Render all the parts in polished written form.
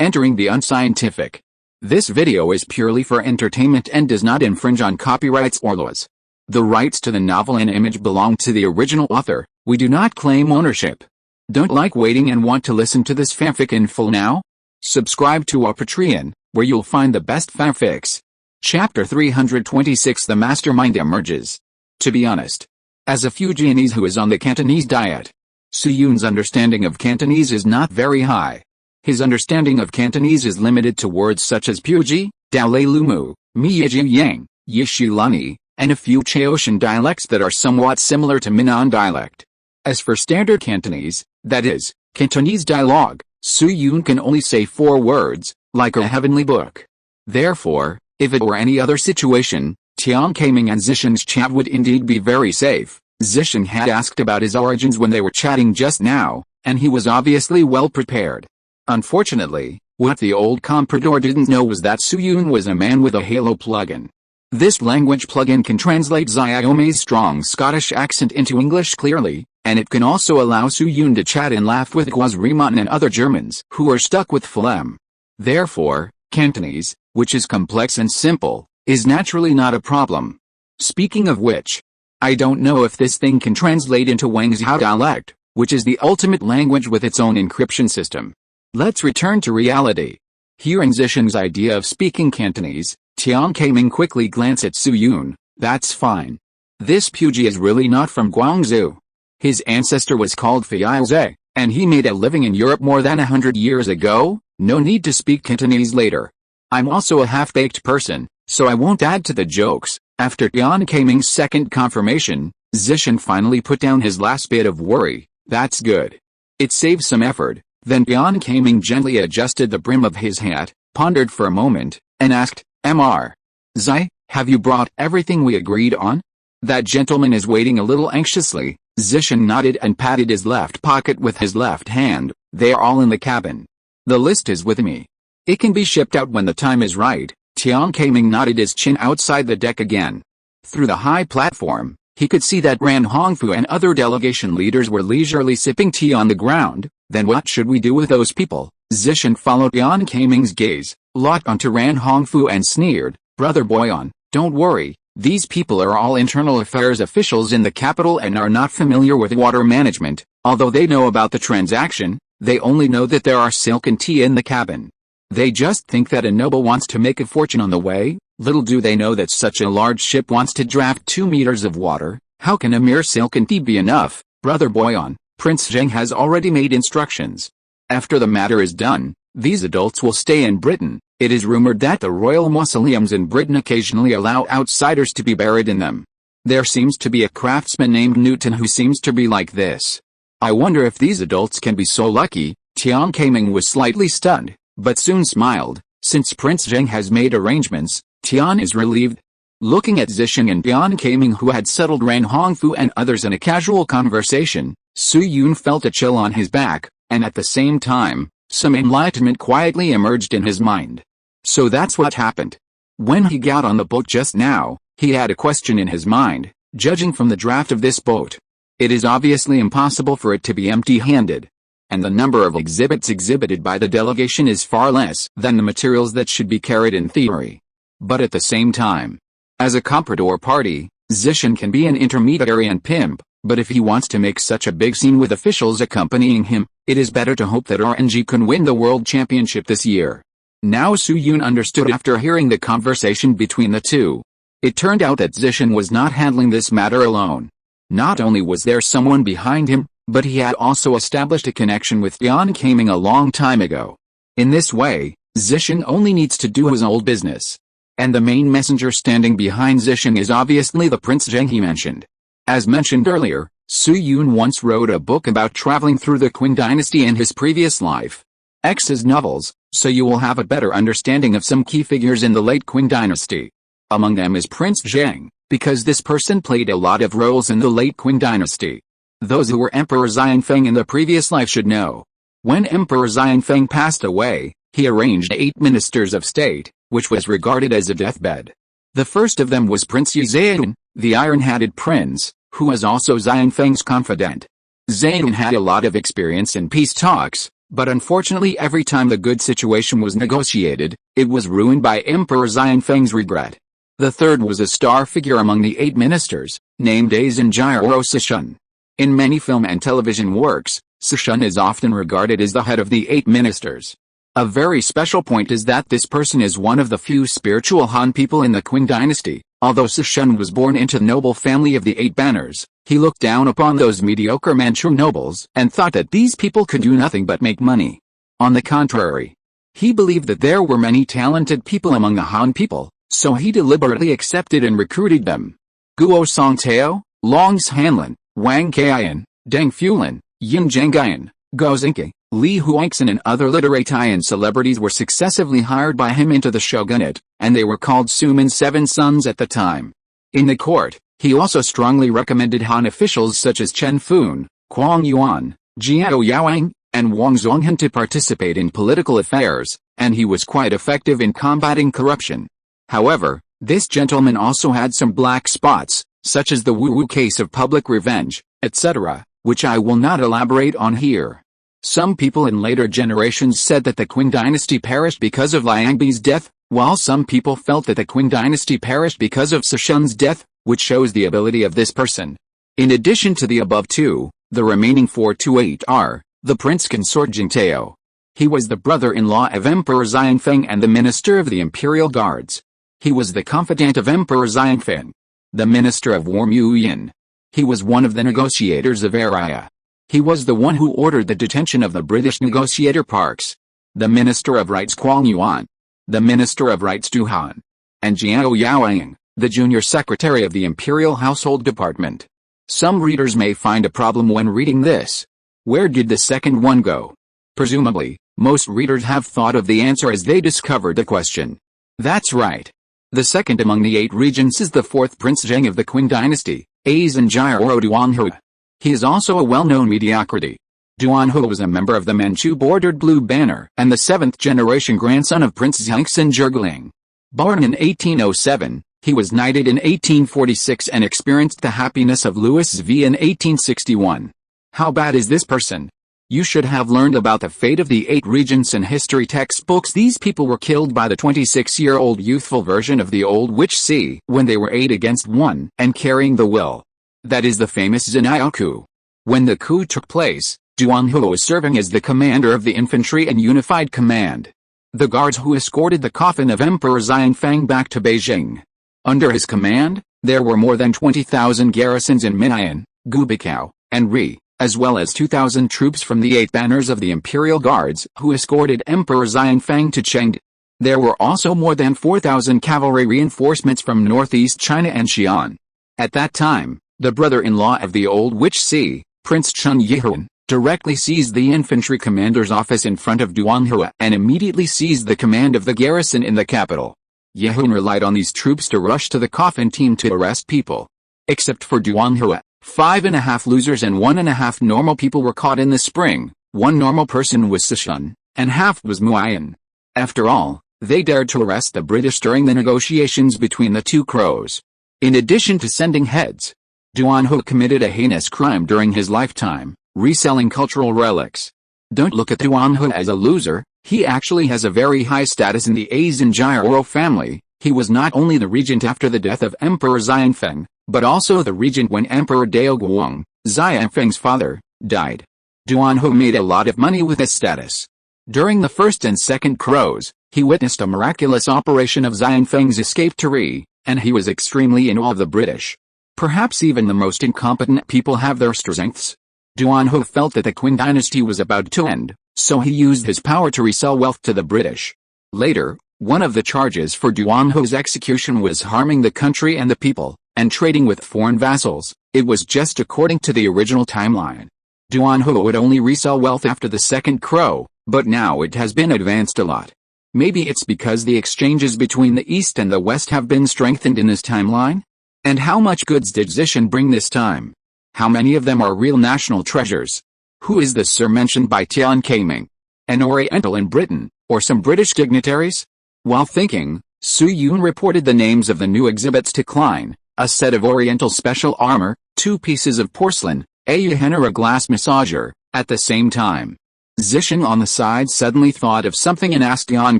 entering the unscientific. This video is purely for entertainment and does not infringe on copyrights or laws. The rights to the novel and image belong to the original author. We do not claim ownership. Don't like waiting and want to listen to this fanfic in full now? Subscribe to our Patreon, where you'll find the best fanfics. Chapter 326 The Mastermind Emerges. To be honest, as a Fujianese who is on the Cantonese diet, Suyun's understanding of Cantonese is not very high. His understanding of Cantonese is limited to words such as Puji, Daolei Lumu, Miyeji Yang, Yishulani, and a few Chaoshan dialects that are somewhat similar to Minnan dialect. As for standard Cantonese, that is, Cantonese dialogue, Suyun can only say 4 words, like a heavenly book. Therefore, if it were any other situation, Tian Kaiming and Zishan's chat would indeed be very safe. Zishan had asked about his origins when they were chatting just now, and he was obviously well prepared. Unfortunately, what the old comprador didn't know was that Suyun was a man with a Halo plugin. This language plugin can translate Xiaomi's strong Scottish accent into English clearly, and it can also allow Suyun to chat and laugh with Guazriman and other Germans who are stuck with phlegm. Therefore, Cantonese, which is complex and simple, is naturally not a problem. Speaking of which, I don't know if this thing can translate into Wangzhou dialect, which is the ultimate language with its own encryption system. Let's return to reality. Hearing Zishan's idea of speaking Cantonese, Tian Kaiming quickly glanced at Suyun. That's fine. This Puji is really not from Guangzhou. His ancestor was called Feiyu, and he made a living in Europe more than 100 years ago. No need to speak Cantonese later. I'm also a half-baked person, so I won't add to the jokes. After Tian Kaiming's second confirmation, Zishan finally put down his last bit of worry. That's good. It saves some effort. Then Tian Kaiming gently adjusted the brim of his hat, pondered for a moment, and asked, Mr. Zai, have you brought everything we agreed on? That gentleman is waiting a little anxiously. Zishan nodded and patted his left pocket with his left hand. They are all in the cabin. The list is with me. It can be shipped out when the time is right. Tian Kaiming nodded his chin outside the deck again. Through the high platform, he could see that Ran Hongfu and other delegation leaders were leisurely sipping tea on the ground. Then what should we do with those people? Zishan followed Tian Kaiming's gaze, locked onto Ran Hongfu and sneered, Brother Boyan, don't worry, these people are all internal affairs officials in the capital and are not familiar with water management. Although they know about the transaction, they only know that there are silk and tea in the cabin. They just think that a noble wants to make a fortune on the way. Little do they know that such a large ship wants to draft 2 meters of water. How can a mere silk and tea be enough? Brother Boyan, Prince Zheng has already made instructions. After the matter is done, these adults will stay in Britain. It is rumored that the royal mausoleums in Britain occasionally allow outsiders to be buried in them. There seems to be a craftsman named Newton who seems to be like this. I wonder if these adults can be so lucky. Tian Kaiming was slightly stunned, but soon smiled. Since Prince Zheng has made arrangements, Tian is relieved. Looking at Zishan and Tian Kaiming, who had settled Ran Hongfu and others in a casual conversation, Suyun felt a chill on his back, and at the same time, some enlightenment quietly emerged in his mind. So that's what happened. When he got on the boat just now, he had a question in his mind. Judging from the draft of this boat, it is obviously impossible for it to be empty-handed. And the number of exhibits exhibited by the delegation is far less than the materials that should be carried in theory. But at the same time, as a comprador party, Zishan can be an intermediary and pimp, but if he wants to make such a big scene with officials accompanying him, it is better to hope that RNG can win the world championship this year. Now Suyun understood after hearing the conversation between the two. It turned out that Zishan was not handling this matter alone. Not only was there someone behind him, but he had also established a connection with Tian Kaiming a long time ago. In this way, Zishan only needs to do his old business. And the main messenger standing behind Zishan is obviously the Prince Zheng he mentioned. As mentioned earlier, Suyun once wrote a book about traveling through the Qin dynasty in his previous life. X's novels, so you will have a better understanding of some key figures in the late Qin dynasty. Among them is Prince Zheng, because this person played a lot of roles in the late Qin dynasty. Those who were Emperor Xianfeng in the previous life should know. When Emperor Xianfeng passed away, he arranged 8 ministers of state, which was regarded as a deathbed. The first of them was Prince Zhang, the iron-hatted prince, who was also Xianfeng's confidant. Zhang had a lot of experience in peace talks, But unfortunately every time the good situation was negotiated, it was ruined by Emperor Xianfeng's regret. The third was a star figure among the 8 ministers, named Zhang Zhongjing. In many film and television works, Zhongjing is often regarded as the head of the 8 ministers. A very special point is that this person is one of the few spiritual Han people in the Qing dynasty. Although Zhongjing was born into the noble family of the 8 banners, he looked down upon those mediocre Manchu nobles and thought that these people could do nothing but make money. On the contrary, he believed that there were many talented people among the Han people, so he deliberately accepted and recruited them. Guo Songtao, Long Hanlin, Wang Kaiyan, Deng Fulin, Yin Zhengyan, Guo Xingke, Li Huangxin and other literati and celebrities were successively hired by him into the shogunate, and they were called Suman's 7 sons at the time. In the court, he also strongly recommended Han officials such as Chen Fun, Huang Yuan, Jiao Yaoang, and Wang Zonghan to participate in political affairs, and he was quite effective in combating corruption. However, this gentleman also had some black spots, such as the Wu case of public revenge, etc., which I will not elaborate on here. Some people in later generations said that the Qing dynasty perished because of Liangbi's death, while some people felt that the Qing dynasty perished because of Zhongjing's death, which shows the ability of this person. In addition to the above 2, the remaining 4 to 8 are the Prince Consort Jingtao. He was the brother-in-law of Emperor Xianfeng and the minister of the Imperial Guards. He was the confidant of Emperor Xianfeng, the minister of war Mu Yin. He was one of the negotiators of Araya. He was the one who ordered the detention of the British negotiator Parkes, the Minister of Rights Huang Yuan, the Minister of Rights Du Han, and Jiao Yaoang, the junior secretary of the Imperial Household Department. Some readers may find a problem when reading this. Where did the second one go? Presumably, most readers have thought of the answer as they discovered the question. That's right. The second among the 8 regents is the 4th Prince Zheng of the Qing dynasty, Zhengjiro Duanhe. He is also a well-known mediocrity. Duanhe was a member of the Manchu-bordered Blue Banner and the 7th-generation grandson of Prince Zhengxin Zhigling. Born in 1807, he was knighted in 1846 and experienced the happiness of Louis V in 1861. How bad is this person? You should have learned about the fate of the 8 regents in history textbooks. These people were killed by the 26-year-old youthful version of the old witch Si when they were 8 against 1 and carrying the will. That is the famous Zhenai coup. When the coup took place, Duanhe was serving as the commander of the infantry and unified command. The guards who escorted the coffin of Emperor Xianfeng back to Beijing. Under his command, there were more than 20,000 garrisons in Minayan, Gubikao, and Ri, as well as 2,000 troops from the 8 banners of the Imperial Guards who escorted Emperor Xianfeng to Chengde. There were also more than 4,000 cavalry reinforcements from northeast China and Xi'an. At that time, the brother-in-law of the old witch Si, Prince Chun Yihun, directly seized the infantry commander's office in front of Duanhe and immediately seized the command of the garrison in the capital. Yihun relied on these troops to rush to the coffin team to arrest people. Except for Duanhe, 5.5 losers and 1.5 normal people were caught in the spring. 1 normal person was Zhongjing, and half was Muayan. After all, they dared to arrest the British during the negotiations between the 2 crows. In addition to sending heads, Duanhe committed a heinous crime during his lifetime, reselling cultural relics. Don't look at Duanhe as a loser, he actually has a very high status in the Zhengjiro family. He was not only the regent after the death of Emperor Xianfeng, but also the regent when Emperor Daoguang, Xianfeng's father, died. Duanhe made a lot of money with his status. During the first and second crows, he witnessed a miraculous operation of Xianfeng's escape to Ri, and he was extremely in awe of the British. Perhaps even the most incompetent people have their strengths. Duanhe felt that the Qing dynasty was about to end, so he used his power to resell wealth to the British. Later, one of the charges for Duanhe's execution was harming the country and the people, and trading with foreign vassals. It was just according to the original timeline. Duanhe would only resell wealth after the second crow, but now it has been advanced a lot. Maybe it's because the exchanges between the East and the West have been strengthened in this timeline? And how much goods did Zishan bring this time? How many of them are real national treasures? Who is the Sir mentioned by Tian Kaiming? An Oriental in Britain, or some British dignitaries? While thinking, Su Yun reported the names of the new exhibits to Klein: a set of Oriental special armor, 2 pieces of porcelain, a yen or a glass massager. At the same time, Zhisheng on the side suddenly thought of something and asked Tian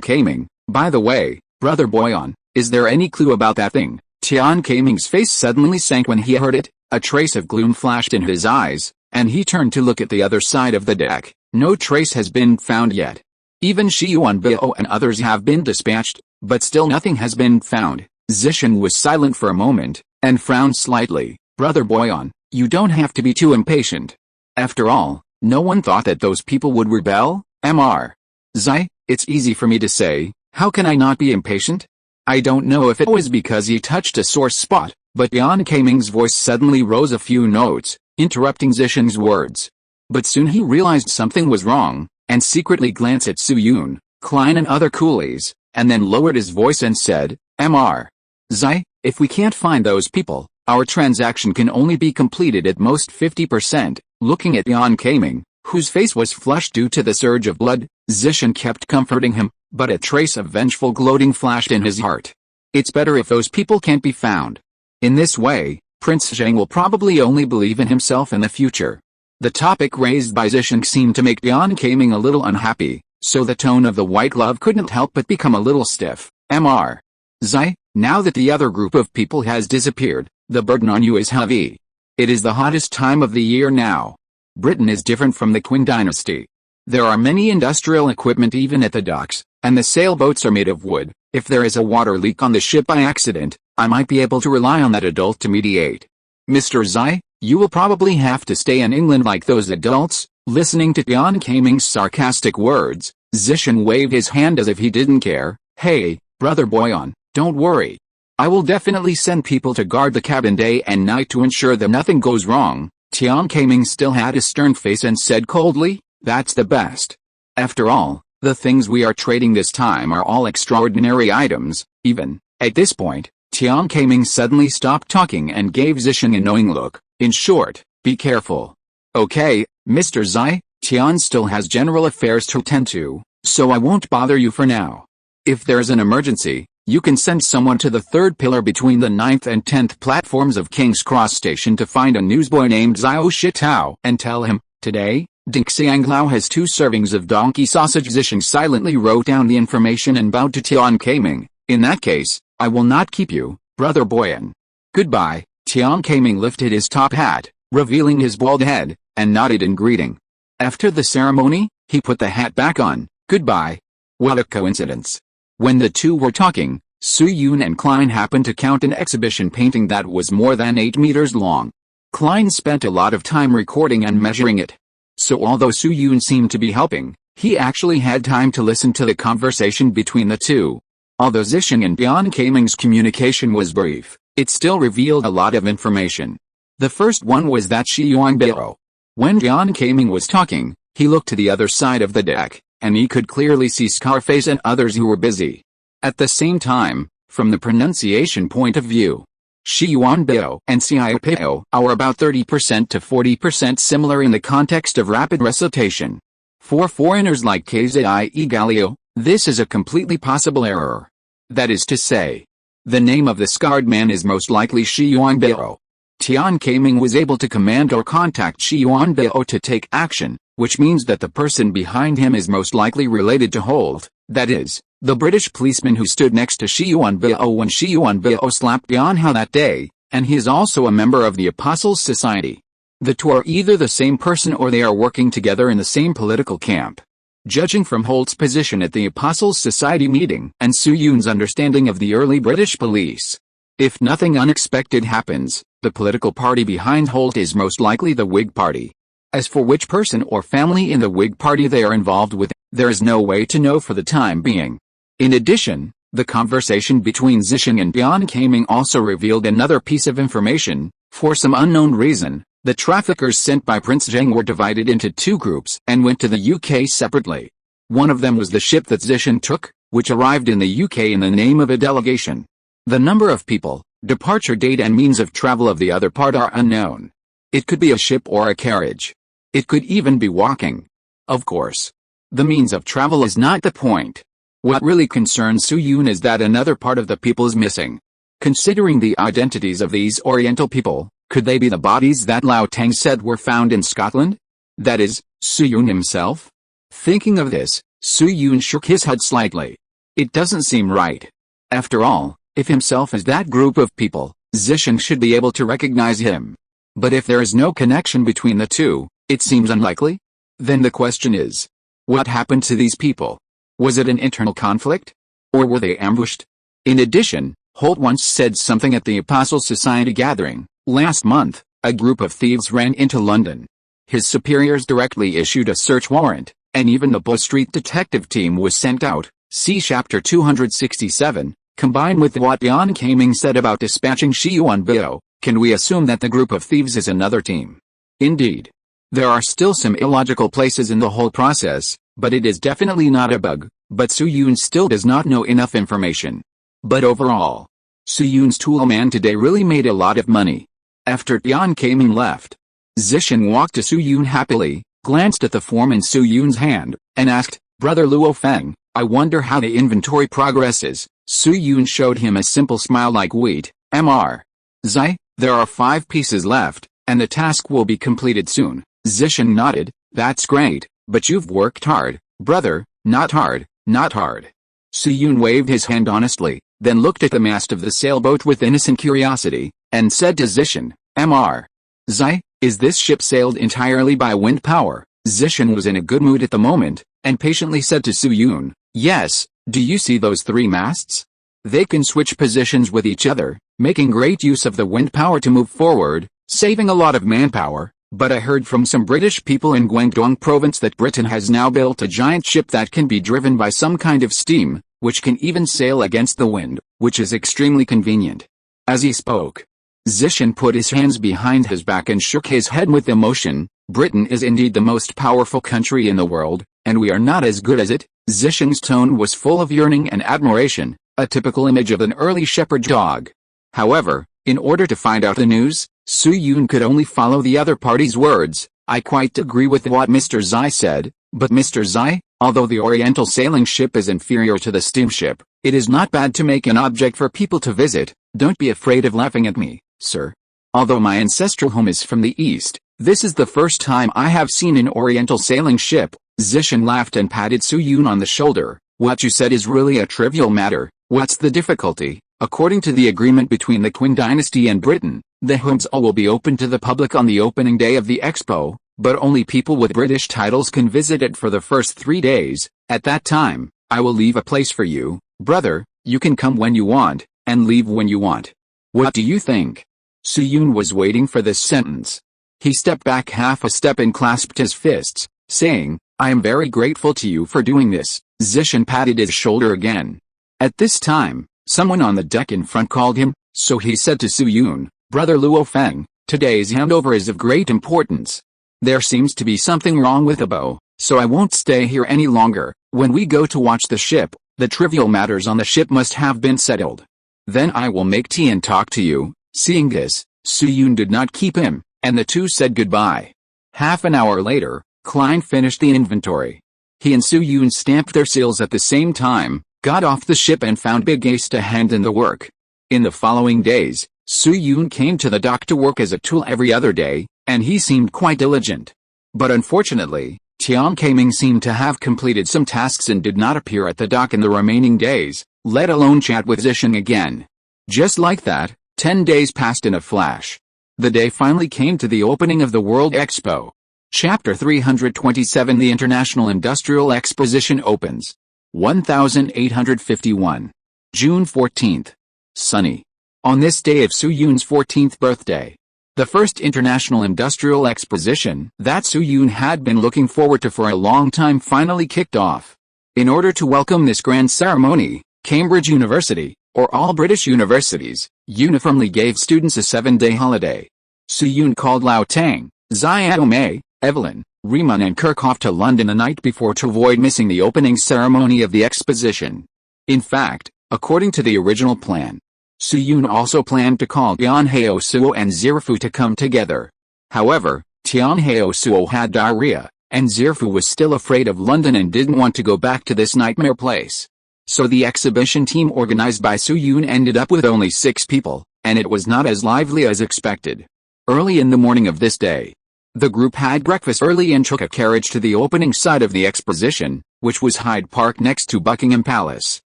Kaiming, "By the way, Brother Boyan, is there any clue about that thing?" Tian Kaiming's face suddenly sank when he heard it, a trace of gloom flashed in his eyes, and he turned to look at the other side of the deck. No trace has been found yet. Even Shi Yuanbao and others have been dispatched, but still nothing has been found. Zhisheng was silent for a moment, and frowned slightly. "Brother Boyan, you don't have to be too impatient. After all, no one thought that those people would rebel, Mr. Zai, it's easy for me to say, how can I not be impatient? I don't know if it was because he touched a sore spot," but Tian Kaiming's voice suddenly rose a few notes, interrupting Zhisheng's words. But soon he realized something was wrong, and secretly glanced at Su Yun, Klein and other coolies, and then lowered his voice and said, "Mr. Zai, if we can't find those people, our transaction can only be completed at most 50%. Looking at Tian Kaiming, whose face was flushed due to the surge of blood, Zhisheng kept comforting him, but a trace of vengeful gloating flashed in his heart. "It's better if those people can't be found. In this way, Prince Zhang will probably only believe in himself in the future." The topic raised by Zhisheng seemed to make Tian Kaiming a little unhappy, so the tone of the white glove couldn't help but become a little stiff. "Mr. Zai, now that the other group of people has disappeared, the burden on you is heavy. It is the hottest time of the year now. Britain is different from the Qin dynasty. There are many industrial equipment even at the docks, and the sailboats are made of wood. If there is a water leak on the ship by accident, I might be able to rely on that adult to mediate. Mr. Zai, you will probably have to stay in England like those adults." Listening to Tian Kaiming's sarcastic words, Zhisheng waved his hand as if he didn't care. "Hey, Brother Boyan, don't worry. I will definitely send people to guard the cabin day and night to ensure that nothing goes wrong." Tian Kaiming still had a stern face and said coldly, "That's the best. After all, the things we are trading this time are all extraordinary items." Even at this point, Tian Kaiming suddenly stopped talking and gave Zhisheng a knowing look. "In short, be careful. Okay, Mr. Zai, Tian still has general affairs to tend to, so I won't bother you for now. If there's an emergency, you can send someone to the third pillar between the 9th and 10th platforms of King's Cross Station to find a newsboy named Xiao Shitao and tell him, today, Ding Xianglao has 2 servings of donkey sausage." Zhisheng silently wrote down the information and bowed to Tian Kaiming. "In that case, I will not keep you, Brother Boyan. Goodbye." Tian Kaiming lifted his top hat, revealing his bald head, and nodded in greeting. After the ceremony, he put the hat back on. "Goodbye." What a coincidence. When the two were talking, Su Yun and Klein happened to count an exhibition painting that was more than 8 meters long. Klein spent a lot of time recording and measuring it. So although Su Yun seemed to be helping, he actually had time to listen to the conversation between the two. Although Zhisheng and Tian Kaiming's communication was brief, it still revealed a lot of information. The first one was that Shi Yuanbao. When Tian Kaiming was talking, he looked to the other side of the deck, and he could clearly see Scarface and others who were busy. At the same time, from the pronunciation point of view, Shi Yuanbao and Xiaopao are about 30% to 40% similar in the context of rapid recitation. For foreigners like Kzie Galileo, this is a completely possible error. That is to say, the name of the scarred man is most likely Shi Yuanbao. Tian Kaiming was able to command or contact Shi Yuanbao to take action, which means that the person behind him is most likely related to Holt, that is, the British policeman who stood next to Shi Yuanbao when Shi Yuanbao slapped Tian Hao that day, and he is also a member of the Apostles' Society. The two are either the same person or they are working together in the same political camp. Judging from Holt's position at the Apostles' Society meeting and Su Yun's understanding of the early British police, if nothing unexpected happens, the political party behind Holt is most likely the Whig Party. As for which person or family in the Whig Party they are involved with, there is no way to know for the time being. In addition, the conversation between Zhisheng and Tian Kaiming also revealed another piece of information. For some unknown reason, the traffickers sent by Prince Zhang were divided into 2 groups and went to the UK separately. One of them was the ship that Zhisheng took, which arrived in the UK in the name of a delegation. The number of people, departure date and means of travel of the other part are unknown. It could be a ship or a carriage. It could even be walking. Of course, the means of travel is not the point. What really concerns Su Yun is that another part of the people is missing. Considering the identities of these Oriental people, could they be the bodies that Lao Tang said were found in Scotland? That is, Su Yun himself? Thinking of this, Su Yun shook his head slightly. It doesn't seem right. After all, if himself is that group of people, Zishan should be able to recognize him. But if there is no connection between the two, it seems unlikely? Then the question is, what happened to these people? Was it an internal conflict? Or were they ambushed? In addition, Holt once said something at the Apostle Society gathering. Last month, a group of thieves ran into London. His superiors directly issued a search warrant, and even the Bow Street detective team was sent out. See chapter 267. Combined with what Yan Kaming said about dispatching Shi Yuanbao, can we assume that the group of thieves is another team? Indeed. There are still some illogical places in the whole process, but it is definitely not a bug. But Su Yun still does not know enough information. But overall, Su Yun's toolman today really made a lot of money. After Yan Kaming left, Zishan walked to Su Yun happily, glanced at the form in Su Yun's hand, and asked, "Brother Luo Feng, I wonder how the inventory progresses." Su Yun showed him a simple smile like wheat. Mr. Zai, there are 5 pieces left, and the task will be completed soon. Zishan nodded. That's great, but you've worked hard, brother. Not hard, not hard. Su Yun waved his hand honestly, then looked at the mast of the sailboat with innocent curiosity, and said to Zishan, "Mr. Zai, is this ship sailed entirely by wind power?" Zishan was in a good mood at the moment, and patiently said to Su Yun, "Yes, do you see those 3 masts? They can switch positions with each other, making great use of the wind power to move forward, saving a lot of manpower. But I heard from some British people in Guangdong province that Britain has now built a giant ship that can be driven by some kind of steam, which can even sail against the wind, which is extremely convenient." As he spoke, Zishan put his hands behind his back and shook his head with emotion. Britain is indeed the most powerful country in the world, and we are not as good as it. Zishan's tone was full of yearning and admiration, a typical image of an early shepherd dog. However, in order to find out the news, Su Yun could only follow the other party's words. "I quite agree with what Mr. Zai said, but Mr. Zai, although the Oriental sailing ship is inferior to the steamship, it is not bad to make an object for people to visit. Don't be afraid of laughing at me, sir. Although my ancestral home is from the East, this is the first time I have seen an Oriental sailing ship." Zishan laughed and patted Su Yun on the shoulder. "What you said is really a trivial matter. What's the difficulty? According to the agreement between the Qin dynasty and Britain, the Hunsal will be open to the public on the opening day of the expo, but only people with British titles can visit it for the first 3 days. At that time, I will leave a place for you, brother. You can come when you want, and leave when you want. What do you think?" Su Yun was waiting for this sentence. He stepped back half a step and clasped his fists, saying, "I am very grateful to you for doing this." Zishan patted his shoulder again. At this time, someone on the deck in front called him, so he said to Su Yun, "Brother Luo Feng, today's handover is of great importance. There seems to be something wrong with the bow, so I won't stay here any longer. When we go to watch the ship, the trivial matters on the ship must have been settled. Then I will make tea and talk to you." Seeing this, Su Yun did not keep him, and the two said goodbye. Half an hour later, Klein finished the inventory. He and Su Yun stamped their seals at the same time, got off the ship and found Big Ace to hand in the work. In the following days, Su Yun came to the dock to work as a tool every other day, and he seemed quite diligent. But unfortunately, Tian Kaming seemed to have completed some tasks and did not appear at the dock in the remaining days, let alone chat with Zishan again. Just like that, 10 days passed in a flash. The day finally came to the opening of the World Expo. Chapter 327 The International Industrial Exposition opens. 1851. June 14th. Sunny. On this day of Su Yun's 14th birthday, the first International Industrial Exposition that Su Yun had been looking forward to for a long time finally kicked off. In order to welcome this grand ceremony, Cambridge University, or all British universities, uniformly gave students a 7-day holiday. Su Yun called Lao Tang, Xiaomei, Evelyn, Riemann and Kirchhoff to London the night before to avoid missing the opening ceremony of the exposition. In fact, according to the original plan, Su Yun also planned to call Tian Suo and Zhifu to come together. However, Tian Suo had diarrhea, and Zhifu was still afraid of London and didn't want to go back to this nightmare place. So the exhibition team organized by Su Yun ended up with only 6 people, and it was not as lively as expected. Early in the morning of this day, The group had breakfast early and took a carriage to the opening site of the exposition, which was Hyde Park next to Buckingham Palace.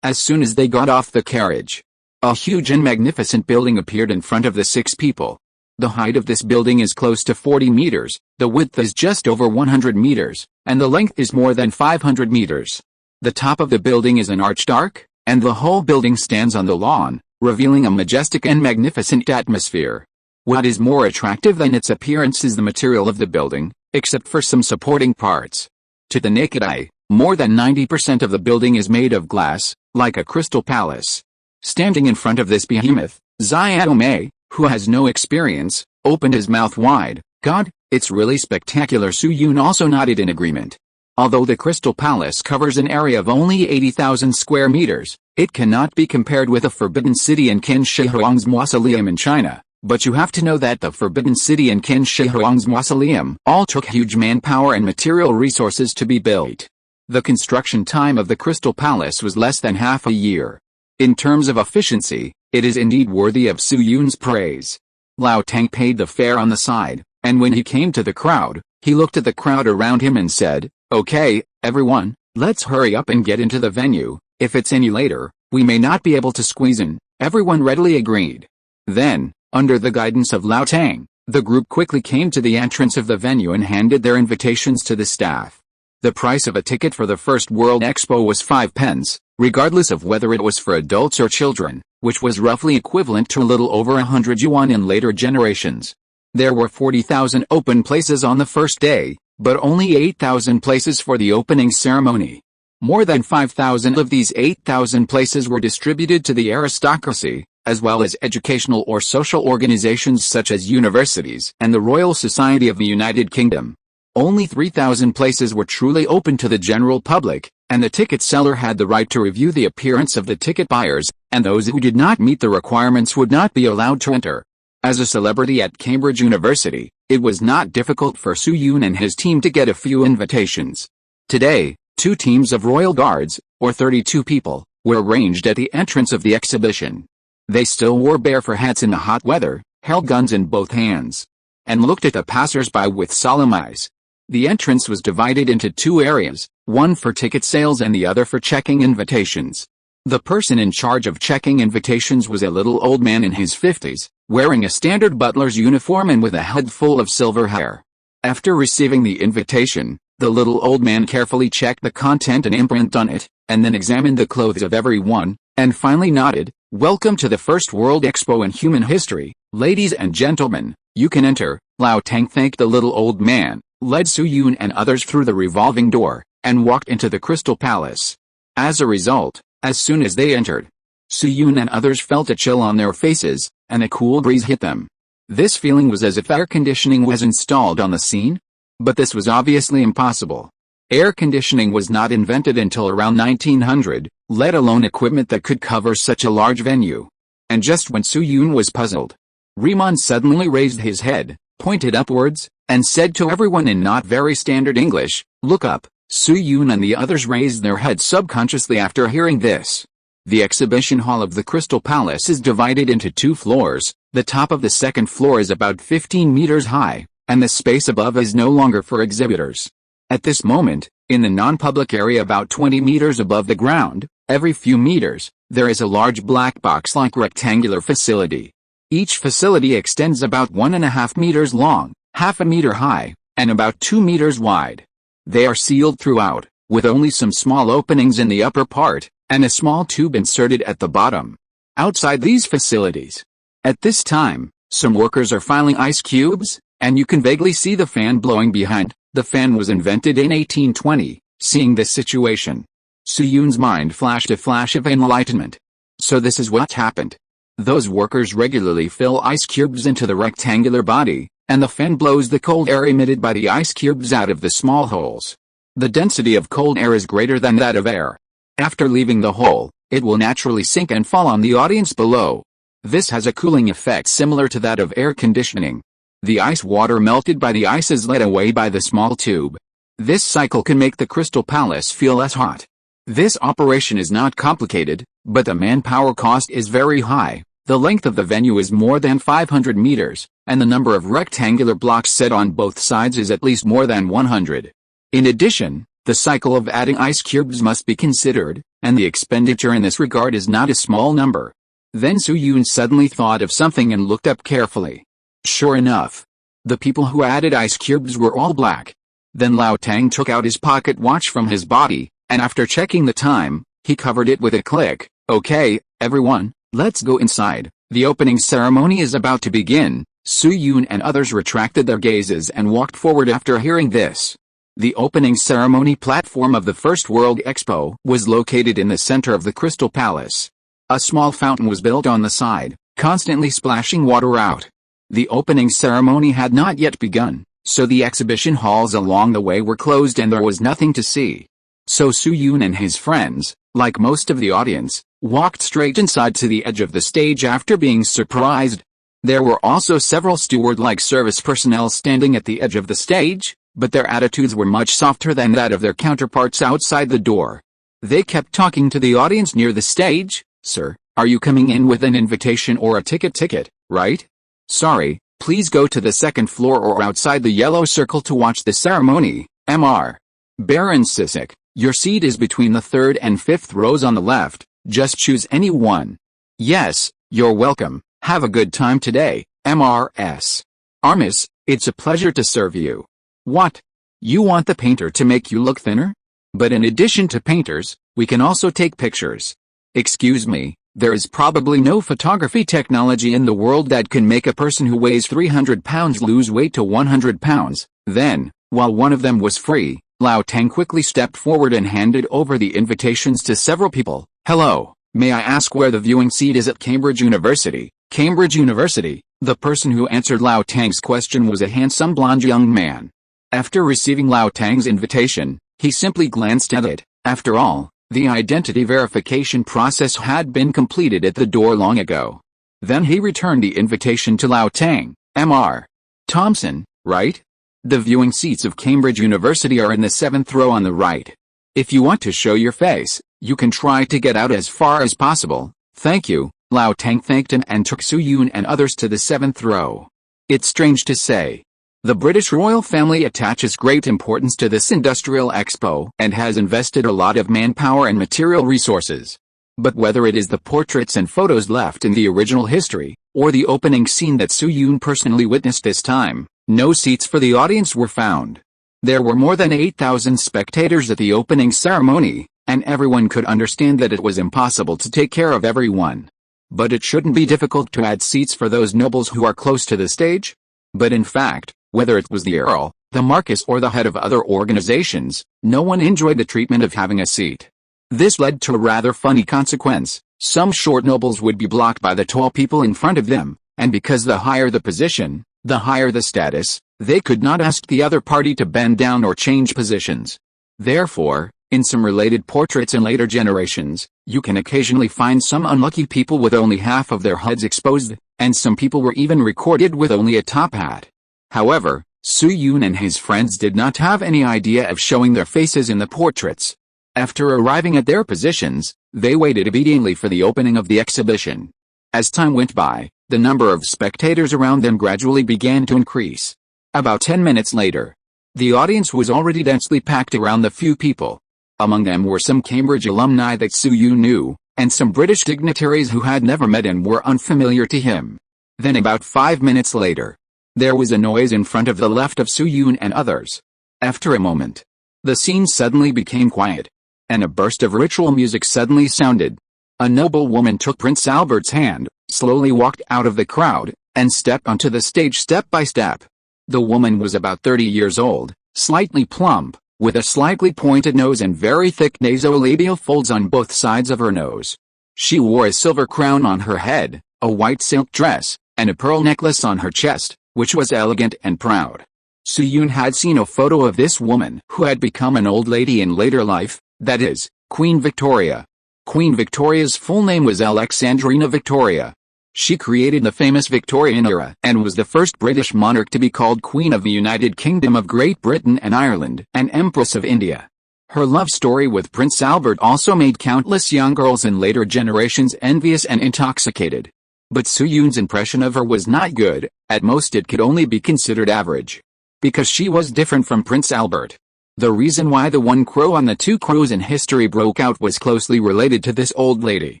As soon as they got off the carriage, a huge and magnificent building appeared in front of the 6 people. The height of this building is close to 40 meters, the width is just over 100 meters, and the length is more than 500 meters. The top of the building is an arched arc, and the whole building stands on the lawn, revealing a majestic and magnificent atmosphere. What is more attractive than its appearance is the material of the building, except for some supporting parts. To the naked eye, more than 90% of the building is made of glass, like a crystal palace. Standing in front of this behemoth, Xiaomei, who has no experience, opened his mouth wide. "God, it's really spectacular." Su Yun also nodded in agreement. Although the Crystal Palace covers an area of only 80,000 square meters, it cannot be compared with the Forbidden City and Qin Shi Huang's Mausoleum in China. But you have to know that the Forbidden City and Qin Shi Huang's Mausoleum all took huge manpower and material resources to be built. The construction time of the Crystal Palace was less than half a year. In terms of efficiency, it is indeed worthy of Su Yun's praise. Lao Tang paid the fare on the side, and when he came to the crowd, he looked at the crowd around him and said, "Okay, everyone, let's hurry up and get into the venue. If it's any later, we may not be able to squeeze in." Everyone readily agreed. Then, under the guidance of Lao Tang, the group quickly came to the entrance of the venue and handed their invitations to the staff. The price of a ticket for the first World Expo was 5 pence, regardless of whether it was for adults or children, which was roughly equivalent to a little over 100 yuan in later generations. There were 40,000 open places on the first day, but only 8,000 places for the opening ceremony. More than 5,000 of these 8,000 places were distributed to the aristocracy, as well as educational or social organizations such as universities and the Royal Society of the United Kingdom. Only 3,000 places were truly open to the general public, and the ticket seller had the right to review the appearance of the ticket buyers, and those who did not meet the requirements would not be allowed to enter. As a celebrity at Cambridge University, it was not difficult for Su Yun and his team to get a few invitations. Today, 2 teams of royal guards, or 32 people, were arranged at the entrance of the exhibition. They still wore bear-fur hats in the hot weather, held guns in both hands, and looked at the passers-by with solemn eyes. The entrance was divided into 2 areas, one for ticket sales and the other for checking invitations. The person in charge of checking invitations was a little old man in his 50s, wearing a standard butler's uniform and with a head full of silver hair. After receiving the invitation, the little old man carefully checked the content and imprint on it, and then examined the clothes of everyone, and finally nodded, "Welcome to the first World Expo in human history, ladies and gentlemen, you can enter." Lao Tang thanked the little old man, led Su Yun and others through the revolving door, and walked into the Crystal Palace. As a result, as soon as they entered, Su Yun and others felt a chill on their faces, and a cool breeze hit them. This feeling was as if air conditioning was installed on the scene. But this was obviously impossible. Air conditioning was not invented until around 1900, let alone equipment that could cover such a large venue. And just when Su Yun was puzzled, Riemann suddenly raised his head, pointed upwards, and said to everyone in not very standard English, "Look up." Su Yun and the others raised their heads subconsciously after hearing this. The exhibition hall of the Crystal Palace is divided into 2 floors. The top of the second floor is about 15 meters high, and the space above is no longer for exhibitors. At this moment, in the non-public area about 20 meters above the ground, every few meters, there is a large black box-like rectangular facility. Each facility extends about 1.5 meters long, half a meter high, and about 2 meters wide. They are sealed throughout, with only some small openings in the upper part, and a small tube inserted at the bottom. Outside these facilities, at this time, some workers are filing ice cubes, and you can vaguely see the fan blowing behind. The fan was invented in 1820. Seeing this situation, Su Yun's mind flashed a flash of enlightenment. So this is what happened. Those workers regularly fill ice cubes into the rectangular body, and the fan blows the cold air emitted by the ice cubes out of the small holes. The density of cold air is greater than that of air. After leaving the hole, it will naturally sink and fall on the audience below. This has a cooling effect similar to that of air conditioning. The ice water melted by the ice is led away by the small tube. This cycle can make the Crystal Palace feel less hot. This operation is not complicated, but the manpower cost is very high, The length of the venue is more than 500 meters, and the number of rectangular blocks set on both sides is at least more than 100. In addition, the cycle of adding ice cubes must be considered, and the expenditure in this regard is not a small number. Then Su-yoon suddenly thought of something and looked up carefully. Sure enough, the people who added ice cubes were all black. Then Lao Tang took out his pocket watch from his body, and after checking the time, he covered it with a click. Okay, everyone, let's go inside. The opening ceremony is about to begin. Su-yoon and others retracted their gazes and walked forward after hearing this. The opening ceremony platform of the First World Expo was located in the center of the Crystal Palace. A small fountain was built on the side, constantly splashing water out. The opening ceremony had not yet begun, so the exhibition halls along the way were closed and there was nothing to see. So Su-yoon and his friends, like most of the audience, walked straight inside to the edge of the stage after being surprised. There were also several steward-like service personnel standing at the edge of the stage, but their attitudes were much softer than that of their counterparts outside the door. They kept talking to the audience near the stage. Sir, are you coming in with an invitation or a ticket, right? Sorry, please go to the second floor or outside the yellow circle to watch the ceremony. Mr. Baron Sisek, your seat is between the third and fifth rows on the left. Just choose any one. Yes, you're welcome. Have a good time today, Mrs. Armis, it's a pleasure to serve you. What? You want the painter to make you look thinner? But in addition to painters, we can also take pictures. Excuse me, there is probably no photography technology in the world that can make a person who weighs 300 pounds lose weight to 100 pounds. Then, while one of them was free, Lao Tang quickly stepped forward and handed over the invitations to several people. Hello, may I ask where the viewing seat is at Cambridge University? Cambridge University. The person who answered Lao Tang's question was a handsome blonde young man. After receiving Lao Tang's invitation, he simply glanced at it. After all, the identity verification process had been completed at the door long ago. Then he returned the invitation to Lao Tang. Mr. Thompson, right? The viewing seats of Cambridge University are in the 7th row on the right. If you want to show your face, you can try to get out as far as possible. Thank you. Lao Tang thanked him and took Su-yoon and others to the 7th row. It's strange to say, the British royal family attaches great importance to this industrial expo and has invested a lot of manpower and material resources. But whether it is the portraits and photos left in the original history, or the opening scene that Su-yoon personally witnessed this time, no seats for the audience were found. There were more than 8,000 spectators at the opening ceremony, and everyone could understand that it was impossible to take care of everyone. But it shouldn't be difficult to add seats for those nobles who are close to the stage. But in fact, whether it was the Earl, the Marquis or the head of other organizations, no one enjoyed the treatment of having a seat. This led to a rather funny consequence. Some short nobles would be blocked by the tall people in front of them, and because the higher the position, the higher the status, they could not ask the other party to bend down or change positions. Therefore, in some related portraits in later generations, you can occasionally find some unlucky people with only half of their heads exposed, and some people were even recorded with only a top hat. However, Su-yoon and his friends did not have any idea of showing their faces in the portraits. After arriving at their positions, they waited obediently for the opening of the exhibition. As time went by, the number of spectators around them gradually began to increase. About 10 minutes later, the audience was already densely packed around the few people. Among them were some Cambridge alumni that Su-yoon knew, and some British dignitaries who had never met and were unfamiliar to him. Then about 5 minutes later, there was a noise in front of the left of Su-yoon and others. After a moment, the scene suddenly became quiet, and a burst of ritual music suddenly sounded. A noble woman took Prince Albert's hand, slowly walked out of the crowd, and stepped onto the stage step by step. The woman was about 30 years old, slightly plump, with a slightly pointed nose and very thick nasolabial folds on both sides of her nose. She wore a silver crown on her head, a white silk dress, and a pearl necklace on her chest, which was elegant and proud. Su-yoon had seen a photo of this woman who had become an old lady in later life, that is, Queen Victoria. Queen Victoria's full name was Alexandrina Victoria. She created the famous Victorian era and was the first British monarch to be called Queen of the United Kingdom of Great Britain and Ireland and Empress of India. Her love story with Prince Albert also made countless young girls in later generations envious and intoxicated. But Soo-yoon's impression of her was not good. At most it could only be considered average. Because she was different from Prince Albert. The reason why the one crow on the two crows in history broke out was closely related to this old lady.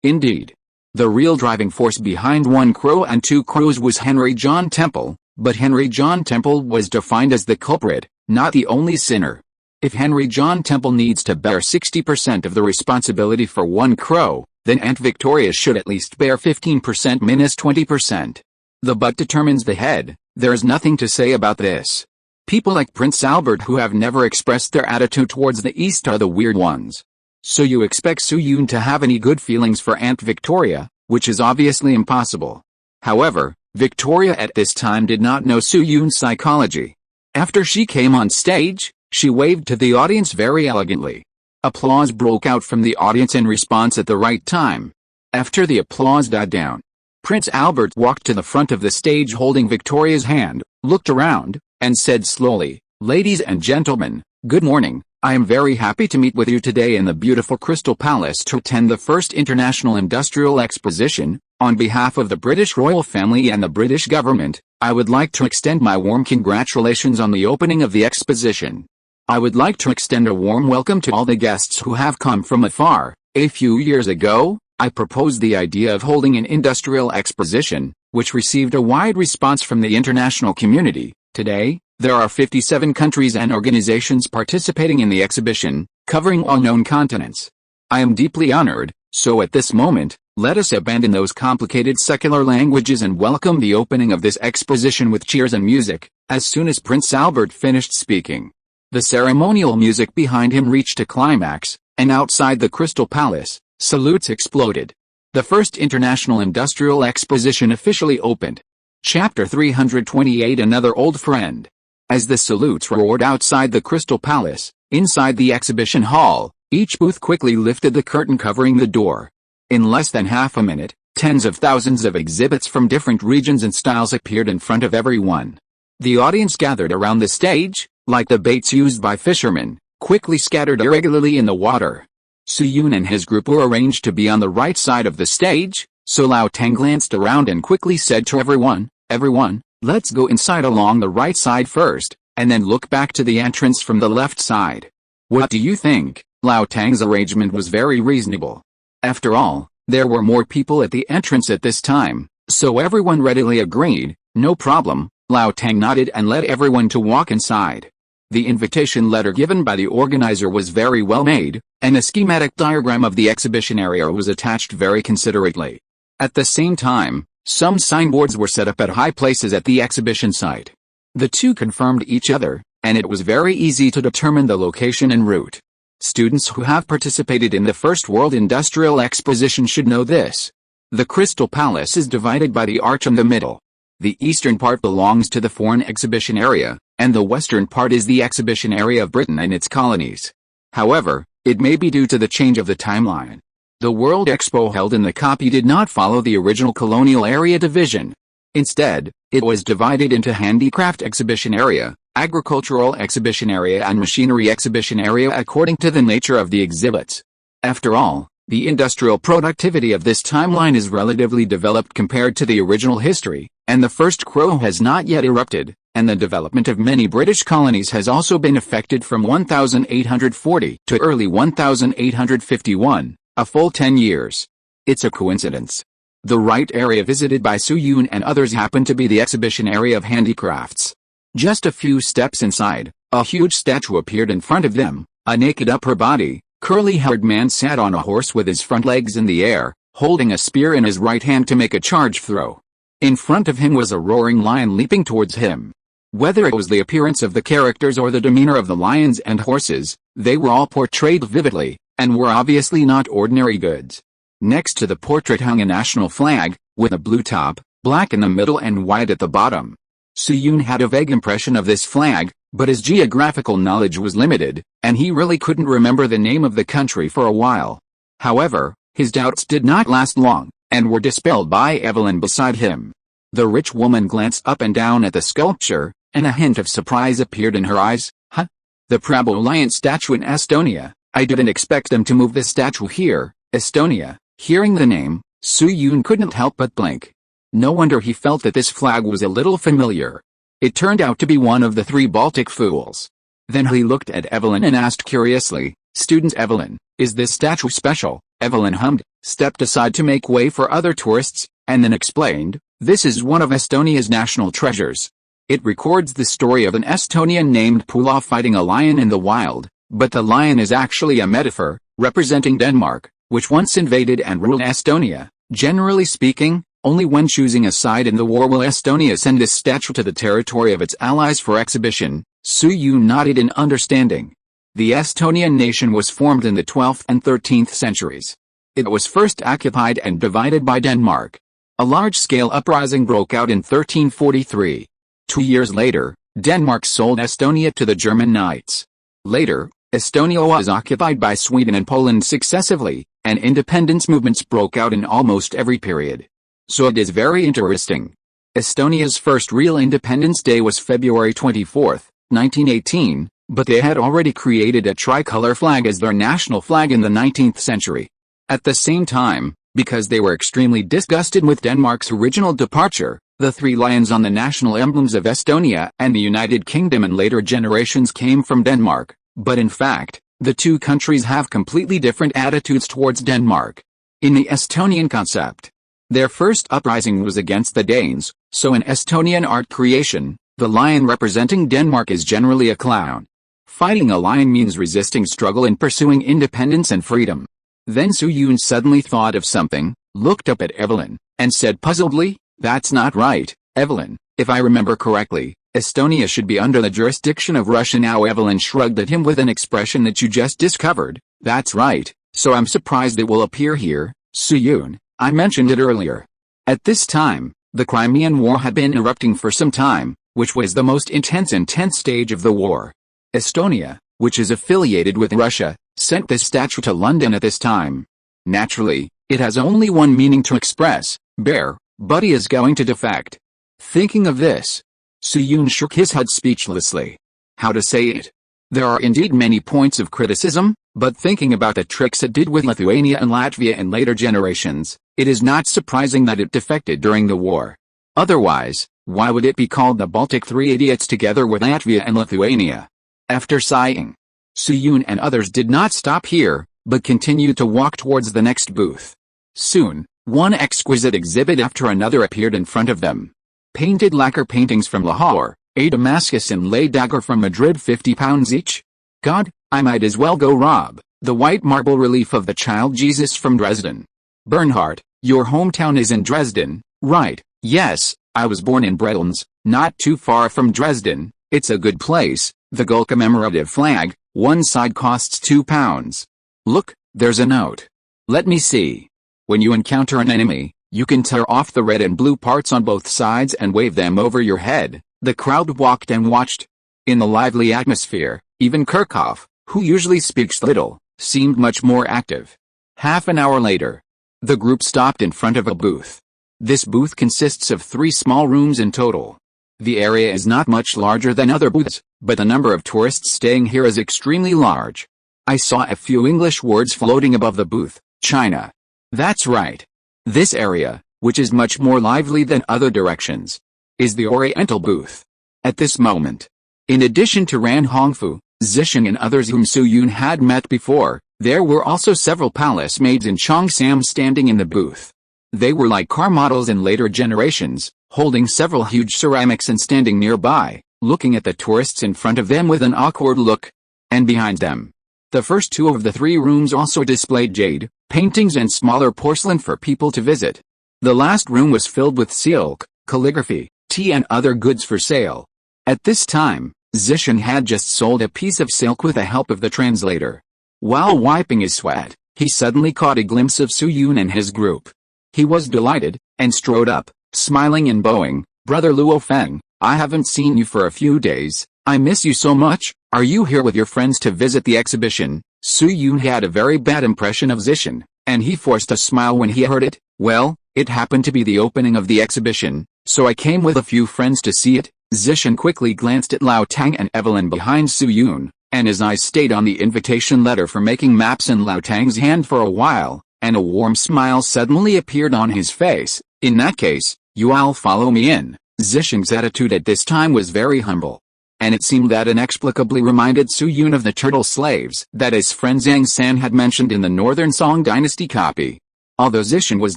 Indeed. The real driving force behind One Crow and Two Crows was Henry John Temple, but Henry John Temple was defined as the culprit, not the only sinner. If Henry John Temple needs to bear 60% of the responsibility for One Crow, then Aunt Victoria should at least bear 15% minus 20%. The butt determines the head. There is nothing to say about this. People like Prince Albert who have never expressed their attitude towards the East are the weird ones. So you expect Soo-yoon to have any good feelings for Aunt Victoria, which is obviously impossible. However, Victoria at this time did not know Soo-yoon's psychology. After she came on stage, she waved to the audience very elegantly. Applause broke out from the audience in response at the right time. After the applause died down, Prince Albert walked to the front of the stage holding Victoria's hand, looked around, and said slowly, "Ladies and gentlemen, good morning. I am very happy to meet with you today in the beautiful Crystal Palace to attend the first International Industrial Exposition. On behalf of the British royal family and the British government, I would like to extend my warm congratulations on the opening of the exposition. I would like to extend a warm welcome to all the guests who have come from afar. A few years ago, I proposed the idea of holding an industrial exposition, which received a wide response from the international community. Today, there are 57 countries and organizations participating in the exhibition, covering all known continents. I am deeply honored, so at this moment, let us abandon those complicated secular languages and welcome the opening of this exposition with cheers and music." As soon as Prince Albert finished speaking, the ceremonial music behind him reached a climax, and outside the Crystal Palace, salutes exploded. The first International Industrial Exposition officially opened. Chapter 328 Another Old Friend. As the salutes roared outside the Crystal Palace, inside the exhibition hall, each booth quickly lifted the curtain covering the door. In less than half a minute, tens of thousands of exhibits from different regions and styles appeared in front of everyone. The audience gathered around the stage, like the baits used by fishermen, quickly scattered irregularly in the water. Soo-yoon and his group were arranged to be on the right side of the stage, so Lao Tang glanced around and quickly said to everyone, "Everyone, let's go inside along the right side first, and then look back to the entrance from the left side." What do you think? Lao Tang's arrangement was very reasonable. After all, there were more people at the entrance at this time, so everyone readily agreed. "No problem." Lao Tang nodded and led everyone to walk inside. The invitation letter given by the organizer was very well made, and a schematic diagram of the exhibition area was attached very considerately. At the same time, some signboards were set up at high places at the exhibition site. The two confirmed each other, and it was very easy to determine the location and route. Students who have participated in the First World Industrial Exposition should know this. The Crystal Palace is divided by the arch in the middle. The eastern part belongs to the foreign exhibition area, and the western part is the exhibition area of Britain and its colonies. However, it may be due to the change of the timeline. The World Expo held in the copy did not follow the original colonial area division. Instead, it was divided into handicraft exhibition area, agricultural exhibition area and machinery exhibition area according to the nature of the exhibits. After all, the industrial productivity of this timeline is relatively developed compared to the original history, and the first crow has not yet erupted, and the development of many British colonies has also been affected from 1840 to early 1851, a full 10 years. It's a coincidence. The right area visited by Soo-yoon and others happened to be the exhibition area of handicrafts. Just a few steps inside, a huge statue appeared in front of them. A naked upper body, curly-haired man sat on a horse with his front legs in the air, holding a spear in his right hand to make a charge throw. In front of him was a roaring lion leaping towards him. Whether it was the appearance of the characters or the demeanor of the lions and horses, they were all portrayed vividly, and were obviously not ordinary goods. Next to the portrait hung a national flag, with a blue top, black in the middle and white at the bottom. Soo-yoon had a vague impression of this flag, but his geographical knowledge was limited, and he really couldn't remember the name of the country for a while. However, his doubts did not last long, and were dispelled by Evelyn beside him. The rich woman glanced up and down at the sculpture, and a hint of surprise appeared in her eyes. "Huh? The Prabo lion statue in Estonia. I didn't expect them to move the statue here." Estonia. Hearing the name, Su Yun couldn't help but blink. No wonder he felt that this flag was a little familiar. It turned out to be one of the 3 Baltic fools. Then he looked at Evelyn and asked curiously, "Student Evelyn, is this statue special?" Evelyn hummed, stepped aside to make way for other tourists, and then explained, "This is one of Estonia's national treasures. It records the story of an Estonian named Pula fighting a lion in the wild, but the lion is actually a metaphor, representing Denmark, which once invaded and ruled Estonia. Generally speaking, only when choosing a side in the war will Estonia send this statue to the territory of its allies for exhibition." Su Yun nodded in understanding. The Estonian nation was formed in the 12th and 13th centuries. It was first occupied and divided by Denmark. A large-scale uprising broke out in 1343. 2 years later, Denmark sold Estonia to the German Knights. Later, Estonia was occupied by Sweden and Poland successively, and independence movements broke out in almost every period. So it is very interesting. Estonia's first real Independence Day was February 24, 1918, but they had already created a tricolor flag as their national flag in the 19th century. At the same time, because they were extremely disgusted with Denmark's original departure, the 3 lions on the national emblems of Estonia and the United Kingdom in later generations came from Denmark, but in fact, the 2 countries have completely different attitudes towards Denmark. In the Estonian concept, their first uprising was against the Danes, so in Estonian art creation, the lion representing Denmark is generally a clown. Fighting a lion means resisting struggle and pursuing independence and freedom. Then Su Yun suddenly thought of something, looked up at Evelyn, and said puzzledly, "That's not right, Evelyn. If I remember correctly, Estonia should be under the jurisdiction of Russia now." Evelyn shrugged at him with an expression that you just discovered. "That's right, so I'm surprised it will appear here, Su Yun. I mentioned it earlier." At this time, the Crimean War had been erupting for some time, which was the most intense stage of the war. Estonia, which is affiliated with Russia, sent this statue to London at this time. Naturally, it has only one meaning to express, bear, but he is going to defect. Thinking of this, Su Yun shook his head speechlessly. How to say it? There are indeed many points of criticism, but thinking about the tricks it did with Lithuania and Latvia in later generations, it is not surprising that it defected during the war. Otherwise, why would it be called the Baltic 3 idiots together with Latvia and Lithuania? After sighing, Su Yun and others did not stop here, but continued to walk towards the next booth. Soon, one exquisite exhibit after another appeared in front of them. Painted lacquer paintings from Lahore, a Damascus inlaid dagger from Madrid £50 each. God, I might as well go rob. The white marble relief of the child Jesus from Dresden. Bernhard, your hometown is in Dresden, right? Yes, I was born in Bredlins, not too far from Dresden. It's a good place. The gold commemorative flag, one side costs £2. Look, there's a note. Let me see. When you encounter an enemy, you can tear off the red and blue parts on both sides and wave them over your head. The crowd walked and watched. In the lively atmosphere, even Kirchhoff, who usually speaks little, seemed much more active. Half an hour later, the group stopped in front of a booth. This booth consists of 3 small rooms in total. The area is not much larger than other booths, but the number of tourists staying here is extremely large. I saw a few English words floating above the booth, China. That's right. This area, which is much more lively than other directions, is the Oriental booth. At this moment, in addition to Ran Hongfu, Zixin and others whom Su Yun had met before, there were also several palace maids in Cheongsam standing in the booth. They were like car models in later generations, holding several huge ceramics and standing nearby, looking at the tourists in front of them with an awkward look. And behind them, the first 2 of the 3 rooms also displayed jade, paintings and smaller porcelain for people to visit. The last room was filled with silk, calligraphy, tea and other goods for sale. At this time, Zixin had just sold a piece of silk with the help of the translator. While wiping his sweat, he suddenly caught a glimpse of Su Yun and his group. He was delighted, and strode up, smiling and bowing. Brother Luo Feng, I haven't seen you for a few days. I miss you so much. Are you here with your friends to visit the exhibition? Su Yun had a very bad impression of Zixin, and he forced a smile when he heard it. Well, it happened to be the opening of the exhibition, so I came with a few friends to see it. Zixin quickly glanced at Lao Tang and Evelyn behind Su Yun, and his eyes stayed on the invitation letter for making maps in Lao Tang's hand for a while. and a warm smile suddenly appeared on his face. In that case, you all follow me in. Zhisheng's attitude at this time was very humble. And it seemed that inexplicably reminded Su Yun of the turtle slaves that his friend Zhang San had mentioned in the Northern Song Dynasty copy. Although Zhisheng was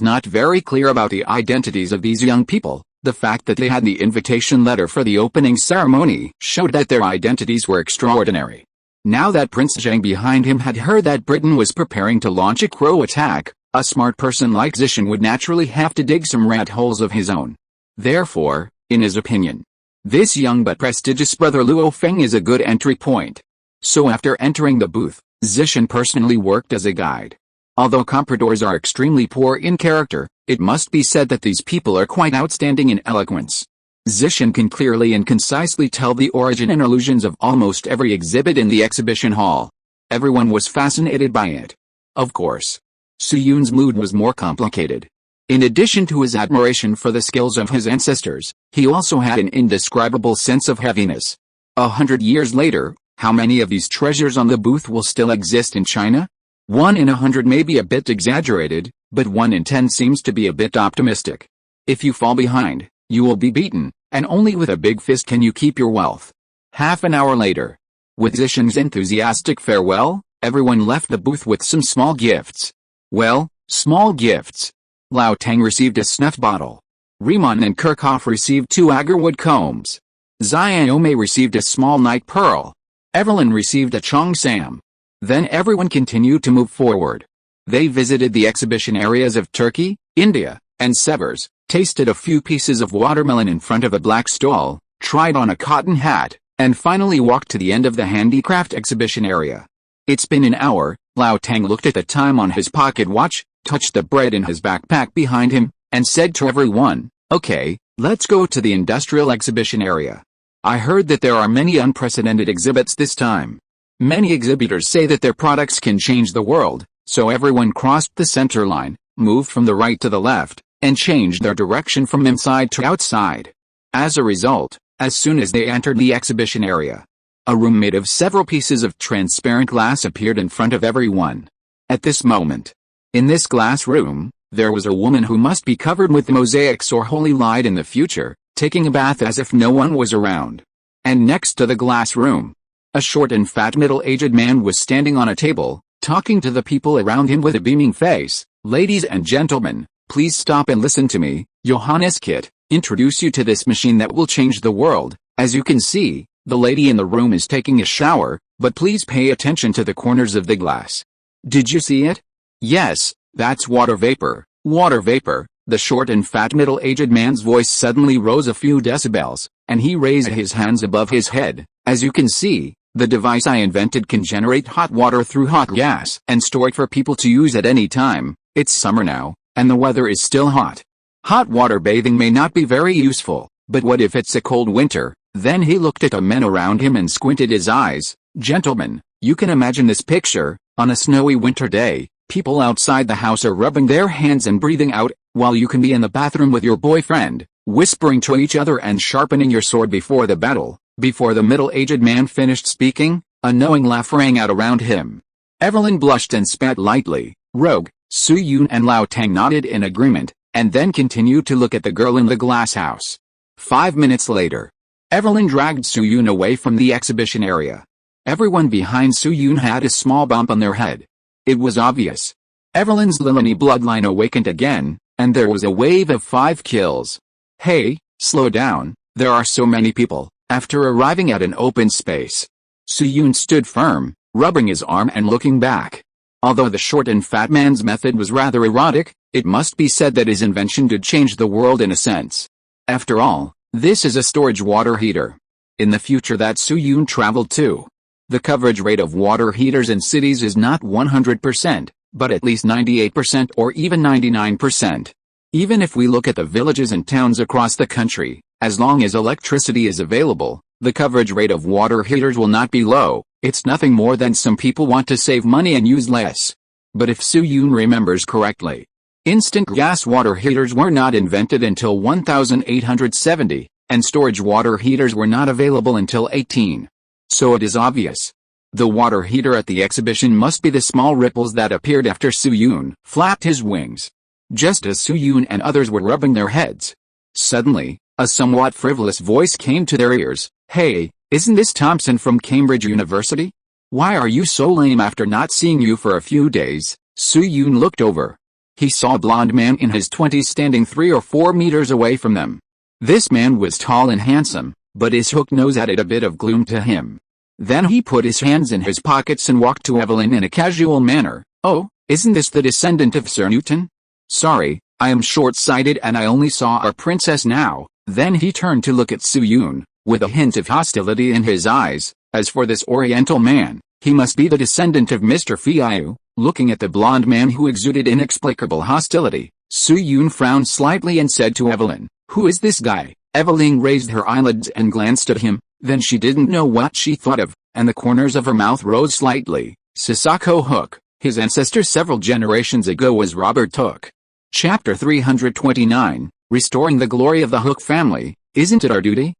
not very clear about the identities of these young people, the fact that they had the invitation letter for the opening ceremony showed that their identities were extraordinary. Now that Prince Zhang behind him had heard that Britain was preparing to launch a crow attack, a smart person like Zhisheng would naturally have to dig some rat holes of his own. Therefore, in his opinion, this young but prestigious brother Luo Feng is a good entry point. So after entering the booth, Zhisheng personally worked as a guide. Although compradors are extremely poor in character, it must be said that these people are quite outstanding in eloquence. Zhisheng can clearly and concisely tell the origin and illusions of almost every exhibit in the exhibition hall. Everyone was fascinated by it. Of course, Su Yun's mood was more complicated. In addition to his admiration for the skills of his ancestors, he also had an indescribable sense of heaviness. 100 years later, how many of these treasures on the booth will still exist in China? 1 in 100 may be a bit exaggerated, but 1 in 10 seems to be a bit optimistic. If you fall behind, you will be beaten, and only with a big fist can you keep your wealth. Half an hour later, with Zhisheng's enthusiastic farewell, everyone left the booth with some small gifts. Well, small gifts. Lao Tang received a snuff bottle. Riemann and Kirchhoff received 2 agarwood combs. Xiaomei received a small night pearl. Evelyn received a cheongsam. Then everyone continued to move forward. They visited the exhibition areas of Turkey, India, and Severs, tasted a few pieces of watermelon in front of a black stall, tried on a cotton hat, and finally walked to the end of the handicraft exhibition area. It's been an hour. Lao Tang looked at the time on his pocket watch, touched the bread in his backpack behind him, and said to everyone, "Okay, let's go to the industrial exhibition area. I heard that there are many unprecedented exhibits this time. Many exhibitors say that their products can change the world," so everyone crossed the center line, moved from the right to the left, and changed their direction from inside to outside. As a result, as soon as they entered the exhibition area, a room made of several pieces of transparent glass appeared in front of everyone. At this moment, in this glass room, there was a woman who must be covered with mosaics or holy light in the future, taking a bath as if no one was around. And next to the glass room, a short and fat middle-aged man was standing on a table, talking to the people around him with a beaming face. "Ladies and gentlemen, please stop and listen to me. Johannes Kit, introduce you to this machine that will change the world. As you can see, the lady in the room is taking a shower, but please pay attention to the corners of the glass. Did you see it? Yes, that's water vapor. Water vapor." The short and fat middle-aged man's voice suddenly rose a few decibels, and he raised his hands above his head. "As you can see, the device I invented can generate hot water through hot gas and store it for people to use at any time. It's summer now, and the weather is still hot. Hot water bathing may not be very useful, but what if it's a cold winter?" Then he looked at the men around him and squinted his eyes. "Gentlemen, you can imagine this picture. On a snowy winter day, people outside the house are rubbing their hands and breathing out, while you can be in the bathroom with your boyfriend, whispering to each other and sharpening your sword before the battle." Before the middle-aged man finished speaking, a knowing laugh rang out around him. Evelyn blushed and spat lightly. Rogue, Su Yun and Lao Tang nodded in agreement, and then continued to look at the girl in the glass house. 5 minutes later, Evelyn dragged Su Yun away from the exhibition area. Everyone behind Su Yun had a small bump on their head. It was obvious. Evelyn's Lilani bloodline awakened again, and there was a wave of 5 kills. "Hey, slow down, there are so many people." After arriving at an open space, Su Yun stood firm, rubbing his arm and looking back. Although the short and fat man's method was rather erotic, it must be said that his invention did change the world in a sense. After all, this is a storage water heater. In the future that Su Yun traveled to, the coverage rate of water heaters in cities is not 100%, but at least 98% or even 99%. Even if we look at the villages and towns across the country, as long as electricity is available, the coverage rate of water heaters will not be low. It's nothing more than some people want to save money and use less. But if Su Yun remembers correctly, instant gas water heaters were not invented until 1870, and storage water heaters were not available until 18. So it is obvious. The water heater at the exhibition must be the small ripples that appeared after Su-yoon flapped his wings. Just as Su-yoon and others were rubbing their heads, suddenly, a somewhat frivolous voice came to their ears. "Hey, isn't this Thompson from Cambridge University? Why are you so lame after not seeing you for a few days?" Su-yoon looked over. He saw a blond man in his 20s standing 3 or 4 meters away from them. This man was tall and handsome, but his hook nose added a bit of gloom to him. Then he put his hands in his pockets and walked to Evelyn in a casual manner. "Oh, isn't this the descendant of Sir Newton? Sorry, I am short-sighted and I only saw our princess now." Then he turned to look at Su-yoon, with a hint of hostility in his eyes. As for this oriental man, he must be the descendant of Mr. Feiyu. Looking at the blond man who exuded inexplicable hostility, Su-yoon frowned slightly and said to Evelyn, "Who is this guy?" Evelyn raised her eyelids and glanced at him. Then she didn't know what she thought of, and the corners of her mouth rose slightly. Sasako Hook. His ancestor several generations ago was Robert Hooke. Chapter 329, Restoring the Glory of the Hooke Family. Isn't it our duty?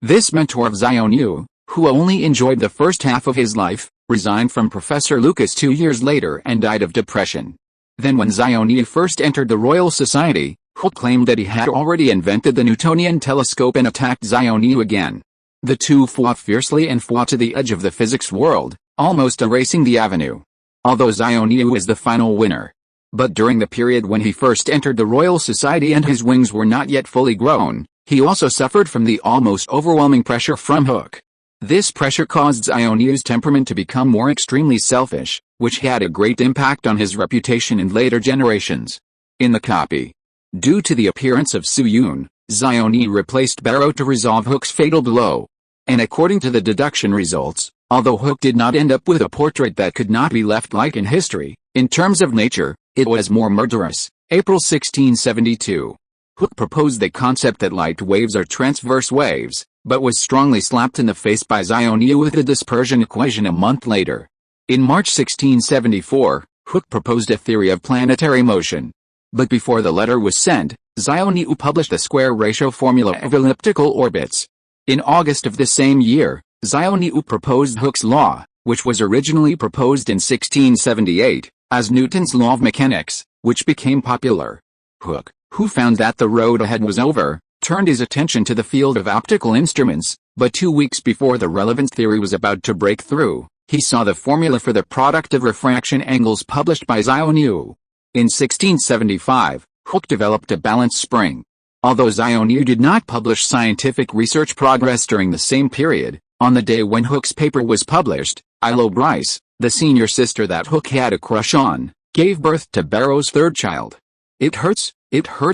This mentor of Xiaoyu, who only enjoyed the first half of his life, resigned from Professor Lucas 2 years later and died of depression. Then when Xiaoyu first entered the Royal Society, Hooke claimed that he had already invented the Newtonian telescope and attacked Xiaoyu again. The two fought fiercely and fought to the edge of the physics world, almost erasing the avenue. Although Xiaoyu was the final winner. But during the period when he first entered the Royal Society and his wings were not yet fully grown, he also suffered from the almost overwhelming pressure from Hooke. This pressure caused Xiaoyu's temperament to become more extremely selfish, which had a great impact on his reputation in later generations. In the copy, due to the appearance of Su-yoon, Xiaoyu replaced Barrow to resolve Hooke's fatal blow. And according to the deduction results, although Hooke did not end up with a portrait that could not be left like in history, in terms of nature, it was more murderous. April 1672. Hooke proposed the concept that light waves are transverse waves, but was strongly slapped in the face by Xiaoyu with the dispersion equation a month later. In March 1674, Hooke proposed a theory of planetary motion. But before the letter was sent, Xiaoyu published the square ratio formula of elliptical orbits. In August of the same year, Xiaoyu proposed Hooke's law, which was originally proposed in 1678, as Newton's law of mechanics, which became popular. Hooke, who found that the road ahead was over, turned his attention to the field of optical instruments, but 2 weeks before the relevant theory was about to break through, he saw the formula for the product of refraction angles published by Xiaoyu. In 1675, Hooke developed a balanced spring. Although Xiaoyu did not publish scientific research progress during the same period, on the day when Hooke's paper was published, Ilo Bryce, the senior sister that Hooke had a crush on, gave birth to Barrow's third child. It hurts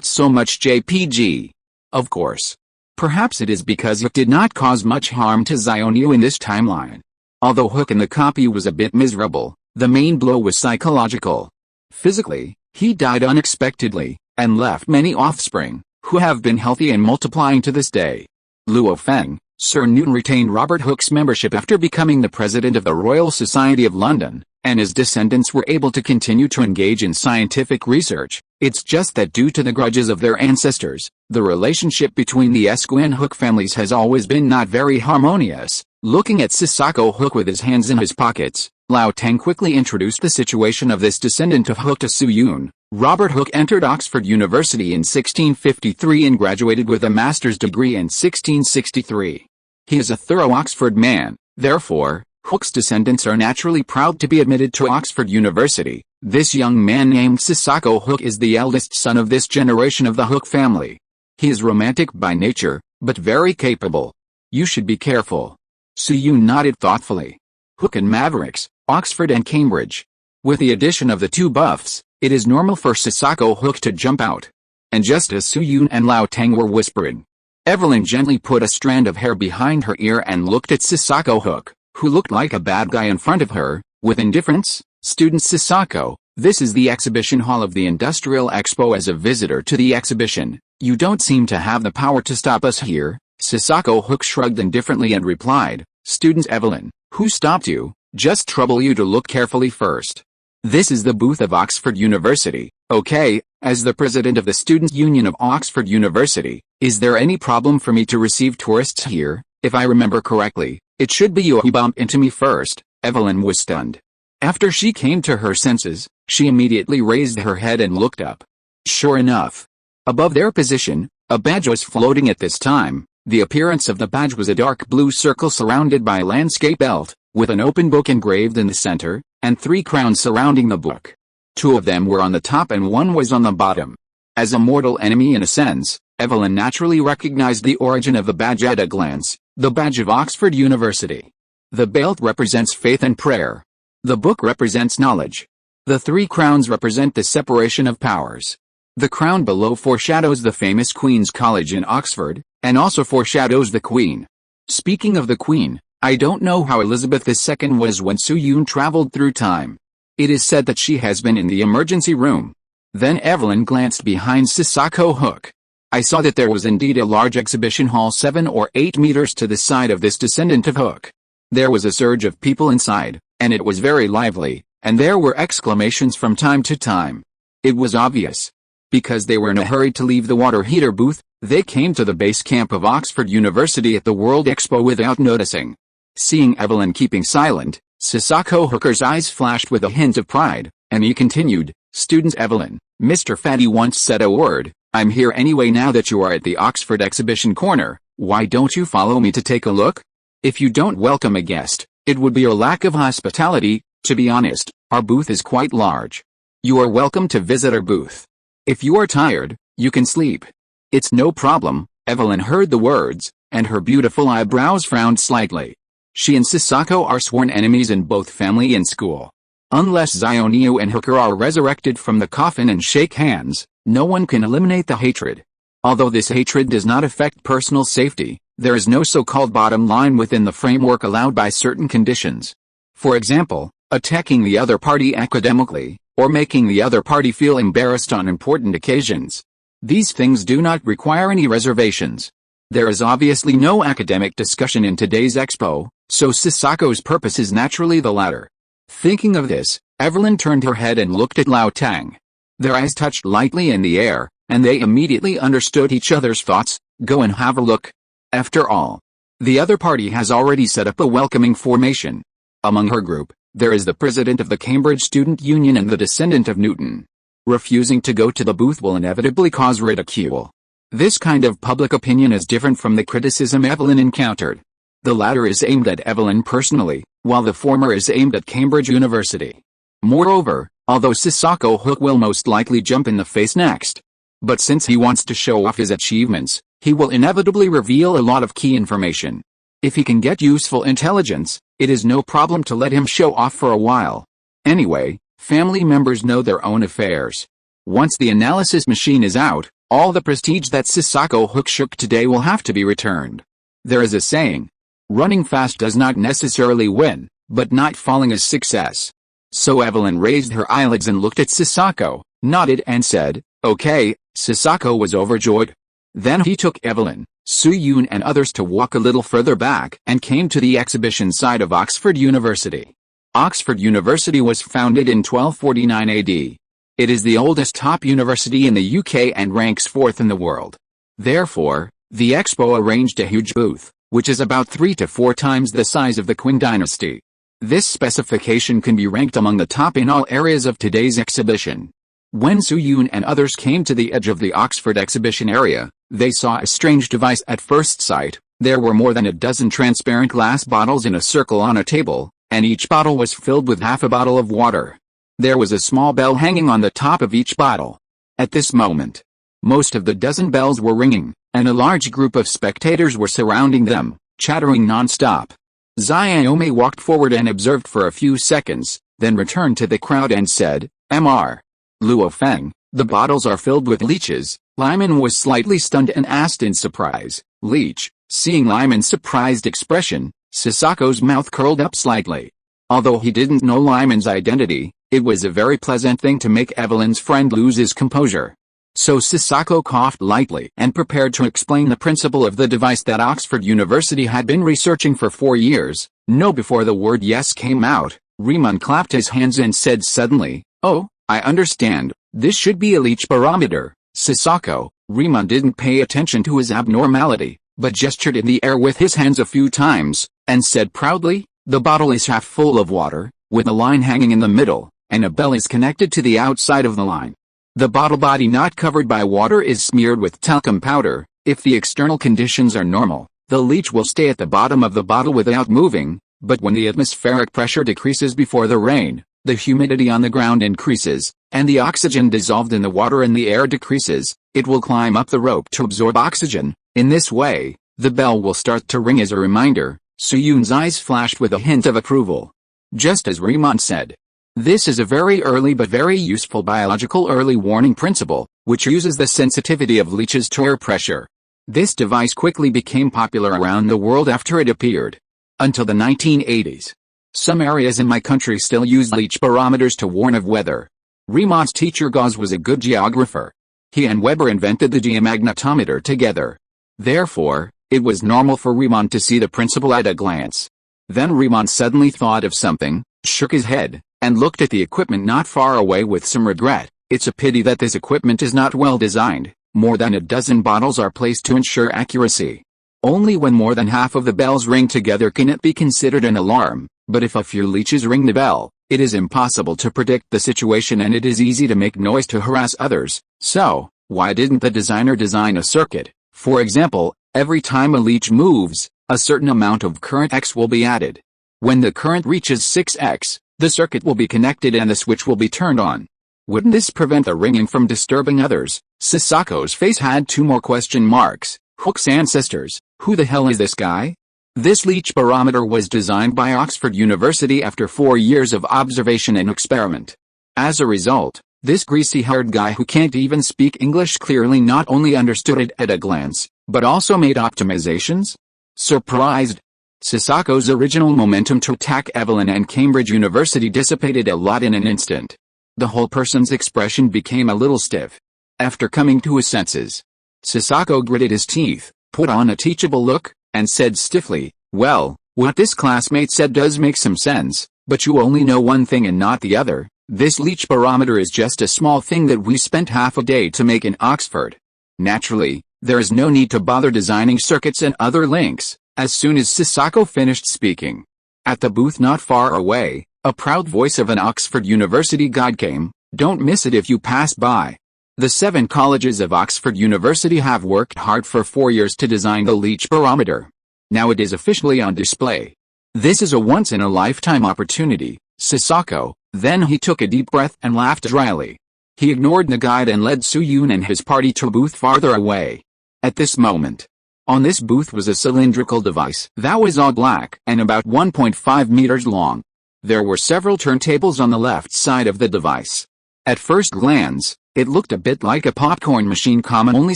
so much, JPG. Of course. Perhaps it is because it did not cause much harm to Xiaoyu in this timeline. Although Hooke in the copy was a bit miserable, the main blow was psychological. Physically, he died unexpectedly, and left many offspring, who have been healthy and multiplying to this day. Luo Feng, Sir Newton retained Robert Hooke's membership after becoming the president of the Royal Society of London, and his descendants were able to continue to engage in scientific research. It's just that due to the grudges of their ancestors, the relationship between the Esquire and Hooke families has always been not very harmonious. Looking at Sasako Hooke with his hands in his pockets, Lao Teng quickly introduced the situation of this descendant of Hooke to Su-yoon. Robert Hooke entered Oxford University in 1653 and graduated with a master's degree in 1663. He is a thorough Oxford man, therefore, Hooke's descendants are naturally proud to be admitted to Oxford University. This young man named Sasako Hooke is the eldest son of this generation of the Hooke family. He is romantic by nature, but very capable. You should be careful. Su-yoon nodded thoughtfully. Hooke and Mavericks, Oxford and Cambridge. With the addition of the two buffs, it is normal for Sasako Hooke to jump out. And just as Su-yoon and Lao Teng were whispering, Evelyn gently put a strand of hair behind her ear and looked at Sasako Hooke, who looked like a bad guy in front of her, with indifference. Student Sasako, this is the exhibition hall of the Industrial Expo. As a visitor to the exhibition, you don't seem to have the power to stop us here. Sasako Hooke shrugged indifferently and replied, Student Evelyn, who stopped you? Just trouble you to look carefully first. This is the booth of Oxford University, okay? As the president of the Students' Union of Oxford University, is there any problem for me to receive tourists here? If I remember correctly, it should be you who bumped into me first. Evelyn was stunned. After she came to her senses, she immediately raised her head and looked up. Sure enough, above their position, a badge was floating at this time. The appearance of the badge was a dark blue circle surrounded by a landscape belt, with an open book engraved in the center, and 3 crowns surrounding the book. 2 of them were on the top and 1 was on the bottom. As a mortal enemy in a sense, Evelyn naturally recognized the origin of the badge at a glance, the badge of Oxford University. The belt represents faith and prayer. The book represents knowledge. The 3 crowns represent the separation of powers. The crown below foreshadows the famous Queen's College in Oxford, and also foreshadows the Queen. Speaking of the Queen, I don't know how Elizabeth II was when Soo-yoon traveled through time. It is said that she has been in the emergency room. Then Evelyn glanced behind Sasako Hook. I saw that there was indeed a large exhibition hall 7 or 8 meters to the side of this descendant of Hook. There was a surge of people inside, and it was very lively, and there were exclamations from time to time. It was obvious. Because they were in a hurry to leave the water heater booth, they came to the base camp of Oxford University at the World Expo without noticing. Seeing Evelyn keeping silent, Sasako Hooker's eyes flashed with a hint of pride, and he continued, "Students Evelyn, Mr. Fatty once said a word. I'm here anyway now that you are at the Oxford exhibition corner. Why don't you follow me to take a look? If you don't welcome a guest, it would be a lack of hospitality. To be honest, our booth is quite large. You are welcome to visit our booth. If you are tired, you can sleep. It's no problem." Evelyn heard the words, and her beautiful eyebrows frowned slightly. She and Sasako are sworn enemies in both family and school. Unless Zionio and Hooker are resurrected from the coffin and shake hands, no one can eliminate the hatred. Although this hatred does not affect personal safety, there is no so-called bottom line within the framework allowed by certain conditions. For example, attacking the other party academically, or making the other party feel embarrassed on important occasions. These things do not require any reservations. There is obviously no academic discussion in today's expo, so Sasako's purpose is naturally the latter. Thinking of this, Evelyn turned her head and looked at Lao Tang. Their eyes touched lightly in the air, and they immediately understood each other's thoughts. Go and have a look. After all, the other party has already set up a welcoming formation. Among her group, there is the president of the Cambridge Student Union and the descendant of Newton. Refusing to go to the booth will inevitably cause ridicule. This kind of public opinion is different from the criticism Evelyn encountered. The latter is aimed at Evelyn personally, while the former is aimed at Cambridge University. Moreover, although Sasako Hook will most likely jump in the face next, but since he wants to show off his achievements, he will inevitably reveal a lot of key information. If he can get useful intelligence, it is no problem to let him show off for a while. Anyway, family members know their own affairs. Once the analysis machine is out, all the prestige that Sasako Hook shook today will have to be returned. There is a saying, running fast does not necessarily win, but not falling is success. So Evelyn raised her eyelids and looked at Sasako, nodded and said, "Okay." Sasako was overjoyed. Then he took Evelyn, Soo-yoon and others to walk a little further back and came to the exhibition side of Oxford University. Oxford University was founded in 1249 AD. It is the oldest top university in the UK and ranks 4th in the world. Therefore, the expo arranged a huge booth, which is about 3 to 4 times the size of the Qing dynasty. This specification can be ranked among the top in all areas of today's exhibition. When Soo-yoon and others came to the edge of the Oxford exhibition area, they saw a strange device at first sight. There were more than a dozen transparent glass bottles in a circle on a table, and each bottle was filled with half a bottle of water. There was a small bell hanging on the top of each bottle. At this moment, most of the dozen bells were ringing, and a large group of spectators were surrounding them, chattering non-stop. Xiaomi walked forward and observed for a few seconds, then returned to the crowd and said, "Mr. Luo Feng, the bottles are filled with leeches." Lyman was slightly stunned and asked in surprise, "Leech?" Seeing Lyman's surprised expression, Sasako's mouth curled up slightly. Although he didn't know Lyman's identity, it was a very pleasant thing to make Evelyn's friend lose his composure. So Sasako coughed lightly and prepared to explain the principle of the device that Oxford University had been researching for 4 years. No, before the word yes came out, Riemann clapped his hands and said suddenly, "Oh, I understand. This should be a leech barometer." Sasako, Riemann didn't pay attention to his abnormality, but gestured in the air with his hands a few times, and said proudly, The bottle is half full of water, with a line hanging in the middle, and a bell is connected to the outside of the line. The bottle body not covered by water is smeared with talcum powder. If the external conditions are normal, the leech will stay at the bottom of the bottle without moving, but when the atmospheric pressure decreases before the rain, the humidity on the ground increases, and the oxygen dissolved in the water and the air decreases, it will climb up the rope to absorb oxygen. In this way, the bell will start to ring as a reminder. Soo-yoon's eyes flashed with a hint of approval. Just as Riemann said. This is a very early but very useful biological early warning principle, which uses the sensitivity of leeches to air pressure. This device quickly became popular around the world after it appeared. Until the 1980s. Some areas in my country still use leech barometers to warn of weather. Riemann's teacher Gauss was a good geographer. He and Weber invented the geomagnetometer together. Therefore, it was normal for Riemann to see the principle at a glance. Then Riemann suddenly thought of something, shook his head, and looked at the equipment not far away with some regret. It's a pity that this equipment is not well designed. More than a dozen bottles are placed to ensure accuracy. Only when more than half of the bells ring together can it be considered an alarm, but if a few leeches ring the bell, it is impossible to predict the situation and it is easy to make noise to harass others. So, why didn't the designer design a circuit? For example, every time a leech moves, a certain amount of current X will be added. When the current reaches 6X, the circuit will be connected and the switch will be turned on. Wouldn't this prevent the ringing from disturbing others? Sisako's face had two more question marks. Hook's ancestors. Who the hell is this guy? This leech barometer was designed by Oxford University after 4 years of observation and experiment. As a result, this greasy-haired guy who can't even speak English clearly not only understood it at a glance, but also made optimizations? Surprised? Sisako's original momentum to attack Evelyn and Cambridge University dissipated a lot in an instant. The whole person's expression became a little stiff. After coming to his senses, Sisako gritted his teeth, put on a teachable look, and said stiffly, "Well, what this classmate said does make some sense, but you only know one thing and not the other. This leech barometer is just a small thing that we spent half a day to make in Oxford. Naturally, there is no need to bother designing circuits and other links." As soon as Sisako finished speaking, at the booth not far away, a proud voice of an Oxford University guide came. "Don't miss it if you pass by. The 7 colleges of Oxford University have worked hard for 4 years to design the leech barometer. Now it is officially on display. This is a once-in-a-lifetime opportunity." Sisako, then he took a deep breath and laughed dryly. He ignored the guide and led Soo-yoon and his party to a booth farther away. At this moment, on this booth was a cylindrical device that was all black and about 1.5 meters long. There were several turntables on the left side of the device. At first glance, it looked a bit like a popcorn machine commonly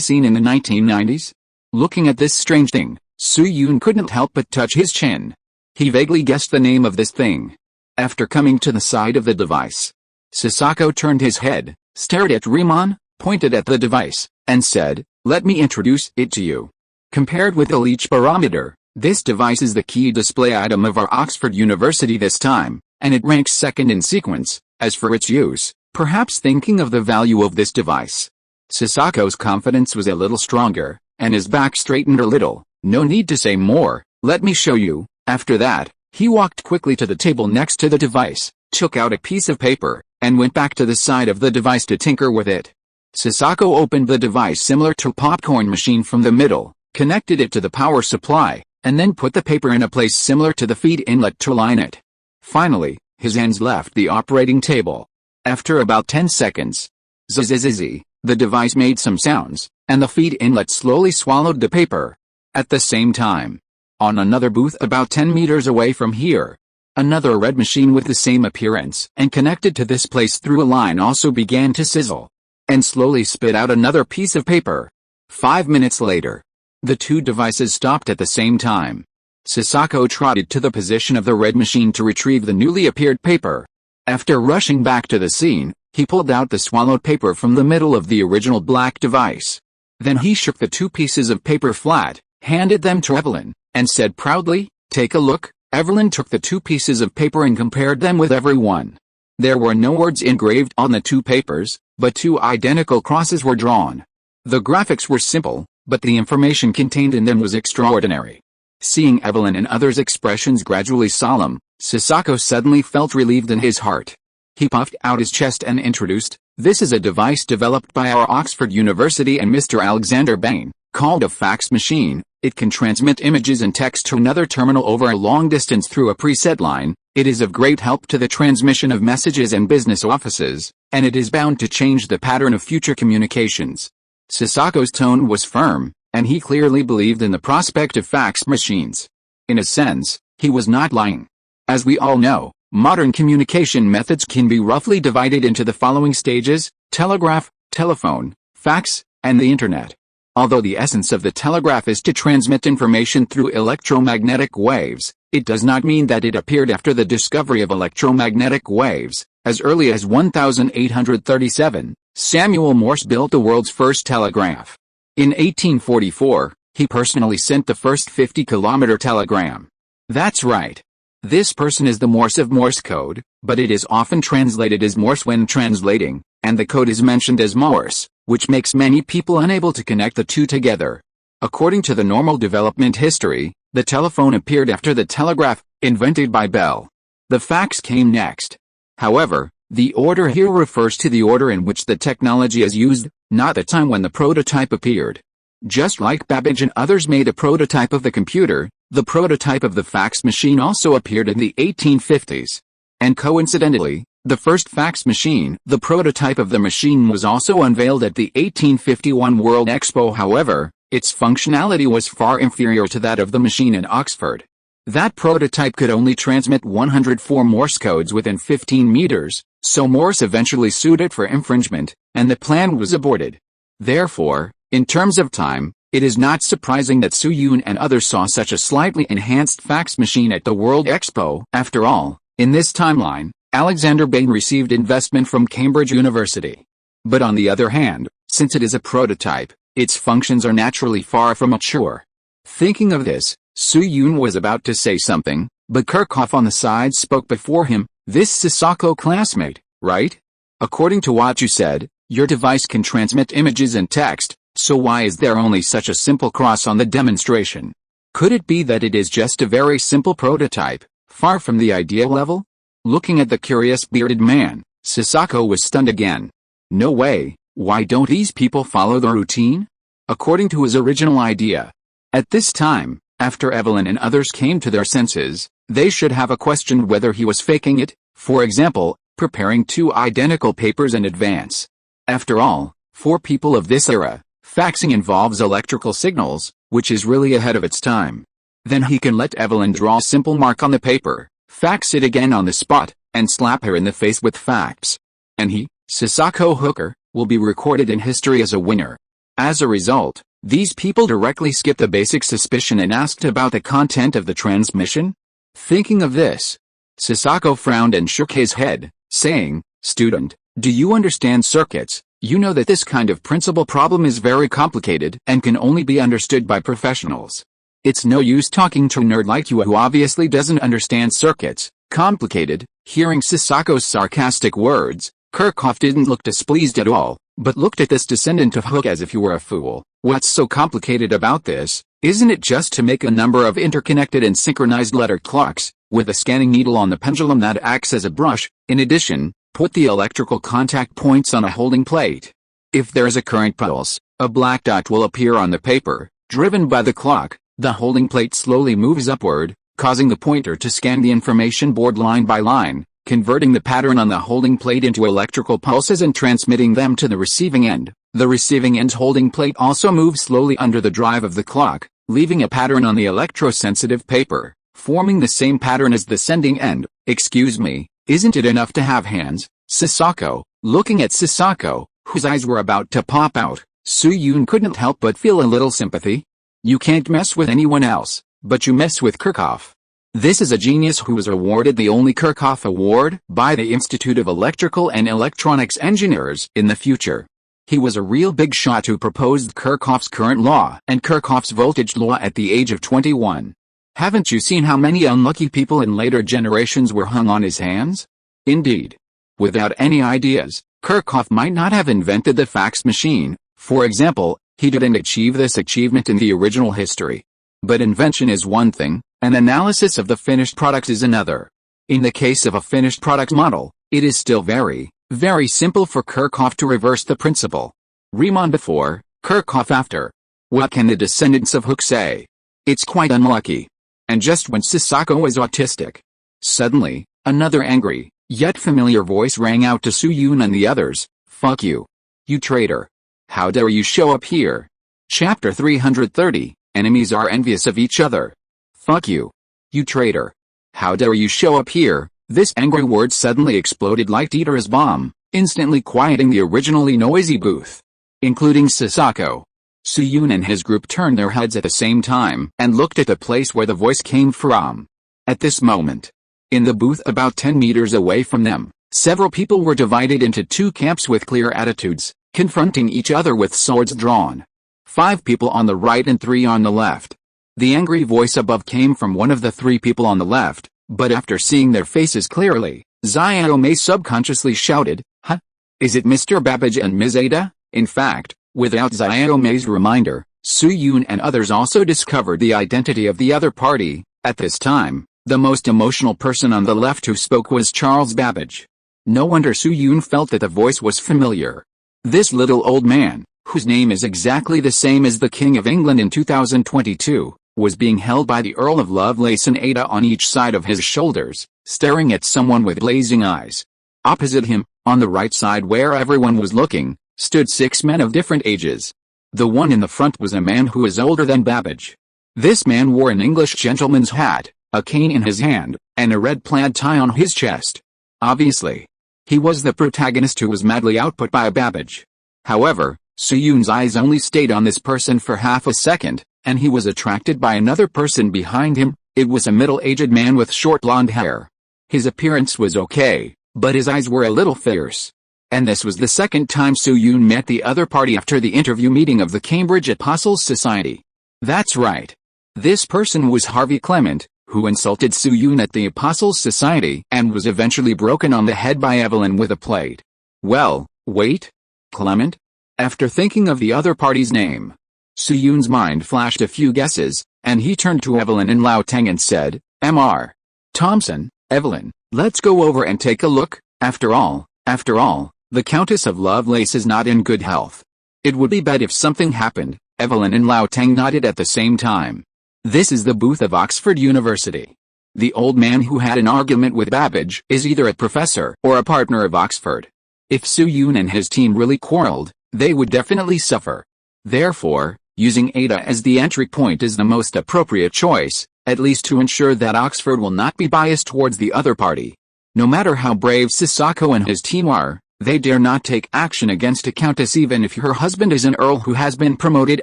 seen in the 1990s. Looking at this strange thing, Soo-yoon couldn't help but touch his chin. He vaguely guessed the name of this thing. After coming to the side of the device, Sisako turned his head, stared at Riemann, pointed at the device, and said, "Let me introduce it to you. Compared with the leech barometer, this device is the key display item of our Oxford University this time, and it ranks second in sequence. As for its use," perhaps thinking of the value of this device, Sisako's confidence was a little stronger, and his back straightened a little. "No need to say more, let me show you." After that, he walked quickly to the table next to the device, took out a piece of paper, and went back to the side of the device to tinker with it. Sisako opened the device similar to a popcorn machine from the middle, connected it to the power supply, and then put the paper in a place similar to the feed inlet to line it. Finally, his hands left the operating table. After about 10 seconds, zzz, the device made some sounds, and the feed inlet slowly swallowed the paper. At the same time, on another booth about 10 meters away from here, another red machine with the same appearance and connected to this place through a line also began to sizzle, and slowly spit out another piece of paper. 5 minutes later, the two devices stopped at the same time. Sisako trotted to the position of the red machine to retrieve the newly appeared paper. After rushing back to the scene, he pulled out the swallowed paper from the middle of the original black device. Then he shook the 2 pieces of paper flat, handed them to Evelyn, and said proudly, "Take a look." Evelyn took the 2 pieces of paper and compared them with everyone. There were no words engraved on the 2 papers, but 2 identical crosses were drawn. The graphics were simple, but the information contained in them was extraordinary. Seeing Evelyn and others' expressions gradually solemn, Sasako suddenly felt relieved in his heart. He puffed out his chest and introduced, "This is a device developed by our Oxford University and Mr. Alexander Bain, called a fax machine. It can transmit images and text to another terminal over a long distance through a preset line. It is of great help to the transmission of messages and business offices, and it is bound to change the pattern of future communications." Sasako's tone was firm, and he clearly believed in the prospect of fax machines. In a sense, he was not lying. As we all know, modern communication methods can be roughly divided into the following stages: telegraph, telephone, fax, and the Internet. Although the essence of the telegraph is to transmit information through electromagnetic waves, it does not mean that it appeared after the discovery of electromagnetic waves. As early as 1837, Samuel Morse built the world's first telegraph. In 1844, he personally sent the first 50-kilometer telegram. That's right. This person is the Morse of Morse code, but it is often translated as Morse when translating, and the code is mentioned as Morse, which makes many people unable to connect the two together. According to the normal development history, the telephone appeared after the telegraph, invented by Bell. The fax came next. However, the order here refers to the order in which the technology is used, not the time when the prototype appeared. Just like Babbage and others made a prototype of the computer, the prototype of the fax machine also appeared in the 1850s. And coincidentally, the first fax machine, the prototype of the machine, was also unveiled at the 1851 World Expo. However, its functionality was far inferior to that of the machine in Oxford. That prototype could only transmit 104 Morse codes within 15 meters, so Morse eventually sued it for infringement, and the plan was aborted. Therefore, in terms of time, it is not surprising that Su Yun and others saw such a slightly enhanced fax machine at the World Expo. After all, in this timeline, Alexander Bain received investment from Cambridge University. But on the other hand, since it is a prototype, its functions are naturally far from mature. Thinking of this, Su Yun was about to say something, but Kirchhoff on the side spoke before him. "This Sasako classmate, right? According to what you said, your device can transmit images and text, so why is there only such a simple cross on the demonstration? Could it be that it is just a very simple prototype, far from the ideal level?" Looking at the curious bearded man, Sasako was stunned again. No way. Why don't these people follow the routine? According to his original idea. At this time, after Evelyn and others came to their senses, they should have questioned whether he was faking it, for example, preparing two identical papers in advance. After all, for people of this era, faxing involves electrical signals, which is really ahead of its time. Then he can let Evelyn draw a simple mark on the paper, fax it again on the spot, and slap her in the face with facts. And he, Sasako Hooker, will be recorded in history as a winner. As a result, these people directly skipped the basic suspicion and asked about the content of the transmission. Thinking of this, Sasako frowned and shook his head, saying, "Student, do you understand circuits? You know that this kind of principal problem is very complicated and can only be understood by professionals. It's no use talking to a nerd like you who obviously doesn't understand circuits. Complicated." Hearing Sasako's sarcastic words, Kirchhoff didn't look displeased at all, but looked at this descendant of Hook as if he were a fool. "What's so complicated about this? Isn't it just to make a number of interconnected and synchronized letter clocks, with a scanning needle on the pendulum that acts as a brush? In addition, put the electrical contact points on a holding plate. If there is a current pulse, a black dot will appear on the paper, driven by the clock. The holding plate slowly moves upward, causing the pointer to scan the information board line by line, converting the pattern on the holding plate into electrical pulses and transmitting them to the receiving end. The receiving end's holding plate also moves slowly under the drive of the clock, leaving a pattern on the electrosensitive paper, forming the same pattern as the sending end." "Excuse me, isn't it enough to have hands?" Sasako, looking at Sasako, whose eyes were about to pop out, Su Yun couldn't help but feel a little sympathy. "You can't mess with anyone else, but you mess with Kirchhoff. This is a genius who was awarded the only Kirchhoff Award by the Institute of Electrical and Electronics Engineers in the future. He was a real big shot who proposed Kirchhoff's current law and Kirchhoff's voltage law at the age of 21. Haven't you seen how many unlucky people in later generations were hung on his hands? Indeed. Without any ideas, Kirchhoff might not have invented the fax machine. For example, he didn't achieve this achievement in the original history. But invention is one thing, and analysis of the finished product is another. In the case of a finished product model, it is still very, very simple for Kirchhoff to reverse the principle. Riemann before, Kirchhoff after. What can the descendants of Hooke say? It's quite unlucky. And just when Sasako was autistic, suddenly, another angry, yet familiar voice rang out to Su-Yun and the others, "Fuck you. You traitor. How dare you show up here?" Chapter 330, Enemies are envious of each other. "Fuck you. You traitor. How dare you show up here?" This angry word suddenly exploded like Dieter's bomb, instantly quieting the originally noisy booth, including Sasako. Su-Yun and his group turned their heads at the same time and looked at the place where the voice came from. At this moment, in the booth about 10 meters away from them, several people were divided into two camps with clear attitudes, confronting each other with swords drawn. 5 people on the right and 3 on the left. The angry voice above came from one of the 3 people on the left, but after seeing their faces clearly, Xiaomei subconsciously shouted, "Huh? Is it Mr. Babbage and Ms. Ada?" In fact, without Xiaomei's reminder, Su-Yun and others also discovered the identity of the other party. At this time, the most emotional person on the left who spoke was Charles Babbage. No wonder Su-Yun felt that the voice was familiar. This little old man, whose name is exactly the same as the King of England in 2022, was being held by the Earl of Lovelace and Ada on each side of his shoulders, staring at someone with blazing eyes. Opposite him, on the right side where everyone was looking, stood 6 men of different ages. The one in the front was a man who was older than Babbage. This man wore an English gentleman's hat, a cane in his hand, and a red plaid tie on his chest. Obviously, he was the protagonist who was madly output by Babbage. However, Su-Yun's eyes only stayed on this person for half a second, and he was attracted by another person behind him. It was a middle-aged man with short blonde hair. His appearance was okay, but his eyes were a little fierce. And this was the second time Su-Yun met the other party after the interview meeting of the Cambridge Apostles Society. That's right. This person was Harvey Clement, who insulted Su-Yun at the Apostles Society and was eventually broken on the head by Evelyn with a plate. Well, wait. Clement? After thinking of the other party's name, Su-Yun's mind flashed a few guesses, and he turned to Evelyn and Lao Teng and said, "Mr. Thompson, Evelyn, let's go over and take a look. After all, the Countess of Lovelace is not in good health. It would be bad if something happened." Evelyn and Lao Teng nodded at the same time. This is the booth of Oxford University. The old man who had an argument with Babbage is either a professor or a partner of Oxford. If Su-Yun and his team really quarreled, they would definitely suffer. Therefore, using Ada as the entry point is the most appropriate choice, at least to ensure that Oxford will not be biased towards the other party. No matter how brave Sasako and his team are, they dare not take action against a countess even if her husband is an earl who has been promoted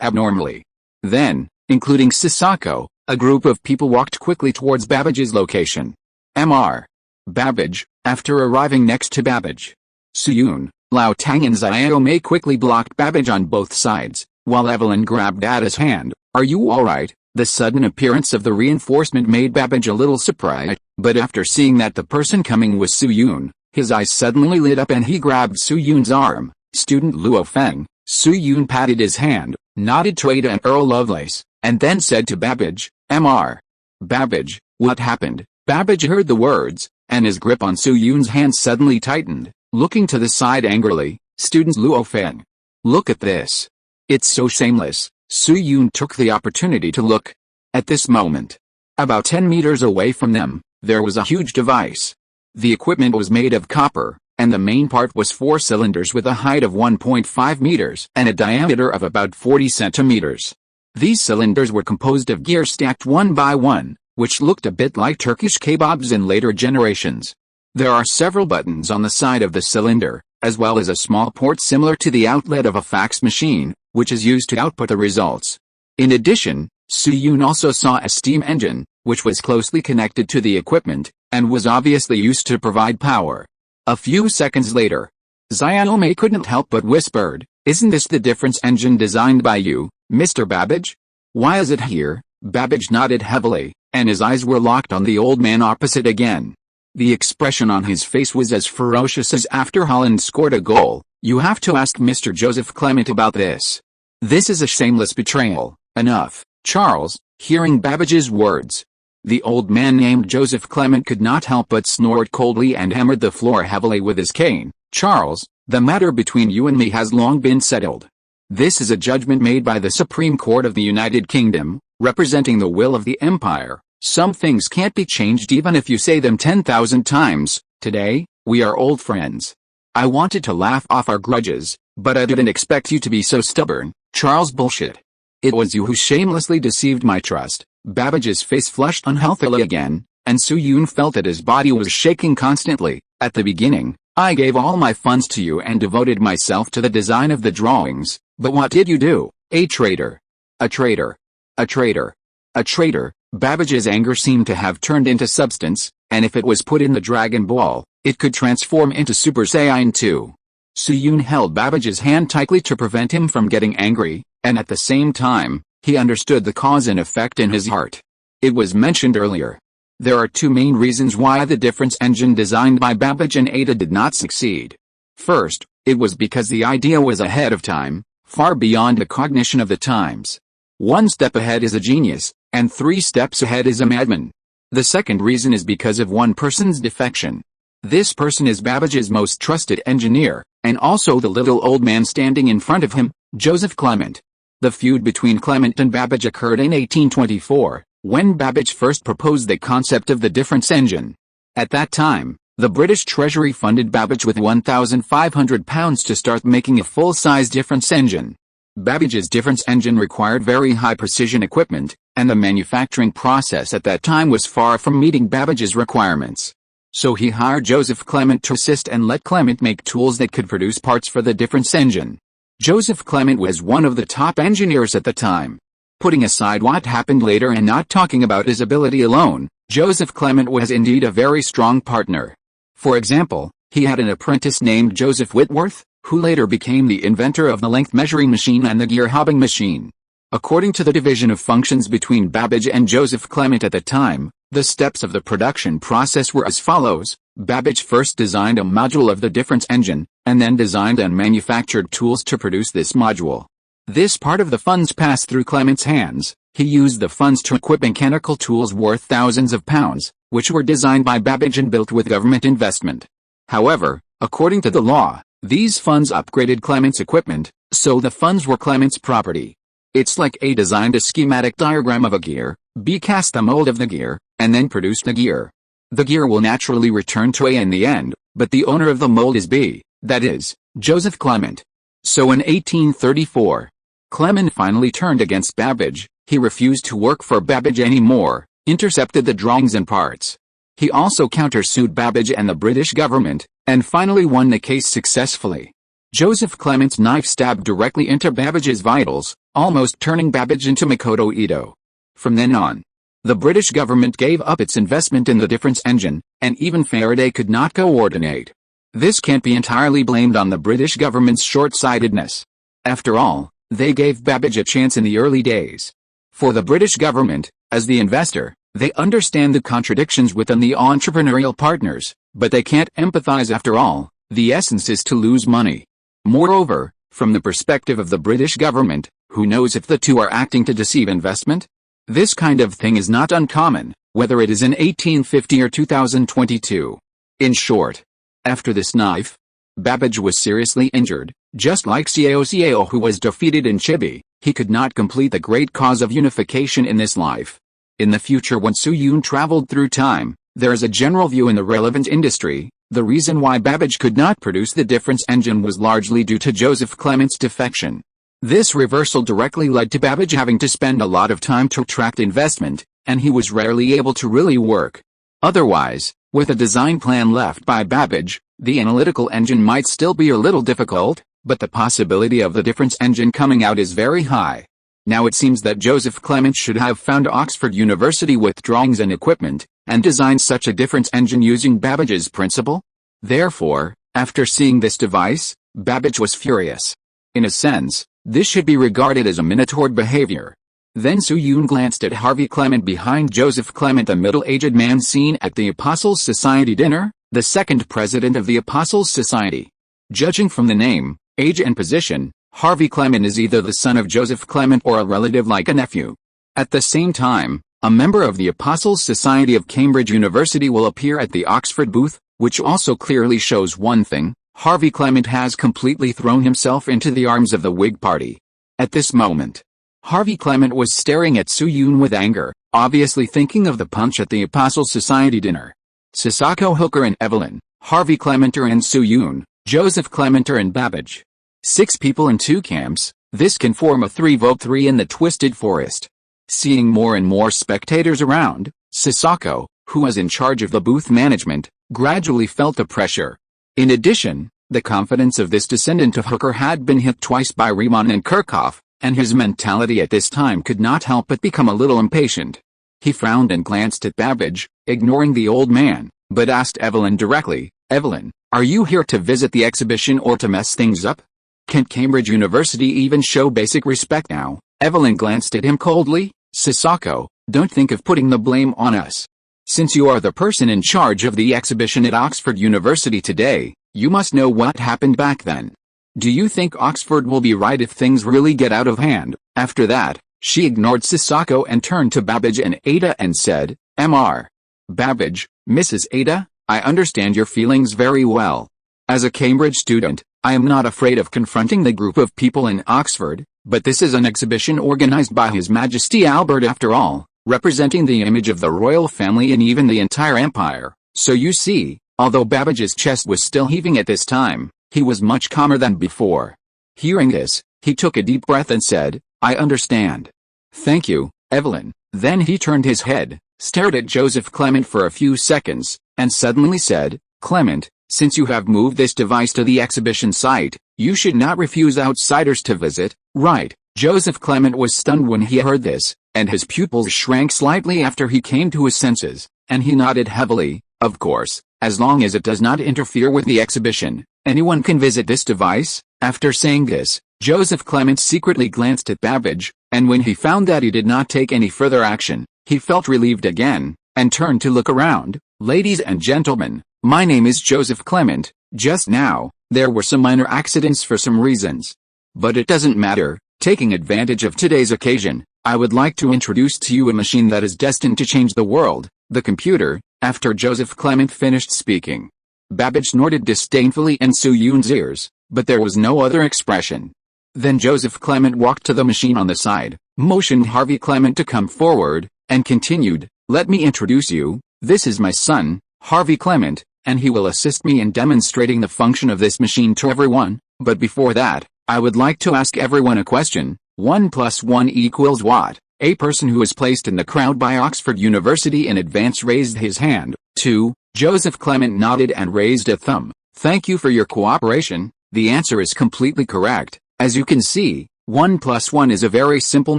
abnormally. Then, including Sasako, a group of people walked quickly towards Babbage's location. Mr. Babbage, after arriving next to Babbage, Su-Yun, Lao Tang and Xiaomei quickly blocked Babbage on both sides, while Evelyn grabbed Ada's hand. "Are you alright?" The sudden appearance of the reinforcement made Babbage a little surprised, but after seeing that the person coming was Su-Yun, his eyes suddenly lit up and he grabbed Su-Yun's arm. "Student Luo Feng." Su-Yun patted his hand, nodded to Ada and Earl Lovelace, and then said to Babbage, "Mr. Babbage, what happened?" Babbage heard the words, and his grip on Su-Yun's hand suddenly tightened, looking to the side angrily. "Student Luo Feng. Look at this. It's so shameless." Su-Yun took the opportunity to look. At this moment, about 10 meters away from them, there was a huge device. The equipment was made of copper, and the main part was 4 cylinders with a height of 1.5 meters and a diameter of about 40 centimeters. These cylinders were composed of gears stacked one by one, which looked a bit like Turkish kebabs in later generations. There are several buttons on the side of the cylinder, as well as a small port similar to the outlet of a fax machine, which is used to output the results. In addition, Su-Yun also saw a steam engine, which was closely connected to the equipment, and was obviously used to provide power. A few seconds later, Xiaomei couldn't help but whispered, "Isn't this the difference engine designed by you, Mr. Babbage? Why is it here?" Babbage nodded heavily, and his eyes were locked on the old man opposite again. The expression on his face was as ferocious as after Holland scored a goal. "You have to ask Mr. Joseph Clement about this. This is a shameless betrayal." "Enough, Charles," Hearing Babbage's words, the old man named Joseph Clement could not help but snort coldly and hammered the floor heavily with his cane. "Charles, the matter between you and me has long been settled. This is a judgment made by the Supreme Court of the United Kingdom, representing the will of the Empire. Some things can't be changed even if you say them 10,000 times. Today, we are old friends. I wanted to laugh off our grudges, but I didn't expect you to be so stubborn, Charles." "Bullshit. It was you who shamelessly deceived my trust." Babbage's face flushed unhealthily again, and Soo-yoon felt that his body was shaking constantly. "At the beginning, I gave all my funds to you and devoted myself to the design of the drawings, but what did you do? A traitor. A traitor. A traitor. A traitor." Babbage's anger seemed to have turned into substance, and if it was put in the Dragon Ball, it could transform into Super Saiyan 2. Soo-yoon held Babbage's hand tightly to prevent him from getting angry, and at the same time, he understood the cause and effect in his heart. It was mentioned earlier. There are two main reasons why the difference engine designed by Babbage and Ada did not succeed. First, it was because the idea was ahead of time, far beyond the cognition of the times. 1 step ahead is a genius, and 3 steps ahead is a madman. The second reason is because of one person's defection. This person is Babbage's most trusted engineer, and also the little old man standing in front of him, Joseph Clement. The feud between Clement and Babbage occurred in 1824, when Babbage first proposed the concept of the difference engine. At that time, the British Treasury funded Babbage with £1,500 to start making a full-size difference engine. Babbage's difference engine required very high-precision equipment, and the manufacturing process at that time was far from meeting Babbage's requirements. So he hired Joseph Clement to assist and let Clement make tools that could produce parts for the difference engine. Joseph Clement was one of the top engineers at the time. Putting aside what happened later and not talking about his ability alone, Joseph Clement was indeed a very strong partner. For example, he had an apprentice named Joseph Whitworth, who later became the inventor of the length measuring machine and the gear hobbing machine. According to the division of functions between Babbage and Joseph Clement at the time, the steps of the production process were as follows. Babbage first designed a module of the difference engine, and then designed and manufactured tools to produce this module. This part of the funds passed through Clement's hands. He used the funds to equip mechanical tools worth thousands of pounds, which were designed by Babbage and built with government investment. However, according to the law, these funds upgraded Clement's equipment, so the funds were Clement's property. It's like A designed a schematic diagram of a gear, B cast a mold of the gear, and then produced the gear. The gear will naturally return to A in the end, but the owner of the mold is B, that is, Joseph Clement. So in 1834, Clement finally turned against Babbage. He refused to work for Babbage anymore, intercepted the drawings and parts. He also countersued Babbage and the British government, and finally won the case successfully. Joseph Clement's knife stabbed directly into Babbage's vitals, almost turning Babbage into Makoto Ito. From then on, the British government gave up its investment in the difference engine, and even Faraday could not coordinate. This can't be entirely blamed on the British government's short-sightedness. After all, they gave Babbage a chance in the early days. For the British government, as the investor, they understand the contradictions within the entrepreneurial partners, but they can't empathize after all. The essence is to lose money. Moreover, from the perspective of the British government, who knows if the two are acting to deceive investment? This kind of thing is not uncommon, whether it is in 1850 or 2022. In short, after this knife, Babbage was seriously injured, just like Xiao who was defeated in Chibi. He could not complete the great cause of unification in this life. In the future, when Soo-yoon traveled through time, there is a general view in the relevant industry. The reason why Babbage could not produce the difference engine was largely due to Joseph Clement's defection. This reversal directly led to Babbage having to spend a lot of time to attract investment, and he was rarely able to really work. Otherwise, with a design plan left by Babbage, the analytical engine might still be a little difficult, but the possibility of the difference engine coming out is very high. Now it seems that Joseph Clement should have found Oxford University with drawings and equipment, and designed such a difference engine using Babbage's principle. Therefore, after seeing this device, Babbage was furious. In a sense, this should be regarded as a minotaur behavior. Then Soo-yoon glanced at Harvey Clement behind Joseph Clement, a middle-aged man seen at the Apostles' Society dinner, the second president of the Apostles' Society. Judging from the name, age and position, Harvey Clement is either the son of Joseph Clement or a relative like a nephew. At the same time, a member of the Apostles' Society of Cambridge University will appear at the Oxford booth, which also clearly shows one thing: Harvey Clement has completely thrown himself into the arms of the Whig Party. At this moment, Harvey Clement was staring at Su-Yun with anger, obviously thinking of the punch at the Apostles' Society dinner. Sasako Hooker and Evelyn, Harvey Clementer and Su-Yun, Joseph Clementer and Babbage. 6 people in 2 camps, this can form a 3-vote 3 in the twisted forest. Seeing more and more spectators around, Sasako, who was in charge of the booth management, gradually felt the pressure. In addition, the confidence of this descendant of Hooker had been hit twice by Riemann and Kirchhoff, and his mentality at this time could not help but become a little impatient. He frowned and glanced at Babbage, ignoring the old man, but asked Evelyn directly, "Evelyn, are you here to visit the exhibition or to mess things up? Can't Cambridge University even show basic respect now?" Evelyn glanced at him coldly. "Sasako, don't think of putting the blame on us. Since you are the person in charge of the exhibition at Oxford University today, you must know what happened back then. Do you think Oxford will be right if things really get out of hand?" After that, she ignored Sasako and turned to Babbage and Ada and said, "Mr. Babbage, Mrs. Ada, I understand your feelings very well. As a Cambridge student, I am not afraid of confronting the group of people in Oxford, but this is an exhibition organized by His Majesty Albert after all, representing the image of the royal family and even the entire empire. So you see," although Babbage's chest was still heaving at this time, he was much calmer than before. Hearing this, he took a deep breath and said, "I understand. Thank you, Evelyn." Then he turned his head, stared at Joseph Clement for a few seconds, and suddenly said, "Clement, since you have moved this device to the exhibition site, you should not refuse outsiders to visit, right?" Joseph Clement was stunned when he heard this, and his pupils shrank slightly after he came to his senses, and he nodded heavily. "Of course, as long as it does not interfere with the exhibition, anyone can visit this device." After saying this, Joseph Clement secretly glanced at Babbage, and when he found that he did not take any further action, he felt relieved again, and turned to look around. "Ladies and gentlemen, my name is Joseph Clement. Just now, there were some minor accidents for some reasons. But it doesn't matter. Taking advantage of today's occasion, I would like to introduce to you a machine that is destined to change the world, the computer." After Joseph Clement finished speaking, Babbage snorted disdainfully in Su-Yun's ears, but there was no other expression. Then Joseph Clement walked to the machine on the side, motioned Harvey Clement to come forward, and continued, "Let me introduce you. This is my son, Harvey Clement, and he will assist me in demonstrating the function of this machine to everyone. But before that, I would like to ask everyone a question. 1 + 1 = what?" A person who was placed in the crowd by Oxford University in advance raised his hand. 2. Joseph Clement nodded and raised a thumb. "Thank you for your cooperation. The answer is completely correct. As you can see, 1 + 1 is a very simple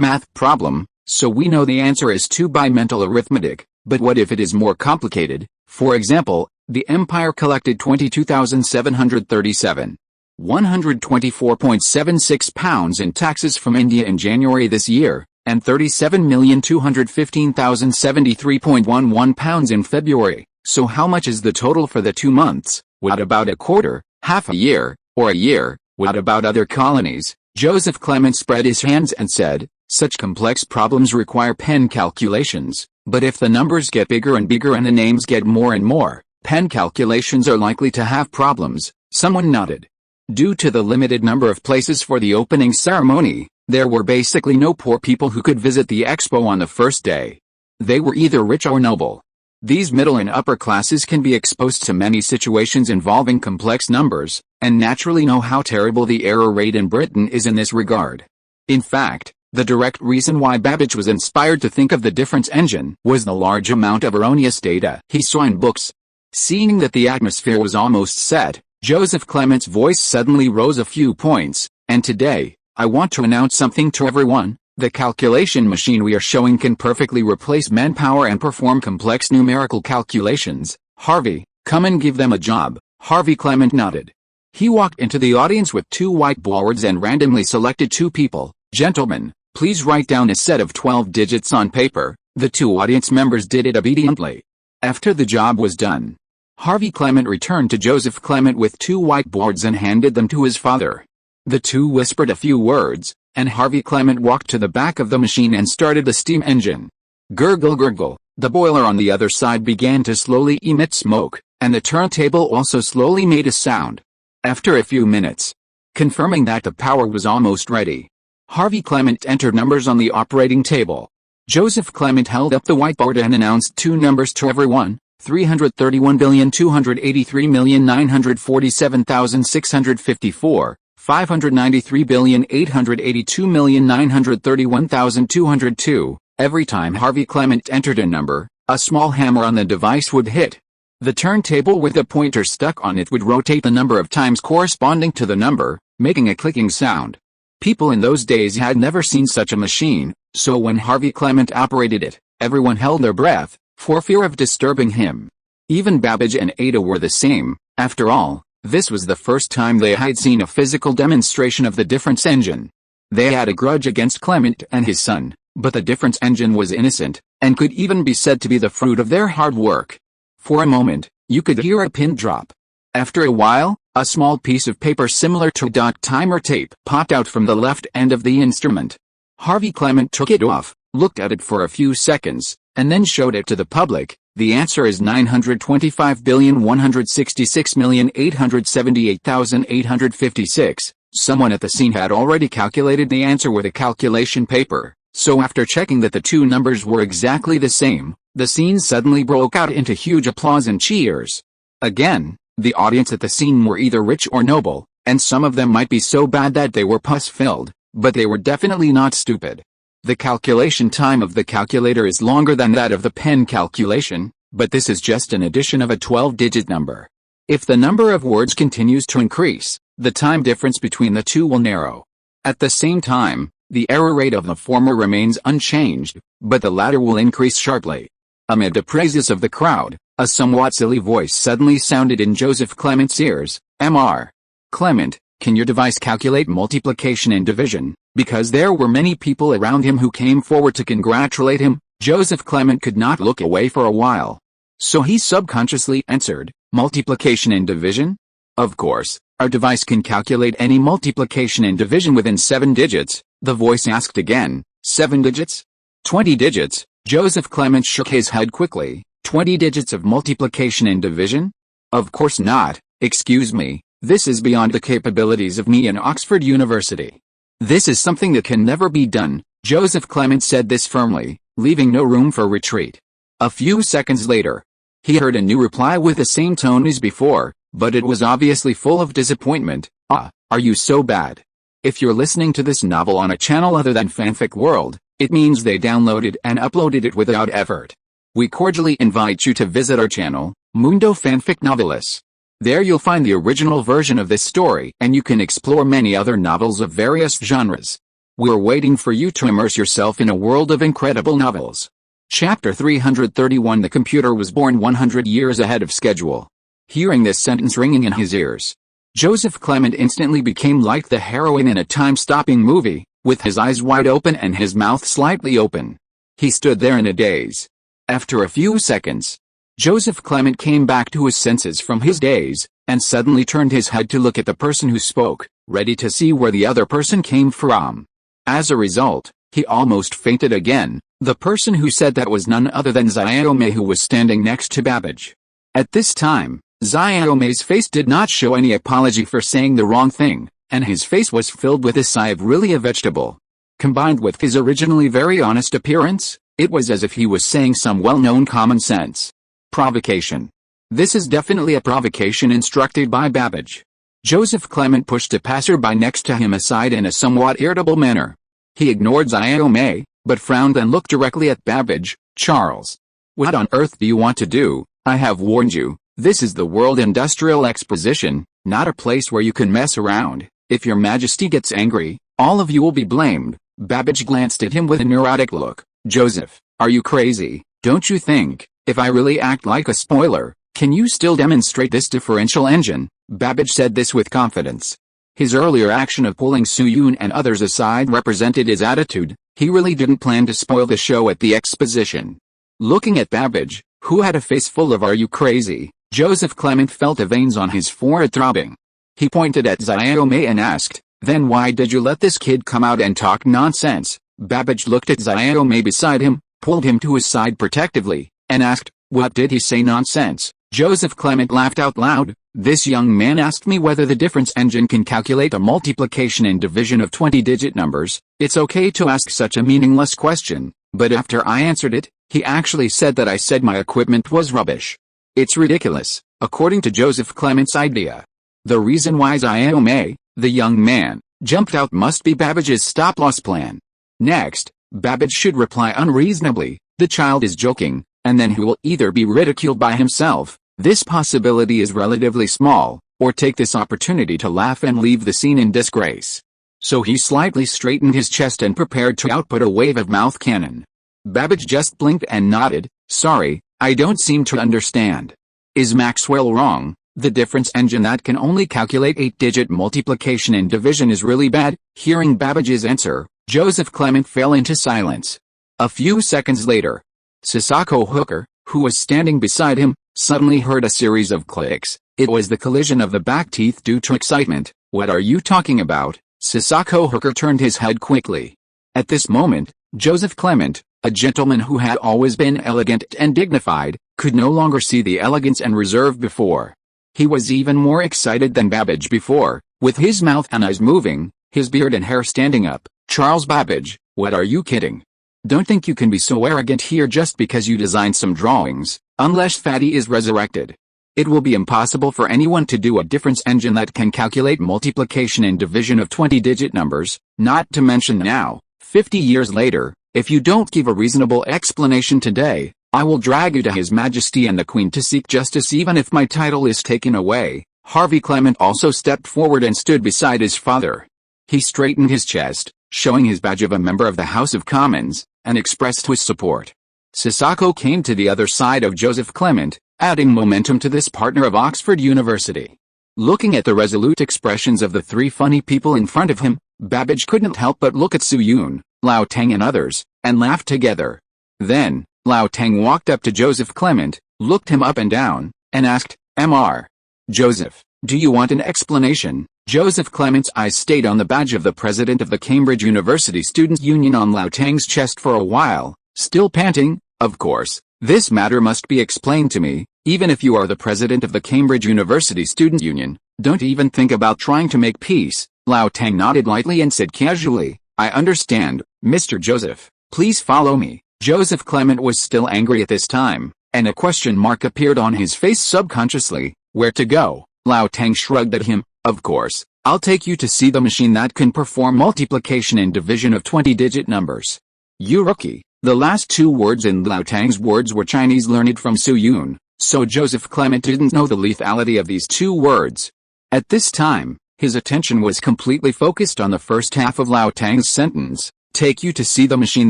math problem, so we know the answer is 2 by mental arithmetic. But what if it is more complicated? For example, the empire collected 22,737. 124.76 pounds in taxes from India in January this year, and 37,215,073.11 pounds in February. So how much is the total for the 2 months? What about a quarter, half a year, or a year? What about other colonies?" Joseph Clement spread his hands and said, "Such complex problems require pen calculations, but if the numbers get bigger and bigger and the names get more and more, pen calculations are likely to have problems." Someone nodded. Due to the limited number of places for the opening ceremony, there were basically no poor people who could visit the expo on the first day. They were either rich or noble. These middle and upper classes can be exposed to many situations involving complex numbers, and naturally know how terrible the error rate in Britain is in this regard. In fact, the direct reason why Babbage was inspired to think of the difference engine was the large amount of erroneous data he saw in books. Seeing that the atmosphere was almost set, Joseph Clement's voice suddenly rose a few points, "And today, I want to announce something to everyone. The calculation machine we are showing can perfectly replace manpower and perform complex numerical calculations. Harvey, come and give them a job." Harvey Clement nodded. He walked into the audience with 2 whiteboards and randomly selected 2 people. "Gentlemen, please write down a set of 12 digits on paper." The 2 audience members did it obediently. After the job was done, Harvey Clement returned to Joseph Clement with 2 whiteboards and handed them to his father. The 2 whispered a few words, and Harvey Clement walked to the back of the machine and started the steam engine. Gurgle gurgle, the boiler on the other side began to slowly emit smoke, and the turntable also slowly made a sound. After a few minutes, confirming that the power was almost ready, Harvey Clement entered numbers on the operating table. Joseph Clement held up the whiteboard and announced two numbers to everyone: 331,283,947,654, 593,882,931,202. Every time Harvey Clement entered a number, a small hammer on the device would hit. The turntable with a pointer stuck on it would rotate the number of times corresponding to the number, making a clicking sound. People in those days had never seen such a machine, so when Harvey Clement operated it, everyone held their breath, for fear of disturbing him. Even Babbage and Ada were the same. After all, this was the first time they had seen a physical demonstration of the difference engine. They had a grudge against Clement and his son, but the difference engine was innocent, and could even be said to be the fruit of their hard work. For a moment, you could hear a pin drop. After a while, a small piece of paper similar to a timer tape popped out from the left end of the instrument. Harvey Clement took it off, looked at it for a few seconds, and then showed it to the public. The answer is 925,166,878,856. Someone at the scene had already calculated the answer with a calculation paper, so after checking that the two numbers were exactly the same, the scene suddenly broke out into huge applause and cheers. Again, the audience at the scene were either rich or noble, and some of them might be so bad that they were pus-filled, but they were definitely not stupid. The calculation time of the calculator is longer than that of the pen calculation, but this is just an addition of a 12-digit number. If the number of words continues to increase, the time difference between the two will narrow. At the same time, the error rate of the former remains unchanged, but the latter will increase sharply. Amid the praises of the crowd, a somewhat silly voice suddenly sounded in Joseph Clement's ears. Mr. Clement, can your device calculate multiplication and division? Because there were many people around him who came forward to congratulate him, Joseph Clement could not look away for a while. So he subconsciously answered, multiplication and division? Of course, our device can calculate any multiplication and division within 7 digits, the voice asked again. 7 digits? 20 digits? Joseph Clement shook his head quickly. 20 digits of multiplication and division? Of course not, excuse me, this is beyond the capabilities of me and Oxford University. This is something that can never be done. Joseph Clement said this firmly, leaving no room for retreat. A few seconds later, he heard a new reply with the same tone as before, but it was obviously full of disappointment. Are you so bad? If you're listening to this novel on a channel other than Fanfic World, it means they downloaded and uploaded it without effort. We cordially invite you to visit our channel, Mundo Fanfic Novelis. There you'll find the original version of this story, and you can explore many other novels of various genres. We're waiting for you to immerse yourself in a world of incredible novels. Chapter 331. The computer was born 100 years ahead of schedule. Hearing this sentence ringing in his ears, Joseph Clement instantly became like the heroine in a time-stopping movie, with his eyes wide open and his mouth slightly open. He stood there in a daze. After a few seconds, Joseph Clement came back to his senses from his daze, and suddenly turned his head to look at the person who spoke, ready to see where the other person came from. As a result, he almost fainted again. The person who said that was none other than Xiaomei, who was standing next to Babbage. At this time, Xiaomei's face did not show any apology for saying the wrong thing, and his face was filled with a sigh of really a vegetable. Combined with his originally very honest appearance, it was as if he was saying some well-known common sense. Provocation. This is definitely a provocation instructed by Babbage. Joseph Clement pushed a passerby next to him aside in a somewhat irritable manner. He ignored Xiaomei, but frowned and looked directly at Babbage. Charles, what on earth do you want to do? I have warned you, this is the World Industrial Exposition, not a place where you can mess around. If your Majesty gets angry, all of you will be blamed. Babbage glanced at him with a neurotic look. Joseph, are you crazy? Don't you think, if I really act like a spoiler, can you still demonstrate this differential engine? Babbage said this with confidence. His earlier action of pulling Su-Yun and others aside represented his attitude. He really didn't plan to spoil the show at the exposition. Looking at Babbage, who had a face full of "Are you crazy?" Joseph Clement felt the veins on his forehead throbbing. He pointed at Xiaomei and asked, Then why did you let this kid come out and talk nonsense? Babbage looked at Xiaomei beside him, pulled him to his side protectively, and asked, what did he say nonsense? Joseph Clement laughed out loud. This young man asked me whether the difference engine can calculate a multiplication and division of 20-digit numbers. It's okay to ask such a meaningless question, but after I answered it, he actually said that I said my equipment was rubbish. It's ridiculous, according to Joseph Clement's idea. The reason why Xiaomei, the young man, jumped out must be Babbage's stop-loss plan. Next, Babbage should reply unreasonably, the child is joking, and then he will either be ridiculed by himself, this possibility is relatively small, or take this opportunity to laugh and leave the scene in disgrace. So he slightly straightened his chest and prepared to output a wave of mouth cannon. Babbage just blinked and nodded. Sorry, I don't seem to understand. Is Maxwell wrong? The difference engine that can only calculate 8-digit multiplication and division is really bad? Hearing Babbage's answer, Joseph Clement fell into silence. A few seconds later, Sasako Hooker, who was standing beside him, suddenly heard a series of clicks. It was the collision of the back teeth due to excitement. What are you talking about? Sasako Hooker turned his head quickly. At this moment, Joseph Clement, a gentleman who had always been elegant and dignified, could no longer see the elegance and reserve before. He was even more excited than Babbage before, with his mouth and eyes moving, his beard and hair standing up. Charles Babbage, what are you kidding? Don't think you can be so arrogant here just because you designed some drawings, unless Fatty is resurrected. It will be impossible for anyone to do a difference engine that can calculate multiplication and division of 20-digit numbers, not to mention now, 50 years later, if you don't give a reasonable explanation today, I will drag you to His Majesty and the Queen to seek justice even if my title is taken away. Harvey Clement also stepped forward and stood beside his father. He straightened his chest, showing his badge of a member of the House of Commons, and expressed his support. Sasako came to the other side of Joseph Clement, adding momentum to this partner of Oxford University. Looking at the resolute expressions of the three funny people in front of him, Babbage couldn't help but look at Su Yun, Lao Tang and others, and laugh together. Then, Lao Tang walked up to Joseph Clement, looked him up and down, and asked, Mr. Joseph, do you want an explanation? Joseph Clement's eyes stayed on the badge of the president of the Cambridge University Students' Union on Lao Tang's chest for a while, still panting. Of course, this matter must be explained to me, even if you are the president of the Cambridge University Student Union. Don't even think about trying to make peace. Lao Tang nodded lightly and said casually, I understand, Mr. Joseph, please follow me. Joseph Clement was still angry at this time, and a question mark appeared on his face subconsciously. Where to go? Lao Tang shrugged at him. Of course, I'll take you to see the machine that can perform multiplication and division of 20-digit numbers. You rookie. The last two words in Lao Tang's words were Chinese learned from Su Yun, so Joseph Clement didn't know the lethality of these two words. At this time, his attention was completely focused on the first half of Lao Tang's sentence. Take you to see the machine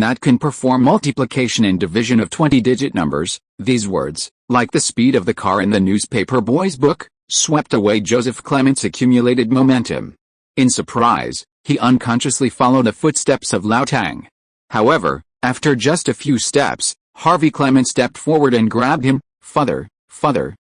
that can perform multiplication and division of 20-digit numbers. These words, like the speed of the car in the newspaper boy's book, swept away Joseph Clement's accumulated momentum. In surprise, he unconsciously followed the footsteps of Lao Tang. However, after just a few steps, Harvey Clement stepped forward and grabbed him. Father,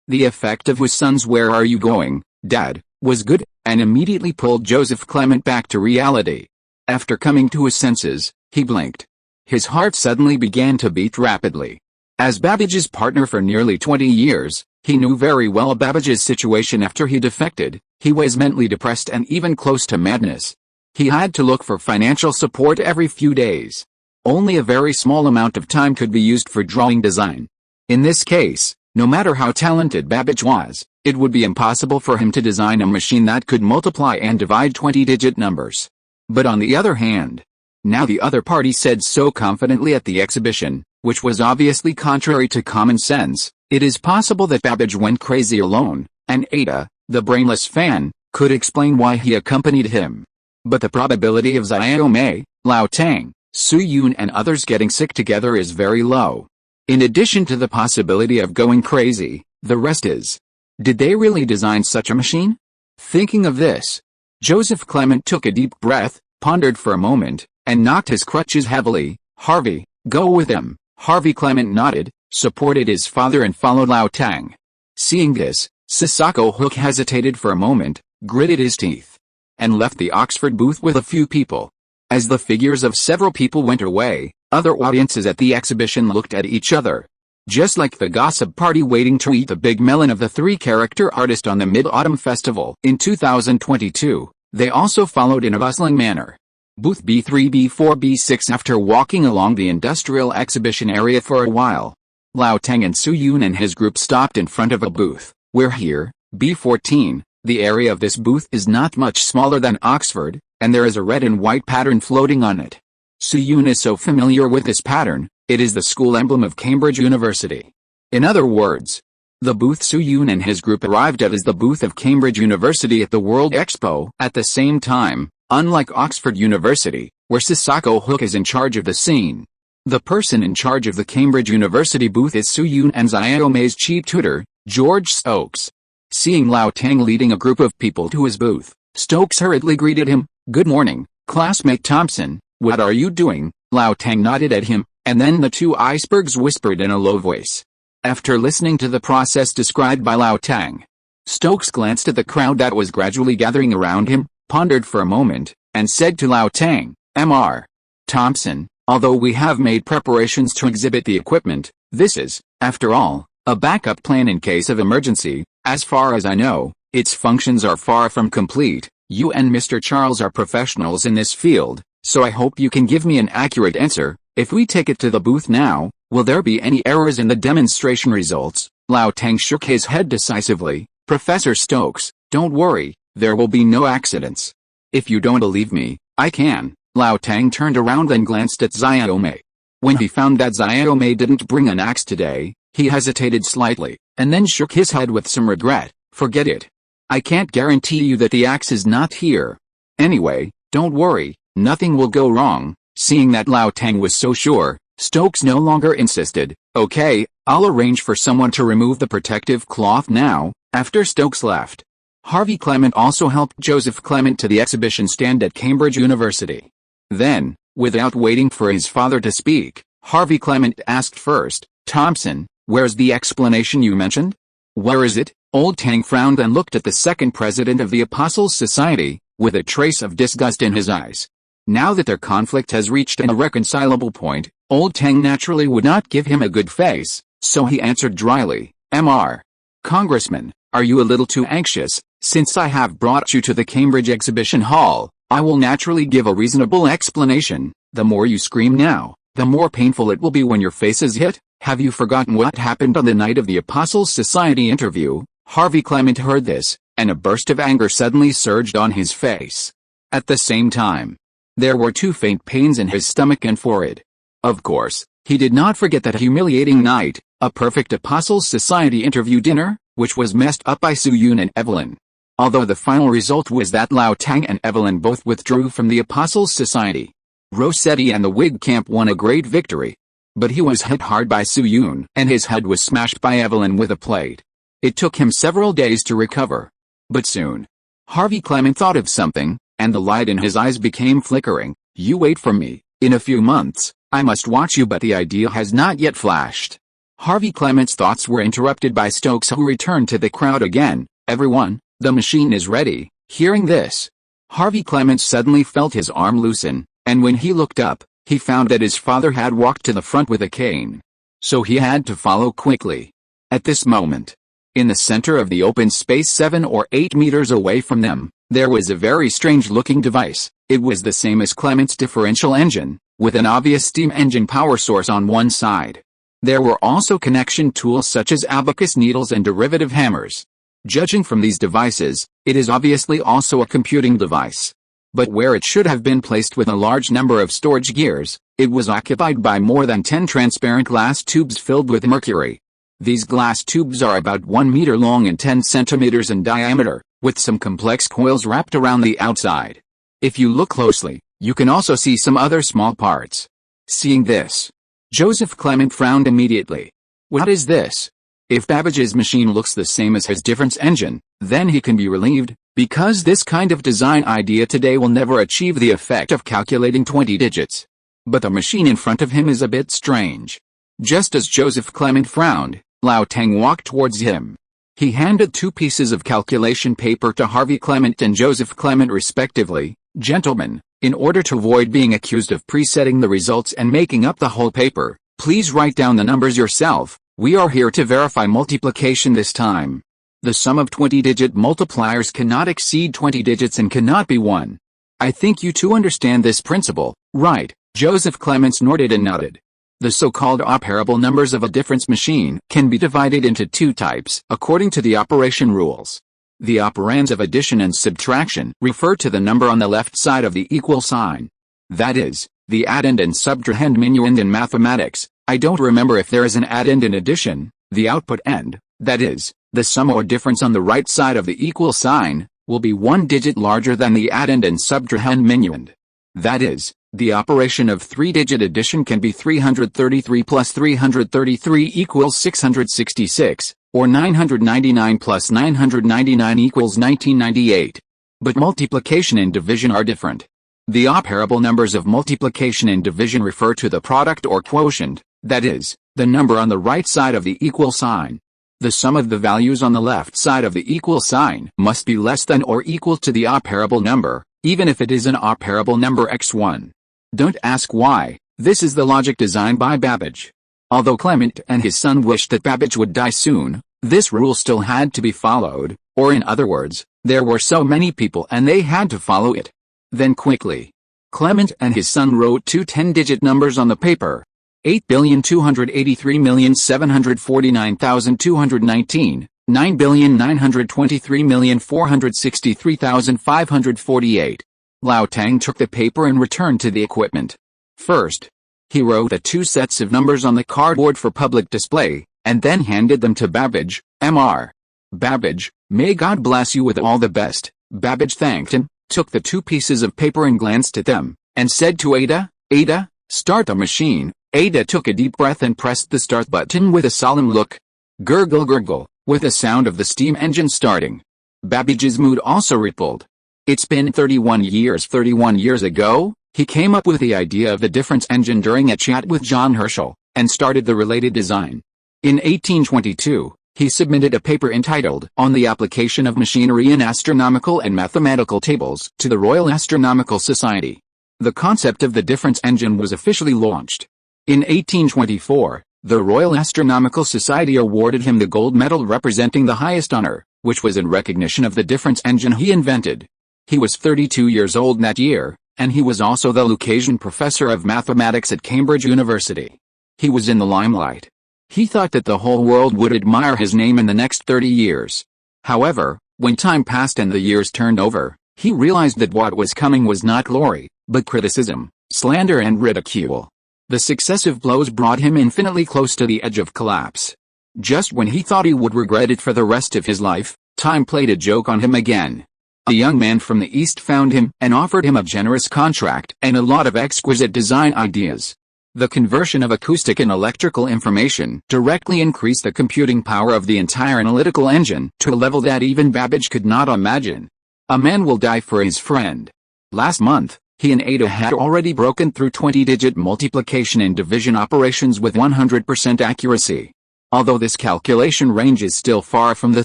the effect of his son's "Where are you going, Dad?" was good, and immediately pulled Joseph Clement back to reality. After coming to his senses, he blinked. His heart suddenly began to beat rapidly. As Babbage's partner for nearly 20 years, he knew very well Babbage's situation after he defected. He was mentally depressed and even close to madness. He had to look for financial support every few days. Only a very small amount of time could be used for drawing design. In this case, no matter how talented Babbage was, it would be impossible for him to design a machine that could multiply and divide 20-digit numbers. But on the other hand, now the other party said so confidently at the exhibition, which was obviously contrary to common sense, it is possible that Babbage went crazy alone, and Ada, the brainless fan, could explain why he accompanied him. But the probability of Xiaomei, Lao Tang, Su Yun and others getting sick together is very low. In addition to the possibility of going crazy, the rest is, did they really design such a machine? Thinking of this, Joseph Clement took a deep breath, pondered for a moment, and knocked his crutches heavily. Harvey, go with him. Harvey Clement nodded, supported his father and followed Lao Tang. Seeing this, Sasako Hook hesitated for a moment, gritted his teeth. and left the Oxford booth with a few people. As the figures of several people went away, other audiences at the exhibition looked at each other. Just like the gossip party waiting to eat the big melon of the three-character artist on the Mid-Autumn Festival in 2022, they also followed in a bustling manner. Booth B3, B4, B6. After walking along the industrial exhibition area for a while, Lao Teng and Su Yun and his group stopped in front of a booth. We're here, B14. The area of this booth is not much smaller than Oxford, and there is a red and white pattern floating on it. Su Yun is so familiar with this pattern, it is the school emblem of Cambridge University. In other words, the booth Su Yun and his group arrived at is the booth of Cambridge University at the World Expo. At the same time, unlike Oxford University, where Sasako Hook is in charge of the scene, the person in charge of the Cambridge University booth is Su Yun and Xiaome's chief tutor, George Stokes. Seeing Lao Teng leading a group of people to his booth, Stokes hurriedly greeted him. "Good morning, classmate Thompson, what are you doing?" Lao Teng nodded at him, and then the two icebergs whispered in a low voice. After listening to the process described by Lao Teng, Stokes glanced at the crowd that was gradually gathering around him, pondered for a moment, and said to Lao Teng, "Mr. Thompson, although we have made preparations to exhibit the equipment, this is, after all, a backup plan in case of emergency. As far as I know, its functions are far from complete. You and Mr. Charles are professionals in this field, so I hope you can give me an accurate answer. If we take it to the booth now, will there be any errors in the demonstration results?" Lao Teng shook his head decisively. "Professor Stokes, don't worry, there will be no accidents. If you don't believe me, I can." Lao Teng turned around and glanced at Xiaome. When he found that Xiaome didn't bring an axe today, he hesitated slightly, and then shook his head with some regret. "Forget it. I can't guarantee you that the axe is not here. Anyway, don't worry, nothing will go wrong." Seeing that Lao Teng was so sure, Stokes no longer insisted. "Okay, I'll arrange for someone to remove the protective cloth now." After Stokes left, Harvey Clement also helped Joseph Clement to the exhibition stand at Cambridge University. Then, without waiting for his father to speak, Harvey Clement asked first, "Thompson, where's the explanation you mentioned?" "Where is it?" Old Tang frowned and looked at the second president of the Apostles' Society, with a trace of disgust in his eyes. Now that their conflict has reached an irreconcilable point, Old Tang naturally would not give him a good face, so he answered dryly, "Mr. Congressman, are you a little too anxious? Since I have brought you to the Cambridge Exhibition Hall, I will naturally give a reasonable explanation. The more you scream now, the more painful it will be when your face is hit. Have you forgotten what happened on the night of the Apostles' Society interview?" Harvey Clement heard this, and a burst of anger suddenly surged on his face. At the same time, there were two faint pains in his stomach and forehead. Of course, he did not forget that humiliating night, a perfect Apostles' Society interview dinner, which was messed up by Su Yun and Evelyn. Although the final result was that Lao Teng and Evelyn both withdrew from the Apostles' Society. Rossetti and the Whig camp won a great victory. But he was hit hard by Su Yun, and his head was smashed by Evelyn with a plate. It took him several days to recover. But soon, Harvey Clement thought of something, and the light in his eyes became flickering. "You wait for me. In a few months, I must watch you." But the idea has not yet flashed. Harvey Clement's thoughts were interrupted by Stokes, who returned to the crowd again. "Everyone, the machine is ready." Hearing this, Harvey Clement suddenly felt his arm loosen, and when he looked up, he found that his father had walked to the front with a cane. So he had to follow quickly. At this moment, in the center of the open space 7 or 8 meters away from them, there was a very strange-looking device. It was the same as Clement's differential engine, with an obvious steam engine power source on one side. There were also connection tools such as abacus needles and derivative hammers. Judging from these devices, it is obviously also a computing device. But where it should have been placed with a large number of storage gears, it was occupied by more than 10 transparent glass tubes filled with mercury. These glass tubes are about 1 meter long and 10 centimeters in diameter, with some complex coils wrapped around the outside. If you look closely, you can also see some other small parts. Seeing this, Joseph Clement frowned immediately. What is this? If Babbage's machine looks the same as his difference engine, then he can be relieved, because this kind of design idea today will never achieve the effect of calculating 20 digits. But the machine in front of him is a bit strange. Just as Joseph Clement frowned, Lao Teng walked towards him. He handed 2 pieces of calculation paper to Harvey Clement and Joseph Clement respectively. "Gentlemen, in order to avoid being accused of presetting the results and making up the whole paper, please write down the numbers yourself. We are here to verify multiplication this time. The sum of 20-digit multipliers cannot exceed 20 digits and cannot be 1. I think you two understand this principle, right?" Joseph Clements nodded and nodded. The so-called operable numbers of a difference machine can be divided into 2 types according to the operation rules. The operands of addition and subtraction refer to the number on the left side of the equal sign. That is, the addend and subtrahend minuend in mathematics. I don't remember if there is an addend in addition. The output end, that is, the sum or difference on the right side of the equal sign, will be 1 digit larger than the addend and subtrahend minuend. That is, the operation of 3-digit addition can be 333 plus 333 equals 666, or 999 plus 999 equals 1998. But multiplication and division are different. The operable numbers of multiplication and division refer to the product or quotient, that is, the number on the right side of the equal sign. The sum of the values on the left side of the equal sign must be less than or equal to the operable number, even if it is an operable number x1. Don't ask why. This is the logic designed by Babbage. Although Clement and his son wished that Babbage would die soon, this rule still had to be followed, or in other words, there were so many people and they had to follow it. Then quickly, Clement and his son wrote 2 10-digit numbers on the paper. 8,283,749,219, 9,923,463,548. Lao Tang took the paper and returned to the equipment. First, he wrote the 2 sets of numbers on the cardboard for public display, and then handed them to Babbage, Mr. Babbage, may God bless you with all the best. Babbage thanked him, took the 2 pieces of paper and glanced at them, and said to Ada, "Ada, start the machine." Ada took a deep breath and pressed the start button with a solemn look. Gurgle gurgle, with the sound of the steam engine starting. Babbage's mood also rippled. It's been 31 years. 31 years ago, he came up with the idea of the difference engine during a chat with John Herschel, and started the related design. In 1822, he submitted a paper entitled On the Application of Machinery in Astronomical and Mathematical Tables to the Royal Astronomical Society. The concept of the difference engine was officially launched. In 1824, the Royal Astronomical Society awarded him the gold medal representing the highest honor, which was in recognition of the difference engine he invented. He was 32 years old that year, and he was also the Lucasian Professor of Mathematics at Cambridge University. He was in the limelight. He thought that the whole world would admire his name in the next 30 years. However, when time passed and the years turned over, he realized that what was coming was not glory, but criticism, slander and ridicule. The successive blows brought him infinitely close to the edge of collapse. Just when he thought he would regret it for the rest of his life, time played a joke on him again. A young man from the East found him and offered him a generous contract and a lot of exquisite design ideas. The conversion of acoustic and electrical information directly increased the computing power of the entire analytical engine to a level that even Babbage could not imagine. A man will die for his friend. Last month, he and Ada had already broken through 20-digit multiplication and division operations with 100% accuracy. Although this calculation range is still far from the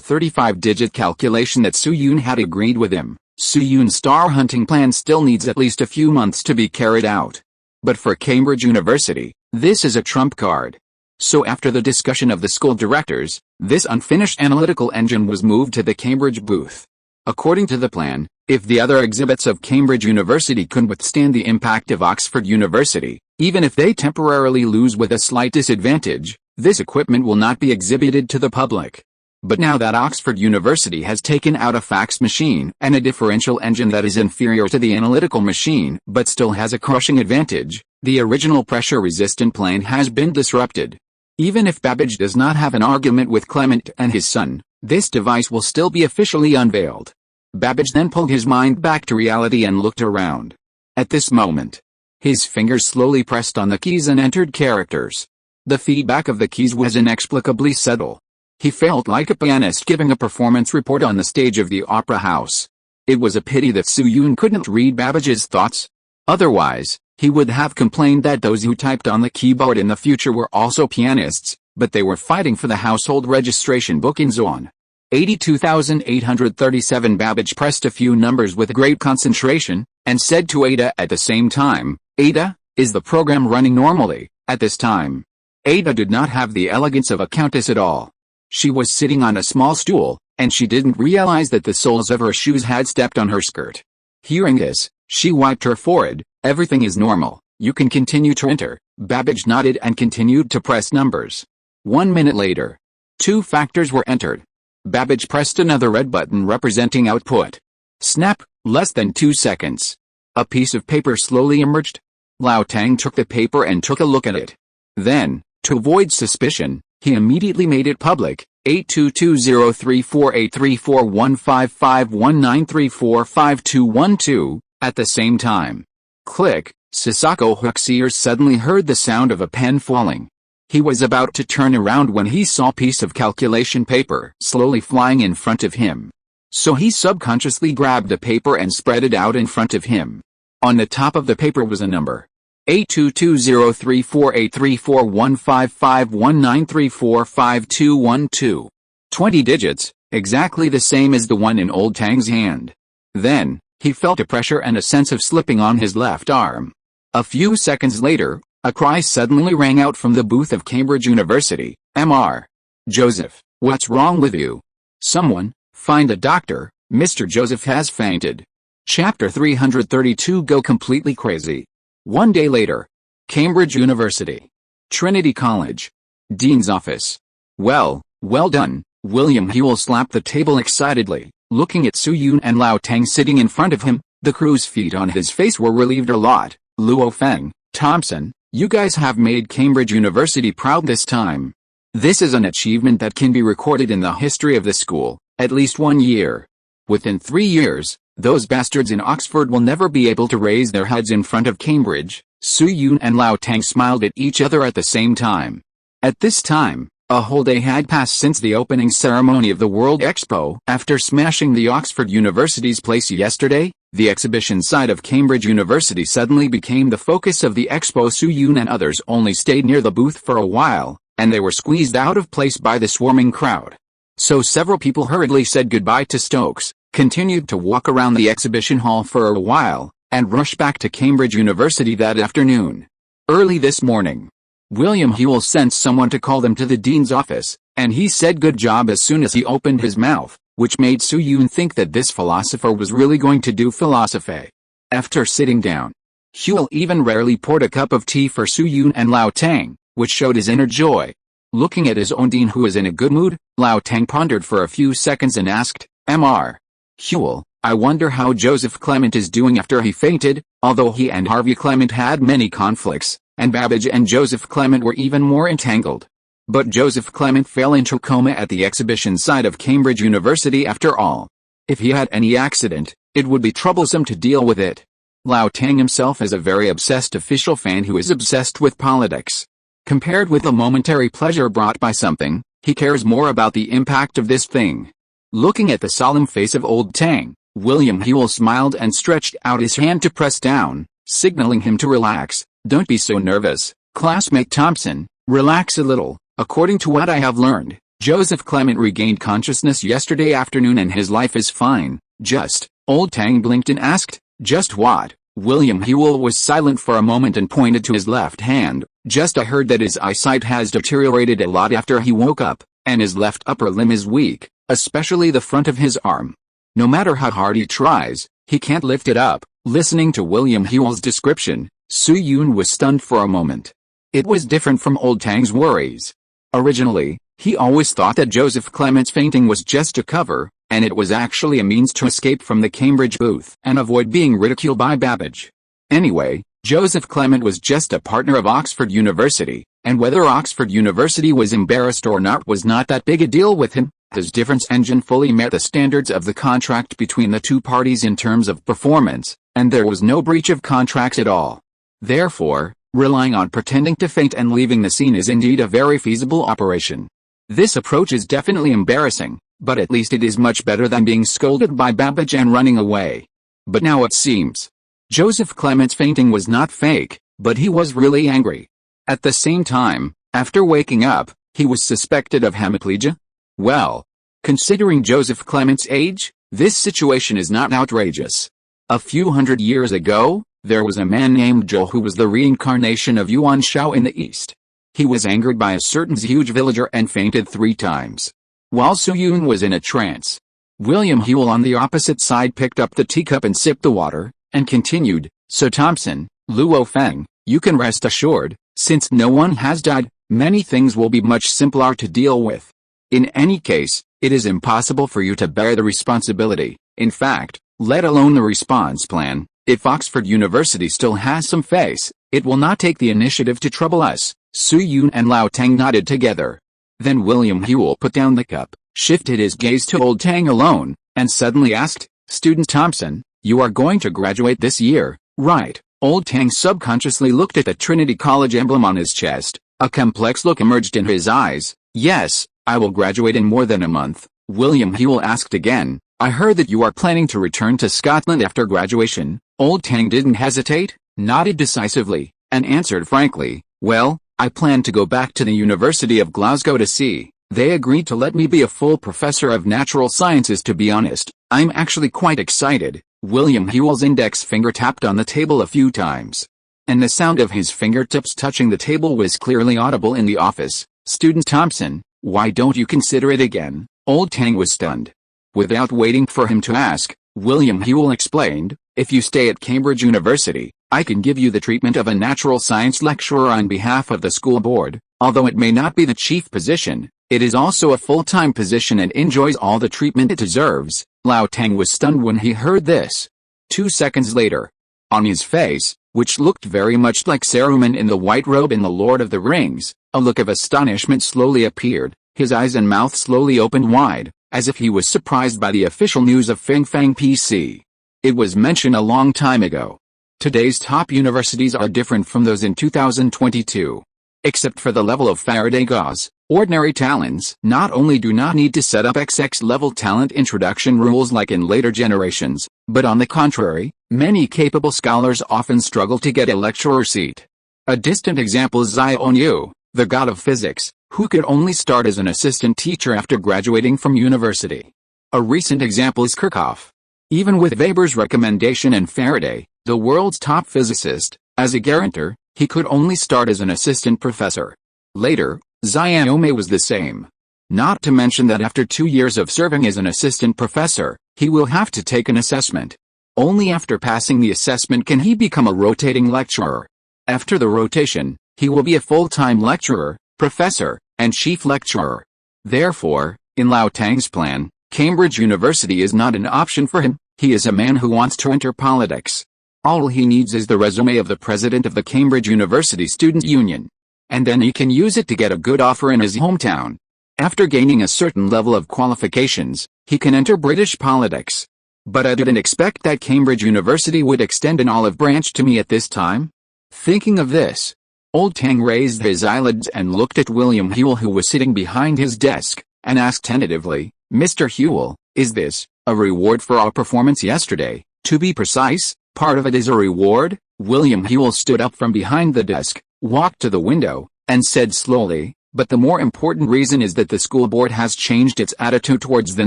35-digit calculation that Su Yun had agreed with him, Su Yun's star hunting plan still needs at least a few months to be carried out. But for Cambridge University, this is a trump card. So after the discussion of the school directors, this unfinished analytical engine was moved to the Cambridge booth. According to the plan, if the other exhibits of Cambridge University can withstand the impact of Oxford University, even if they temporarily lose with a slight disadvantage, this equipment will not be exhibited to the public. But now that Oxford University has taken out a fax machine and a differential engine that is inferior to the analytical machine but still has a crushing advantage, the original pressure-resistant plan has been disrupted. Even if Babbage does not have an argument with Clement and his son, this device will still be officially unveiled. Babbage then pulled his mind back to reality and looked around. At this moment, his fingers slowly pressed on the keys and entered characters. The feedback of the keys was inexplicably subtle. He felt like a pianist giving a performance report on the stage of the opera house. It was a pity that Su Yun couldn't read Babbage's thoughts. Otherwise, he would have complained that those who typed on the keyboard in the future were also pianists, but they were fighting for the household registration book and so on. 82,837. Babbage pressed a few numbers with great concentration, and said to Ada at the same time, "Ada, is the program running normally, at this time?" Ada did not have the elegance of a countess at all. She was sitting on a small stool, and she didn't realize that the soles of her shoes had stepped on her skirt. Hearing this, she wiped her forehead. "Everything is normal, you can continue to enter." Babbage nodded and continued to press numbers. 1 minute later, 2 factors were entered. Babbage pressed another red button representing output. Snap, less than 2 seconds. A piece of paper slowly emerged. Lao Tang took the paper and took a look at it. Then, to avoid suspicion, he immediately made it public. 82203483415519345212, at the same time. Click, Sasako Hookseer suddenly heard the sound of a pen falling. He was about to turn around when he saw a piece of calculation paper slowly flying in front of him. So he subconsciously grabbed the paper and spread it out in front of him. On the top of the paper was a number. 82203483415519345212. 20 digits, exactly the same as the one in old Tang's hand. Then, he felt a pressure and a sense of slipping on his left arm. A few seconds later, a cry suddenly rang out from the booth of Cambridge University. "Mr. Joseph, what's wrong with you? Someone, find a doctor, Mr. Joseph has fainted." Chapter 332. Go completely crazy. 1 day later. Cambridge University. Trinity College. Dean's office. Well done." William Hewell slapped the table excitedly, looking at Su Yun and Lao Tang sitting in front of him. The crow's feet on his face were relieved a lot. "Luo Feng, Thompson, you guys have made Cambridge University proud this time. This is an achievement that can be recorded in the history of the school, at least 1 year. Within 3 years, those bastards in Oxford will never be able to raise their heads in front of Cambridge." Su Yun and Lao Tang smiled at each other at the same time. At this time, a whole day had passed since the opening ceremony of the World Expo. After smashing the Oxford University's place yesterday, the exhibition side of Cambridge University suddenly became the focus of the expo. Su Yun and others only stayed near the booth for a while, and they were squeezed out of place by the swarming crowd. So several people hurriedly said goodbye to Stokes, continued to walk around the exhibition hall for a while, and rushed back to Cambridge University that afternoon. Early this morning, William Hewell sent someone to call them to the dean's office, and he said good job as soon as he opened his mouth, which made Su Yun think that this philosopher was really going to do philosophy. After sitting down, Hewell even rarely poured a cup of tea for Su Yun and Lao Tang, which showed his inner joy. Looking at his own dean who was in a good mood, Lao Tang pondered for a few seconds and asked, "Mr. Hewell, I wonder how Joseph Clement is doing after he fainted." Although he and Harvey Clement had many conflicts, and Babbage and Joseph Clement were even more entangled. But Joseph Clement fell into coma at the exhibition side of Cambridge University after all. If he had any accident, it would be troublesome to deal with it. Lao Tang himself is a very obsessed official fan who is obsessed with politics. Compared with the momentary pleasure brought by something, he cares more about the impact of this thing. Looking at the solemn face of old Tang, William Hewell smiled and stretched out his hand to press down, signaling him to relax. "Don't be so nervous, classmate Thompson, relax a little. According to what I have learned, Joseph Clement regained consciousness yesterday afternoon and his life is fine." "Just," old Tang blinked and asked, "just what?" William Hewell was silent for a moment and pointed to his left hand. "Just I heard that his eyesight has deteriorated a lot after he woke up, and his left upper limb is weak, especially the front of his arm. No matter how hard he tries, he can't lift it up." Listening to William Hewell's description, Su Yun was stunned for a moment. It was different from old Tang's worries. Originally, he always thought that Joseph Clement's fainting was just a cover, and it was actually a means to escape from the Cambridge booth and avoid being ridiculed by Babbage. Anyway, Joseph Clement was just a partner of Oxford University, and whether Oxford University was embarrassed or not was not that big a deal with him. His difference engine fully met the standards of the contract between the two parties in terms of performance, and there was no breach of contracts at all. Therefore, relying on pretending to faint and leaving the scene is indeed a very feasible operation. This approach is definitely embarrassing, but at least it is much better than being scolded by Babbage and running away. But now it seems Joseph Clement's fainting was not fake, but he was really angry. At the same time, after waking up, he was suspected of hemiplegia. Well, Considering Joseph Clement's age, this situation is not outrageous. A few hundred years ago, there was a man named Joel who was the reincarnation of Yuan Shao in the East. He was angered by a certain huge villager and fainted 3 times. While Su Yun was in a trance, William Whewell on the opposite side picked up the teacup and sipped the water, and continued, "So Thompson, Luo Feng, you can rest assured, since no one has died, many things will be much simpler to deal with. In any case, it is impossible for you to bear the responsibility, in fact, let alone the response plan. If Oxford University still has some face, it will not take the initiative to trouble us." Su Yun and Lao Tang nodded together. Then William Whewell put down the cup, shifted his gaze to old Tang alone, and suddenly asked, "Student Thompson, you are going to graduate this year, right?" Old Tang subconsciously looked at the Trinity College emblem on his chest. A complex look emerged in his eyes. "Yes, I will graduate in more than a month." William Whewell asked again, "I heard that you are planning to return to Scotland after graduation." Old Tang didn't hesitate, nodded decisively, and answered frankly, "Well, I plan to go back to the University of Glasgow to see. They agreed to let me be a full professor of natural sciences. To be honest, I'm actually quite excited." William Whewell's index finger tapped on the table a few times, and the sound of his fingertips touching the table was clearly audible in the office. "Student Thompson, why don't you consider it again?" Old Tang was stunned. Without waiting for him to ask, William Whewell explained, "If you stay at Cambridge University, I can give you the treatment of a natural science lecturer on behalf of the school board. Although it may not be the chief position, it is also a full-time position and enjoys all the treatment it deserves." Lao Tang was stunned when he heard this. 2 seconds later, on his face, which looked very much like Saruman in the white robe in The Lord of the Rings, a look of astonishment slowly appeared. His eyes and mouth slowly opened wide, as if he was surprised by the official news of Feng Fang PC. It was mentioned a long time ago. Today's top universities are different from those in 2022. Except for the level of Faraday gauze, ordinary talents not only do not need to set up XX-level talent introduction rules like in later generations, but on the contrary, many capable scholars often struggle to get a lecturer seat. A distant example is Zion Yu, the god of physics, who could only start as an assistant teacher after graduating from university. A recent example is Kirchhoff. Even with Weber's recommendation and Faraday, the world's top physicist, as a guarantor, he could only start as an assistant professor. Later, Xiaomi was the same. Not to mention that after 2 years of serving as an assistant professor, he will have to take an assessment. Only after passing the assessment can he become a rotating lecturer. After the rotation, he will be a full-time lecturer, professor, and chief lecturer. Therefore, in Lao Tang's plan, Cambridge University is not an option for him. He is a man who wants to enter politics. All he needs is the resume of the president of the Cambridge University Student Union. And then he can use it to get a good offer in his hometown. After gaining a certain level of qualifications, he can enter British politics. But I didn't expect that Cambridge University would extend an olive branch to me at this time. Thinking of this, Old Tang raised his eyelids and looked at William Whewell, who was sitting behind his desk, and asked tentatively, "Mr. Whewell, is this a reward for our performance yesterday?" "To be precise, part of it is a reward." William Whewell stood up from behind the desk, walked to the window, and said slowly, "But the more important reason is that the school board has changed its attitude towards the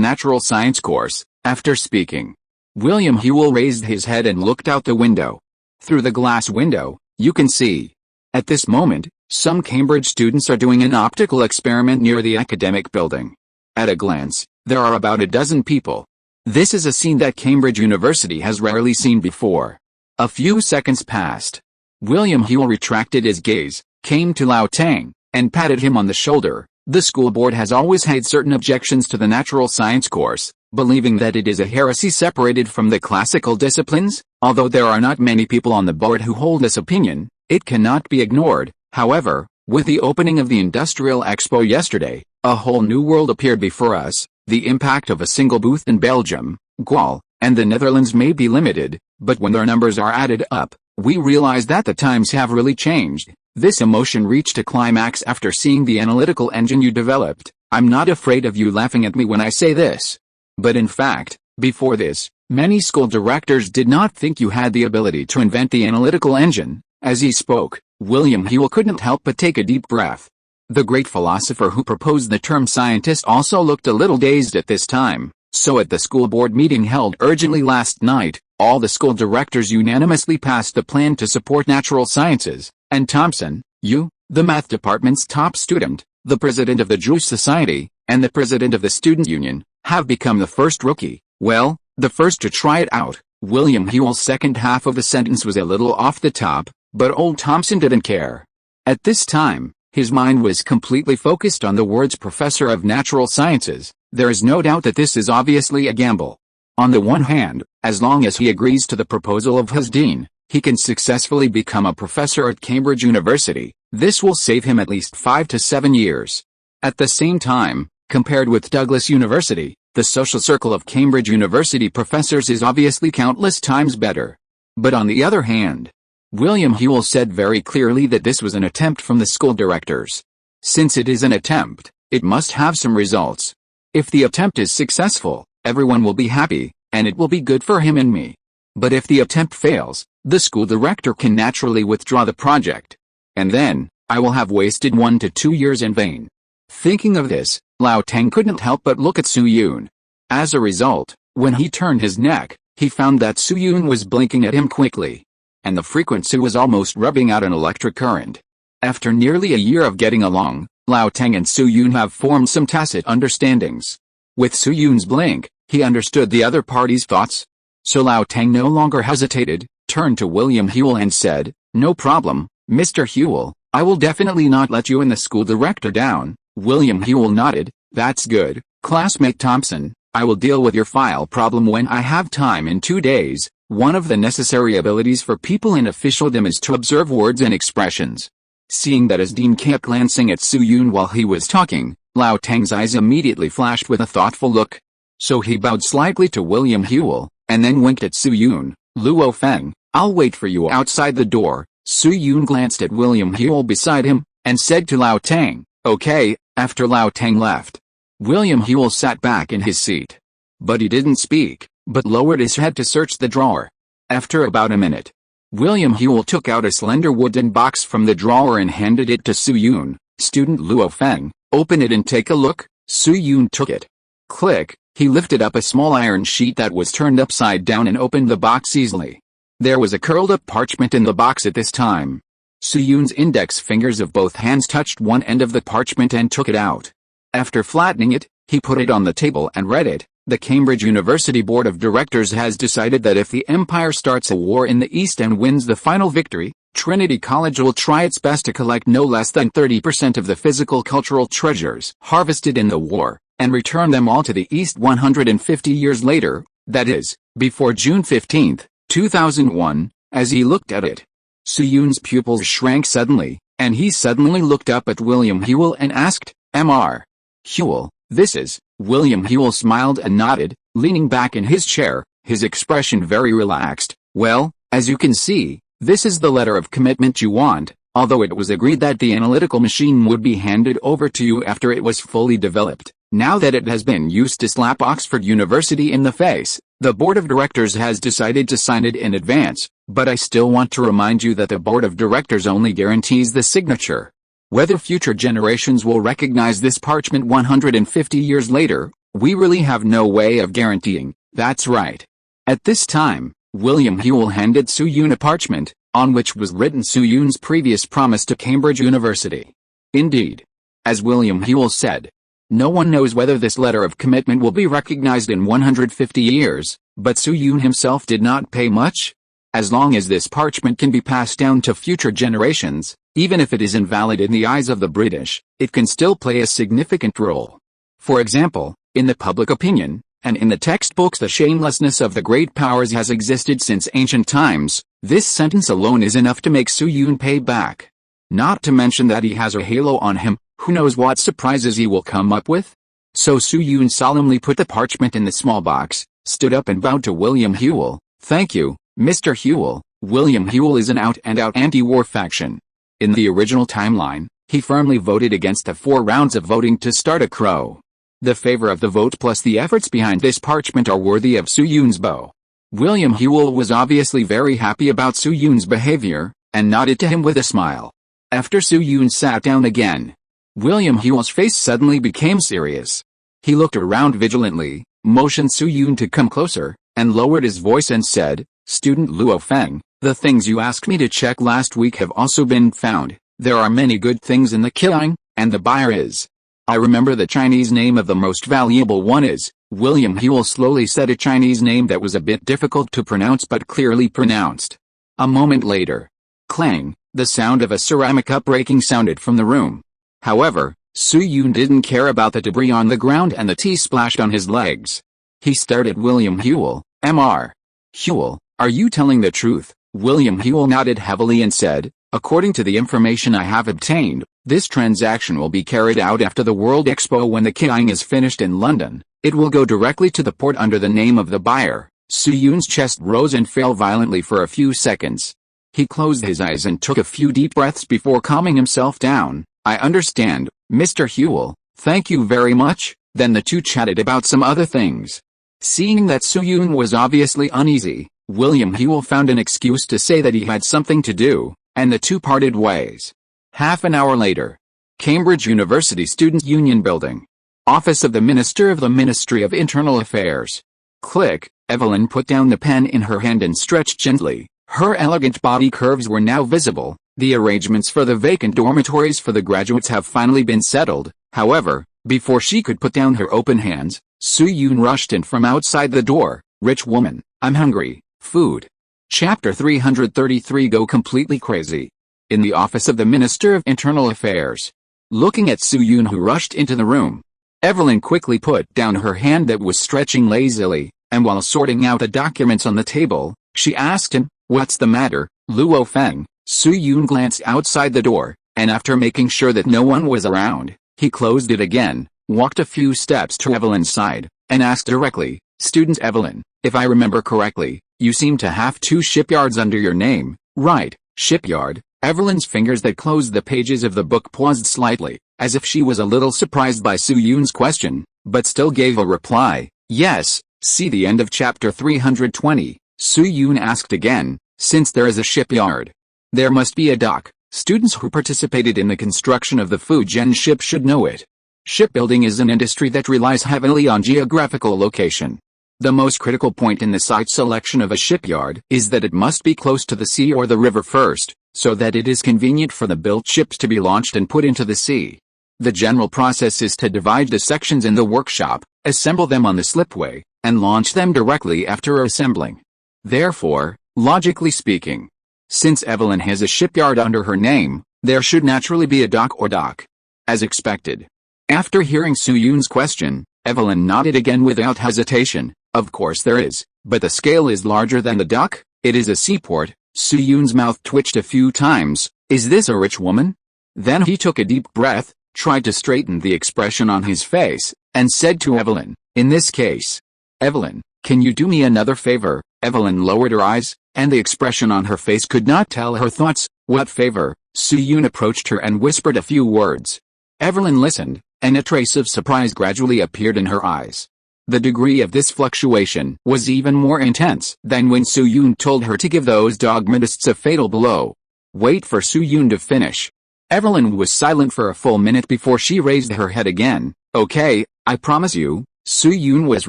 natural science course." After speaking, William Whewell raised his head and looked out the window. Through the glass window, you can see. At this moment, some Cambridge students are doing an optical experiment near the academic building. At a glance, there are about a dozen people. This is a scene that Cambridge University has rarely seen before. A few seconds passed. William Whewell retracted his gaze, came to Lao Tang, and patted him on the shoulder. "The school board has always had certain objections to the natural science course, believing that it is a heresy separated from the classical disciplines. Although there are not many people on the board who hold this opinion, it cannot be ignored. However, with the opening of the Industrial Expo yesterday, a whole new world appeared before us. The impact of a single booth in Belgium, Gaul, and the Netherlands may be limited, but when their numbers are added up, we realize that the times have really changed." This emotion reached a climax after seeing the analytical engine you developed. "I'm not afraid of you laughing at me when I say this. But in fact, before this, many school directors did not think you had the ability to invent the analytical engine." As he spoke, William Whewell couldn't help but take a deep breath. The great philosopher who proposed the term scientist also looked a little dazed at this time, so at the school board meeting held urgently last night, all the school directors unanimously passed the plan to support natural sciences, and Thompson, the math department's top student, the president of the Jewish Society, and the president of the student union, have become the first rookie, the first to try it out. William Whewell's second half of the sentence was a little off the top, but old Thompson didn't care. At this time, his mind was completely focused on the words professor of natural sciences. There is no doubt that this is obviously a gamble. On the one hand, as long as he agrees to the proposal of his dean, he can successfully become a professor at Cambridge University. This will save him at least 5 to 7 years. At the same time, compared with Douglas University, the social circle of Cambridge University professors is obviously countless times better. But on the other hand, William Whewell said very clearly that this was an attempt from the school directors. Since it is an attempt, it must have some results. If the attempt is successful, everyone will be happy, and it will be good for him and me. But if the attempt fails, the school director can naturally withdraw the project. And then, I will have wasted 1 to 2 years in vain. Thinking of this, Lao Teng couldn't help but look at Su Yun. As a result, when he turned his neck, he found that Su Yun was blinking at him quickly. And the frequency was almost rubbing out an electric current. After nearly a year of getting along, Lao Teng and Su Yun have formed some tacit understandings. With Su Yun's blink, he understood the other party's thoughts. So Lao Teng no longer hesitated, turned to William Whewell and said, "No problem, Mr. Whewell, I will definitely not let you and the school director down." William Whewell nodded, "That's good, classmate Thompson, I will deal with your file problem when I have time in 2 days." One of the necessary abilities for people in officialdom is to observe words and expressions. Seeing that his dean kept glancing at Su Yun while he was talking, Lao Teng's eyes immediately flashed with a thoughtful look. So he bowed slightly to William Whewell, and then winked at Su Yun. "Luo Feng, I'll wait for you outside the door." Su Yun glanced at William Whewell beside him, and said to Lao Teng, "Okay." After Lao Teng left, William Whewell sat back in his seat. But he didn't speak, but lowered his head to search the drawer. After about a minute, William Whewell took out a slender wooden box from the drawer and handed it to Su Yun. "Student Luo Feng, open it and take a look." Su Yun took it. Click, he lifted up a small iron sheet that was turned upside down and opened the box easily. There was a curled-up parchment in the box at this time. Su Yun's index fingers of both hands touched one end of the parchment and took it out. After flattening it, he put it on the table and read it. "The Cambridge University Board of Directors has decided that if the Empire starts a war in the East and wins the final victory, Trinity College will try its best to collect no less than 30% of the physical cultural treasures harvested in the war, and return them all to the East 150 years later, that is, before June 15, 2001, as he looked at it. Su Yun's pupils shrank suddenly, and he suddenly looked up at William Whewell and asked, "Mr. Whewell, this is..." William Whewell smiled and nodded, leaning back in his chair, his expression very relaxed. "Well, as you can see, this is the letter of commitment you want, although it was agreed that the analytical machine would be handed over to you after it was fully developed. Now that it has been used to slap Oxford University in the face, the Board of Directors has decided to sign it in advance, but I still want to remind you that the Board of Directors only guarantees the signature. Whether future generations will recognize this parchment 150 years later, we really have no way of guaranteeing." "That's right." At this time, William Whewell handed Su Yun a parchment, on which was written Su Yun's previous promise to Cambridge University. Indeed, as William Whewell said, no one knows whether this letter of commitment will be recognized in 150 years, but Su Yun himself did not pay much. As long as this parchment can be passed down to future generations, even if it is invalid in the eyes of the British, it can still play a significant role. For example, in the public opinion, and in the textbooks, the shamelessness of the great powers has existed since ancient times. This sentence alone is enough to make Su Yun pay back. Not to mention that he has a halo on him, who knows what surprises he will come up with? So Su Yun solemnly put the parchment in the small box, stood up and bowed to William Whewell. "Thank you, Mr. Whewell." William Whewell is an out-and-out anti-war faction. In the original timeline, he firmly voted against the 4 rounds of voting to start a crow. The favor of the vote plus the efforts behind this parchment are worthy of Su Yun's bow. William Whewell was obviously very happy about Su Yun's behavior, and nodded to him with a smile. After Su Yun sat down again, William Hewell's face suddenly became serious. He looked around vigilantly, motioned Su-Yun to come closer, and lowered his voice and said, "Student Luo Feng, the things you asked me to check last week have also been found. There are many good things in the killing, and the buyer is. I remember the Chinese name of the most valuable one is." William Hewell slowly said a Chinese name that was a bit difficult to pronounce but clearly pronounced. A moment later, clang, the sound of a ceramic cup breaking sounded from the room. However, Su-Yun didn't care about the debris on the ground and the tea splashed on his legs. He stared at William Hewell. "Mr. Hewell, are you telling the truth?" William Hewell nodded heavily and said, "According to the information I have obtained, this transaction will be carried out after the World Expo when the killing is finished in London. It will go directly to the port under the name of the buyer." Su-Yun's chest rose and fell violently for a few seconds. He closed his eyes and took a few deep breaths before calming himself down. "I understand, Mr. Hewell, thank you very much." Then the two chatted about some other things. Seeing that Su-Yun was obviously uneasy, William Hewell found an excuse to say that he had something to do, and the two parted ways. Half an hour later, Cambridge University Student Union Building. Office of the Minister of the Ministry of Internal Affairs. Click. Evelyn put down the pen in her hand and stretched gently. Her elegant body curves were now visible. The arrangements for the vacant dormitories for the graduates have finally been settled. However, before she could put down her open hands, Su-Yun rushed in from outside the door. "Rich woman, I'm hungry. Food." Chapter 333 Go Completely Crazy. In the office of the Minister of Internal Affairs. Looking at Su-Yun who rushed into the room, Evelyn quickly put down her hand that was stretching lazily, and while sorting out the documents on the table, she asked him, "What's the matter, Luo Feng?" Su-Yun glanced outside the door, and after making sure that no one was around, he closed it again, walked a few steps to Evelyn's side, and asked directly, "Student Evelyn, if I remember correctly, you seem to have 2 shipyards under your name, right?" "Shipyard?" Evelyn's fingers that closed the pages of the book paused slightly, as if she was a little surprised by Su-Yun's question, but still gave a reply. "Yes, see the end of chapter 320. Su-Yun asked again, "Since there is a shipyard, there must be a dock. Students who participated in the construction of the Fujian ship should know it. Shipbuilding is an industry that relies heavily on geographical location. The most critical point in the site selection of a shipyard is that it must be close to the sea or the river first, so that it is convenient for the built ships to be launched and put into the sea. The general process is to divide the sections in the workshop, assemble them on the slipway, and launch them directly after assembling. Therefore, logically speaking, since Evelyn has a shipyard under her name, there should naturally be a dock or dock." As expected. After hearing Su-Yun's question, Evelyn nodded again without hesitation. "Of course there is, but the scale is larger than the dock. It is a seaport." Su-Yun's mouth twitched a few times. "Is this a rich woman?" Then he took a deep breath, tried to straighten the expression on his face, and said to Evelyn, "In this case, Evelyn, can you do me another favor?" Evelyn lowered her eyes, and the expression on her face could not tell her thoughts. "What favor?" Su-Yun approached her and whispered a few words. Evelyn listened, and a trace of surprise gradually appeared in her eyes. The degree of this fluctuation was even more intense than when Su-Yun told her to give those dogmatists a fatal blow. "Wait for Su-Yun to finish." Evelyn was silent for a full minute before she raised her head again. "Okay, I promise you." Su-Yun was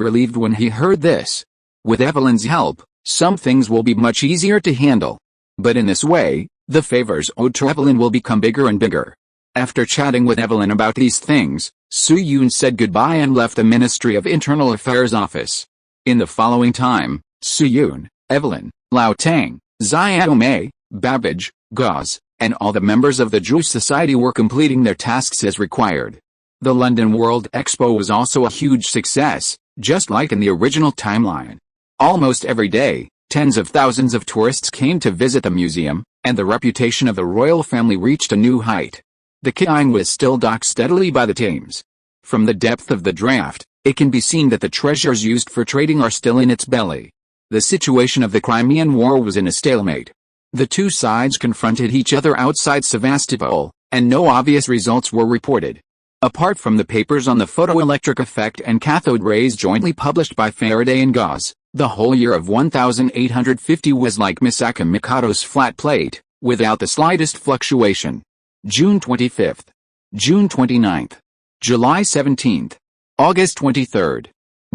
relieved when he heard this. With Evelyn's help, some things will be much easier to handle. But in this way, the favors owed to Evelyn will become bigger and bigger. After chatting with Evelyn about these things, Su-Yun said goodbye and left the Ministry of Internal Affairs office. In the following time, Su-Yun, Evelyn, Lao Tang, Xiaomei, Babbage, Gauze, and all the members of the Jewish Society were completing their tasks as required. The London World Expo was also a huge success, just like in the original timeline. Almost every day, tens of thousands of tourists came to visit the museum, and the reputation of the royal family reached a new height. The King was still docked steadily by the Thames. From the depth of the draft, it can be seen that the treasures used for trading are still in its belly. The situation of the Crimean War was in a stalemate. The two sides confronted each other outside Sevastopol, and no obvious results were reported. Apart from the papers on the photoelectric effect and cathode rays jointly published by Faraday and Gauss, the whole year of 1850 was like Misaka Mikado's flat plate, without the slightest fluctuation. June 25. June 29th, July 17th, August 23rd.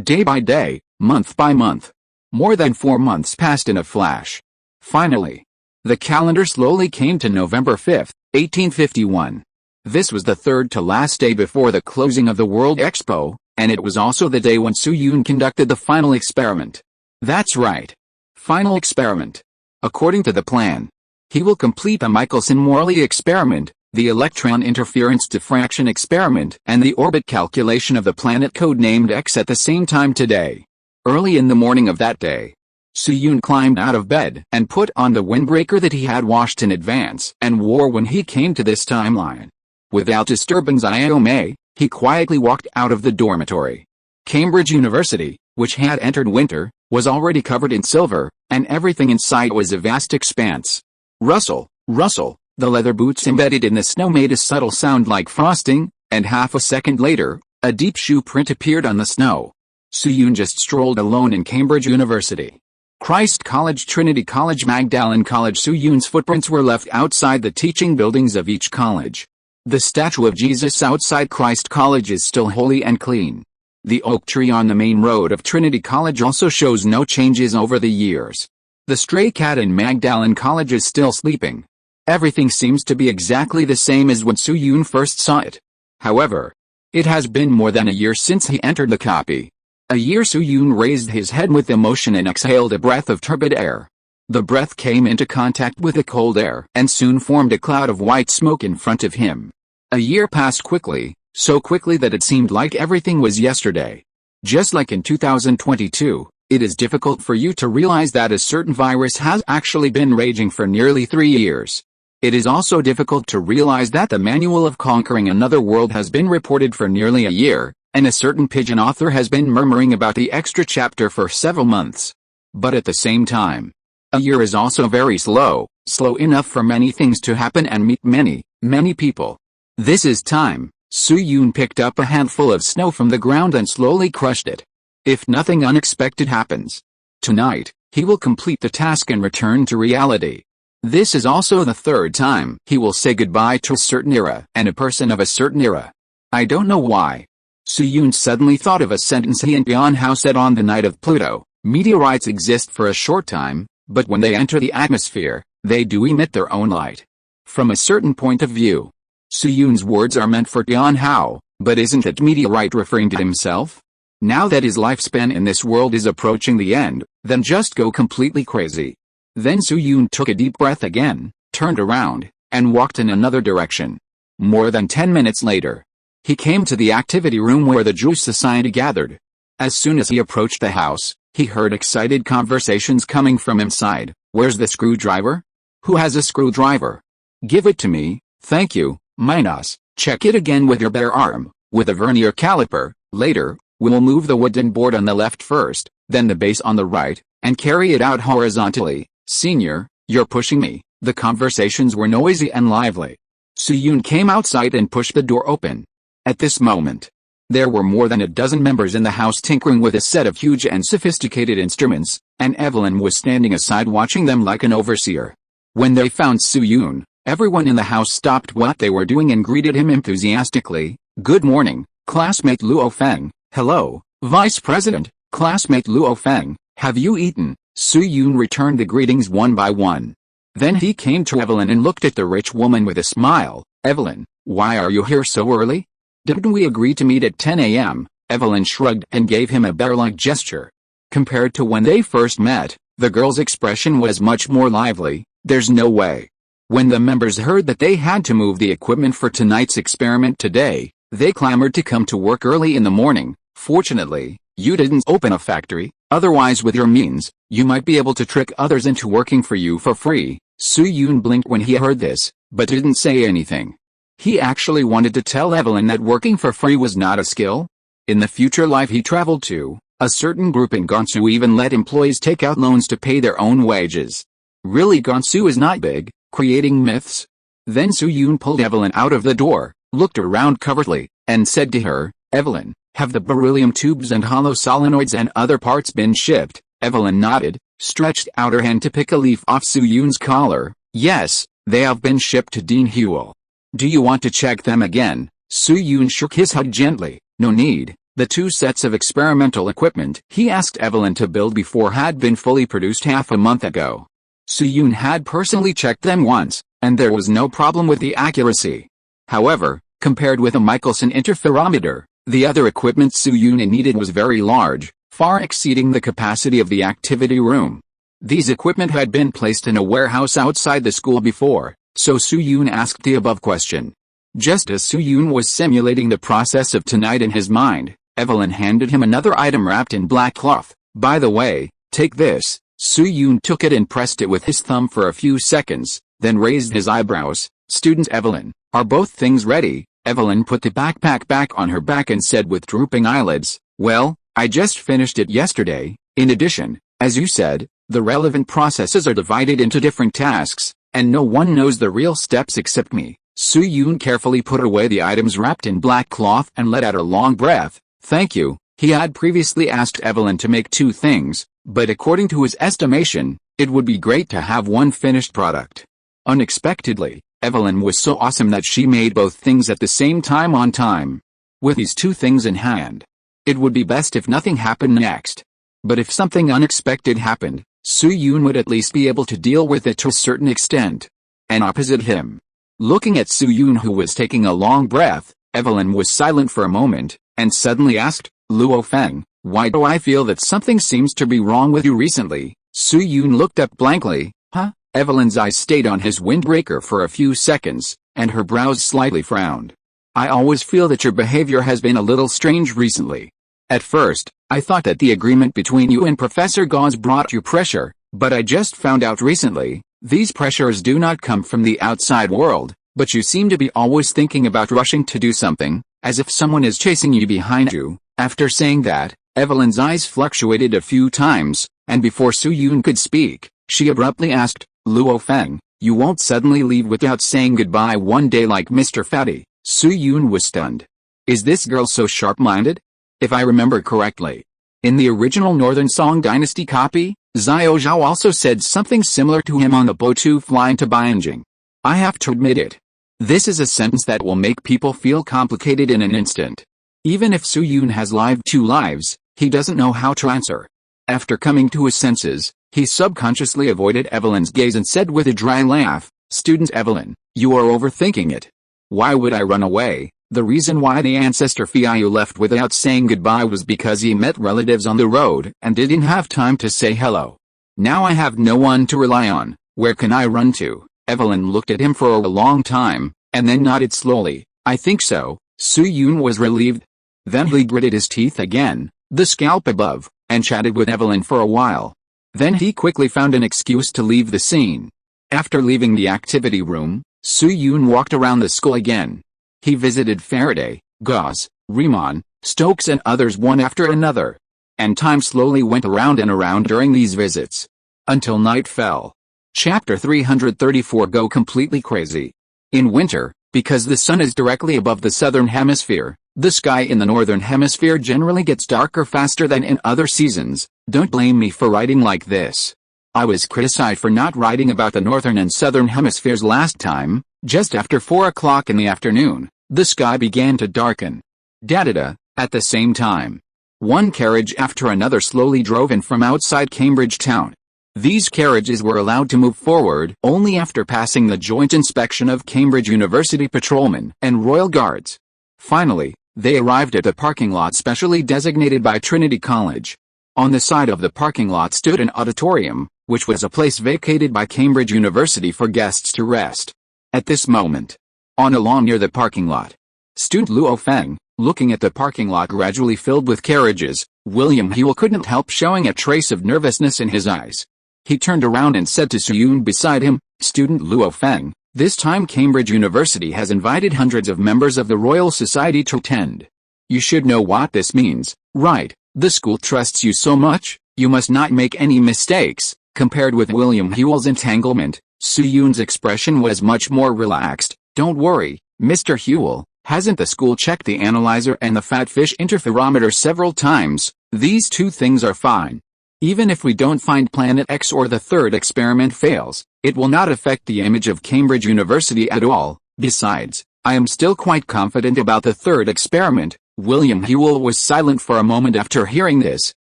Day by day, month by month. More than 4 months passed in a flash. Finally, the calendar slowly came to November 5th, 1851. This was the third to last day before the closing of the World Expo, and it was also the day when Su-Yun conducted the final experiment. That's right. Final experiment. According to the plan, he will complete the Michelson-Morley experiment, the electron interference diffraction experiment, and the orbit calculation of the planet code-named X at the same time today. Early in the morning of that day, Su-Yun climbed out of bed and put on the windbreaker that he had washed in advance and wore when he came to this timeline. Without disturbance iome, he quietly walked out of the dormitory. Cambridge University, which had entered winter, was already covered in silver, and everything in sight was a vast expanse. Rustle, rustle, the leather boots embedded in the snow made a subtle sound like frosting, and half a second later, a deep shoe print appeared on the snow. Su-Yun just strolled alone in Cambridge University. Christ College, Trinity College, Magdalen College. Su-Yun's footprints were left outside the teaching buildings of each college. The statue of Jesus outside Christ College is still holy and clean. The oak tree on the main road of Trinity College also shows no changes over the years. The stray cat in Magdalen College is still sleeping. Everything seems to be exactly the same as when Su-Yun first saw it. However, it has been more than a year since he entered the copy. A year. Su-Yun raised his head with emotion and exhaled a breath of turbid air. The breath came into contact with the cold air and soon formed a cloud of white smoke in front of him. A year passed quickly, so quickly that it seemed like everything was yesterday. Just like in 2022, it is difficult for you to realize that a certain virus has actually been raging for nearly 3 years. It is also difficult to realize that the manual of conquering another world has been reported for nearly a year, and a certain pigeon author has been murmuring about the extra chapter for several months. But at the same time, a year is also very slow, slow enough for many things to happen and meet many, many people. This is time. Su-Yun picked up a handful of snow from the ground and slowly crushed it. If nothing unexpected happens tonight, he will complete the task and return to reality. This is also the third time he will say goodbye to a certain era and a person of a certain era. I don't know why. Su-Yun suddenly thought of a sentence he and Yan Hao said on the night of Pluto. Meteorites exist for a short time, but when they enter the atmosphere, they do emit their own light. From a certain point of view, Su-Yun's words are meant for Yan Hao, but isn't that meteorite referring to himself? Now that his lifespan in this world is approaching the end, then just go completely crazy. Then Su-Yun took a deep breath again, turned around, and walked in another direction. More than 10 minutes later, he came to the activity room where the Jewish society gathered. As soon as he approached the house, he heard excited conversations coming from inside. Where's the screwdriver? Who has a screwdriver? Give it to me, thank you, Minos. Check it again with your bare arm, with a vernier caliper. Later, we'll move the wooden board on the left first, then the base on the right, and carry it out horizontally. Senior, you're pushing me. The conversations were noisy and lively. Su-Yun came outside and pushed the door open. At this moment, there were more than a dozen members in the house tinkering with a set of huge and sophisticated instruments, and Evelyn was standing aside watching them like an overseer. When they found Su-Yun, everyone in the house stopped what they were doing and greeted him enthusiastically. Good morning, classmate Luo Feng. Hello, Vice President, classmate Luo Feng. Have you eaten? Su-Yun returned the greetings one by one. Then he came to Evelyn and looked at the rich woman with a smile. Evelyn, why are you here so early? Didn't we agree to meet at 10 a.m.? Evelyn shrugged and gave him a bear-like gesture. Compared to when they first met, the girl's expression was much more lively. There's no way. When the members heard that they had to move the equipment for tonight's experiment today, they clamored to come to work early in the morning. Fortunately, you didn't open a factory, otherwise with your means, you might be able to trick others into working for you for free. Su-Yun blinked when he heard this, but didn't say anything. He actually wanted to tell Evelyn that working for free was not a skill. In the future life he traveled to, a certain group in Gansu even let employees take out loans to pay their own wages. Really, Gansu is not big, creating myths? Then Su-Yun pulled Evelyn out of the door, looked around covertly, and said to her, Evelyn, have the beryllium tubes and hollow solenoids and other parts been shipped? Evelyn nodded, stretched out her hand to pick a leaf off Su-Yun's collar. Yes, they have been shipped to Dean Hewell. Do you want to check them again? Soo-yoon shook his head gently. No need. The 2 sets of experimental equipment he asked Evelyn to build before had been fully produced half a month ago. Soo-yoon had personally checked them once, and there was no problem with the accuracy. However, compared with a Michelson interferometer, the other equipment Soo-yoon needed was very large, far exceeding the capacity of the activity room. These equipment had been placed in a warehouse outside the school before, so Soo-yoon asked the above question. Just as Soo-yoon was simulating the process of tonight in his mind, Evelyn handed him another item wrapped in black cloth. By the way, take this. Soo-yoon took it and pressed it with his thumb for a few seconds, then raised his eyebrows. Student Evelyn, are both things ready? Evelyn put the backpack back on her back and said with drooping eyelids, well, I just finished it yesterday. In addition, as you said, the relevant processes are divided into different tasks, and no one knows the real steps except me. Soo-yoon carefully put away the items wrapped in black cloth and let out a long breath. Thank you. He had previously asked Evelyn to make 2 things, but according to his estimation, it would be great to have one finished product. Unexpectedly, Evelyn was so awesome that she made both things at the same time on time. With these 2 things in hand, it would be best if nothing happened next. But if something unexpected happened, Soo-yoon would at least be able to deal with it to a certain extent. And opposite him, looking at Soo-yoon who was taking a long breath, Evelyn was silent for a moment, and suddenly asked, Luo Feng, why do I feel that something seems to be wrong with you recently? Soo-yoon looked up blankly. Huh? Evelyn's eyes stayed on his windbreaker for a few seconds, and her brows slightly frowned. I always feel that your behavior has been a little strange recently. At first, I thought that the agreement between you and Professor Gauze brought you pressure, but I just found out recently, these pressures do not come from the outside world, but you seem to be always thinking about rushing to do something, as if someone is chasing you behind you. After saying that, Evelyn's eyes fluctuated a few times, and before Soo-yoon could speak, she abruptly asked, Luo Feng, you won't suddenly leave without saying goodbye one day like Mr. Fatty. Soo-yoon was stunned. Is this girl so sharp-minded? If I remember correctly, in the original Northern Song Dynasty copy, Xiao Zhao also said something similar to him on the boat flying to Beijing. I have to admit it. This is a sentence that will make people feel complicated in an instant. Even if Soo-yoon has lived 2 lives, he doesn't know how to answer. After coming to his senses, he subconsciously avoided Evelyn's gaze and said with a dry laugh, Student Evelyn, you are overthinking it. Why would I run away? The reason why the ancestor Feiyu left without saying goodbye was because he met relatives on the road and didn't have time to say hello. Now I have no one to rely on. Where can I run to? Evelyn looked at him for a long time, and then nodded slowly. I think so. Soo-yoon was relieved. Then he gritted his teeth again, the scalp above, and chatted with Evelyn for a while. Then he quickly found an excuse to leave the scene. After leaving the activity room, Soo-yoon walked around the school again. He visited Faraday, Gauze, Riemann, Stokes and others one after another. And time slowly went around and around during these visits. Until night fell. Chapter 334 Go completely crazy. In winter, because the sun is directly above the southern hemisphere, the sky in the northern hemisphere generally gets darker faster than in other seasons. Don't blame me for writing like this. I was criticized for not writing about the northern and southern hemispheres last time. Just after 4 o'clock in the afternoon, the sky began to darken. Da-da-da, at the same time. One carriage after another slowly drove in from outside Cambridge town. These carriages were allowed to move forward only after passing the joint inspection of Cambridge University patrolmen and Royal Guards. Finally, they arrived at the parking lot specially designated by Trinity College. On the side of the parking lot stood an auditorium, which was a place vacated by Cambridge University for guests to rest. At this moment, on a lawn near the parking lot, stood Luo Feng, looking at the parking lot gradually filled with carriages. William Hewell couldn't help showing a trace of nervousness in his eyes. He turned around and said to Soo-yoon beside him, Student Luo Feng, this time Cambridge University has invited hundreds of members of the Royal Society to attend. You should know what this means, right? The school trusts you so much, you must not make any mistakes. Compared with William Hewell's entanglement, Soo-yoon's expression was much more relaxed. Don't worry, Mr. Hewell, hasn't the school checked the analyzer and the fatfish interferometer several times? These 2 things are fine. Even if we don't find Planet X or the 3rd experiment fails, it will not affect the image of Cambridge University at all. Besides, I am still quite confident about the third experiment." William Whewell was silent for a moment after hearing this,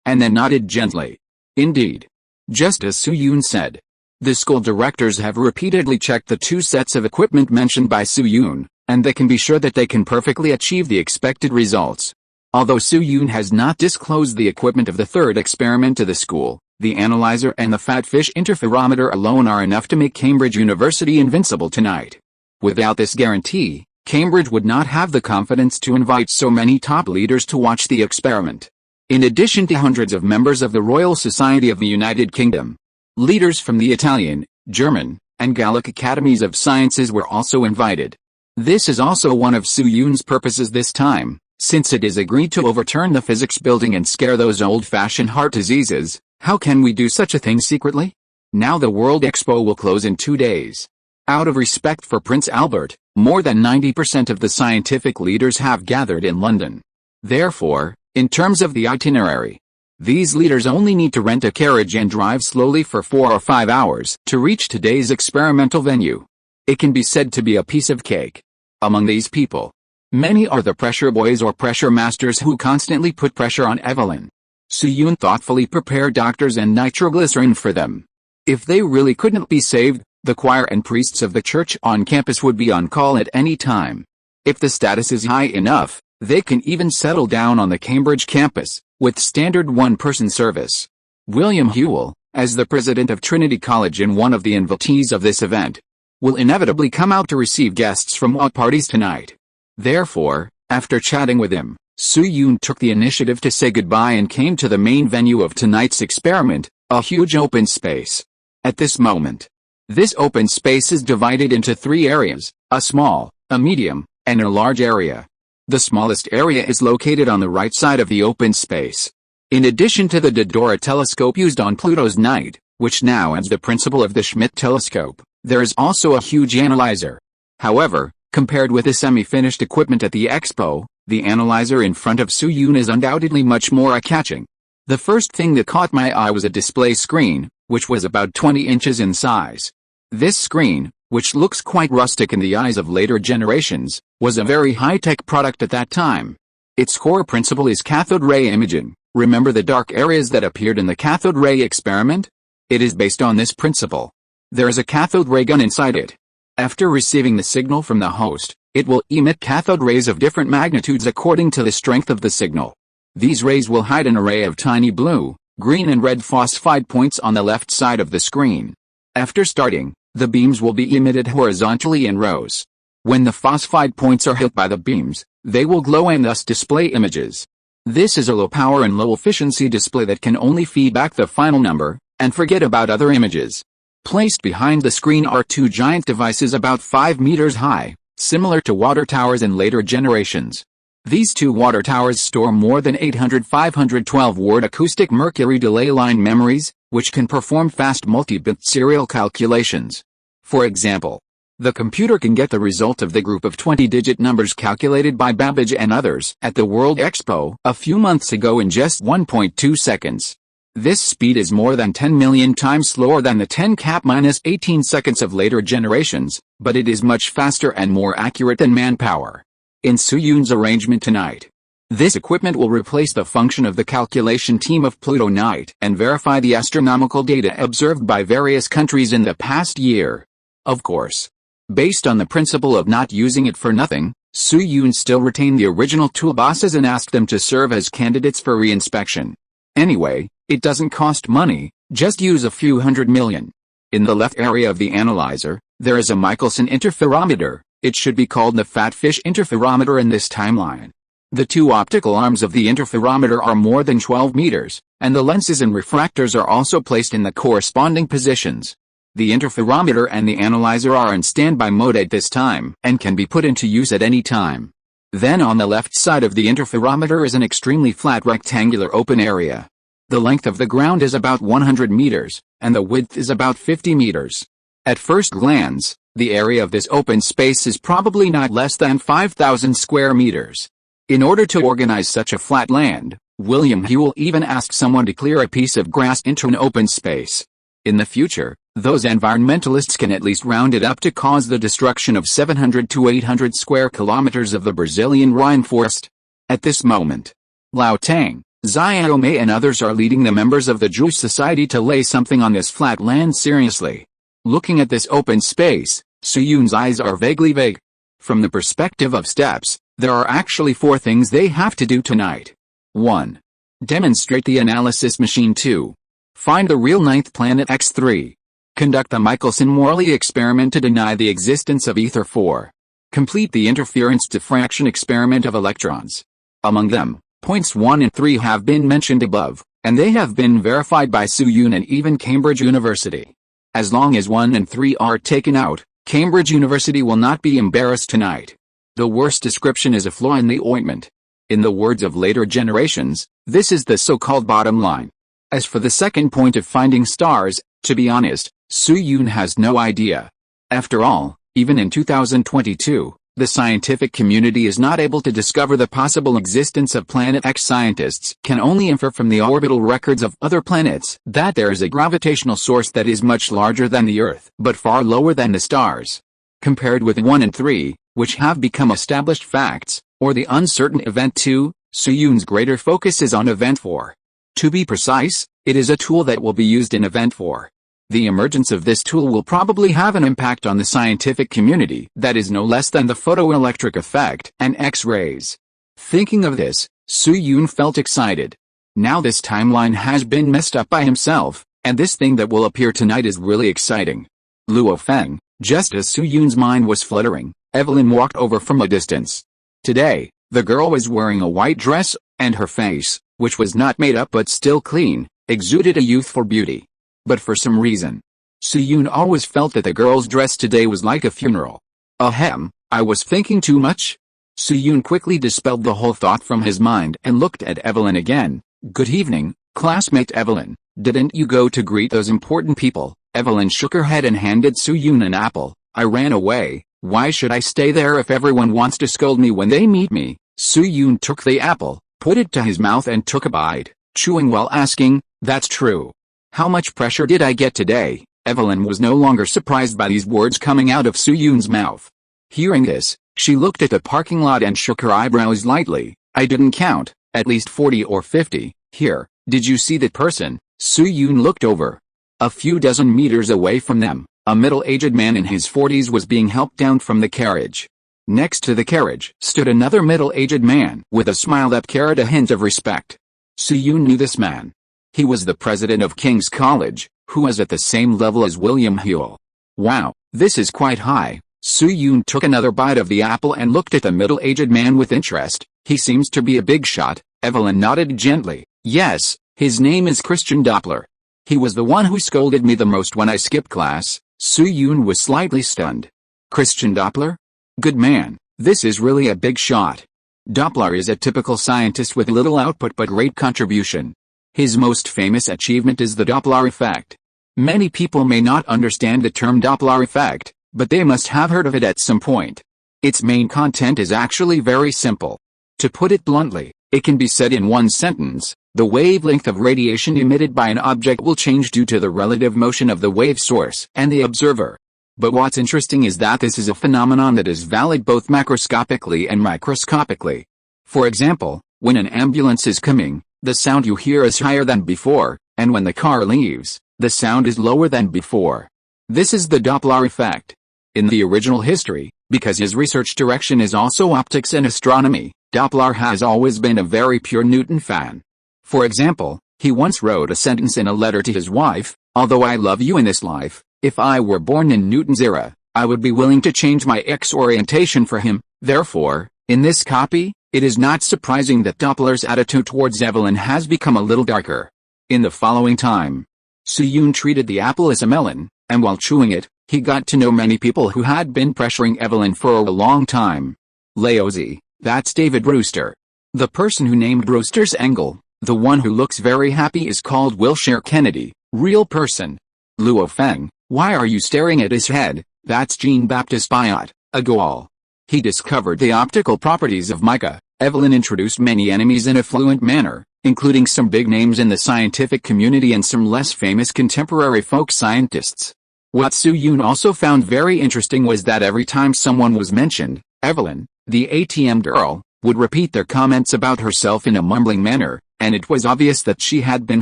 and then nodded gently. "Indeed. Just as Su-Yoon said. The school directors have repeatedly checked the two sets of equipment mentioned by Su-Yoon, and they can be sure that they can perfectly achieve the expected results." Although Su-Yoon has not disclosed the equipment of the third experiment to the school, the analyzer and the fat fish interferometer alone are enough to make Cambridge University invincible tonight. Without this guarantee, Cambridge would not have the confidence to invite so many top leaders to watch the experiment. In addition to hundreds of members of the Royal Society of the United Kingdom, leaders from the Italian, German, and Gallic Academies of Sciences were also invited. This is also one of Su-Yoon's purposes this time, since it is agreed to overturn the physics building and scare those old-fashioned heart diseases. How can we do such a thing secretly? Now the World Expo will close in 2 days. Out of respect for Prince Albert, more than 90% of the scientific leaders have gathered in London. Therefore, in terms of the itinerary, these leaders only need to rent a carriage and drive slowly for 4 or 5 hours to reach today's experimental venue. It can be said to be a piece of cake. Among these people, many are the pressure boys or pressure masters who constantly put pressure on Evelyn. Su-Yoon thoughtfully prepared doctors and nitroglycerin for them. If they really couldn't be saved, the choir and priests of the church on campus would be on call at any time. If the status is high enough, they can even settle down on the Cambridge campus, with standard one-person service. William Whewell, as the president of Trinity College and one of the invitees of this event, will inevitably come out to receive guests from all parties tonight. Therefore, after chatting with him, Su-Yoon took the initiative to say goodbye and came to the main venue of tonight's experiment, a huge open space. At this moment, this open space is divided into 3 areas, a small, a medium, and a large area. The smallest area is located on the right side of the open space. In addition to the Dodora telescope used on Pluto's night, which now adds the principle of the Schmidt telescope, there is also a huge analyzer. However, compared with the semi-finished equipment at the expo, the analyzer in front of Su-Yoon is undoubtedly much more eye-catching. The first thing that caught my eye was a display screen, which was about 20 inches in size. This screen, which looks quite rustic in the eyes of later generations, was a very high-tech product at that time. Its core principle is cathode ray imaging. Remember the dark areas that appeared in the cathode ray experiment? It is based on this principle. There is a cathode ray gun inside it. After receiving the signal from the host, it will emit cathode rays of different magnitudes according to the strength of the signal. These rays will hide an array of tiny blue, green and red phosphide points on the left side of the screen. After starting, the beams will be emitted horizontally in rows. When the phosphide points are hit by the beams, they will glow and thus display images. This is a low-power and low-efficiency display that can only feed back the final number, and forget about other images. Placed behind the screen are 2 giant devices about 5 meters high, similar to water towers in later generations. These 2 water towers store more than 800 512-word acoustic mercury delay line memories, which can perform fast multi-bit serial calculations. For example, the computer can get the result of the group of 20-digit numbers calculated by Babbage and others at the World Expo a few months ago in just 1.2 seconds. This speed is more than 10 million times slower than the 10^-18 seconds of later generations, but it is much faster and more accurate than manpower. In Su-Yoon's arrangement tonight, this equipment will replace the function of the calculation team of Pluto night and verify the astronomical data observed by various countries in the past year. Of course, based on the principle of not using it for nothing, Su-Yoon still retained the original toolboxes and asked them to serve as candidates for reinspection. Anyway, it doesn't cost money, just use a few hundred million. In the left area of the analyzer, there is a Michelson interferometer. It should be called the fat fish interferometer in this timeline. The 2 optical arms of the interferometer are more than 12 meters, and the lenses and refractors are also placed in the corresponding positions. The interferometer and the analyzer are in standby mode at this time and can be put into use at any time. Then on the left side of the interferometer is an extremely flat rectangular open area. The length of the ground is about 100 meters, and the width is about 50 meters. At first glance, the area of this open space is probably not less than 5,000 square meters. In order to organize such a flat land, William Whewell even asked someone to clear a piece of grass into an open space. In the future, Those environmentalists can at least round it up to cause the destruction of 700 to 800 square kilometers of the Brazilian rainforest. At this moment, Lao Tang, Xiaomei and others are leading the members of the Jewish society to lay something on this flat land seriously. Looking at this open space, Suyun's eyes are vaguely vague. From the perspective of steps, there are actually 4 things they have to do tonight. 1. Demonstrate the analysis machine. 2. Find the real 9th planet X3. Conduct the Michelson-Morley experiment to deny the existence of ether. 4. Complete the interference diffraction experiment of electrons. Among them, points 1 and 3 have been mentioned above, and they have been verified by Suyun and even Cambridge University. As long as 1 and 3 are taken out, Cambridge University will not be embarrassed tonight. The worst description is a flaw in the ointment. In the words of later generations, this is the so-called bottom line. As for the second point of finding stars, to be honest, Suyun has no idea. After all, even in 2022, the scientific community is not able to discover the possible existence of Planet X. Scientists can only infer from the orbital records of other planets that there is a gravitational source that is much larger than the Earth but far lower than the stars. Compared with 1 and 3, which have become established facts, or the uncertain event 2, Suyun's greater focus is on event 4. To be precise, it is a tool that will be used in event 4. The emergence of this tool will probably have an impact on the scientific community that is no less than the photoelectric effect and X-rays. Thinking of this, Suyun felt excited. Now this timeline has been messed up by himself, and this thing that will appear tonight is really exciting. Luo Feng, just as Suyun's mind was fluttering, Evelyn walked over from a distance. Today, the girl was wearing a white dress, and her face, which was not made up but still clean, exuded a youthful beauty. But for some reason, Suyun always felt that the girl's dress today was like a funeral. Ahem, I was thinking too much? Suyun quickly dispelled the whole thought from his mind and looked at Evelyn again. Good evening, classmate Evelyn. Didn't you go to greet those important people? Evelyn shook her head and handed Suyun an apple. I ran away. Why should I stay there if everyone wants to scold me when they meet me? Suyun took the apple, put it to his mouth and took a bite, chewing while asking, that's true. How much pressure did I get today? Evelyn was no longer surprised by these words coming out of Suyun's mouth. Hearing this, she looked at the parking lot and shook her eyebrows lightly. I didn't count, at least 40 or 50. Here, did you see that person? Suyun looked over. A few dozen meters away from them, a middle-aged man in his 40s was being helped down from the carriage. Next to the carriage stood another middle-aged man with a smile that carried a hint of respect. Suyun knew this man. He was the president of King's College, who was at the same level as William Whewell. Wow, this is quite high. Suyun took another bite of the apple and looked at the middle-aged man with interest. He seems to be a big shot. Evelyn nodded gently. Yes, his name is Christian Doppler. He was the one who scolded me the most when I skipped class. Suyun was slightly stunned. Christian Doppler? Good man, this is really a big shot. Doppler is a typical scientist with little output but great contribution. His most famous achievement is the Doppler effect. Many people may not understand the term Doppler effect, but they must have heard of it at some point. Its main content is actually very simple. To put it bluntly, it can be said in one sentence: the wavelength of radiation emitted by an object will change due to the relative motion of the wave source and the observer. But what's interesting is that this is a phenomenon that is valid both macroscopically and microscopically. For example, when an ambulance is coming, the sound you hear is higher than before, and when the car leaves, the sound is lower than before. This is the Doppler effect. In the original history, because his research direction is also optics and astronomy, Doppler has always been a very pure Newton fan. For example, he once wrote a sentence in a letter to his wife: although I love you in this life, if I were born in Newton's era, I would be willing to change my X orientation for him. Therefore, in this copy, it is not surprising that Doppler's attitude towards Evelyn has become a little darker. In the following time, Suyun treated the apple as a melon, and while chewing it, he got to know many people who had been pressuring Evelyn for a long time. Laozi, that's David Brewster. The person who named Brewster's angle, the one who looks very happy, is called Wilshire Kennedy, real person. Luo Feng, why are you staring at his head? That's Jean-Baptiste Biot, a Goal. He discovered the optical properties of mica. Evelyn introduced many enemies in a fluent manner, including some big names in the scientific community and some less famous contemporary folk scientists. What Su-yoon also found very interesting was that every time someone was mentioned, Evelyn, the ATM girl, would repeat their comments about herself in a mumbling manner, and it was obvious that she had been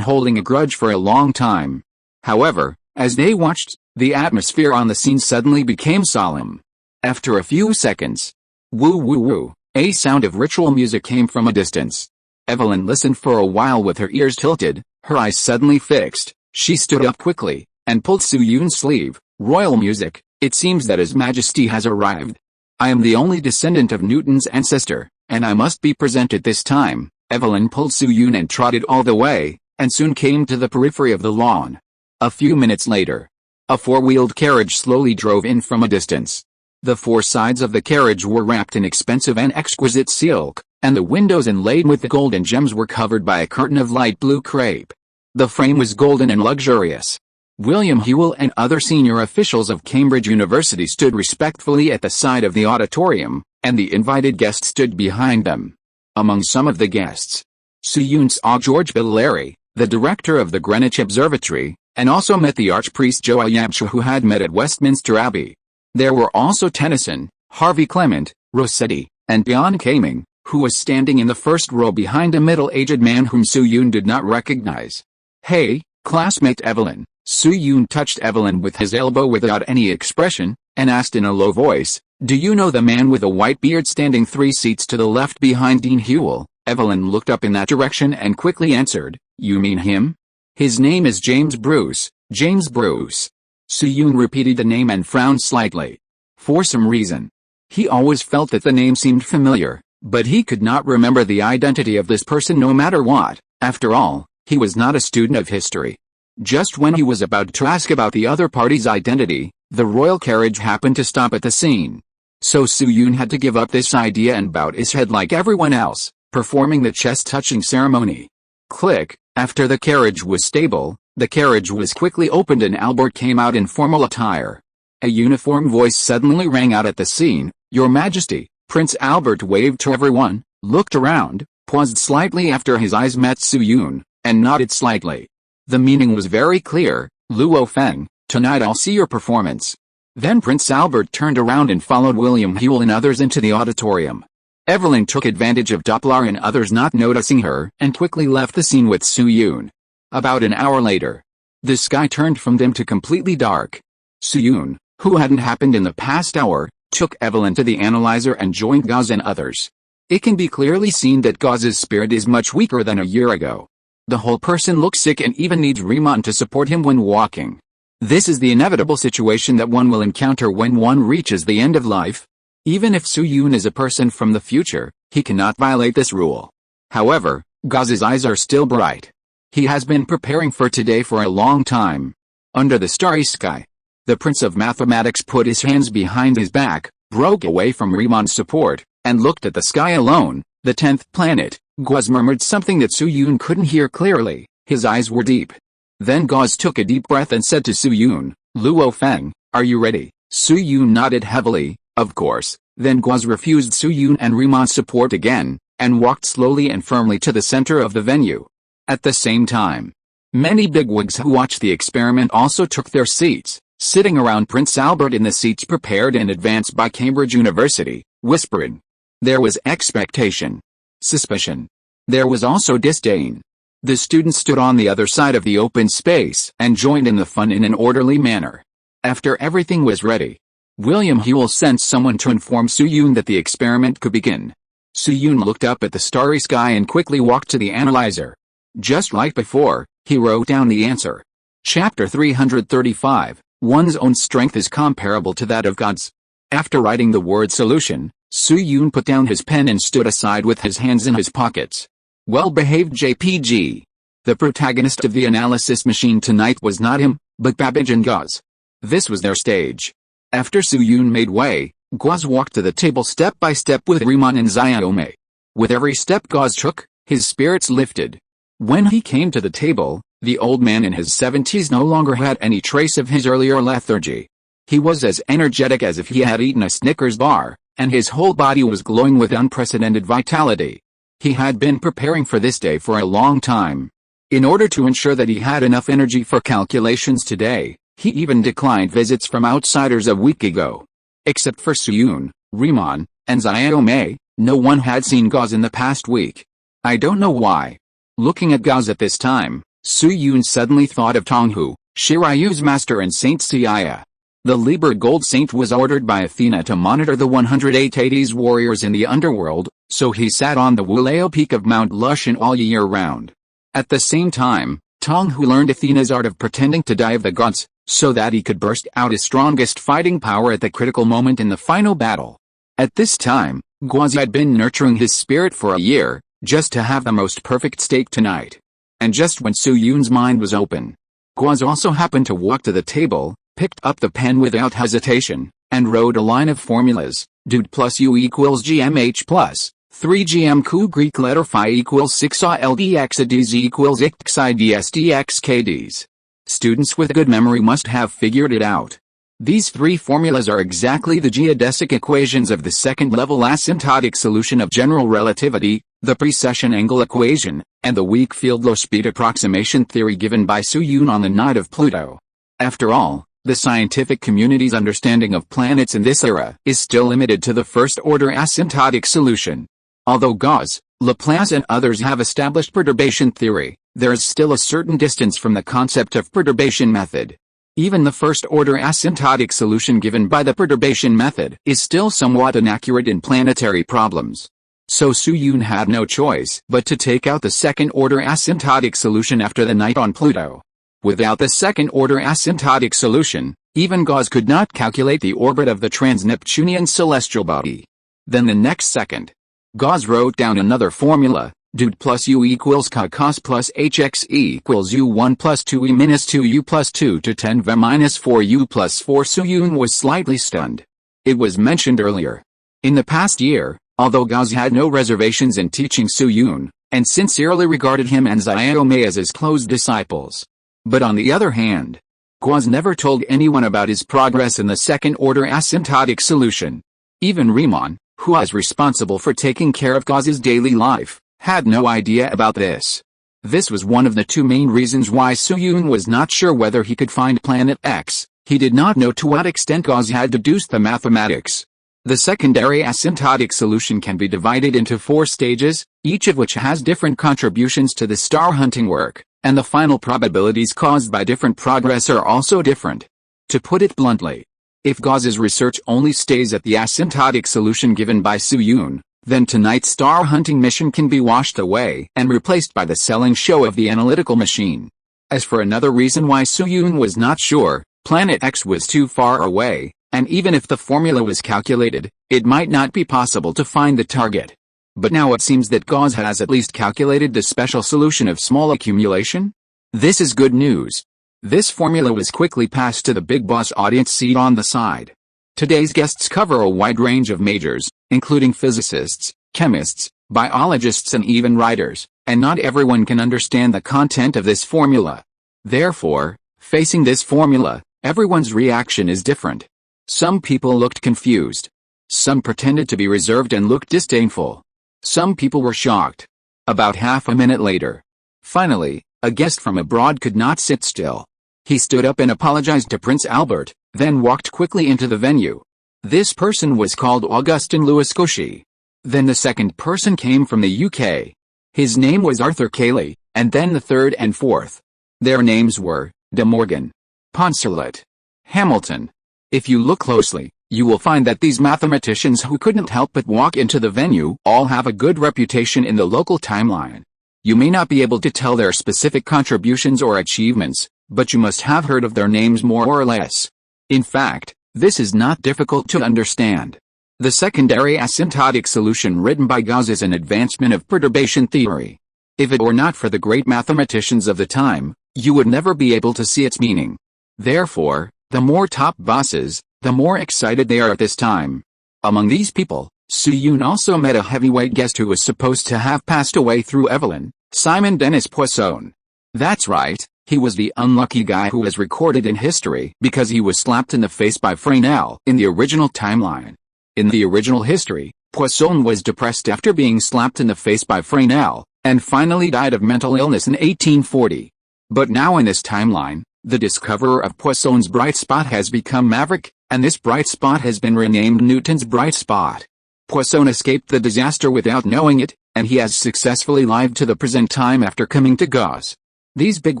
holding a grudge for a long time. However, as they watched, the atmosphere on the scene suddenly became solemn. After a few seconds, woo woo woo, a sound of ritual music came from a distance. Evelyn listened for a while with her ears tilted, her eyes suddenly fixed. She stood up quickly, and pulled Su-yoon's sleeve. Royal music, it seems that His Majesty has arrived. I am the only descendant of Newton's ancestor, and I must be present at this time. Evelyn pulled Su-yoon and trotted all the way, and soon came to the periphery of the lawn. A few minutes later, a four-wheeled carriage slowly drove in from a distance. The four sides of the carriage were wrapped in expensive and exquisite silk, and the windows inlaid with gold and gems were covered by a curtain of light blue crepe. The frame was golden and luxurious. William Hewell and other senior officials of Cambridge University stood respectfully at the side of the auditorium, and the invited guests stood behind them. Among some of the guests, Su-yoon saw George Bellary, the director of the Greenwich Observatory, and also met the Archpriest Joa Yamcha, who had met at Westminster Abbey. There were also Tennyson, Harvey Clement, Rossetti, and John Kaming, who was standing in the first row behind a middle-aged man whom Su-yoon did not recognize. "Hey, classmate Evelyn." Su-yoon touched Evelyn with his elbow without any expression, and asked in a low voice, "Do you know the man with a white beard standing 3 seats to the left behind Dean Hewell?" Evelyn looked up in that direction and quickly answered, "You mean him? His name is James Bruce." James Bruce. Su-yoon repeated the name and frowned slightly. For some reason, he always felt that the name seemed familiar, but he could not remember the identity of this person no matter what. After all, he was not a student of history. Just when he was about to ask about the other party's identity, the royal carriage happened to stop at the scene. So Su-yoon had to give up this idea and bowed his head like everyone else, performing the chest-touching ceremony. Click. After the carriage was stable, the carriage was quickly opened and Albert came out in formal attire. A uniform voice suddenly rang out at the scene, "Your Majesty." Prince Albert waved to everyone, looked around, paused slightly after his eyes met Su-yoon, and nodded slightly. The meaning was very clear, "Luo Feng, tonight I'll see your performance." Then Prince Albert turned around and followed William Hewell and others into the auditorium. Evelyn took advantage of Doppler and others not noticing her, and quickly left the scene with Su-yoon. About an hour later, the sky turned from dim to completely dark. Su-yoon, who hadn't happened in the past hour, took Evelyn to the analyzer and joined Gauze and others. It can be clearly seen that Gauze's spirit is much weaker than a year ago. The whole person looks sick and even needs Riemann to support him when walking. This is the inevitable situation that one will encounter when one reaches the end of life. Even if Su-yoon is a person from the future, he cannot violate this rule. However, Gauze's eyes are still bright. He has been preparing for today for a long time. Under the starry sky, the Prince of Mathematics put his hands behind his back, broke away from Riemann's support, and looked at the sky alone. The 10th planet. Gauze murmured something that Su-yoon couldn't hear clearly. His eyes were deep. Then Gauze took a deep breath and said to Su-yoon, "Luo Feng, are you ready?" Su-yoon nodded heavily, of course. Then Gauze refused Su-yoon and Riemann's support again, and walked slowly and firmly to the center of the venue. At the same time, many bigwigs who watched the experiment also took their seats, sitting around Prince Albert in the seats prepared in advance by Cambridge University, whispering. There was expectation. Suspicion. There was also disdain. The students stood on the other side of the open space and joined in the fun in an orderly manner. After everything was ready, William Hewell sent someone to inform Su-yoon that the experiment could begin. Su-yoon looked up at the starry sky and quickly walked to the analyzer. Just like before, he wrote down the answer. Chapter 335, One's own strength is comparable to that of God's. After writing the word solution, Su-yoon put down his pen and stood aside with his hands in his pockets. Well-behaved JPG. The protagonist of the analysis machine tonight was not him, but Babbage and Gauze. This was their stage. After Su-yoon made way, Gauze walked to the table step by step with Riemann and Xiaomei. With every step Gauze took, his spirits lifted. When he came to the table, the old man in his 70s no longer had any trace of his earlier lethargy. He was as energetic as if he had eaten a Snickers bar, and his whole body was glowing with unprecedented vitality. He had been preparing for this day for a long time. In order to ensure that he had enough energy for calculations today, He even declined visits from outsiders a week ago. Except for Suyun, Riemann, and Xiaomei, no one had seen Gauss in the past week. I don't know why. Looking at Gauss at this time, Suyun suddenly thought of Tonghu, Shiryu's master and Saint Sia. The Liber Gold Saint was ordered by Athena to monitor the 108 Hades warriors in the underworld, so he sat on the Wuleo peak of Mount Lushan all year round. At the same time, Tonghu learned Athena's art of pretending to die of the gods, so that he could burst out his strongest fighting power at the critical moment in the final battle. At this time, Gauss had been nurturing his spirit for a year, just to have the most perfect stake tonight. And just when Suyun's mind was open, Gauss also happened to walk to the table, picked up the pen without hesitation, and wrote a line of formulas. Dude plus U equals GMH plus 3 Q Greek letter phi equals 6 LDX Ds equals XI ds dx KDs. Students with good memory must have figured it out. These three formulas are exactly the geodesic equations of the second-level asymptotic solution of general relativity, the precession angle equation, and the weak field low-speed approximation theory given by Suyun on the night of Pluto. After all, the scientific community's understanding of planets in this era is still limited to the first-order asymptotic solution. Although Gauss, Laplace and others have established perturbation theory, there is still a certain distance from the concept of perturbation method. Even the first-order asymptotic solution given by the perturbation method is still somewhat inaccurate in planetary problems. So Suyun had no choice but to take out the second-order asymptotic solution after the night on Pluto. Without the second-order asymptotic solution, even Gauss could not calculate the orbit of the trans-Neptunian celestial body. Then the next second, Gauss wrote down another formula. Dude plus U equals K cos plus HX equals U1 plus 2E minus 2U plus 2 to 10 V minus 4U plus 4. Suyun was slightly stunned. It was mentioned earlier. In the past year, although Gauss had no reservations in teaching Suyun, and sincerely regarded him and Xiaomei as his close disciples. But on the other hand, Gauss never told anyone about his progress in the second-order asymptotic solution. Even Riemann, who was responsible for taking care of Gauss's daily life, had no idea about this. This was one of the two main reasons why Suyun was not sure whether he could find planet X. He did not know to what extent Gauss had deduced the mathematics. The secondary asymptotic solution can be divided into 4 stages, each of which has different contributions to the star hunting work, and the final probabilities caused by different progress are also different. To put it bluntly, if Gauss's research only stays at the asymptotic solution given by Suyun, then tonight's star hunting mission can be washed away and replaced by the selling show of the analytical machine. As for another reason why Suyun was not sure, planet X was too far away, and even if the formula was calculated, it might not be possible to find the target. But now it seems that Gauss has at least calculated the special solution of small accumulation. This is good news. This formula was quickly passed to the big boss audience seat on the side. Today's guests cover a wide range of majors, including physicists, chemists, biologists and even writers, and not everyone can understand the content of this formula. Therefore, facing this formula, everyone's reaction is different. Some people looked confused. Some pretended to be reserved and looked disdainful. Some people were shocked. About half a minute later, finally, a guest from abroad could not sit still. He stood up and apologized to Prince Albert, then walked quickly into the venue. This person was called Augustin Louis Cauchy. Then the second person came from the UK. His name was Arthur Cayley, and then the third and fourth. Their names were De Morgan, Poncelet, Hamilton. If you look closely, you will find that these mathematicians who couldn't help but walk into the venue all have a good reputation in the local timeline. You may not be able to tell their specific contributions or achievements, but you must have heard of their names more or less. In fact, this is not difficult to understand. The secondary asymptotic solution written by Gauss is an advancement of perturbation theory. If it were not for the great mathematicians of the time, you would never be able to see its meaning. Therefore, the more top bosses, the more excited they are at this time. Among these people, Suyun also met a heavyweight guest who was supposed to have passed away through Evelyn, Simon Denis Poisson. That's right, he was the unlucky guy who was recorded in history because he was slapped in the face by Fresnel in the original timeline. In the original history, Poisson was depressed after being slapped in the face by Fresnel, and finally died of mental illness in 1840. But now in this timeline, The discoverer of Poisson's bright spot has become Maverick, and this bright spot has been renamed Newton's bright spot. Poisson escaped the disaster without knowing it, and he has successfully lived to the present time after coming to Gauss. These big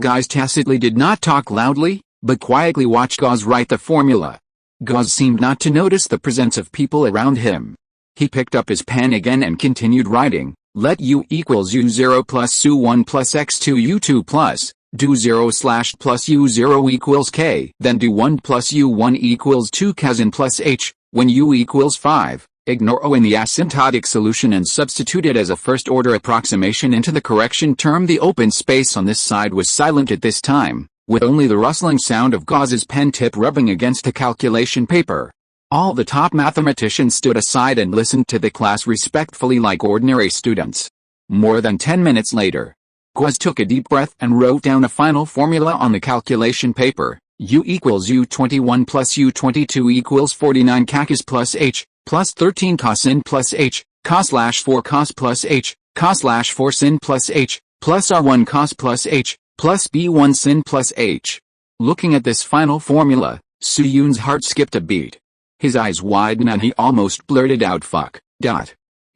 guys tacitly did not talk loudly, but quietly watched Gauss write the formula. Gauss seemed not to notice the presence of people around him. He picked up his pen again and continued writing, let U equals U0 plus SU1 plus X2 U2 plus, do 0 slash plus U0 equals K. Then do 1 plus U1 equals 2 cousin plus H, when U equals 5. Ignore O in the asymptotic solution and substitute it as a first-order approximation into the correction term. The open space on this side was silent at this time, with only the rustling sound of Gauss's pen tip rubbing against the calculation paper. All the top mathematicians stood aside and listened to the class respectfully like ordinary students. More than 10 minutes later, Gauss took a deep breath and wrote down a final formula on the calculation paper. U equals U21 plus U22 equals 49 cacus plus H, plus 13 cos sin plus H, cos/4 cos plus H, cos/4 sin plus H, plus R1 cos plus H, plus B1 sin plus H. Looking at this final formula, Suyun's heart skipped a beat. His eyes widened and he almost blurted out fuck.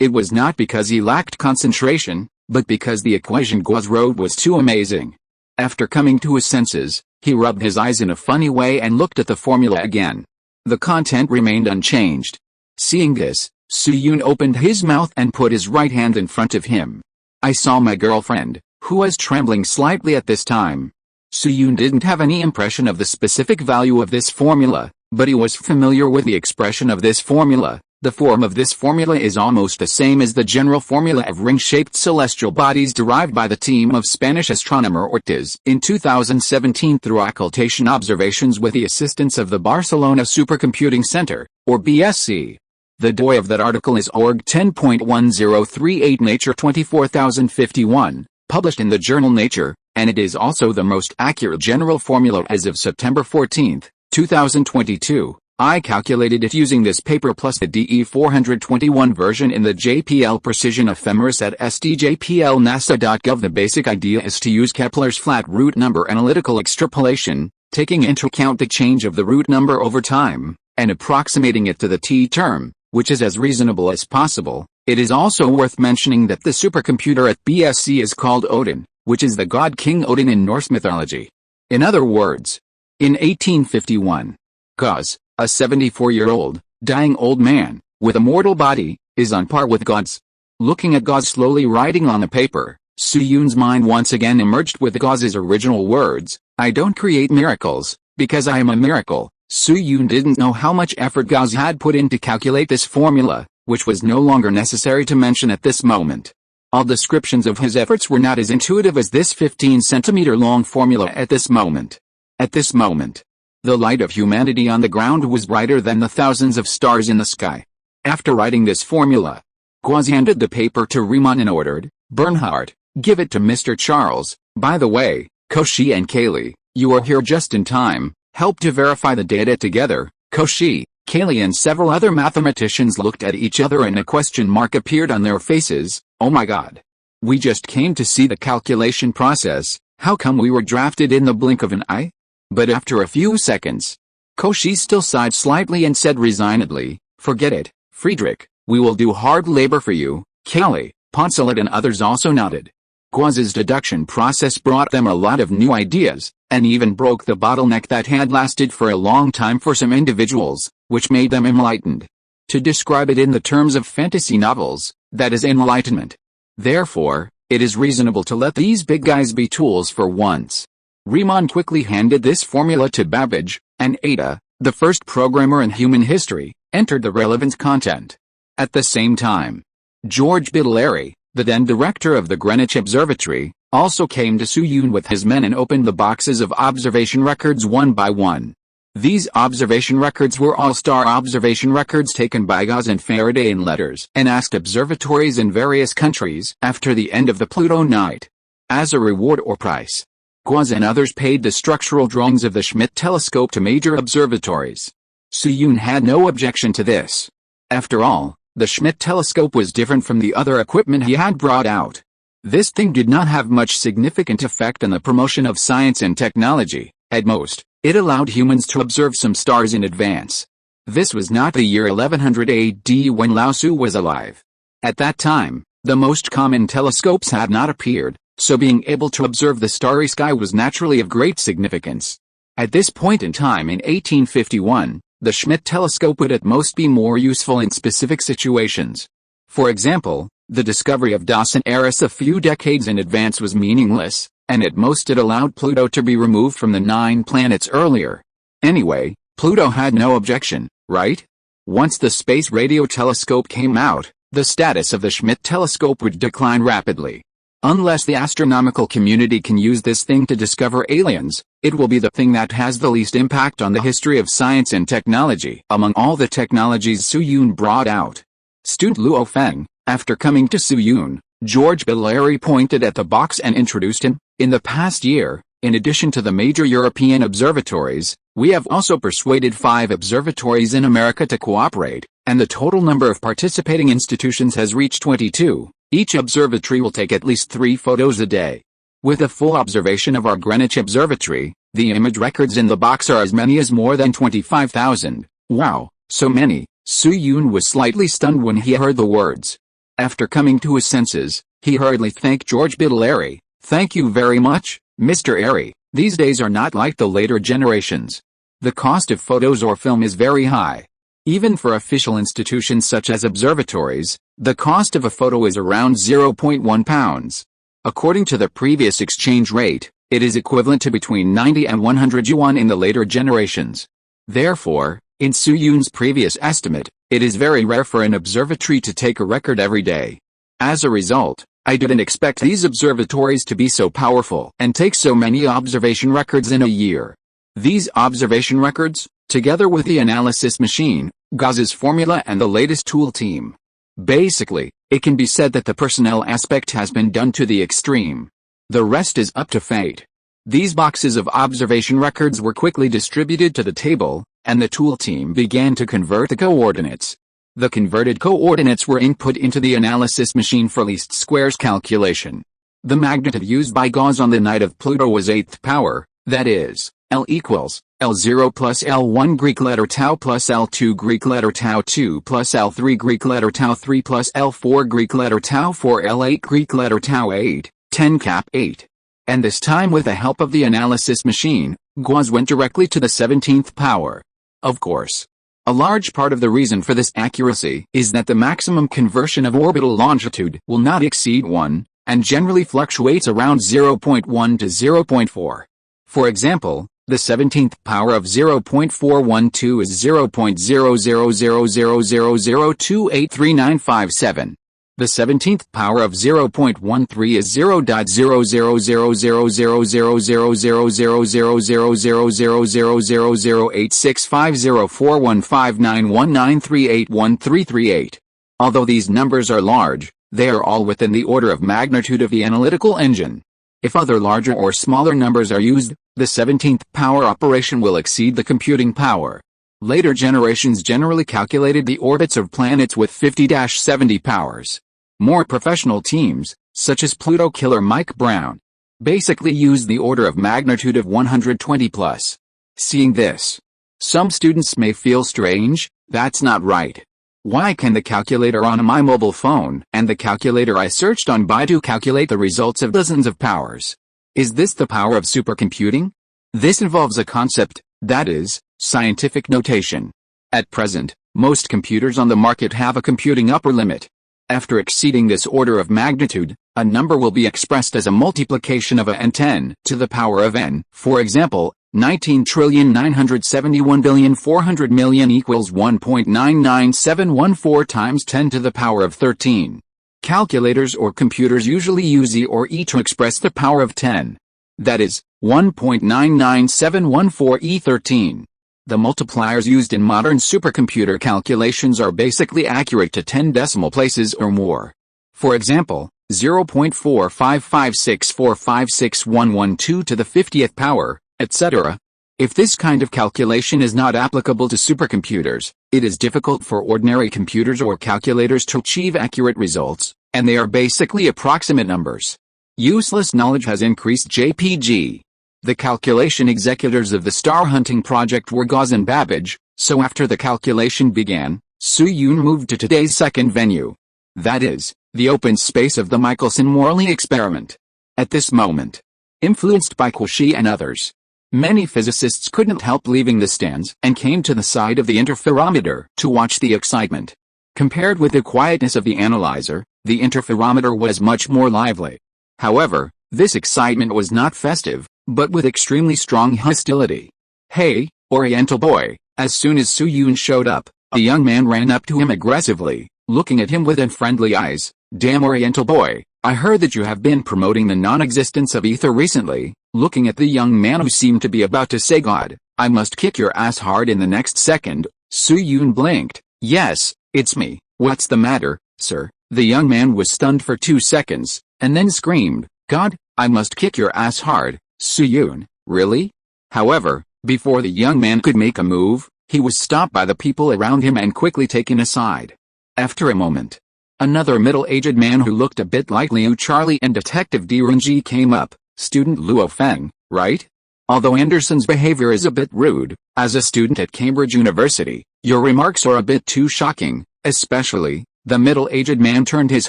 It was not because he lacked concentration, but because the equation Gauss wrote was too amazing. After coming to his senses, he rubbed his eyes in a funny way and looked at the formula again. The content remained unchanged. Seeing this, Suyun opened his mouth and put his right hand in front of him. I saw my girlfriend, who was trembling slightly at this time. Suyun didn't have any impression of the specific value of this formula, but he was familiar with the expression of this formula. The form of this formula is almost the same as the general formula of ring-shaped celestial bodies derived by the team of Spanish astronomer Ortiz in 2017 through occultation observations with the assistance of the Barcelona Supercomputing Center, or BSC. The DOI of that article is org 10.1038 Nature 24051, published in the journal Nature, and it is also the most accurate general formula as of September 14, 2022. I calculated it using this paper plus the DE421 version in the JPL Precision Ephemeris at sdjplnasa.gov. The basic idea is to use Kepler's flat root number analytical extrapolation, taking into account the change of the root number over time, and approximating it to the t term, which is as reasonable as possible. It is also worth mentioning that the supercomputer at BSC is called Odin, which is the god King Odin in Norse mythology. In other words, in 1851, Gauss, a 74-year-old, dying old man, with a mortal body, is on par with gods. Looking at Gauss slowly writing on the paper, Suyun's mind once again emerged with Gauss's original words, I don't create miracles, because I am a miracle. Suyun didn't know how much effort Gauss had put in to calculate this formula, which was no longer necessary to mention at this moment. All descriptions of his efforts were not as intuitive as this 15-centimeter-long formula at this moment. At this moment, the light of humanity on the ground was brighter than the thousands of stars in the sky. After writing this formula, Gauss handed the paper to Riemann and ordered, Bernhard, give it to Mr. Charles. By the way, Cauchy and Cayley, you are here just in time. Help to verify the data together. Cauchy, Cayley and several other mathematicians looked at each other and a question mark appeared on their faces. Oh my god. We just came to see the calculation process. How come we were drafted in the blink of an eye? But after a few seconds, Cauchy still sighed slightly and said resignedly, forget it, Friedrich, we will do hard labor for you. Cayley, Poncelet and others also nodded. Gauss's deduction process brought them a lot of new ideas, and even broke the bottleneck that had lasted for a long time for some individuals, which made them enlightened. To describe it in the terms of fantasy novels, that is enlightenment. Therefore, it is reasonable to let these big guys be tools for once. Riemann quickly handed this formula to Babbage, and Ada, the first programmer in human history, entered the relevant content. At the same time, George Biddleary, the then director of the Greenwich Observatory, also came to Suyun with his men and opened the boxes of observation records one by one. These observation records were all-star observation records taken by Gauss and Faraday in letters and asked observatories in various countries after the end of the Pluto night. As a reward or price, Gauss and others paid the structural drawings of the Schmidt telescope to major observatories. Suyun had no objection to this. After all, the Schmidt telescope was different from the other equipment he had brought out. This thing did not have much significant effect on the promotion of science and technology, At most, it allowed humans to observe some stars in advance. This was not the year 1100 AD when Lao Tzu was alive. At that time, the most common telescopes had not appeared, so being able to observe the starry sky was naturally of great significance. At this point in time in 1851, the Schmidt telescope would at most be more useful in specific situations. For example, the discovery of Dawson Eris a few decades in advance was meaningless, and at most it allowed Pluto to be removed from the 9 planets earlier. Anyway, Pluto had no objection, right? Once the Space Radio Telescope came out, the status of the Schmidt telescope would decline rapidly. Unless the astronomical community can use this thing to discover aliens, it will be the thing that has the least impact on the history of science and technology among all the technologies Su Yun brought out. Student Luo Feng, after coming to Su Yun, George Bellary pointed at the box and introduced him. In the past year, in addition to the major European observatories, we have also persuaded 5 observatories in America to cooperate, and the total number of participating institutions has reached 22. Each observatory will take at least 3 photos a day. With a full observation of our Greenwich Observatory, the image records in the box are as many as more than 25,000. Wow, so many. Su Yun was slightly stunned when he heard the words. After coming to his senses, he hurriedly thanked George Bidlary. Thank you very much, Mr. Airy. These days are not like the later generations. The cost of photos or film is very high. Even for official institutions such as observatories, the cost of a photo is around 0.1 pounds. According to the previous exchange rate, it is equivalent to between 90 and 100 yuan in the later generations. Therefore, in Su Yun's previous estimate, it is very rare for an observatory to take a record every day. As a result, I didn't expect these observatories to be so powerful and take so many observation records in a year. These observation records, together with the analysis machine, Gauss's formula and the latest tool team. Basically, it can be said that the personnel aspect has been done to the extreme. The rest is up to fate. These boxes of observation records were quickly distributed to the table, and the tool team began to convert the coordinates. The converted coordinates were input into the analysis machine for least squares calculation. The magnitude used by Gauss on the night of Pluto was 8th power, that is, L equals L0 plus L1 Greek letter tau plus L2 Greek letter tau 2 plus L3 Greek letter tau 3 plus L4 Greek letter tau 4 L8 Greek letter tau 8, 10 cap 8. And this time with the help of the analysis machine, Gauss went directly to the 17th power. Of course. A large part of the reason for this accuracy is that the maximum conversion of orbital longitude will not exceed 1, and generally fluctuates around 0.1 to 0.4. For example, the 17th power of 0.412 is 0.000000283957. The 17th power of 0.13 is 0.0000000000008650415919381338. Although these numbers are large, they are all within the order of magnitude of the analytical engine. If other larger or smaller numbers are used, the 17th power operation will exceed the computing power. Later generations generally calculated the orbits of planets with 50-70 powers. More professional teams, such as Pluto killer Mike Brown, basically used the order of magnitude of 120 plus. Seeing this, some students may feel strange. That's not right. Why can the calculator on my mobile phone and the calculator I searched on Baidu calculate the results of dozens of powers? Is this the power of supercomputing? This involves a concept, that is, scientific notation. At present, most computers on the market have a computing upper limit. After exceeding this order of magnitude, a number will be expressed as a multiplication of a and 10 to the power of n. For example, 19,971,400,000,000 equals 1.99714 times 10 to the power of 13. Calculators or computers usually use e or e to express the power of 10. That is, 1.99714e13. The multipliers used in modern supercomputer calculations are basically accurate to 10 decimal places or more. For example, 0.45564561112 to the 50th power, etc. If this kind of calculation is not applicable to supercomputers, it is difficult for ordinary computers or calculators to achieve accurate results, and they are basically approximate numbers. Useless knowledge has increased JPG. The calculation executors of the star hunting project were Gauss and Babbage, so after the calculation began, Su-Yun moved to today's second venue. That is, the open space of the Michelson-Morley experiment. At this moment, influenced by Cauchy and others, many physicists couldn't help leaving the stands and came to the side of the interferometer to watch the excitement. Compared with the quietness of the analyzer, the interferometer was much more lively. However, this excitement was not festive, but with extremely strong hostility. "Hey, Oriental boy," as soon as Su-Yun showed up, a young man ran up to him aggressively, looking at him with unfriendly eyes. "Damn Oriental boy, I heard that you have been promoting the non-existence of ether recently." Looking at the young man who seemed to be about to say, "God, I must kick your ass hard," in the next second, Su-Yun blinked. "Yes, it's me. What's the matter, sir?" The young man was stunned for 2 seconds, and then screamed, "God, I must kick your ass hard." "Su-Yun, really?" However, before the young man could make a move, he was stopped by the people around him and quickly taken aside. After a moment, another middle-aged man who looked a bit like Liu Charlie and Detective Dirunji came up. "Student Luo Feng, right? Although Anderson's behavior is a bit rude, as a student at Cambridge University, your remarks are a bit too shocking, especially..." The middle-aged man turned his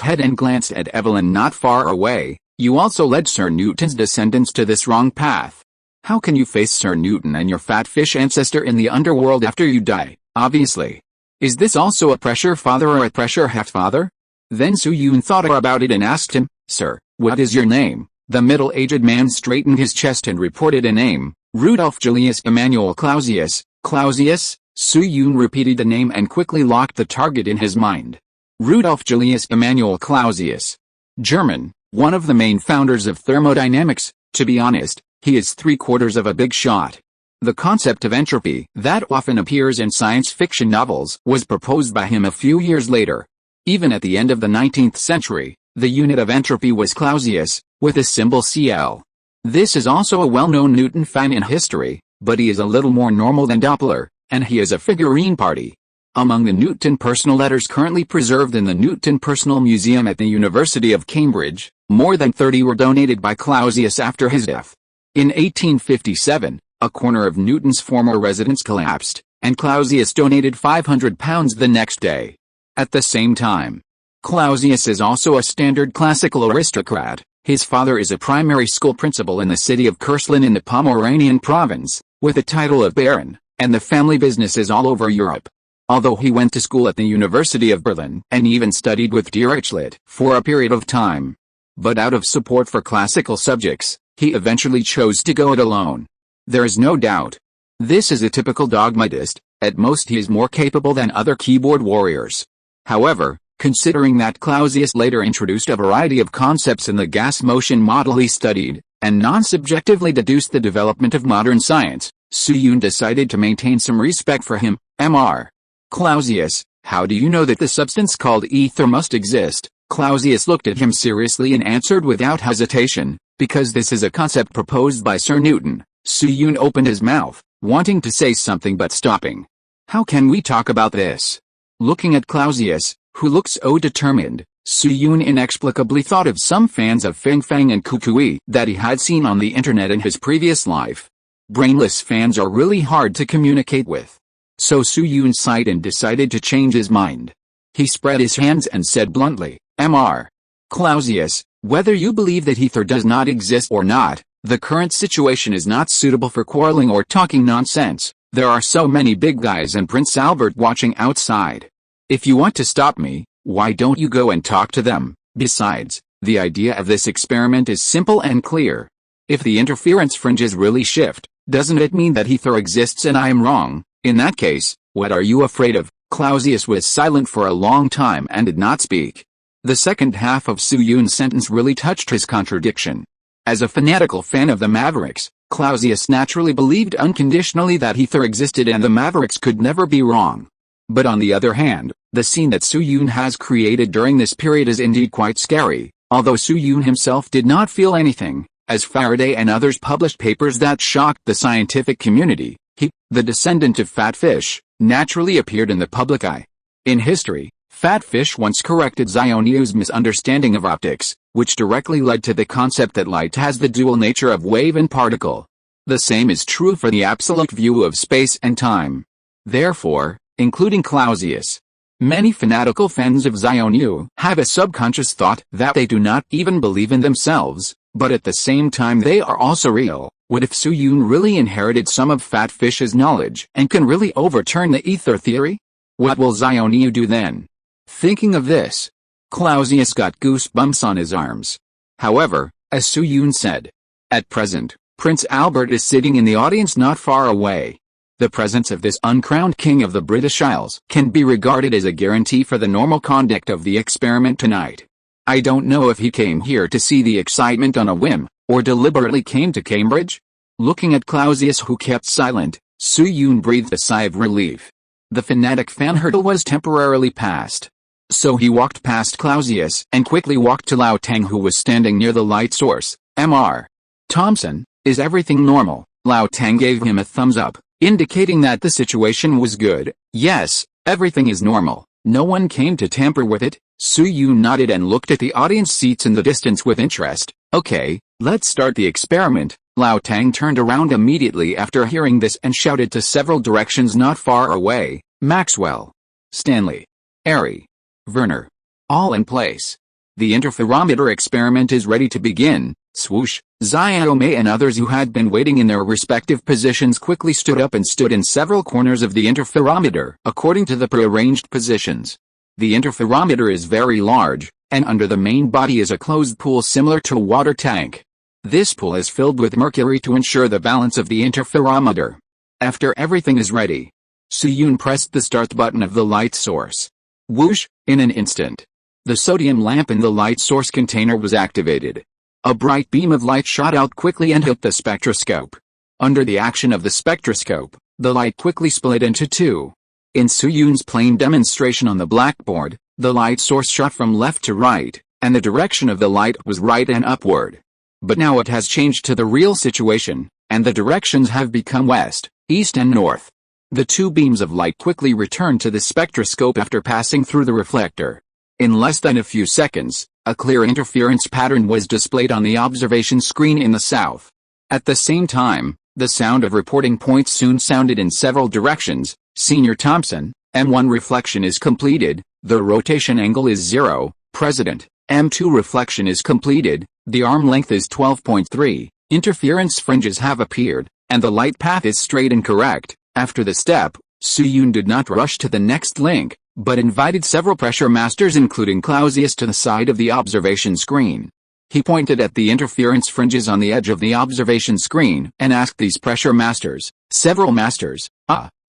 head and glanced at Evelyn not far away. "You also led Sir Newton's descendants to this wrong path. How can you face Sir Newton and your fat fish ancestor in the underworld after you die, obviously? Is this also a pressure father or a pressure half-father?" Then Su-Yun thought about it and asked him, "Sir, what is your name?" The middle-aged man straightened his chest and reported a name, "Rudolf Julius Emanuel Clausius." "Clausius?" Su-Yun repeated the name and quickly locked the target in his mind. Rudolf Julius Emanuel Clausius. German, one of the main founders of thermodynamics. To be honest, he is 3/4 of a big shot. The concept of entropy, that often appears in science fiction novels, was proposed by him a few years later. Even at the end of the 19th century, the unit of entropy was Clausius, with the symbol Cl. This is also a well-known Newton fan in history, but he is a little more normal than Doppler, and he is a figurine party. Among the Newton personal letters currently preserved in the Newton Personal Museum at the University of Cambridge, more than 30 were donated by Clausius after his death. In 1857, a corner of Newton's former residence collapsed, and Clausius donated £500 the next day. At the same time, Clausius is also a standard classical aristocrat. His father is a primary school principal in the city of Kurslin in the Pomeranian province, with the title of Baron, and the family business is all over Europe. Although he went to school at the University of Berlin and even studied with Dirichlet for a period of time, but out of support for classical subjects, he eventually chose to go it alone. There is no doubt. This is a typical dogmatist. At most he is more capable than other keyboard warriors. However, considering that Clausius later introduced a variety of concepts in the gas motion model he studied, and non-subjectively deduced the development of modern science, Su-Yun decided to maintain some respect for him. Mr. Clausius, how do you know that the substance called ether must exist? Clausius looked at him seriously and answered without hesitation, "Because this is a concept proposed by Sir Newton." Su-Yun opened his mouth, wanting to say something but stopping. "How can we talk about this?" Looking at Clausius, who looked so determined, Su-Yun inexplicably thought of some fans of Feng Fang and Kukui that he had seen on the internet in his previous life. Brainless fans are really hard to communicate with. So Su-Yun sighed and decided to change his mind. He spread his hands and said bluntly, "Mr. Clausius, whether you believe that ether does not exist or not, the current situation is not suitable for quarreling or talking nonsense. There are so many big guys and Prince Albert watching outside. If you want to stop me, why don't you go and talk to them? Besides, the idea of this experiment is simple and clear. If the interference fringes really shift, doesn't it mean that ether exists and I am wrong? In that case, what are you afraid of?" Clausius was silent for a long time and did not speak. The second half of Su-Yun's sentence really touched his contradiction. As a fanatical fan of the Mavericks, Clausius naturally believed unconditionally that ether existed and the Mavericks could never be wrong. But on the other hand, the scene that Su-Yun has created during this period is indeed quite scary, although Su-Yun himself did not feel anything, as Faraday and others published papers that shocked the scientific community. He, the descendant of fat fish, naturally appeared in the public eye. In history, fat fish once corrected Xioniu's misunderstanding of optics, which directly led to the concept that light has the dual nature of wave and particle. The same is true for the absolute view of space and time. Therefore, including Clausius, many fanatical fans of Zhongjing have a subconscious thought that they do not even believe in themselves, but at the same time they are also real. What if Zhongjing really inherited some of Fat Fish's knowledge and can really overturn the ether theory? What will Zhongjing do then? Thinking of this, Clausius got goosebumps on his arms. However, as Zhongjing said, at present, Prince Albert is sitting in the audience not far away. The presence of this uncrowned king of the British Isles can be regarded as a guarantee for the normal conduct of the experiment tonight. I don't know if he came here to see the excitement on a whim, or deliberately came to Cambridge. Looking at Clausius, who kept silent, Zhongjing breathed a sigh of relief. The fanatic fan hurdle was temporarily passed. So he walked past Clausius and quickly walked to Lao Tang, who was standing near the light source. Mr. Thompson, is everything normal? Lao Tang gave him a thumbs up, indicating that the situation was good. Yes, everything is normal. No one came to tamper with it. Zhongjing nodded and looked at the audience seats in the distance with interest. Okay, let's start the experiment. Lao Tang turned around immediately after hearing this and shouted to several directions not far away. Maxwell, Stanley, Airy, Werner, all in place. The interferometer experiment is ready to begin. Swoosh. Zhongjing and others who had been waiting in their respective positions quickly stood up and stood in several corners of the interferometer according to the prearranged positions. The interferometer is very large, and under the main body is a closed pool similar to a water tank. This pool is filled with mercury to ensure the balance of the interferometer. After everything is ready, Zhongjing pressed the start button of the light source. Whoosh! In an instant, the sodium lamp in the light source container was activated. A bright beam of light shot out quickly and hit the spectroscope. Under the action of the spectroscope, the light quickly split into two. In Zhongjing's plain demonstration on the blackboard, the light source shot from left to right, and the direction of the light was right and upward. But now it has changed to the real situation, and the directions have become west, east and north. The two beams of light quickly returned to the spectroscope after passing through the reflector. In less than a few seconds, a clear interference pattern was displayed on the observation screen in the south. At the same time, the sound of reporting points soon sounded in several directions. Senior Thompson, M1 reflection is completed, the rotation angle is 0, President, M2 reflection is completed, the arm length is 12.3, interference fringes have appeared, and the light path is straight and correct. After the step, Zhongjing did not rush to the next link, but invited several pressure masters including Clausius to the side of the observation screen. He pointed at the interference fringes on the edge of the observation screen and asked these pressure masters,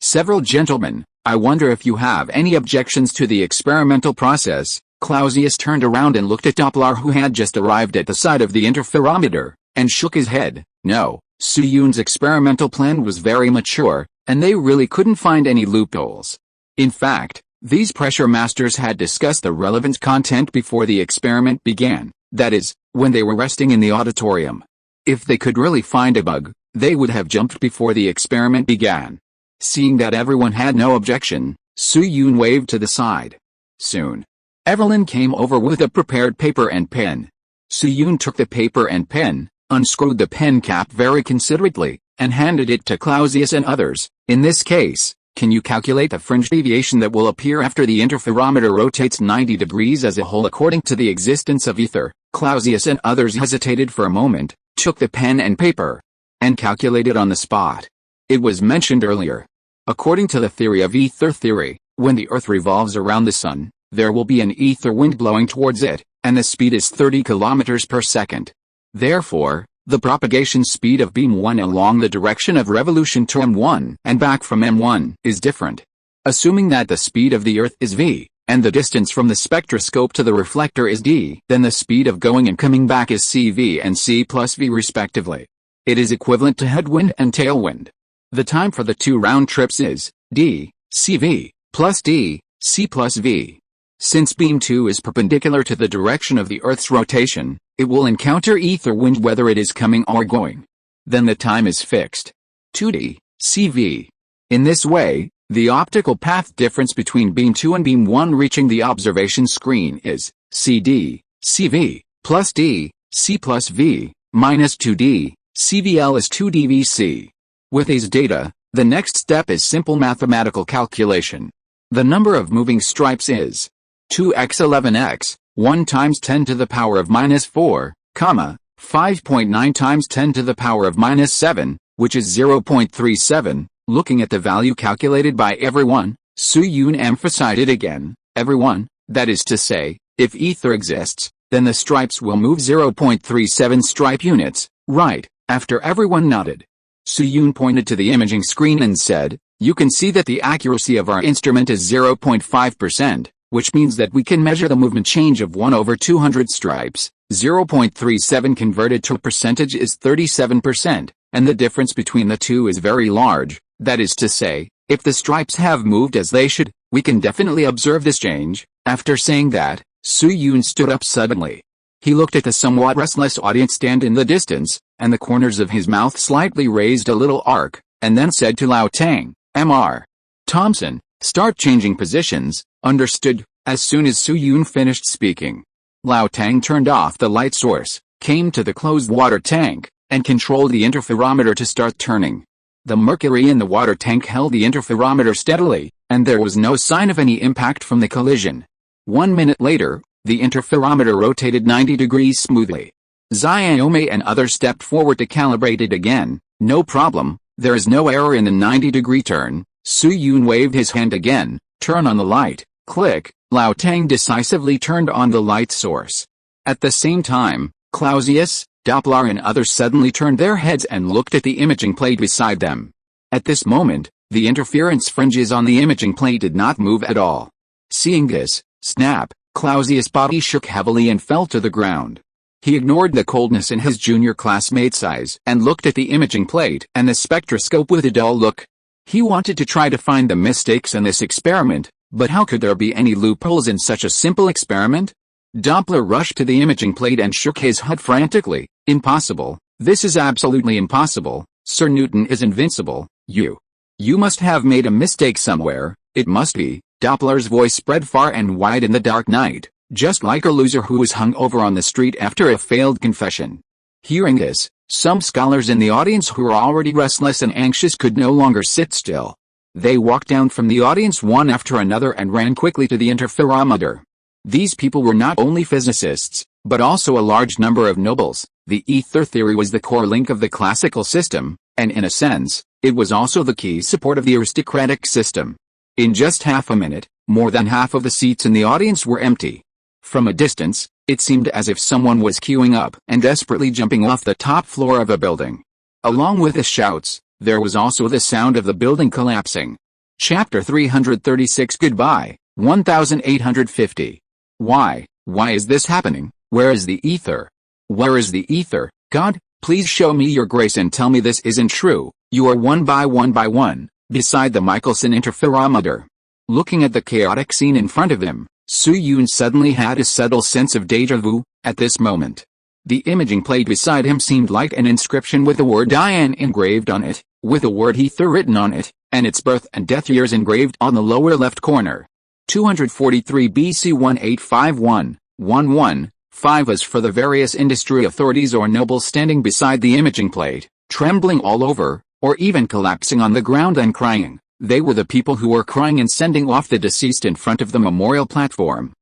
several gentlemen, I wonder if you have any objections to the experimental process. Clausius turned around and looked at Doppler, who had just arrived at the side of the interferometer, and shook his head. No, Zhongjing's experimental plan was very mature, and they really couldn't find any loopholes. In fact, these pressure masters had discussed the relevant content before the experiment began, that is, when they were resting in the auditorium. If they could really find a bug, they would have jumped before the experiment began. Seeing that everyone had no objection, Zhongjing waved to the side. Soon, Evelyn came over with a prepared paper and pen. Zhongjing took the paper and pen, unscrewed the pen cap very considerately, and handed it to Clausius and others. In this case, can you calculate the fringe deviation that will appear after the interferometer rotates 90 degrees as a whole according to the existence of ether? Clausius and others hesitated for a moment, took the pen and paper, and calculated on the spot. It was mentioned earlier. According to the theory of ether theory, when the Earth revolves around the Sun, there will be an ether wind blowing towards it, and the speed is 30 kilometers per second. Therefore, the propagation speed of beam 1 along the direction of revolution to M1 and back from M1 is different. Assuming that the speed of the Earth is v, and the distance from the spectroscope to the reflector is d, then the speed of going and coming back is cv and c plus v respectively. It is equivalent to headwind and tailwind. The time for the two round trips is d, cv, plus d, c plus v. Since beam 2 is perpendicular to the direction of the Earth's rotation, it will encounter ether wind whether it is coming or going. Then the time is fixed. 2d, cv. In this way, the optical path difference between beam 2 and beam 1 reaching the observation screen is cd, cv, plus d, c plus v, minus 2d, CVL is 2dVc. With these data, the next step is simple mathematical calculation. The number of moving stripes is 2x11x, 1 times 10 to the power of minus 4, 5.9 times 10 to the power of minus 7, which is 0.37. Looking at the value calculated by everyone, Su-Yun emphasized it again, everyone, that is to say, if ether exists, then the stripes will move 0.37 stripe units, right? After everyone nodded, Su-Yun pointed to the imaging screen and said, you can see that the accuracy of our instrument is 0.5%, which means that we can measure the movement change of 1 over 200 stripes. 0.37 converted to a percentage is 37%, and the difference between the two is very large. That is to say, if the stripes have moved as they should, we can definitely observe this change. After saying that, Su-Yun stood up suddenly. He looked at the somewhat restless audience stand in the distance, and the corners of his mouth slightly raised a little arc, and then said to Lao Tang, Mr. Thompson, start changing positions. Understood. As soon as Su-Yun finished speaking, Lao Tang turned off the light source, came to the closed water tank, and controlled the interferometer to start turning. The mercury in the water tank held the interferometer steadily, and there was no sign of any impact from the collision. 1 minute later, the interferometer rotated 90 degrees smoothly. Xiaomei and others stepped forward to calibrate it again. No problem, there is no error in the 90-degree turn. Su-Yun waved his hand again. Turn on the light. Click. Lao Tang decisively turned on the light source. At the same time, Clausius, Doppler and others suddenly turned their heads and looked at the imaging plate beside them. At this moment, the interference fringes on the imaging plate did not move at all. Seeing this, snap, Clausius' body shook heavily and fell to the ground. He ignored the coldness in his junior classmate's eyes and looked at the imaging plate and the spectroscope with a dull look. He wanted to try to find the mistakes in this experiment, but how could there be any loopholes in such a simple experiment? Doppler rushed to the imaging plate and shook his head frantically. Impossible. This is absolutely impossible. Sir Newton is invincible. You must have made a mistake somewhere. It must be. Doppler's voice spread far and wide in the dark night, just like a loser who was hung over on the street after a failed confession. Hearing this, some scholars in the audience who were already restless and anxious could no longer sit still. They walked down from the audience one after another and ran quickly to the interferometer. These people were not only physicists, but also a large number of nobles. The ether theory was the core link of the classical system, and in a sense, it was also the key support of the aristocratic system. In just half a minute, more than half of the seats in the audience were empty. From a distance, it seemed as if someone was queuing up and desperately jumping off the top floor of a building. Along with the shouts, there was also the sound of the building collapsing. Chapter 336 Goodbye, 1850. Why is this happening? Where is the ether? Where is the ether? God, please show me your grace and tell me this isn't true. You are one by one, beside the Michelson interferometer. Looking at the chaotic scene in front of him, Su-Yun suddenly had a subtle sense of déjà vu. At this moment, the imaging plate beside him seemed like an inscription with the word Diane engraved on it, with the word ether written on it, and its birth and death years engraved on the lower left corner. 243 BC 1851, 115 is for the various industry authorities or nobles standing beside the imaging plate, trembling all over, or even collapsing on the ground and crying. They were the people who were crying and sending off the deceased in front of the memorial platform.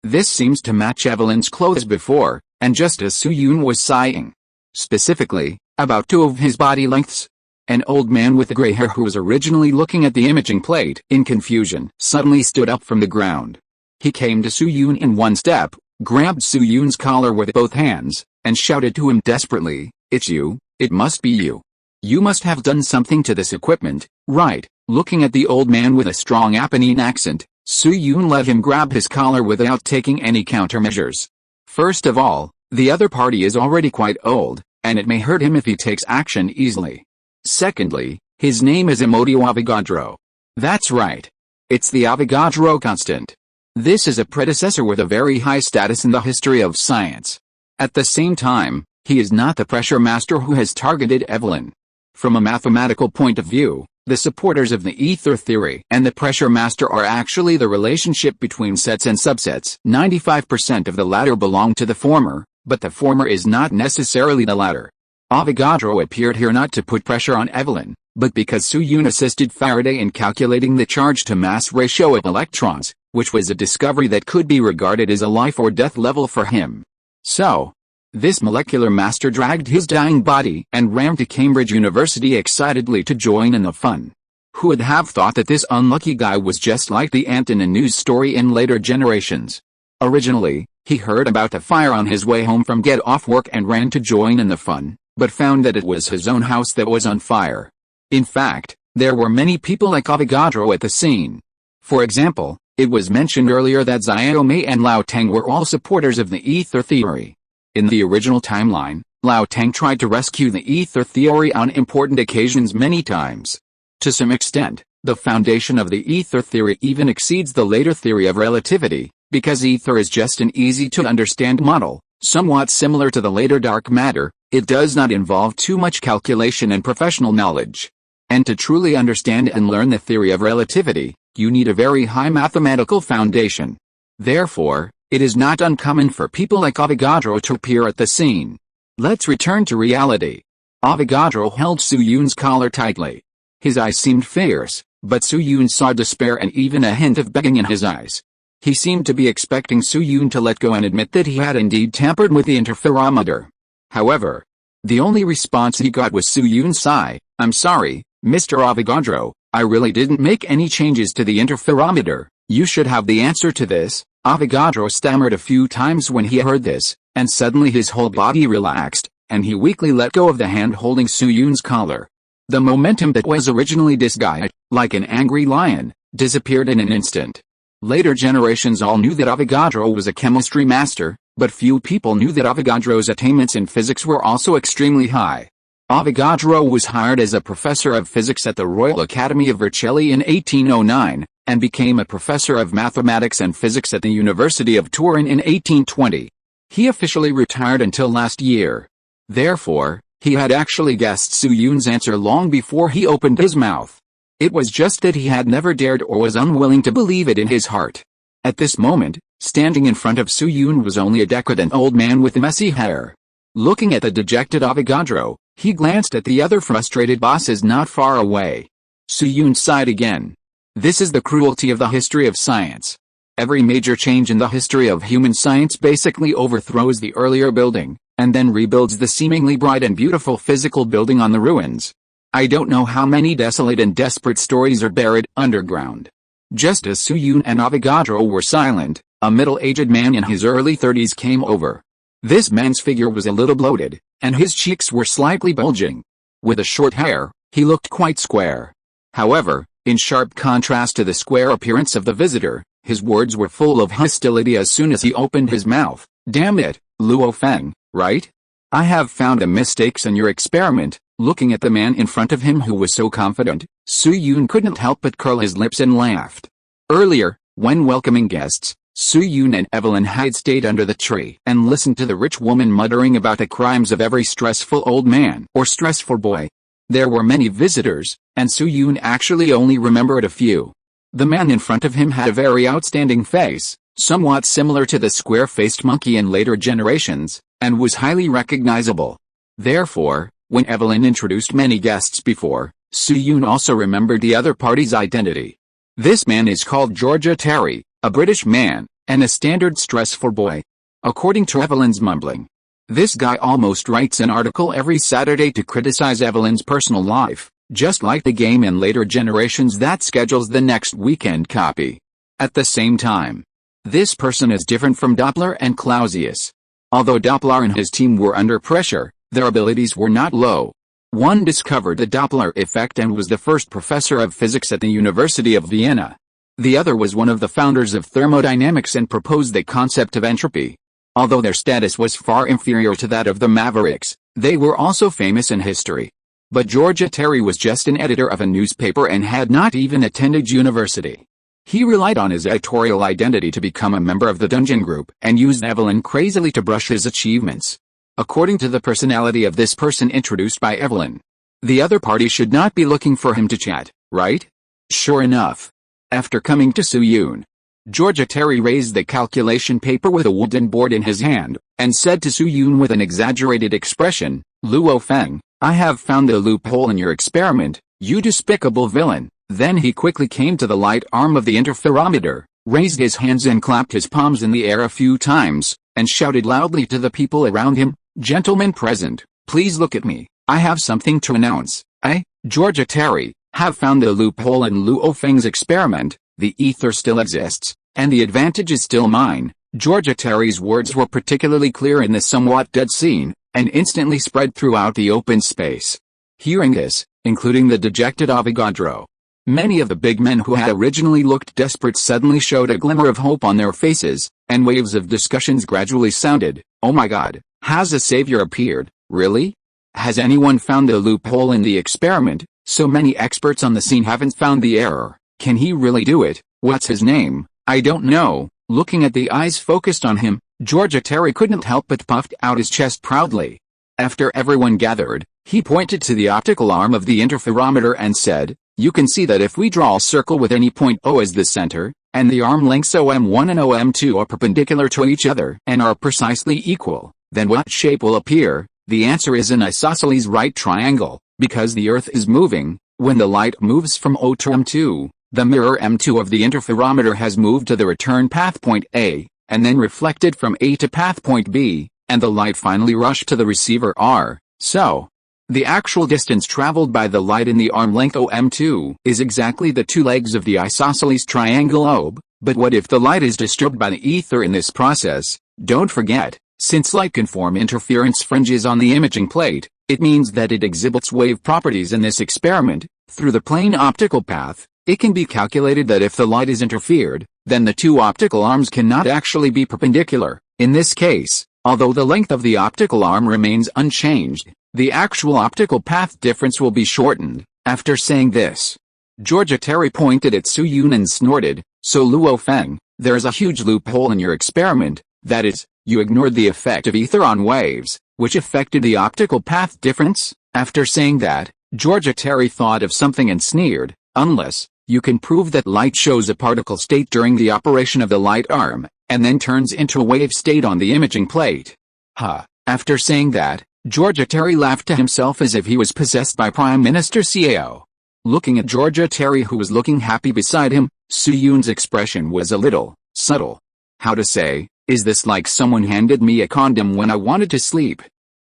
This seems to match Evelyn's clothes before, and just as Su-Yun was sighing. Specifically, about 2 of his body lengths. An old man with gray hair who was originally looking at the imaging plate in confusion suddenly stood up from the ground. He came to Su-Yun in one step, grabbed Su-Yun's collar with both hands, and shouted to him desperately, "It's you, it must be you. You must have done something to this equipment, right?" Looking at the old man with a strong Apennine accent, Su-Yun let him grab his collar without taking any countermeasures. First of all, the other party is already quite old, and it may hurt him if he takes action easily. Secondly, his name is Amodio Avogadro. That's right. It's the Avogadro constant. This is a predecessor with a very high status in the history of science. At the same time, he is not the pressure master who has targeted Evelyn. From a mathematical point of view, the supporters of the ether theory and the pressure master are actually the relationship between sets and subsets. 95% of the latter belong to the former, but the former is not necessarily the latter. Avogadro appeared here not to put pressure on Evelyn, but because Su-Yun assisted Faraday in calculating the charge-to-mass ratio of electrons, which was a discovery that could be regarded as a life-or-death level for him. So, this molecular master dragged his dying body and ran to Cambridge University excitedly to join in the fun. Who would have thought that this unlucky guy was just like the ant in a news story in later generations? Originally, he heard about the fire on his way home from get off work and ran to join in the fun, but found that it was his own house that was on fire. In fact, there were many people like Avogadro at the scene. For example, it was mentioned earlier that Xiaomei and Lao Teng were all supporters of the ether theory. In the original timeline, Lao Teng tried to rescue the ether theory on important occasions many times. To some extent, the foundation of the ether theory even exceeds the later theory of relativity, because ether is just an easy-to-understand model, somewhat similar to the later dark matter. It does not involve too much calculation and professional knowledge. And to truly understand and learn the theory of relativity, you need a very high mathematical foundation. Therefore, it is not uncommon for people like Avogadro to appear at the scene. Let's return to reality. Avogadro held Su-Yun's collar tightly. His eyes seemed fierce, but Su-Yun saw despair and even a hint of begging in his eyes. He seemed to be expecting Su-Yun to let go and admit that he had indeed tampered with the interferometer. However, the only response he got was Su-Yun's sigh. "I'm sorry, Mr. Avogadro, I really didn't make any changes to the interferometer. You should have the answer to this." Avogadro stammered a few times when he heard this, and suddenly his whole body relaxed, and he weakly let go of the hand holding Su-Yun's collar. The momentum that was originally disguised, like an angry lion, disappeared in an instant. Later generations all knew that Avogadro was a chemistry master, but few people knew that Avogadro's attainments in physics were also extremely high. Avogadro was hired as a professor of physics at the Royal Academy of Vercelli in 1809, and became a professor of mathematics and physics at the University of Turin in 1820. He officially retired until last year. Therefore, he had actually guessed Su-Yun's answer long before he opened his mouth. It was just that he had never dared or was unwilling to believe it in his heart. At this moment, standing in front of Su-Yun was only a decadent old man with messy hair. Looking at the dejected Avogadro, he glanced at the other frustrated bosses not far away. Su-Yun sighed again. This is the cruelty of the history of science. Every major change in the history of human science basically overthrows the earlier building, and then rebuilds the seemingly bright and beautiful physical building on the ruins. I don't know how many desolate and desperate stories are buried underground. Just as Su-Yun and Avogadro were silent, a middle-aged man in his early 30s came over. This man's figure was a little bloated, and his cheeks were slightly bulging. With a short hair, he looked quite square. However, in sharp contrast to the square appearance of the visitor, his words were full of hostility as soon as he opened his mouth. "Damn it, Luo Feng, right? I have found the mistakes in your experiment." Looking at the man in front of him who was so confident, Su-Yun couldn't help but curl his lips and laughed. Earlier, when welcoming guests, Su-Yun and Evelyn had stayed under the tree and listened to the rich woman muttering about the crimes of every stressful old man or stressful boy. There were many visitors, and Su-Yun actually only remembered a few. The man in front of him had a very outstanding face, somewhat similar to the square-faced monkey in later generations, and was highly recognizable. Therefore, when Evelyn introduced many guests before, Su-Yun also remembered the other party's identity. This man is called Georgia Terry, a British man, and a standard stressful boy. According to Evelyn's mumbling. This guy almost writes an article every Saturday to criticize Evelyn's personal life, just like the game in later generations that schedules the next weekend copy. At the same time, this person is different from Doppler and Clausius. Although Doppler and his team were under pressure, their abilities were not low. One discovered the Doppler effect and was the first professor of physics at the University of Vienna. The other was one of the founders of thermodynamics and proposed the concept of entropy. Although their status was far inferior to that of the Mavericks, they were also famous in history. But Georgia Terry was just an editor of a newspaper and had not even attended university. He relied on his editorial identity to become a member of the Dungeon Group and used Evelyn crazily to brush his achievements. According to the personality of this person introduced by Evelyn, the other party should not be looking for him to chat, right? Sure enough. After coming to Su-Yun, Georgia Terry raised the calculation paper with a wooden board in his hand, and said to Su Yun with an exaggerated expression, "Luo Feng, I have found the loophole in your experiment, you despicable villain." Then he quickly came to the light arm of the interferometer, raised his hands and clapped his palms in the air a few times, and shouted loudly to the people around him, "Gentlemen present, please look at me, I have something to announce. I, Georgia Terry, have found the loophole in Luo Feng's experiment. The ether still exists, and the advantage is still mine." Georgia Terry's words were particularly clear in this somewhat dead scene, and instantly spread throughout the open space. Hearing this, including the dejected Avogadro, many of the big men who had originally looked desperate suddenly showed a glimmer of hope on their faces, and waves of discussions gradually sounded. "Oh my God, has a savior appeared, really? Has anyone found the loophole in the experiment? So many experts on the scene haven't found the error. Can he really do it? What's his name? I don't know." Looking at the eyes focused on him, Georgia Terry couldn't help but puffed out his chest proudly. After everyone gathered, he pointed to the optical arm of the interferometer and said, "You can see that if we draw a circle with any point O as the center, and the arm lengths OM1 and OM2 are perpendicular to each other and are precisely equal, then what shape will appear? The answer is an isosceles right triangle, because the Earth is moving. When the light moves from O to M2, the mirror M2 of the interferometer has moved to the return path point A, and then reflected from A to path point B, and the light finally rushed to the receiver R. So, the actual distance traveled by the light in the arm length OM2 is exactly the two legs of the isosceles triangle OB, but what if the light is disturbed by the ether in this process? Don't forget, since light can form interference fringes on the imaging plate, it means that it exhibits wave properties in this experiment. Through the plane optical path, it can be calculated that if the light is interfered, then the two optical arms cannot actually be perpendicular. In this case, although the length of the optical arm remains unchanged, the actual optical path difference will be shortened. After saying this, Georgia Terry pointed at Su Yun and snorted, "So Luo Feng, there's a huge loophole in your experiment. That is, you ignored the effect of ether on waves, which affected the optical path difference." After saying that, Georgia Terry thought of something and sneered, "Unless you can prove that light shows a particle state during the operation of the light arm, and then turns into a wave state on the imaging plate." Ha! After saying that, Georgia Terry laughed to himself as if he was possessed by Prime Minister Cao. Looking at Georgia Terry, who was looking happy beside him, Su Yun's expression was a little subtle. How to say, "Is this like someone handed me a condom when I wanted to sleep?"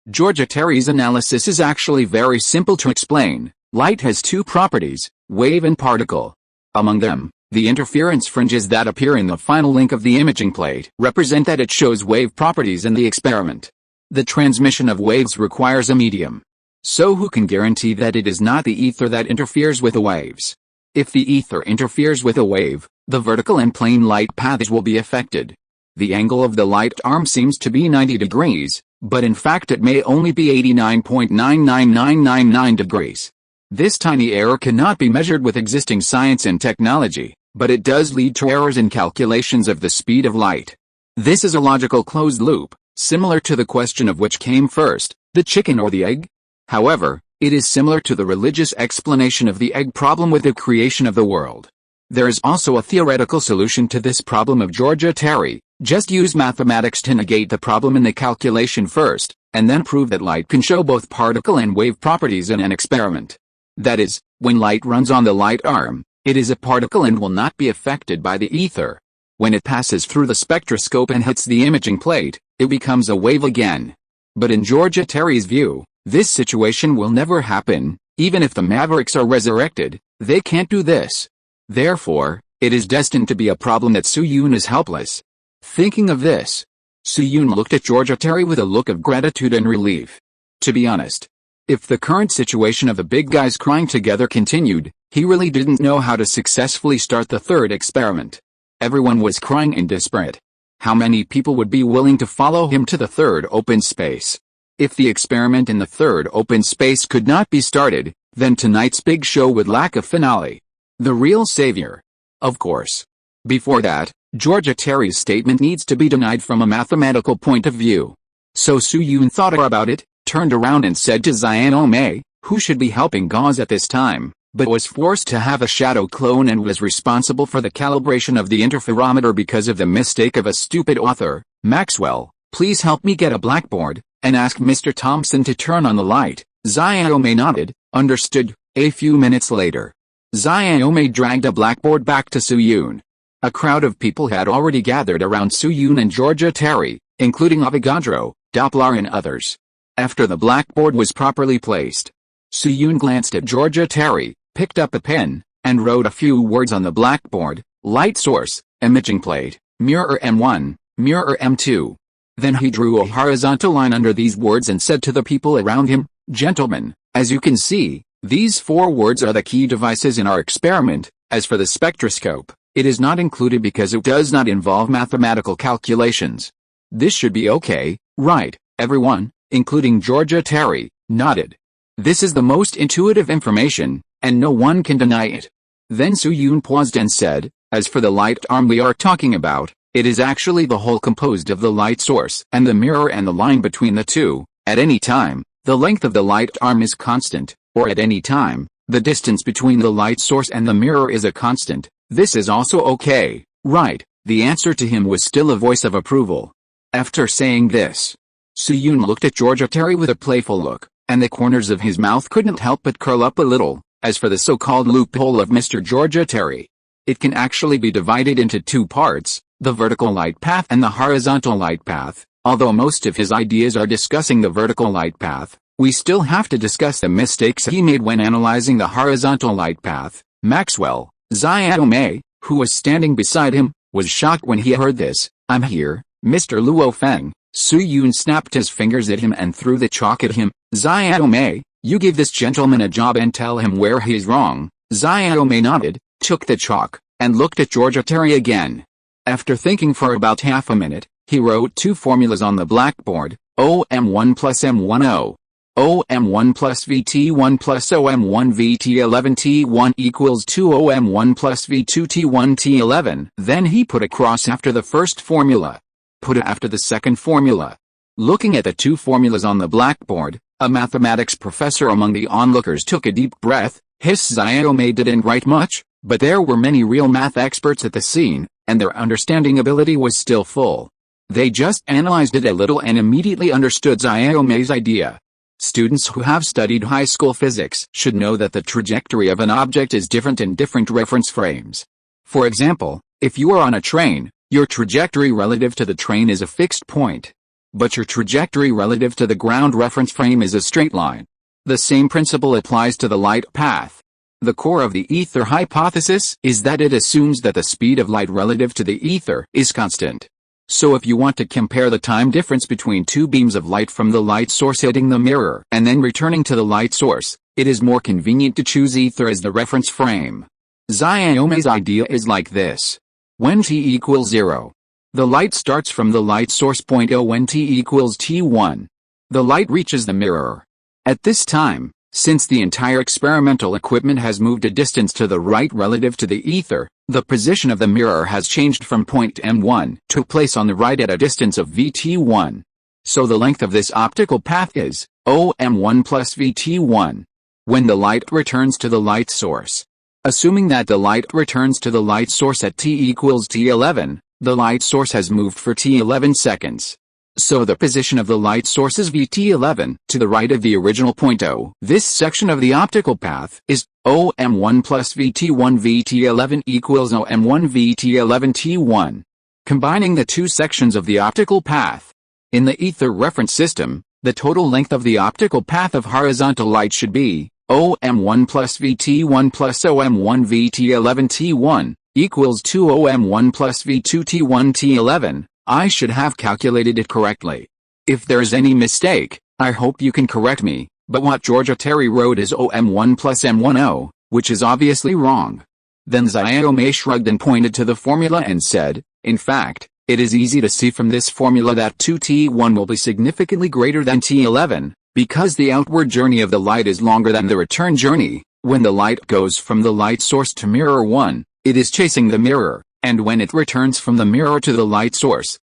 Georgia Terry's analysis is actually very simple to explain. Light has two properties, wave and particle. Among them, the interference fringes that appear in the final link of the imaging plate represent that it shows wave properties in the experiment. The transmission of waves requires a medium. So who can guarantee that it is not the ether that interferes with the waves? If the ether interferes with a wave, the vertical and plane light paths will be affected. The angle of the light arm seems to be 90 degrees, but in fact it may only be 89.999999 degrees. This tiny error cannot be measured with existing science and technology, but it does lead to errors in calculations of the speed of light. This is a logical closed loop, similar to the question of which came first, the chicken or the egg. However, it is similar to the religious explanation of the egg problem with the creation of the world. There is also a theoretical solution to this problem of Georgia Terry. Just use mathematics to negate the problem in the calculation first, and then prove that light can show both particle and wave properties in an experiment. That is, when light runs on the light arm, it is a particle and will not be affected by the ether. When it passes through the spectroscope and hits the imaging plate, it becomes a wave again. But in Georgia Terry's view, this situation will never happen. Even if the Mavericks are resurrected, they can't do this. Therefore, it is destined to be a problem that Su Yun is helpless. Thinking of this, Su Yun looked at Georgia Terry with a look of gratitude and relief. To be honest, if the current situation of the big guys crying together continued, he really didn't know how to successfully start the third experiment. Everyone was crying and desperate. How many people would be willing to follow him to the third open space? If the experiment in the third open space could not be started, then tonight's big show would lack a finale. The real savior. Of course. Before that, Georgia Terry's statement needs to be denied from a mathematical point of view. So Su Yun thought about it, turned around and said to Xian Omei, who should be helping Gauze at this time, but was forced to have a shadow clone and was responsible for the calibration of the interferometer because of the mistake of a stupid author. Maxwell, please help me get a blackboard, and ask Mr. Thompson to turn on the light. Xiaomei nodded. Understood. A few minutes later, Xiaomei dragged a blackboard back to Su-Yun. A crowd of people had already gathered around Su-Yun and Georgia Terry, including Avogadro, Doppler and others. After the blackboard was properly placed, Su-Yun glanced at Georgia Terry, picked up a pen, and wrote a few words on the blackboard: light source, imaging plate, mirror M1, mirror M2. Then he drew a horizontal line under these words and said to the people around him, "Gentlemen, as you can see, these 4 words are the key devices in our experiment. As for the spectroscope, it is not included because it does not involve mathematical calculations." This should be okay, right? Everyone, including Georgia Terry, nodded. This is the most intuitive information, and no one can deny it. Then Su-Yun paused and said, "As for the light arm we are talking about, it is actually the whole composed of the light source and the mirror and the line between the two. At any time, the length of the light arm is constant, or at any time, the distance between the light source and the mirror is a constant. This is also okay, right?" The answer to him was still a voice of approval. After saying this, Su-Yun looked at Georgia Terry with a playful look, and the corners of his mouth couldn't help but curl up a little. As for the so-called loophole of Mr. Georgia Terry, it can actually be divided into 2 parts, the vertical light path and the horizontal light path. Although most of his ideas are discussing the vertical light path, we still have to discuss the mistakes he made when analyzing the horizontal light path. Maxwell, Xiaomei, who was standing beside him, was shocked when he heard this. "I'm here, Mr. Luo Feng." Su-Yun snapped his fingers at him and threw the chalk at him. "Xiaomei, you give this gentleman a job and tell him where he is wrong." Xiaomei nodded, took the chalk, and looked at Georgia Terry again. After thinking for about half a minute, he wrote 2 formulas on the blackboard: OM1 plus M10, OM1 plus VT1 plus OM1 VT11 T1 equals 2 OM1 plus V2 T1 T11. Then he put a cross after the first formula, put a after the second formula. Looking at the 2 formulas on the blackboard, a mathematics professor among the onlookers took a deep breath. His Xiaomei didn't write much, but there were many real math experts at the scene, and their understanding ability was still full. They just analyzed it a little and immediately understood Xiaomei's idea. Students who have studied high school physics should know that the trajectory of an object is different in different reference frames. For example, if you are on a train, your trajectory relative to the train is a fixed point. But your trajectory relative to the ground reference frame is a straight line. The same principle applies to the light path. The core of the ether hypothesis is that it assumes that the speed of light relative to the ether is constant. So if you want to compare the time difference between 2 beams of light from the light source hitting the mirror and then returning to the light source, it is more convenient to choose ether as the reference frame. Xiaomei's idea is like this. When t equals 0, the light starts from the light source point O. When t equals T1, the light reaches the mirror. At this time, since the entire experimental equipment has moved a distance to the right relative to the ether, the position of the mirror has changed from point M1 to a place on the right at a distance of VT1. So the length of this optical path is OM1 plus VT1. When the light returns to the light source, assuming that the light returns to the light source at t equals T11, the light source has moved for T11 seconds. So the position of the light source is VT11 to the right of the original point O. This section of the optical path is OM1 plus VT1 VT11 equals OM1 VT11 T1. Combining the 2 sections of the optical path. In the ether reference system, the total length of the optical path of horizontal light should be OM1 plus VT1 plus OM1 VT11 T1 equals 2 OM1 plus V2 T1 T11. I should have calculated it correctly. If there's any mistake, I hope you can correct me, but what Georgia Terry wrote is OM1 plus M10, which is obviously wrong. Then Xiaomei shrugged and pointed to the formula and said, in fact, it is easy to see from this formula that 2T1 will be significantly greater than T11, because the outward journey of the light is longer than the return journey. When the light goes from the light source to mirror 1, it is chasing the mirror. And when it returns from the mirror to the light source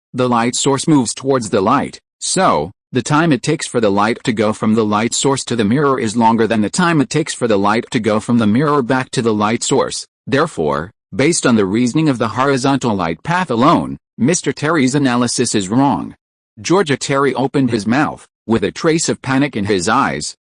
moves towards the light. So, The time it takes for the light to go from the light source to the mirror is longer than the time it takes for the light to go from the mirror back to the light source. Therefore, based on the reasoning of the horizontal light path alone, Mr. Terry's analysis is wrong. Georgia Terry opened his mouth, with a trace of panic in his eyes.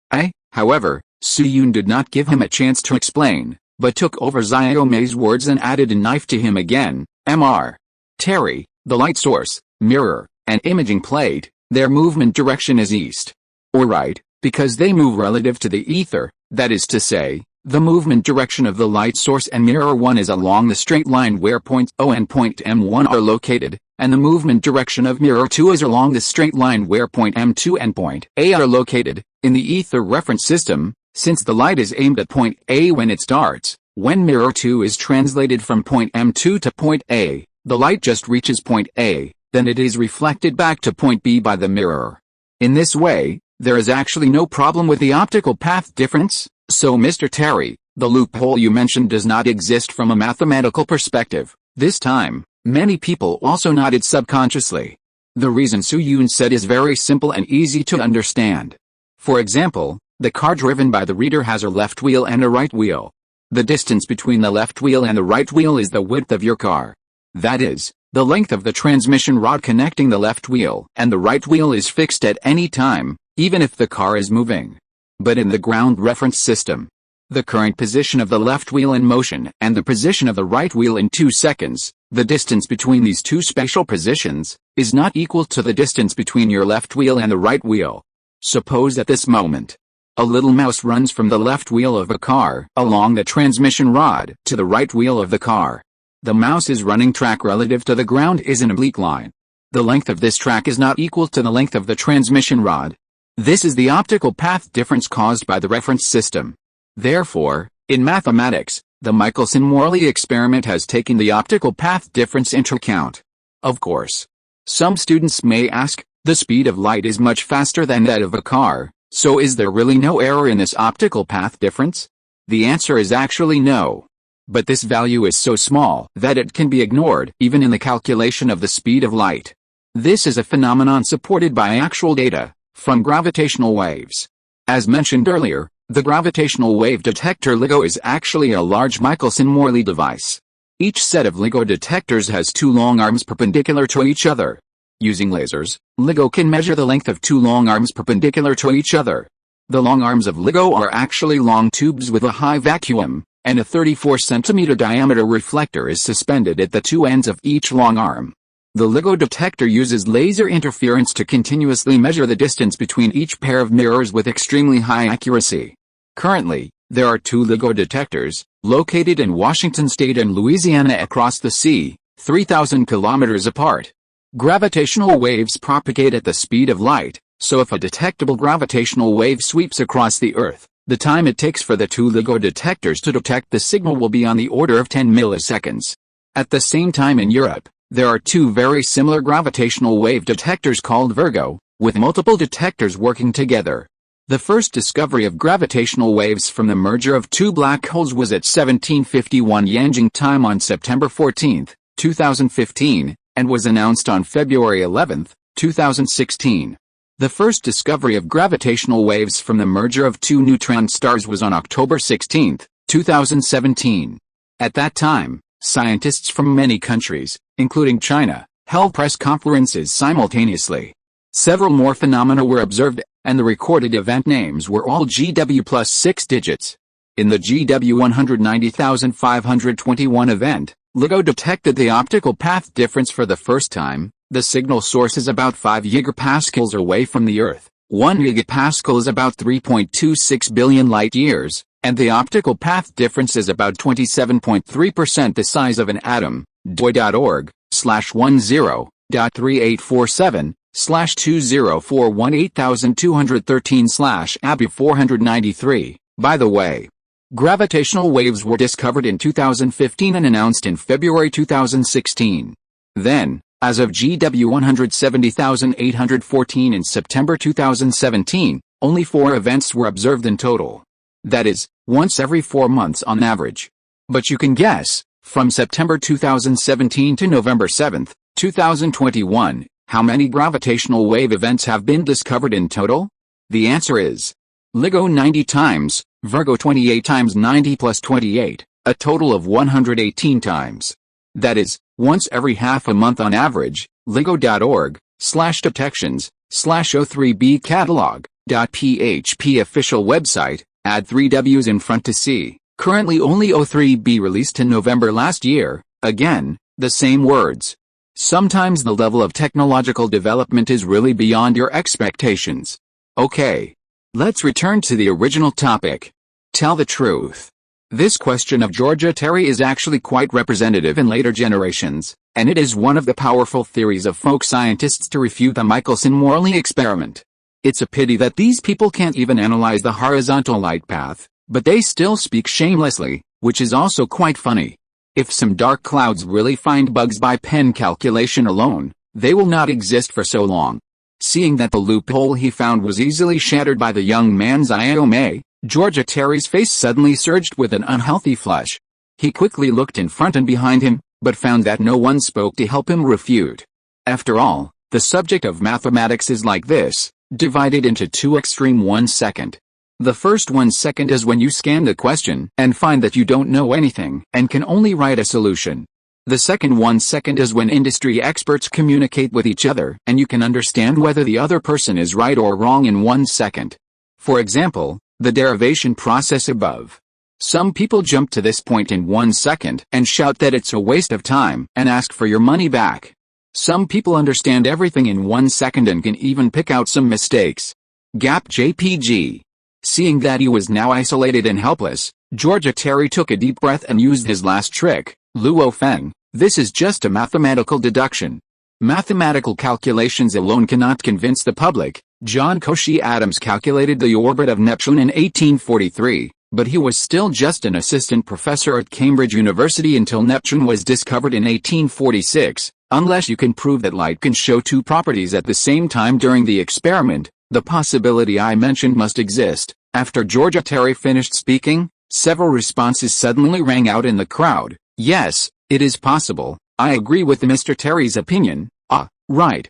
However, Su-Yun did not give him a chance to explain, but took over Xiaomei's words and added a knife to him again. Mr. Terry, the light source, mirror, and imaging plate, their movement direction is east. Or right, because they move relative to the ether, that is to say, the movement direction of the light source and mirror 1 is along the straight line where point O and point M1 are located, and the movement direction of mirror 2 is along the straight line where point M2 and point A are located. In the ether reference system, since the light is aimed at point A when it starts, when mirror 2 is translated from point M2 to point A, the light just reaches point A, then it is reflected back to point B by the mirror. In this way, there is actually no problem with the optical path difference, so Mr. Terry, the loophole you mentioned does not exist from a mathematical perspective. This time, many people also nodded subconsciously. The reason Su-Yun said is very simple and easy to understand. For example, the car driven by the reader has a left wheel and a right wheel. The distance between the left wheel and the right wheel is the width of your car. That is, the length of the transmission rod connecting the left wheel and the right wheel is fixed at any time, even if the car is moving. But in the ground reference system, the current position of the left wheel in motion and the position of the right wheel in 2 seconds, the distance between these two spatial positions, is not equal to the distance between your left wheel and the right wheel. Suppose at this moment, a little mouse runs from the left wheel of a car along the transmission rod to the right wheel of the car. The mouse's running track relative to the ground is an oblique line. The length of this track is not equal to the length of the transmission rod. This is the optical path difference caused by the reference system. Therefore, in mathematics, the Michelson-Morley experiment has taken the optical path difference into account. Of course, some students may ask, the speed of light is much faster than that of a car, so is there really no error in this optical path difference? The answer is actually no. But this value is so small that it can be ignored even in the calculation of the speed of light. This is a phenomenon supported by actual data from gravitational waves. As mentioned earlier, the gravitational wave detector LIGO is actually a large Michelson-Morley device. Each set of LIGO detectors has 2 long arms perpendicular to each other. Using lasers, LIGO can measure the length of 2 long arms perpendicular to each other. The long arms of LIGO are actually long tubes with a high vacuum, and a 34 cm diameter reflector is suspended at the 2 ends of each long arm. The LIGO detector uses laser interference to continuously measure the distance between each pair of mirrors with extremely high accuracy. Currently, there are 2 LIGO detectors, located in Washington State and Louisiana across the sea, 3,000 kilometers apart. Gravitational waves propagate at the speed of light, so if a detectable gravitational wave sweeps across the Earth, the time it takes for the 2 LIGO detectors to detect the signal will be on the order of 10 milliseconds. At the same time in Europe, there are 2 very similar gravitational wave detectors called Virgo, with multiple detectors working together. The first discovery of gravitational waves from the merger of 2 black holes was at 1751 Yanjing time on September 14, 2015, and was announced on February 11, 2016. The first discovery of gravitational waves from the merger of 2 neutron stars was on October 16, 2017. At that time, scientists from many countries, including China, held press conferences simultaneously. Several more phenomena were observed, and the recorded event names were all GW plus 6 digits. In the GW 190521 event, LIGO detected the optical path difference for the first time. The signal source is about 5 gigapascals away from the Earth. 1 gigapascal is about 3.26 billion light-years, and the optical path difference is about 27.3% the size of an atom. doi.org/10.3847/20418213/ABI493. By the way, gravitational waves were discovered in 2015 and announced in February 2016. Then, as of GW 170,814 in September 2017, only 4 events were observed in total. That is, once every 4 months on average. But you can guess, from September 2017 to November 7, 2021, How many gravitational wave events have been discovered in total? The answer is LIGO 90 times, Virgo 28 times 90 plus 28, a total of 118 times. That is, once every half a month on average. LIGO.org/detections/O3B catalog.php official website, add 3 W's in front to see. Currently only O3B released in November last year. Again, the same words. Sometimes the level of technological development is really beyond your expectations. Okay. Let's return to the original topic. Tell the truth. This question of Georgia Terry is actually quite representative in later generations, and it is one of the powerful theories of folk scientists to refute the Michelson-Morley experiment. It's a pity that these people can't even analyze the horizontal light path, but they still speak shamelessly, which is also quite funny. If some dark clouds really find bugs by pen calculation alone, they will not exist for so long. Seeing that the loophole he found was easily shattered by the young man's IOMA, Georgia Terry's face suddenly surged with an unhealthy flush. He quickly looked in front and behind him, but found that no one spoke to help him refute. After all, the subject of mathematics is like this, divided into 2 extreme 1 second. The first 1 second is when you scan the question and find that you don't know anything and can only write a solution. The second 1 second is when industry experts communicate with each other and you can understand whether the other person is right or wrong in 1 second. For example, the derivation process above. Some people jump to this point in 1 second and shout that it's a waste of time and ask for your money back. Some people understand everything in 1 second and can even pick out some mistakes. Gap JPG. Seeing that he was now isolated and helpless, Georgia Terry took a deep breath and used his last trick, Luo Feng. This is just a mathematical deduction. Mathematical calculations alone cannot convince the public. John Cauchy Adams calculated the orbit of Neptune in 1843, but he was still just an assistant professor at Cambridge University until Neptune was discovered in 1846. Unless you can prove that light can show 2 properties at the same time during the experiment, the possibility I mentioned must exist. After Georgia Terry finished speaking, several responses suddenly rang out in the crowd. Yes, it is possible. I agree with Mr. Terry's opinion. Right.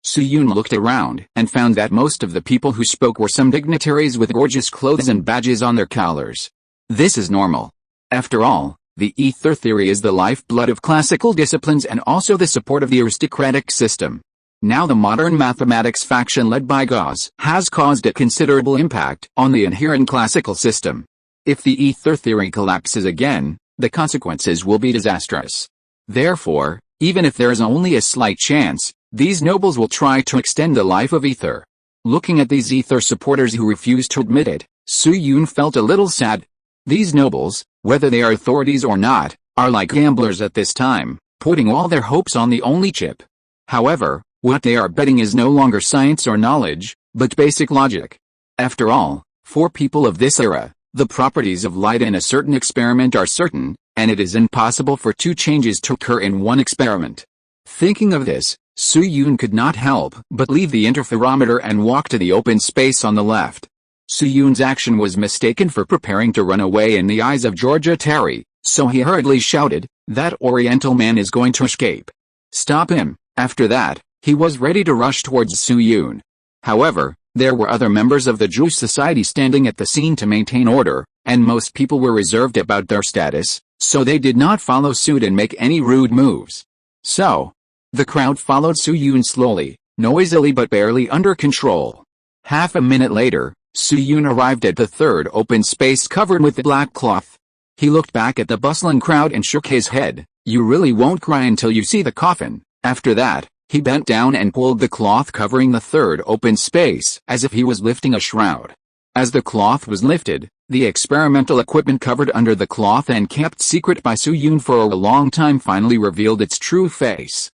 Su-Yun looked around and found that most of the people who spoke were some dignitaries with gorgeous clothes and badges on their collars. This is normal. After all, the ether theory is the lifeblood of classical disciplines and also the support of the aristocratic system. Now the modern mathematics faction led by Gauss has caused a considerable impact on the inherent classical system. If the ether theory collapses again, the consequences will be disastrous. Therefore, even if there is only a slight chance, these nobles will try to extend the life of ether. Looking at these ether supporters who refuse to admit it, Su-Yun felt a little sad. These nobles, whether they are authorities or not, are like gamblers at this time, putting all their hopes on the only chip. However, what they are betting is no longer science or knowledge, but basic logic. After all, for people of this era, the properties of light in a certain experiment are certain, and it is impossible for 2 changes to occur in one experiment. Thinking of this, Su-Yun could not help but leave the interferometer and walk to the open space on the left. Su-Yun's action was mistaken for preparing to run away in the eyes of Georgia Terry, so he hurriedly shouted, "That Oriental man is going to escape. Stop him." After that, he was ready to rush towards Su-Yun. However, there were other members of the Jewish society standing at the scene to maintain order, and most people were reserved about their status, so they did not follow suit and make any rude moves. So, the crowd followed Su-Yun slowly, noisily but barely under control. Half a minute later, Su-Yun arrived at the third open space covered with black cloth. He looked back at the bustling crowd and shook his head. "You really won't cry until you see the coffin." After that, he bent down and pulled the cloth covering the third open space as if he was lifting a shroud. As the cloth was lifted, the experimental equipment covered under the cloth and kept secret by Su-Yun for a long time finally revealed its true face.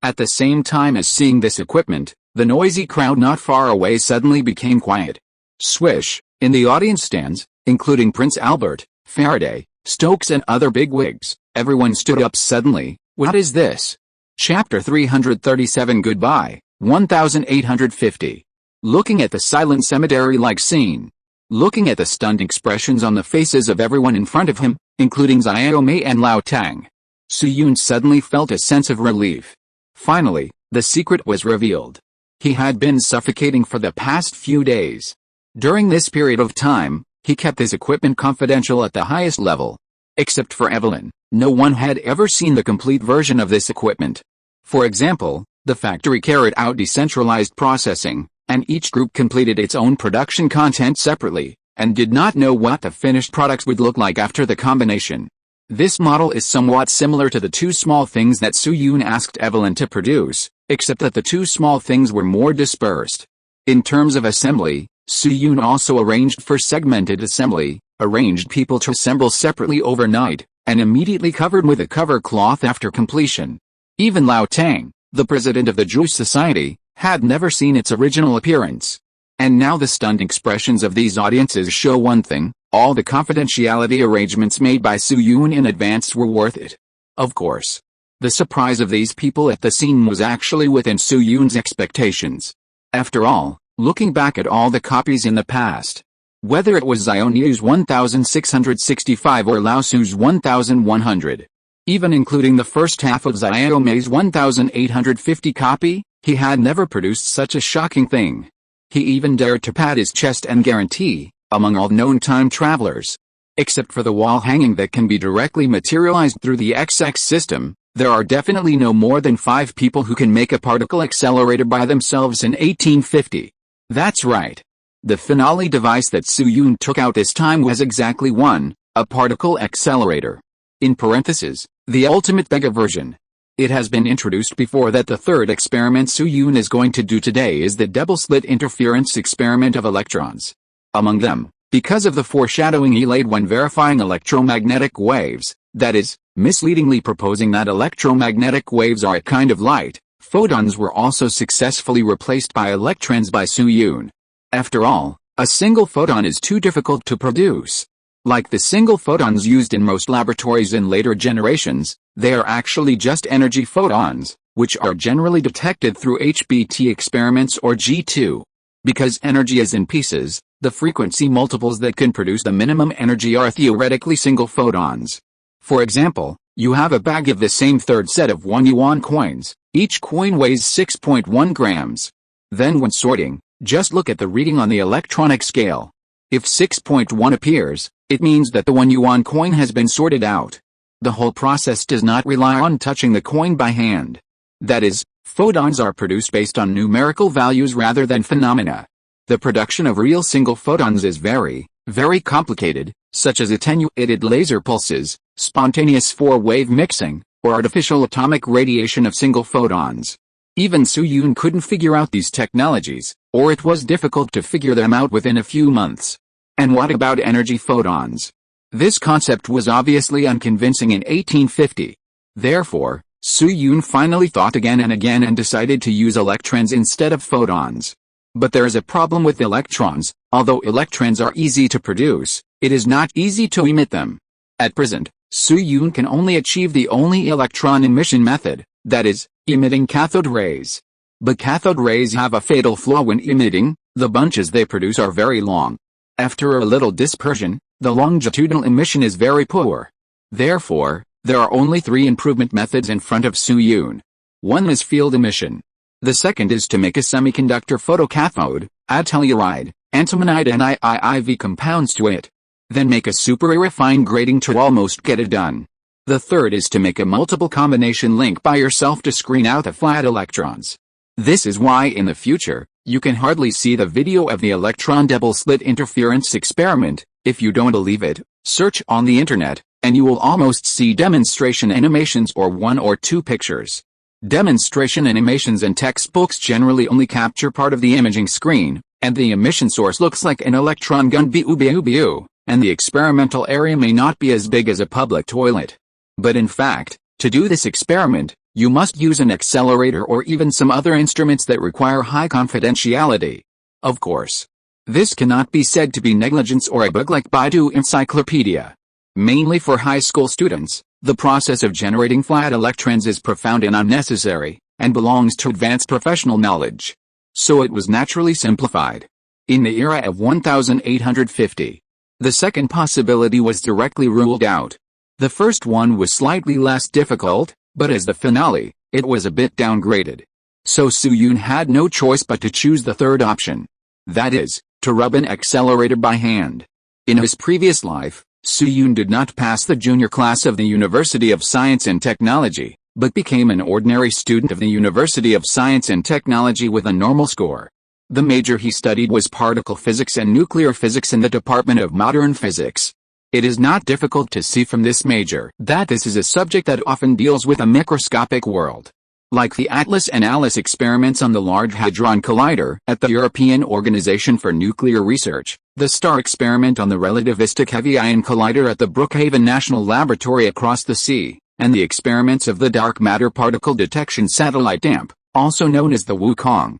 At the same time as seeing this equipment, the noisy crowd not far away suddenly became quiet. Swish, in the audience stands, including Prince Albert, Faraday, Stokes and other bigwigs, everyone stood up suddenly. What is this? Chapter 337 Goodbye, 1850. Looking at the silent cemetery-like scene. Looking at the stunned expressions on the faces of everyone in front of him, including Xiaomei and Lao Tang. Su-Yun suddenly felt a sense of relief. Finally, the secret was revealed. He had been suffocating for the past few days. During this period of time, he kept his equipment confidential at the highest level. Except for Evelyn, no one had ever seen the complete version of this equipment. For example, the factory carried out decentralized processing, and each group completed its own production content separately, and did not know what the finished products would look like after the combination. This model is somewhat similar to the two small things that Su-Yoon asked Evelyn to produce, except that the two small things were more dispersed. In terms of assembly, Su-Yoon also arranged for segmented assembly, arranged people to assemble separately overnight, and immediately covered with a cover cloth after completion. Even Lao Tang, the president of the Jewish Society, had never seen its original appearance. And now the stunned expressions of these audiences show one thing: all the confidentiality arrangements made by Su-Yoon in advance were worth it. Of course. The surprise of these people at the scene was actually within Su-Yoon's expectations. After all, looking back at all the copies in the past, whether it was Xiaonu's 1665 or Lao Su's 1100, even including the first half of Xiaomei's 1850 copy, he had never produced such a shocking thing. He even dared to pat his chest and guarantee, among all known time travelers, except for the wall hanging that can be directly materialized through the XX system, there are definitely no more than 5 people who can make a particle accelerator by themselves in 1850. That's right. The finale device that Su-Yoon took out this time was exactly one, a particle accelerator. In parentheses, the ultimate Vega version. It has been introduced before that the third experiment Su-Yoon is going to do today is the double-slit interference experiment of electrons. Among them, because of the foreshadowing he laid when verifying electromagnetic waves, that is, misleadingly proposing that electromagnetic waves are a kind of light, photons were also successfully replaced by electrons by Su-Yoon. After all, a single photon is too difficult to produce. Like the single photons used in most laboratories in later generations, they are actually just energy photons, which are generally detected through HBT experiments or G2. Because energy is in pieces, the frequency multiples that can produce the minimum energy are theoretically single photons. For example, you have a bag of the same third set of 1 yuan coins. Each coin weighs 6.1 grams. Then when sorting, just look at the reading on the electronic scale. If 6.1 appears, it means that the 1 yuan coin has been sorted out. The whole process does not rely on touching the coin by hand. That is, photons are produced based on numerical values rather than phenomena. The production of real single photons is very, very complicated, such as attenuated laser pulses, spontaneous four-wave mixing, or artificial atomic radiation of single photons. Even Su-Yoon couldn't figure out these technologies, or it was difficult to figure them out within a few months. And what about energy photons? This concept was obviously unconvincing in 1850. Therefore, Su-Yoon finally thought again and again and decided to use electrons instead of photons. But there is a problem with electrons. Although electrons are easy to produce, it is not easy to emit them. At present, Su-Yoon can only achieve the only electron emission method, that is, emitting cathode rays. But cathode rays have a fatal flaw when emitting: the bunches they produce are very long. After a little dispersion, the longitudinal emission is very poor. Therefore, there are only 3 improvement methods in front of Su-Yoon. One is field emission. The second is to make a semiconductor photocathode, add telluride, antimonide and IIIV compounds to it. Then make a super-refined grating to almost get it done. The third is to make a multiple combination link by yourself to screen out the flat electrons. This is why in the future, you can hardly see the video of the electron double-slit interference experiment. If you don't believe it, search on the internet, and you will almost see demonstration animations or 1 or 2 pictures. Demonstration animations and textbooks generally only capture part of the imaging screen, and the emission source looks like an electron gun BU, and the experimental area may not be as big as a public toilet. But in fact, to do this experiment, you must use an accelerator or even some other instruments that require high confidentiality. Of course, this cannot be said to be negligence or a bug like Baidu Encyclopedia. Mainly for high school students, the process of generating flat electrons is profound and unnecessary, and belongs to advanced professional knowledge. So it was naturally simplified. In the era of 1850, the second possibility was directly ruled out. The first one was slightly less difficult, but as the finale, It was a bit downgraded. So Su-Yun had no choice but to choose the third option. That is, to rub an accelerator by hand. In his previous life, Su-Yun did not pass the junior class of the University of Science and Technology, but became an ordinary student of the University of Science and Technology with a normal score. The major he studied was particle physics and nuclear physics in the Department of Modern Physics. It is not difficult to see from this major that this is a subject that often deals with a microscopic world. Like the Atlas and Alice experiments on the Large Hadron Collider at the European Organization for Nuclear Research, the STAR experiment on the relativistic heavy ion collider at the Brookhaven National Laboratory across the sea, and the experiments of the Dark Matter Particle Detection Satellite DAMP, also known as the Wukong,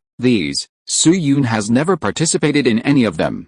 Su-Yun has never participated in any of them.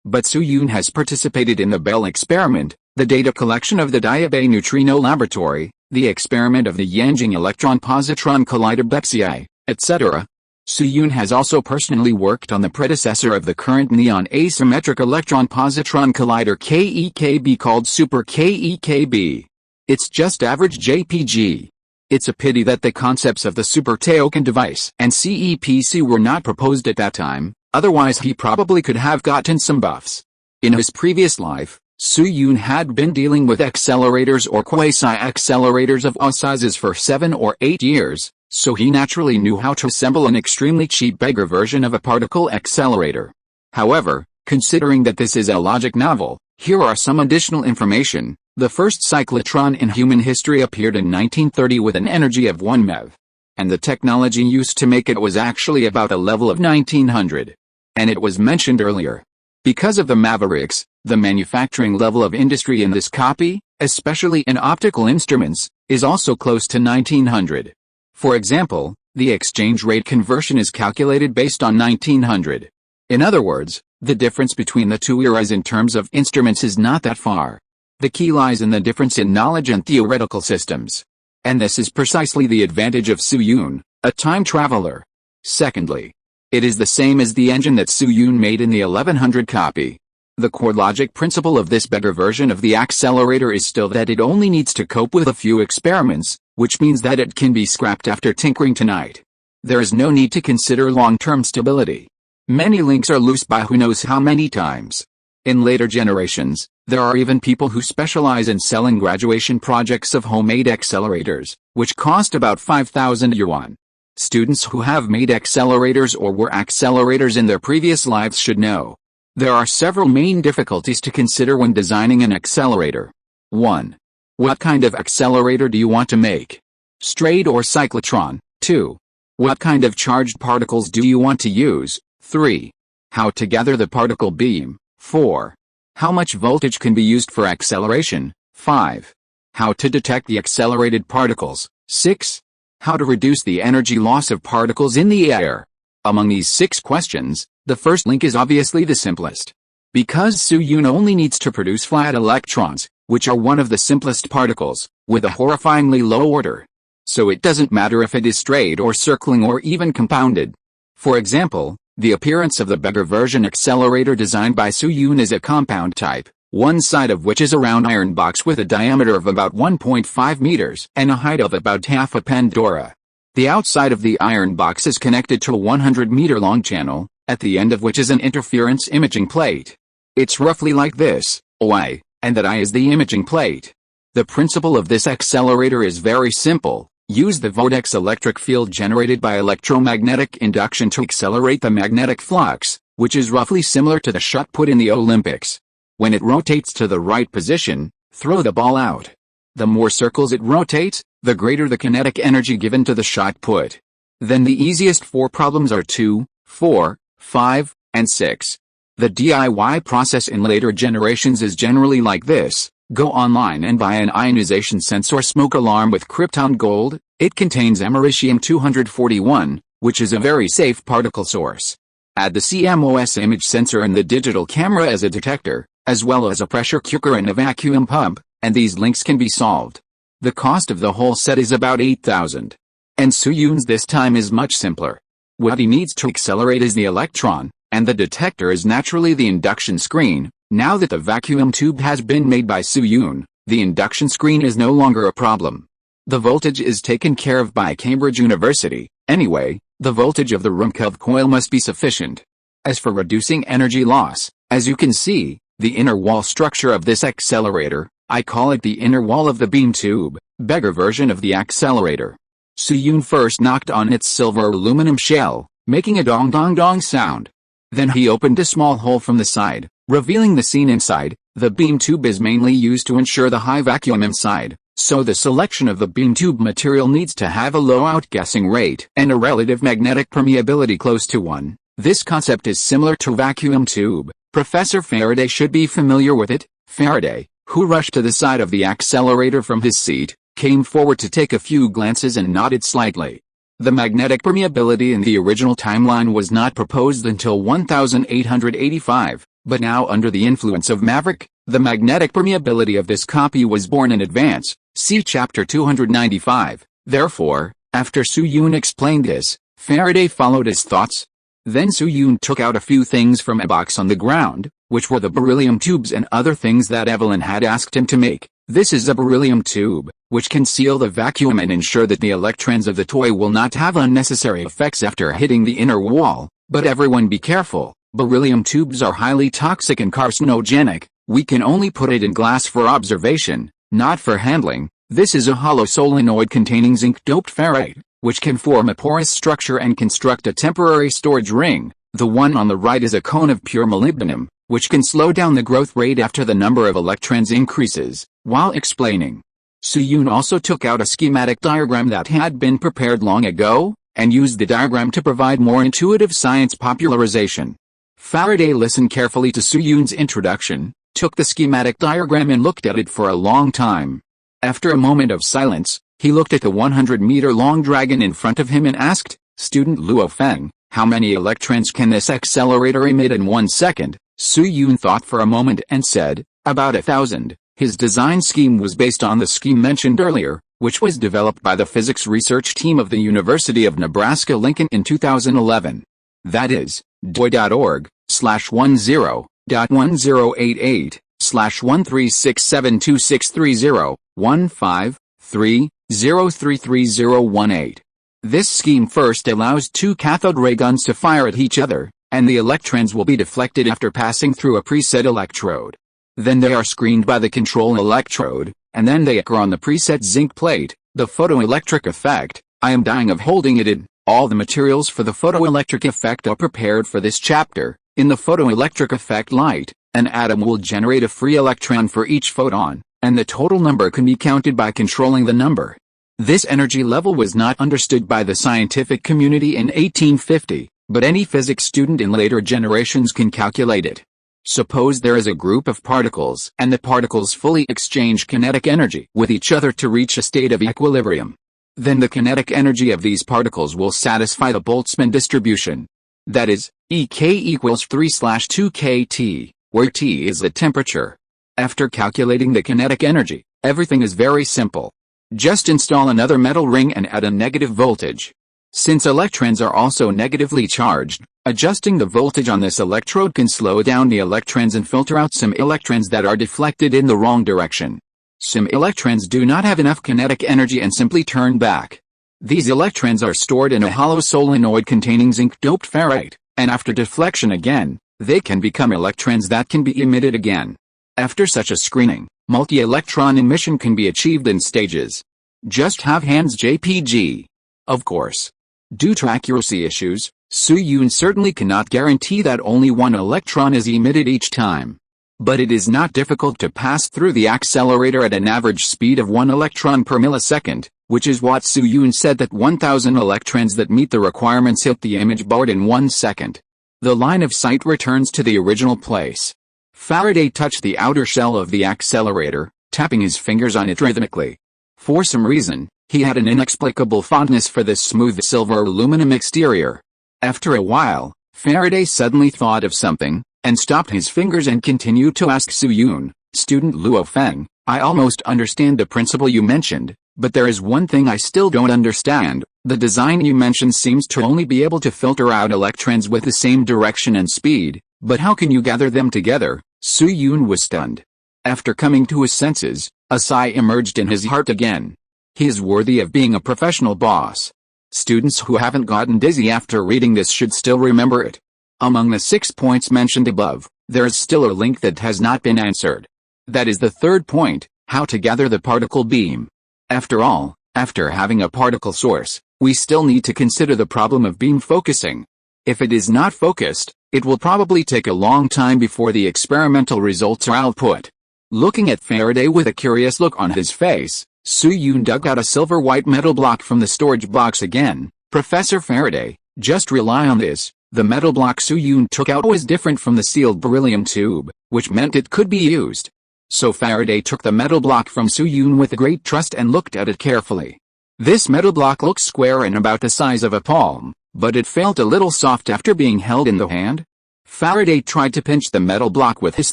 But Su-Yun has participated in the Bell experiment, the data collection of the Diabei Neutrino Laboratory, the experiment of the Yanjing Electron-Positron Collider BEPSI, etc. Su-Yun has also personally worked on the predecessor of the current neon asymmetric electron-positron collider KEKB called Super KEKB. It's just average JPG. It's a pity that the concepts of the Super Teokan device and CEPC were not proposed at that time, otherwise he probably could have gotten some buffs. In his previous life, Su-Yun had been dealing with accelerators or quasi-accelerators of all sizes for 7 or 8 years, so he naturally knew how to assemble an extremely cheap beggar version of a particle accelerator. However, considering that this is a logic novel, here are some additional information. The first cyclotron in human history appeared in 1930 with an energy of 1 MeV. And the technology used to make it was actually about a level of 1900. And it was mentioned earlier. Because of the Mavericks, the manufacturing level of industry in this copy, especially in optical instruments, is also close to 1900. For example, the exchange rate conversion is calculated based on 1900. In other words, the difference between the two eras in terms of instruments is not that far. The key lies in the difference in knowledge and theoretical systems. And this is precisely the advantage of Su-Yun, a time traveler. Secondly, it is the same as the engine that Su-Yun made in the 1100 copy. The core logic principle of this beggar version of the accelerator is still that it only needs to cope with a few experiments, which means that it can be scrapped after tinkering tonight. There is no need to consider long-term stability. Many links are loose by who knows how many times. In later generations, there are even people who specialize in selling graduation projects of homemade accelerators, which cost about 5,000 yuan. Students who have made accelerators or were accelerators in their previous lives should know. There are several main difficulties to consider when designing an accelerator. 1. What kind of accelerator do you want to make? Straight or cyclotron? 2. What kind of charged particles do you want to use? 3. How to gather the particle beam? 4. How much voltage can be used for acceleration? 5. How to detect the accelerated particles? 6. How to reduce the energy loss of particles in the air? Among these 6 questions, the first link is obviously the simplest. Because Su-Yun only needs to produce flat electrons, which are one of the simplest particles, with a horrifyingly low order. So it doesn't matter if it is straight or circling or even compounded. For example, the appearance of the beggar version accelerator designed by Su-Yun is a compound type, one side of which is a round iron box with a diameter of about 1.5 meters and a height of about half a Pandora. The outside of the iron box is connected to a 100-meter-long channel, at the end of which is an interference imaging plate. It's roughly like this, OI, and that I is the imaging plate. The principle of this accelerator is very simple. Use the vortex electric field generated by electromagnetic induction to accelerate the magnetic flux, which is roughly similar to the shot put in the Olympics. When it rotates to the right position, throw the ball out. The more circles it rotates, the greater the kinetic energy given to the shot put. Then the easiest 4 problems are 2, 4, 5, and 6. The DIY process in later generations is generally like this. Go online and buy an ionization sensor smoke alarm with krypton gold. It contains americium-241, which is a very safe particle source. Add the CMOS image sensor and the digital camera as a detector, as well as a pressure cooker and a vacuum pump, and these links can be solved. The cost of the whole set is about 8,000. And Su-Yun's this time is much simpler. What he needs to accelerate is the electron, and the detector is naturally the induction screen. Now that the vacuum tube has been made by Su-Yun, the induction screen is no longer a problem. The voltage is taken care of by Cambridge University. Anyway, the voltage of the Ruhmkorff coil must be sufficient. As for reducing energy loss, as you can see, the inner wall structure of this accelerator, I call it the inner wall of the beam tube, beggar version of the accelerator. Soo-yoon first knocked on its silver aluminum shell, making a dong dong dong sound. Then he opened a small hole from the side, revealing the scene inside. The beam tube is mainly used to ensure the high vacuum inside, so the selection of the beam tube material needs to have a low outgassing rate and a relative magnetic permeability close to 1. This concept is similar to vacuum tube. Professor Faraday should be familiar with it. Faraday, who rushed to the side of the accelerator from his seat, came forward to take a few glances and nodded slightly. The magnetic permeability in the original timeline was not proposed until 1885, but now under the influence of Maverick, the magnetic permeability of this copy was born in advance. See chapter 295. Therefore, after Soo-yoon explained this, Faraday followed his thoughts. Then Soo-yoon took out a few things from a box on the ground, which were the beryllium tubes and other things that Evelyn had asked him to make. This is a beryllium tube, which can seal the vacuum and ensure that the electrons of the toy will not have unnecessary effects after hitting the inner wall. But everyone be careful, beryllium tubes are highly toxic and carcinogenic. We can only put it in glass for observation, not for handling. This is a hollow solenoid containing zinc-doped ferrite, which can form a porous structure and construct a temporary storage ring. The one on the right is a cone of pure molybdenum, which can slow down the growth rate after the number of electrons increases. While explaining, Soo-yoon also took out a schematic diagram that had been prepared long ago, and used the diagram to provide more intuitive science popularization. Faraday listened carefully to Soo-yoon's introduction, took the schematic diagram and looked at it for a long time. After a moment of silence, he looked at the 100-meter-long dragon in front of him and asked, "Student Luo Feng, how many electrons can this accelerator emit in 1 second?" Soo-yoon thought for a moment and said, "About 1,000. His design scheme was based on the scheme mentioned earlier, which was developed by the physics research team of the University of Nebraska-Lincoln in 2011. That is, doi.org/1088/13672630153033018. This scheme first allows 2 cathode ray guns to fire at each other, and the electrons will be deflected after passing through a preset electrode. Then they are screened by the control electrode, and then they occur on the preset zinc plate. The photoelectric effect, I am dying of holding it in. All the materials for the photoelectric effect are prepared for this chapter. In the photoelectric effect light, an atom will generate a free electron for each photon, and the total number can be counted by controlling the number. This energy level was not understood by the scientific community in 1850, but any physics student in later generations can calculate it. Suppose there is a group of particles and the particles fully exchange kinetic energy with each other to reach a state of equilibrium. Then the kinetic energy of these particles will satisfy the Boltzmann distribution. That is, EK equals 3/2kT, where T is the temperature. After calculating the kinetic energy, everything is very simple. Just install another metal ring and add a negative voltage. Since electrons are also negatively charged, adjusting the voltage on this electrode can slow down the electrons and filter out some electrons that are deflected in the wrong direction. Some electrons do not have enough kinetic energy and simply turn back. These electrons are stored in a hollow solenoid containing zinc-doped ferrite, and after deflection again, they can become electrons that can be emitted again. After such a screening, multi-electron emission can be achieved in stages. Just have hands JPG. Of course, due to accuracy issues, Soo-yoon certainly cannot guarantee that only one electron is emitted each time. But it is not difficult to pass through the accelerator at an average speed of 1 electron per millisecond, which is what Soo-yoon said, that 1,000 electrons that meet the requirements hit the image board in 1 second. The line of sight returns to the original place. Faraday touched the outer shell of the accelerator, tapping his fingers on it rhythmically. For some reason, he had an inexplicable fondness for this smooth silver aluminum exterior. After a while, Faraday suddenly thought of something, and stopped his fingers and continued to ask Soo-yoon, "Student Luo Feng, I almost understand the principle you mentioned, but there is one thing I still don't understand. The design you mentioned seems to only be able to filter out electrons with the same direction and speed, but how can you gather them together?" Soo-yoon was stunned. After coming to his senses, a sigh emerged in his heart again. He is worthy of being a professional boss. Students who haven't gotten dizzy after reading this should still remember it. Among the 6 points mentioned above, there is still a link that has not been answered. That is the third point, how to gather the particle beam. After all, after having a particle source, we still need to consider the problem of beam focusing. If it is not focused, it will probably take a long time before the experimental results are output. Looking at Faraday with a curious look on his face, Su-Yun dug out a silver-white metal block from the storage box again. Professor Faraday, just rely on this. The metal block Su-Yun took out was different from the sealed beryllium tube, which meant it could be used. So Faraday took the metal block from Su-Yun with great trust and looked at it carefully. This metal block looks square and about the size of a palm, but it felt a little soft after being held in the hand. Faraday tried to pinch the metal block with his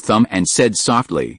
thumb and said softly,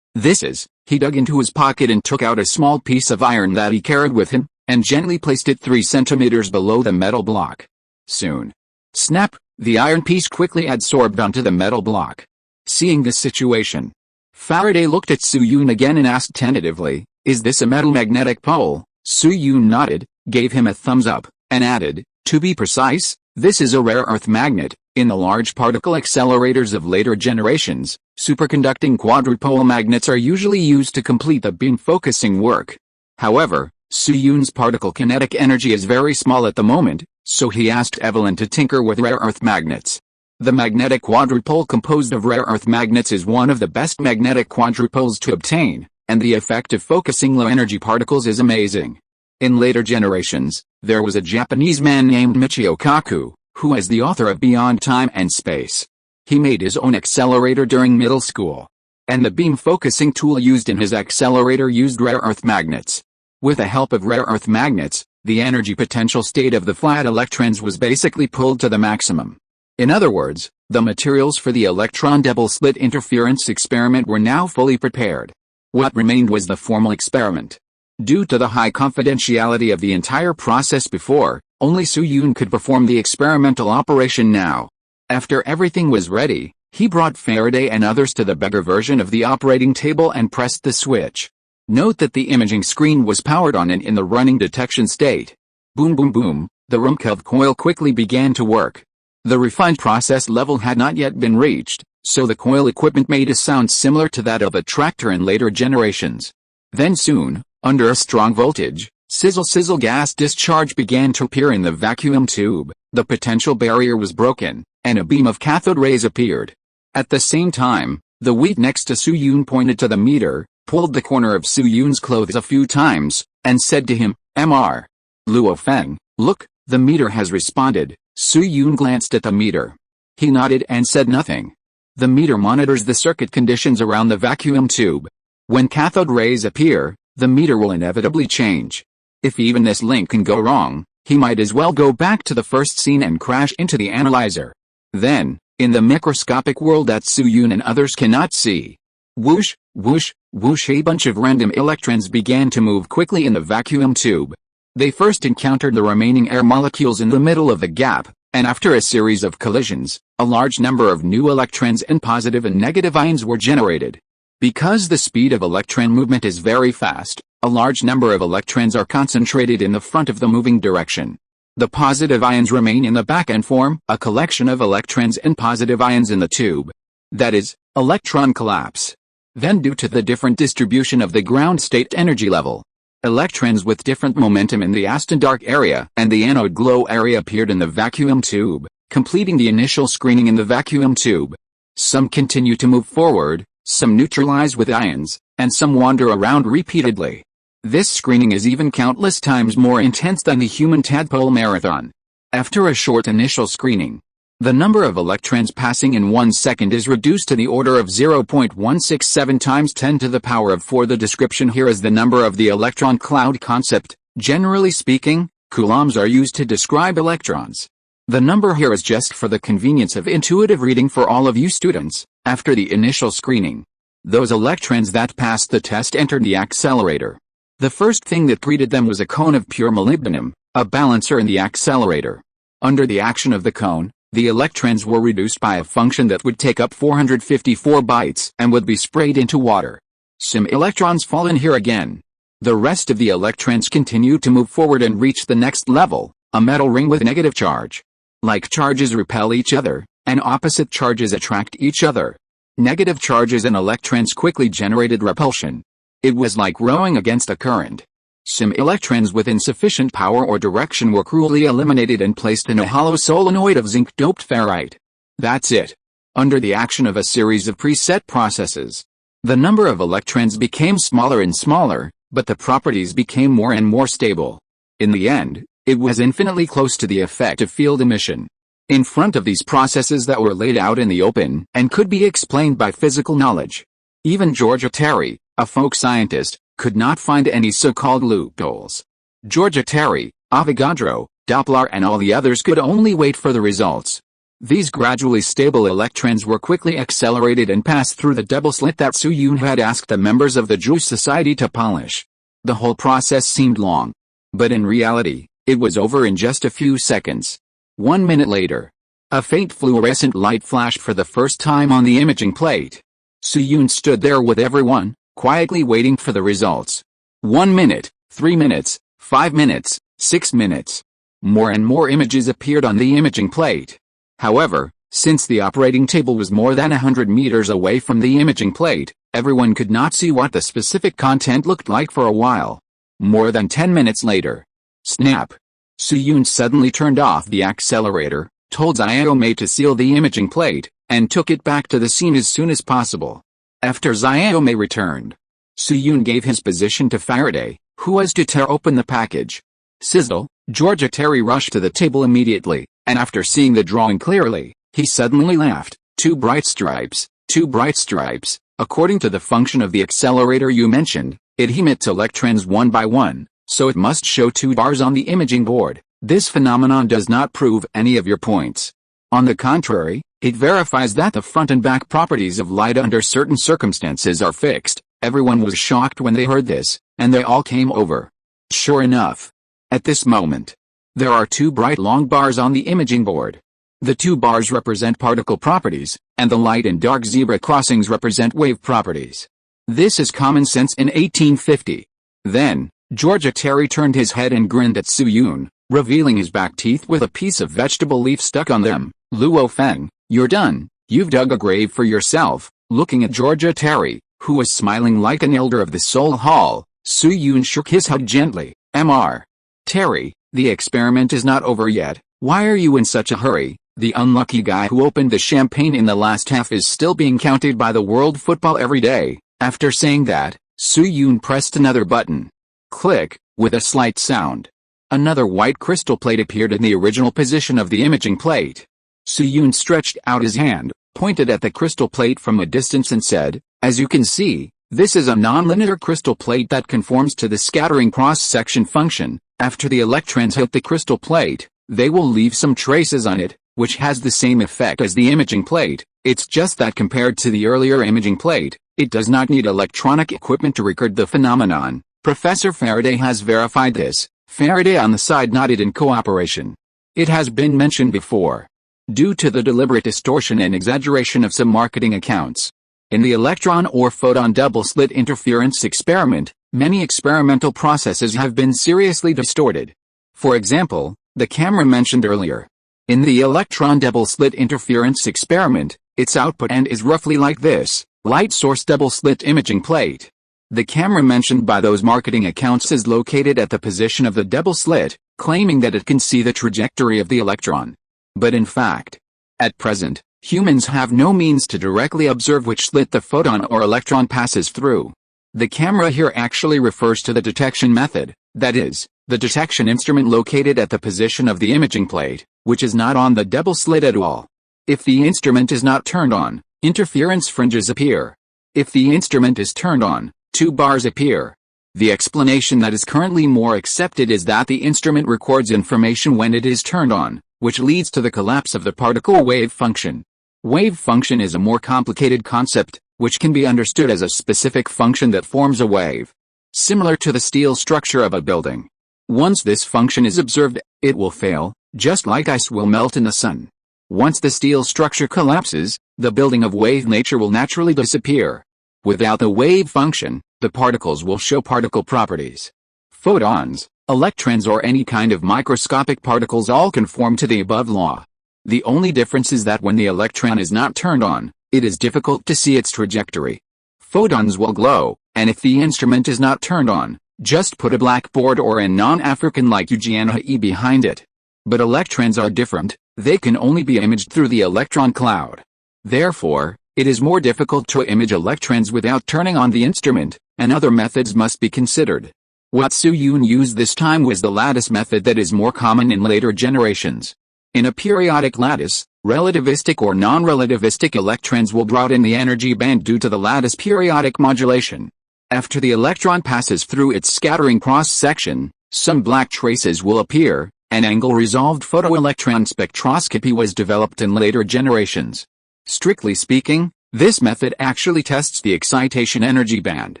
This is. He dug into his pocket and took out a small piece of iron that he carried with him, and gently placed it 3 centimeters below the metal block. Soon. Snap, the iron piece quickly adsorbed onto the metal block. Seeing this situation, Faraday looked at Su-Yun again and asked tentatively, Is this a metal magnetic pole? Su-Yun nodded, gave him a thumbs up, and added, To be precise, this is a rare earth magnet. In the large particle accelerators of later generations, superconducting quadrupole magnets are usually used to complete the beam focusing work. However, Su-Yun's particle kinetic energy is very small at the moment, so he asked Evelyn to tinker with rare earth magnets. The magnetic quadrupole composed of rare earth magnets is one of the best magnetic quadrupoles to obtain, and the effect of focusing low-energy particles is amazing. In later generations, there was a Japanese man named Michio Kaku, who is the author of Beyond Time and Space. He made his own accelerator during middle school, and the beam focusing tool used in his accelerator used rare earth magnets. With the help of rare earth magnets, the energy potential state of the flat electrons was basically pulled to the maximum. In other words, the materials for the electron double-slit interference experiment were now fully prepared. What remained was the formal experiment. Due to the high confidentiality of the entire process before, only Su-Yun could perform the experimental operation now. After everything was ready, he brought Faraday and others to the bigger version of the operating table and pressed the switch. Note that the imaging screen was powered on and in the running detection state. Boom boom boom, the Rumkov coil quickly began to work. The refined process level had not yet been reached, so the coil equipment made a sound similar to that of a tractor in later generations. Then soon, under a strong voltage, sizzle gas discharge began to appear in the vacuum tube, the potential barrier was broken, and a beam of cathode rays appeared. At the same time, the wheat next to Su-Yun pointed to the meter, pulled the corner of Su-Yun's clothes a few times, and said to him, Mr. Luo Feng, look, the meter has responded. Su-Yun glanced at the meter. He nodded and said nothing. The meter monitors the circuit conditions around the vacuum tube. When cathode rays appear, the meter will inevitably change. If even this link can go wrong, he might as well go back to the first scene and crash into the analyzer. Then, in the microscopic world that Su-Yun and others cannot see, whoosh, whoosh, whoosh, a bunch of random electrons began to move quickly in the vacuum tube. They first encountered the remaining air molecules in the middle of the gap, and after a series of collisions, a large number of new electrons and positive and negative ions were generated. Because the speed of electron movement is very fast, a large number of electrons are concentrated in the front of the moving direction. The positive ions remain in the back and form a collection of electrons and positive ions in the tube. That is, electron collapse. Then due to the different distribution of the ground state energy level, electrons with different momentum in the Aston dark area and the anode glow area appeared in the vacuum tube, completing the initial screening in the vacuum tube. Some continue to move forward, some neutralize with ions, and some wander around repeatedly. This screening is even countless times more intense than the human tadpole marathon. After a short initial screening, the number of electrons passing in 1 second is reduced to the order of 0.167 times 10 to the power of 4. The description here is the number of the electron cloud concept. Generally speaking, coulombs are used to describe electrons. The number here is just for the convenience of intuitive reading for all of you students. After the initial screening, those electrons that passed the test entered the accelerator. The first thing that greeted them was a cone of pure molybdenum, a balancer in the accelerator. Under the action of the cone, the electrons were reduced by a function that would take up 454 bytes and would be sprayed into water. Some electrons fall in here again. The rest of the electrons continue to move forward and reach the next level, a metal ring with negative charge. Like charges repel each other, and opposite charges attract each other. Negative charges and electrons quickly generated repulsion. It was like rowing against a current. Some electrons with insufficient power or direction were cruelly eliminated and placed in a hollow solenoid of zinc-doped ferrite. That's it. Under the action of a series of preset processes, the number of electrons became smaller and smaller, but the properties became more and more stable. In the end, it was infinitely close to the effect of field emission. In front of these processes that were laid out in the open and could be explained by physical knowledge, even Georgia Terry, a folk scientist, could not find any so-called loopholes. Georgia Terry, Avogadro, Doppler and all the others could only wait for the results. These gradually stable electrons were quickly accelerated and passed through the double slit that Su-Yun had asked the members of the Jewish Society to polish. The whole process seemed long. But in reality, it was over in just a few seconds. 1 minute later, a faint fluorescent light flashed for the first time on the imaging plate. Su-Yun stood there with everyone, quietly waiting for the results. 1 minute, 3 minutes, 5 minutes, 6 minutes. More and more images appeared on the imaging plate. However, since the operating table was more than 100 meters away from the imaging plate, everyone could not see what the specific content looked like for a while. More than 10 minutes later. Snap! Su-Yun suddenly turned off the accelerator, told Xiaomei to seal the imaging plate, and took it back to the scene as soon as possible. After Xiaomei returned, Su-Yun gave his position to Faraday, who was to tear open the package. Sizzle! Georgia Terry rushed to the table immediately, and after seeing the drawing clearly, he suddenly laughed. Two bright stripes, two bright stripes. According to the function of the accelerator you mentioned, it emits electrons one by one, so it must show two bars on the imaging board. This phenomenon does not prove any of your points. On the contrary, it verifies that the front and back properties of light under certain circumstances are fixed. Everyone was shocked when they heard this, and they all came over. Sure enough, at this moment, there are two bright long bars on the imaging board. The two bars represent particle properties, and the light and dark zebra crossings represent wave properties. This is common sense in 1850. Then, Georgia Terry turned his head and grinned at Su-Yun, revealing his back teeth with a piece of vegetable leaf stuck on them. Luo Feng, you're done. You've dug a grave for yourself. Looking at Georgia Terry, who was smiling like an elder of the Seoul Hall, Su-Yun shook his head gently. Mr. Terry, the experiment is not over yet. Why are you in such a hurry? The unlucky guy who opened the champagne in the last half is still being counted by the world football every day. After saying that, Su-Yun pressed another button. Click, with a slight sound. Another white crystal plate appeared in the original position of the imaging plate. Su-Yun stretched out his hand, pointed at the crystal plate from a distance and said, as you can see, this is a nonlinear crystal plate that conforms to the scattering cross-section function. After the electrons hit the crystal plate, they will leave some traces on it, which has the same effect as the imaging plate. It's just that compared to the earlier imaging plate, it does not need electronic equipment to record the phenomenon. Professor Faraday has verified this. Faraday on the side nodded in cooperation. It has been mentioned before. Due to the deliberate distortion and exaggeration of some marketing accounts. In the electron or photon double-slit interference experiment, many experimental processes have been seriously distorted. For example, the camera mentioned earlier. In the electron double-slit interference experiment, its output end is roughly like this, light source double-slit imaging plate. The camera mentioned by those marketing accounts is located at the position of the double slit, claiming that it can see the trajectory of the electron. But in fact, at present, humans have no means to directly observe which slit the photon or electron passes through. The camera here actually refers to the detection method, that is, the detection instrument located at the position of the imaging plate, which is not on the double slit at all. If the instrument is not turned on, interference fringes appear. If the instrument is turned on, two bars appear. The explanation that is currently more accepted is that the instrument records information when it is turned on, which leads to the collapse of the particle wave function. Wave function is a more complicated concept, which can be understood as a specific function that forms a wave, similar to the steel structure of a building. Once this function is observed, it will fail, just like ice will melt in the sun. Once the steel structure collapses, the building of wave nature will naturally disappear. Without the wave function, The particles will show particle properties. Photons, electrons or any kind of microscopic particles all conform to the above law. The only difference is that when the electron is not turned on, it is difficult to see its trajectory. Photons will glow, and if the instrument is not turned on, just put a blackboard or a non-African like Uganda behind it. But electrons are different, they can only be imaged through the electron cloud. Therefore, it is more difficult to image electrons without turning on the instrument, and other methods must be considered. What Su-Yun used this time was the lattice method that is more common in later generations. In a periodic lattice, relativistic or non-relativistic electrons will broaden the energy band due to the lattice periodic modulation. After the electron passes through its scattering cross-section, some black traces will appear. An angle-resolved photoelectron spectroscopy was developed in later generations. Strictly speaking, this method actually tests the excitation energy band.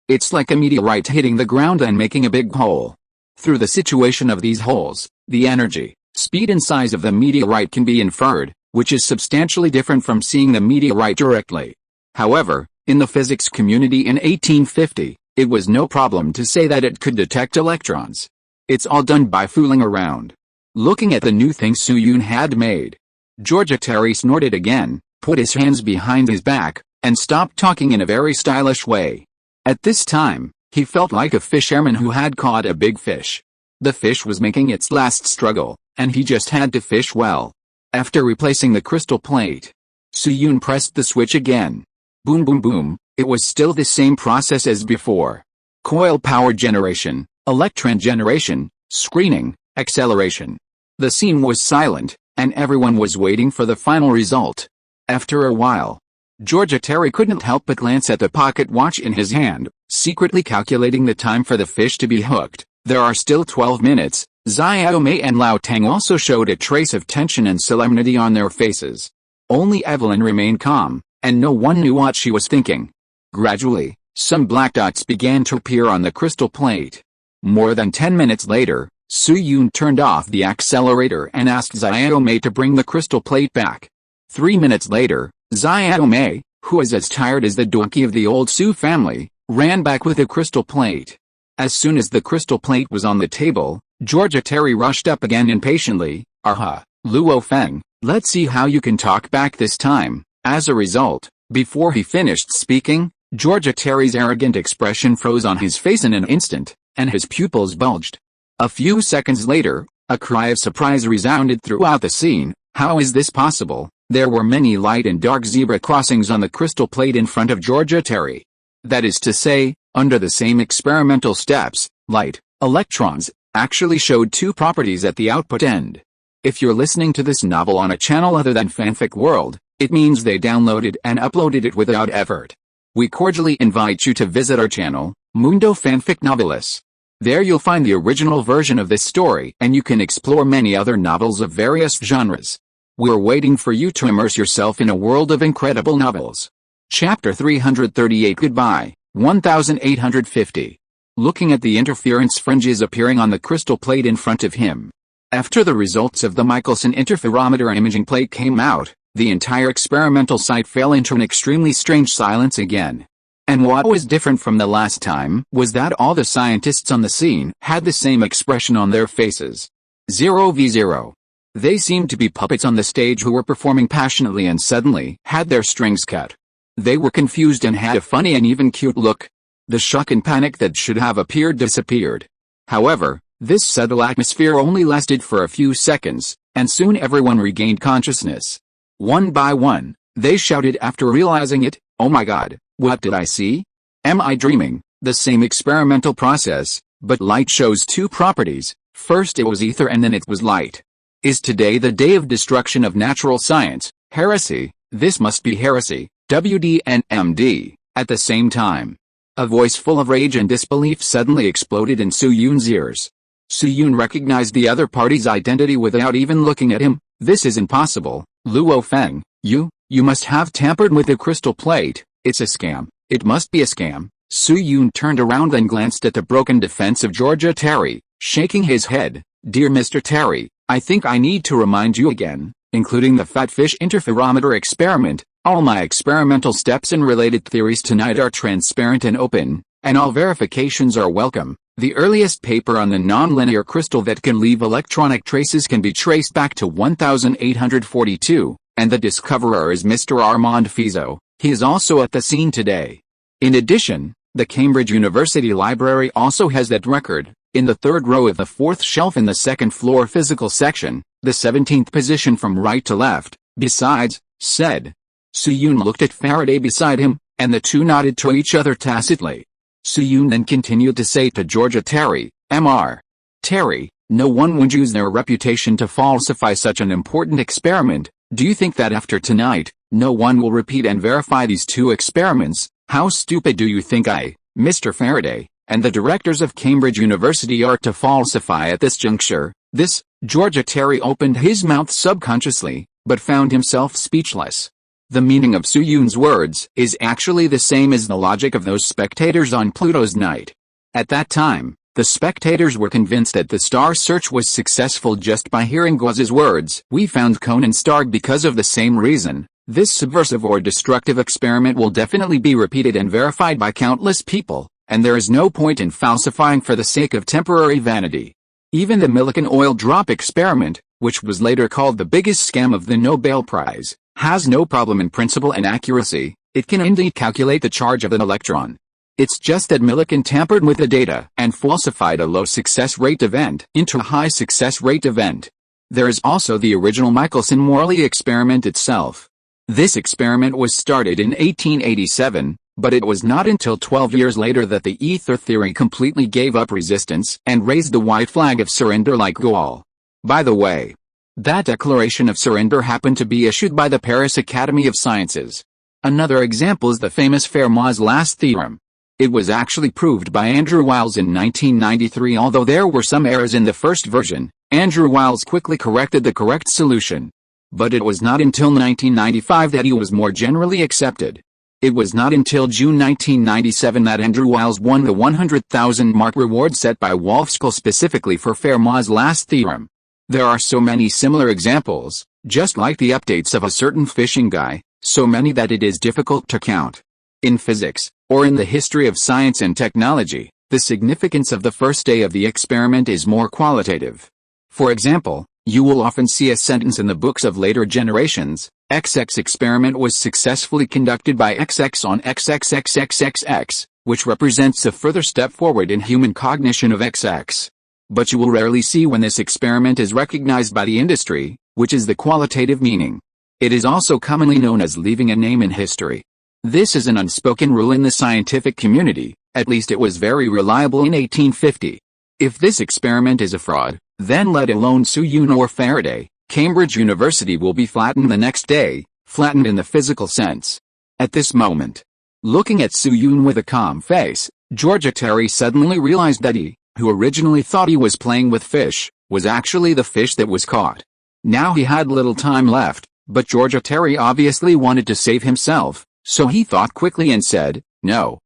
It's like a meteorite hitting the ground and making a big hole. Through the situation of these holes, the energy, speed and size of the meteorite can be inferred, which is substantially different from seeing the meteorite directly. However, in the physics community in 1850, it was no problem to say that it could detect electrons. It's all done by fooling around. Looking at the new thing Su-Yun had made, Georgia Terry snorted again, put his hands behind his back, and stopped talking in a very stylish way. At this time, he felt like a fisherman who had caught a big fish. The fish was making its last struggle, and he just had to fish well. After replacing the crystal plate, Su-Yun pressed the switch again. Boom boom boom, it was still the same process as before. Coil power generation, electron generation, screening, acceleration. The scene was silent, and everyone was waiting for the final result. After a while, Georgia Terry couldn't help but glance at the pocket watch in his hand, secretly calculating the time for the fish to be hooked. There are still 12 minutes. Xiaomei and Lao Tang also showed a trace of tension and solemnity on their faces. Only Evelyn remained calm, and no one knew what she was thinking. Gradually, some black dots began to appear on the crystal plate. More than 10 minutes later, Su-Yun turned off the accelerator and asked Xiaomei to bring the crystal plate back. 3 minutes later, Xiaomei, who was as tired as the donkey of the old Su family, ran back with the crystal plate. As soon as the crystal plate was on the table, Georgia Terry rushed up again impatiently. Aha, Luo Feng, let's see how you can talk back this time. As a result, before he finished speaking, Georgia Terry's arrogant expression froze on his face in an instant, and his pupils bulged. A few seconds later, a cry of surprise resounded throughout the scene. How is this possible? There were many light and dark zebra crossings on the crystal plate in front of Georgia Terry. That is to say, under the same experimental steps, light, electrons, actually showed two properties at the output end. If you're listening to this novel on a channel other than Fanfic World, it means they downloaded and uploaded it without effort. We cordially invite you to visit our channel, Mundo Fanfic Novelis. There you'll find the original version of this story and you can explore many other novels of various genres. We're waiting for you to immerse yourself in a world of incredible novels. Chapter 338 Goodbye, 1850. Looking at the interference fringes appearing on the crystal plate in front of him. After the results of the Michelson interferometer imaging plate came out, the entire experimental site fell into an extremely strange silence again. And what was different from the last time was that all the scientists on the scene had the same expression on their faces. 0v0. They seemed to be puppets on the stage who were performing passionately and suddenly had their strings cut. They were confused and had a funny and even cute look. The shock and panic that should have appeared disappeared. However, this subtle atmosphere only lasted for a few seconds, and soon everyone regained consciousness. One by one, they shouted after realizing it, "Oh my God, what did I see? Am I dreaming?" The same experimental process, but light shows two properties. First it was ether and then it was light. Is today the day of destruction of natural science, heresy? This must be heresy, WD and MD, at the same time. A voice full of rage and disbelief suddenly exploded in Su-Yun's ears. Su-Yun recognized the other party's identity without even looking at him. This is impossible, Luo Feng, you must have tampered with the crystal plate. It's a scam, it must be a scam. Su-Yun turned around and glanced at the broken defense of Georgia Terry, shaking his head. Dear Mr. Terry, I think I need to remind you again, including the fat fish interferometer experiment, all my experimental steps and related theories tonight are transparent and open. and all verifications are welcome. The earliest paper on the nonlinear crystal that can leave electronic traces can be traced back to 1842, and the discoverer is Mr. Armand Fizeau. He is also at the scene today. In addition, the Cambridge University Library also has that record, in the third row of the fourth shelf in the second floor physical section, the 17th position from right to left. Besides, said. Suyun looked at Faraday beside him, and the two nodded to each other tacitly. Suyun then continued to say to Georgia Terry, Mr. Terry, no one would use their reputation to falsify such an important experiment. Do you think that after tonight, no one will repeat and verify these two experiments? How stupid do you think I, Mr. Faraday, and the directors of Cambridge University are to falsify at this juncture? This, Georgia Terry opened his mouth subconsciously, but found himself speechless. The meaning of Suyun's words is actually the same as the logic of those spectators on Pluto's night. At that time, the spectators were convinced that the star search was successful just by hearing Gauss's words. We found Conan's star because of the same reason. This subversive or destructive experiment will definitely be repeated and verified by countless people, and there is no point in falsifying for the sake of temporary vanity. Even the Millikan oil drop experiment, which was later called the biggest scam of the Nobel Prize, has no problem in principle and accuracy. It can indeed calculate the charge of an electron. It's just that Millikan tampered with the data and falsified a low success rate event into a high success rate event. There is also the original Michelson-Morley experiment itself. This experiment was started in 1887, but it was not until 12 years later that the ether theory completely gave up resistance and raised the white flag of surrender like Gauss. By the way, that declaration of surrender happened to be issued by the Paris Academy of Sciences. Another example is the famous Fermat's last theorem. It was actually proved by Andrew Wiles in 1993. Although there were some errors in the first version, Andrew Wiles quickly corrected the correct solution. But it was not until 1995 that he was more generally accepted. It was not until June 1997 that Andrew Wiles won the 100,000 mark reward set by Wolfskull specifically for Fermat's last theorem. There are so many similar examples, just like the updates of a certain fishing guy, so many that it is difficult to count. In physics, or in the history of science and technology, the significance of the first day of the experiment is more qualitative. For example, you will often see a sentence in the books of later generations, XX experiment was successfully conducted by XX on XXXXXX, which represents a further step forward in human cognition of XX. But you will rarely see when this experiment is recognized by the industry, which is the qualitative meaning. It is also commonly known as leaving a name in history. This is an unspoken rule in the scientific community, at least it was very reliable in 1850. If this experiment is a fraud, then let alone Suyun or Faraday, Cambridge University will be flattened the next day, flattened in the physical sense. At this moment, looking at Suyun with a calm face, Georgia Terry suddenly realized that he, who originally thought he was playing with fish, was actually the fish that was caught. Now he had little time left, but Georgia Terry obviously wanted to save himself, so he thought quickly and said, No,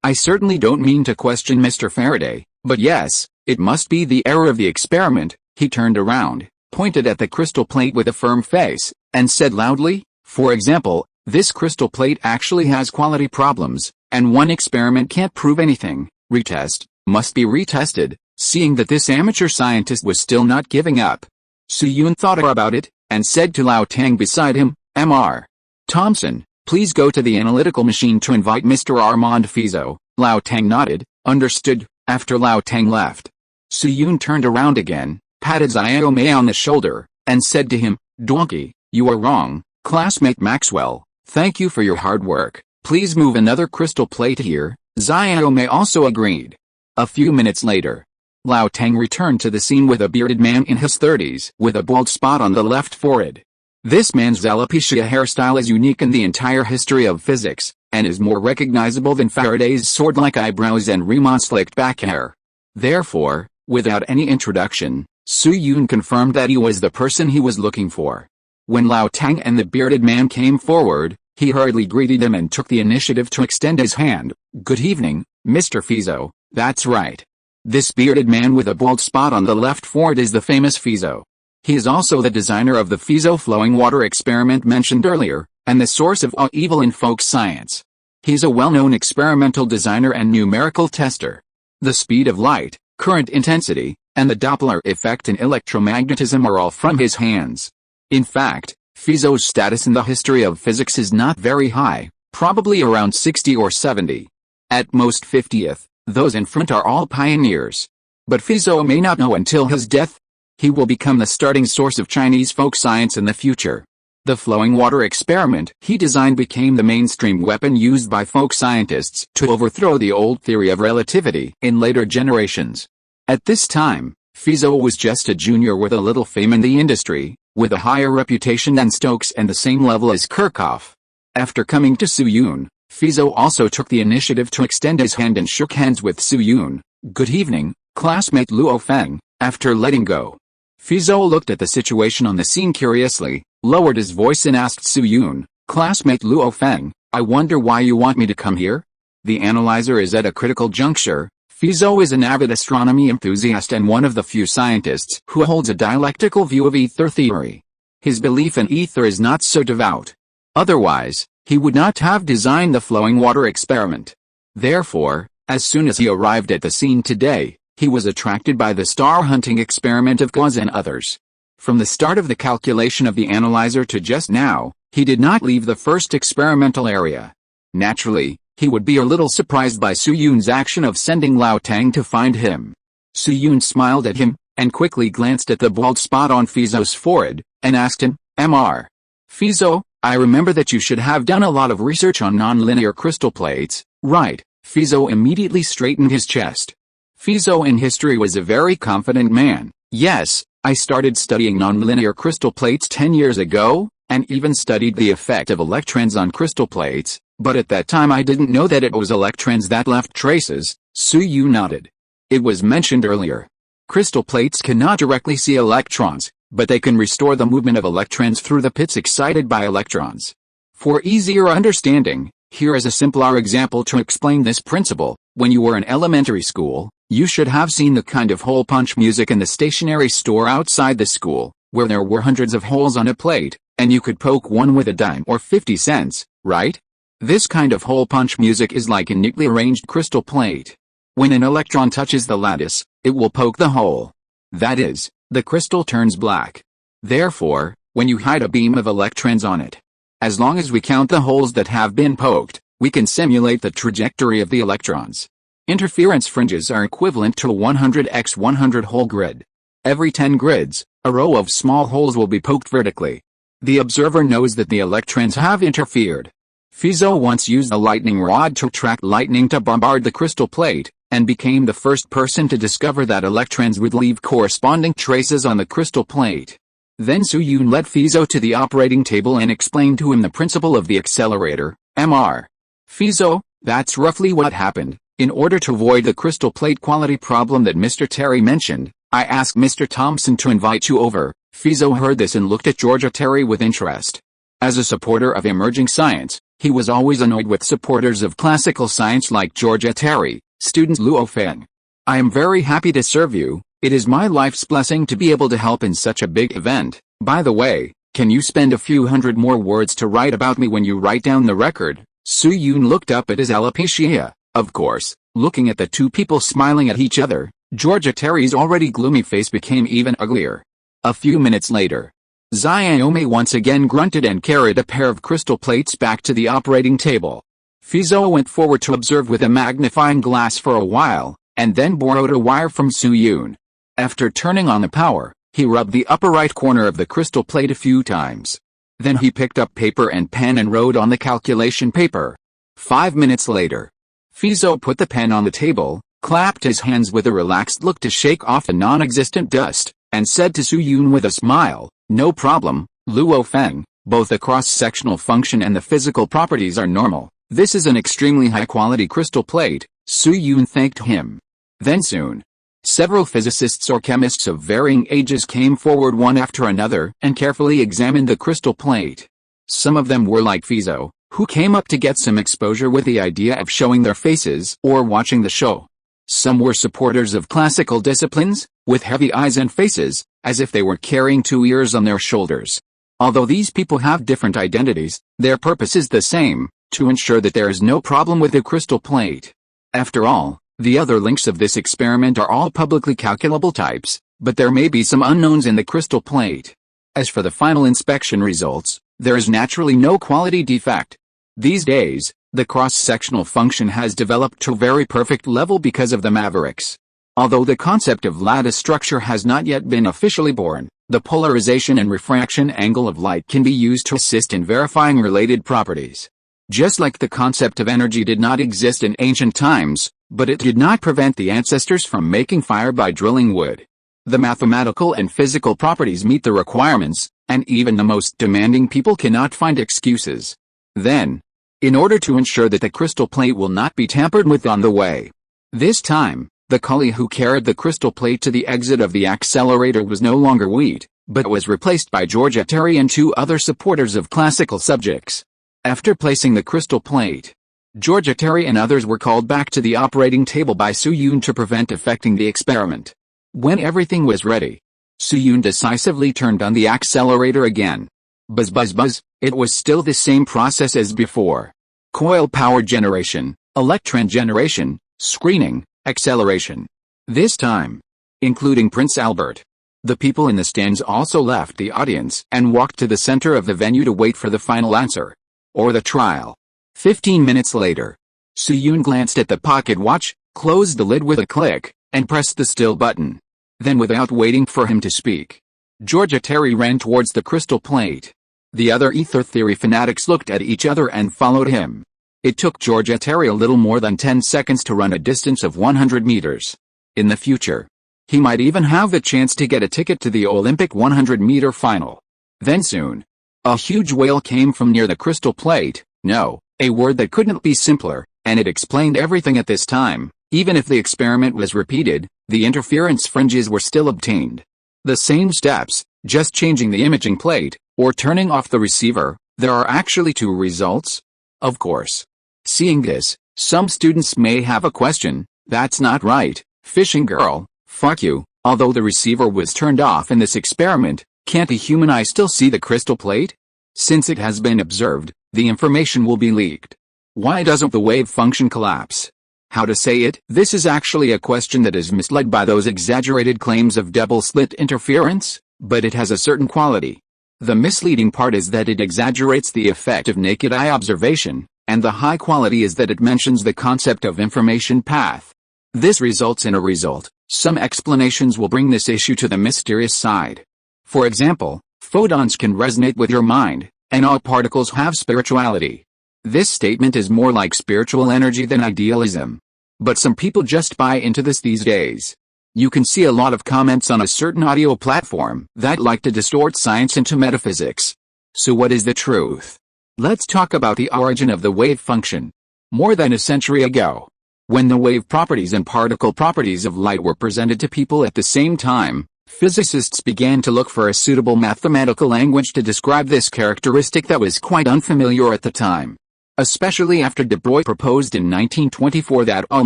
I certainly don't mean to question Mr. Faraday, but yes, it must be the error of the experiment. He turned around, pointed at the crystal plate with a firm face, and said loudly, for example, this crystal plate actually has quality problems, and one experiment can't prove anything. Retest. Must be retested. Seeing that this amateur scientist was still not giving up, Suyun thought about it, and said to Lao Tang beside him, Mr. Thompson, please go to the analytical machine to invite Mr. Armand Fizeau. Lao Tang nodded, understood. After Lao Tang left, Suyun turned around again, patted Xiaomei on the shoulder, and said to him, Donkey, you are wrong, classmate Maxwell, thank you for your hard work, please move another crystal plate here. Xiaomei also agreed. A few minutes later, Lao Tang returned to the scene with a bearded man in his 30s with a bald spot on the left forehead. This man's alopecia hairstyle is unique in the entire history of physics, and is more recognizable than Faraday's sword-like eyebrows and Riemann's slicked back hair. Therefore, without any introduction, Suyun confirmed that he was the person he was looking for. When Lao Tang and the bearded man came forward, he hurriedly greeted them and took the initiative to extend his hand. Good evening, Mr. Fizeau. That's right. This bearded man with a bald spot on the left forehead is the famous Fizeau. He is also the designer of the Fizeau flowing water experiment mentioned earlier, and the source of all evil in folk science. He's a well-known experimental designer and numerical tester. The speed of light, current intensity, and the Doppler effect in electromagnetism are all from his hands. In fact, Feiyu's status in the history of physics is not very high, probably around 60 or 70. At most 50th, those in front are all pioneers. But Feiyu may not know until his death. He will become the starting source of Chinese folk science in the future. The flowing water experiment he designed became the mainstream weapon used by folk scientists to overthrow the old theory of relativity in later generations. At this time, Feiyu was just a junior with a little fame in the industry, with a higher reputation than Stokes and the same level as Kirchhoff. After coming to Su Yun, Feiyu also took the initiative to extend his hand and shook hands with Su Yun. "Good evening, classmate Luo Feng," after letting go. Feiyu looked at the situation on the scene curiously, lowered his voice and asked Su Yun, "Classmate Luo Feng, I wonder why you want me to come here?" The analyzer is at a critical juncture. Feiyu is an avid astronomy enthusiast and one of the few scientists who holds a dialectical view of ether theory. His belief in ether is not so devout. Otherwise, he would not have designed the flowing water experiment. Therefore, as soon as he arrived at the scene today, he was attracted by the star-hunting experiment of Gauss and others. From the start of the calculation of the analyzer to just now, he did not leave the first experimental area. Naturally, he would be a little surprised by Su Yun's action of sending Lao Tang to find him. Su Yun smiled at him, and quickly glanced at the bald spot on Feiyu's forehead, and asked him, "Mr. Feiyu, I remember that you should have done a lot of research on nonlinear crystal plates, right?" Feiyu immediately straightened his chest. Feiyu in history was a very confident man. "Yes, I started studying nonlinear crystal plates 10 years ago, and even studied the effect of electrons on crystal plates, but at that time I didn't know that it was electrons that left traces." Su Yun nodded. "It was mentioned earlier. Crystal plates cannot directly see electrons, but they can restore the movement of electrons through the pits excited by electrons. For easier understanding, here is a simpler example to explain this principle. When you were in elementary school, you should have seen the kind of hole punch music in the stationery store outside the school, where there were hundreds of holes on a plate, and you could poke one with a dime or 50 cents, right? This kind of hole punch music is like a neatly arranged crystal plate. When an electron touches the lattice, it will poke the hole. That is, the crystal turns black. Therefore, when you hide a beam of electrons on it, as long as we count the holes that have been poked, we can simulate the trajectory of the electrons. Interference fringes are equivalent to a 100x 100 hole grid. Every 10 grids, a row of small holes will be poked vertically. The observer knows that the electrons have interfered. Feiyu once used a lightning rod to attract lightning to bombard the crystal plate, and became the first person to discover that electrons would leave corresponding traces on the crystal plate. Then Su Yun led Feiyu to the operating table and explained to him the principle of the accelerator. "Mr. Feiyu, that's roughly what happened. In order to avoid the crystal plate quality problem that Mr. Terry mentioned, I asked Mr. Thompson to invite you over." Feiyu heard this and looked at Georgia Terry with interest. As a supporter of emerging science, he was always annoyed with supporters of classical science like Georgia Terry, student Luo Feng. "I am very happy to serve you. It is my life's blessing to be able to help in such a big event. By the way, can you spend a few hundred more words to write about me when you write down the record?" Su Yun looked up at his alopecia. Of course, looking at the two people smiling at each other, Georgia Terry's already gloomy face became even uglier. A few minutes later, Xiaomi once again grunted and carried a pair of crystal plates back to the operating table. Feiyu went forward to observe with a magnifying glass for a while, and then borrowed a wire from Su Yun. After turning on the power, he rubbed the upper right corner of the crystal plate a few times. Then he picked up paper and pen and wrote on the calculation paper. 5 minutes later, Feiyu put the pen on the table, clapped his hands with a relaxed look to shake off the non-existent dust, and said to Su Yun with a smile, "No problem, Luo Feng, both the cross-sectional function and the physical properties are normal. This is an extremely high-quality crystal plate." Su Yun thanked him. Then soon, several physicists or chemists of varying ages came forward one after another and carefully examined the crystal plate. Some of them were like Feiyu, who came up to get some exposure with the idea of showing their faces or watching the show. Some were supporters of classical disciplines, with heavy eyes and faces, as if they were carrying 2 ears on their shoulders. Although these people have different identities, their purpose is the same: to ensure that there is no problem with the crystal plate. After all, the other links of this experiment are all publicly calculable types, but there may be some unknowns in the crystal plate. As for the final inspection results, there is naturally no quality defect. These days, the cross-sectional function has developed to a very perfect level because of the mavericks. Although the concept of lattice structure has not yet been officially born, the polarization and refraction angle of light can be used to assist in verifying related properties. Just like the concept of energy did not exist in ancient times, but it did not prevent the ancestors from making fire by drilling wood. The mathematical and physical properties meet the requirements, and even the most demanding people cannot find excuses. Then, in order to ensure that the crystal plate will not be tampered with on the way, this time, the collie who carried the crystal plate to the exit of the accelerator was no longer Wheat, but was replaced by Georgia Terry and 2 other supporters of classical subjects. After placing the crystal plate, Georgia Terry and others were called back to the operating table by Su-Yun to prevent affecting the experiment. When everything was ready, Su-Yun decisively turned on the accelerator again. Buzz buzz buzz, it was still the same process as before. Coil power generation, electron generation, screening, acceleration. This time, including Prince Albert. The people in the stands also left the audience and walked to the center of the venue to wait for the final answer, or the trial. 15 minutes later, Su-Yun glanced at the pocket watch, closed the lid with a click, and pressed the still button. Then, without waiting for him to speak, Georgia Terry ran towards the crystal plate. The other ether theory fanatics looked at each other and followed him. It took Georgia Terry a little more than 10 seconds to run a distance of 100 meters. In the future, he might even have the chance to get a ticket to the Olympic 100-meter final. Then soon, a huge wail came from near the crystal plate. No, a word that couldn't be simpler, and it explained everything at this time. Even if the experiment was repeated, the interference fringes were still obtained. The same steps, just changing the imaging plate, or turning off the receiver. There are actually 2 results. Of course. Seeing this, some students may have a question. That's not right, fishing girl, fuck you. Although the receiver was turned off in this experiment, can't a human eye still see the crystal plate? Since it has been observed, the information will be leaked. Why doesn't the wave function collapse? How to say it? This is actually a question that is misled by those exaggerated claims of double-slit interference, but it has a certain quality. The misleading part is that it exaggerates the effect of naked eye observation, and the high quality is that it mentions the concept of information path. This results in a result. Some explanations will bring this issue to the mysterious side. For example, photons can resonate with your mind, and all particles have spirituality. This statement is more like spiritual energy than idealism. But some people just buy into this these days. You can see a lot of comments on a certain audio platform that like to distort science into metaphysics. So what is the truth? Let's talk about the origin of the wave function. More than a century ago, when the wave properties and particle properties of light were presented to people at the same time, physicists began to look for a suitable mathematical language to describe this characteristic that was quite unfamiliar at the time. Especially after de Broglie proposed in 1924 that all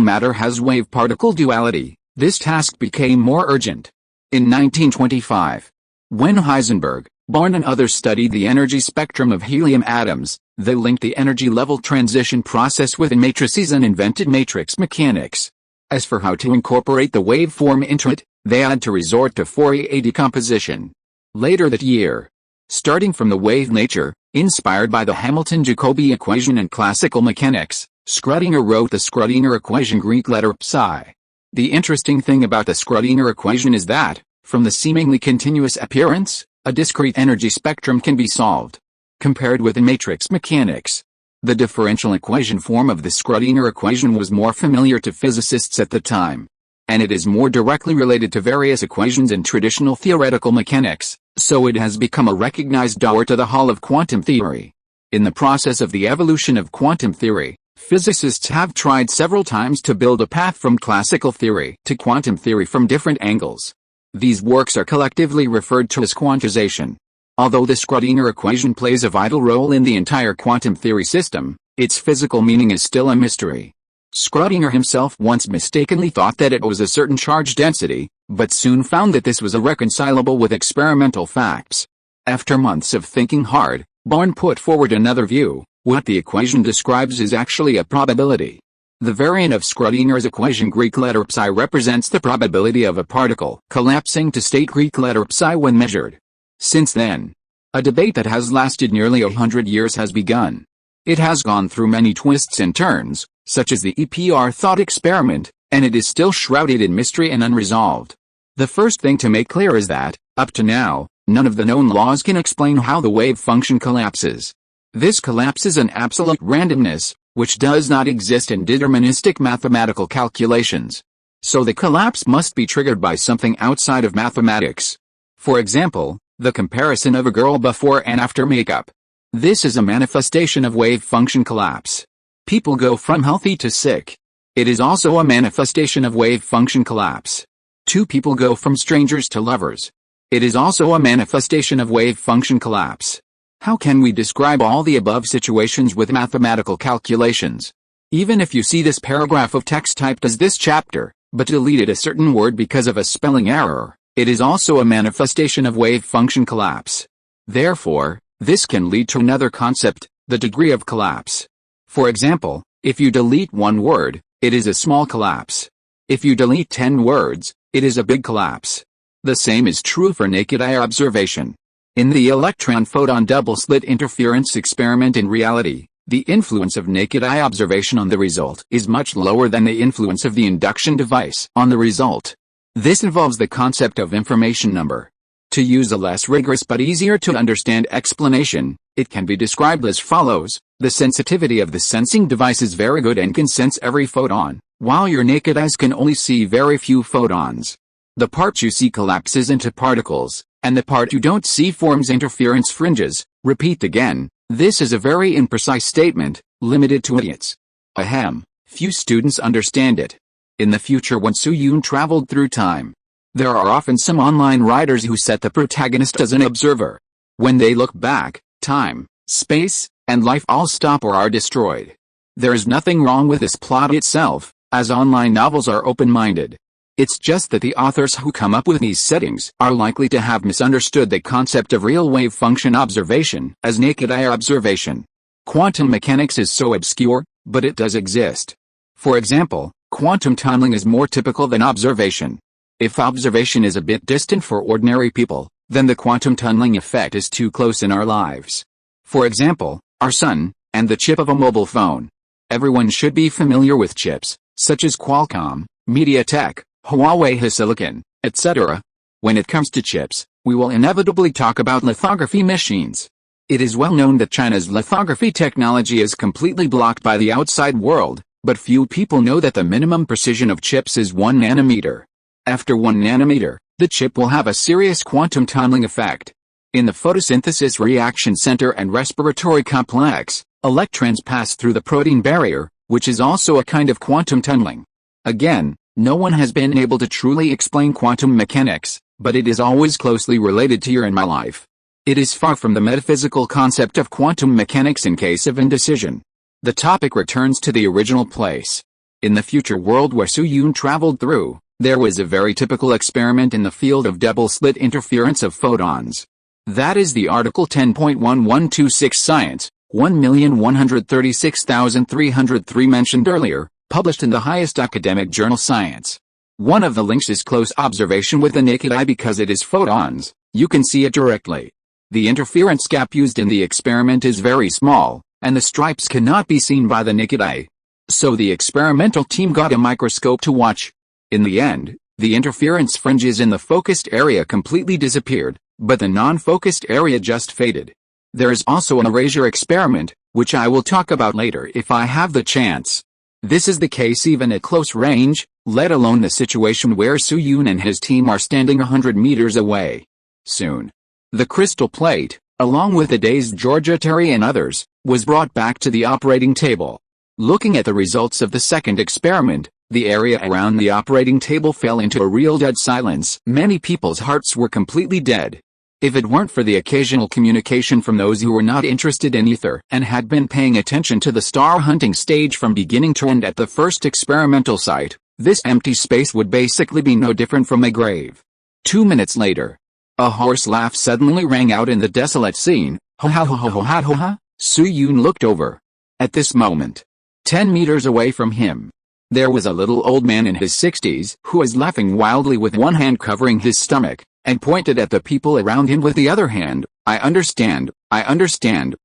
matter has wave-particle duality, this task became more urgent. In 1925, when Heisenberg, Born and others studied the energy spectrum of helium atoms, they linked the energy level transition process within matrices and invented matrix mechanics. As for how to incorporate the waveform into it, they had to resort to Fourier decomposition. Later that year, starting from the wave nature, inspired by the Hamilton-Jacobi equation and classical mechanics, Schrödinger wrote the Schrödinger equation, Greek letter psi. The interesting thing about the Schrödinger equation is that, from the seemingly continuous appearance, a discrete energy spectrum can be solved. Compared with matrix mechanics, the differential equation form of the Schrödinger equation was more familiar to physicists at the time, and it is more directly related to various equations in traditional theoretical mechanics, so it has become a recognized door to the hall of quantum theory. In the process of the evolution of quantum theory, physicists have tried several times to build a path from classical theory to quantum theory from different angles. These works are collectively referred to as quantization. Although the Schrödinger equation plays a vital role in the entire quantum theory system, its physical meaning is still a mystery. Schrödinger himself once mistakenly thought that it was a certain charge density, but soon found that this was irreconcilable with experimental facts. After months of thinking hard, Born put forward another view, What the equation describes is actually a probability. The variant of Schrodinger's equation Greek letter psi represents the probability of a particle collapsing to state Greek letter psi when measured. Since then, a debate that has lasted nearly 100 years has begun. It has gone through many twists and turns, such as the EPR thought experiment, and it is still shrouded in mystery and unresolved. The first thing to make clear is that, up to now, none of the known laws can explain how the wave function collapses. This collapse is an absolute randomness, which does not exist in deterministic mathematical calculations. So the collapse must be triggered by something outside of mathematics. For example, the comparison of a girl before and after makeup. This is a manifestation of wave function collapse. People go from healthy to sick. It is also a manifestation of wave function collapse. Two people go from strangers to lovers. It is also a manifestation of wave function collapse. How can we describe all the above situations with mathematical calculations? Even if you see this paragraph of text typed as this chapter, but deleted a certain word because of a spelling error, it is also a manifestation of wave function collapse. Therefore, this can lead to another concept, the degree of collapse. For example, if you delete one word, it is a small collapse. If you delete 10 words, it is a big collapse. The same is true for naked eye observation. In the electron-photon double-slit interference experiment in reality, the influence of naked eye observation on the result is much lower than the influence of the induction device on the result. This involves the concept of information number. To use a less rigorous but easier to understand explanation, it can be described as follows. The sensitivity of the sensing device is very good and can sense every photon, while your naked eyes can only see very few photons. The part you see collapses into particles, and the part you don't see forms interference fringes. Repeat again, this is a very imprecise statement, limited to idiots. Ahem, few students understand it. In the future when Su-Yun traveled through time, there are often some online writers who set the protagonist as an observer. When they look back, time, space, and life all stop or are destroyed. There is nothing wrong with this plot itself, as online novels are open-minded. It's just that the authors who come up with these settings are likely to have misunderstood the concept of real wave function observation as naked eye observation. Quantum mechanics is so obscure, but it does exist. For example, quantum tunneling is more typical than observation. If observation is a bit distant for ordinary people, then the quantum tunneling effect is too close in our lives. For example, our sun, and the chip of a mobile phone. Everyone should be familiar with chips, such as Qualcomm, MediaTek, Huawei HiSilicon, etc. When it comes to chips, we will inevitably talk about lithography machines. It is well known that China's lithography technology is completely blocked by the outside world, but few people know that the minimum precision of chips is 1 nanometer. After 1 nanometer, the chip will have a serious quantum tunneling effect. In the photosynthesis reaction center and respiratory complex, electrons pass through the protein barrier, which is also a kind of quantum tunneling. Again, no one has been able to truly explain quantum mechanics, but it is always closely related to your and my life. It is far from the metaphysical concept of quantum mechanics in case of indecision. The topic returns to the original place. In the future world where Su-Yun traveled through, there was a very typical experiment in the field of double-slit interference of photons. That is the article 10.1126 Science, 1,136,303 mentioned earlier, published in the highest academic journal Science. One of the links is close observation with the naked eye because it is photons, you can see it directly. The interference gap used in the experiment is very small, and the stripes cannot be seen by the naked eye. So the experimental team got a microscope to watch. In the end, the interference fringes in the focused area completely disappeared, but the non-focused area just faded. There is also an erasure experiment, which I will talk about later if I have the chance. This is the case even at close range, let alone the situation where Su-Yun and his team are standing 100 meters away. Soon, the crystal plate, along with the dazed Georgia Terry and others, was brought back to the operating table. Looking at the results of the second experiment, the area around the operating table fell into a real dead silence. Many people's hearts were completely dead. If it weren't for the occasional communication from those who were not interested in ether and had been paying attention to the star hunting stage from beginning to end at the first experimental site, this empty space would basically be no different from a grave. 2 minutes later, a hoarse laugh suddenly rang out in the desolate scene. Ha ha ha ha ha ha ha. Su Yun looked over. At this moment, 10 meters away from him, there was a little old man in his 60s who was laughing wildly with one hand covering his stomach, and pointed at the people around him with the other hand. I understand,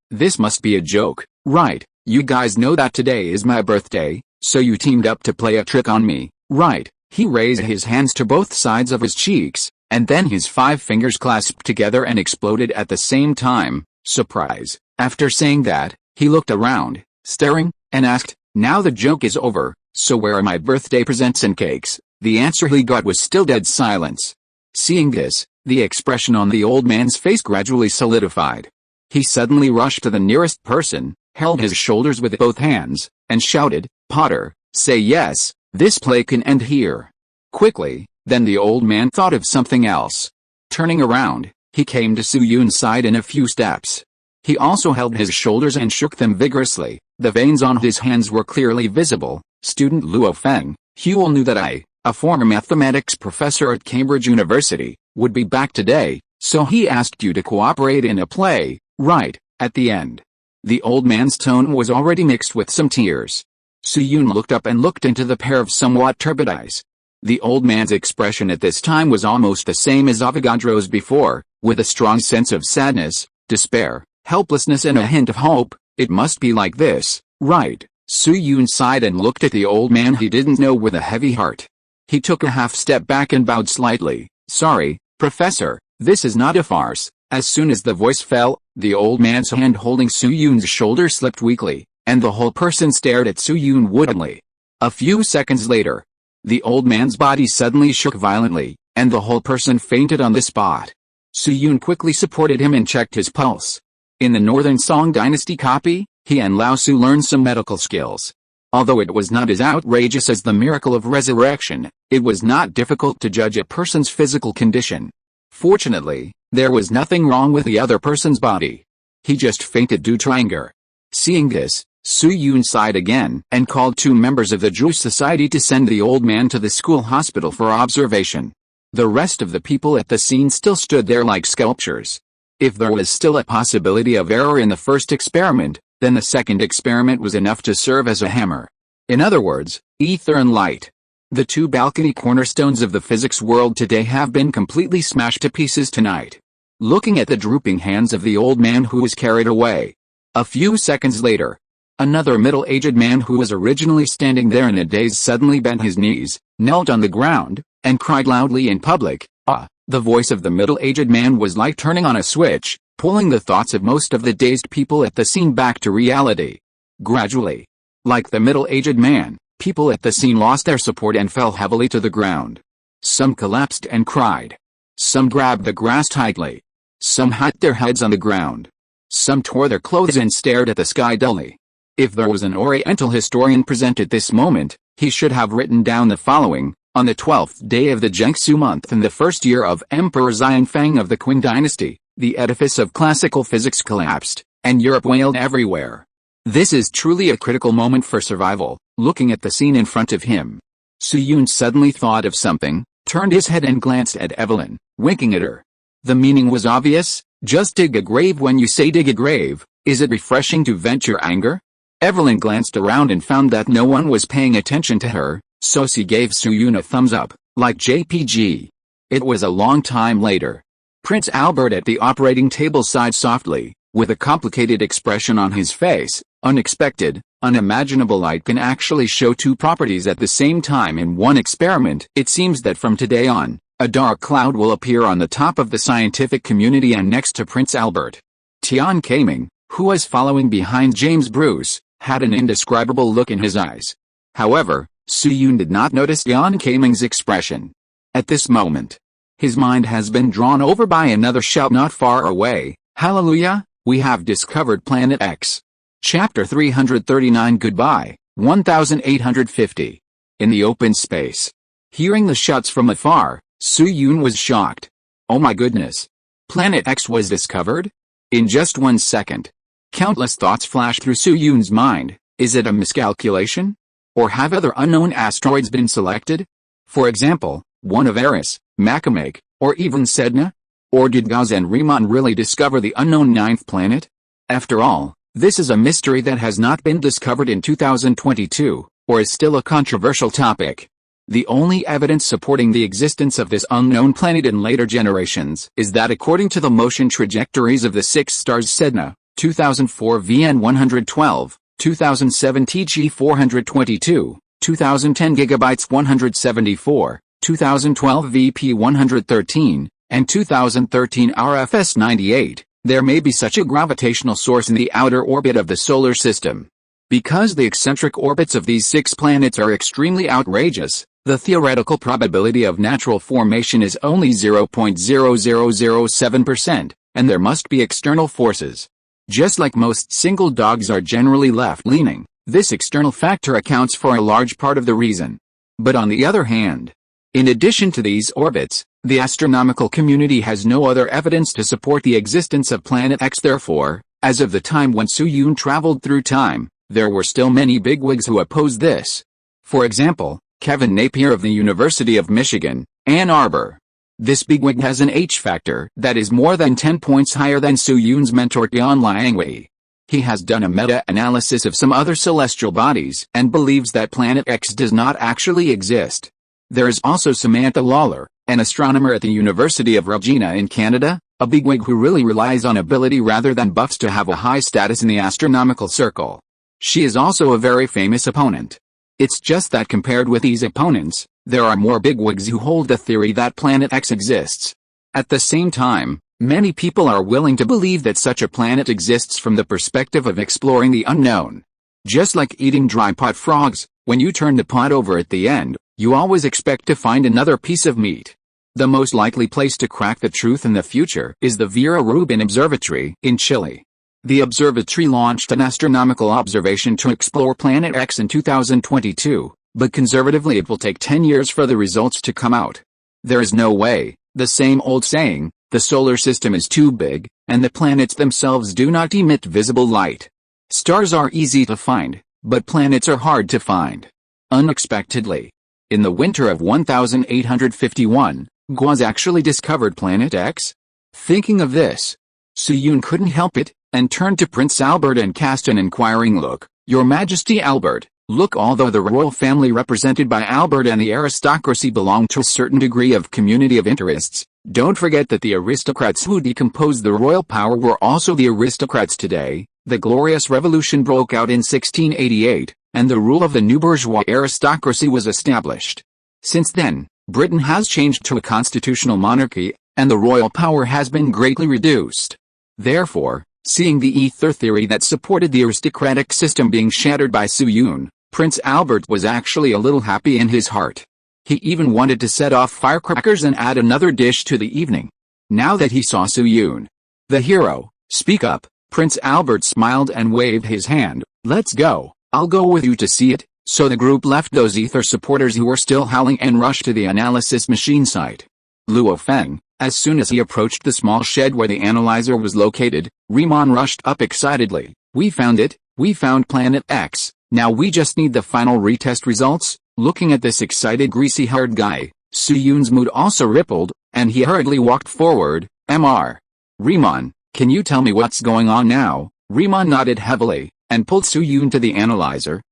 this must be a joke, right? You guys know that today is my birthday, so you teamed up to play a trick on me, right? He raised his hands to both sides of his cheeks, and then his 5 fingers clasped together and exploded at the same time. Surprise. After saying that, he looked around, staring, and asked, now the joke is over, so where are my birthday presents and cakes? The answer he got was still dead silence. Seeing this, the expression on the old man's face gradually solidified. He suddenly rushed to the nearest person, held his shoulders with both hands, and shouted, Potter, say yes, this play can end here. Quickly, then the old man thought of something else. Turning around, he came to Su Yun's side in a few steps. He also held his shoulders and shook them vigorously. The veins on his hands were clearly visible. Student Luo Feng, Huel knew that I, a former mathematics professor at Cambridge University, would be back today, so he asked you to cooperate in a play, right, at the end. The old man's tone was already mixed with some tears. Su Yun looked up and looked into the pair of somewhat turbid eyes. The old man's expression at this time was almost the same as Avogadro's before, with a strong sense of sadness, despair, helplessness and a hint of hope. It must be like this, right? Su Yun sighed and looked at the old man he didn't know with a heavy heart. He took a half step back and bowed slightly. Sorry, Professor, this is not a farce. As soon as the voice fell, the old man's hand holding Su Yun's shoulder slipped weakly, and the whole person stared at Su Yun woodenly. A few seconds later, the old man's body suddenly shook violently, and the whole person fainted on the spot. Su Yun quickly supported him and checked his pulse. In the Northern Song Dynasty copy, he and Lao Su learned some medical skills. Although it was not as outrageous as the miracle of resurrection, it was not difficult to judge a person's physical condition. Fortunately, there was nothing wrong with the other person's body. He just fainted due to anger. Seeing this, Su Yun sighed again and called 2 members of the Jewish Society to send the old man to the school hospital for observation. The rest of the people at the scene still stood there like sculptures. If there was still a possibility of error in the first experiment, then the second experiment was enough to serve as a hammer. In other words, ether and light. The 2 balcony cornerstones of the physics world today have been completely smashed to pieces tonight. Looking at the drooping hands of the old man who was carried away. A few seconds later, another middle-aged man who was originally standing there in a daze suddenly bent his knees, knelt on the ground, and cried loudly in public, "Ah!" The voice of the middle-aged man was like turning on a switch, pulling the thoughts of most of the dazed people at the scene back to reality. Gradually, like the middle-aged man, people at the scene lost their support and fell heavily to the ground. Some collapsed and cried. Some grabbed the grass tightly. Some hit their heads on the ground. Some tore their clothes and stared at the sky dully. If there was an Oriental historian present at this moment, he should have written down the following. On the 12th day of the Jiangsu month in the first year of Emperor Xianfeng of the Qin dynasty, the edifice of classical physics collapsed, and Europe wailed everywhere. This is truly a critical moment for survival. Looking at the scene in front of him, Su Yun suddenly thought of something, turned his head and glanced at Evelyn, winking at her. The meaning was obvious. Just dig a grave when you say dig a grave. Is it refreshing to vent your anger? Evelyn glanced around and found that no one was paying attention to her, so she gave Su Yun a thumbs up, like JPG. It was a long time later. Prince Albert at the operating table sighed softly, with a complicated expression on his face. Unexpected, unimaginable light can actually show 2 properties at the same time in one experiment. It seems that from today on, a dark cloud will appear on the top of the scientific community and next to Prince Albert. Tian Kaming, who was following behind James Bruce, had an indescribable look in his eyes. However, Su Yun did not notice Tian Kaming's expression. At this moment, his mind has been drawn over by another shout not far away. Hallelujah, we have discovered Planet X. Chapter 339 Goodbye, 1850. In the open space. Hearing the shouts from afar, Su Yun was shocked. Oh my goodness. Planet X was discovered? In just 1 second. Countless thoughts flashed through Su Yun's mind. Is it a miscalculation? Or have other unknown asteroids been selected? For example, one of Eris, Makemake, or even Sedna? Or did Gauss and Riemann really discover the unknown 9th planet? After all, This is a mystery that has not been discovered in 2022, or is still a controversial topic. The only evidence supporting the existence of this unknown planet in later generations is that according to the motion trajectories of the six stars Sedna, 2004 VN 112, 2007 TG 422, 2010 gigabytes 174, 2012 VP 113, and 2013 RFS 98, there may be such a gravitational source in the outer orbit of the solar system. Because the eccentric orbits of these six planets are extremely outrageous, the theoretical probability of natural formation is only 0.0007%, and there must be external forces. Just like most single dogs are generally left-leaning, this external factor accounts for a large part of the reason. But on the other hand, in addition to these orbits, the astronomical community has no other evidence to support the existence of Planet X. Therefore, as of the time when Su-Yun traveled through time, there were still many bigwigs who opposed this. For example, Kevin Napier of the University of Michigan, Ann Arbor. This bigwig has an H factor that is more than 10 points higher than Su-Yun's mentor Tian Liangwei. He has done a meta-analysis of some other celestial bodies and believes that Planet X does not actually exist. There is also Samantha Lawler, an astronomer at the University of Regina in Canada, a bigwig who really relies on ability rather than buffs to have a high status in the astronomical circle. She is also a very famous opponent. It's just that compared with these opponents, there are more bigwigs who hold the theory that Planet X exists. At the same time, many people are willing to believe that such a planet exists from the perspective of exploring the unknown. Just like eating dry pot frogs, when you turn the pot over at the end, you always expect to find another piece of meat. The most likely place to crack the truth in the future is the Vera Rubin Observatory in Chile. The observatory launched an astronomical observation to explore Planet X in 2022, but conservatively it will take 10 years for the results to come out. There is no way, the same old saying, the solar system is too big, and the planets themselves do not emit visible light. Stars are easy to find, but planets are hard to find. Unexpectedly, in the winter of 1851, Guaz actually discovered Planet X. Thinking of this, Su-Yun couldn't help it, and turned to Prince Albert and cast an inquiring look. "Your Majesty Albert, look." Although the royal family represented by Albert and the aristocracy belonged to a certain degree of community of interests, don't forget that the aristocrats who decomposed the royal power were also the aristocrats today. The Glorious Revolution broke out in 1688, and the rule of the new bourgeois aristocracy was established. Since then, Britain has changed to a constitutional monarchy, and the royal power has been greatly reduced. Therefore, seeing the ether theory that supported the aristocratic system being shattered by Su-Yun, Prince Albert was actually a little happy in his heart. He even wanted to set off firecrackers and add another dish to the evening. Now that he saw Su-Yun, the hero, speak up, Prince Albert smiled and waved his hand. "Let's go, I'll go with you to see it." So the group left those ether supporters who were still howling and rushed to the analysis machine site. Luo Feng, as soon as he approached the small shed where the analyzer was located, Riemann rushed up excitedly. "We found it, we found Planet X, now we just need the final retest results." Looking at this excited greasy-haired guy, Su-Yun's mood also rippled, and he hurriedly walked forward. "Mr. Riemann, can you tell me what's going on now?" Riemann nodded heavily, and pulled Su-Yun to the analyzer.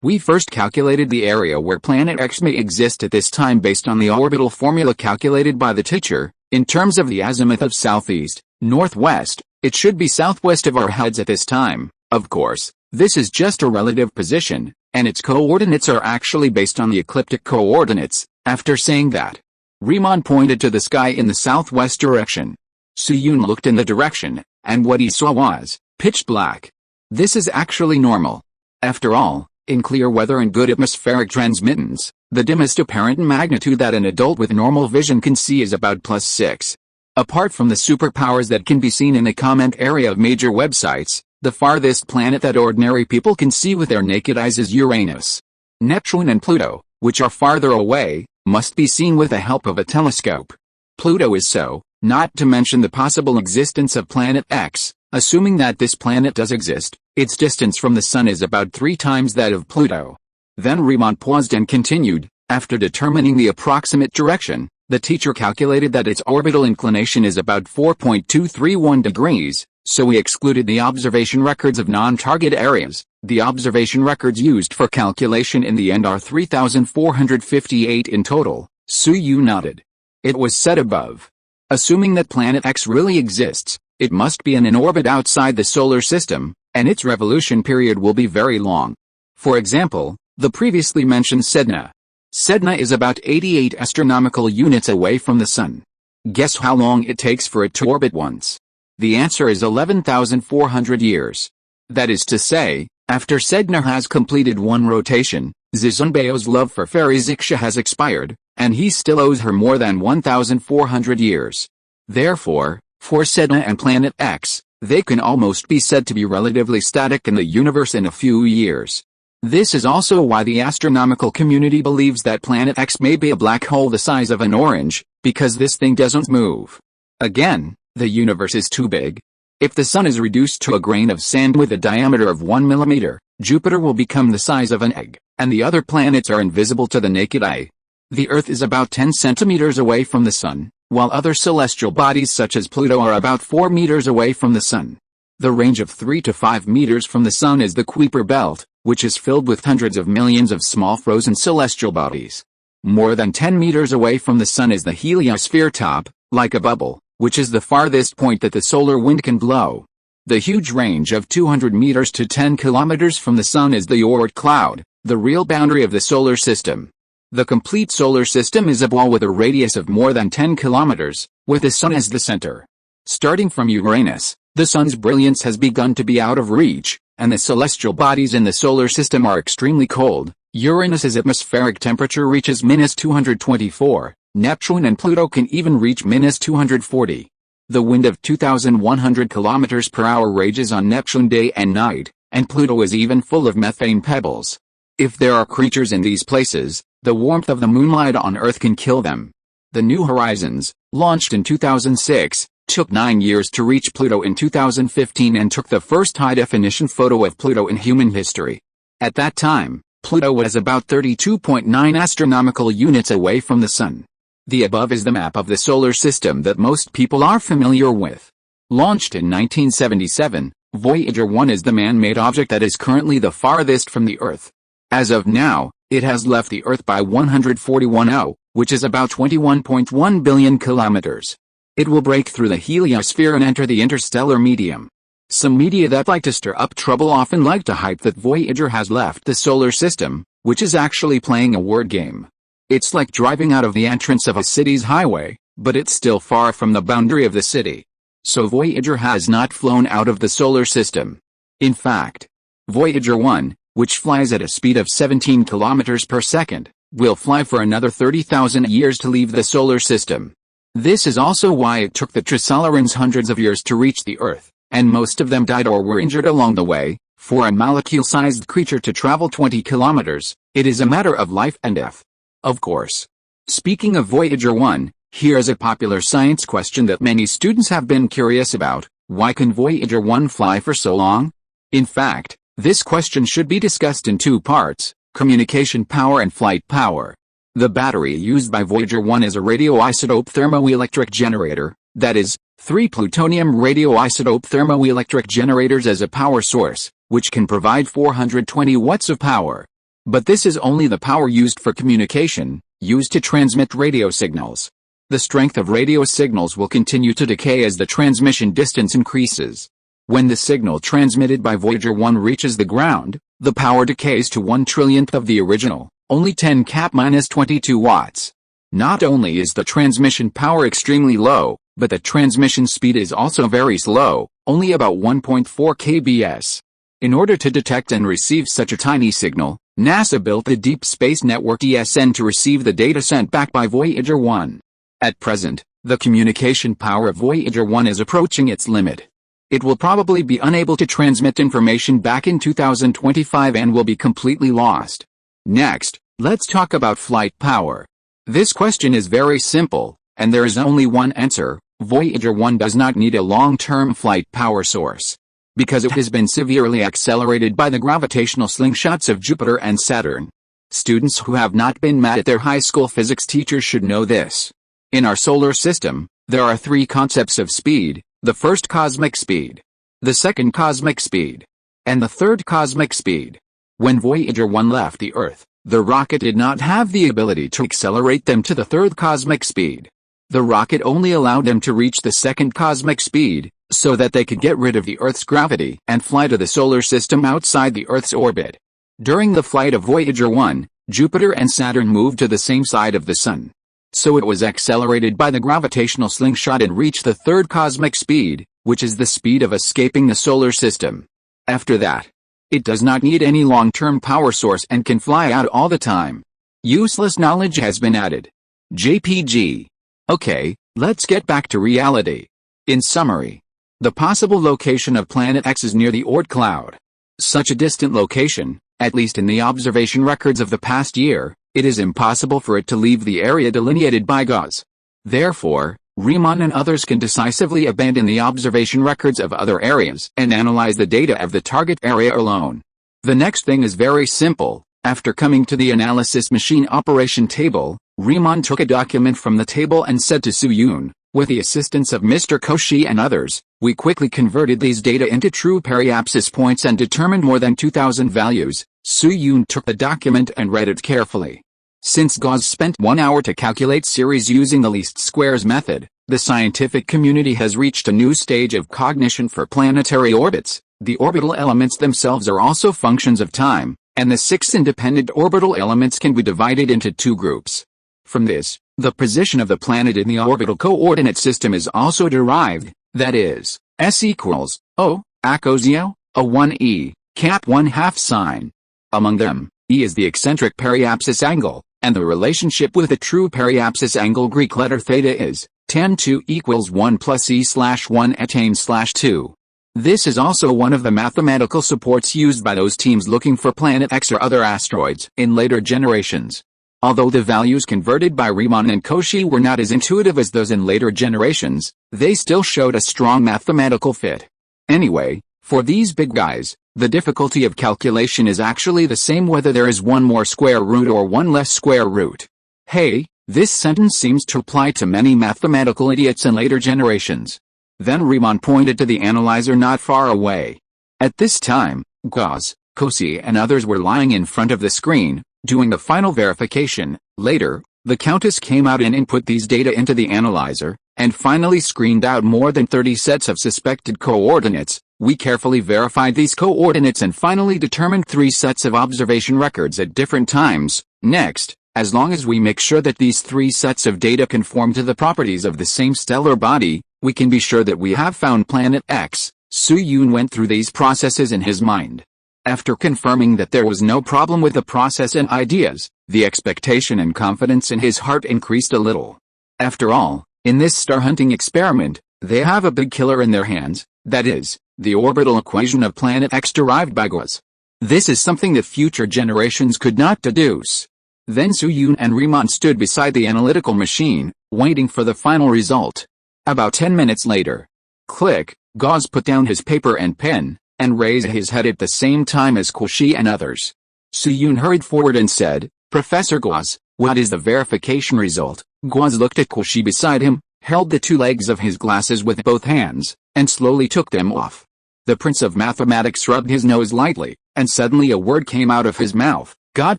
We first calculated the area where Planet X may exist at this time based on the orbital formula calculated by the teacher. In terms of the azimuth of southeast, northwest, it should be southwest of our heads at this time. Of course, this is just a relative position, and its coordinates are actually based on the ecliptic coordinates. After saying that, Riemann pointed to the sky in the southwest direction. Su-Yun looked in the direction, and what he saw was pitch black. This is actually normal. After all, in clear weather and good atmospheric transmittance, the dimmest apparent magnitude that an adult with normal vision can see is about +6. Apart from the superpowers that can be seen in the comment area of major websites, the farthest planet that ordinary people can see with their naked eyes is Uranus. Neptune and Pluto, which are farther away, must be seen with the help of a telescope. Pluto is so, not to mention the possible existence of Planet X. Assuming that this planet does exist, its distance from the Sun is about 3 times that of Pluto. Then Riemann paused and continued. After determining the approximate direction, the teacher calculated that its orbital inclination is about 4.231 degrees, So we excluded the observation records of non-target areas. The observation records used for calculation in the end are 3,458 in total. Feiyu nodded. It was said above. Assuming that planet X really exists, it must be in an orbit outside the solar system, and its revolution period will be very long. For example, the previously mentioned Sedna. Sedna is about 88 astronomical units away from the Sun. Guess how long it takes for it to orbit once? The answer is 11,400 years. That is to say, after Sedna has completed one rotation, Zhizunbao's love for fairy Zixia has expired, and he still owes her more than 1,400 years. Therefore, for Sedna and Planet X, they can almost be said to be relatively static in the universe in a few years. This is also why the astronomical community believes that Planet X may be a black hole the size of an orange, because this thing doesn't move. Again, the universe is too big. If the Sun is reduced to a grain of sand with a diameter of 1 millimeter, Jupiter will become the size of an egg, and the other planets are invisible to the naked eye. The Earth is about 10 centimeters away from the Sun, while other celestial bodies such as Pluto are about 4 meters away from the Sun. The range of 3 to 5 meters from the Sun is the Kuiper belt, which is filled with hundreds of millions of small frozen celestial bodies. More than 10 meters away from the Sun is the heliosphere top, like a bubble, which is the farthest point that the solar wind can blow. The huge range of 200 meters to 10 kilometers from the Sun is the Oort cloud, the real boundary of the solar system. The complete solar system is a ball with a radius of more than 10 kilometers, with the Sun as the center. Starting from Uranus, the Sun's brilliance has begun to be out of reach, and the celestial bodies in the solar system are extremely cold. Uranus's atmospheric temperature reaches -224, Neptune and Pluto can even reach -240. The wind of 2,100 kilometers per hour rages on Neptune day and night, and Pluto is even full of methane pebbles. If there are creatures in these places, the warmth of the moonlight on Earth can kill them. The New Horizons, launched in 2006, took 9 years to reach Pluto in 2015 and took the first high-definition photo of Pluto in human history. At that time, Pluto was about 32.9 astronomical units away from the Sun. The above is the map of the solar system that most people are familiar with. Launched in 1977, Voyager 1 is the man-made object that is currently the farthest from the Earth. As of now, it has left the Earth by 141°, which is about 21.1 billion kilometers. It will break through the heliosphere and enter the interstellar medium. Some media that like to stir up trouble often like to hype that Voyager has left the solar system, which is actually playing a word game. It's like driving out of the entrance of a city's highway, but it's still far from the boundary of the city. So Voyager has not flown out of the solar system. In fact, Voyager 1, which flies at a speed of 17 kilometers per second, will fly for another 30,000 years to leave the solar system. This is also why it took the Trisolarans hundreds of years to reach the Earth, and most of them died or were injured along the way. For a molecule-sized creature to travel 20 kilometers, it is a matter of life and death. Of course. Speaking of Voyager 1, here is a popular science question that many students have been curious about: why can Voyager 1 fly for so long? In fact, this question should be discussed in two parts: communication power and flight power. The battery used by Voyager 1 is a radioisotope thermoelectric generator, that is, 3 plutonium radioisotope thermoelectric generators as a power source, which can provide 420 watts of power. But this is only the power used for communication, used to transmit radio signals. The strength of radio signals will continue to decay as the transmission distance increases. When the signal transmitted by Voyager 1 reaches the ground, the power decays to 1/1,000,000th of the original, only 10 cap-22 watts. Not only is the transmission power extremely low, but the transmission speed is also very slow, only about 1.4 kbs. In order to detect and receive such a tiny signal, NASA built the Deep Space Network DSN to receive the data sent back by Voyager 1. At present, the communication power of Voyager 1 is approaching its limit. It will probably be unable to transmit information back in 2025 and will be completely lost. Next, let's talk about flight power. This question is very simple, and there is only one answer: Voyager 1 does not need a long-term flight power source, because it has been severely accelerated by the gravitational slingshots of Jupiter and Saturn. Students who have not been mad at their high school physics teachers should know this. In our solar system, there are 3 concepts of speed: the first, cosmic speed, the second cosmic speed, and the third cosmic speed. When Voyager 1 left the Earth, the rocket did not have the ability to accelerate them to the third cosmic speed. The rocket only allowed them to reach the second cosmic speed, so that they could get rid of the Earth's gravity and fly to the solar system outside the Earth's orbit. During the flight of Voyager 1, Jupiter and Saturn moved to the same side of the Sun. So it was accelerated by the gravitational slingshot and reached the third cosmic speed, which is the speed of escaping the solar system. After that, it does not need any long-term power source and can fly out all the time. Useless knowledge has been added. JPG. Okay, let's get back to reality. In summary, the possible location of Planet X is near the Oort cloud. Such a distant location, at least in the observation records of the past year, it is impossible for it to leave the area delineated by Gauss. Therefore, Riemann and others can decisively abandon the observation records of other areas and analyze the data of the target area alone. The next thing is very simple. After coming to the analysis machine operation table, Riemann took a document from the table and said to Su-Yun, with the assistance of Mr. Cauchy and others, we quickly converted these data into true periapsis points and determined more than 2,000 values. Su-Yun took the document and read it carefully. Since Gauss spent 1 hour to calculate series using the least squares method, the scientific community has reached a new stage of cognition for planetary orbits. The orbital elements themselves are also functions of time, and the 6 independent orbital elements can be divided into 2 groups. From this, the position of the planet in the orbital coordinate system is also derived, that is, S equals O, acosio, A1e, cap 1/2 sine. Among them, E is the eccentric periapsis angle, and the relationship with the true periapsis angle Greek letter theta is tan 2 equals 1 plus E/1 attain/2. This is also one of the mathematical supports used by those teams looking for Planet X or other asteroids in later generations. Although the values converted by Riemann and Cauchy were not as intuitive as those in later generations, they still showed a strong mathematical fit. Anyway, for these big guys, the difficulty of calculation is actually the same whether there is 1 more square root or 1 less square root. Hey, this sentence seems to apply to many mathematical idiots in later generations. Then Riemann pointed to the analyzer not far away. At this time, Gauss, Cauchy and others were lying in front of the screen, doing the final verification. Later, the Countess came out and input these data into the analyzer, and finally screened out more than 30 sets of suspected coordinates. We carefully verified these coordinates and finally determined 3 sets of observation records at different times. Next, as long as we make sure that these 3 sets of data conform to the properties of the same stellar body, we can be sure that we have found Planet X. Su-Yun went through these processes in his mind. After confirming that there was no problem with the process and ideas, the expectation and confidence in his heart increased a little. After all, in this star-hunting experiment, they have a big killer in their hands, that is, the orbital equation of Planet X derived by Gauss. This is something that future generations could not deduce. Then Su-Yun and Riemann stood beside the analytical machine, waiting for the final result. About 10 minutes later, click, Gauss put down his paper and pen, and raised his head at the same time as Cauchy and others. Su-Yun hurried forward and said, Professor Gauss, what is the verification result? Gauss looked at Cauchy beside him, held the 2 legs of his glasses with both hands, and slowly took them off. The Prince of Mathematics rubbed his nose lightly, and suddenly a word came out of his mouth, God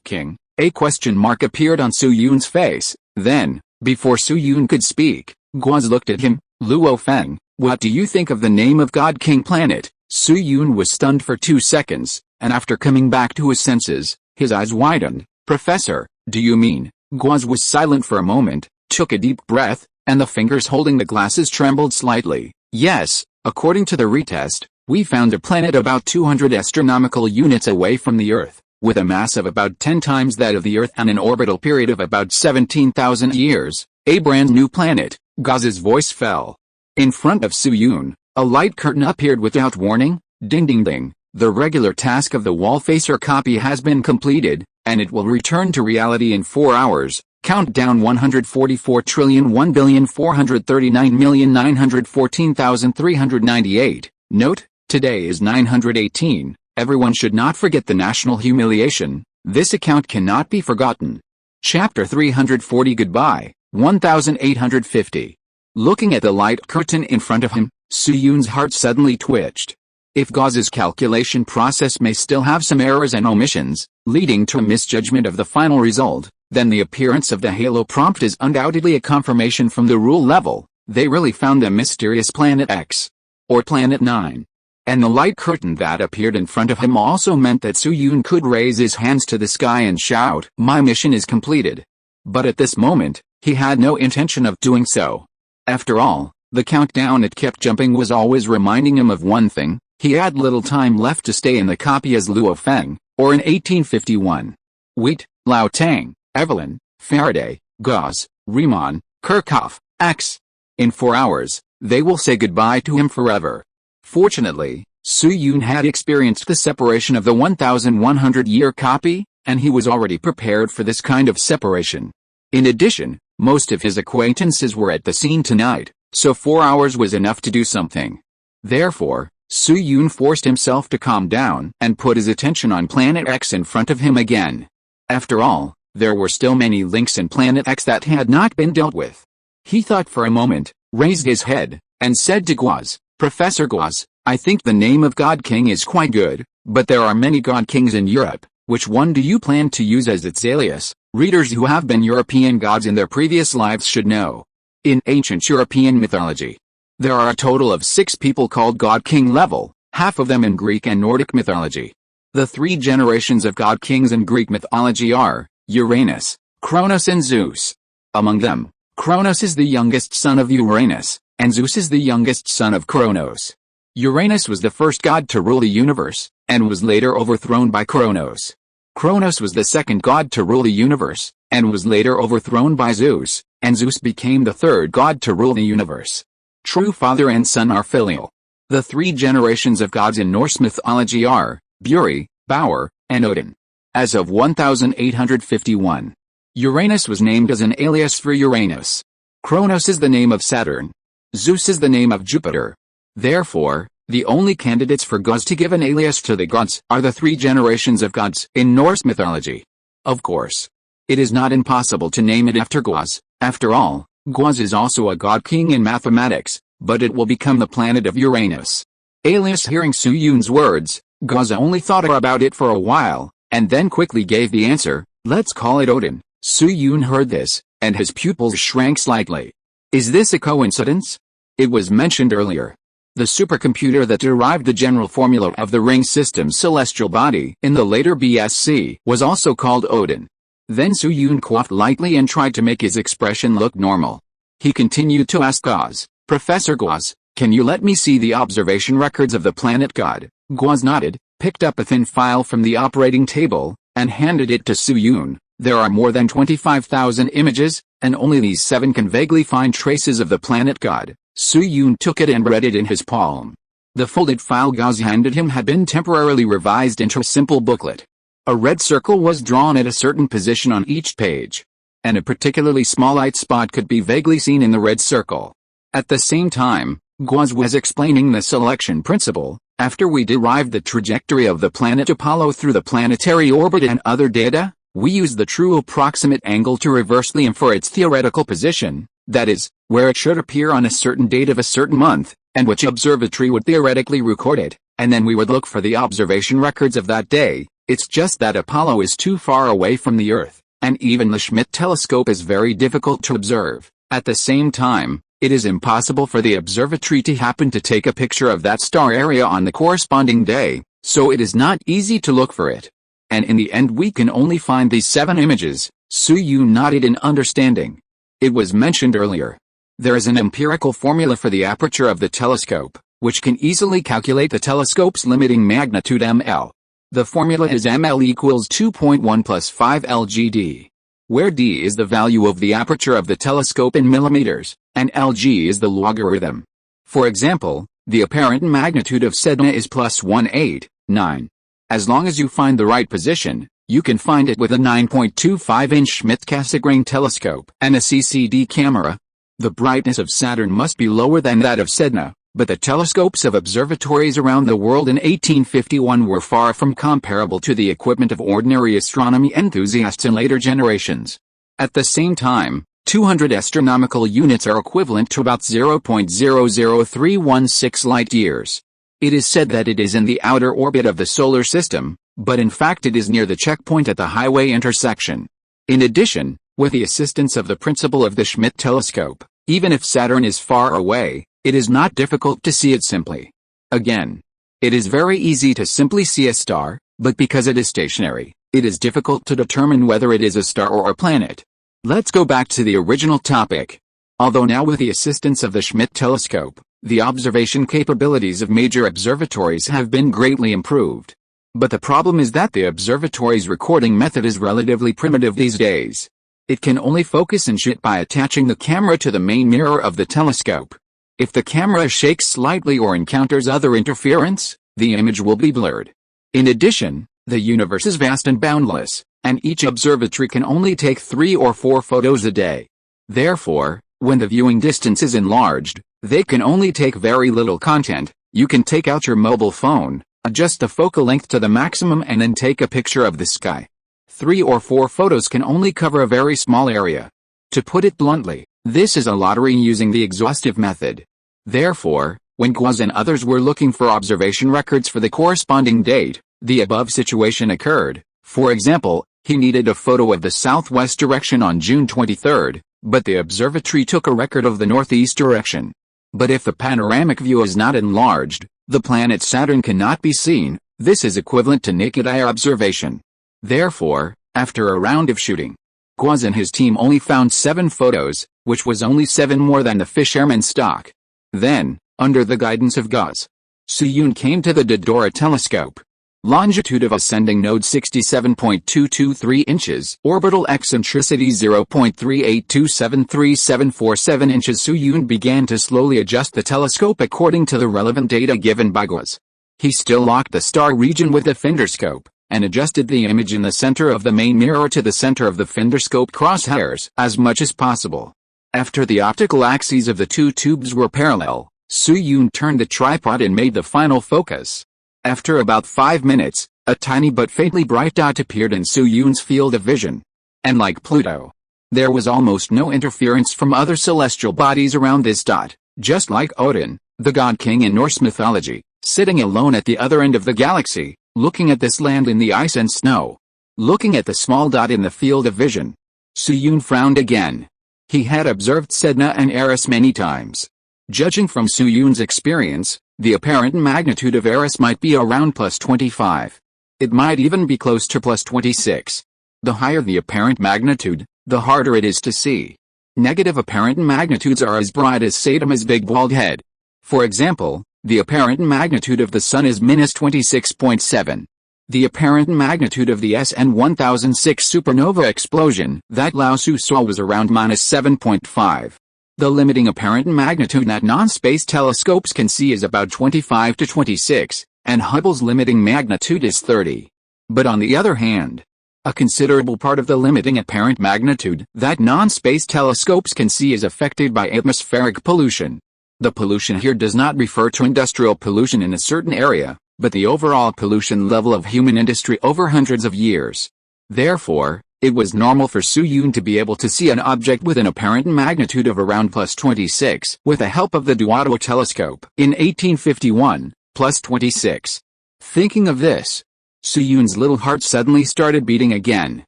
King. A question mark appeared on Su-Yun's face. Then, before Su-Yun could speak, Gauss looked at him, Luo Feng, what do you think of the name of God King planet? Su-Yun was stunned for 2 seconds, and after coming back to his senses, his eyes widened. Professor, do you mean? Gauss was silent for a moment, took a deep breath, and the fingers holding the glasses trembled slightly. Yes, according to the retest, we found a planet about 200 astronomical units away from the Earth, with a mass of about 10 times that of the Earth and an orbital period of about 17,000 years, a brand new planet. Gauss's voice fell. In front of Su-Yun, a light curtain appeared without warning. Ding ding ding, the regular task of the wall-facer copy has been completed, and it will return to reality in 4 hours. Countdown 144,139,914,398. Note, today is 918. Everyone should not forget the national humiliation. This account cannot be forgotten. Chapter 340 Goodbye, 1850. Looking at the light curtain in front of him, Su-Yun's heart suddenly twitched. If Gauss's calculation process may still have some errors and omissions, leading to a misjudgment of the final result, then the appearance of the halo prompt is undoubtedly a confirmation from the rule level. They really found the mysterious planet X, or planet 9. And the light curtain that appeared in front of him also meant that Su-Yun could raise his hands to the sky and shout, "My mission is completed." But at this moment, he had no intention of doing so. After all, the countdown it kept jumping was always reminding him of one thing: he had little time left to stay in the copy as Luo Feng, or in 1851. Wheat, Lao Tang, Evelyn, Faraday, Gauss, Riemann, Kirchhoff, X. In 4 hours, they will say goodbye to him forever. Fortunately, Su-Yun had experienced the separation of the 1100-year copy, and he was already prepared for this kind of separation. In addition, most of his acquaintances were at the scene tonight, so 4 hours was enough to do something. Therefore, Su-Yun forced himself to calm down and put his attention on Planet X in front of him again. After all, there were still many links in Planet X that had not been dealt with. He thought for a moment, raised his head, and said to Gauss, "Professor Gauss, I think the name of God King is quite good, but there are many God Kings in Europe. Which one do you plan to use as its alias?" Readers who have been European gods in their previous lives should know. In ancient European mythology, there are a total of 6 people called God King level, half of them in Greek and Nordic mythology. The 3 generations of God Kings in Greek mythology are Uranus, Kronos and Zeus. Among them, Kronos is the youngest son of Uranus, and Zeus is the youngest son of Kronos. Uranus was the first god to rule the universe, and was later overthrown by Kronos. Kronos was the second god to rule the universe, and was later overthrown by Zeus, and Zeus became the third god to rule the universe. True father and son are filial. The 3 generations of gods in Norse mythology are Buri, Bauer, and Odin. As of 1851, Uranus was named as an alias for Uranus. Kronos is the name of Saturn. Zeus is the name of Jupiter. Therefore, the only candidates for gods to give an alias to the gods are the 3 generations of gods in Norse mythology. Of course, it is not impossible to name it after Gauss. After all, Gauss is also a god king in mathematics, but it will become the planet of Uranus. Alias hearing Su-Yun's words, Gauss only thought about it for a while, and then quickly gave the answer, "Let's call it Odin." Su-Yun heard this, and his pupils shrank slightly. Is this a coincidence? It was mentioned earlier. The supercomputer that derived the general formula of the ring system's celestial body in the later BSC was also called Odin. Then Su-Yun coughed lightly and tried to make his expression look normal. He continued to ask Gauss, "Professor Gauss, can you let me see the observation records of the planet God?" Gauss nodded, picked up a thin file from the operating table, and handed it to Su-Yun. There are more than 25,000 images, and only these 7 can vaguely find traces of the planet God. Su-Yun took it and read it in his palm. The folded file Gauss handed him had been temporarily revised into a simple booklet. A red circle was drawn at a certain position on each page, and a particularly small light spot could be vaguely seen in the red circle. At the same time, Gauss was explaining the selection principle. After we derived the trajectory of the planet Apollo through the planetary orbit and other data, we used the true approximate angle to reversely infer its theoretical position, that is, where it should appear on a certain date of a certain month, and which observatory would theoretically record it, and then we would look for the observation records of that day. It's just that Apollo is too far away from the Earth, and even the Schmidt telescope is very difficult to observe. At the same time, it is impossible for the observatory to happen to take a picture of that star area on the corresponding day, so it is not easy to look for it. And in the end we can only find these 7 images. Su-Yun nodded in understanding. It was mentioned earlier. There is an empirical formula for the aperture of the telescope, which can easily calculate the telescope's limiting magnitude ml. The formula is ml equals 2.1 plus 5 LGD, where d is the value of the aperture of the telescope in millimeters, and Lg is the logarithm. For example, the apparent magnitude of Sedna is plus 189. As long as you find the right position, you can find it with a 9.25-inch Schmidt-Cassegrain telescope and a CCD camera. The brightness of Saturn must be lower than that of Sedna, but the telescopes of observatories around the world in 1851 were far from comparable to the equipment of ordinary astronomy enthusiasts in later generations. At the same time, 200 astronomical units are equivalent to about 0.00316 light-years. It is said that it is in the outer orbit of the solar system, but in fact it is near the checkpoint at the highway intersection. In addition, with the assistance of the principle of the Schmidt telescope, even if Saturn is far away, it is not difficult to see it simply. Again, it is very easy to simply see a star, but because it is stationary, it is difficult to determine whether it is a star or a planet. Let's go back to the original topic. Although now with the assistance of the Schmidt telescope, the observation capabilities of major observatories have been greatly improved. But the problem is that the observatory's recording method is relatively primitive these days. It can only focus and shoot by attaching the camera to the main mirror of the telescope. If the camera shakes slightly or encounters other interference, the image will be blurred. In addition, the universe is vast and boundless, and each observatory can only take 3 or 4 photos a day. Therefore, when the viewing distance is enlarged, they can only take very little content. You can take out your mobile phone, adjust the focal length to the maximum and then take a picture of the sky. 3 or 4 photos can only cover a very small area. To put it bluntly, this is a lottery using the exhaustive method. Therefore, when Gauss and others were looking for observation records for the corresponding date, the above situation occurred. For example, he needed a photo of the southwest direction on June 23, but the observatory took a record of the northeast direction. But if the panoramic view is not enlarged, the planet Saturn cannot be seen. This is equivalent to naked eye observation. Therefore, after a round of shooting, Gauss and his team only found 7 photos, which was only 7 more than the Fisherman's stock. Then, under the guidance of Gauss, Suyun came to the Dodora telescope. Longitude of ascending node 67.223 inches, orbital eccentricity 0.38273747 inches. Suyun began to slowly adjust the telescope according to the relevant data given by Gauss. He still locked the star region with the findoscope, and adjusted the image in the center of the main mirror to the center of the findoscope crosshairs as much as possible. After the optical axes of the 2 tubes were parallel, Suyun turned the tripod and made the final focus. After about 5 minutes, a tiny but faintly bright dot appeared in Suyun's field of vision. And like Pluto, there was almost no interference from other celestial bodies around this dot, just like Odin, the god king in Norse mythology, sitting alone at the other end of the galaxy, looking at this land in the ice and snow. Looking at the small dot in the field of vision, Suyun frowned again. He had observed Sedna and Eris many times. Judging from Suyun's experience, the apparent magnitude of Eris might be around +25. It might even be close to +26. The higher the apparent magnitude, the harder it is to see. Negative apparent magnitudes are as bright as Saitama's big bald head. For example, the apparent magnitude of the Sun is -26.7. The apparent magnitude of the SN 1006 supernova explosion that Lao Tzu saw was around -7.5. The limiting apparent magnitude that non-space telescopes can see is about 25 to 26, and Hubble's limiting magnitude is 30. But on the other hand, a considerable part of the limiting apparent magnitude that non-space telescopes can see is affected by atmospheric pollution. The pollution here does not refer to industrial pollution in a certain area, but the overall pollution level of human industry over hundreds of years. Therefore, it was normal for Suyun to be able to see an object with an apparent magnitude of around +26 with the help of the Duodo telescope in 1851, +26. Thinking of this, Suyun's little heart suddenly started beating again.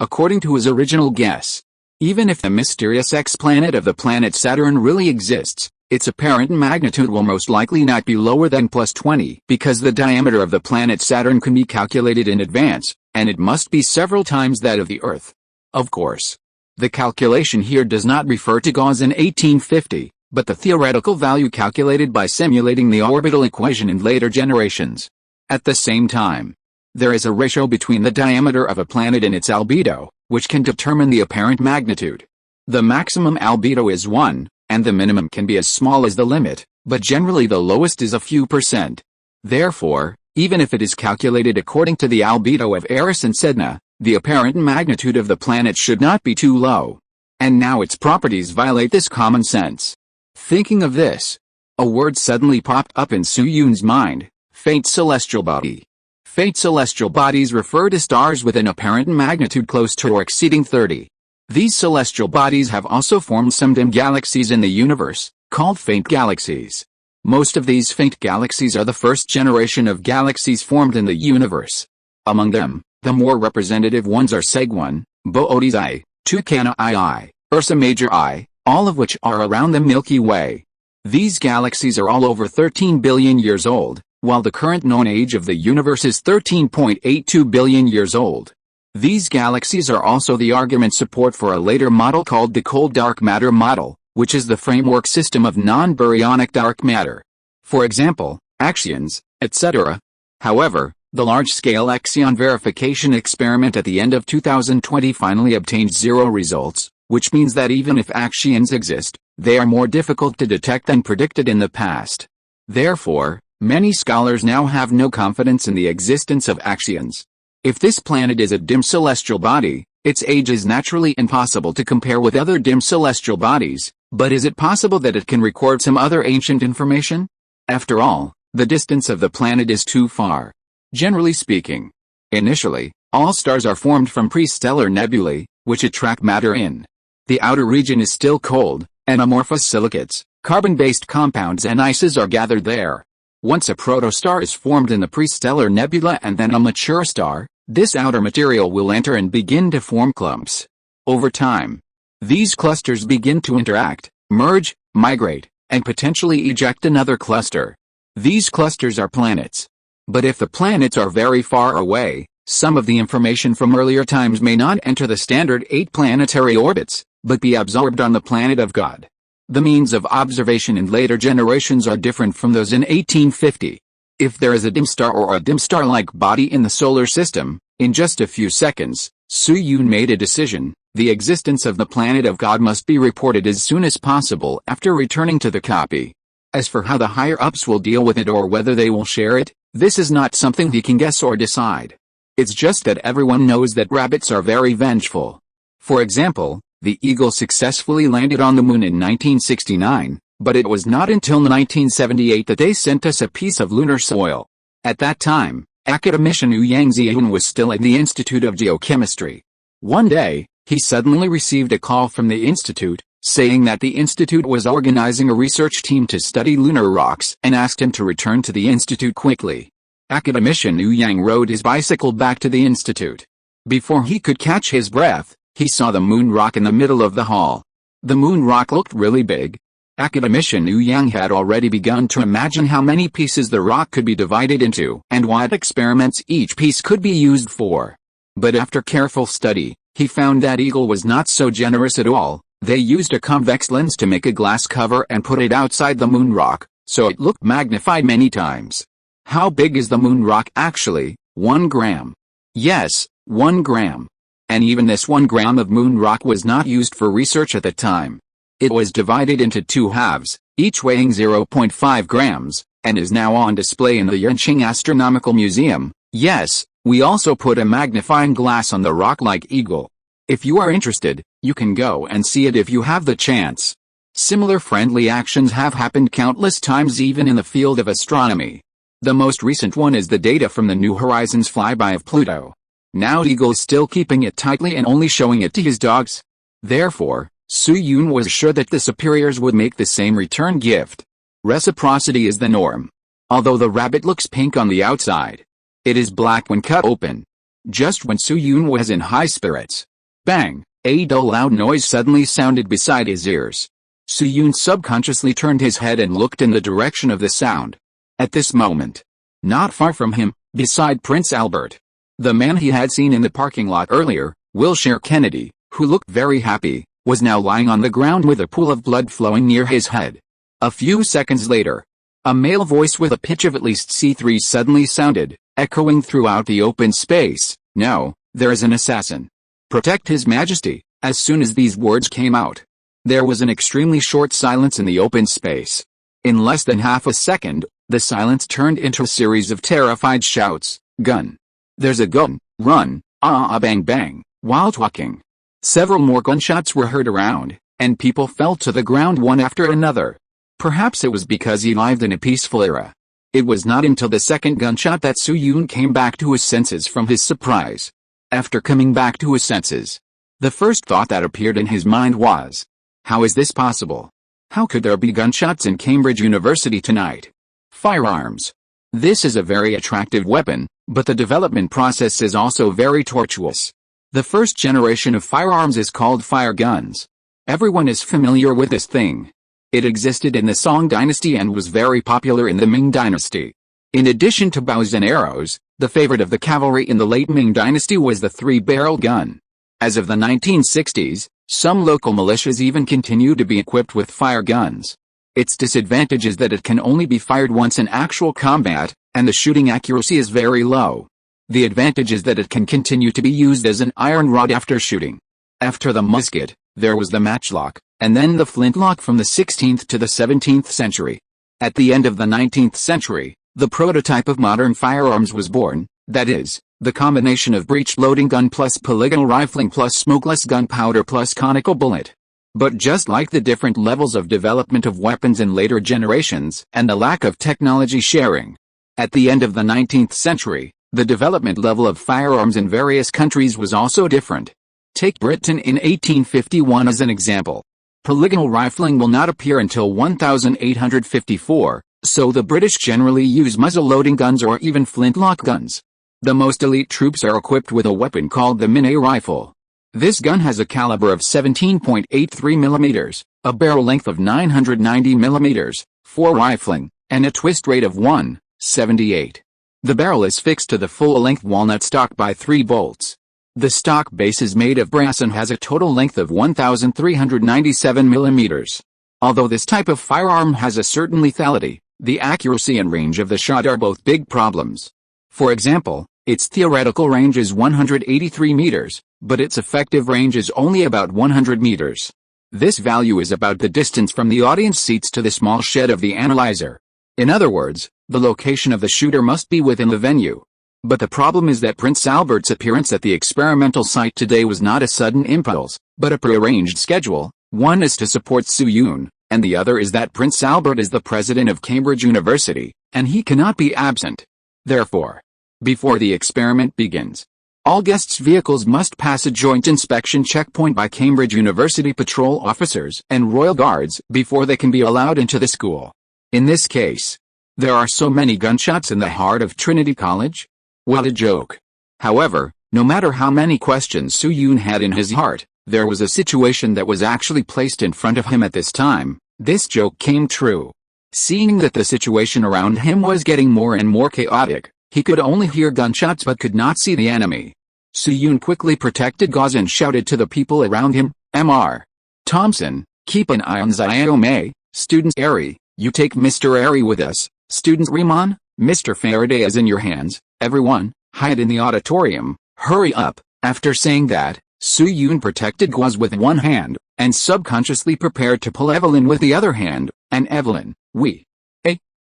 According to his original guess, even if the mysterious X-planet of the planet Saturn really exists, its apparent magnitude will most likely not be lower than +20 because the diameter of the planet Saturn can be calculated in advance, and it must be several times that of the Earth. Of course, the calculation here does not refer to Gauss in 1850, but the theoretical value calculated by simulating the orbital equation in later generations. At the same time, there is a ratio between the diameter of a planet and its albedo, which can determine the apparent magnitude. The maximum albedo is 1, and the minimum can be as small as the limit, but generally the lowest is a few percent. Therefore, even if it is calculated according to the albedo of Eris and Sedna, the apparent magnitude of the planet should not be too low. And now its properties violate this common sense. Thinking of this, a word suddenly popped up in Suyun's mind: faint celestial body. Faint celestial bodies refer to stars with an apparent magnitude close to or exceeding 30. These celestial bodies have also formed some dim galaxies in the universe, called faint galaxies. Most of these faint galaxies are the first generation of galaxies formed in the universe. Among them, the more representative ones are Seg 1, Boötes I, Tucana II, Ursa Major I, all of which are around the Milky Way. These galaxies are all over 13 billion years old, while the current known age of the universe is 13.82 billion years old. These galaxies are also the argument support for a later model called the cold dark matter model, which is the framework system of non-baryonic dark matter. For example, axions, etc. However, the large-scale axion verification experiment at the end of 2020 finally obtained 0 results, which means that even if axions exist, they are more difficult to detect than predicted in the past. Therefore, many scholars now have no confidence in the existence of axions. If this planet is a dim celestial body, its age is naturally impossible to compare with other dim celestial bodies, but is it possible that it can record some other ancient information? After all, the distance of the planet is too far. Generally speaking, initially, all stars are formed from prestellar nebulae, which attract matter in. The outer region is still cold, and amorphous silicates, carbon-based compounds and ices are gathered there. Once a protostar is formed in the prestellar nebula and then a mature star, this outer material will enter and begin to form clumps. Over time, these clusters begin to interact, merge, migrate, and potentially eject another cluster. These clusters are planets. But if the planets are very far away, some of the information from earlier times may not enter the standard 8 planetary orbits, but be absorbed on the planet of God. The means of observation in later generations are different from those in 1850. If there is a dim star or a dim star-like body in the solar system, in just a few seconds, Su-Yun made a decision: the existence of the planet of God must be reported as soon as possible after returning to the copy. As for how the higher-ups will deal with it or whether they will share it, this is not something he can guess or decide. It's just that everyone knows that rabbits are very vengeful. For example, the Eagle successfully landed on the moon in 1969, but it was not until 1978 that they sent us a piece of lunar soil. At that time, academician Yang Ziyun was still at the Institute of Geochemistry. One day, he suddenly received a call from the institute, saying that the institute was organizing a research team to study lunar rocks and asked him to return to the institute quickly. Academician Yang rode his bicycle back to the institute. Before he could catch his breath, he saw the moon rock in the middle of the hall. The moon rock looked really big. Academician Yang had already begun to imagine how many pieces the rock could be divided into and what experiments each piece could be used for. But after careful study, he found that Eagle was not so generous at all. They used a convex lens to make a glass cover and put it outside the moon rock, so it looked magnified many times. How big is the moon rock actually? 1 gram. Yes, 1 gram. And even this 1 gram of moon rock was not used for research at the time. It was divided into 2 halves, each weighing 0.5 grams, and is now on display in the Yanqing Astronomical Museum. Yes, we also put a magnifying glass on the rock like Eagle. If you are interested, you can go and see it if you have the chance. Similar friendly actions have happened countless times even in the field of astronomy. The most recent one is the data from the New Horizons flyby of Pluto. Now Eagle is still keeping it tightly and only showing it to his dogs. Therefore, Su-Yun was sure that the superiors would make the same return gift. Reciprocity is the norm. Although the rabbit looks pink on the outside, it is black when cut open. Just when Su-Yun was in high spirits, bang, a dull loud noise suddenly sounded beside his ears. Su-Yun subconsciously turned his head and looked in the direction of the sound. At this moment, not far from him, beside Prince Albert, the man he had seen in the parking lot earlier, Wilshire Kennedy, who looked very happy, was now lying on the ground with a pool of blood flowing near his head. A few seconds later, a male voice with a pitch of at least C3 suddenly sounded, echoing throughout the open space. "No, there is an assassin. Protect His Majesty." As soon as these words came out, there was an extremely short silence in the open space. In less than half a second, the silence turned into a series of terrified shouts. "Gun! There's a gun! Run! Bang bang!" While talking, several more gunshots were heard around, and people fell to the ground one after another. Perhaps it was because he lived in a peaceful era. It was not until the second gunshot that Su-Yun came back to his senses from his surprise. After coming back to his senses, the first thought that appeared in his mind was, how is this possible? How could there be gunshots in Cambridge University tonight? Firearms. This is a very attractive weapon, but the development process is also very tortuous. The first generation of firearms is called fire guns. Everyone is familiar with this thing. It existed in the Song dynasty and was very popular in the Ming dynasty. In addition to bows and arrows, the favorite of the cavalry in the late Ming dynasty was the three-barrel gun. As of the 1960s, some local militias even continue to be equipped with fire guns. Its disadvantage is that it can only be fired once in actual combat, and the shooting accuracy is very low. The advantage is that it can continue to be used as an iron rod after shooting. After the musket, there was the matchlock, and then the flintlock from the 16th to the 17th century. At the end of the 19th century, the prototype of modern firearms was born, that is, the combination of breech-loading gun plus polygonal rifling plus smokeless gunpowder plus conical bullet. But just like the different levels of development of weapons in later generations and the lack of technology sharing, at the end of the 19th century, the development level of firearms in various countries was also different. Take Britain in 1851 as an example. Polygonal rifling will not appear until 1854, so the British generally use muzzle-loading guns or even flintlock guns. The most elite troops are equipped with a weapon called the Minet rifle. This gun has a caliber of 17.83 mm, a barrel length of 990 mm, for rifling, and a twist rate of 1/78. The barrel is fixed to the full-length walnut stock by 3 bolts. The stock base is made of brass and has a total length of 1,397 mm. Although this type of firearm has a certain lethality, the accuracy and range of the shot are both big problems. For example, its theoretical range is 183 meters, but its effective range is only about 100 meters. This value is about the distance from the audience seats to the small shed of the analyzer. In other words, the location of the shooter must be within the venue. But the problem is that Prince Albert's appearance at the experimental site today was not a sudden impulse, but a prearranged schedule. One is to support Su Yun, and the other is that Prince Albert is the president of Cambridge University, and he cannot be absent. Therefore, before the experiment begins, all guests' vehicles must pass a joint inspection checkpoint by Cambridge University patrol officers and royal guards before they can be allowed into the school. In this case, there are so many gunshots in the heart of Trinity College? What a joke. However, no matter how many questions Su Yun had in his heart, there was a situation that was actually placed in front of him at this time. This joke came true. Seeing that the situation around him was getting more and more chaotic, he could only hear gunshots but could not see the enemy. Su Yun quickly protected Gauze and shouted to the people around him, "Mr. Thompson, keep an eye on Xiaomei. Students Airy, you take Mr. Airy with us. Students Riemann, Mr. Faraday is in your hands. Everyone, hide in the auditorium, hurry up." After saying that, Su Yun protected Gauze with one hand, and subconsciously prepared to pull Evelyn with the other hand, and Evelyn,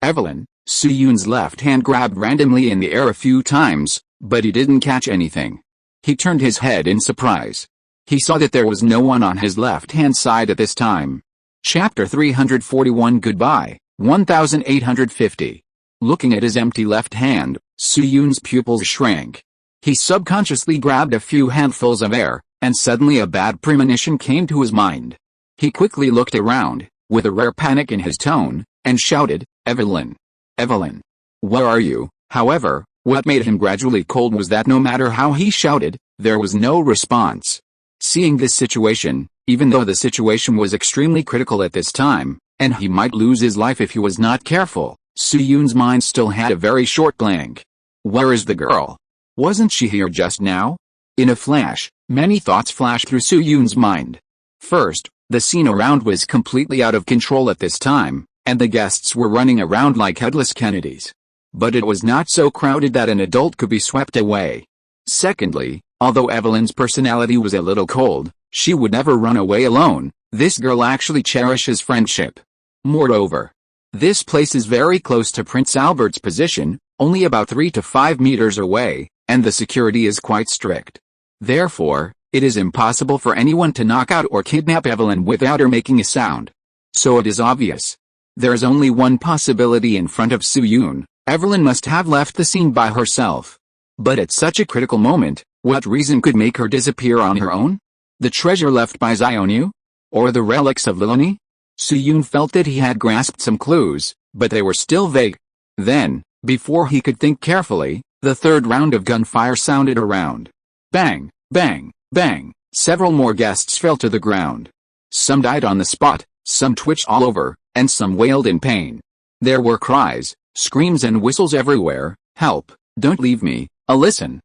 Evelyn, Su Yun's left hand grabbed randomly in the air a few times, but he didn't catch anything. He turned his head in surprise. He saw that there was no one on his left-hand side at this time. Chapter 341 Goodbye, 1850. Looking at his empty left hand, Su Yun's pupils shrank. He subconsciously grabbed a few handfuls of air, and suddenly a bad premonition came to his mind. He quickly looked around, with a rare panic in his tone, and shouted, "Evelyn! Evelyn! Where are you?" However, what made him gradually cold was that no matter how he shouted, there was no response. Seeing this situation, even though the situation was extremely critical at this time, and he might lose his life if he was not careful, Su Yun's mind still had a very short blank. Where is the girl? Wasn't she here just now? In a flash, many thoughts flashed through Su Yun's mind. First, the scene around was completely out of control at this time, and the guests were running around like headless Kennedys. But it was not so crowded that an adult could be swept away. Secondly, although Evelyn's personality was a little cold, she would never run away alone. This girl actually cherishes friendship. Moreover, this place is very close to Prince Albert's position, only about 3 to 5 meters away, and the security is quite strict. Therefore, it is impossible for anyone to knock out or kidnap Evelyn without her making a sound. So it is obvious. There is only one possibility in front of Su Yun. Evelyn must have left the scene by herself. But at such a critical moment, what reason could make her disappear on her own? The treasure left by Xiaonu? Or the relics of Lilani? Soo-yoon felt that he had grasped some clues, but they were still vague. Then, before he could think carefully, the third round of gunfire sounded around. Bang, bang, bang, several more guests fell to the ground. Some died on the spot, some twitched all over, and some wailed in pain. There were cries, screams and whistles everywhere. Help, don't leave me, Alison,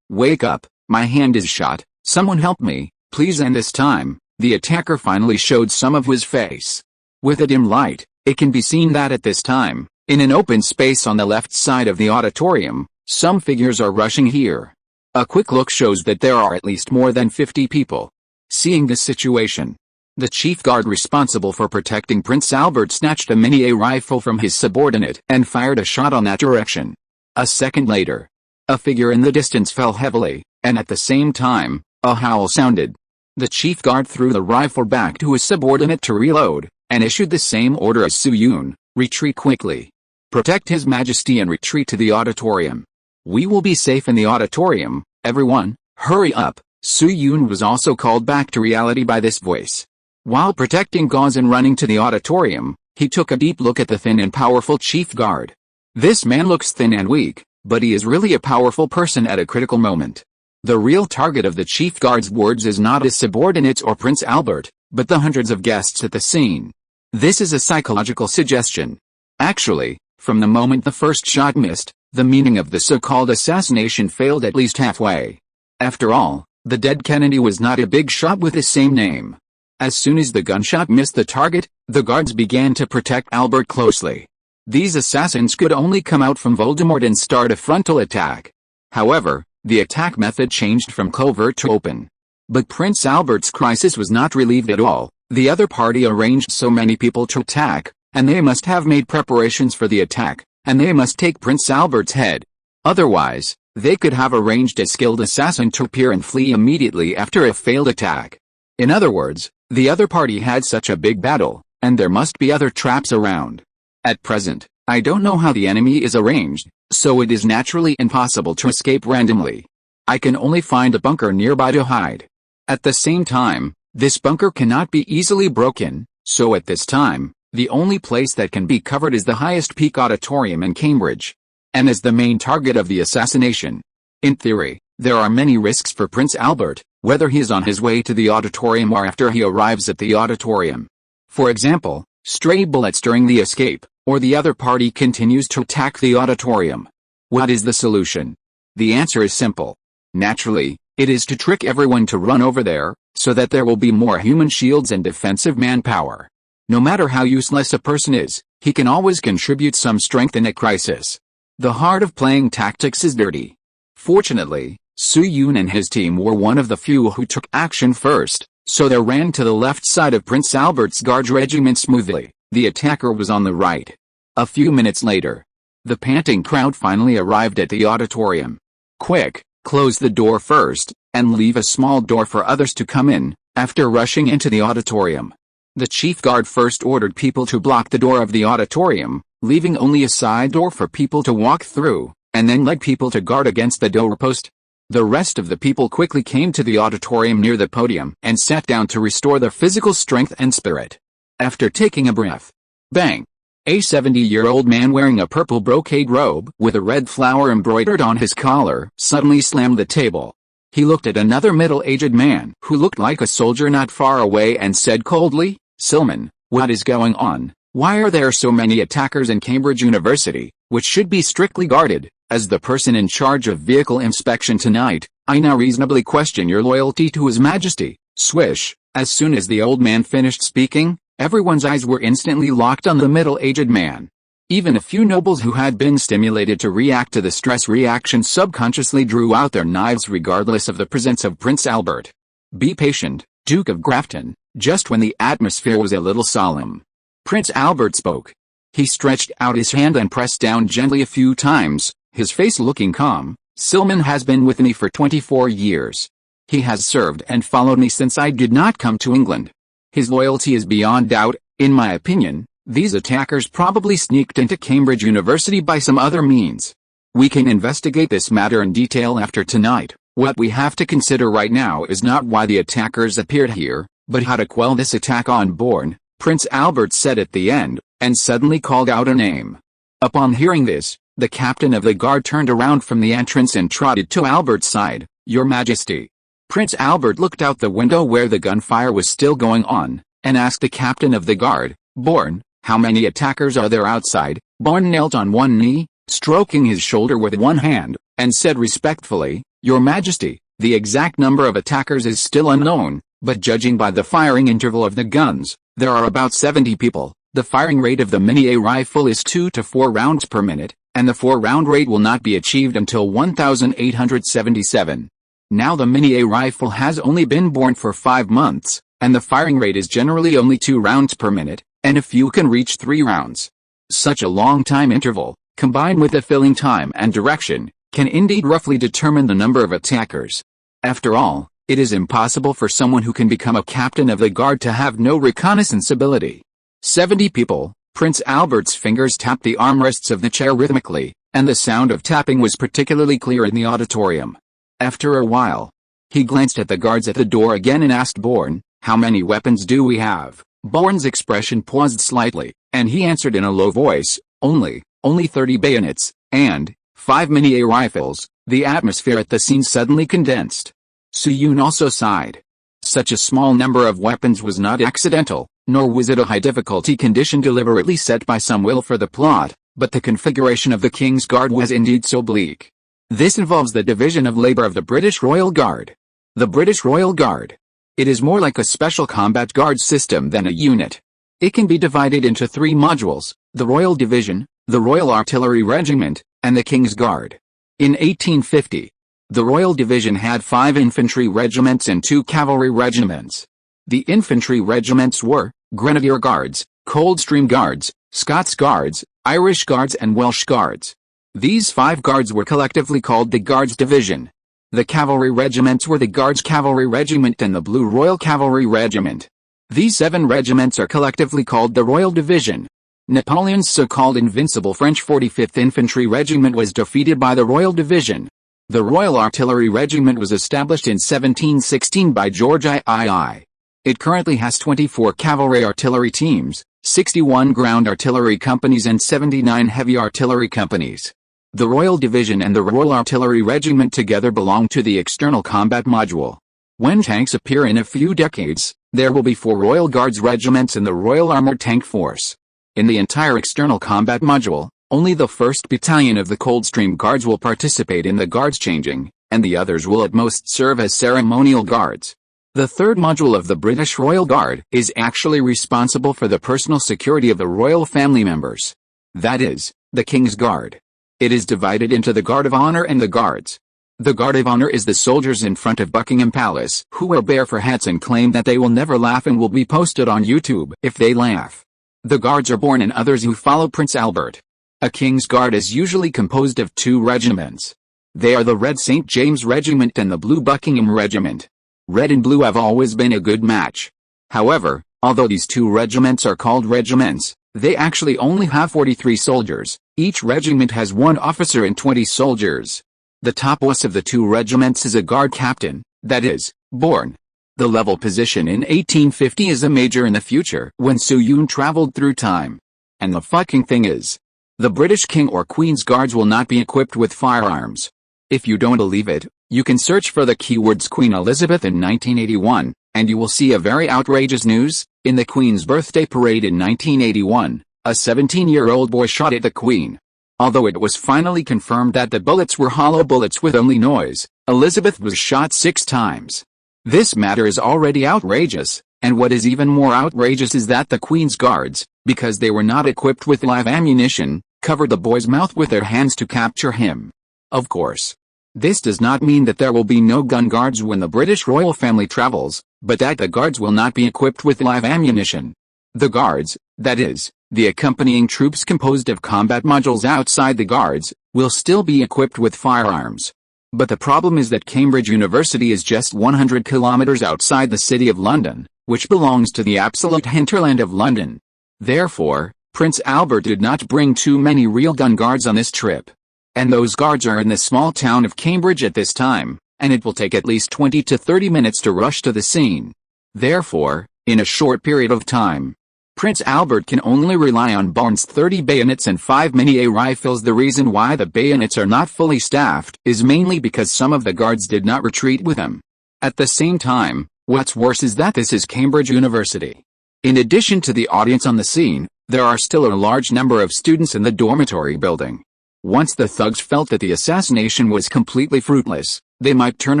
wake up, my hand is shot, someone help me, please. And this time, the attacker finally showed some of his face. With a dim light, it can be seen that at this time, in an open space on the left side of the auditorium, some figures are rushing here. A quick look shows that there are at least more than 50 people. Seeing this situation, the chief guard responsible for protecting Prince Albert snatched a mini-A rifle from his subordinate and fired a shot on that direction. A second later, a figure in the distance fell heavily, and at the same time, a howl sounded. The chief guard threw the rifle back to his subordinate to reload, and issued the same order as Soo-yoon: retreat quickly. Protect His Majesty and retreat to the auditorium. We will be safe in the auditorium, everyone, hurry up. Soo-yoon was also called back to reality by this voice. While protecting Gauze and running to the auditorium, he took a deep look at the thin and powerful chief guard. This man looks thin and weak, but he is really a powerful person at a critical moment. The real target of the chief guard's words is not his subordinates or Prince Albert, but the hundreds of guests at the scene. This is a psychological suggestion. Actually, from the moment the first shot missed, the meaning of the so-called assassination failed at least halfway. After all, the dead Kennedy was not a big shot with the same name. As soon as the gunshot missed the target, the guards began to protect Albert closely. These assassins could only come out from Voldemort and start a frontal attack. However, the attack method changed from covert to open. But Prince Albert's crisis was not relieved at all. The other party arranged so many people to attack, and they must have made preparations for the attack, and they must take Prince Albert's head. Otherwise, they could have arranged a skilled assassin to appear and flee immediately after a failed attack. In other words, the other party had such a big battle, and there must be other traps around. At present, I don't know how the enemy is arranged, so it is naturally impossible to escape randomly. I can only find a bunker nearby to hide. At the same time, this bunker cannot be easily broken, so at this time, the only place that can be covered is the highest peak auditorium in Cambridge. And as the main target of the assassination. In theory, there are many risks for Prince Albert, whether he is on his way to the auditorium or after he arrives at the auditorium. For example, stray bullets during the escape, or the other party continues to attack the auditorium. What is the solution? The answer is simple. Naturally, it is to trick everyone to run over there, so that there will be more human shields and defensive manpower. No matter how useless a person is, he can always contribute some strength in a crisis. The heart of playing tactics is dirty. Fortunately, Soo-yoon and his team were one of the few who took action first, so they ran to the left side of Prince Albert's guard regiment smoothly. The attacker was on the right. A few minutes later, the panting crowd finally arrived at the auditorium. Quick, close the door first, and leave a small door for others to come in. After rushing into the auditorium, the chief guard first ordered people to block the door of the auditorium, leaving only a side door for people to walk through, and then led people to guard against the doorpost. The rest of the people quickly came to the auditorium near the podium and sat down to restore their physical strength and spirit. After taking a breath, bang! A 70-year-old man wearing a purple brocade robe with a red flower embroidered on his collar suddenly slammed the table. He looked at another middle-aged man who looked like a soldier not far away and said coldly, "Silman, what is going on? Why are there so many attackers in Cambridge University, which should be strictly guarded? As the person in charge of vehicle inspection tonight, I now reasonably question your loyalty to His Majesty." Swish! As soon as the old man finished speaking, everyone's eyes were instantly locked on the middle-aged man. Even a few nobles who had been stimulated to react to the stress reaction subconsciously drew out their knives regardless of the presence of Prince Albert. Be patient, Duke of Grafton. Just when the atmosphere was a little solemn, Prince Albert spoke. He stretched out his hand and pressed down gently a few times, his face looking calm. "Silman has been with me for 24 years. He has served and followed me since I did not come to England. His loyalty is beyond doubt. In my opinion, these attackers probably sneaked into Cambridge University by some other means. We can investigate this matter in detail after tonight. What we have to consider right now is not why the attackers appeared here, but how to quell this attack on board. Prince Albert said at the end, and suddenly called out a name. Upon hearing this, the captain of the guard turned around from the entrance and trotted to Albert's side. "Your Majesty." Prince Albert looked out the window where the gunfire was still going on, and asked the captain of the guard, "Born, how many attackers are there outside?" Born knelt on one knee, stroking his shoulder with one hand, and said respectfully, "Your Majesty, the exact number of attackers is still unknown, but judging by the firing interval of the guns, there are about 70 people. The firing rate of the Mini-A rifle is 2 to 4 rounds per minute, and the 4-round rate will not be achieved until 1877. Now the Mini-A rifle has only been born for 5 months, and the firing rate is generally only 2 rounds per minute, and a few can reach 3 rounds. Such a long time interval, combined with the filling time and direction, can indeed roughly determine the number of attackers. After all, it is impossible for someone who can become a captain of the guard to have no reconnaissance ability. 70 people." Prince Albert's fingers tapped the armrests of the chair rhythmically, and the sound of tapping was particularly clear in the auditorium. After a while, he glanced at the guards at the door again and asked Born, "How many weapons do we have?" Born's expression paused slightly, and he answered in a low voice, only 30 bayonets, and 5 Mini-A rifles." The atmosphere at the scene suddenly condensed. Soo-yoon also sighed. Such a small number of weapons was not accidental, nor was it a high-difficulty condition deliberately set by some will for the plot, but the configuration of the King's Guard was indeed so bleak. This involves the division of labor of the British Royal Guard. The British Royal Guard. It is more like a special combat guard system than a unit. It can be divided into 3 modules, the Royal Division, the Royal Artillery Regiment, and the King's Guard. In 1850, the Royal Division had 5 infantry regiments and 2 cavalry regiments. The infantry regiments were Grenadier Guards, Coldstream Guards, Scots Guards, Irish Guards and Welsh Guards. These 5 guards were collectively called the Guards Division. The cavalry regiments were the Guards Cavalry Regiment and the Blue Royal Cavalry Regiment. These 7 regiments are collectively called the Royal Division. Napoleon's so-called invincible French 45th Infantry Regiment was defeated by the Royal Division. The Royal Artillery Regiment was established in 1716 by George III. It currently has 24 cavalry artillery teams, 61 ground artillery companies and 79 heavy artillery companies. The Royal Division and the Royal Artillery Regiment together belong to the External Combat Module. When tanks appear in a few decades, there will be 4 Royal Guards regiments in the Royal Armoured Tank Force. In the entire External Combat Module, only the 1st Battalion of the Coldstream Guards will participate in the guards changing, and the others will at most serve as ceremonial guards. The 3rd module of the British Royal Guard is actually responsible for the personal security of the royal family members. That is, the King's Guard. It is divided into the Guard of Honor and the Guards. The Guard of Honor is the soldiers in front of Buckingham Palace who wear bear hats and claim that they will never laugh and will be posted on YouTube if they laugh. The Guards are Born and others who follow Prince Albert. A King's Guard is usually composed of 2 regiments. They are the Red St. James Regiment and the Blue Buckingham Regiment. Red and blue have always been a good match. However, although these 2 regiments are called regiments, they actually only have 43 soldiers. Each regiment has 1 officer and 20 soldiers. The top boss of the 2 regiments is a guard captain, that is, Born. The level position in 1850 is a major in the future when Soo-yoon traveled through time. And the fucking thing is, the British King or Queen's Guards will not be equipped with firearms. If you don't believe it, you can search for the keywords Queen Elizabeth in 1981, and you will see a very outrageous news. In the Queen's birthday parade in 1981, a 17-year-old boy shot at the Queen. Although it was finally confirmed that the bullets were hollow bullets with only noise, Elizabeth was shot 6 times. This matter is already outrageous, and what is even more outrageous is that the Queen's Guards, because they were not equipped with live ammunition, covered the boy's mouth with their hands to capture him. Of course, this does not mean that there will be no gun guards when the British royal family travels, but that the guards will not be equipped with live ammunition. The guards, that is, the accompanying troops composed of combat modules outside the guards, will still be equipped with firearms. But the problem is that Cambridge University is just 100 kilometers outside the city of London, which belongs to the absolute hinterland of London. Therefore, Prince Albert did not bring too many real gun guards on this trip. And those guards are in the small town of Cambridge at this time, and it will take at least 20 to 30 minutes to rush to the scene. Therefore, in a short period of time, Prince Albert can only rely on Barnes' 30 bayonets and 5 mini-A rifles. The reason why the bayonets are not fully staffed is mainly because some of the guards did not retreat with him. At the same time, what's worse is that this is Cambridge University. In addition to the audience on the scene, there are still a large number of students in the dormitory building. Once the thugs felt that the assassination was completely fruitless, they might turn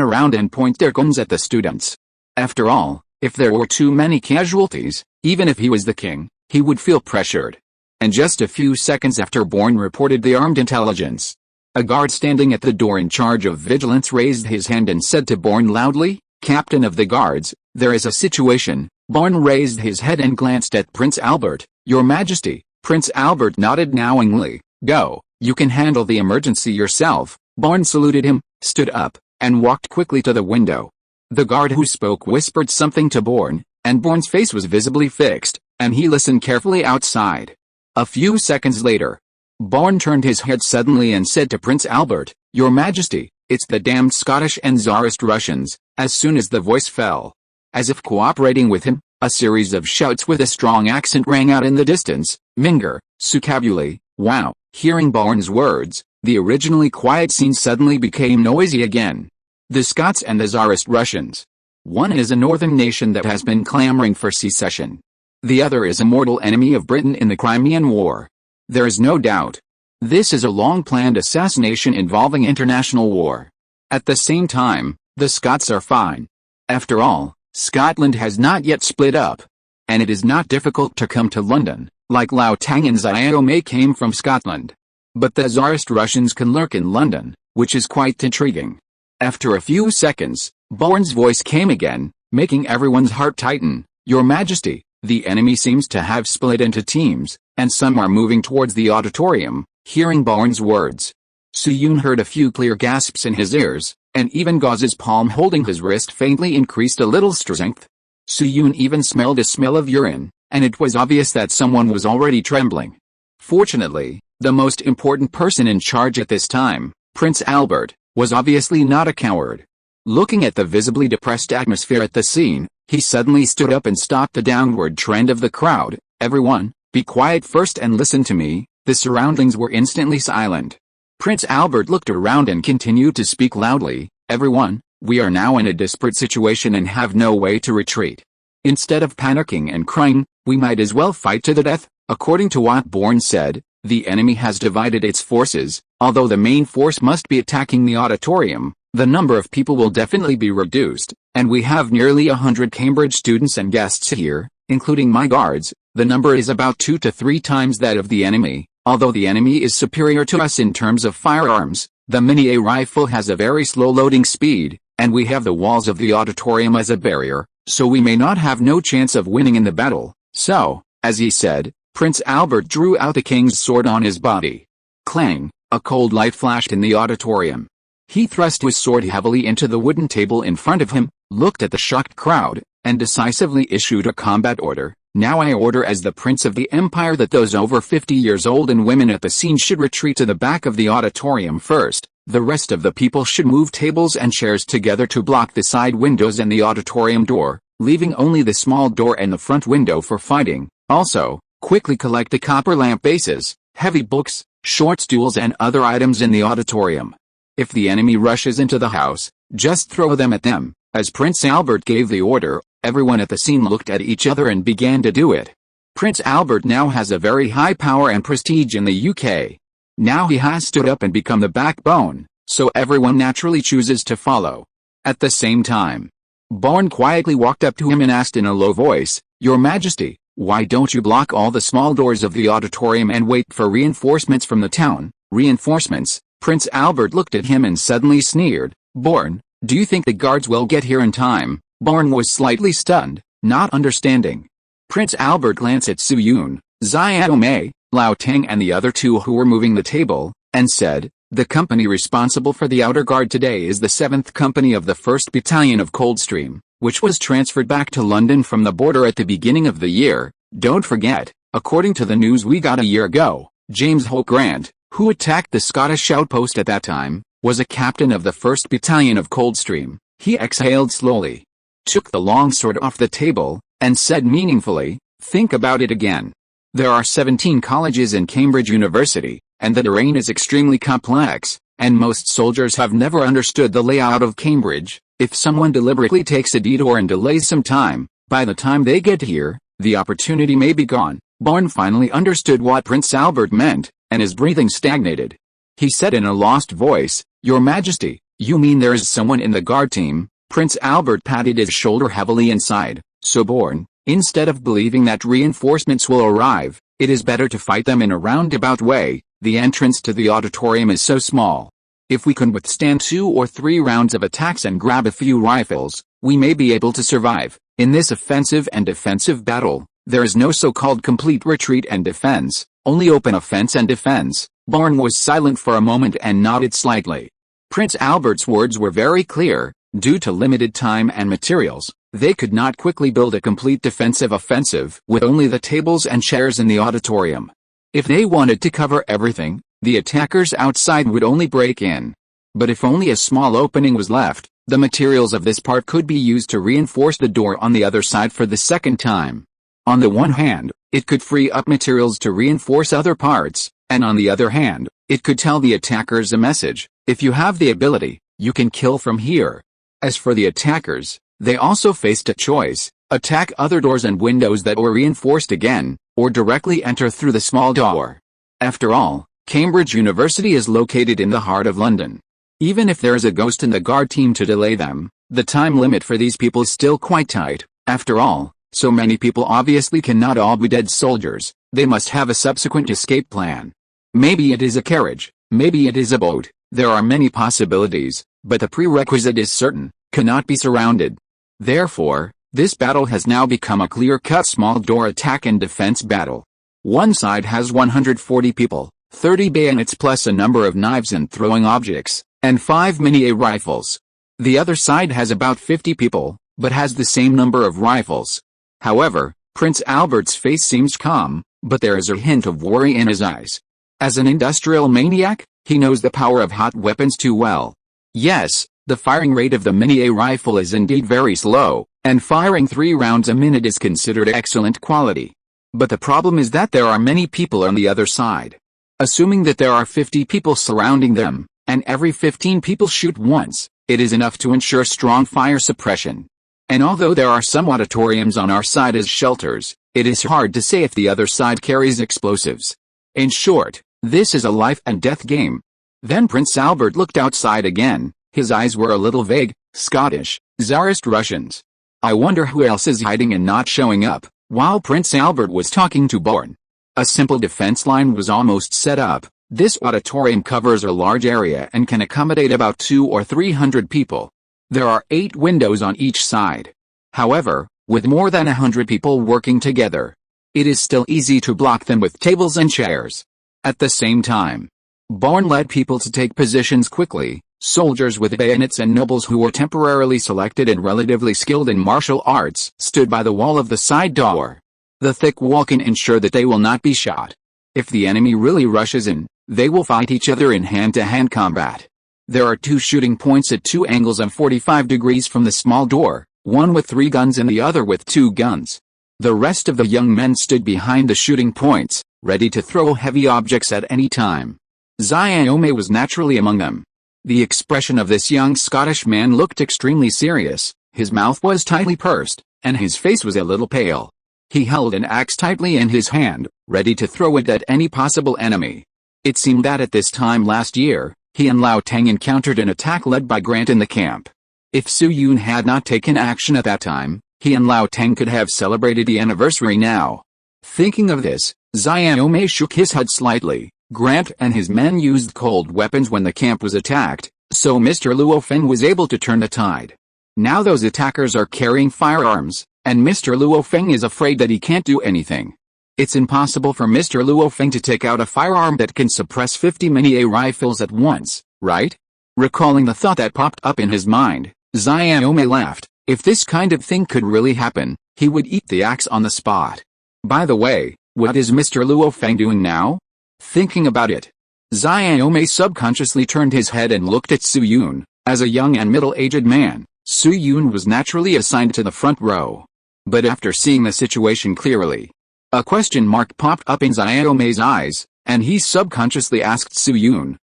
around and point their guns at the students. After all, if there were too many casualties, even if he was the king, he would feel pressured. And just a few seconds after Bourne reported the armed intelligence, a guard standing at the door in charge of vigilance raised his hand and said to Bourne loudly, "Captain of the guards, there is a situation." Bourne raised his head and glanced at Prince Albert. "Your Majesty." Prince Albert nodded knowingly. "Go, you can handle the emergency yourself." Bourne saluted him, stood up, and walked quickly to the window. The guard who spoke whispered something to Bourne, and Bourne's face was visibly fixed, and he listened carefully outside. A few seconds later, Bourne turned his head suddenly and said to Prince Albert, "Your Majesty, it's the damned Scottish and Tsarist Russians." As soon as the voice fell, as if cooperating with him, a series of shouts with a strong accent rang out in the distance. "Minger, Sukabuli, wow." Hearing Bourne's words, the originally quiet scene suddenly became noisy again. The Scots and the Tsarist Russians. One is a northern nation that has been clamoring for secession. The other is a mortal enemy of Britain in the Crimean War. There is no doubt. This is a long-planned assassination involving international war. At the same time, the Scots are fine. After all, Scotland has not yet split up. And it is not difficult to come to London, like Lao Tang and Xiaomei came from Scotland. But the Tsarist Russians can lurk in London, which is quite intriguing. After a few seconds, Bourne's voice came again, making everyone's heart tighten. "Your Majesty, the enemy seems to have split into teams, and some are moving towards the auditorium." Hearing Bourne's words, Suyun heard a few clear gasps in his ears, and even Gauze's palm holding his wrist faintly increased a little strength. Suyun even smelled a smell of urine, and it was obvious that someone was already trembling. Fortunately, the most important person in charge at this time, Prince Albert, was obviously not a coward. Looking at the visibly depressed atmosphere at the scene, he suddenly stood up and stopped the downward trend of the crowd. "Everyone, be quiet first and listen to me." The surroundings were instantly silent. Prince Albert looked around and continued to speak loudly. "Everyone, we are now in a desperate situation and have no way to retreat. Instead of panicking and crying, we might as well fight to the death." According to what Bourne said, the enemy has divided its forces. Although the main force must be attacking the auditorium, the number of people will definitely be reduced, and we have nearly 100 Cambridge students and guests here, including my guards. The number is about 2 to 3 times that of the enemy. Although the enemy is superior to us in terms of firearms, the mini-A rifle has a very slow loading speed, and we have the walls of the auditorium as a barrier, so we may not have no chance of winning in the battle. So, as he said, Prince Albert drew out the king's sword on his body. Clang, a cold light flashed in the auditorium. He thrust his sword heavily into the wooden table in front of him, looked at the shocked crowd, and decisively issued a combat order. "Now I order as the Prince of the Empire that those over 50 years old and women at the scene should retreat to the back of the auditorium first. The rest of the people should move tables and chairs together to block the side windows and the auditorium door, leaving only the small door and the front window for fighting. Also, quickly collect the copper lamp bases, heavy books, short stools and other items in the auditorium. If the enemy rushes into the house, just throw them at them." As Prince Albert gave the order, everyone at the scene looked at each other and began to do it. Prince Albert now has a very high power and prestige in the UK. Now he has stood up and become the backbone, so everyone naturally chooses to follow. At the same time, Bourne quietly walked up to him and asked in a low voice, "Your Majesty, why don't you block all the small doors of the auditorium and wait for reinforcements from the town?" "Reinforcements?" Prince Albert looked at him and suddenly sneered. "Bourne, do you think the guards will get here in time?" Bourne was slightly stunned, not understanding. Prince Albert glanced at Suyun, Xiaomei, Lao Tang and the other two who were moving the table, and said, "The company responsible for the outer guard today is the 7th Company of the 1st Battalion of Coldstream, which was transferred back to London from the border at the beginning of the year. Don't forget, according to the news we got a year ago, James Hope Grant, who attacked the Scottish outpost at that time, was a captain of the 1st Battalion of Coldstream." He exhaled slowly, took the long sword off the table, and said meaningfully, Think about it again. There are 17 colleges in Cambridge University, and the terrain is extremely complex, and most soldiers have never understood the layout of Cambridge. If someone deliberately takes a detour and delays some time, by the time they get here, the opportunity may be gone. Bourne finally understood what Prince Albert meant, and his breathing stagnated. He said in a lost voice, "Your Majesty, you mean there is someone in the guard team?" Prince Albert patted his shoulder heavily and sighed. "So Bourne, instead of believing that reinforcements will arrive, it is better to fight them in a roundabout way. The entrance to the auditorium is so small. If we can withstand 2 or 3 rounds of attacks and grab a few rifles, we may be able to survive. In this offensive and defensive battle, there is no so-called complete retreat and defense, only open offense and defense." Bourne was silent for a moment and nodded slightly. Prince Albert's words were very clear. Due to limited time and materials, they could not quickly build a complete defensive offensive with only the tables and chairs in the auditorium. If they wanted to cover everything, the attackers outside would only break in. But if only a small opening was left, the materials of this part could be used to reinforce the door on the other side for the second time. On the one hand, it could free up materials to reinforce other parts, and on the other hand, it could tell the attackers a message: if you have the ability, you can kill from here. As for the attackers, they also faced a choice: attack other doors and windows that were reinforced again, or directly enter through the small door. After all, Cambridge University is located in the heart of London. Even if there is a ghost in the guard team to delay them, the time limit for these people is still quite tight. After all, so many people obviously cannot all be dead soldiers. They must have a subsequent escape plan. Maybe it is a carriage, maybe it is a boat. There are many possibilities, but the prerequisite is certain: cannot be surrounded. Therefore, this battle has now become a clear-cut small door attack and defense battle. One side has 140 people, 30 bayonets plus a number of knives and throwing objects, and 5 mini-A rifles. The other side has about 50 people, but has the same number of rifles. However, Prince Albert's face seems calm, but there is a hint of worry in his eyes. As an industrial maniac, he knows the power of hot weapons too well. Yes, the firing rate of the mini-A rifle is indeed very slow, and firing 3 rounds a minute is considered excellent quality. But the problem is that there are many people on the other side. Assuming that there are 50 people surrounding them, and every 15 people shoot once, it is enough to ensure strong fire suppression. And although there are some auditoriums on our side as shelters, it is hard to say if the other side carries explosives. In short, this is a life and death game. Then Prince Albert looked outside again. His eyes were a little vague. Scottish, Tsarist Russians. I wonder who else is hiding and not showing up. While Prince Albert was talking to Bourne, a simple defense line was almost set up. This auditorium covers a large area and can accommodate about 200 or 300 people. There are 8 windows on each side. However, with more than 100 people working together, it is still easy to block them with tables and chairs. At the same time, Bourne led people to take positions quickly. Soldiers with bayonets and nobles who were temporarily selected and relatively skilled in martial arts stood by the wall of the side door. The thick wall can ensure that they will not be shot. If the enemy really rushes in, they will fight each other in hand-to-hand combat. There are 2 shooting points at 2 angles of 45 degrees from the small door, one with 3 guns and the other with 2 guns. The rest of the young men stood behind the shooting points, ready to throw heavy objects at any time. Xiaomei was naturally among them. The expression of this young Scottish man looked extremely serious. His mouth was tightly pursed, and his face was a little pale. He held an axe tightly in his hand, ready to throw it at any possible enemy. It seemed that at this time last year, he and Lao Teng encountered an attack led by Grant in the camp. If Su Yun had not taken action at that time, he and Lao Teng could have celebrated the anniversary now. Thinking of this, Xiaomei shook his head slightly. Grant and his men used cold weapons when the camp was attacked, so Mr. Luo Feng was able to turn the tide. Now those attackers are carrying firearms, and Mr. Luo Feng is afraid that he can't do anything. It's impossible for Mr. Luo Feng to take out a firearm that can suppress 50 mini-A rifles at once, right? Recalling the thought that popped up in his mind, Xiaomei laughed. If this kind of thing could really happen, he would eat the axe on the spot. By the way, what is Mr. Luo Feng doing now? Thinking about it, Xiaomei subconsciously turned his head and looked at Su Yun. As a young and middle-aged man, Su Yun was naturally assigned to the front row. But after seeing the situation clearly, a question mark popped up in Xiaomei's eyes, and he subconsciously asked Su Yun,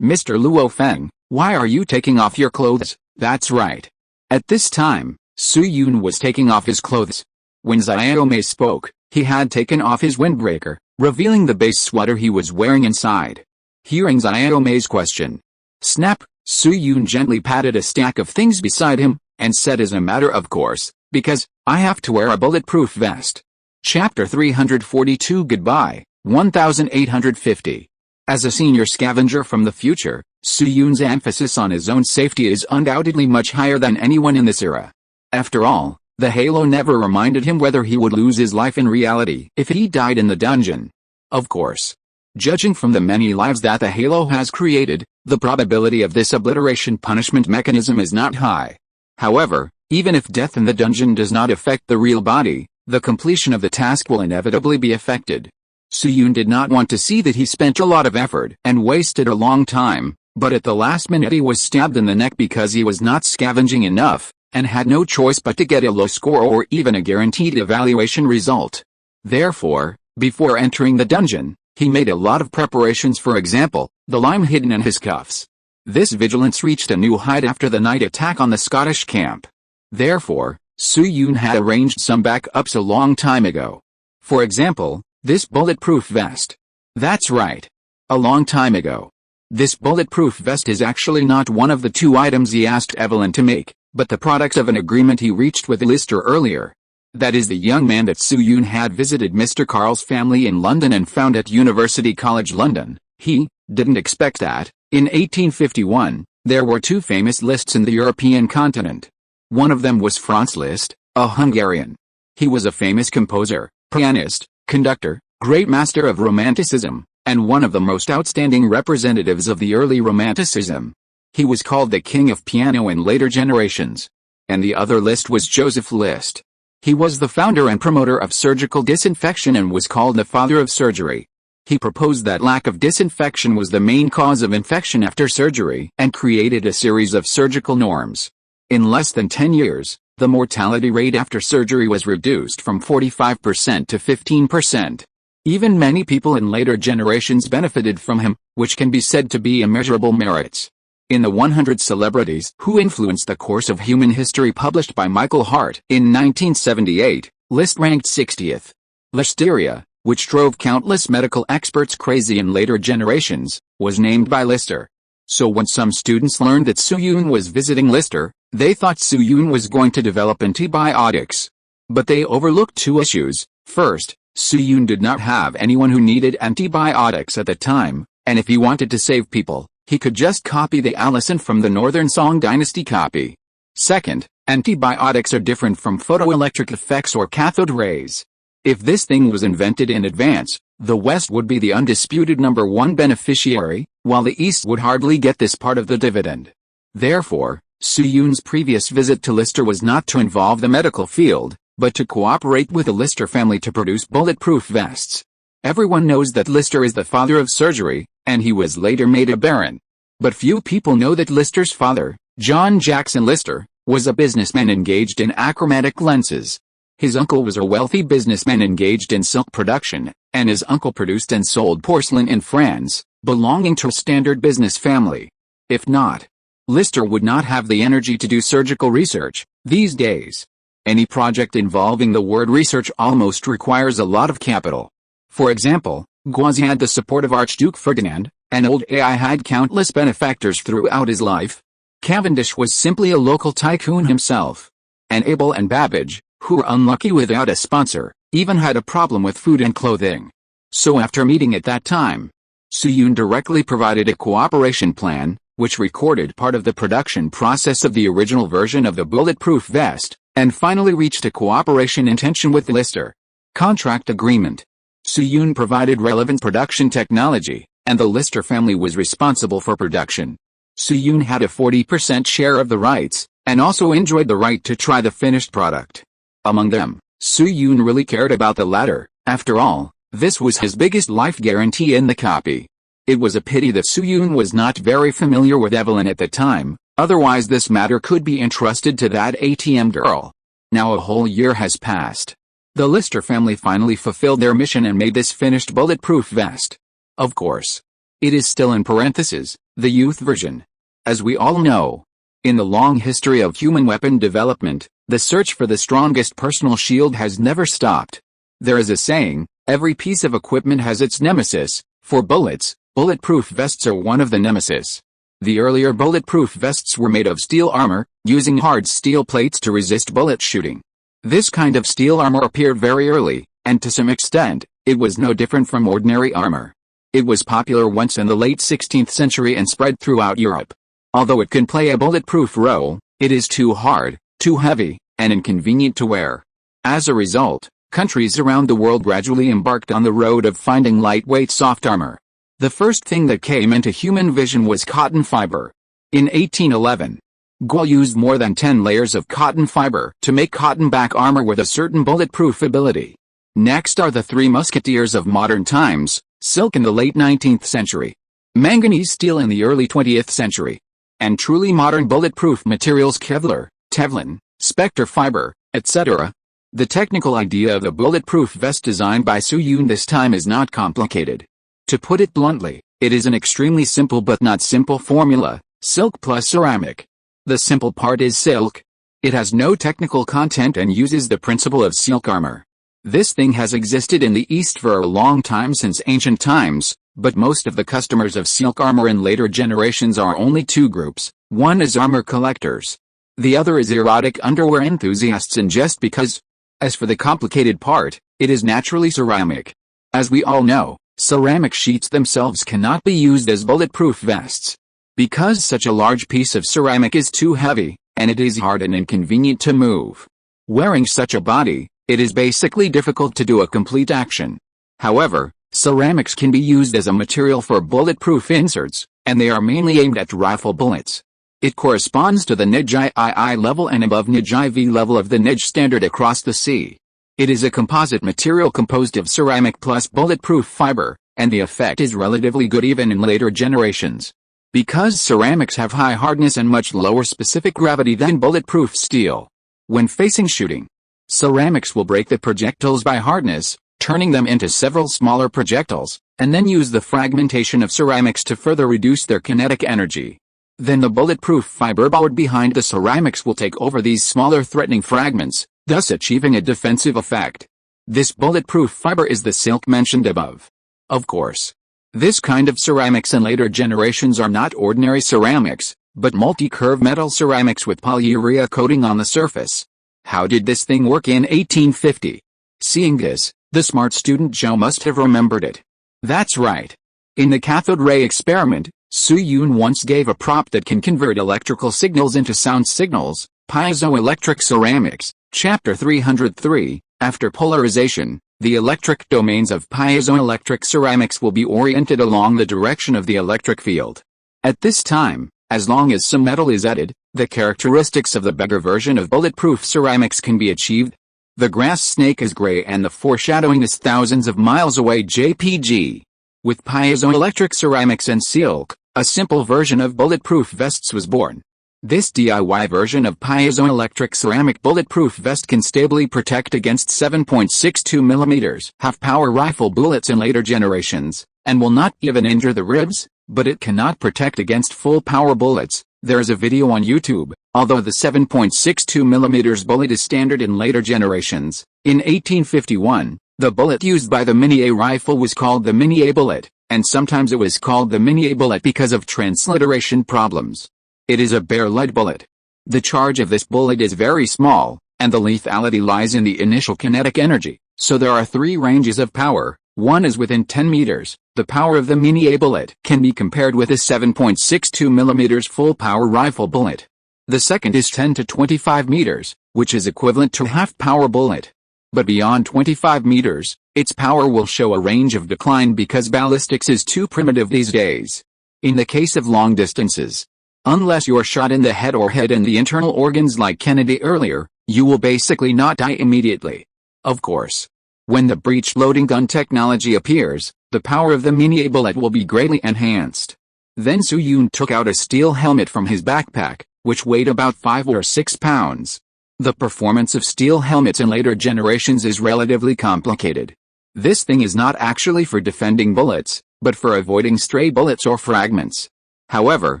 Mr. Luo Feng, why are you taking off your clothes? That's right. At this time, Su Yun was taking off his clothes. When Xiaomei spoke, he had taken off his windbreaker, revealing the base sweater he was wearing inside. Hearing Xiaomei's question, snap, Su Yun gently patted a stack of things beside him, and said as a matter of course, because I have to wear a bulletproof vest. Chapter 342 Goodbye, 1850. As a senior scavenger from the future, Su Yun's emphasis on his own safety is undoubtedly much higher than anyone in this era. After all, the halo never reminded him whether he would lose his life in reality if he died in the dungeon. Of course, judging from the many lives that the halo has created, the probability of this obliteration punishment mechanism is not high. However, even if death in the dungeon does not affect the real body, the completion of the task will inevitably be affected. Su Yun did not want to see that he spent a lot of effort and wasted a long time, but at the last minute he was stabbed in the neck because he was not scavenging enough, and had no choice but to get a low score or even a guaranteed evaluation result. Therefore, before entering the dungeon, he made a lot of preparations, for example, the lime hidden in his cuffs. This vigilance reached a new height after the night attack on the Scottish camp. Therefore, Su Yun had arranged some backups a long time ago. For example, this bulletproof vest. That's right. A long time ago. This bulletproof vest is actually not one of the two items he asked Evelyn to make, but the product of an agreement he reached with Lister earlier. That is the young man that Su Yun had visited Mr. Carl's family in London and found at University College London. He didn't expect that. In 1851, there were two famous Liszts in the European continent. One of them was Franz Liszt, a Hungarian. He was a famous composer, pianist, conductor, great master of Romanticism, and one of the most outstanding representatives of the early Romanticism. He was called the King of Piano in later generations. And the other Liszt was Joseph Liszt. He was the founder and promoter of surgical disinfection and was called the father of surgery. He proposed that lack of disinfection was the main cause of infection after surgery and created a series of surgical norms. In less than 10 years, the mortality rate after surgery was reduced from 45% to 15%. Even many people in later generations benefited from him, which can be said to be immeasurable merits. In the 100 Celebrities Who Influenced the Course of Human History published by Michael Hart in 1978, Liszt ranked 60th. Listeria, which drove countless medical experts crazy in later generations, was named by Lister. So when some students learned that Su Yun was visiting Lister, they thought Su Yun was going to develop antibiotics. But they overlooked two issues. First, Su Yun did not have anyone who needed antibiotics at the time, and if he wanted to save people, he could just copy the Alison from the Northern Song Dynasty copy. Second, antibiotics are different from photoelectric effects or cathode rays. If this thing was invented in advance, the West would be the undisputed #1 beneficiary, while the East would hardly get this part of the dividend. Therefore, Su Yun's previous visit to Lister was not to involve the medical field, but to cooperate with the Lister family to produce bulletproof vests. Everyone knows that Lister is the father of surgery, and he was later made a baron. But few people know that Lister's father, John Jackson Lister, was a businessman engaged in achromatic lenses. His uncle was a wealthy businessman engaged in silk production, and his uncle produced and sold porcelain in France, belonging to a standard business family. If not, Lister would not have the energy to do surgical research. These days, any project involving the word research almost requires a lot of capital. For example, Gauzy had the support of Archduke Ferdinand, and old AI had countless benefactors throughout his life. Cavendish was simply a local tycoon himself. And Abel and Babbage, who were unlucky without a sponsor, even had a problem with food and clothing. So after meeting at that time, Su Yun directly provided a cooperation plan, which recorded part of the production process of the original version of the bulletproof vest, and finally reached a cooperation intention with Lister. Contract agreement. Su Yun provided relevant production technology, and the Lister family was responsible for production. Su Yun had a 40% share of the rights, and also enjoyed the right to try the finished product. Among them, Su Yun really cared about the latter. After all, this was his biggest life guarantee in the copy. It was a pity that Su Yun was not very familiar with Evelyn at the time, otherwise this matter could be entrusted to that ATM girl. Now a whole year has passed. The Lister family finally fulfilled their mission and made this finished bulletproof vest. Of course, it is still in parentheses, the youth version. As we all know, in the long history of human weapon development, the search for the strongest personal shield has never stopped. There is a saying, every piece of equipment has its nemesis. For bullets, bulletproof vests are one of the nemesis. The earlier bulletproof vests were made of steel armor, using hard steel plates to resist bullet shooting. This kind of steel armor appeared very early, and to some extent, it was no different from ordinary armor. It was popular once in the late 16th century and spread throughout Europe. Although it can play a bulletproof role, it is too hard, too heavy, and inconvenient to wear. As a result, countries around the world gradually embarked on the road of finding lightweight soft armor. The first thing that came into human vision was cotton fiber. In 1811, Gaulle used more than 10 layers of cotton fiber to make cotton back armor with a certain bulletproof ability. Next are the three musketeers of modern times, silk in the late 19th century, manganese steel in the early 20th century, and truly modern bulletproof materials Kevlar, Teflon, Spectre fiber, etc. The technical idea of the bulletproof vest designed by Su Yun this time is not complicated. To put it bluntly, it is an extremely simple but not simple formula, silk plus ceramic. The simple part is silk. It has no technical content and uses the principle of silk armor. This thing has existed in the East for a long time, since ancient times, but most of the customers of silk armor in later generations are only two groups. One is armor collectors. The other is erotic underwear enthusiasts, and just because. As for the complicated part, it is naturally ceramic. As we all know, ceramic sheets themselves cannot be used as bulletproof vests. Because such a large piece of ceramic is too heavy, and it is hard and inconvenient to move. Wearing such a body, it is basically difficult to do a complete action. However, ceramics can be used as a material for bulletproof inserts, and they are mainly aimed at rifle bullets. It corresponds to the NIJ II level and above NIJ IV level of the NIJ standard across the sea. It is a composite material composed of ceramic plus bulletproof fiber, and the effect is relatively good even in later generations. Because ceramics have high hardness and much lower specific gravity than bulletproof steel. When facing shooting, ceramics will break the projectiles by hardness, turning them into several smaller projectiles, and then use the fragmentation of ceramics to further reduce their kinetic energy. Then the bulletproof fiberboard behind the ceramics will take over these smaller threatening fragments, thus achieving a defensive effect. This bulletproof fiber is the silk mentioned above. Of course, this kind of ceramics in later generations are not ordinary ceramics, but multi-curve metal ceramics with polyurea coating on the surface. How did this thing work in 1850? Seeing this, the smart student Joe must have remembered it. That's right. In the cathode ray experiment, Su Yun once gave a prop that can convert electrical signals into sound signals, piezoelectric ceramics, Chapter 303. After polarization, the electric domains of piezoelectric ceramics will be oriented along the direction of the electric field. At this time, as long as some metal is added, the characteristics of the bigger version of bulletproof ceramics can be achieved. The grass snake is gray and the foreshadowing is thousands of miles away. JPG. With piezoelectric ceramics and silk, a simple version of bulletproof vests was born. This DIY version of piezoelectric ceramic bulletproof vest can stably protect against 7.62 mm half-power rifle bullets in later generations, and will not even injure the ribs, but it cannot protect against full-power bullets. There is a video on YouTube. Although the 7.62 mm bullet is standard in later generations, in 1851, the bullet used by the Mini-A rifle was called the Mini-A bullet, and sometimes it was called the Mini-A bullet because of transliteration problems. It is a bare lead bullet. The charge of this bullet is very small, and the lethality lies in the initial kinetic energy, so there are three ranges of power. One is within 10 meters. The power of the Mini-A bullet can be compared with a 7.62 mm full-power rifle bullet. The second is 10 to 25 meters, which is equivalent to a half-power bullet. But beyond 25 meters, its power will show a range of decline because ballistics is too primitive these days. In the case of long distances, unless you're shot in the head or head and the internal organs like Kennedy earlier, you will basically not die immediately. Of course, when the breech-loading gun technology appears, the power of the Mini-A bullet will be greatly enhanced. Then Su Yun took out a steel helmet from his backpack, which weighed about 5 or 6 pounds. The performance of steel helmets in later generations is relatively complicated. This thing is not actually for defending bullets, but for avoiding stray bullets or fragments. However,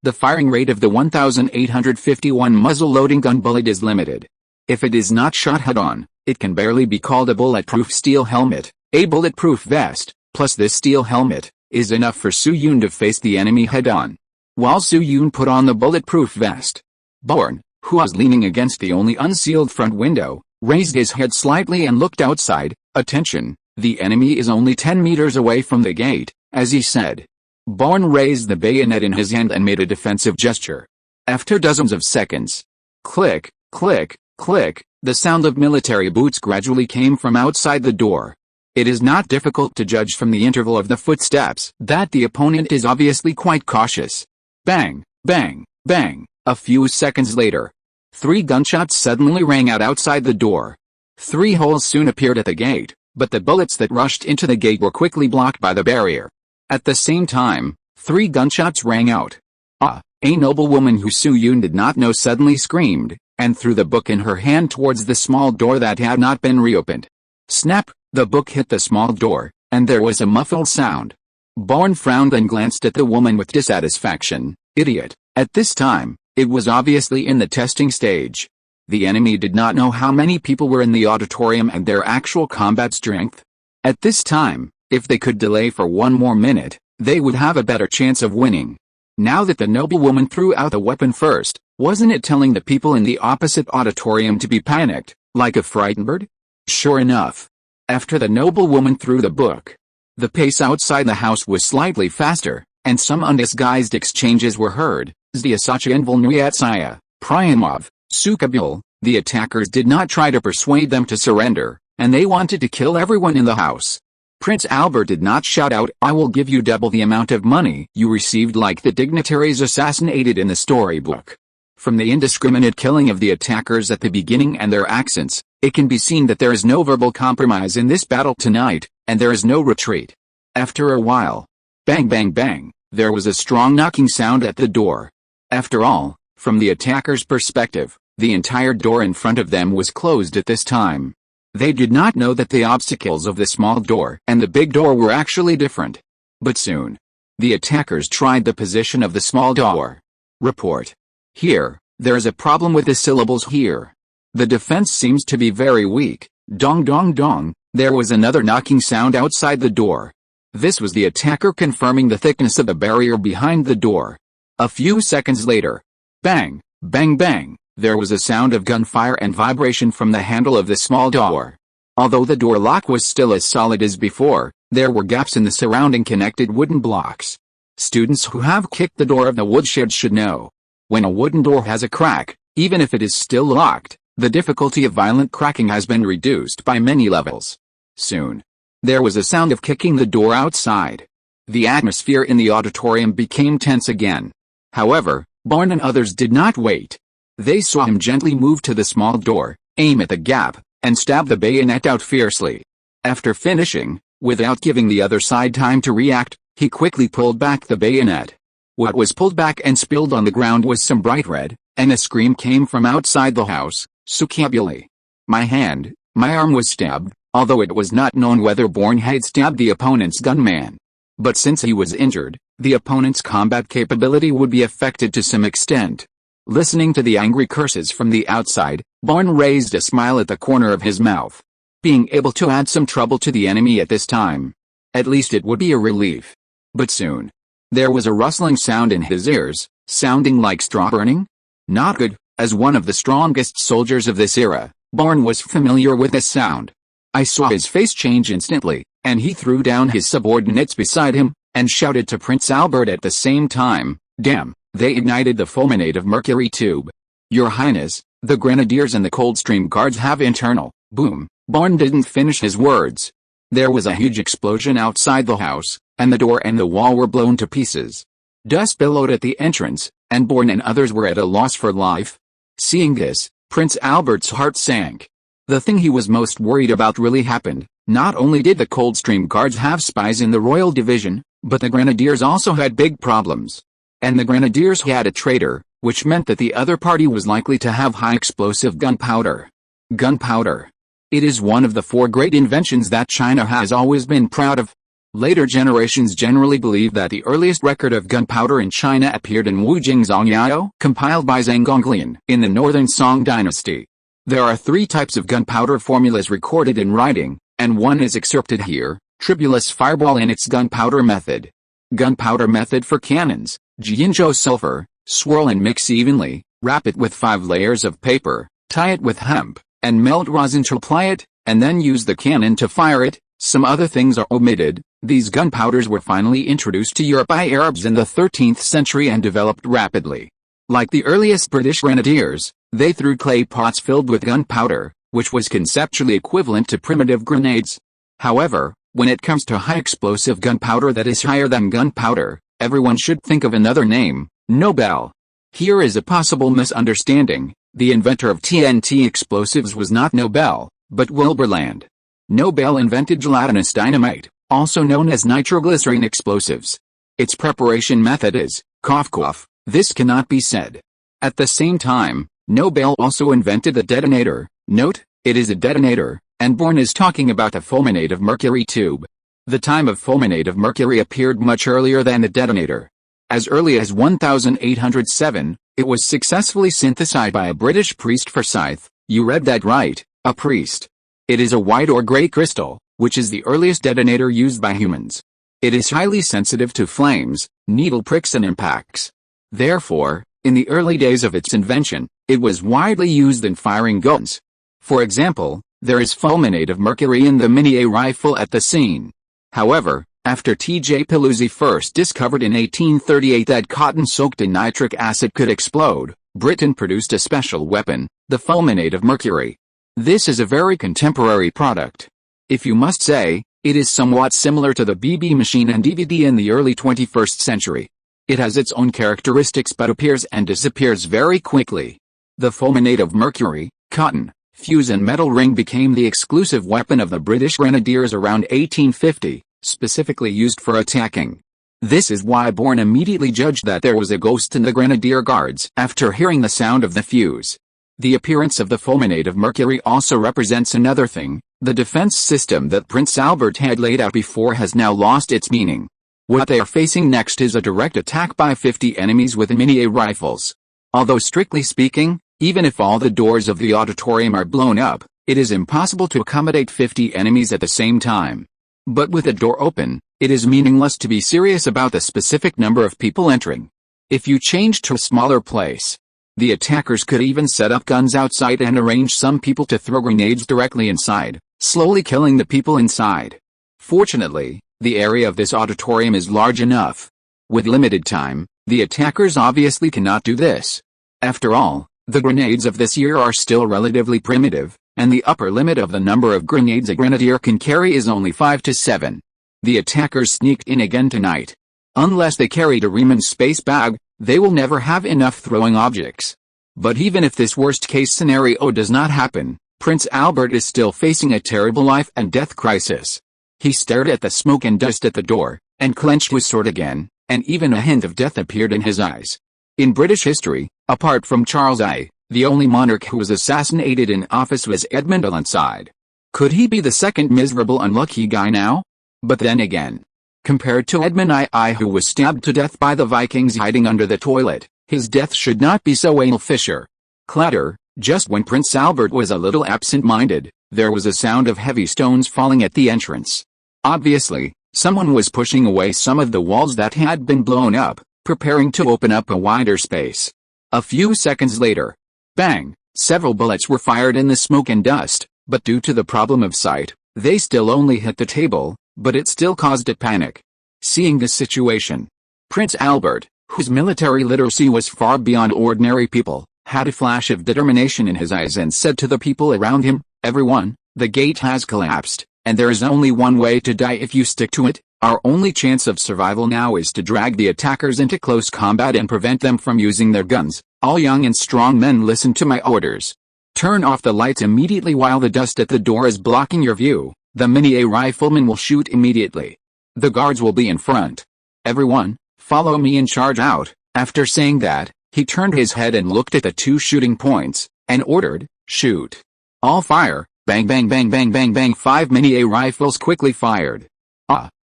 the firing rate of the 1851 muzzle-loading gun bullet is limited. If it is not shot head-on, it can barely be called a bulletproof steel helmet. A bulletproof vest, plus this steel helmet, is enough for Su Yun to face the enemy head-on. While Su Yun put on the bulletproof vest, Born, who was leaning against the only unsealed front window, raised his head slightly and looked outside. Attention, the enemy is only 10 meters away from the gate, as he said. Born raised the bayonet in his hand and made a defensive gesture. After dozens of seconds, click, click, click, the sound of military boots gradually came from outside the door. It is not difficult to judge from the interval of the footsteps that the opponent is obviously quite cautious. Bang, bang, bang. A few seconds later, 3 gunshots suddenly rang out outside the door. 3 holes soon appeared at the gate, but the bullets that rushed into the gate were quickly blocked by the barrier. At the same time, 3 gunshots rang out. A noblewoman who Su Yun did not know suddenly screamed, and threw the book in her hand towards the small door that had not been reopened. Snap, the book hit the small door, and there was a muffled sound. Born frowned and glanced at the woman with dissatisfaction. Idiot. At this time, it was obviously in the testing stage. The enemy did not know how many people were in the auditorium and their actual combat strength. At this time, if they could delay for 1 more minute, they would have a better chance of winning. Now that the noblewoman threw out the weapon first, wasn't it telling the people in the opposite auditorium to be panicked, like a frightened bird? Sure enough. After the noblewoman threw the book, the pace outside the house was slightly faster, and some undisguised exchanges were heard. Zdyasacha Volnuyatsaya, Priamov, Sukabul. The attackers did not try to persuade them to surrender, and they wanted to kill everyone in the house. Prince Albert did not shout out, "I will give you double the amount of money you received," like the dignitaries assassinated in the storybook. From the indiscriminate killing of the attackers at the beginning and their accents, it can be seen that there is no verbal compromise in this battle tonight, and there is no retreat. After a while, bang bang bang, there was a strong knocking sound at the door. After all, from the attackers' perspective, the entire door in front of them was closed at this time. They did not know that the obstacles of the small door and the big door were actually different. But soon, the attackers tried the position of the small door. Report. Here, there is a problem with the syllables here. The defense seems to be very weak. Dong dong dong, there was another knocking sound outside the door. This was the attacker confirming the thickness of the barrier behind the door. A few seconds later, bang, bang bang, there was a sound of gunfire and vibration from the handle of the small door. Although the door lock was still as solid as before, there were gaps in the surrounding connected wooden blocks. Students who have kicked the door of the woodshed should know. When a wooden door has a crack, even if it is still locked, the difficulty of violent cracking has been reduced by many levels. Soon, there was a sound of kicking the door outside. The atmosphere in the auditorium became tense again. However, Born and others did not wait. They saw him gently move to the small door, aim at the gap, and stab the bayonet out fiercely. After finishing, without giving the other side time to react, he quickly pulled back the bayonet. What was pulled back and spilled on the ground was some bright red, and a scream came from outside the house. Sukabuli. My arm was stabbed, although it was not known whether Born had stabbed the opponent's gunman. But since he was injured, the opponent's combat capability would be affected to some extent. Listening to the angry curses from the outside, Born raised a smile at the corner of his mouth. Being able to add some trouble to the enemy at this time, at least it would be a relief. But soon, there was a rustling sound in his ears, sounding like straw burning? Not good. As one of the strongest soldiers of this era, Born was familiar with this sound. I saw his face change instantly, and he threw down his subordinates beside him, and shouted to Prince Albert at the same time, "Damn, they ignited the fulminate of mercury tube. Your Highness, the Grenadiers and the Coldstream Guards have internal." Boom. Born didn't finish his words. There was a huge explosion outside the house, and the door and the wall were blown to pieces. Dust billowed at the entrance, and Born and others were at a loss for life. Seeing this, Prince Albert's heart sank. The thing he was most worried about really happened. Not only did the Coldstream Guards have spies in the Royal Division, but the Grenadiers also had big problems. And the Grenadiers had a traitor, which meant that the other party was likely to have high explosive gunpowder. Gunpowder. It is one of the 4 great inventions that China has always been proud of. Later generations generally believe that the earliest record of gunpowder in China appeared in Wu Jing Zongyao, compiled by Zhang Zhongjing in the Northern Song dynasty. There are 3 types of gunpowder formulas recorded in writing, and one is excerpted here: tribulus fireball in its gunpowder method. Gunpowder method for cannons: Jianzhou sulfur, swirl and mix evenly, wrap it with 5 layers of paper, tie it with hemp, and melt rosin to apply it, and then use the cannon to fire it. Some other things are omitted. These gunpowders were finally introduced to Europe by Arabs in the 13th century and developed rapidly. Like the earliest British grenadiers, they threw clay pots filled with gunpowder, which was conceptually equivalent to primitive grenades. However, when it comes to high explosive gunpowder that is higher than gunpowder, everyone should think of another name: Nobel. Here is a possible misunderstanding. The inventor of TNT explosives was not Nobel, but Wilbur Land. Nobel invented gelatinous dynamite, also known as nitroglycerin explosives. Its preparation method is, cough cough, this cannot be said. At the same time, Nobel also invented the detonator. Note, it is a detonator, and Bourne is talking about the fulminate of mercury tube. The time of fulminate of mercury appeared much earlier than the detonator. As early as 1807, it was successfully synthesized by a British priest Forsyth. You read that right, a priest. It is a white or gray crystal, which is the earliest detonator used by humans. It is highly sensitive to flames, needle pricks and impacts. Therefore, in the early days of its invention, it was widely used in firing guns. For example, there is fulminate of mercury in the Minié rifle at the scene. However, after T.J. Peluzzi first discovered in 1838 that cotton soaked in nitric acid could explode, Britain produced a special weapon, the fulminate of mercury. This is a very contemporary product. If you must say, it is somewhat similar to the BB machine and DVD in the early 21st century. It has its own characteristics but appears and disappears very quickly. The fulminate of mercury, cotton, fuse and metal ring became the exclusive weapon of the British Grenadiers around 1850, specifically used for attacking. This is why Bourne immediately judged that there was a ghost in the Grenadier Guards after hearing the sound of the fuse. The appearance of the fulminate of mercury also represents another thing. The defense system that Prince Albert had laid out before has now lost its meaning. What they are facing next is a direct attack by 50 enemies with Minié rifles. Although strictly speaking, even if all the doors of the auditorium are blown up, it is impossible to accommodate 50 enemies at the same time. But with a door open, it is meaningless to be serious about the specific number of people entering. If you change to a smaller place, the attackers could even set up guns outside and arrange some people to throw grenades directly inside, slowly killing the people inside. Fortunately, the area of this auditorium is large enough. With limited time, the attackers obviously cannot do this. After all, the grenades of this year are still relatively primitive, and the upper limit of the number of grenades a grenadier can carry is only 5 to 7. The attackers sneaked in again tonight. Unless they carried a Riemann space bag, they will never have enough throwing objects. But even if this worst-case scenario does not happen, Prince Albert is still facing a terrible life and death crisis. He stared at the smoke and dust at the door, and clenched his sword again, and even a hint of death appeared in his eyes. In British history, apart from Charles I, the only monarch who was assassinated in office was Edmund Ironside. Could he be the second miserable unlucky guy now? But then again, compared to Edmund I who was stabbed to death by the Vikings hiding under the toilet, his death should not be so anal fissure. Clatter, just when Prince Albert was a little absent-minded, there was a sound of heavy stones falling at the entrance. Obviously, someone was pushing away some of the walls that had been blown up, preparing to open up a wider space. A few seconds later, bang, several bullets were fired in the smoke and dust, but due to the problem of sight, they still only hit the table, but it still caused a panic. Seeing this situation, Prince Albert, whose military literacy was far beyond ordinary people, had a flash of determination in his eyes and said to the people around him, "Everyone, the gate has collapsed, and there is only one way to die if you stick to it. Our only chance of survival now is to drag the attackers into close combat and prevent them from using their guns. All young and strong men listen to my orders. Turn off the lights immediately while the dust at the door is blocking your view. The Minié riflemen will shoot immediately. The guards will be in front. Everyone, follow me and charge out." After saying that, He turned his head and looked at the two shooting points, and ordered, "Shoot. All fire." Bang bang bang bang bang bang. 5 mini-A rifles quickly fired.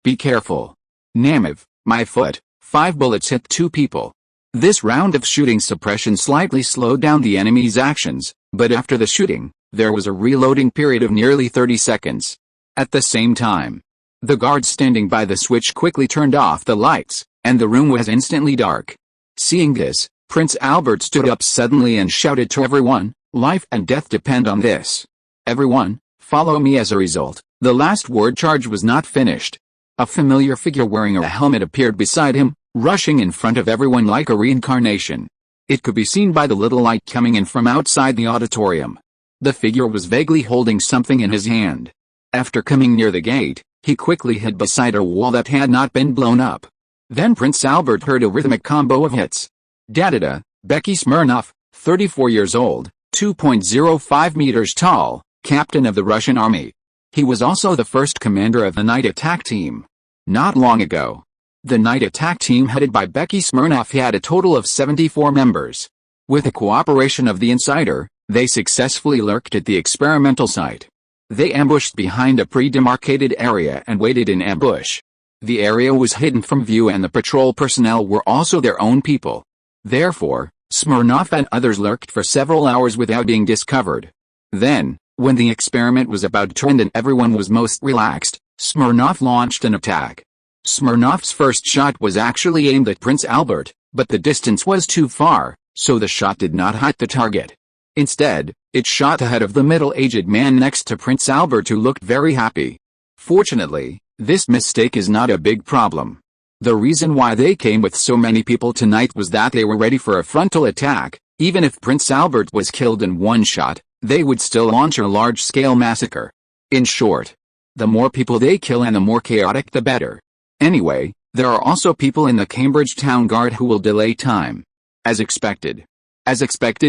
Be careful. Namav, my foot. 5 bullets hit 2 people. This round of shooting suppression slightly slowed down the enemy's actions, but after the shooting, there was a reloading period of nearly 30 seconds. At the same time, the guards standing by the switch quickly turned off the lights, and the room was instantly dark. Seeing this, Prince Albert stood up suddenly and shouted to everyone, "Life and death depend on this. Everyone, follow me." As a result, the last word charge was not finished. A familiar figure wearing a helmet appeared beside him, rushing in front of everyone like a reincarnation. It could be seen by the little light coming in from outside the auditorium. The figure was vaguely holding something in his hand. After coming near the gate, he quickly hid beside a wall that had not been blown up. Then Prince Albert heard a rhythmic combo of hits. Da-da-da, Becky Smirnov, 34 years old, 2.05 meters tall, captain of the Russian army. He was also the first commander of the night attack team. Not long ago, the night attack team headed by Becky Smirnov had a total of 74 members. With the cooperation of the insider, they successfully lurked at the experimental site. They ambushed behind a pre-demarcated area and waited in ambush. The area was hidden from view and the patrol personnel were also their own people. Therefore, Smirnov and others lurked for several hours without being discovered. Then, when the experiment was about to end and everyone was most relaxed, Smirnov launched an attack. Smirnov's first shot was actually aimed at Prince Albert, but the distance was too far, so the shot did not hit the target. Instead, it shot ahead of the middle-aged man next to Prince Albert who looked very happy. Fortunately, this mistake is not a big problem. The reason why they came with so many people tonight was that they were ready for a frontal attack. Even if Prince Albert was killed in one shot, they would still launch a large-scale massacre. In short, the more people they kill and the more chaotic the better. Anyway, there are also people in the Cambridge Town Guard who will delay time. As expected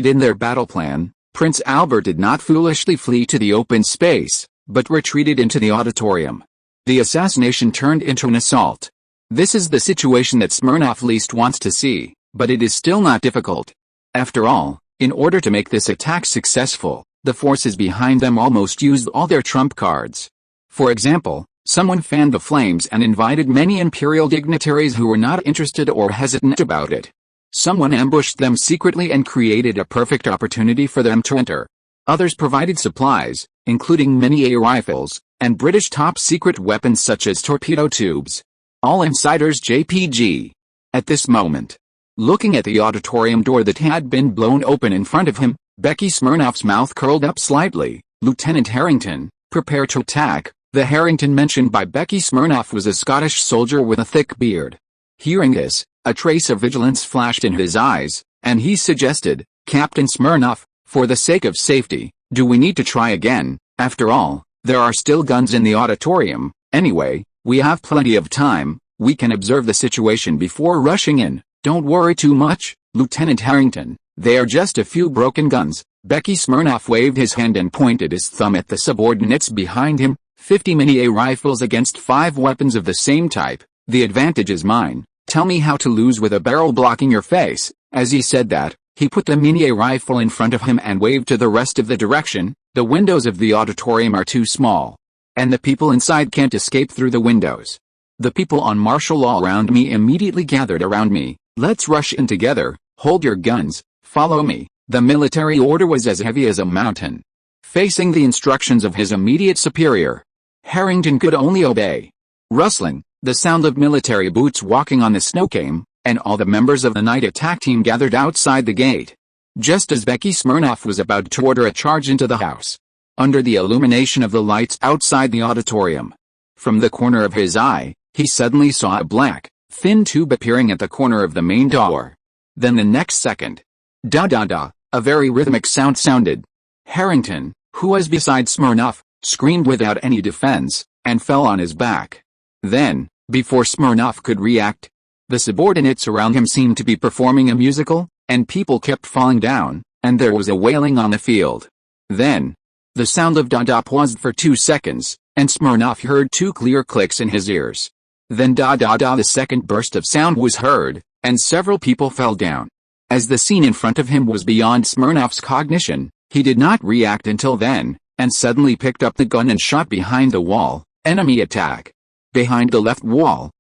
in their battle plan, Prince Albert did not foolishly flee to the open space, but retreated into the auditorium. The assassination turned into an assault. This is the situation that Smirnov least wants to see, but it is still not difficult. After all, in order to make this attack successful, the forces behind them almost used all their trump cards. For example, someone fanned the flames and invited many imperial dignitaries who were not interested or hesitant about it. Someone ambushed them secretly and created a perfect opportunity for them to enter. Others provided supplies, including mini-A rifles, and British top-secret weapons such as torpedo tubes. All insiders JPG. At this moment, looking at the auditorium door that had been blown open in front of him, Becky Smirnov's mouth curled up slightly. "Lieutenant Harrington, prepare to attack." The Harrington mentioned by Becky Smirnov was a Scottish soldier with a thick beard. Hearing this, a trace of vigilance flashed in his eyes, and he suggested, "Captain Smirnov, for the sake of safety, do we need to try again? After all, there are still guns in the auditorium. Anyway, we have plenty of time. We can observe the situation before rushing in. Don't worry too much, Lieutenant Harrington. They are just a few broken guns." Becky Smirnov waved his hand and pointed his thumb at the subordinates behind him. 50 mini-A rifles against 5 weapons of the same type. The advantage is mine. Tell me how to lose with a barrel blocking your face. As he said that, he put the mini-A rifle in front of him and waved to the rest of the direction. "The windows of the auditorium are too small, and the people inside can't escape through the windows. The people on martial law around me immediately gathered around me. Let's rush in together. Hold your guns. Follow me." The military order was as heavy as a mountain. Facing the instructions of his immediate superior, Harrington could only obey. Rustling, the sound of military boots walking on the snow came, and all the members of the night attack team gathered outside the gate. Just as Becky Smirnov was about to order a charge into the house, under the illumination of the lights outside the auditorium, from the corner of his eye, he suddenly saw a black, thin tube appearing at the corner of the main door. Then the next second, da-da-da, a very rhythmic sound sounded. Harrington, who was beside Smirnov, screamed without any defense, and fell on his back. Then, before Smirnov could react, the subordinates around him seemed to be performing a musical, and people kept falling down, and there was a wailing on the field. Then, the sound of da-da paused for 2 seconds, and Smirnov heard 2 clear clicks in his ears. Then da-da-da, the second burst of sound was heard, and several people fell down. As the scene in front of him was beyond Smirnov's cognition, he did not react until then, and suddenly picked up the gun and shot behind the wall. Enemy attack. Behind the left wall,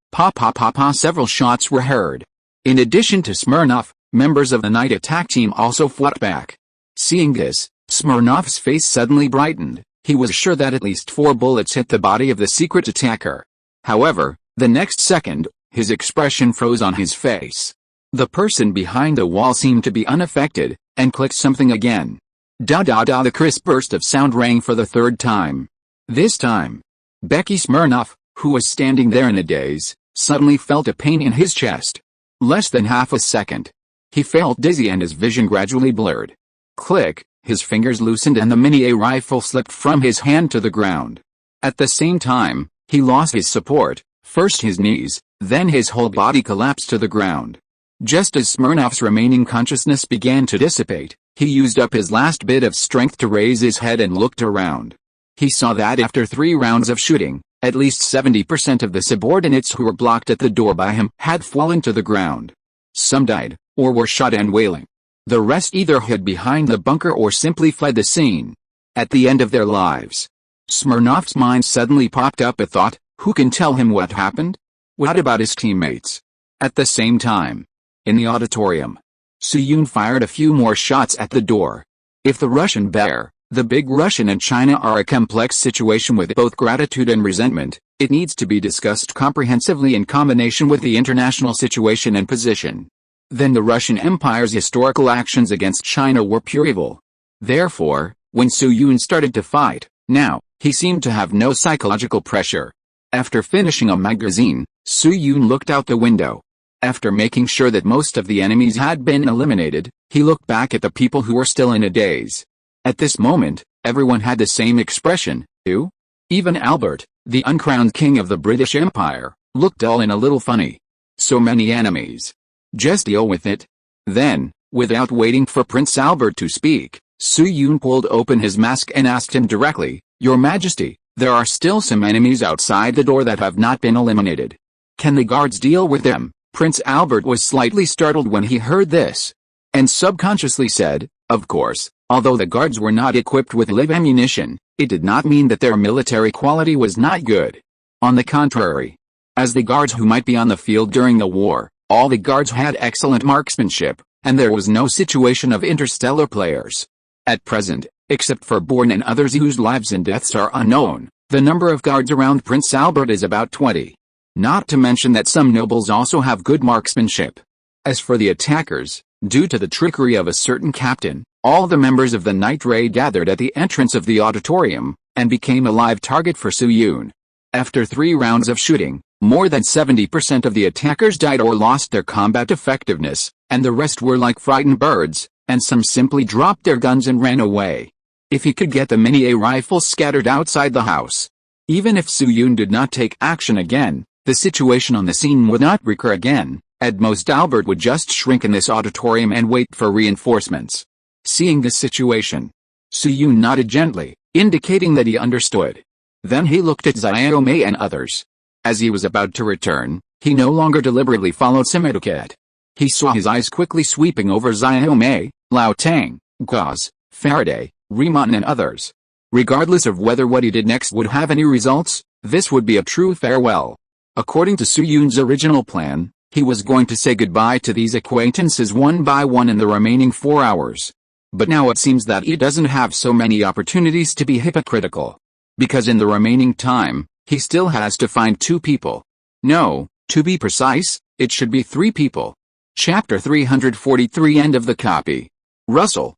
several shots were heard. In addition to Smirnov, members of the night attack team also fought back. Seeing this, Smirnov's face suddenly brightened. He was sure that at least 4 bullets hit the body of the secret attacker. However, the next second, his expression froze on his face. The person behind the wall seemed to be unaffected, and clicked something again. The crisp burst of sound rang for the 3rd time. This time, Becky Smirnov, who was standing there in a daze, suddenly felt a pain in his chest. Less than half a second. He felt dizzy and his vision gradually blurred. Click, his fingers loosened and the mini-A rifle slipped from his hand to the ground. At the same time, he lost his support, first his knees, then his whole body collapsed to the ground. Just as Smirnov's remaining consciousness began to dissipate, he used up his last bit of strength to raise his head and looked around. He saw that after 3 rounds of shooting, at least 70% of the subordinates who were blocked at the door by him had fallen to the ground. Some died, or were shot and wailing. The rest either hid behind the bunker or simply fled the scene. At the end of their lives. Smirnov's mind suddenly popped up a thought, who can tell him what happened? What about his teammates? At the same time, in the auditorium, Su-Yun fired a few more shots at the door. If the Russian bear, the Big Russian and China are a complex situation with both gratitude and resentment, it needs to be discussed comprehensively in combination with the international situation and position. Then the Russian Empire's historical actions against China were pure evil. Therefore, when Su-Yun started to fight, now, he seemed to have no psychological pressure. After finishing a magazine, Su-Yun looked out the window. After making sure that most of the enemies had been eliminated, he looked back at the people who were still in a daze. At this moment, everyone had the same expression, too. Even Albert, the uncrowned king of the British Empire, looked dull and a little funny. So many enemies. Just deal with it. Then, without waiting for Prince Albert to speak, Su-Yun pulled open his mask and asked him directly, "Your Majesty, there are still some enemies outside the door that have not been eliminated. Can the guards deal with them?" Prince Albert was slightly startled when he heard this, and subconsciously said, "Of course." Although the guards were not equipped with live ammunition, it did not mean that their military quality was not good. On the contrary, as the guards who might be on the field during the war, all the guards had excellent marksmanship, and there was no situation of interstellar players. At present, except for Bourne and others whose lives and deaths are unknown, the number of guards around Prince Albert is about 20. Not to mention that some nobles also have good marksmanship. As for the attackers, due to the trickery of a certain captain, all the members of the night raid gathered at the entrance of the auditorium, and became a live target for Su-Yun. After 3 rounds of shooting, more than 70% of the attackers died or lost their combat effectiveness, and the rest were like frightened birds, and some simply dropped their guns and ran away. If he could get the mini-A rifles scattered outside the house. Even if Su-Yun did not take action again, the situation on the scene would not recur again. At most Albert would just shrink in this auditorium and wait for reinforcements. Seeing this situation, Su-Yun nodded gently, indicating that he understood. Then he looked at Xiaomei and others. As he was about to return, he no longer deliberately followed some etiquette. He saw his eyes quickly sweeping over Xiaomei, Lao Tang, Gauss, Faraday, Riemann and others. Regardless of whether what he did next would have any results, this would be a true farewell. According to Su-Yun's original plan, he was going to say goodbye to these acquaintances one by one in the remaining 4 hours. But now it seems that he doesn't have so many opportunities to be hypocritical. Because in the remaining time, he still has to find 2 people. No, to be precise, it should be 3 people. Chapter 343 End of the copy. Rustle,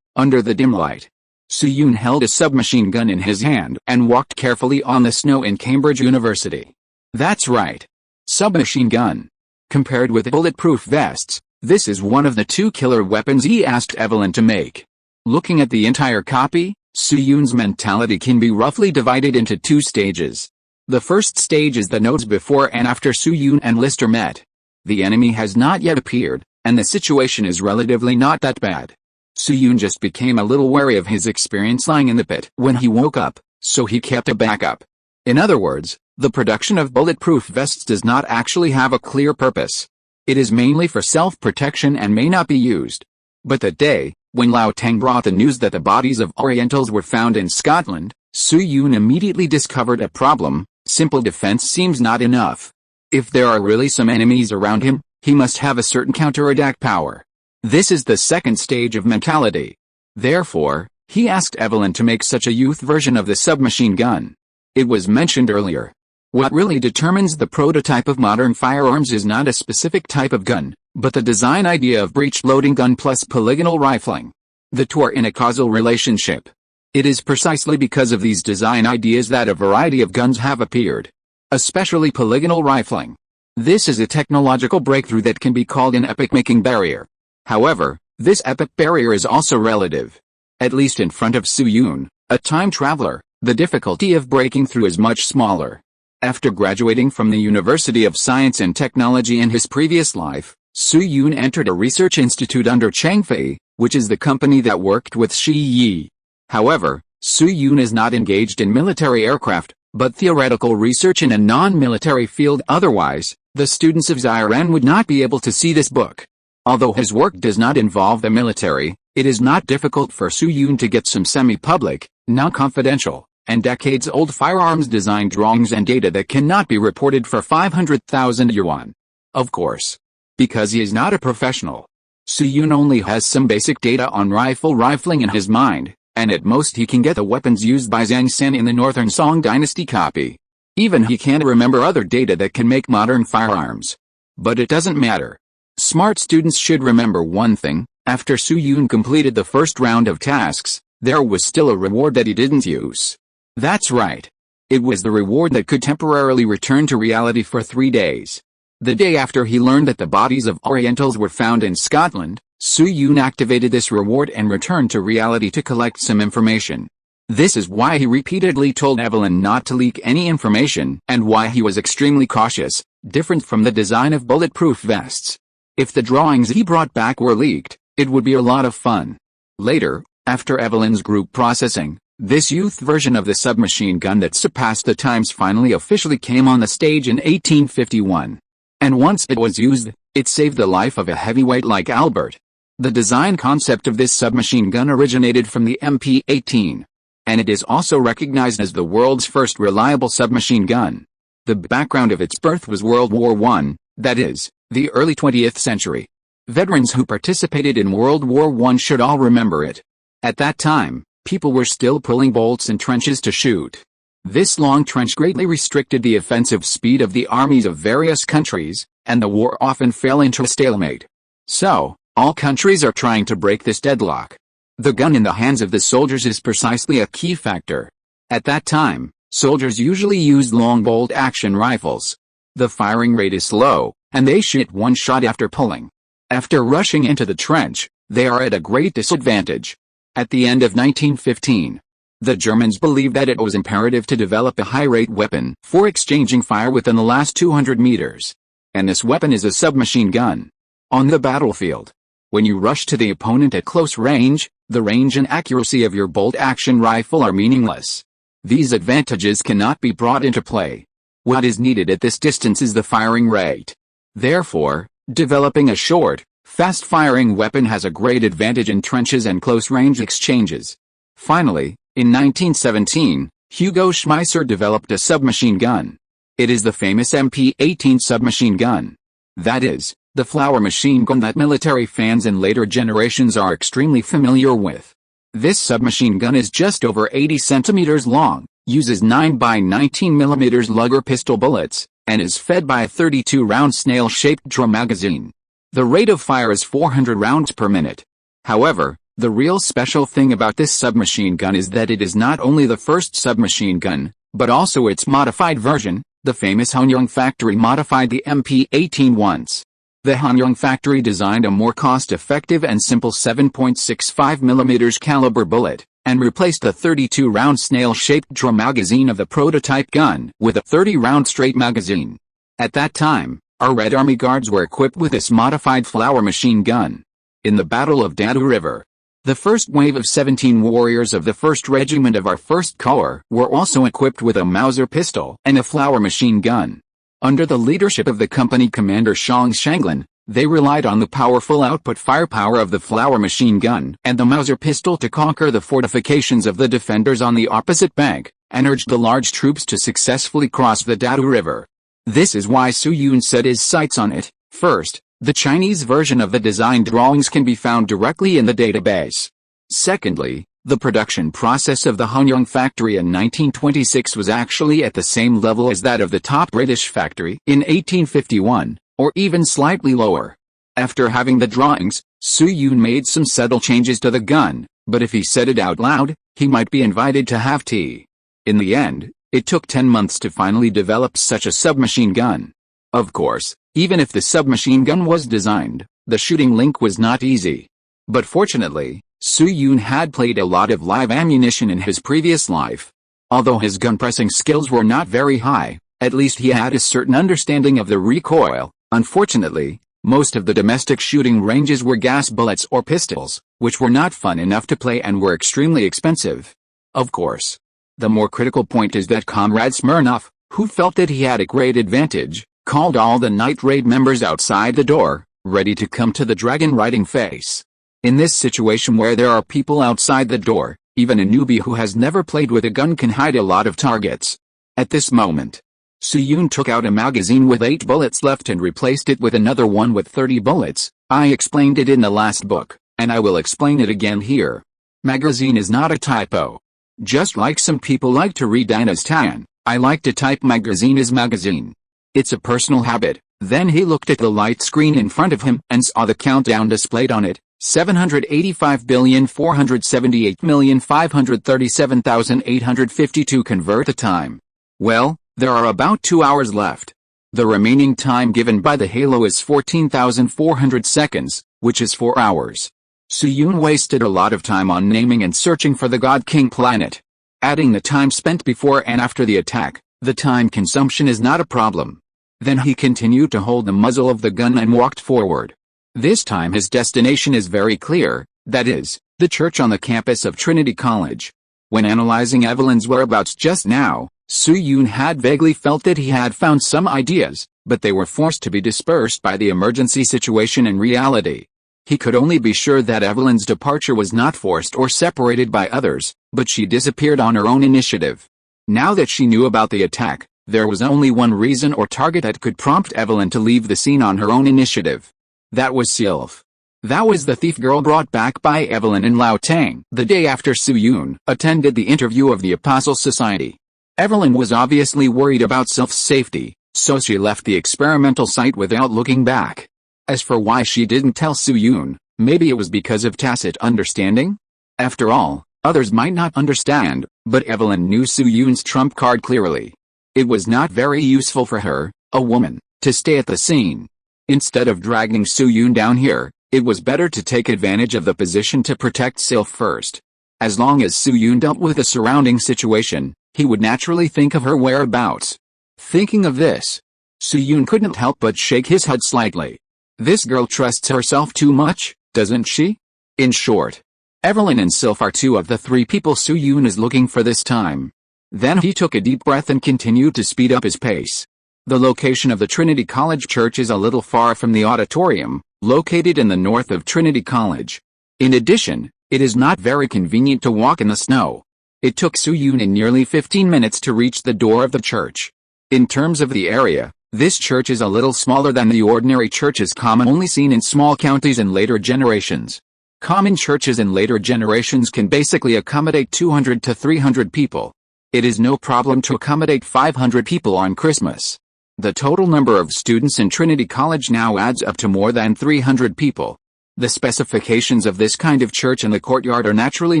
under the dim light. Su-Yun held a submachine gun in his hand and walked carefully on the snow in Cambridge University. That's right. Submachine gun. Compared with bulletproof vests, this is one of the 2 killer weapons he asked Evelyn to make. Looking at the entire copy, Su-Yun's mentality can be roughly divided into 2 stages. The first stage is the notes before and after Su-Yun and Lister met. The enemy has not yet appeared, and the situation is relatively not that bad. Su-Yun just became a little wary of his experience lying in the pit when he woke up, so he kept a backup. In other words, the production of bulletproof vests does not actually have a clear purpose. It is mainly for self-protection and may not be used. But that day, when Lao Teng brought the news that the bodies of Orientals were found in Scotland, Su Yun immediately discovered a problem. Simple defense seems not enough. If there are really some enemies around him, he must have a certain counterattack power. This is the second stage of mentality. Therefore, he asked Evelyn to make such a youth version of the submachine gun. It was mentioned earlier. What really determines the prototype of modern firearms is not a specific type of gun, but the design idea of breech-loading gun plus polygonal rifling. The two are in a causal relationship. It is precisely because of these design ideas that a variety of guns have appeared, especially polygonal rifling. This is a technological breakthrough that can be called an epoch-making barrier. However, this epoch barrier is also relative. At least in front of Su Yun, a time traveler, the difficulty of breaking through is much smaller. After graduating from the University of Science and Technology in his previous life, Su Yun entered a research institute under Chang Fei, which is the company that worked with Shi Yi. However, Su Yun is not engaged in military aircraft, but theoretical research in a non-military field. Otherwise, the students of Xiren would not be able to see this book. Although his work does not involve the military, it is not difficult for Su Yun to get some semi-public, non-confidential, and decades-old firearms design drawings and data that cannot be reported for 500,000 yuan. Of course. Because he is not a professional. Su Yun only has some basic data on rifling in his mind, and at most he can get the weapons used by Zhang San in the Northern Song Dynasty copy. Even he can't remember other data that can make modern firearms. But it doesn't matter. Smart students should remember one thing: after Su Yun completed the first round of tasks, there was still a reward that he didn't use. That's right. It was the reward that could temporarily return to reality for 3 days. The day after he learned that the bodies of Orientals were found in Scotland, Su Yun activated this reward and returned to reality to collect some information. This is why he repeatedly told Evelyn not to leak any information, and why he was extremely cautious, different from the design of bulletproof vests. If the drawings he brought back were leaked, it would be a lot of fun. Later, after Evelyn's group processing, this youth version of the submachine gun that surpassed the times finally officially came on the stage in 1851. And once it was used, it saved the life of a heavyweight like Albert. The design concept of this submachine gun originated from the MP-18. And it is also recognized as the world's first reliable submachine gun. The background of its birth was World War I, that is, the early 20th century. Veterans who participated in World War I should all remember it. At that time, people were still pulling bolts in trenches to shoot. This long trench greatly restricted the offensive speed of the armies of various countries, and the war often fell into a stalemate. So, all countries are trying to break this deadlock. The gun in the hands of the soldiers is precisely a key factor. At that time, soldiers usually used long bolt-action rifles. The firing rate is slow, and they shoot one shot after pulling. After rushing into the trench, they are at a great disadvantage. At the end of 1915, the Germans believed that it was imperative to develop a high-rate weapon for exchanging fire within the last 200 meters. And this weapon is a submachine gun. On the battlefield, when you rush to the opponent at close range, the range and accuracy of your bolt-action rifle are meaningless. These advantages cannot be brought into play. What is needed at this distance is the firing rate. Therefore, developing a short, fast-firing weapon has a great advantage in trenches and close-range exchanges. Finally, in 1917, Hugo Schmeisser developed a submachine gun. It is the famous MP-18 submachine gun. That is, the flower machine gun that military fans in later generations are extremely familiar with. This submachine gun is just over 80 centimeters long, uses 9x19mm Luger pistol bullets, and is fed by a 32-round snail-shaped drum magazine. The rate of fire is 400 rounds per minute. However, the real special thing about this submachine gun is that it is not only the first submachine gun, but also its modified version. The famous Hanyang factory modified the MP-18 once. The Hanyang factory designed a more cost-effective and simple 7.65mm caliber bullet, and replaced the 32-round snail-shaped drum magazine of the prototype gun with a 30-round straight magazine. At that time, our Red Army Guards were equipped with this modified flower machine gun. In the Battle of Dadu River, the first wave of 17 warriors of the 1st Regiment of our 1st Corps were also equipped with a Mauser pistol and a flower machine gun. Under the leadership of the company commander Shang Shanglin, They relied on the powerful output firepower of the Flower machine gun and the Mauser pistol to conquer the fortifications of the defenders on the opposite bank, and urged the large troops to successfully cross the Dadu River. This is why Su Yun set his sights on it. First, the Chinese version of the design drawings can be found directly in the database. Secondly, the production process of the Hanyang factory in 1926 was actually at the same level as that of the top British factory in 1851. Or even slightly lower. After having the drawings, Su Yun made some subtle changes to the gun, but if he said it out loud, he might be invited to have tea. In the end, it took 10 months to finally develop such a submachine gun. Of course, even if the submachine gun was designed, the shooting link was not easy. But fortunately, Su Yun had played a lot of live ammunition in his previous life. Although his gun pressing skills were not very high, at least he had a certain understanding of the recoil. Unfortunately, most of the domestic shooting ranges were gas bullets or pistols, which were not fun enough to play and were extremely expensive. Of course. The more critical point is that Comrade Smirnov, who felt that he had a great advantage, called all the night raid members outside the door, ready to come to the dragon riding face. In this situation where there are people outside the door, even a newbie who has never played with a gun can hide a lot of targets. At this moment, Su Yun took out a magazine with 8 bullets left and replaced it with another one with 30 bullets. I explained it in the last book, and I will explain it again here. Magazine is not a typo. Just like some people like to read Anna's Tan, I like to type magazine as magazine. It's a personal habit. Then he looked at the light screen in front of him and saw the countdown displayed on it. 785,478,537,852 convert the time. Well, there are about 2 hours left. The remaining time given by the halo is 14,400 seconds, which is 4 hours. Su Yun wasted a lot of time on naming and searching for the God King planet. Adding the time spent before and after the attack, the time consumption is not a problem. Then he continued to hold the muzzle of the gun and walked forward. This time his destination is very clear, that is, the church on the campus of Trinity College. When analyzing Evelyn's whereabouts just now, Su Yun had vaguely felt that he had found some ideas, but they were forced to be dispersed by the emergency situation in reality. He could only be sure that Evelyn's departure was not forced or separated by others, but she disappeared on her own initiative. Now that she knew about the attack, there was only one reason or target that could prompt Evelyn to leave the scene on her own initiative. That was Sylph. That was the thief girl brought back by Evelyn in Laotang the day after Su Yun attended the interview of the Apostle Society. Evelyn was obviously worried about Sylph's safety, so she left the experimental site without looking back. As for why she didn't tell Su Yun, maybe it was because of tacit understanding? After all, others might not understand, but Evelyn knew Su Yun's trump card clearly. It was not very useful for her, a woman, to stay at the scene. Instead of dragging Su Yun down here, it was better to take advantage of the position to protect Sylph first. As long as Su Yun dealt with the surrounding situation, he would naturally think of her whereabouts. Thinking of this, Su Yun couldn't help but shake his head slightly. This girl trusts herself too much, doesn't she? In short, Evelyn and Sylph are 2 of the 3 people Su Yun is looking for this time. Then he took a deep breath and continued to speed up his pace. The location of the Trinity College Church is a little far from the auditorium, located in the north of Trinity College. In addition, it is not very convenient to walk in the snow. It took Su Yun nearly 15 minutes to reach the door of the church. In terms of the area, this church is a little smaller than the ordinary churches commonly seen in small counties in later generations. Common churches in later generations can basically accommodate 200 to 300 people. It is no problem to accommodate 500 people on Christmas. The total number of students in Trinity College now adds up to more than 300 people. The specifications of this kind of church in the courtyard are naturally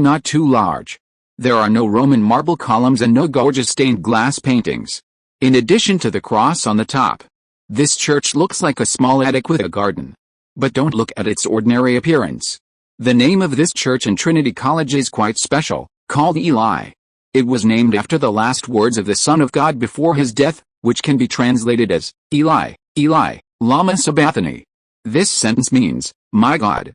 not too large. There are no Roman marble columns and no gorgeous stained glass paintings. In addition to the cross on the top, this church looks like a small attic with a garden. But don't look at its ordinary appearance. The name of this church in Trinity College is quite special, called Eli. It was named after the last words of the Son of God before his death, which can be translated as, Eli, Eli, lama sabachthani. This sentence means, my God,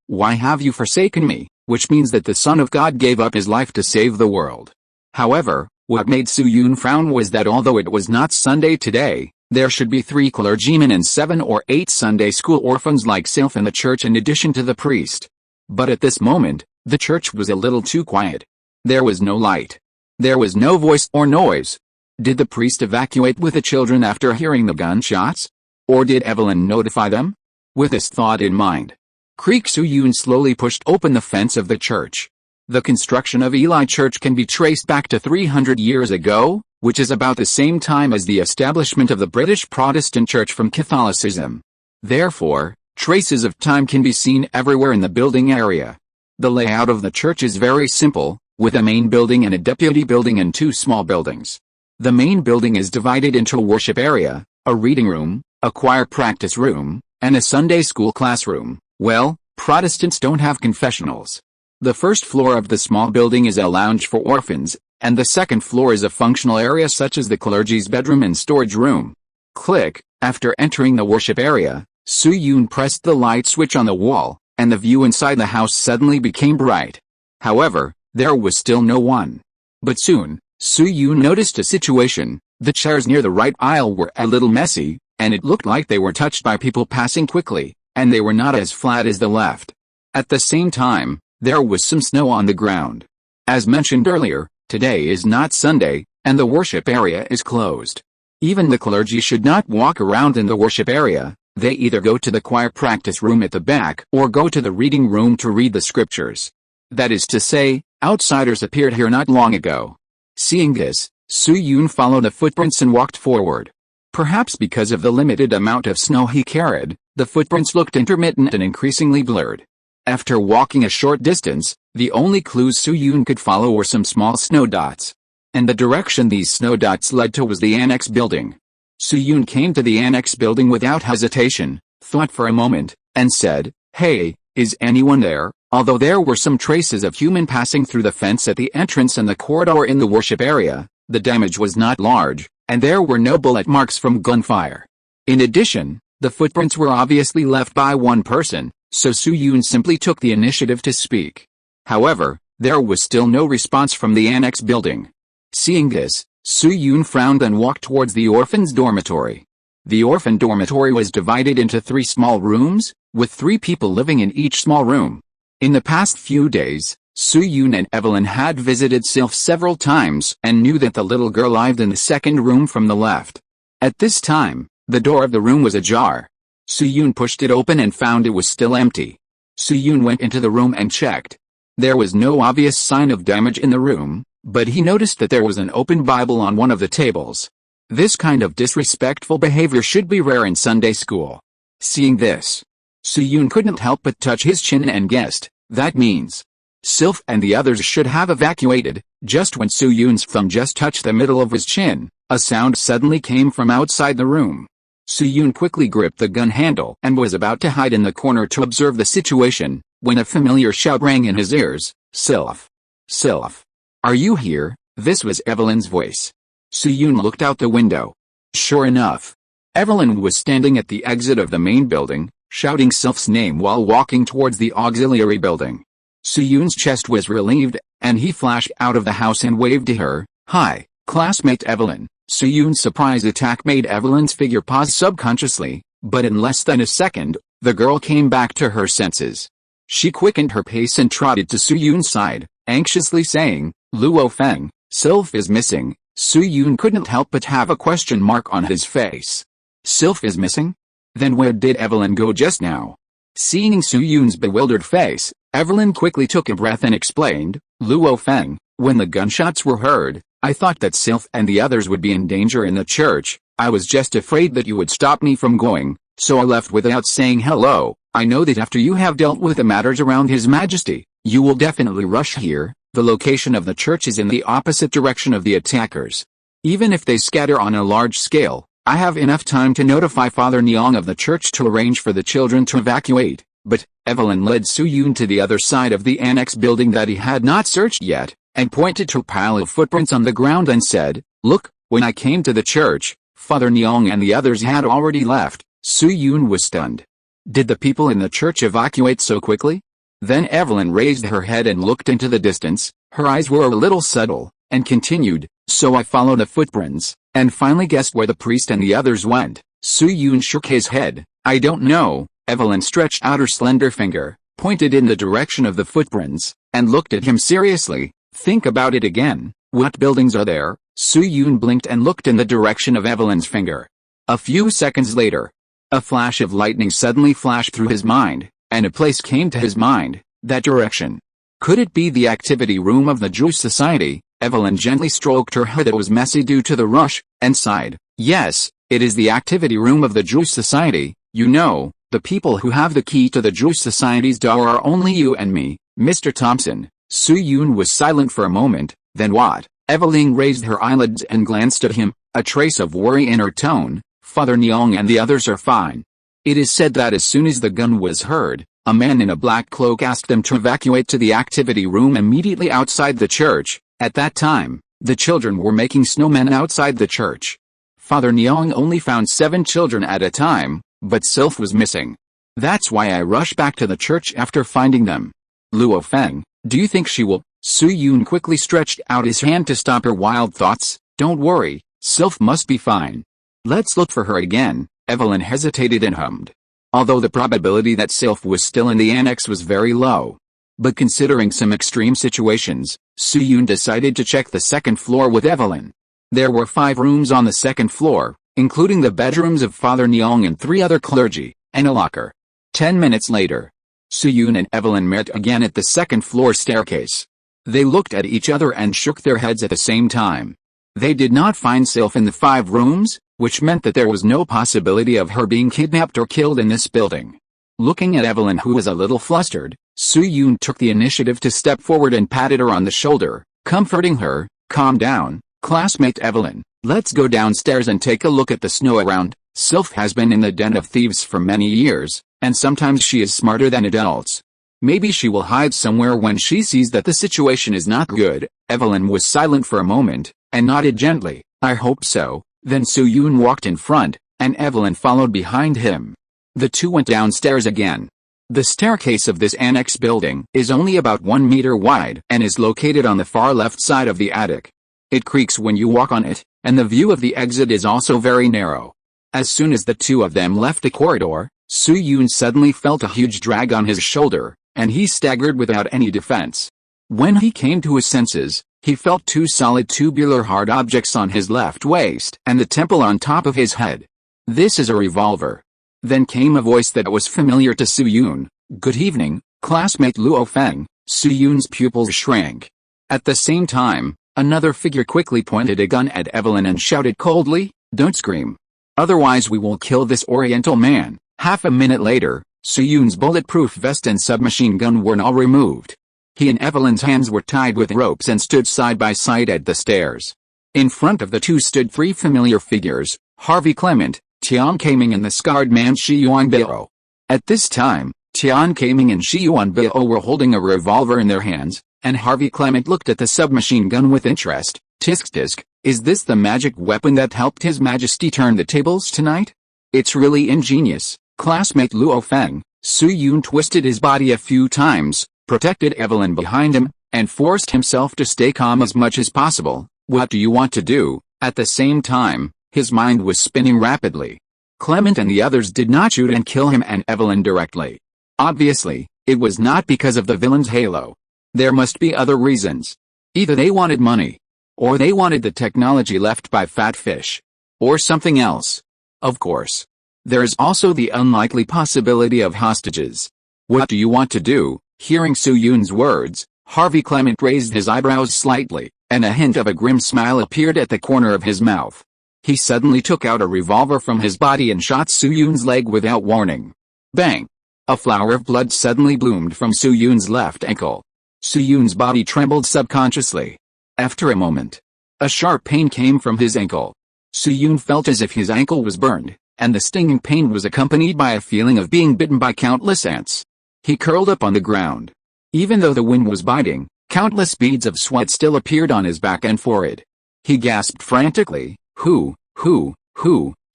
why have you forsaken me, which means that the Son of God gave up his life to save the world. However, what made Su Yun frown was that although it was not Sunday today, There should be 3 clergymen and 7 or 8 Sunday school orphans like Sylph in the church in addition to the priest. But at this moment, the church was a little too quiet. There was no light. There was no voice or noise. Did the priest evacuate with the children after hearing the gunshots? Or did Evelyn notify them? With this thought in mind, Su-yoon slowly pushed open the fence of the church. The construction of Eli Church can be traced back to 300 years ago, which is about the same time as the establishment of the British Protestant Church from Catholicism. Therefore, traces of time can be seen everywhere in the building area. The layout of the church is very simple, with a main building and a deputy building and 2 small buildings. The main building is divided into a worship area, a reading room, a choir practice room, and a Sunday school classroom. Well, Protestants don't have confessionals. The first floor of the small building is a lounge for orphans, and the second floor is a functional area such as the clergy's bedroom and storage room. Click. After entering the worship area, Su-yoon pressed the light switch on the wall, and the view inside the house suddenly became bright. However, there was still no one. But soon, Su-yoon noticed a situation. The chairs near the right aisle were a little messy, and it looked like they were touched by people passing quickly, and they were not as flat as the left. At the same time, there was some snow on the ground. As mentioned earlier, today is not Sunday, and the worship area is closed. Even the clergy should not walk around in the worship area. They either go to the choir practice room at the back or go to the reading room to read the scriptures. That is to say, outsiders appeared here not long ago. Seeing this, Su-yoon followed the footprints and walked forward. Perhaps because of the limited amount of snow he carried, the footprints looked intermittent and increasingly blurred. After walking a short distance, the only clues Su-yoon could follow were some small snow dots. And the direction these snow dots led to was the annex building. Su-yoon came to the annex building without hesitation, thought for a moment, and said, "Hey, is anyone there?" Although there were some traces of human passing through the fence at the entrance and the corridor in the worship area, the damage was not large, and there were no bullet marks from gunfire. In addition, the footprints were obviously left by one person, so Su-yoon simply took the initiative to speak. However, there was still no response from the annex building. Seeing this, Su-yoon frowned and walked towards the orphan's dormitory. The orphan dormitory was divided into 3 small rooms, with 3 people living in each small room. In the past few days, Su-yoon and Evelyn had visited Sylph several times and knew that the little girl lived in the second room from the left. At this time, the door of the room was ajar. Su-yoon pushed it open and found it was still empty. Su-yoon went into the room and checked. There was no obvious sign of damage in the room, but he noticed that there was an open Bible on one of the tables. This kind of disrespectful behavior should be rare in Sunday school. Seeing this, Su-yoon couldn't help but touch his chin and guessed, that means Sylph and the others should have evacuated. Just when Su-yoon's thumb just touched the middle of his chin, a sound suddenly came from outside the room. Su-yoon quickly gripped the gun handle and was about to hide in the corner to observe the situation, when a familiar shout rang in his ears, "Sylph! Sylph! Are you here?" This was Evelyn's voice. Su-yoon looked out the window. Sure enough, Evelyn was standing at the exit of the main building, shouting Sylph's name while walking towards the auxiliary building. Su-yoon's chest was relieved, and he flashed out of the house and waved to her. "Hi, classmate Evelyn." Su-yoon's surprise attack made Evelyn's figure pause subconsciously, but in less than a second, the girl came back to her senses. She quickened her pace and trotted to Su-yoon's side, anxiously saying, "Luo Feng, Sylph is missing." Su-yoon couldn't help but have a question mark on his face. Sylph is missing? Then where did Evelyn go just now? Seeing Su-yoon's bewildered face, Evelyn quickly took a breath and explained, "Luo Feng, when the gunshots were heard, I thought that Sylph and the others would be in danger in the church. I was just afraid that you would stop me from going, so I left without saying hello. I know that after you have dealt with the matters around His Majesty, you will definitely rush here. The location of the church is in the opposite direction of the attackers. Even if they scatter on a large scale, I have enough time to notify Father Nyong of the church to arrange for the children to evacuate." But Evelyn led Su-yoon to the other side of the annex building that he had not searched yet, and pointed to a pile of footprints on the ground and said, "Look, when I came to the church, Father Nyong and the others had already left." Su-yoon was stunned. Did the people in the church evacuate so quickly? Then Evelyn raised her head and looked into the distance. Her eyes were a little subtle, and continued, So I followed the footprints, and finally guessed where the priest and the others went. Su-Yoon shook his head. I don't know. Evelyn stretched out her slender finger, pointed in the direction of the footprints, and looked at him seriously. Think about it again. What buildings are there? Su-Yoon blinked and looked in the direction of Evelyn's finger. A few seconds later, a flash of lightning suddenly flashed through his mind, and a place came to his mind. That direction. Could it be the activity room of the Jewish Society? Evelyn gently stroked her hair that was messy due to the rush, and sighed. Yes, it is the activity room of the Jewish Society. You know, the people who have the key to the Jewish Society's door are only you and me, Mr. Thompson. Su-Yoon was silent for a moment. Then what? Evelyn raised her eyelids and glanced at him, a trace of worry in her tone. Father Nyong and the others are fine. It is said that as soon as the gun was heard, a man in a black cloak asked them to evacuate to the activity room immediately outside the church. At that time, the children were making snowmen outside the church. Father Nyong only found 7 children at a time, but Sylph was missing. That's why I rushed back to the church after finding them. Luo Feng, do you think she will? Su-Yoon quickly stretched out his hand to stop her wild thoughts. Don't worry, Sylph must be fine. Let's look for her again. Evelyn hesitated and hummed. Although the probability that Sylph was still in the annex was very low. But considering some extreme situations, Su-Yoon decided to check the second floor with Evelyn. There were 5 rooms on the second floor, including the bedrooms of Father Nyong and 3 other clergy, and a locker. 10 minutes later, Su-Yoon and Evelyn met again at the second floor staircase. They looked at each other and shook their heads at the same time. They did not find Sylph in the 5 rooms, which meant that there was no possibility of her being kidnapped or killed in this building. Looking at Evelyn, who was a little flustered, Su-Yoon took the initiative to step forward and patted her on the shoulder, comforting her. Calm down, classmate Evelyn. Let's go downstairs and take a look at the snow around. Sylph has been in the den of thieves for many years, and sometimes she is smarter than adults. Maybe she will hide somewhere when she sees that the situation is not good. Evelyn was silent for a moment, and nodded gently. I hope so. Then Su-Yoon walked in front, and Evelyn followed behind him. The two went downstairs again. The staircase of this annex building is only about 1 meter wide and is located on the far left side of the attic. It creaks when you walk on it, and the view of the exit is also very narrow. As soon as the two of them left the corridor, Su-Yoon suddenly felt a huge drag on his shoulder, and he staggered without any defense. When he came to his senses, he felt 2 solid tubular hard objects on his left waist and the temple on top of his head. This is a revolver. Then came a voice that was familiar to Su-Yoon. Good evening, classmate Luo Feng. Su-Yoon's pupils shrank. At the same time, another figure quickly pointed a gun at Evelyn and shouted coldly, don't scream. Otherwise we will kill this Oriental man. Half a minute later, Su-Yoon's bulletproof vest and submachine gun were all removed. He and Evelyn's hands were tied with ropes and stood side by side at the stairs. In front of the two stood 3 familiar figures, Harvey Clement, Tian Kaiming and the scarred man Shi Yuanbao. At this time, Tian Kaiming and Shi Yuanbao were holding a revolver in their hands, and Harvey Clement looked at the submachine gun with interest. Tisk, is this the magic weapon that helped His Majesty turn the tables tonight? It's really ingenious, classmate Luo Feng. Su-Yoon twisted his body a few times, protected Evelyn behind him, and forced himself to stay calm as much as possible. What do you want to do? At the same time, his mind was spinning rapidly. Clement and the others did not shoot and kill him and Evelyn directly. Obviously, it was not because of the villain's halo. There must be other reasons. Either they wanted money, or they wanted the technology left by Fat Fish, or something else. Of course, there is also the unlikely possibility of hostages. What do you want to do? Hearing Su-Yoon's words, Harvey Clement raised his eyebrows slightly, and a hint of a grim smile appeared at the corner of his mouth. He suddenly took out a revolver from his body and shot Su-Yoon's leg without warning. Bang! A flower of blood suddenly bloomed from Su-Yoon's left ankle. Su-Yoon's body trembled subconsciously. After a moment, a sharp pain came from his ankle. Su-Yoon felt as if his ankle was burned, and the stinging pain was accompanied by a feeling of being bitten by countless ants. He curled up on the ground. Even though the wind was biting, countless beads of sweat still appeared on his back and forehead. He gasped frantically, Who?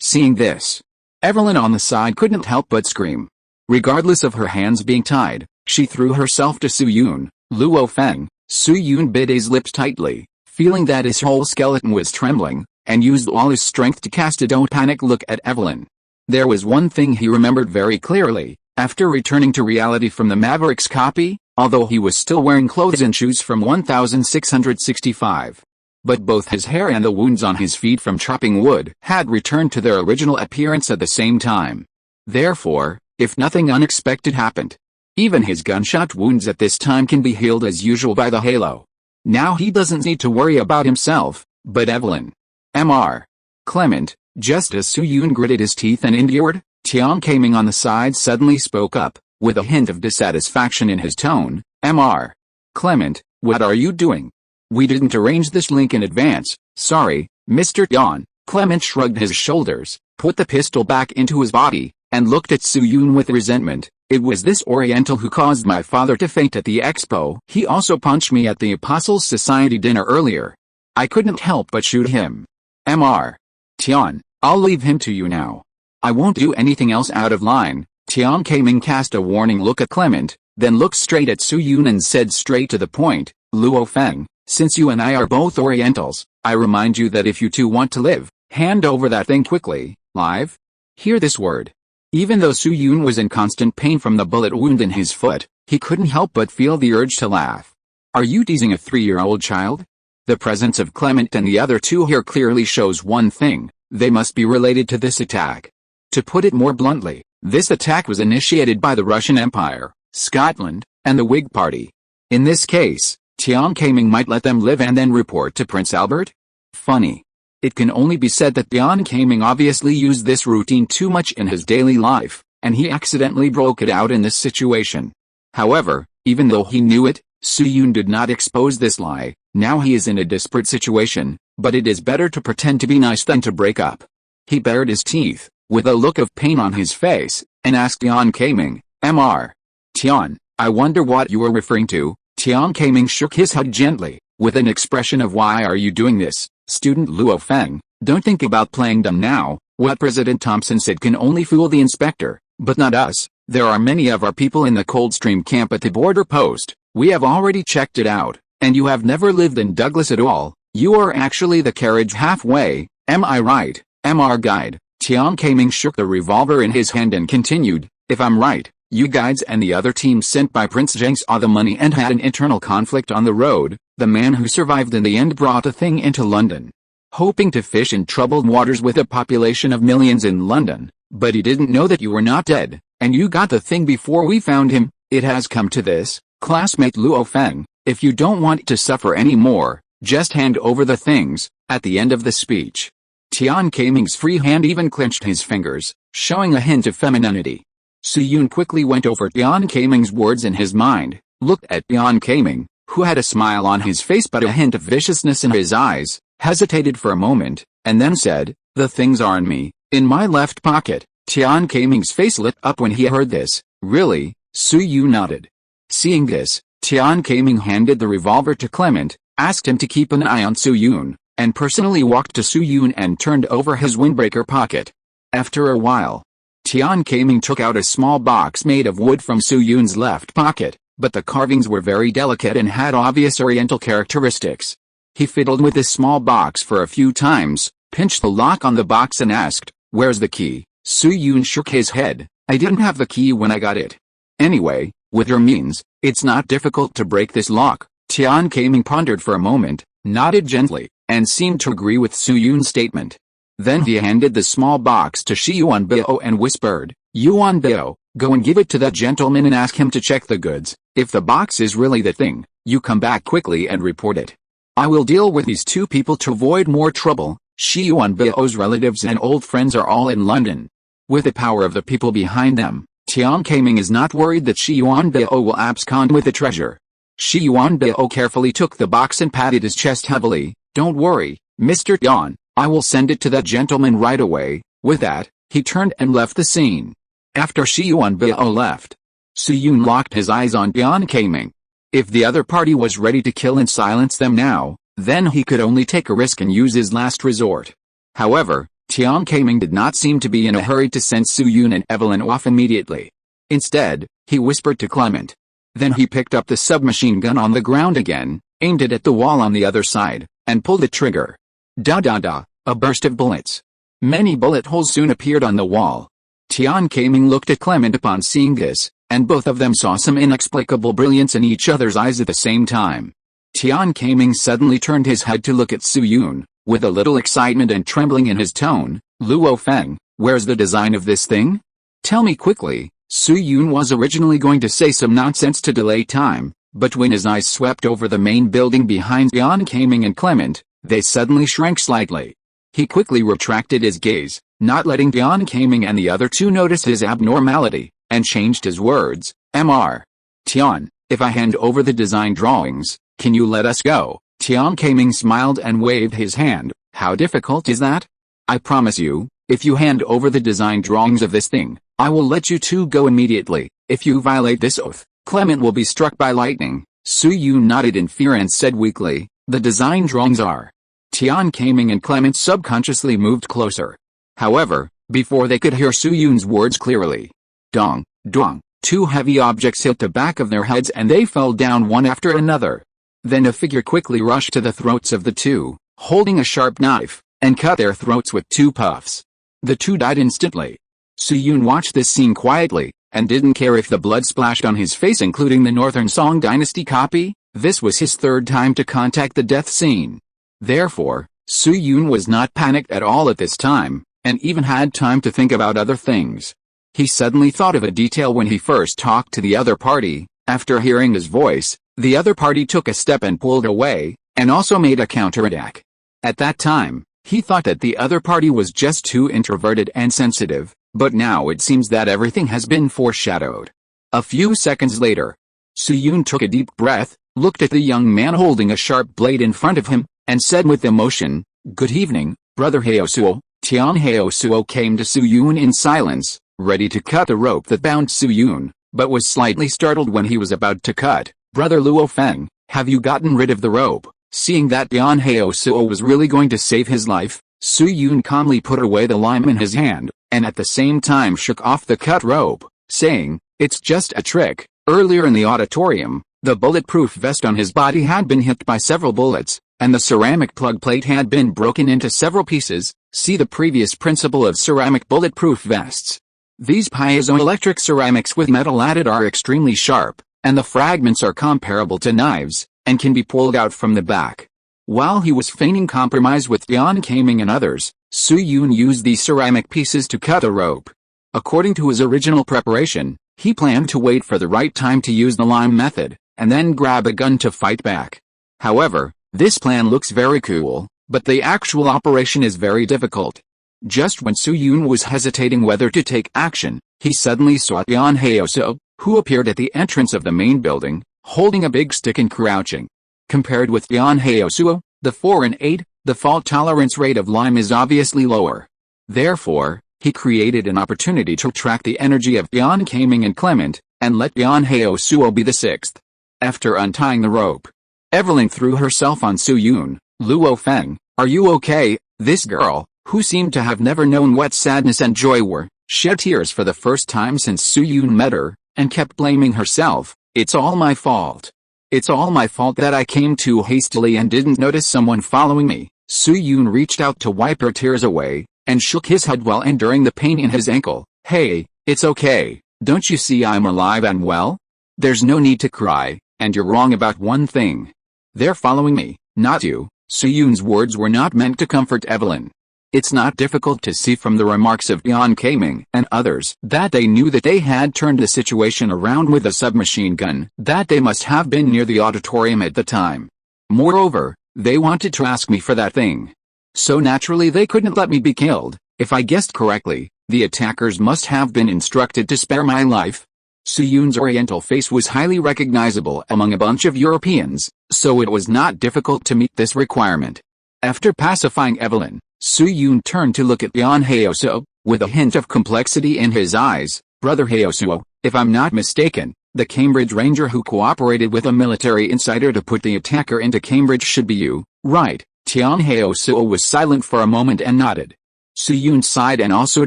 Seeing this, Evelyn on the side couldn't help but scream. Regardless of her hands being tied, she threw herself to Su-Yoon. Luo Feng. Su-Yoon bit his lips tightly, feeling that his whole skeleton was trembling, and used all his strength to cast a don't panic look at Evelyn. There was one thing he remembered very clearly. After returning to reality from the Mavericks copy, although he was still wearing clothes and shoes from 1665. But both his hair and the wounds on his feet from chopping wood had returned to their original appearance at the same time. Therefore, if nothing unexpected happened, even his gunshot wounds at this time can be healed as usual by the halo. Now he doesn't need to worry about himself, but Evelyn. Mr. Clement, just as Su Yun gritted his teeth and endured, Tian Kaiming on the side suddenly spoke up, with a hint of dissatisfaction in his tone. Mr. Clement, what are you doing? We didn't arrange this link in advance. Sorry, Mr. Tian. Clement shrugged his shoulders, put the pistol back into his body, and looked at Su Yun with resentment. It was this Oriental who caused my father to faint at the expo. He also punched me at the Apostles' Society dinner earlier. I couldn't help but shoot him. Mr. Tian, I'll leave him to you now. I won't do anything else out of line. Tian Kaiming cast a warning look at Clement, then looked straight at Su Yun and said straight to the point, Luo Feng, since you and I are both Orientals, I remind you that if you two want to live, hand over that thing quickly. Live? Hear this word. Even though Su Yun was in constant pain from the bullet wound in his foot, he couldn't help but feel the urge to laugh. Are you teasing a 3-year-old child? The presence of Clement and the other two here clearly shows one thing: they must be related to this attack. To put it more bluntly, this attack was initiated by the Russian Empire, Scotland, and the Whig Party. In this case, Tian Kaiming might let them live and then report to Prince Albert? Funny. It can only be said that Tian Kaiming obviously used this routine too much in his daily life, and he accidentally broke it out in this situation. However, even though he knew it, Su Yun did not expose this lie. Now he is in a desperate situation, but it is better to pretend to be nice than to break up. He bared his teeth, with a look of pain on his face, and asked Tian Kaiming, Mr. Tian, I wonder what you are referring to. Tian Kaiming shook his head gently, with an expression of why are you doing this, student Luo Feng, don't think about playing dumb now. What President Thompson said can only fool the inspector, but not us. There are many of our people in the Coldstream camp at the border post. We have already checked it out, and you have never lived in Douglas at all. You are actually the carriage halfway, am I right, Mr. Guide? Tian Kaiming shook the revolver in his hand and continued, if I'm right, you guides and the other team sent by Prince Zheng saw the money and had an internal conflict on the road. The man who survived in the end brought the thing into London, hoping to fish in troubled waters with a population of millions in London, but he didn't know that you were not dead, and you got the thing before we found him. It has come to this, classmate Luo Feng, if you don't want to suffer any more, just hand over the things. At the end of the speech, Tian Kaiming's free hand even clenched his fingers, showing a hint of femininity. Su Yun quickly went over Tian Kaiming's words in his mind, looked at Tian Kaiming, who had a smile on his face but a hint of viciousness in his eyes, hesitated for a moment, and then said, the things are in me, in my left pocket. Tian Kaiming's face lit up when he heard this. Really? Su Yun nodded. Seeing this, Tian Kaiming handed the revolver to Clement, asked him to keep an eye on Su Yun, and personally walked to Su Yun and turned over his windbreaker pocket. After a while, Tian Kaiming took out a small box made of wood from Su Yun's left pocket, but the carvings were very delicate and had obvious Oriental characteristics. He fiddled with this small box for a few times, pinched the lock on the box and asked, where's the key? Su Yun shook his head. I didn't have the key when I got it. Anyway, with your means, it's not difficult to break this lock. Tian Kaiming pondered for a moment, nodded gently, and seemed to agree with Su Yun's statement. Then he handed the small box to Shi Yuanbao and whispered, Yuanbao, go and give it to that gentleman and ask him to check the goods. If the box is really the thing, you come back quickly and report it. I will deal with these two people to avoid more trouble. Shi Yuanbao's relatives and old friends are all in London. With the power of the people behind them, Tian Kaiming is not worried that Shi Yuanbao will abscond with the treasure. Shi Yuanbao carefully took the box and patted his chest heavily. Don't worry, Mr. Tian, I will send it to that gentleman right away. With that, he turned and left the scene. After Shi Yuanbao left, Su Yun locked his eyes on Tian Kaiming. If the other party was ready to kill and silence them now, then he could only take a risk and use his last resort. However, Tian Kaiming did not seem to be in a hurry to send Su Yun and Evelyn off immediately. Instead, he whispered to Clement. Then he picked up the submachine gun on the ground again, aimed it at the wall on the other side, and pulled the trigger. Da da da, a burst of bullets. Many bullet holes soon appeared on the wall. Tian Kaiming looked at Clement upon seeing this, and both of them saw some inexplicable brilliance in each other's eyes at the same time. Tian Kaiming suddenly turned his head to look at Su Yun, with a little excitement and trembling in his tone. "Luo Feng, where's the design of this thing? Tell me quickly." Su Yun was originally going to say some nonsense to delay time, but when his eyes swept over the main building behind Tian Kaiming and Clement, they suddenly shrank slightly. He quickly retracted his gaze, not letting Tian Kaiming and the other two notice his abnormality, and changed his words. "Mr. Tian, if I hand over the design drawings, can you let us go?" Tian Kaiming smiled and waved his hand. "How difficult is that? I promise you, if you hand over the design drawings of this thing, I will let you two go immediately. If you violate this oath, Clement will be struck by lightning." Su Yun nodded in fear and said weakly, "The design drawings are." Tian Kaiming and Clement subconsciously moved closer. However, before they could hear Su Yun's words clearly, dong, dong, two heavy objects hit the back of their heads and they fell down one after another. Then a figure quickly rushed to the throats of the two, holding a sharp knife, and cut their throats with two puffs. The two died instantly. Su Yun watched this scene quietly, and didn't care if the blood splashed on his face, including the Northern Song Dynasty copy. This was his third time to contact the death scene. Therefore, Su Yun was not panicked at all at this time, and even had time to think about other things. He suddenly thought of a detail when he first talked to the other party. After hearing his voice, the other party took a step and pulled away, and also made a counterattack. At that time, he thought that the other party was just too introverted and sensitive, but now it seems that everything has been foreshadowed. A few seconds later, Su Yun took a deep breath, looked at the young man holding a sharp blade in front of him, and said with emotion, "Good evening, Brother Heosuo." Tian Heosuo came to Su Yun in silence, ready to cut the rope that bound Su Yun, but was slightly startled when he was about to cut. "Brother Luo Feng, have you gotten rid of the rope?" Seeing that Tian Heosuo was really going to save his life, Su Yun calmly put away the lime in his hand, and at the same time shook off the cut rope, saying, "It's just a trick." Earlier in the auditorium, the bulletproof vest on his body had been hit by several bullets, and the ceramic plug plate had been broken into several pieces. See the previous principle of ceramic bulletproof vests. These piezoelectric ceramics with metal added are extremely sharp, and the fragments are comparable to knives, and can be pulled out from the back. While he was feigning compromise with Tian Kaiming and others, Su Yun used these ceramic pieces to cut a rope. According to his original preparation, he planned to wait for the right time to use the lime method, and then grab a gun to fight back. However, this plan looks very cool, but the actual operation is very difficult. Just when Su Yun was hesitating whether to take action, he suddenly saw Tian Heosuo, who appeared at the entrance of the main building, holding a big stick and crouching. Compared with Tian Heosuo, the 4 and 8, the fault tolerance rate of lime is obviously lower. Therefore, he created an opportunity to attract the energy of Tian Kaiming and Clement, and let Tian Heosuo be the 6th. After untying the rope, Evelyn threw herself on Su Yun. "Luo Feng, are you okay?" This girl, who seemed to have never known what sadness and joy were, shed tears for the first time since Su Yun met her, and kept blaming herself. "It's all my fault. It's all my fault that I came too hastily and didn't notice someone following me." Su Yun reached out to wipe her tears away, and shook his head while enduring the pain in his ankle. "Hey, it's okay. Don't you see I'm alive and well? There's no need to cry, and you're wrong about one thing. They're following me, not you." Su Yun's words were not meant to comfort Evelyn. It's not difficult to see from the remarks of Tian Kaiming and others that they knew that they had turned the situation around with a submachine gun, that they must have been near the auditorium at the time. Moreover, they wanted to ask me for that thing. So naturally they couldn't let me be killed. If I guessed correctly, the attackers must have been instructed to spare my life. Su Yun's oriental face was highly recognizable among a bunch of Europeans, so it was not difficult to meet this requirement. After pacifying Evelyn, Su Yun turned to look at Tian Heosuo, with a hint of complexity in his eyes. "Brother Heosuo, if I'm not mistaken, the Cambridge Ranger who cooperated with a military insider to put the attacker into Cambridge should be you, right?" Tian Heosuo was silent for a moment and nodded. Su Yun sighed and also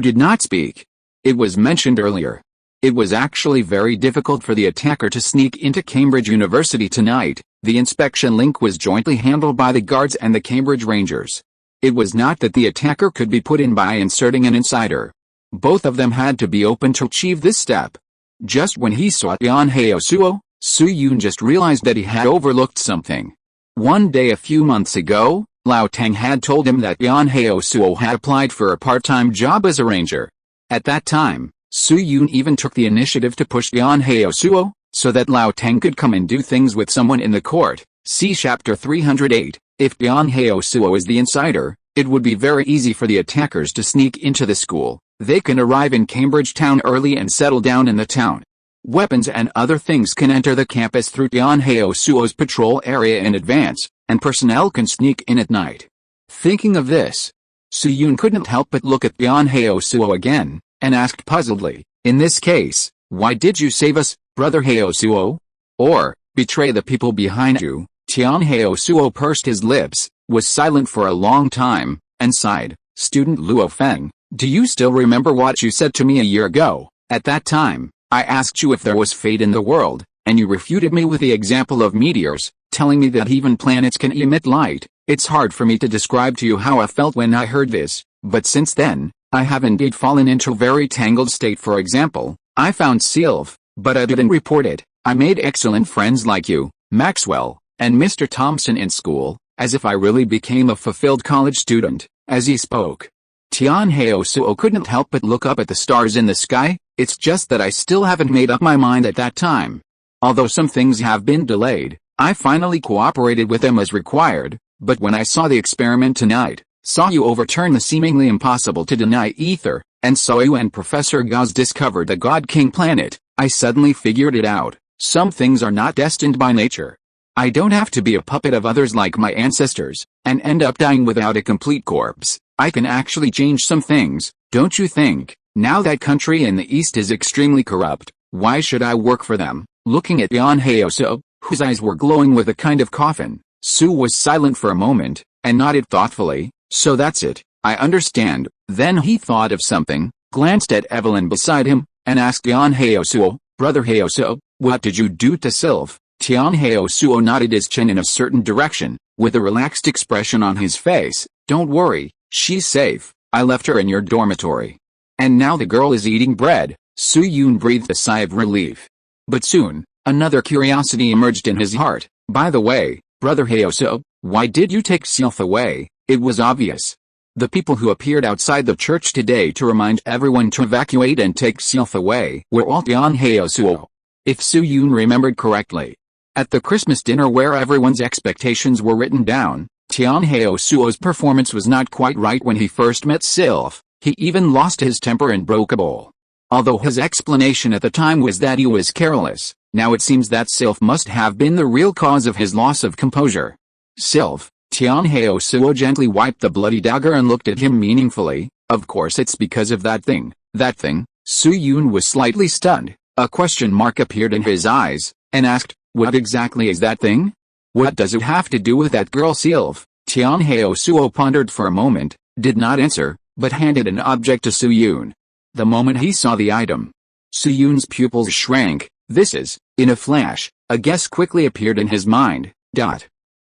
did not speak. "It was mentioned earlier. It was actually very difficult for the attacker to sneak into Cambridge University tonight. The inspection link was jointly handled by the guards and the Cambridge Rangers. It was not that the attacker could be put in by inserting an insider. Both of them had to be open to achieve this step. Just when he saw Tian Suo, Su-Yun just realized that he had overlooked something. One day a few months ago, Lao Teng had told him that Tian Suo had applied for a part-time job as a ranger. At that time, Su-Yun even took the initiative to push Tian Suo, so that Lao Teng could come and do things with someone in the court. See Chapter 308. If Tian Suo is the insider, it would be very easy for the attackers to sneak into the school. They can arrive in Cambridge town early and settle down in the town. Weapons and other things can enter the campus through Tian Suo's patrol area in advance, and personnel can sneak in at night. Thinking of this, Su-Yun couldn't help but look at Tian Suo again, and asked puzzledly, "In this case, why did you save us, Brother Suo? Or, betray the people behind you?" Tian Suo pursed his lips, was silent for a long time, and sighed. "Student Luo Feng, do you still remember what you said to me a year ago? At that time, I asked you if there was fate in the world, and you refuted me with the example of meteors, telling me that even planets can emit light. It's hard for me to describe to you how I felt when I heard this, but since then, I have indeed fallen into a very tangled state. For example, I found Sylph, but I didn't report it. I made excellent friends like you, Maxwell, and Mr. Thompson in school, as if I really became a fulfilled college student." As he spoke, Tian Suo couldn't help but look up at the stars in the sky. "It's just that I still haven't made up my mind at that time. Although some things have been delayed, I finally cooperated with them as required, but when I saw the experiment tonight, saw you overturn the seemingly impossible to deny ether, and saw you and Professor Gauss discover the God King planet, I suddenly figured it out. Some things are not destined by nature. I don't have to be a puppet of others like my ancestors, and end up dying without a complete corpse. I can actually change some things, don't you think? Now that country in the East is extremely corrupt, why should I work for them?" Looking at Tian Suo, whose eyes were glowing with a kind of coffin, Su was silent for a moment, and nodded thoughtfully. "So that's it, I understand." Then he thought of something, glanced at Evelyn beside him, and asked Tian Suo, "Brother Suo, what did you do to Sylph?" Tian Suo nodded his chin in a certain direction, with a relaxed expression on his face. "Don't worry, she's safe. I left her in your dormitory. And now the girl is eating bread." Su-Yun breathed a sigh of relief. But soon, another curiosity emerged in his heart. "By the way, Brother Suo, why did you take Sylph away?" It was obvious. The people who appeared outside the church today to remind everyone to evacuate and take Sylph away were all Tian Suo. If Su-Yun remembered correctly, at the Christmas dinner where everyone's expectations were written down, Tian Suo's performance was not quite right when he first met Sylph. He even lost his temper and broke a bowl. Although his explanation at the time was that he was careless, now it seems that Sylph must have been the real cause of his loss of composure. "Sylph," Tian Suo gently wiped the bloody dagger and looked at him meaningfully. "Of course it's because of that thing." "That thing?" Su-Yun was slightly stunned. A question mark appeared in his eyes, and asked, "What exactly is that thing? What does it have to do with that girl Sylph?" Tian Suo pondered for a moment, did not answer, but handed an object to Su-Yun. The moment he saw the item, Su-Yun's pupils shrank. "This is," in a flash, a guess quickly appeared in his mind.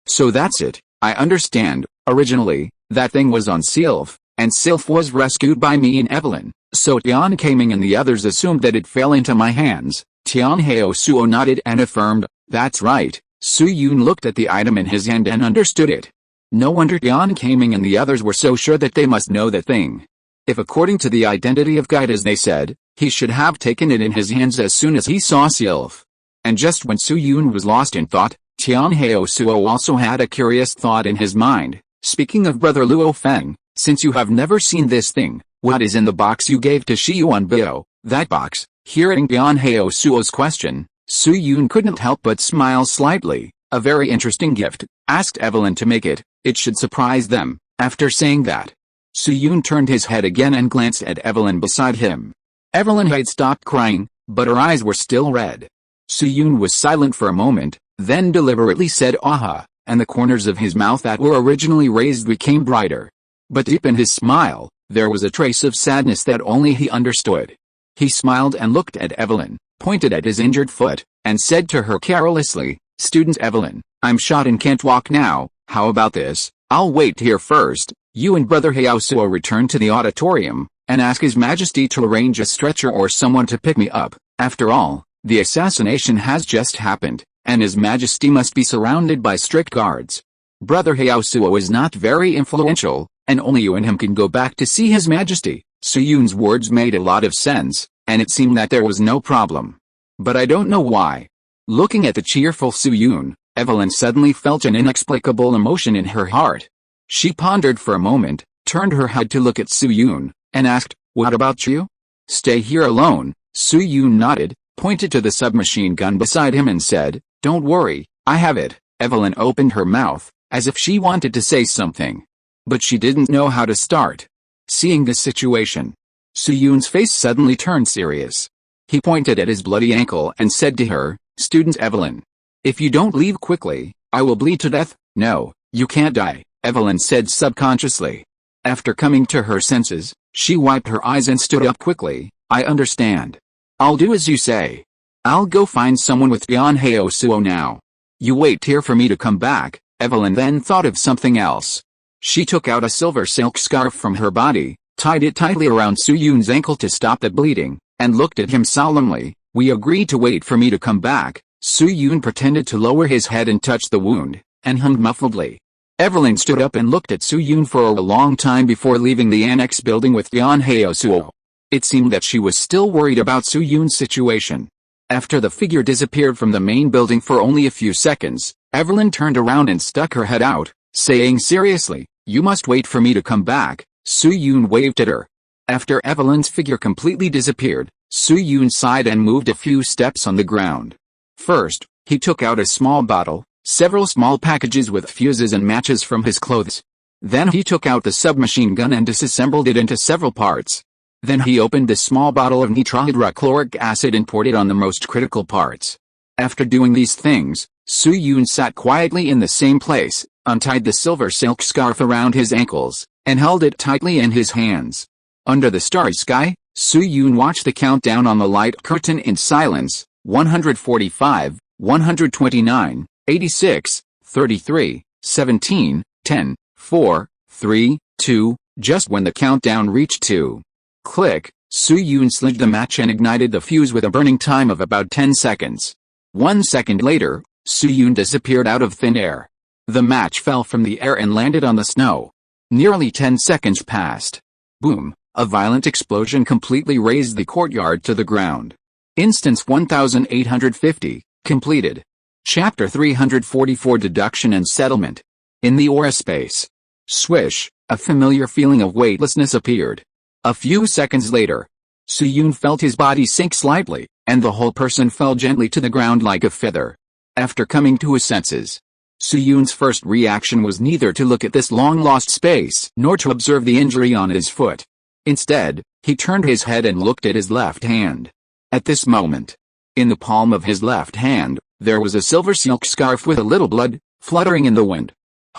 "So that's it, I understand. Originally, that thing was on Sylph, and Sylph was rescued by me and Evelyn, so Tian Kaming and the others assumed that it fell into my hands." Tian Suo nodded and affirmed, "That's right." Su-Yun looked at the item in his hand and understood it. No wonder Tian Kaming and the others were so sure that they must know the thing. If according to the identity of guide as they said, he should have taken it in his hands as soon as he saw Sylph. And just when Su-Yun was lost in thought, Tian Suo also had a curious thought in his mind. "Speaking of Brother Luo Feng, since you have never seen this thing, what is in the box you gave to Shi Yuanbao?" "That box?" Hearing Tian Suo's question, Su-Yun couldn't help but smile slightly. "A very interesting gift. Asked Evelyn to make it. It should surprise them." After saying that, Su-Yun turned his head again and glanced at Evelyn beside him. Evelyn had stopped crying, but her eyes were still red. Su-Yun was silent for a moment, then deliberately said "Aha," and the corners of his mouth that were originally raised became brighter. But deep in his smile, there was a trace of sadness that only he understood. He smiled and looked at Evelyn, pointed at his injured foot, and said to her carelessly, "Student Evelyn, I'm shot and can't walk now. How about this? I'll wait here first. You and Brother Hyaosuo return to the auditorium, and ask His Majesty to arrange a stretcher or someone to pick me up. After all, the assassination has just happened, and His Majesty must be surrounded by strict guards. Brother Hyaosuo is not very influential, and only you and him can go back to see His Majesty." Suyun's words made a lot of sense, and it seemed that there was no problem. But I don't know why. Looking at the cheerful Suyun, Evelyn suddenly felt an inexplicable emotion in her heart. She pondered for a moment, turned her head to look at Suyun, and asked, "What about you?" "Stay here alone." Suyun nodded, pointed to the submachine gun beside him and said, "Don't worry, I have it." Evelyn opened her mouth, as if she wanted to say something. But she didn't know how to start. Seeing this situation, Suyun's face suddenly turned serious. He pointed at his bloody ankle and said to her, "Student Evelyn, if you don't leave quickly, I will bleed to death." "No, you can't die," Evelyn said subconsciously. After coming to her senses, she wiped her eyes and stood up quickly. "I understand. I'll do as you say. I'll go find someone with Yan Hyaosuo now. You wait here for me to come back." Evelyn then thought of something else. She took out a silver silk scarf from her body, tied it tightly around Suyun's ankle to stop the bleeding, and looked at him solemnly. "We agreed to wait for me to come back." Suyun pretended to lower his head and touch the wound, and hummed muffledly. Evelyn stood up and looked at Suyun for a long time before leaving the annex building with Yan Hyaosuo. It seemed that she was still worried about Suyun's situation. After the figure disappeared from the main building for only a few seconds, Evelyn turned around and stuck her head out, saying seriously, "You must wait for me to come back." Suyun waved at her. After Evelyn's figure completely disappeared, Suyun sighed and moved a few steps on the ground. First, he took out a small bottle, several small packages with fuses and matches from his clothes. Then he took out the submachine gun and disassembled it into several parts. Then he opened the small bottle of nitrohydrochloric acid and poured it on the most critical parts. After doing these things, Suyun sat quietly in the same place, untied the silver silk scarf around his ankles, and held it tightly in his hands. Under the starry sky, Suyun watched the countdown on the light curtain in silence. 145, 129, 86, 33, 17, 10, 4, 3, 2, just when the countdown reached 2. Click, Suyun slid the match and ignited the fuse with a burning time of about 10 seconds. 1 second later, Suyun disappeared out of thin air. The match fell from the air and landed on the snow. Nearly 10 seconds passed. Boom, a violent explosion completely razed the courtyard to the ground. Instance 1850, completed. Chapter 344 Deduction and Settlement. In the aura space. Swish, a familiar feeling of weightlessness appeared. A few seconds later, Suyun felt his body sink slightly, and the whole person fell gently to the ground like a feather. After coming to his senses, Suyun's first reaction was neither to look at this long-lost space nor to observe the injury on his foot. Instead, he turned his head and looked at his left hand. At this moment, in the palm of his left hand, there was a silver silk scarf with a little blood, fluttering in the wind.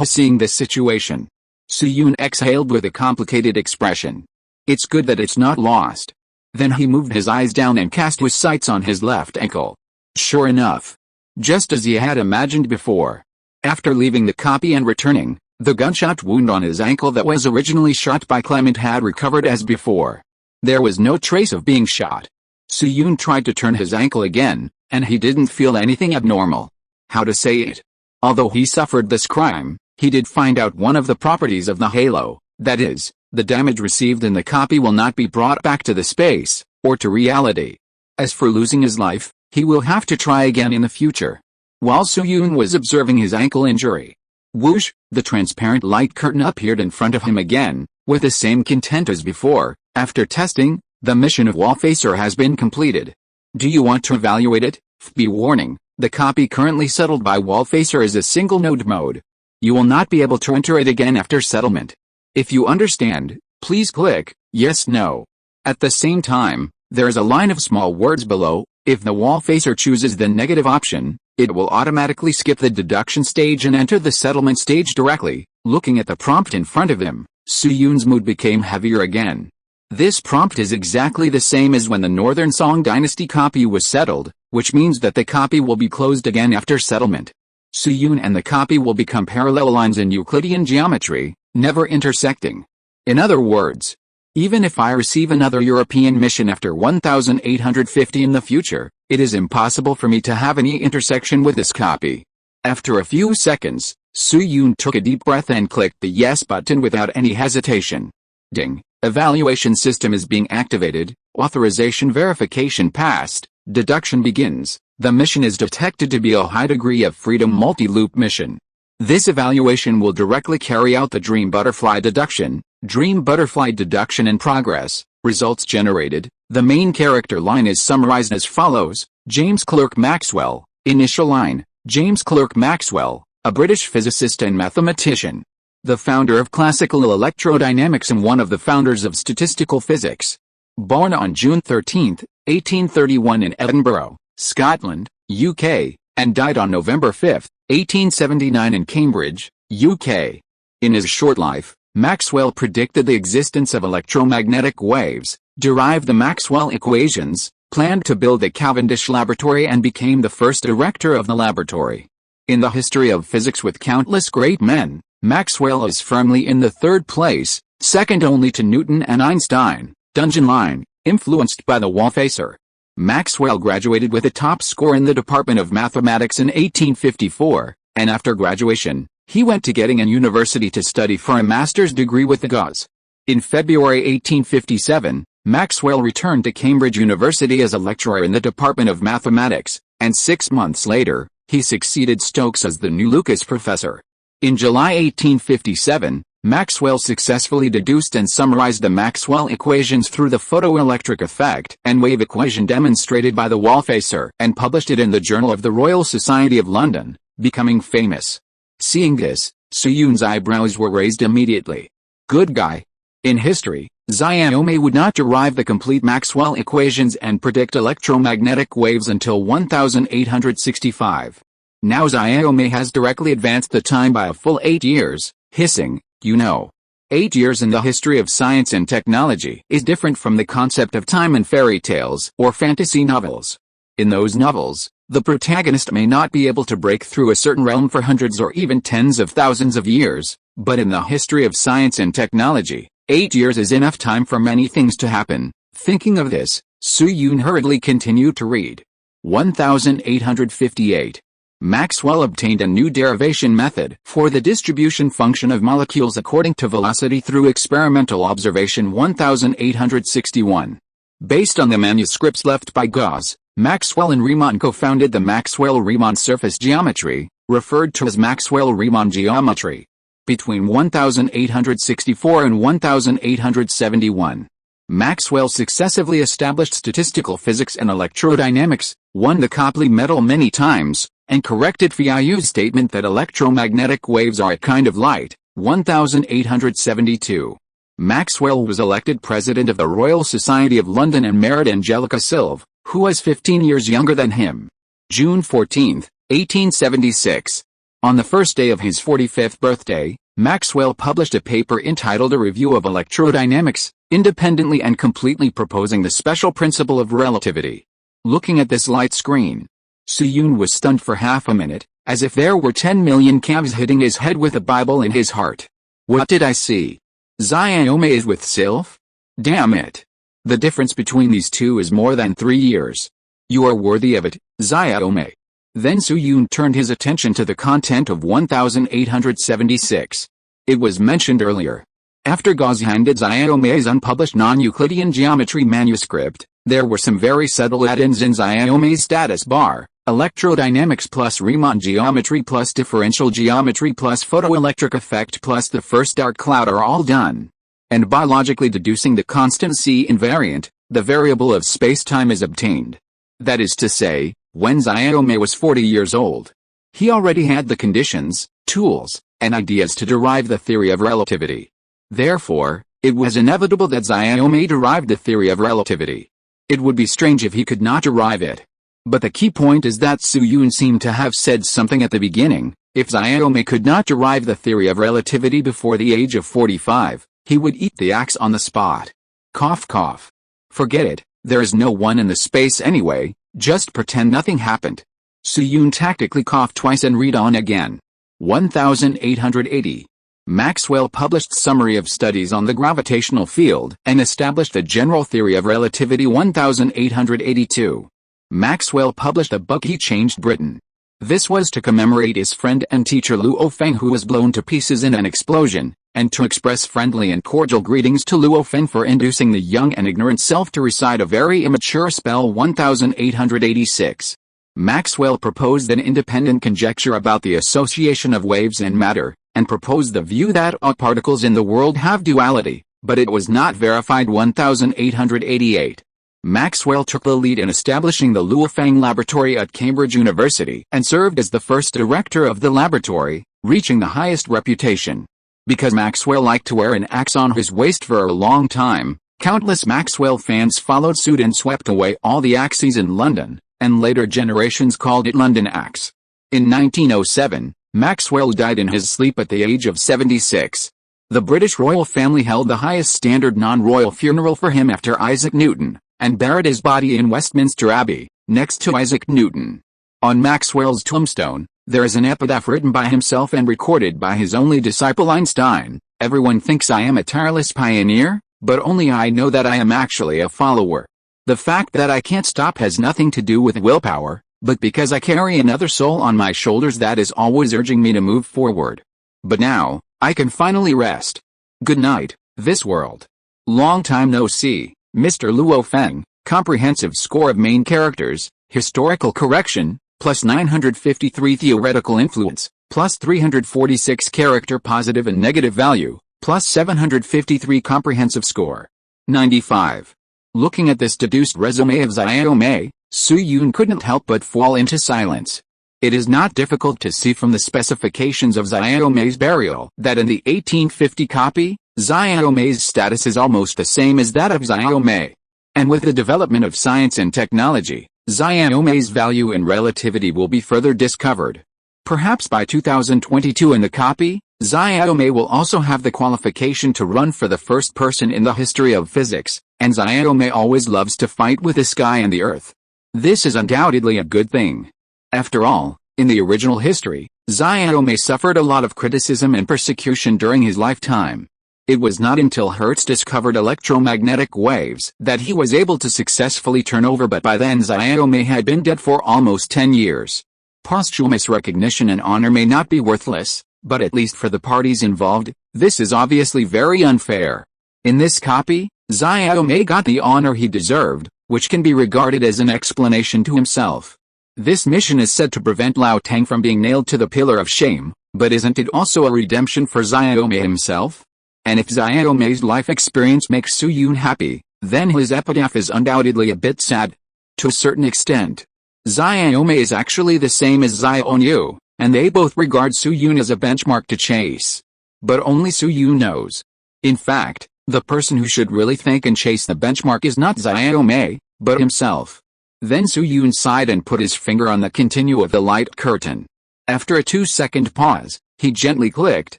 Seeing this situation, Suyun exhaled with a complicated expression. It's good that it's not lost. Then he moved his eyes down and cast his sights on his left ankle. Sure enough, just as he had imagined before, after leaving the copy and returning, the gunshot wound on his ankle that was originally shot by Clement had recovered as before. There was no trace of being shot. Suyun tried to turn his ankle again, and he didn't feel anything abnormal. How to say it? Although he suffered this crime, he did find out one of the properties of the halo, that is, the damage received in the copy will not be brought back to the space, or to reality. As for losing his life, he will have to try again in the future. While Suyun was observing his ankle injury, whoosh, the transparent light curtain appeared in front of him again, with the same content as before. After testing, the mission of Wallfacer has been completed. Do you want to evaluate it? Be warning, the copy currently settled by Wallfacer is a single node mode. You will not be able to enter it again after settlement. If you understand, please click yes, no. At the same time, there is a line of small words below. If the Wallfacer chooses the negative option, it will automatically skip the deduction stage and enter the settlement stage directly. Looking at the prompt in front of him, Suyun's mood became heavier again. This prompt is exactly the same as when the Northern Song Dynasty copy was settled, which means that the copy will be closed again after settlement. Suyun and the copy will become parallel lines in Euclidean geometry, never intersecting. In other words, even if I receive another European mission after 1850 in the future, it is impossible for me to have any intersection with this copy. After a few seconds, Suyun took a deep breath and clicked the yes button without any hesitation. Ding. Evaluation system is being activated, authorization verification passed, deduction begins. The mission is detected to be a high degree of freedom multi-loop mission. This evaluation will directly carry out the dream butterfly deduction. Dream butterfly deduction in progress. Results generated. The main character line is summarized as follows. James Clerk Maxwell. Initial line. James Clerk Maxwell, a British physicist and mathematician. The founder of classical electrodynamics and one of the founders of statistical physics. Born on June 13, 1831 in Edinburgh, Scotland, UK, and died on November 5, 1879 in Cambridge, UK. In his short life, Maxwell predicted the existence of electromagnetic waves, derived the Maxwell equations, planned to build a Cavendish laboratory and became the first director of the laboratory. In the history of physics with countless great men, Maxwell is firmly in the third place, second only to Newton and Einstein. Dungeon line, influenced by the wallfacer. Maxwell graduated with a top score in the Department of Mathematics in 1854, and after graduation, he went to Göttingen University to study for a master's degree with the Gauss. In February 1857, Maxwell returned to Cambridge University as a lecturer in the Department of Mathematics, and 6 months later, he succeeded Stokes as the new Lucas Professor. In July 1857, Maxwell successfully deduced and summarized the Maxwell equations through the photoelectric effect and wave equation demonstrated by the wallfacer and published it in the Journal of the Royal Society of London, becoming famous. Seeing this, Suyun's eyebrows were raised immediately. Good guy. In history, Xiaomi would not derive the complete Maxwell equations and predict electromagnetic waves until 1865. Now Xiaomi has directly advanced the time by a full 8 years, hissing, 8 years in the history of science and technology is different from the concept of time in fairy tales or fantasy novels. In those novels, the protagonist may not be able to break through a certain realm for hundreds or even tens of thousands of years, but in the history of science and technology, 8 years is enough time for many things to happen. Thinking of this, Suyun hurriedly continued to read. 1858. Maxwell obtained a new derivation method for the distribution function of molecules according to velocity through experimental observation. 1861. Based on the manuscripts left by Gauss, Maxwell and Riemann co-founded the Maxwell-Riemann surface geometry, referred to as Maxwell-Riemann geometry. Between 1864 and 1871, Maxwell successively established statistical physics and electrodynamics, won the Copley Medal many times, and corrected Feiyu's statement that electromagnetic waves are a kind of light. 1872. Maxwell was elected president of the Royal Society of London and married Angelica Silve, who was 15 years younger than him. June 14, 1876. On the first day of his 45th birthday, Maxwell published a paper entitled A Review of Electrodynamics, independently and completely proposing the special principle of relativity. Looking at this light screen, Suyun was stunned for half a minute, as if there were 10 million calves hitting his head with a Bible in his heart. What did I see? Xiaomi is with Silve? Damn it. The difference between these two is more than 3 years. You are worthy of it, Xiaomi. Then Suyun turned his attention to the content of 1876. It was mentioned earlier. After Gauss handed Xiaomi's unpublished non-Euclidean geometry manuscript, there were some very subtle add-ins in Xiaomi's status bar. Electrodynamics plus Riemann geometry plus differential geometry plus photoelectric effect plus the first dark cloud are all done. And by logically deducing the constant C invariant, the variable of space-time is obtained. That is to say, when Xiaomi was 40 years old, he already had the conditions, tools, and ideas to derive the theory of relativity. Therefore, it was inevitable that Xiaomi derived the theory of relativity. It would be strange if he could not derive it. But the key point is that Suyun seemed to have said something at the beginning. If Xiaomi could not derive the theory of relativity before the age of 45, he would eat the axe on the spot. Cough cough. Forget it, there is no one in the space anyway, just pretend nothing happened. Soo-yoon tactically coughed twice and read on again. 1880. Maxwell published Summary of Studies on the Gravitational Field and established the General Theory of Relativity 1882. Maxwell published a book He Changed Britain. This was to commemorate his friend and teacher Luo Feng, who was blown to pieces in an explosion, and to express friendly and cordial greetings to Luo Feng for inducing the young and ignorant self to recite a very immature spell. 1886. Maxwell proposed an independent conjecture about the association of waves and matter, and proposed the view that all particles in the world have duality, but it was not verified. 1888. Maxwell took the lead in establishing the Luo Feng Laboratory at Cambridge University and served as the first director of the laboratory, reaching the highest reputation. Because Maxwell liked to wear an axe on his waist for a long time, countless Maxwell fans followed suit and swept away all the axes in London, and later generations called it London Axe. In 1907, Maxwell died in his sleep at the age of 76. The British royal family held the highest standard non-royal funeral for him after Isaac Newton, and buried his body in Westminster Abbey, next to Isaac Newton. On Maxwell's tombstone, there is an epitaph written by himself and recorded by his only disciple Einstein. Everyone thinks I am a tireless pioneer, but only I know that I am actually a follower. The fact that I can't stop has nothing to do with willpower, but because I carry another soul on my shoulders that is always urging me to move forward. But now, I can finally rest. Good night, this world. Long time no see, Mr. Luo Feng. Comprehensive score of main characters, historical correction, plus 953 theoretical influence, plus 346 character positive and negative value, plus 753 comprehensive score. 95. Looking at this deduced resume of Xiaomei, Soo-yoon couldn't help but fall into silence. It is not difficult to see from the specifications of Xiaomei's burial that in the 1850 copy, Xiaomei's status is almost the same as that of Xiaomei. And with the development of science and technology, Xiaomei's value in relativity will be further discovered. Perhaps by 2022 in the copy, Xiaomei will also have the qualification to run for the first person in the history of physics, and Xiaomei always loves to fight with the sky and the earth. This is undoubtedly a good thing. After all, in the original history, Xiaomei suffered a lot of criticism and persecution during his lifetime. It was not until Hertz discovered electromagnetic waves that he was able to successfully turn over, but by then Xiaomei had been dead for almost 10 years. Posthumous recognition and honor may not be worthless, but at least for the parties involved, this is obviously very unfair. In this copy, Xiaomei got the honor he deserved, which can be regarded as an explanation to himself. This mission is said to prevent Lao Tang from being nailed to the pillar of shame, but isn't it also a redemption for Xiaomei himself? And if Xiaomei's life experience makes Soo-yoon happy, then his epitaph is undoubtedly a bit sad. To a certain extent, Xiaomei is actually the same as Xiaoyu, and they both regard Soo-yoon as a benchmark to chase. But only Soo-yoon knows. In fact, the person who should really think and chase the benchmark is not Xiaomei, but himself. Then Soo-yoon sighed and put his finger on the continue of the light curtain. After a 2-second pause, he gently clicked,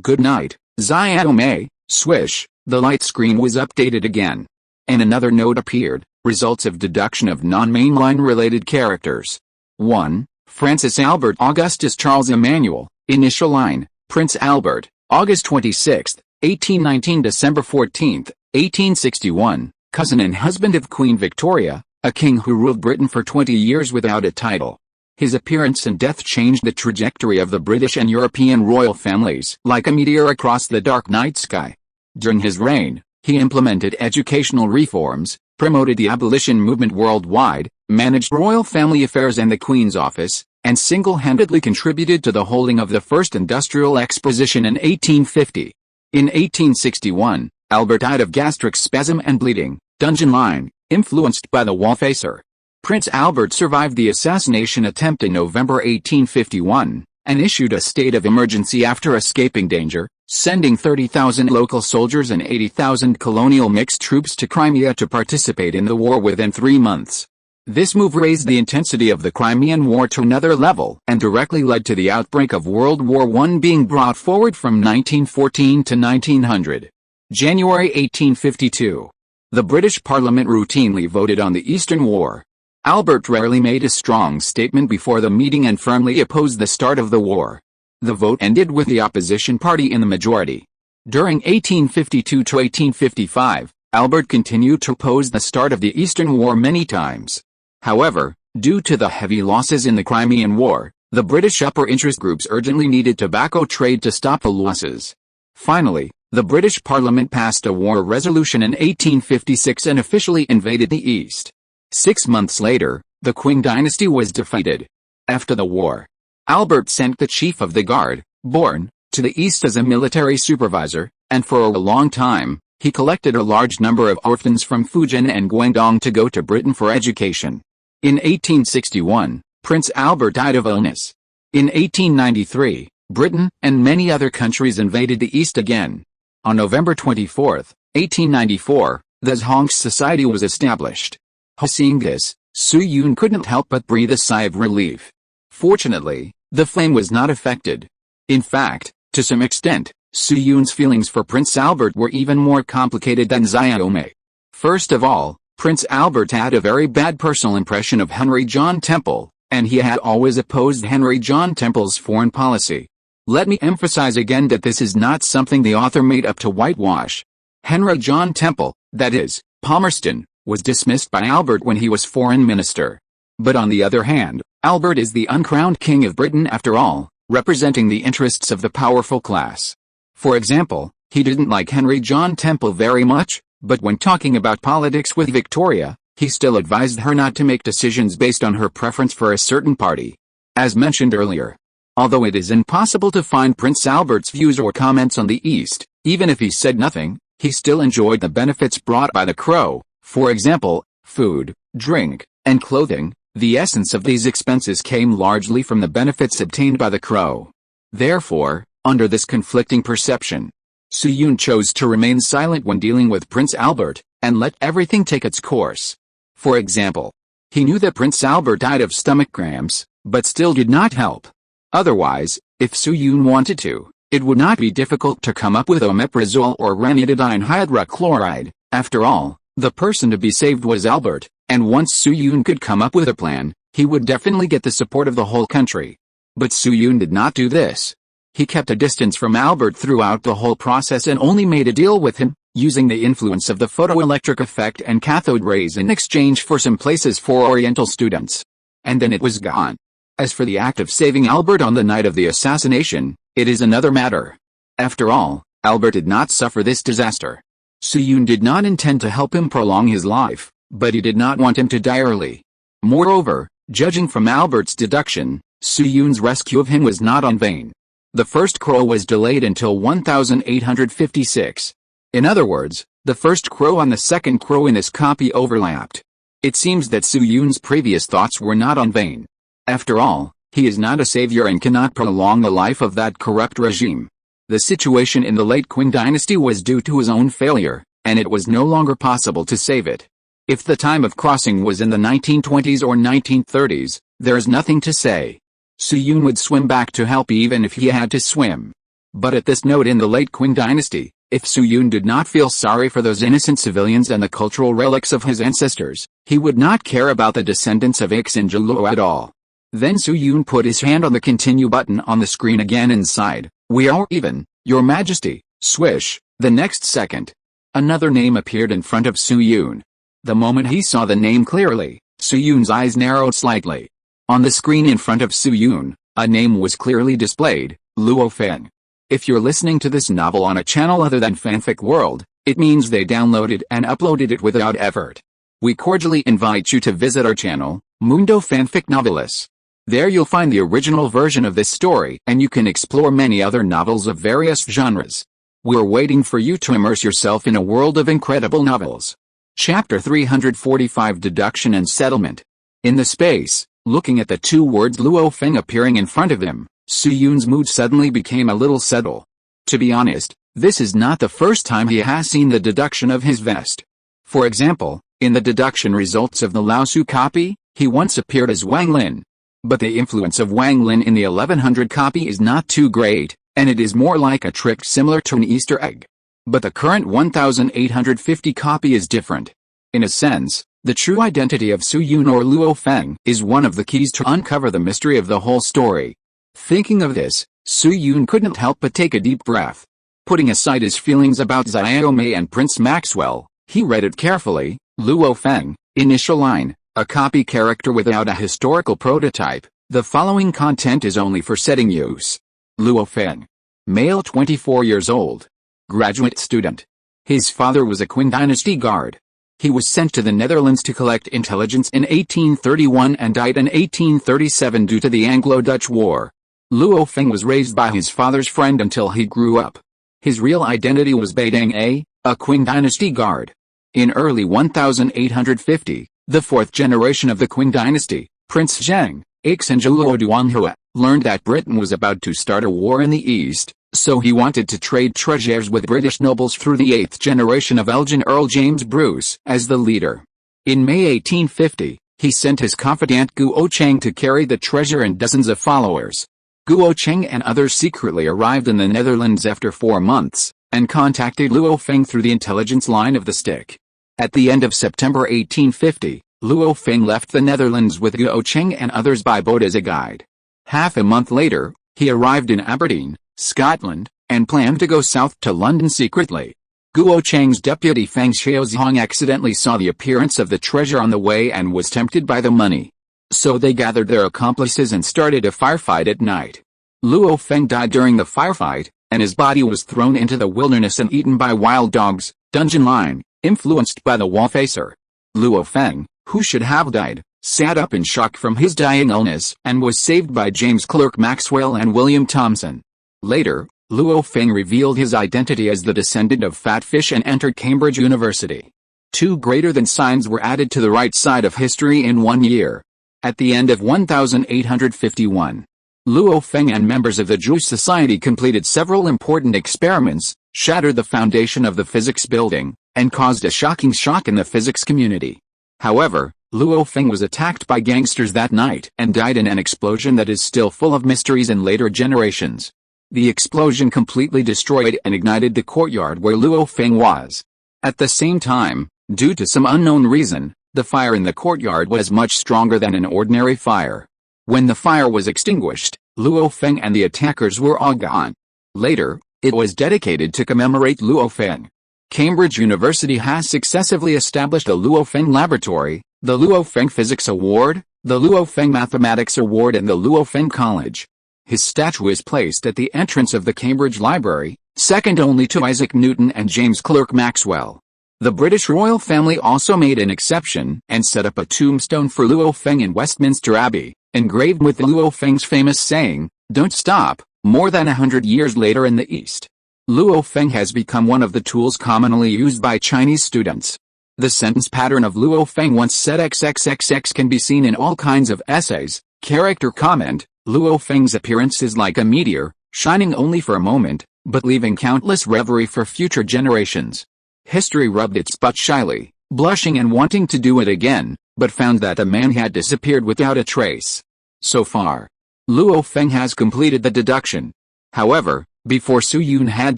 "Good night, Xiaomei." Swish, the light screen was updated again. And another note appeared, results of deduction of non-mainline related characters. 1. Francis Albert Augustus Charles Emmanuel, initial line, Prince Albert, August 26, 1819 December 14, 1861, cousin and husband of Queen Victoria, a king who ruled Britain for 20 years without a title. His appearance and death changed the trajectory of the British and European royal families like a meteor across the dark night sky. During his reign, he implemented educational reforms, promoted the abolition movement worldwide, managed royal family affairs and the Queen's office, and single-handedly contributed to the holding of the first industrial exposition in 1850. In 1861, Albert died of gastric spasm and bleeding, dungeon line, influenced by the wall-facer. Prince Albert survived the assassination attempt in November 1851, and issued a state of emergency after escaping danger, sending 30,000 local soldiers and 80,000 colonial mixed troops to Crimea to participate in the war within 3 months. This move raised the intensity of the Crimean War to another level and directly led to the outbreak of World War I being brought forward from 1914 to 1900. January 1852. The British Parliament routinely voted on the Eastern War. Albert rarely made a strong statement before the meeting and firmly opposed the start of the war. The vote ended with the opposition party in the majority. During 1852 to 1855, Albert continued to oppose the start of the Eastern War many times. However, due to the heavy losses in the Crimean War, the British upper interest groups urgently needed tobacco trade to stop the losses. Finally, the British Parliament passed a war resolution in 1856 and officially invaded the East. 6 months later, the Qing dynasty was defeated. After the war, Albert sent the chief of the guard, Bourne, to the east as a military supervisor, and for a long time, he collected a large number of orphans from Fujian and Guangdong to go to Britain for education. In 1861, Prince Albert died of illness. In 1893, Britain and many other countries invaded the East again. On November 24, 1894, the Zhang Society was established. Seeing this, Su Yun couldn't help but breathe a sigh of relief. Fortunately, the flame was not affected. In fact, to some extent, Su Yun's feelings for Prince Albert were even more complicated than Xiaomei. First of all, Prince Albert had a very bad personal impression of Henry John Temple, and he had always opposed Henry John Temple's foreign policy. Let me emphasize again that this is not something the author made up to whitewash. Henry John Temple, that is, Palmerston, was dismissed by Albert when he was foreign minister. But on the other hand, Albert is the uncrowned king of Britain after all, representing the interests of the powerful class. For example, he didn't like Henry John Temple very much, but when talking about politics with Victoria, he still advised her not to make decisions based on her preference for a certain party. As mentioned earlier, although it is impossible to find Prince Albert's views or comments on the East, even if he said nothing, he still enjoyed the benefits brought by the crow. For example, food, drink, and clothing. The essence of these expenses came largely from the benefits obtained by the crow. Therefore, under this conflicting perception, Su Yun chose to remain silent when dealing with Prince Albert, and let everything take its course. For example, he knew that Prince Albert died of stomach cramps, but still did not help. Otherwise, if Su Yun wanted to, it would not be difficult to come up with omeprazole or ranitidine hydrochloride. After all, the person to be saved was Albert, and once Su Yun could come up with a plan, he would definitely get the support of the whole country. But Su Yun did not do this. He kept a distance from Albert throughout the whole process and only made a deal with him, using the influence of the photoelectric effect and cathode rays in exchange for some places for Oriental students. And then it was gone. As for the act of saving Albert on the night of the assassination, it is another matter. After all, Albert did not suffer this disaster. Su Yun did not intend to help him prolong his life, but he did not want him to die early. Moreover, judging from Albert's deduction, Su Yun's rescue of him was not in vain. The first crow was delayed until 1856. In other words, the first crow and the second crow in this copy overlapped. It seems that Su Yun's previous thoughts were not in vain. After all, he is not a savior and cannot prolong the life of that corrupt regime. The situation in the late Qing dynasty was due to his own failure, and it was no longer possible to save it. If the time of crossing was in the 1920s or 1930s, there is nothing to say. Su Yun would swim back to help even if he had to swim. But at this note in the late Qing dynasty, if Su Yun did not feel sorry for those innocent civilians and the cultural relics of his ancestors, he would not care about the descendants of Xinjiang at all. Then Su Yun put his hand on the continue button on the screen again and sighed, "We are even, Your Majesty." Swish, the next second, another name appeared in front of Su Yun. The moment he saw the name clearly, Su Yun's eyes narrowed slightly. On the screen in front of Su Yun, a name was clearly displayed, Luo Feng. If you're listening to this novel on a channel other than Fanfic World, it means they downloaded and uploaded it without effort. We cordially invite you to visit our channel, Mundo Fanfic Novelis. There you'll find the original version of this story and you can explore many other novels of various genres. We're waiting for you to immerse yourself in a world of incredible novels. Chapter 345 Deduction and Settlement. In the space, looking at the two words Luo Feng appearing in front of him, Su Yun's mood suddenly became a little settled. To be honest, this is not the first time he has seen the deduction of his vest. For example, in the deduction results of the Laosu copy, he once appeared as Wang Lin. But the influence of Wang Lin in the 1100 copy is not too great, and it is more like a trick similar to an Easter egg. But the current 1850 copy is different. In a sense, the true identity of Su Yun or Luo Feng is one of the keys to uncover the mystery of the whole story. Thinking of this, Su Yun couldn't help but take a deep breath. Putting aside his feelings about Xiao Mei and Prince Maxwell, he read it carefully. Luo Feng, initial line, a copy character without a historical prototype. The following content is only for setting use. Luo Feng. Male 24 years old. Graduate student. His father was a Qin dynasty guard. He was sent to the Netherlands to collect intelligence in 1831 and died in 1837 due to the Anglo-Dutch War. Luo Feng was raised by his father's friend until he grew up. His real identity was Beidang a Qin dynasty guard. In early 1850, the fourth generation of the Qin dynasty, Prince Zheng Zhongjing, learned that Britain was about to start a war in the East, so he wanted to trade treasures with British nobles through the eighth generation of Elgin Earl James Bruce as the leader. In May 1850, he sent his confidant Guo Cheng to carry the treasure and dozens of followers. Guo Cheng and others secretly arrived in the Netherlands after 4 months, and contacted Luo Feng through the intelligence line of the stick. At the end of September 1850, Luo Feng left the Netherlands with Guo Cheng and others by boat as a guide. Half a month later, he arrived in Aberdeen, Scotland, and planned to go south to London secretly. Guo Cheng's deputy Feng Xiaozhong accidentally saw the appearance of the treasure on the way and was tempted by the money. So they gathered their accomplices and started a firefight at night. Luo Feng died during the firefight, and his body was thrown into the wilderness and eaten by wild dogs. Dungeon line, influenced by the wall-facer. Luo Feng, who should have died, sat up in shock from his dying illness and was saved by James Clerk Maxwell and William Thomson. Later, Luo Feng revealed his identity as the descendant of fat fish and entered Cambridge University. 2 greater than signs were added to the right side of history in 1 year. At the end of 1851, Luo Feng and members of the Jewish Society completed several important experiments, shattered the foundation of the physics building, and caused a shocking shock in the physics community. However, Luo Feng was attacked by gangsters that night and died in an explosion that is still full of mysteries in later generations. The explosion completely destroyed and ignited the courtyard where Luo Feng was. At the same time, due to some unknown reason, the fire in the courtyard was much stronger than an ordinary fire. When the fire was extinguished, Luo Feng and the attackers were all gone. Later, it was dedicated to commemorate Luo Feng. Cambridge University has successively established a Luo Feng Laboratory, the Luo Feng Physics Award, the Luo Feng Mathematics Award and the Luo Feng College. His statue is placed at the entrance of the Cambridge Library, second only to Isaac Newton and James Clerk Maxwell. The British royal family also made an exception and set up a tombstone for Luo Feng in Westminster Abbey, engraved with Luo Feng's famous saying, "Don't stop," more than 100 years later in the East. Luo Feng has become one of the tools commonly used by Chinese students. The sentence pattern of Luo Feng once said XXXX can be seen in all kinds of essays. Character comment, Luo Feng's appearance is like a meteor, shining only for a moment, but leaving countless reverie for future generations. History rubbed its butt shyly, blushing and wanting to do it again, but found that the man had disappeared without a trace. So far, Luo Feng has completed the deduction. However, before Su Yun had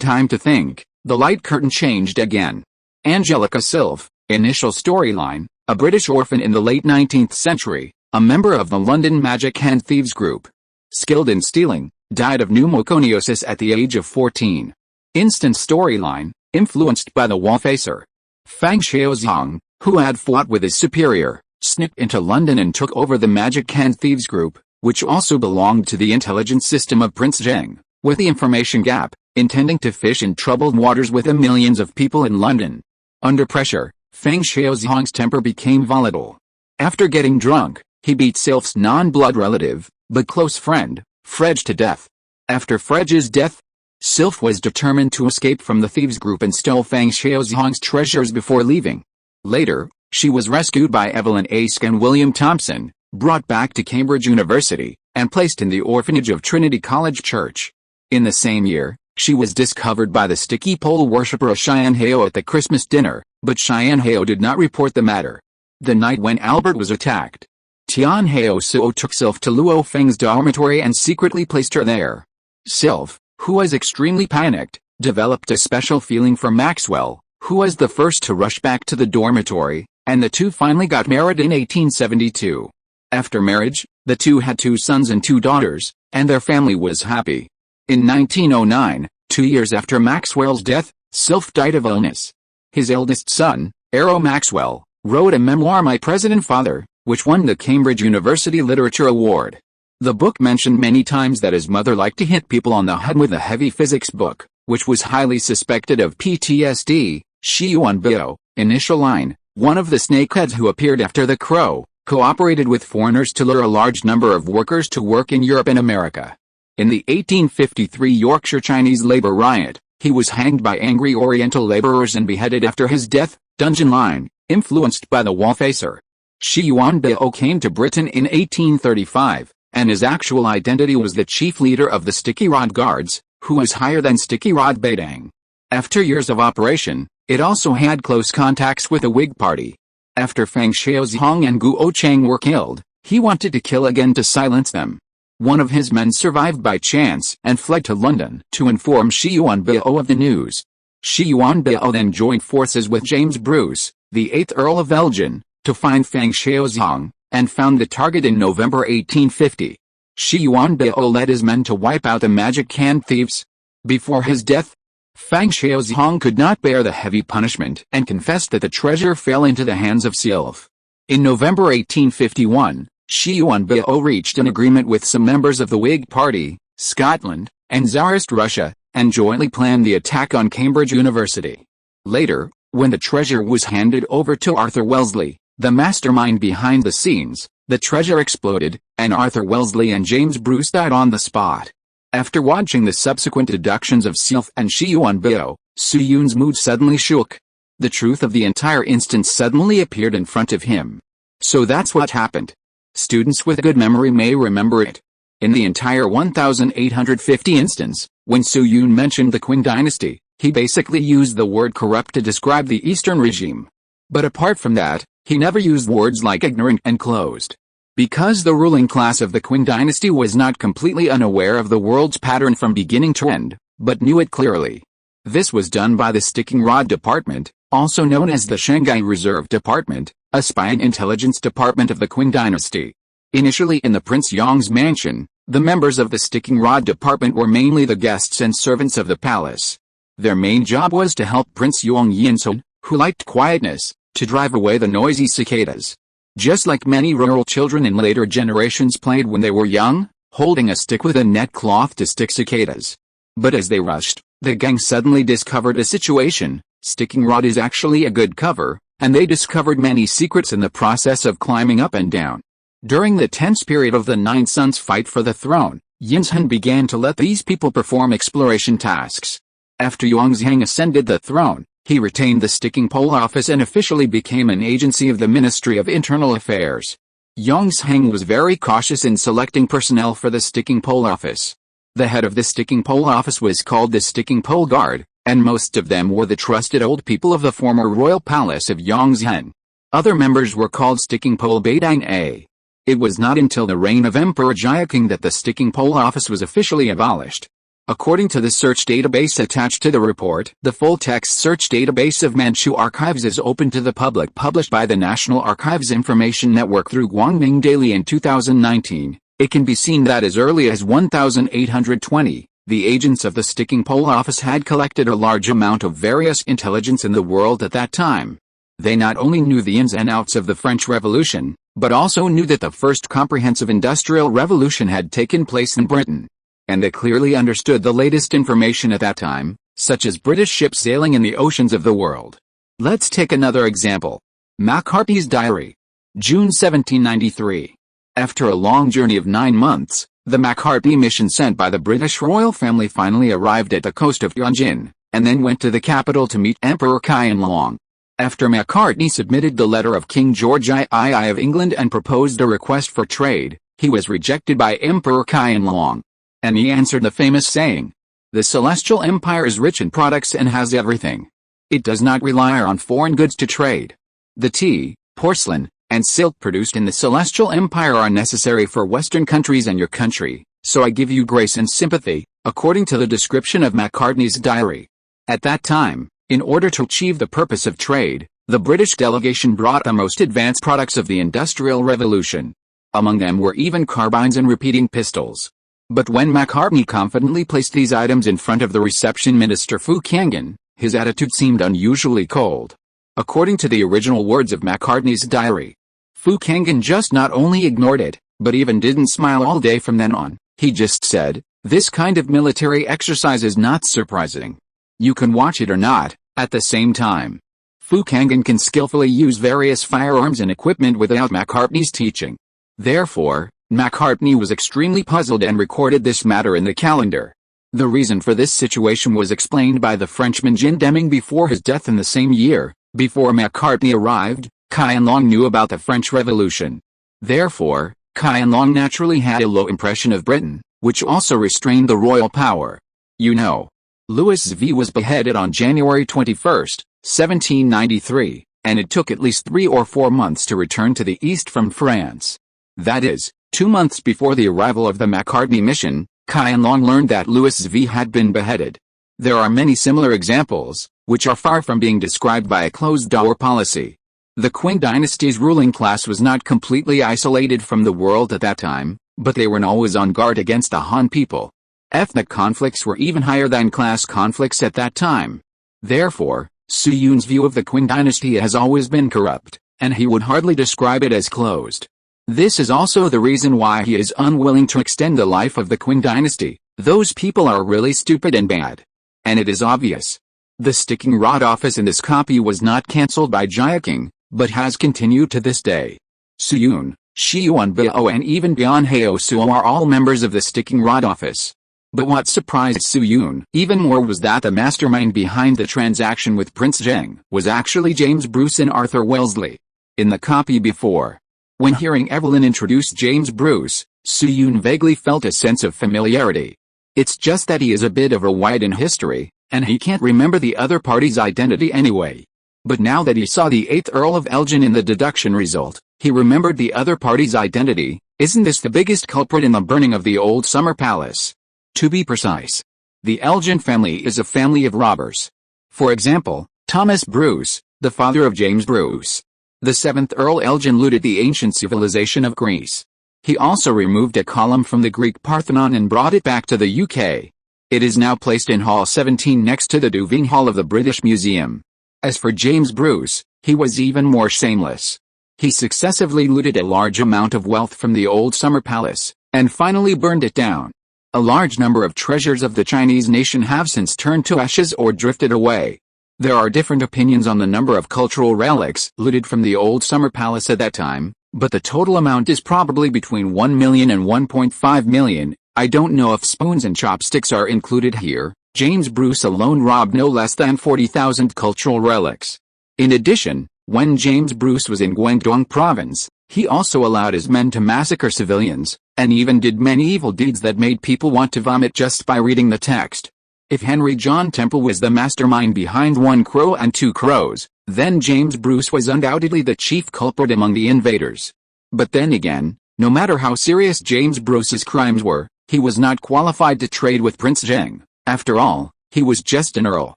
time to think, the light curtain changed again. Angelica Sylve, initial storyline, a British orphan in the late 19th century, a member of the London Magic Hand Thieves group. Skilled in stealing, died of pneumoconiosis at the age of 14. Instant storyline, influenced by the wall-facer. Feng Xiaozhong, who had fought with his superior, snipped into London and took over the Magic Hand Thieves group, which also belonged to the intelligence system of Prince Zheng, with the information gap, intending to fish in troubled waters with the millions of people in London. Under pressure, Feng Xiaozhong's temper became volatile. After getting drunk, he beat Sylve's non-blood relative, but close friend, Fredge to death. After Fredge's death, Sylve was determined to escape from the thieves group and stole Feng Xiaozhong's treasures before leaving. Later, she was rescued by Evelyn Aske and William Thomson, brought back to Cambridge University, and placed in the orphanage of Trinity College Church. In the same year, she was discovered by the sticky pole worshipper Cheyenne Heo at the Christmas dinner, but Cheyenne Heo did not report the matter. The night when Albert was attacked, Tian Heo Suo took Sylve to Luo Feng's dormitory and secretly placed her there. Sylve, who was extremely panicked, developed a special feeling for Maxwell, who was the first to rush back to the dormitory, and the two finally got married in 1872. After marriage, the two had 2 sons and 2 daughters, and their family was happy. In 1909, 2 years after Maxwell's death, Sylph died of illness. His eldest son, Arrow Maxwell, wrote a memoir, My President Father, which won the Cambridge University Literature Award. The book mentioned many times that his mother liked to hit people on the head with a heavy physics book, which was highly suspected of PTSD. Shi Yuanbao, initial line, one of the snakeheads who appeared after the Crow, cooperated with foreigners to lure a large number of workers to work in Europe and America. In the 1853 Yorkshire Chinese labor riot, he was hanged by angry Oriental laborers and beheaded after his death. Dungeon line, influenced by the wall-facer. Shi Yuanbao came to Britain in 1835, and his actual identity was the chief leader of the Sticky Rod Guards, who was higher than Sticky Rod Beidang. After years of operation, it also had close contacts with the Whig Party. After Fang Xiaozhong and Guo Chang were killed, he wanted to kill again to silence them. One of his men survived by chance and fled to London to inform Shi Yuanbao of the news. Shi Yuanbao then joined forces with James Bruce, the 8th Earl of Elgin, to find Fang Xiaozhong, and found the target in November 1850. Shi Yuanbao led his men to wipe out the magic can thieves. Before his death, Fang Xiaozhong could not bear the heavy punishment and confessed that the treasure fell into the hands of Sylph. In November 1851, Shi Yuanbao reached an agreement with some members of the Whig Party, Scotland, and Tsarist Russia, and jointly planned the attack on Cambridge University. Later, when the treasure was handed over to Arthur Wellesley, the mastermind behind the scenes, the treasure exploded, and Arthur Wellesley and James Bruce died on the spot. After watching the subsequent deductions of Sylph and Shi Yuanbao, Su Yun's mood suddenly shook. The truth of the entire instance suddenly appeared in front of him. So that's what happened. Students with good memory may remember it. In the entire 1850 instance, when Su Yun mentioned the Qing dynasty, he basically used the word corrupt to describe the Eastern regime. But apart from that, he never used words like ignorant and closed. Because the ruling class of the Qing dynasty was not completely unaware of the world's pattern from beginning to end, but knew it clearly. This was done by the Sticking Rod Department, also known as the Shanghai Reserve Department, a spying intelligence department of the Qing dynasty. Initially in the Prince Yong's mansion, the members of the Sticking Rod Department were mainly the guests and servants of the palace. Their main job was to help Prince Yong Yinsun, who liked quietness, to drive away the noisy cicadas. Just like many rural children in later generations played when they were young, holding a stick with a net cloth to stick cicadas. But as they rushed, the gang suddenly discovered a situation. Sticking Rod is actually a good cover, and they discovered many secrets in the process of climbing up and down. During the tense period of the Nine Sons' fight for the throne, Yinsun began to let these people perform exploration tasks. After Yongzheng ascended the throne, he retained the Sticking Pole Office and officially became an agency of the Ministry of Internal Affairs. Yongzheng was very cautious in selecting personnel for the Sticking Pole Office. The head of the Sticking Pole Office was called the Sticking Pole Guard, and most of them were the trusted old people of the former royal palace of Yongzheng. Other members were called Sticking Pole Beidang A. It was not until the reign of Emperor Jiaqing that the Sticking Pole Office was officially abolished. According to the search database attached to the report, the full-text search database of Manchu archives is open to the public, published by the National Archives Information Network through Guangming Daily in 2019. It can be seen that as early as 1820, the agents of the Sticking Pole Office had collected a large amount of various intelligence in the world at that time. They not only knew the ins and outs of the French Revolution, but also knew that the first comprehensive industrial revolution had taken place in Britain. And they clearly understood the latest information at that time, such as British ships sailing in the oceans of the world. Let's take another example. Macartney's diary. June 1793. After a long journey of 9 months, the Macartney mission sent by the British royal family finally arrived at the coast of Tianjin, and then went to the capital to meet Emperor Qianlong. After Macartney submitted the letter of King George III of England and proposed a request for trade, he was rejected by Emperor Qianlong. And he answered the famous saying, "The Celestial Empire is rich in products and has everything. It does not rely on foreign goods to trade. The tea, porcelain, and silk produced in the Celestial Empire are necessary for Western countries and your country, so I give you grace and sympathy, according to the description of Macartney's diary. At that time, in order to achieve the purpose of trade, the British delegation brought the most advanced products of the Industrial Revolution. Among them were even carbines and repeating pistols. But when Macartney confidently placed these items in front of the reception minister Fu Kangen, his attitude seemed unusually cold. According to the original words of Macartney's diary, Fu Kangen just not only ignored it, but even didn't smile all day from then on. He just said, "This kind of military exercise is not surprising. You can watch it or not." At the same time, Fu Kangen can skillfully use various firearms and equipment without Macartney's teaching. Therefore, Macartney was extremely puzzled and recorded this matter in the calendar. The reason for this situation was explained by the Frenchman Jean Deming before his death in the same year. Before Macartney arrived, Qianlong knew about the French Revolution. Therefore, Qianlong naturally had a low impression of Britain, which also restrained the royal power. Louis XVI was beheaded on January 21, 1793, and it took at least 3 or 4 months to return to the East from France. That is, 2 months before the arrival of the Macartney mission, Qianlong learned that Louis XVI had been beheaded. There are many similar examples, which are far from being described by a closed-door policy. The Qing dynasty's ruling class was not completely isolated from the world at that time, but they were always on guard against the Han people. Ethnic conflicts were even higher than class conflicts at that time. Therefore, Su Yun's view of the Qing dynasty has always been corrupt, and he would hardly describe it as closed. This is also the reason why he is unwilling to extend the life of the Qing dynasty. Those people are really stupid and bad. And it is obvious. The sticking rod office in this copy was not cancelled by Jiaqing, but has continued to this day. Su Yun, Shi Yuan Bao and even Bian Heo Suo are all members of the sticking rod office. But what surprised Su Yun even more was that the mastermind behind the transaction with Prince Zheng was actually James Bruce and Arthur Wellesley. In the copy before, when hearing Evelyn introduce James Bruce, Su Yun vaguely felt a sense of familiarity. It's just that he is a bit of a white in history, and he can't remember the other party's identity anyway. But now that he saw the 8th Earl of Elgin in the deduction result, he remembered the other party's identity. Isn't this the biggest culprit in the burning of the old summer palace? To be precise, the Elgin family is a family of robbers. For example, Thomas Bruce, the father of James Bruce. The 7th Earl Elgin looted the ancient civilization of Greece. He also removed a column from the Greek Parthenon and brought it back to the UK. It is now placed in Hall 17 next to the Duveen Hall of the British Museum. As for James Bruce, he was even more shameless. He successively looted a large amount of wealth from the old summer palace, and finally burned it down. A large number of treasures of the Chinese nation have since turned to ashes or drifted away. There are different opinions on the number of cultural relics looted from the old summer palace at that time, but the total amount is probably between 1 million and 1.5 million. I don't know if spoons and chopsticks are included here. James Bruce alone robbed no less than 40,000 cultural relics. In addition, when James Bruce was in Guangdong province, he also allowed his men to massacre civilians, and even did many evil deeds that made people want to vomit just by reading the text. If Henry John Temple was the mastermind behind 1 crow and 2 crows, then James Bruce was undoubtedly the chief culprit among the invaders. But then again, no matter how serious James Bruce's crimes were, he was not qualified to trade with Prince Zheng. After all, he was just an earl.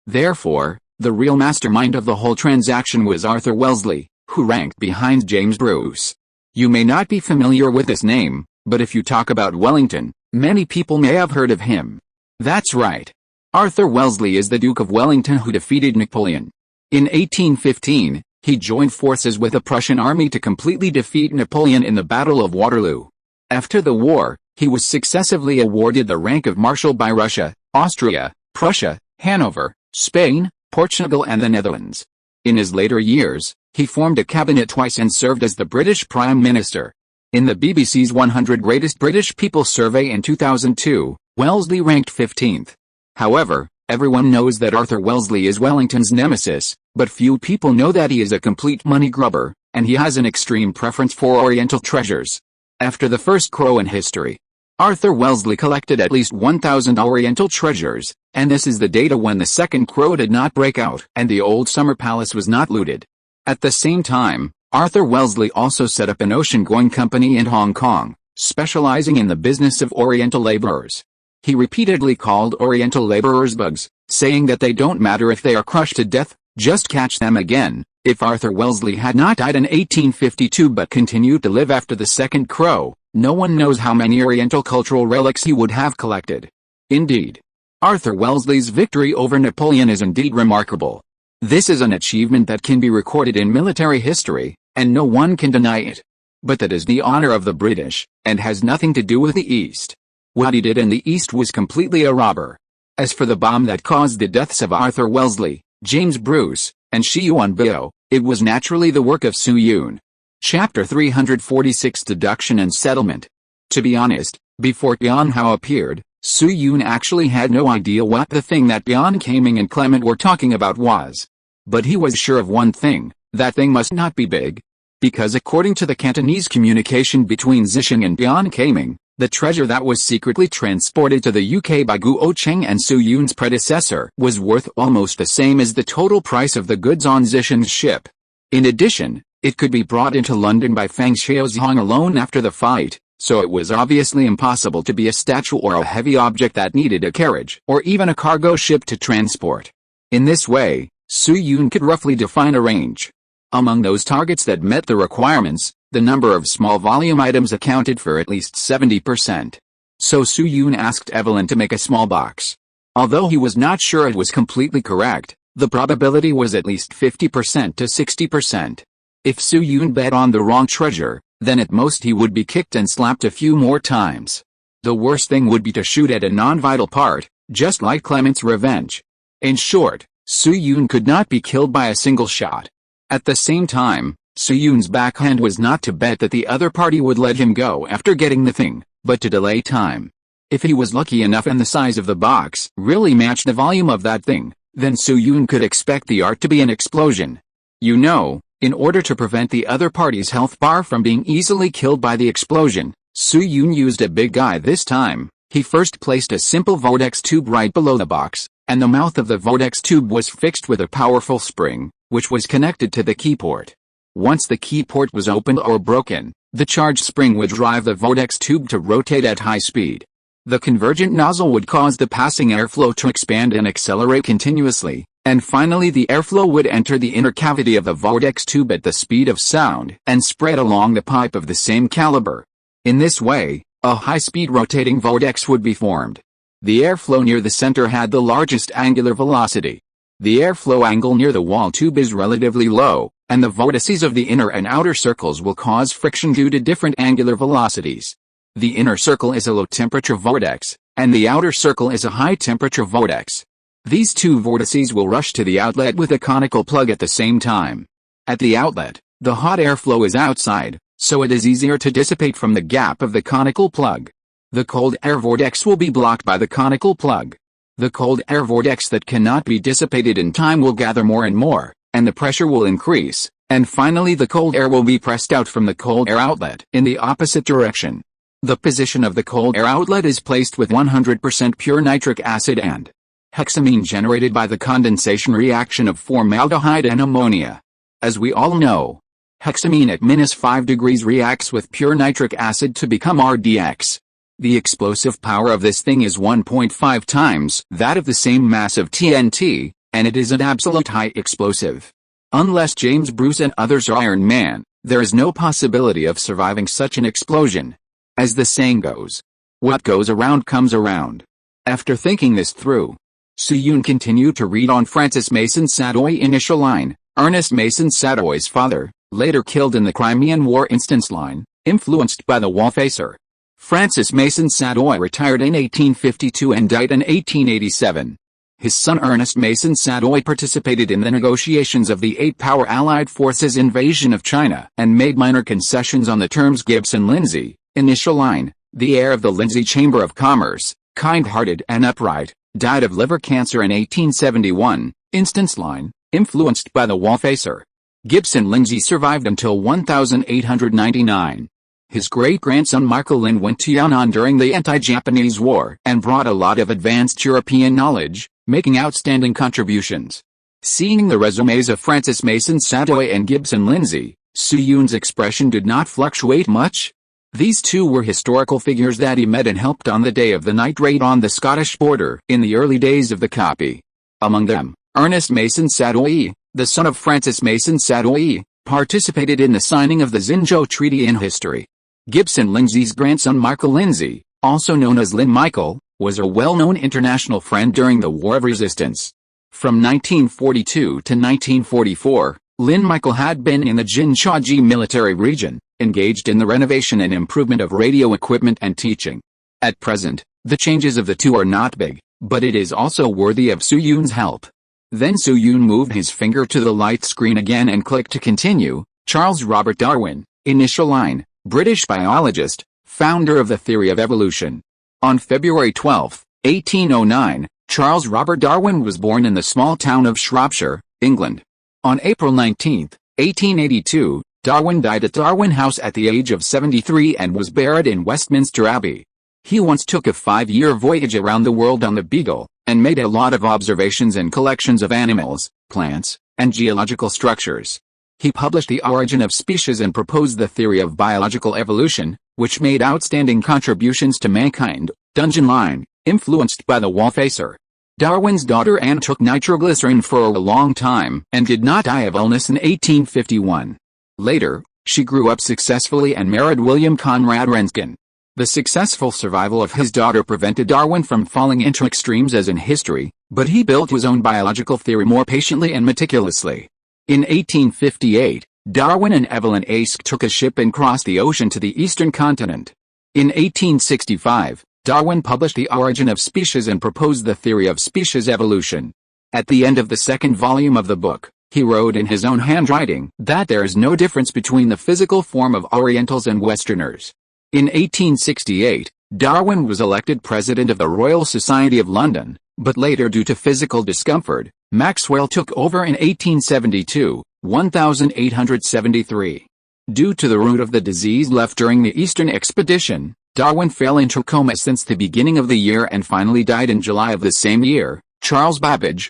Therefore, the real mastermind of the whole transaction was Arthur Wellesley, who ranked behind James Bruce. You may not be familiar with this name, but if you talk about Wellington, many people may have heard of him. That's right. Arthur Wellesley is the Duke of Wellington who defeated Napoleon. In 1815, he joined forces with the Prussian army to completely defeat Napoleon in the Battle of Waterloo. After the war, he was successively awarded the rank of Marshal by Russia, Austria, Prussia, Hanover, Spain, Portugal and the Netherlands. In his later years, he formed a cabinet twice and served as the British Prime Minister. In the BBC's 100 Greatest British People survey in 2002, Wellesley ranked 15th. However, everyone knows that Arthur Wellesley is Wellington's nemesis, but few people know that he is a complete money grubber, and he has an extreme preference for Oriental treasures. After the first crow in history, Arthur Wellesley collected at least 1,000 Oriental treasures, and this is the data when the second crow did not break out and the old summer palace was not looted. At the same time, Arthur Wellesley also set up an ocean-going company in Hong Kong, specializing in the business of Oriental laborers. He repeatedly called Oriental laborers bugs, saying that they don't matter if they are crushed to death, just catch them again. If Arthur Wellesley had not died in 1852 but continued to live after the Second Crow, no one knows how many Oriental cultural relics he would have collected. Indeed, Arthur Wellesley's victory over Napoleon is indeed remarkable. This is an achievement that can be recorded in military history, and no one can deny it. But that is the honor of the British, and has nothing to do with the East. What he did in the East was completely a robber. As for the bomb that caused the deaths of Arthur Wellesley, James Bruce, and Shi Yuanbao, it was naturally the work of Su Yun. Chapter 346 Deduction and Settlement. To be honest, before Yuan Hao appeared, Su Yun actually had no idea what the thing that Bian Kaming and Clement were talking about was. But he was sure of one thing, that thing must not be big. Because according to the Cantonese communication between Zixing and Bian Kaming, the treasure that was secretly transported to the UK by Guo Cheng and Su Yun's predecessor was worth almost the same as the total price of the goods on Zixing's ship. In addition, it could be brought into London by Fang Xiaozhong alone after the fight, so it was obviously impossible to be a statue or a heavy object that needed a carriage or even a cargo ship to transport. In this way, Su Yun could roughly define a range. Among those targets that met the requirements, the number of small volume items accounted for at least 70%. So Su Yun asked Evelyn to make a small box. Although he was not sure it was completely correct, the probability was at least 50% to 60%. If Su Yun bet on the wrong treasure, then at most he would be kicked and slapped a few more times. The worst thing would be to shoot at a non-vital part, just like Clement's revenge. In short, Su Yun could not be killed by a single shot. At the same time, Su Yun's backhand was not to bet that the other party would let him go after getting the thing, but to delay time. If he was lucky enough and the size of the box really matched the volume of that thing, then Su Yun could expect the art to be an explosion. You know, in order to prevent the other party's health bar from being easily killed by the explosion, Su Yun used a big guy this time. He first placed a simple vortex tube right below the box, and the mouth of the vortex tube was fixed with a powerful spring, which was connected to the key port. Once the key port was opened or broken, the charged spring would drive the vortex tube to rotate at high speed. The convergent nozzle would cause the passing airflow to expand and accelerate continuously, and finally the airflow would enter the inner cavity of the vortex tube at the speed of sound and spread along the pipe of the same caliber. In this way, a high-speed rotating vortex would be formed. The airflow near the center had the largest angular velocity. The airflow angle near the wall tube is relatively low, and the vortices of the inner and outer circles will cause friction due to different angular velocities. The inner circle is a low-temperature vortex, and the outer circle is a high-temperature vortex. These two vortices will rush to the outlet with a conical plug at the same time. At the outlet, the hot airflow is outside, so it is easier to dissipate from the gap of the conical plug. The cold air vortex will be blocked by the conical plug. The cold air vortex that cannot be dissipated in time will gather more and more, and the pressure will increase, and finally the cold air will be pressed out from the cold air outlet in the opposite direction. The position of the cold air outlet is placed with 100% pure nitric acid and hexamine generated by the condensation reaction of formaldehyde and ammonia. As we all know, hexamine at -5 degrees reacts with pure nitric acid to become RDX. The explosive power of this thing is 1.5 times that of the same mass of TNT, and it is an absolute high explosive. Unless James Bruce and others are Iron Man, there is no possibility of surviving such an explosion. As the saying goes, what goes around comes around. After thinking this through, Su Yun continued to read on Francis Mason Sadoy. Initial line, Ernest Mason Sadoy's father, later killed in the Crimean War. Instance line, influenced by the wall-facer. Francis Mason Sadoy retired in 1852 and died in 1887. His son Ernest Mason Sadoy participated in the negotiations of the eight-power Allied forces invasion of China and made minor concessions on the terms. Gibson Lindsay, initial line, the heir of the Lindsay Chamber of Commerce, kind-hearted and upright, died of liver cancer in 1871, instance line, influenced by the wall-facer. Gibson Lindsay survived until 1899. His great-grandson Michael Lin went to Yan'an during the anti-Japanese war and brought a lot of advanced European knowledge, making outstanding contributions. Seeing the resumes of Francis Mason Sadoy and Gibson Lindsay, Su Yun's expression did not fluctuate much. These two were historical figures that he met and helped on the day of the night raid on the Scottish border in the early days of the copy. Among them, Ernest Mason Sadoy, the son of Francis Mason Sadoy, participated in the signing of the Xinzhou Treaty in history. Gibson Lindsay's grandson Michael Lindsay, also known as Lin Michael, was a well-known international friend during the War of Resistance. From 1942 to 1944, Lin Michael had been in the Jinchaji military region, engaged in the renovation and improvement of radio equipment and teaching. At present, the changes of the two are not big, but it is also worthy of Su Yun's help. Then Su Yun moved his finger to the light screen again and clicked to continue. Charles Robert Darwin, initial line, British biologist, founder of the theory of evolution. On February 12, 1809, Charles Robert Darwin was born in the small town of Shropshire, England. On April 19, 1882, Darwin died at Darwin House at the age of 73 and was buried in Westminster Abbey. He once took a 5-year voyage around the world on the Beagle, and made a lot of observations and collections of animals, plants, and geological structures. He published The Origin of Species and proposed the theory of biological evolution, which made outstanding contributions to mankind. Dungeon line, influenced by the wall-facer. Darwin's daughter Anne took nitroglycerin for a long time and did not die of illness in 1851. Later, she grew up successfully and married William Conrad Röntgen. The successful survival of his daughter prevented Darwin from falling into extremes as in history, but he built his own biological theory more patiently and meticulously. In 1858, Darwin and Evelyn Aske took a ship and crossed the ocean to the eastern continent. In 1865, Darwin published The Origin of Species and proposed the theory of species evolution. At the end of the second volume of the book, he wrote in his own handwriting that there is no difference between the physical form of Orientals and Westerners. In 1868, Darwin was elected president of the Royal Society of London, but later due to physical discomfort, Maxwell took over in 1872, 1873. Due to the root of the disease left during the Eastern expedition, Darwin fell into coma since the beginning of the year and finally died in July of the same year. Charles Babbage,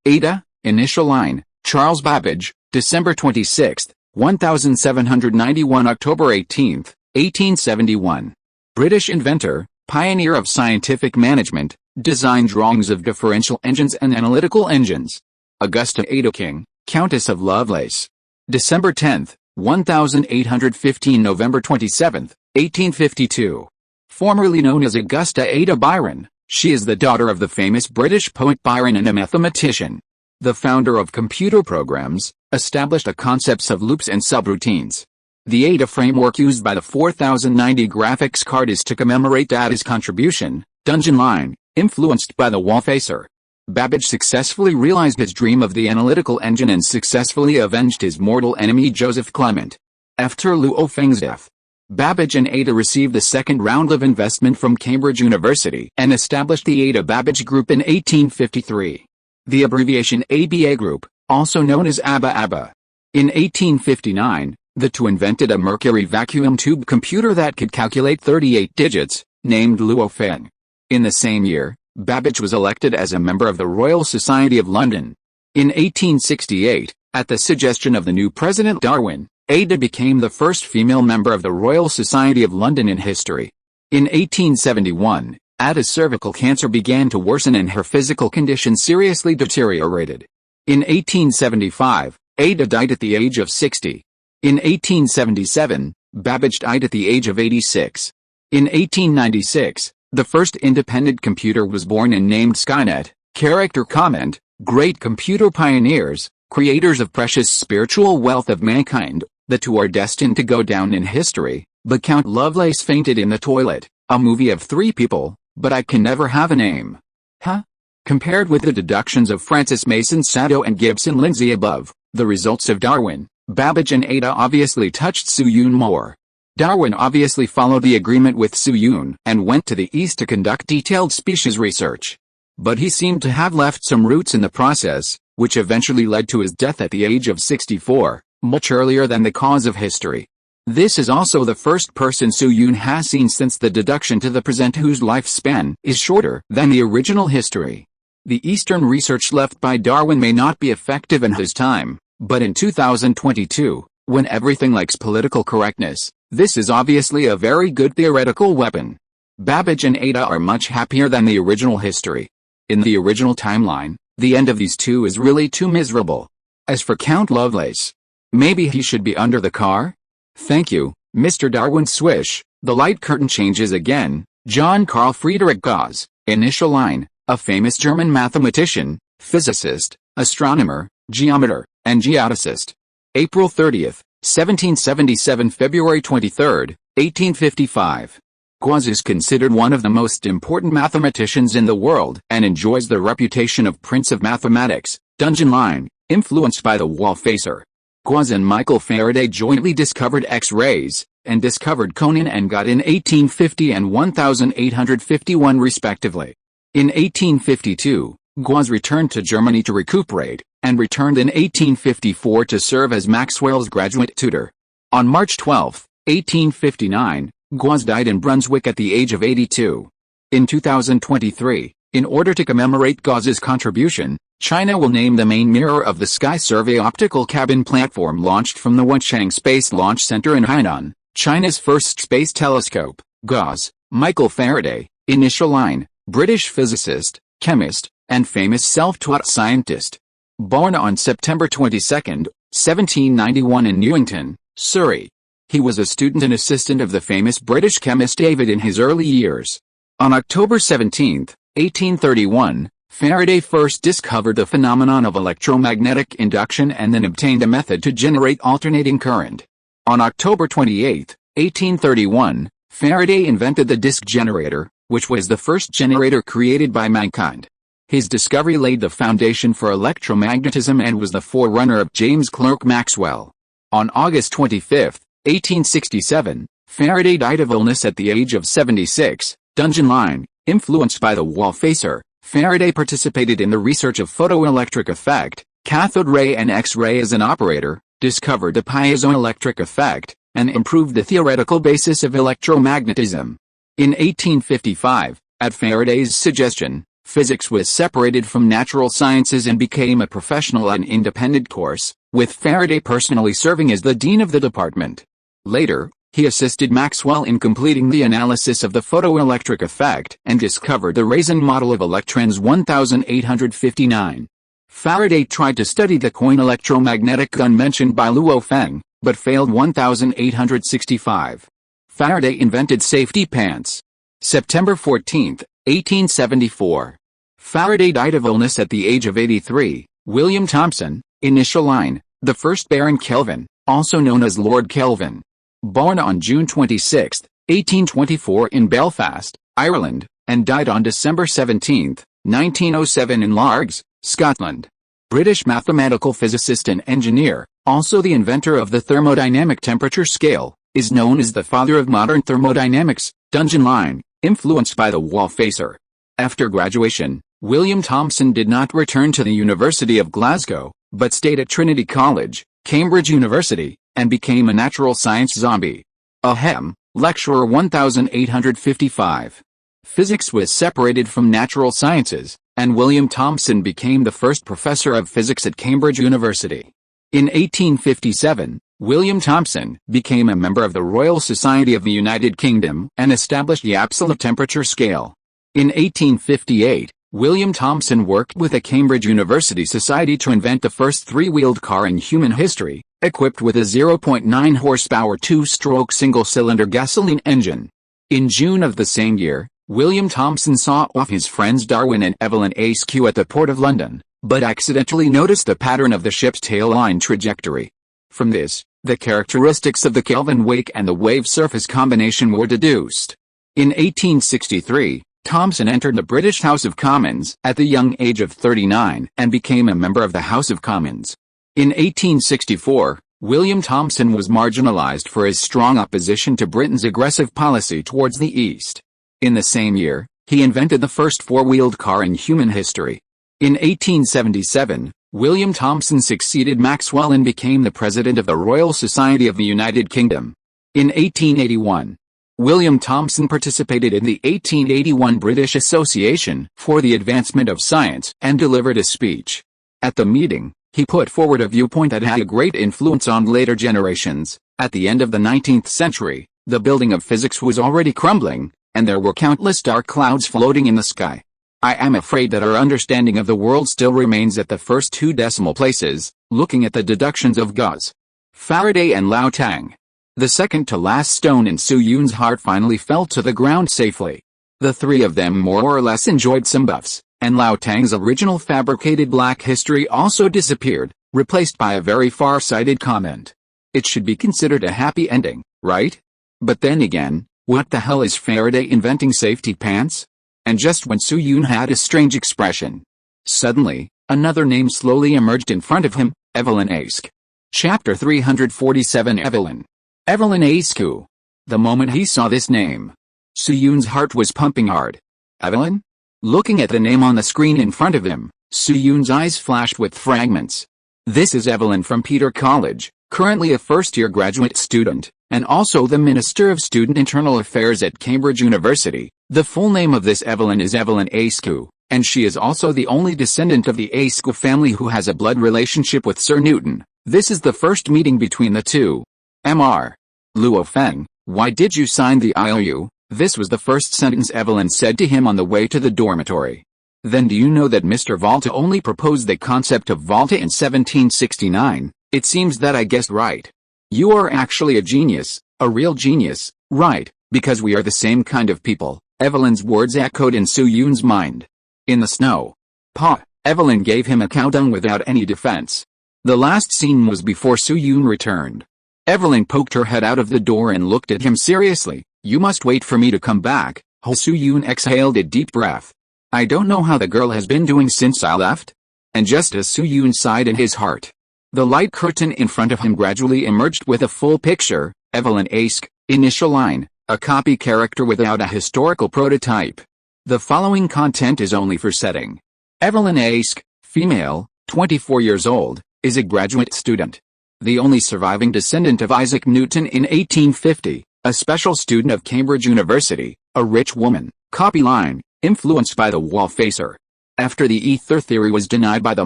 Ada, initial line, Charles Babbage, December 26, 1791 October 18, 1871. British inventor, pioneer of scientific management, designed drawings of differential engines and analytical engines. Augusta Ada King, Countess of Lovelace. December 10, 1815 November 27, 1852. Formerly known as Augusta Ada Byron, she is the daughter of the famous British poet Byron and a mathematician. The founder of computer programs, established the concepts of loops and subroutines. The Ada framework used by the 4090 graphics card is to commemorate Ada's contribution. Dungeon line, influenced by the wall-facer. Babbage successfully realized his dream of the analytical engine and successfully avenged his mortal enemy Joseph Clement. After Luo Feng's death, Babbage and Ada received the second round of investment from Cambridge University and established the Ada-Babbage Group in 1853. The abbreviation ABA Group, also known as ABBA. In 1859, the two invented a mercury vacuum tube computer that could calculate 38 digits, named Luo Feng. In the same year, Babbage was elected as a member of the Royal Society of London. In 1868, at the suggestion of the new President Darwin, Ada became the first female member of the Royal Society of London in history. In 1871, Ada's cervical cancer began to worsen and her physical condition seriously deteriorated. In 1875, Ada died at the age of 60. In 1877, Babbage died at the age of 86. In 1896, the first independent computer was born and named Skynet. Character comment: great computer pioneers, creators of precious spiritual wealth of mankind, the two are destined to go down in history. But Count Lovelace fainted in the toilet, a movie of 3 people, but I can never have a name. Huh? Compared with the deductions of Francis Mason Sadow and Gibson Lindsay above, the results of Darwin, Babbage and Ada obviously touched Su Yun more. Darwin obviously followed the agreement with Su Yun and went to the East to conduct detailed species research. But he seemed to have left some roots in the process, which eventually led to his death at the age of 64, much earlier than the cause of history. This is also the first person Su Yun has seen since the deduction to the present whose lifespan is shorter than the original history. The Eastern research left by Darwin may not be effective in his time, but in 2022, when everything likes political correctness, This is obviously a very good theoretical weapon. Babbage and Ada are much happier than the original history. In the original timeline, the end of these two is really too miserable. As for Count Lovelace, maybe he should be under the car? Thank you, Mr. Darwin. Swish, the light curtain changes again. John Carl Friedrich Gauss, initial line, a famous German mathematician, physicist, astronomer, geometer, and geodesist. April 30th, 1777. February 23rd, 1855. Gauss is considered one of the most important mathematicians in the world and enjoys the reputation of Prince of Mathematics. Dungeon line, influenced by the wall-facer. Gauss and Michael Faraday jointly discovered X-rays, and discovered Conan and God in 1850 and 1851 respectively. In 1852, Gauss returned to Germany to recuperate, and returned in 1854 to serve as Maxwell's graduate tutor. On March 12, 1859, Gauss died in Brunswick at the age of 82. In 2023, in order to commemorate Gauss's contribution, China will name the main mirror of the Sky Survey optical cabin platform launched from the Wenchang Space Launch Center in Hainan, China's first space telescope. Gauss, Michael Faraday, initial line, British physicist, chemist, and famous self-taught scientist. Born on September 22, 1791 in Newington, Surrey. He was a student and assistant of the famous British chemist David in his early years. On October 17, 1831, Faraday first discovered the phenomenon of electromagnetic induction and then obtained a method to generate alternating current. On October 28, 1831, Faraday invented the disk generator, which was the first generator created by mankind. His discovery laid the foundation for electromagnetism and was the forerunner of James Clerk Maxwell. On August 25, 1867, Faraday died of illness at the age of 76. Dungeon line, influenced by the wall-facer, Faraday participated in the research of photoelectric effect, cathode ray and X-ray as an operator, discovered the piezoelectric effect, and improved the theoretical basis of electromagnetism. In 1855, at Faraday's suggestion, physics was separated from natural sciences and became a professional and independent course, with Faraday personally serving as the dean of the department. Later, he assisted Maxwell in completing the analysis of the photoelectric effect and discovered the Raison model of electrons 1859. Faraday tried to study the coin electromagnetic gun mentioned by Luo Feng, but failed 1865. Faraday invented safety pants. September 14, 1874. Faraday died of illness at the age of 83. William Thomson, initial line, the first Baron Kelvin, also known as Lord Kelvin. Born on June 26, 1824 in Belfast, Ireland, and died on December 17, 1907 in Largs, Scotland. British mathematical physicist and engineer, also the inventor of the thermodynamic temperature scale, is known as the father of modern thermodynamics. Dungeon line, influenced by the wall-facer. After graduation, William Thomson did not return to the University of Glasgow, but stayed at Trinity College, Cambridge University, and became a natural science zombie. Ahem, lecturer 1855. Physics was separated from natural sciences, and William Thomson became the first professor of physics at Cambridge University. In 1857, William Thomson became a member of the Royal Society of the United Kingdom and established the absolute temperature scale. In 1858, William Thomson worked with the Cambridge University Society to invent the first three-wheeled car in human history, equipped with a 0.9 horsepower two-stroke single-cylinder gasoline engine. In June of the same year, William Thomson saw off his friends Darwin and Evelyn Askew at the Port of London, but accidentally noticed the pattern of the ship's tail line trajectory. From this, the characteristics of the Kelvin wake and the wave surface combination were deduced. In 1863, Thomson entered the British House of Commons at the young age of 39 and became a member of the House of Commons. In 1864, William Thomson was marginalized for his strong opposition to Britain's aggressive policy towards the East. In the same year, he invented the first four-wheeled car in human history. In 1877, William Thomson succeeded Maxwell and became the president of the Royal Society of the United Kingdom. In 1881, William Thomson participated in the 1881 British Association for the Advancement of Science and delivered a speech. At the meeting, he put forward a viewpoint that had a great influence on later generations. At the end of the 19th century, the building of physics was already crumbling, and there were countless dark clouds floating in the sky. I am afraid that our understanding of the world still remains at the first two decimal places, looking at the deductions of Gauss, Faraday and Lao Tang. The second to last stone in Su Yun's heart finally fell to the ground safely. The three of them more or less enjoyed some buffs, and Lao Tang's original fabricated black history also disappeared, replaced by a very far-sighted comment. It should be considered a happy ending, right? But then again, what the hell is Faraday inventing safety pants? And just when Su Yun had a strange expression, suddenly, another name slowly emerged in front of him, Evelyn Aske. Chapter 347 Evelyn Aske. The moment he saw this name, Su Yun's heart was pumping hard. Evelyn? Looking at the name on the screen in front of him, Su Yun's eyes flashed with fragments. This is Evelyn from Peter College, currently a first-year graduate student, and also the Minister of Student Internal Affairs at Cambridge University. The full name of this Evelyn is Evelyn Aske, and she is also the only descendant of the Aske family who has a blood relationship with Sir Newton. This is the first meeting between the two. Mr. Luo Feng, why did you sign the IOU? This was the first sentence Evelyn said to him on the way to the dormitory. Then do you know that Mr. Volta only proposed the concept of Volta in 1769? It seems that I guessed right. You are actually a genius, a real genius, right, because we are the same kind of people. Evelyn's words echoed in Su Yun's mind. In the snow. Pa, Evelyn gave him a countdown without any defense. The last scene was before Su Yun returned. Evelyn poked her head out of the door and looked at him seriously. You must wait for me to come back. Su Yun exhaled a deep breath. I don't know how the girl has been doing since I left. And just as Su Yun sighed in his heart, the light curtain in front of him gradually emerged with a full picture. Evelyn Aske, initial line, a copy character without a historical prototype. The following content is only for setting. Evelyn Aske, female, 24 years old, is a graduate student. The only surviving descendant of Isaac Newton in 1850, a special student of Cambridge University, a rich woman. Copy line, influenced by the wall facer. After the ether theory was denied by the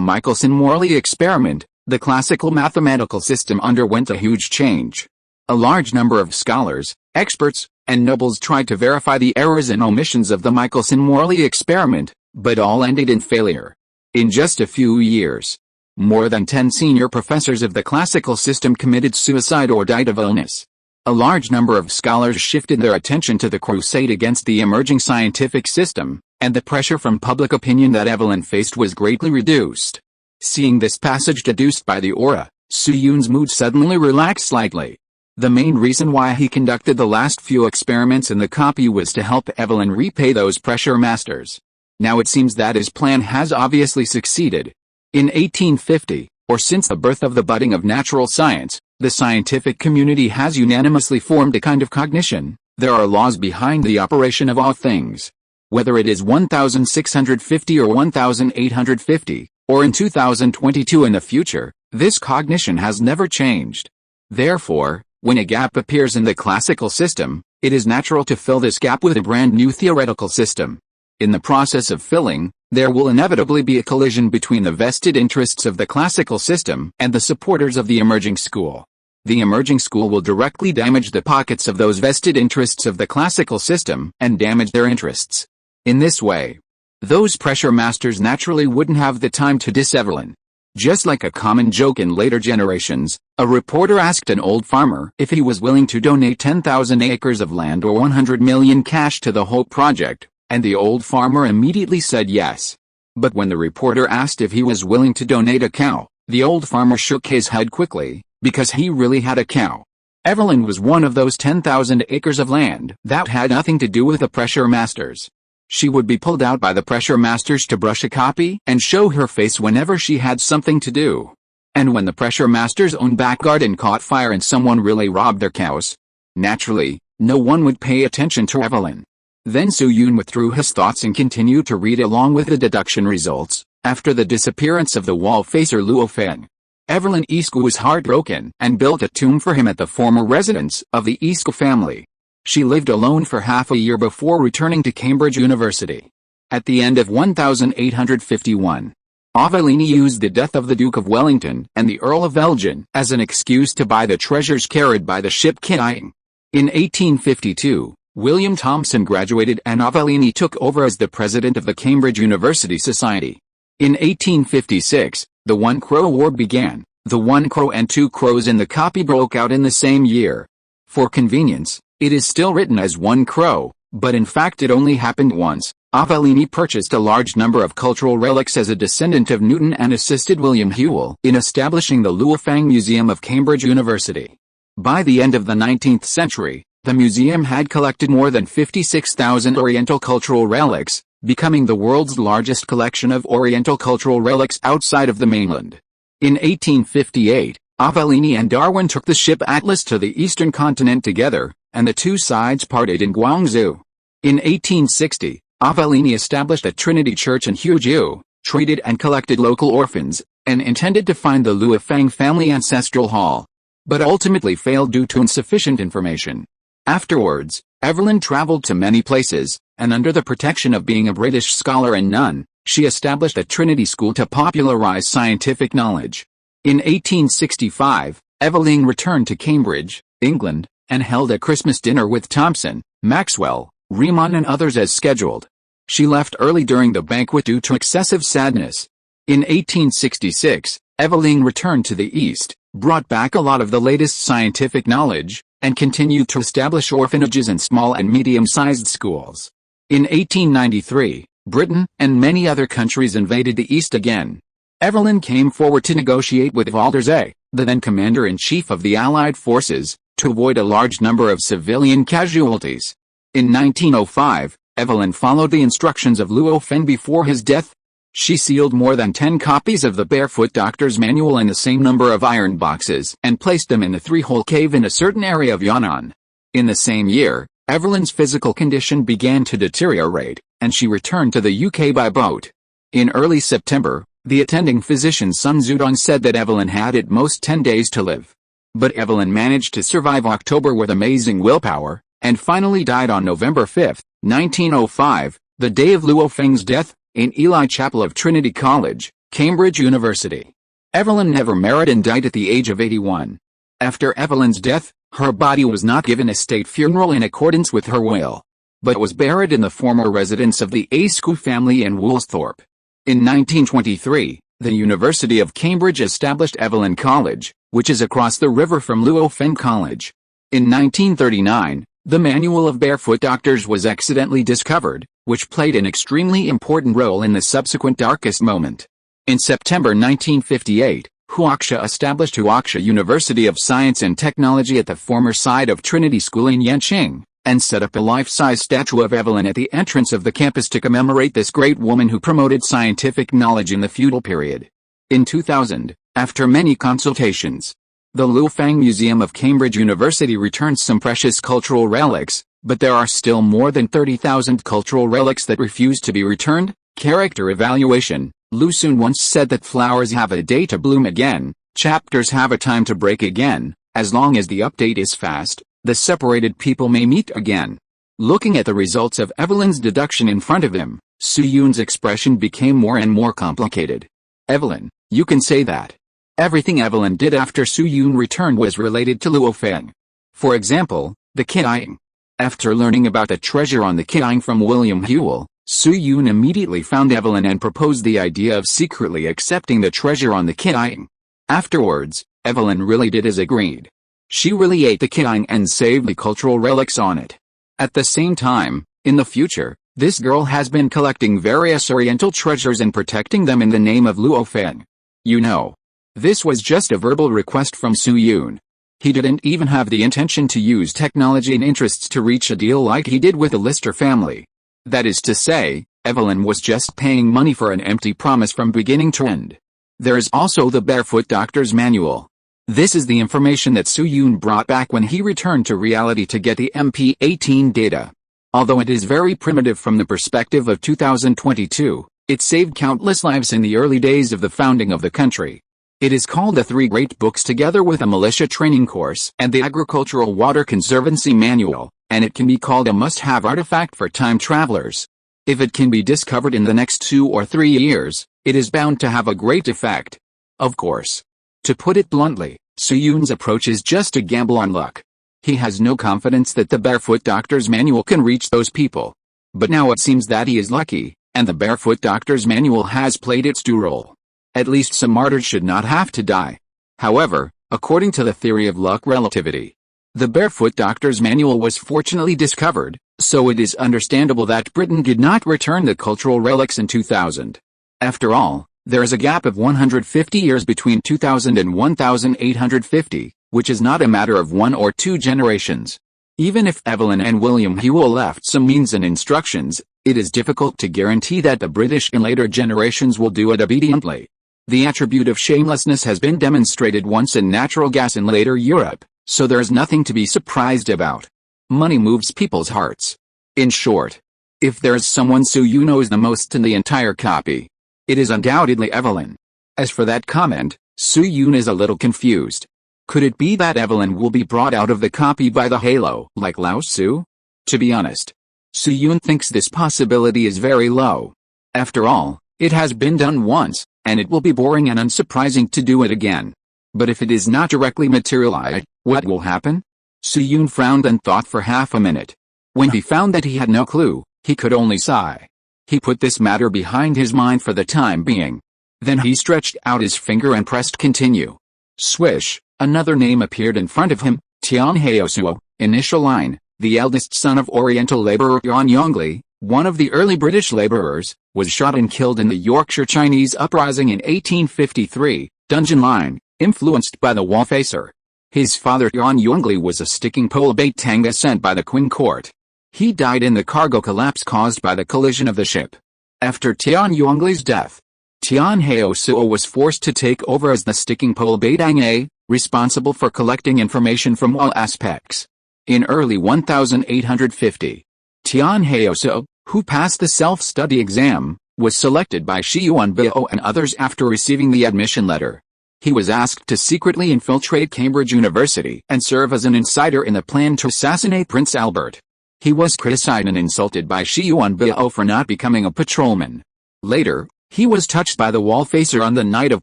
Michelson-Morley experiment, the classical mathematical system underwent a huge change. A large number of scholars, experts, and nobles tried to verify the errors and omissions of the Michelson-Morley experiment, but all ended in failure. In just a few years, more than 10 senior professors of the classical system committed suicide or died of illness. A large number of scholars shifted their attention to the crusade against the emerging scientific system, and the pressure from public opinion that Evelyn faced was greatly reduced. Seeing this passage deduced by the aura, Su Yun's mood suddenly relaxed slightly. The main reason why he conducted the last few experiments in the copy was to help Evelyn repay those pressure masters. Now it seems that his plan has obviously succeeded. In 1850, or since the birth of the budding of natural science, the scientific community has unanimously formed a kind of cognition. There are laws behind the operation of all things. Whether it is 1650 or 1850, or in 2022 in the future, this cognition has never changed. Therefore, when a gap appears in the classical system, it is natural to fill this gap with a brand new theoretical system. In the process of filling, there will inevitably be a collision between the vested interests of the classical system and the supporters of the emerging school. The emerging school will directly damage the pockets of those vested interests of the classical system and damage their interests. In this way, those pressure masters naturally wouldn't have the time to diss Evelyn. Just like a common joke in later generations, a reporter asked an old farmer if he was willing to donate 10,000 acres of land or 100 million cash to the whole project, and the old farmer immediately said yes. But when the reporter asked if he was willing to donate a cow, the old farmer shook his head quickly, because he really had a cow. Evelyn was one of those 10,000 acres of land that had nothing to do with the pressure masters. She would be pulled out by the pressure masters to brush a copy and show her face whenever she had something to do. And when the pressure masters' own back garden caught fire and someone really robbed their cows, naturally, no one would pay attention to Evelyn. Then Su Yun withdrew his thoughts and continued to read along with the deduction results. After the disappearance of the wall facer Luo Feng, Evelyn Aske was heartbroken and built a tomb for him at the former residence of the Aske family. She lived alone for half a year before returning to Cambridge University. At the end of 1851, Avellini used the death of the Duke of Wellington and the Earl of Elgin as an excuse to buy the treasures carried by the ship Kit-Aying. In 1852, William Thomson graduated and Avellini took over as the president of the Cambridge University Society. In 1856, the One Crow War began. The One Crow and Two Crows in the copy broke out in the same year. For convenience, it is still written as One Crow, but in fact it only happened once. Avellini purchased a large number of cultural relics as a descendant of Newton and assisted William Whewell in establishing the Luofeng Museum of Cambridge University. By the end of the 19th century, the museum had collected more than 56,000 Oriental cultural relics, becoming the world's largest collection of Oriental cultural relics outside of the mainland. In 1858, Avellini and Darwin took the ship Atlas to the eastern continent together, and the two sides parted in Guangzhou. In 1860, Avellini established a Trinity Church in Huzhou, traded and collected local orphans, and intended to find the Luofeng family ancestral hall, but ultimately failed due to insufficient information. Afterwards, Evelyn traveled to many places, and under the protection of being a British scholar and nun, she established a Trinity school to popularize scientific knowledge. In 1865, Evelyn returned to Cambridge, England, and held a Christmas dinner with Thomson, Maxwell, Riemann and others as scheduled. She left early during the banquet due to excessive sadness. In 1866, Evelyn returned to the East, brought back a lot of the latest scientific knowledge, and continued to establish orphanages and small and medium-sized schools. In 1893, Britain and many other countries invaded the East again. Evelyn came forward to negotiate with Waldersee, the then commander-in-chief of the Allied forces, to avoid a large number of civilian casualties. In 1905, Evelyn followed the instructions of Luofeng before his death. She sealed more than 10 copies of the Barefoot Doctor's Manual in the same number of iron boxes and placed them in the three-hole cave in a certain area of Yan'an. In the same year, Evelyn's physical condition began to deteriorate, and she returned to the UK by boat. In early September, the attending physician Sun Zudong said that Evelyn had at most 10 days to live. But Evelyn managed to survive October with amazing willpower, and finally died on November 5, 1905, the day of Luofeng's death, in Ely Chapel of Trinity College, Cambridge University. Evelyn never married and died at the age of 81. After Evelyn's death, her body was not given a state funeral in accordance with her will, but was buried in the former residence of the Askew family in Woolsthorpe. In 1923, the University of Cambridge established Evelyn College, which is across the river from Luofeng College. In 1939, the Manual of Barefoot Doctors was accidentally discovered, which played an extremely important role in the subsequent darkest moment. In September 1958, Huaxia established Huaxia University of Science and Technology at the former site of Trinity School in Yanqing, and set up a life-size statue of Evelyn at the entrance of the campus to commemorate this great woman who promoted scientific knowledge in the feudal period. In 2000, after many consultations, the Luofeng Museum of Cambridge University returned some precious cultural relics, but there are still more than 30,000 cultural relics that refuse to be returned. Character evaluation. Lu Xun once said that flowers have a day to bloom again, chapters have a time to break again, as long as the update is fast, the separated people may meet again. Looking at the results of Evelyn's deduction in front of him, Su Yun's expression became more and more complicated. Evelyn, you can say that. Everything Evelyn did after Su Yun returned was related to Luofeng. For example, the Kit-Aying. After learning about the treasure on the Kit-Aying from William Whewell, Su Yun immediately found Evelyn and proposed the idea of secretly accepting the treasure on the Kit-Aying. Afterwards, Evelyn really did as agreed. She really ate the Kit-Aying and saved the cultural relics on it. At the same time, in the future, this girl has been collecting various Oriental treasures and protecting them in the name of Luofeng. You know, this was just a verbal request from Su Yun. He didn't even have the intention to use technology and interests to reach a deal like he did with the Lister family. That is to say, Evelyn was just paying money for an empty promise from beginning to end. There is also the Barefoot Doctor's Manual. This is the information that Su Yun brought back when he returned to reality to get the MP18 data. Although it is very primitive from the perspective of 2022, it saved countless lives in the early days of the founding of the country. It is called the Three Great Books together with a militia training course and the Agricultural Water Conservancy Manual, and it can be called a must-have artifact for time travelers. If it can be discovered in the next 2 or 3 years, it is bound to have a great effect. Of course. To put it bluntly, Suyun's approach is just a gamble on luck. He has no confidence that the Barefoot Doctor's Manual can reach those people. But now it seems that he is lucky, and the Barefoot Doctor's Manual has played its due role. At least some martyrs should not have to die. However, according to the theory of luck relativity, the Barefoot Doctor's Manual was fortunately discovered, so it is understandable that Britain did not return the cultural relics in 2000. After all, there is a gap of 150 years between 2000 and 1850, which is not a matter of 1 or 2 generations. Even if Evelyn and William Hewell left some means and instructions, it is difficult to guarantee that the British in later generations will do it obediently. The attribute of shamelessness has been demonstrated once in natural gas in later Europe, so there is nothing to be surprised about. Money moves people's hearts. In short, if there is someone Suyun knows the most in the entire copy, it is undoubtedly Evelyn. As for that comment, Suyun is a little confused. Could it be that Evelyn will be brought out of the copy by the halo, like Lao Tzu? To be honest, Suyun thinks this possibility is very low. After all, it has been done once, and it will be boring and unsurprising to do it again. But if it is not directly materialized, what will happen? Suyun frowned and thought for half a minute. When he found that he had no clue, he could only sigh. He put this matter behind his mind for the time being. Then he stretched out his finger and pressed continue. Swish, another name appeared in front of him, Tian Heosuo, initial line, the eldest son of Oriental laborer Zhang Zhongjing, one of the early British laborers, was shot and killed in the Yorkshire Chinese uprising in 1853, dungeon line, influenced by the wall-facer. His father Zhang Zhongjing was a sticking pole bait tanga sent by the Qing court. He died in the cargo collapse caused by the collision of the ship. After Tian Zhongjing's death, Tian Heosuo was forced to take over as the sticking pole bait tanga, responsible for collecting information from all aspects. In early 1850, Tian Heosuo, who passed the self-study exam, was selected by Shi Yuanbao and others after receiving the admission letter. He was asked to secretly infiltrate Cambridge University and serve as an insider in the plan to assassinate Prince Albert. He was criticized and insulted by Shi Yuanbao for not becoming a patrolman. Later, he was touched by the wall-facer on the night of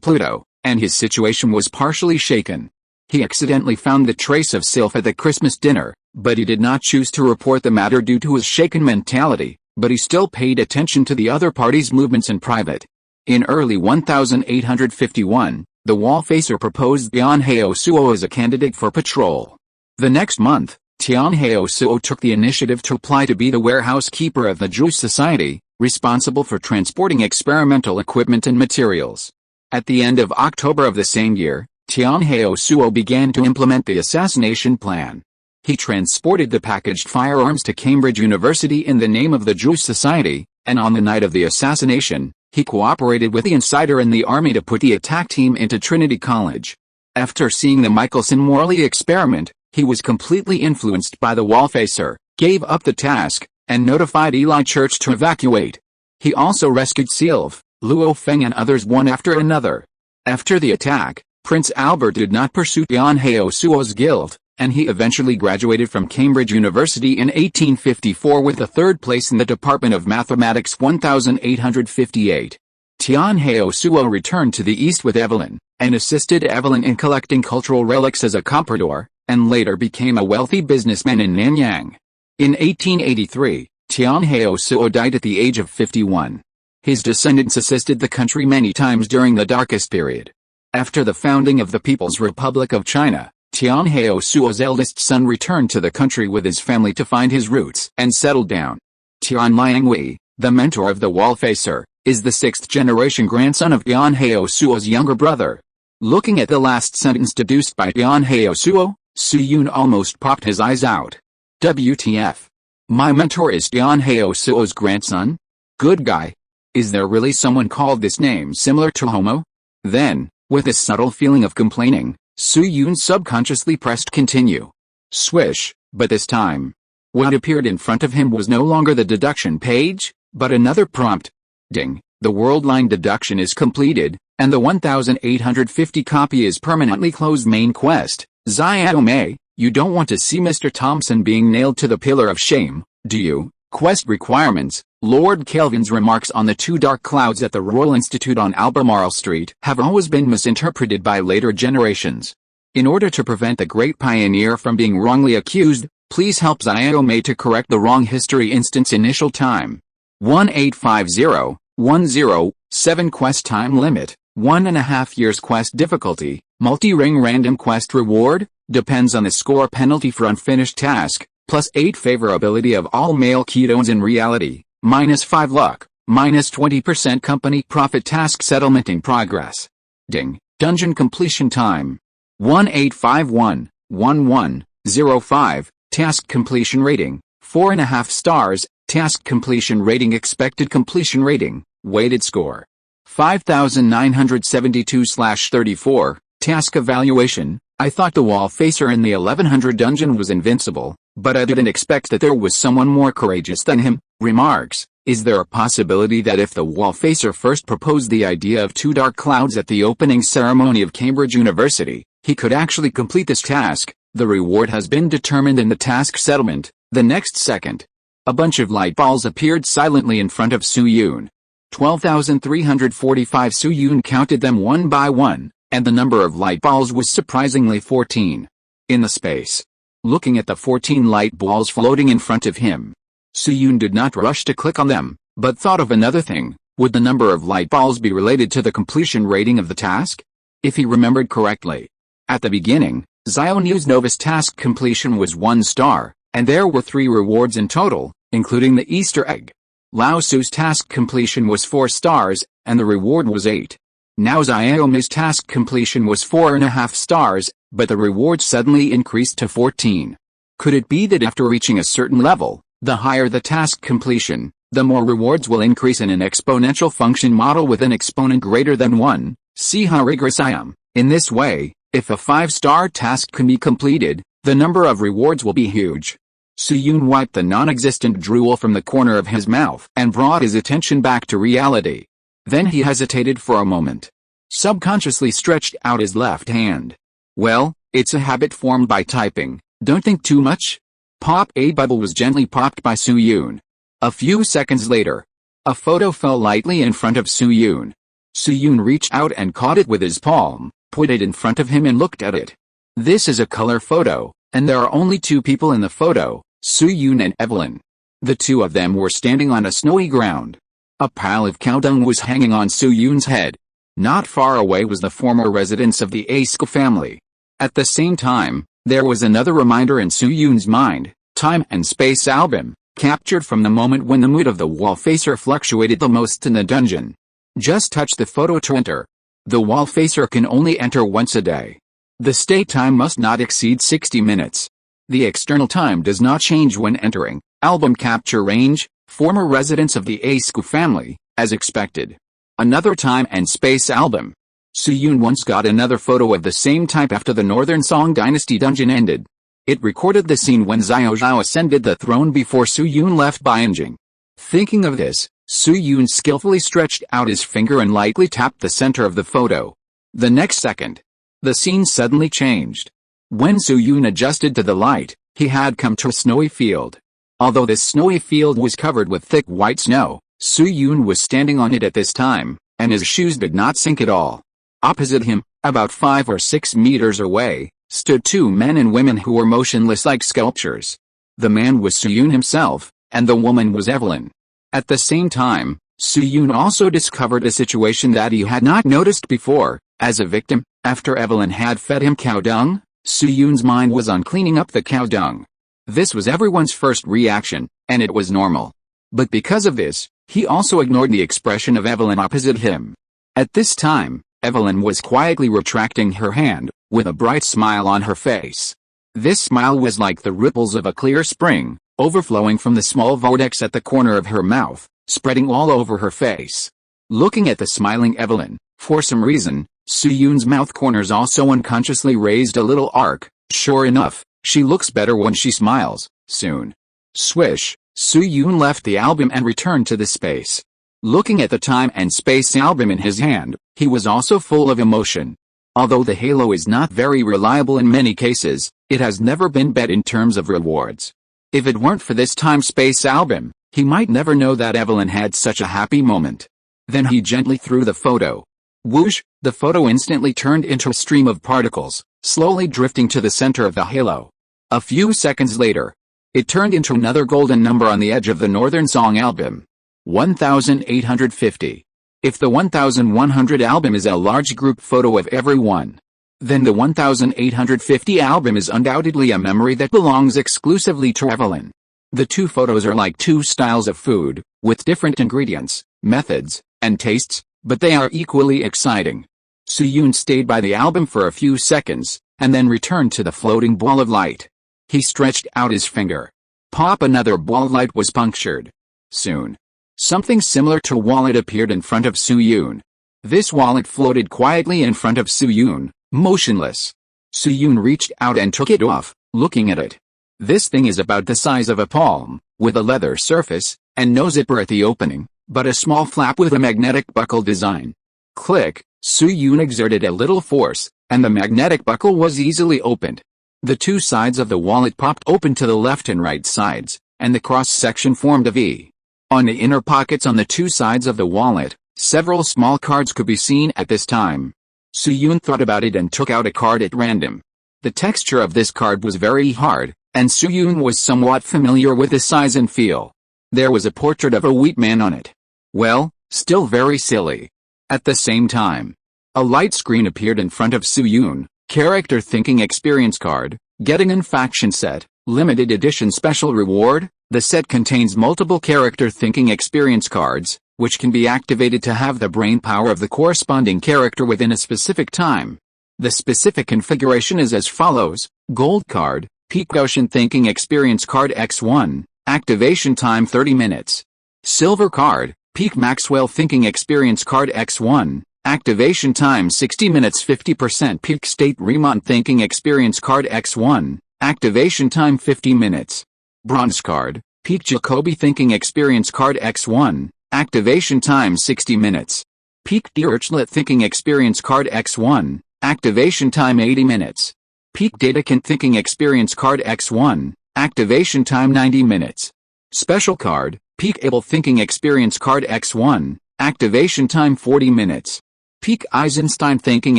Pluto, and his situation was partially shaken. He accidentally found the trace of Sylph at the Christmas dinner, but he did not choose to report the matter due to his shaken mentality, but he still paid attention to the other party's movements in private. In early 1851, the wall-facer proposed Tian Heosuo as a candidate for patrol. The next month, Tian Heosuo took the initiative to apply to be the warehouse keeper of the Jewish Society, responsible for transporting experimental equipment and materials. At the end of October of the same year, Tian Heosuo began to implement the assassination plan. He transported the packaged firearms to Cambridge University in the name of the Jewish Society, and on the night of the assassination, he cooperated with the insider and the army to put the attack team into Trinity College. After seeing the Michelson-Morley experiment, he was completely influenced by the wall-facer, gave up the task, and notified Eli Church to evacuate. He also rescued Sylph, Luo Feng and others one after another. After the attack, Prince Albert did not pursue Tian Heosuo's guilt, and he eventually graduated from Cambridge University in 1854 with a third place in the Department of Mathematics 1858. Tian Heosuo returned to the East with Evelyn, and assisted Evelyn in collecting cultural relics as a comprador, and later became a wealthy businessman in Nanyang. In 1883, Tian Heosuo died at the age of 51. His descendants assisted the country many times during the darkest period. After the founding of the People's Republic of China, Tian Heosuo's eldest son returned to the country with his family to find his roots and settled down. Tian Liangwei, the mentor of the wall-facer, is the sixth-generation grandson of Tian Heosuo's younger brother. Looking at the last sentence deduced by Tian Heosuo, Suyun almost popped his eyes out. WTF. My mentor is Tian Heosuo's grandson? Good guy. Is there really someone called this name similar to Homo? Then, with a subtle feeling of complaining, Suyun subconsciously pressed continue. Swish, but this time, what appeared in front of him was no longer the deduction page, but another prompt. Ding, the world line deduction is completed, and the 1850 copy is permanently closed. Main quest, Xiaomei, you don't want to see Mr. Thompson being nailed to the pillar of shame, do you? Quest requirements, Lord Kelvin's remarks on the two dark clouds at the Royal Institute on Albemarle Street have always been misinterpreted by later generations. In order to prevent the great pioneer from being wrongly accused, please help Xiaomei to correct the wrong history instance initial time. 1850-107 quest time limit, 1.5 years quest difficulty, multi-ring random quest reward, depends on the score penalty for unfinished task, +8 favorability of all male ketones in reality, -5 luck, -20% company profit task settlement in progress. Ding, dungeon completion time. 1851-1105, task completion rating, 4.5 stars, task completion rating expected completion rating, weighted score. 5972/34, task evaluation. I thought the wall facer in the 1100 dungeon was invincible, but I didn't expect that there was someone more courageous than him. Remarks, is there a possibility that if the wall facer first proposed the idea of two dark clouds at the opening ceremony of Cambridge University, he could actually complete this task? The reward has been determined in the task settlement. The next second, a bunch of light balls appeared silently in front of Su Yun. 12,345. Su Yun counted them one by one, and the number of light balls was surprisingly 14. In the space, looking at the 14 light balls floating in front of him, Su Yun did not rush to click on them, but thought of another thing. Would the number of light balls be related to the completion rating of the task? If he remembered correctly, at the beginning, Xiaonu's novice task completion was 1 star, and there were 3 rewards in total, including the Easter egg. Lao Su's task completion was 4 stars, and the reward was 8. Now Xiaomi's task completion was 4.5 stars, but the reward suddenly increased to 14. Could it be that after reaching a certain level, the higher the task completion, the more rewards will increase in an exponential function model with an exponent greater than 1? See how rigorous I am. In this way, if a 5-star task can be completed, the number of rewards will be huge. Su Yun wiped the non-existent drool from the corner of his mouth and brought his attention back to reality. Then he hesitated for a moment. Subconsciously stretched out his left hand. Well, it's a habit formed by typing. Don't think too much. Pop. A bubble was gently popped by Su Yun. A few seconds later, a photo fell lightly in front of Su Yun. Su Yun reached out and caught it with his palm, put it in front of him and looked at it. This is a color photo, and there are only 2 people in the photo, Su Yun and Evelyn. The 2 of them were standing on a snowy ground. A pile of cow dung was hanging on Su Yun's head. Not far away was the former residence of the Asko family. At the same time, there was another reminder in Su Yun's mind, time and space album, captured from the moment when the mood of the wall facer fluctuated the most in the dungeon. Just touch the photo to enter. The wall facer can only enter once a day. The stay time must not exceed 60 minutes. The external time does not change when entering. Album capture range, former residence of the Asko family, as expected. Another time and space album. Su Yun once got another photo of the same type after the Northern Song Dynasty dungeon ended. It recorded the scene when Xiao Zhao ascended the throne before Su Yun left Bianjing. Thinking of this, Su Yun skillfully stretched out his finger and lightly tapped the center of the photo. The next second, the scene suddenly changed. When Su Yun adjusted to the light, he had come to a snowy field. Although this snowy field was covered with thick white snow, Su Yun was standing on it at this time, and his shoes did not sink at all. Opposite him, about 5 or 6 meters away, stood 2 men and women who were motionless like sculptures. The man was Su Yun himself, and the woman was Evelyn. At the same time, Su Yun also discovered a situation that he had not noticed before. As a victim, after Evelyn had fed him cow dung, Su Yun's mind was on cleaning up the cow dung. This was everyone's first reaction, and it was normal. But because of this, he also ignored the expression of Evelyn opposite him. At this time, Evelyn was quietly retracting her hand, with a bright smile on her face. This smile was like the ripples of a clear spring, overflowing from the small vortex at the corner of her mouth, spreading all over her face. Looking at the smiling Evelyn, for some reason, Su Yun's mouth corners also unconsciously raised a little arc. Sure enough, she looks better when she smiles. Soon. Swish, Su Yun left the album and returned to the space. Looking at the time and space album in his hand, he was also full of emotion. Although the halo is not very reliable in many cases, it has never been bet in terms of rewards. If it weren't for this time-space album, He might never know that Evelyn had such a happy moment. Then he gently threw the photo. Whoosh, the photo instantly turned into a stream of particles, slowly drifting to the center of the halo. A few seconds later, it turned into another golden number on the edge of the Northern Song album. 1850. If the 1100 album is a large group photo of everyone, then the 1850 album is undoubtedly a memory that belongs exclusively to Evelyn. The two photos are like two styles of food, with different ingredients, methods, and tastes, but they are equally exciting. Soo-yoon stayed by the album for a few seconds, and then returned to the floating ball of light. He stretched out his finger. Pop! Another ball of light was punctured. Soon, something similar to a wallet appeared in front of Soo-yoon. This wallet floated quietly in front of Soo-yoon, motionless. Soo-yoon reached out and took it off, looking at it. This thing is about the size of a palm, with a leather surface, and no zipper at the opening, but a small flap with a magnetic buckle design. Click! Soo-yoon exerted a little force, and the magnetic buckle was easily opened. The two sides of the wallet popped open to the left and right sides, and the cross-section formed a V. On the inner pockets on the two sides of the wallet, several small cards could be seen at this time. Soo-yoon thought about it and took out a card at random. The texture of this card was very hard, and Soo-yoon was somewhat familiar with the size and feel. There was a portrait of a wheat man on it. Well, still very silly. At the same time, a light screen appeared in front of Soo-yoon. Character Thinking Experience Card, Getting an Faction Set, Limited Edition Special Reward. The set contains multiple Character Thinking Experience cards, which can be activated to have the brain power of the corresponding character within a specific time. The specific configuration is as follows: Gold Card, Peak Ocean Thinking Experience Card X1, activation time 30 minutes. Silver Card, Peak Maxwell Thinking Experience Card X1, activation time 60 minutes. 50% Peak State Remont Thinking Experience Card X1, activation time 50 minutes. Bronze Card, Peak Jacoby Thinking Experience Card X1, activation time 60 minutes. Peak Dirichlet Thinking Experience Card X1, activation time 80 minutes. Peak Datakant Thinking Experience Card X1, activation time 90 minutes. Special Card, Peak Able Thinking Experience Card X1, activation time 40 minutes. Peak Eisenstein Thinking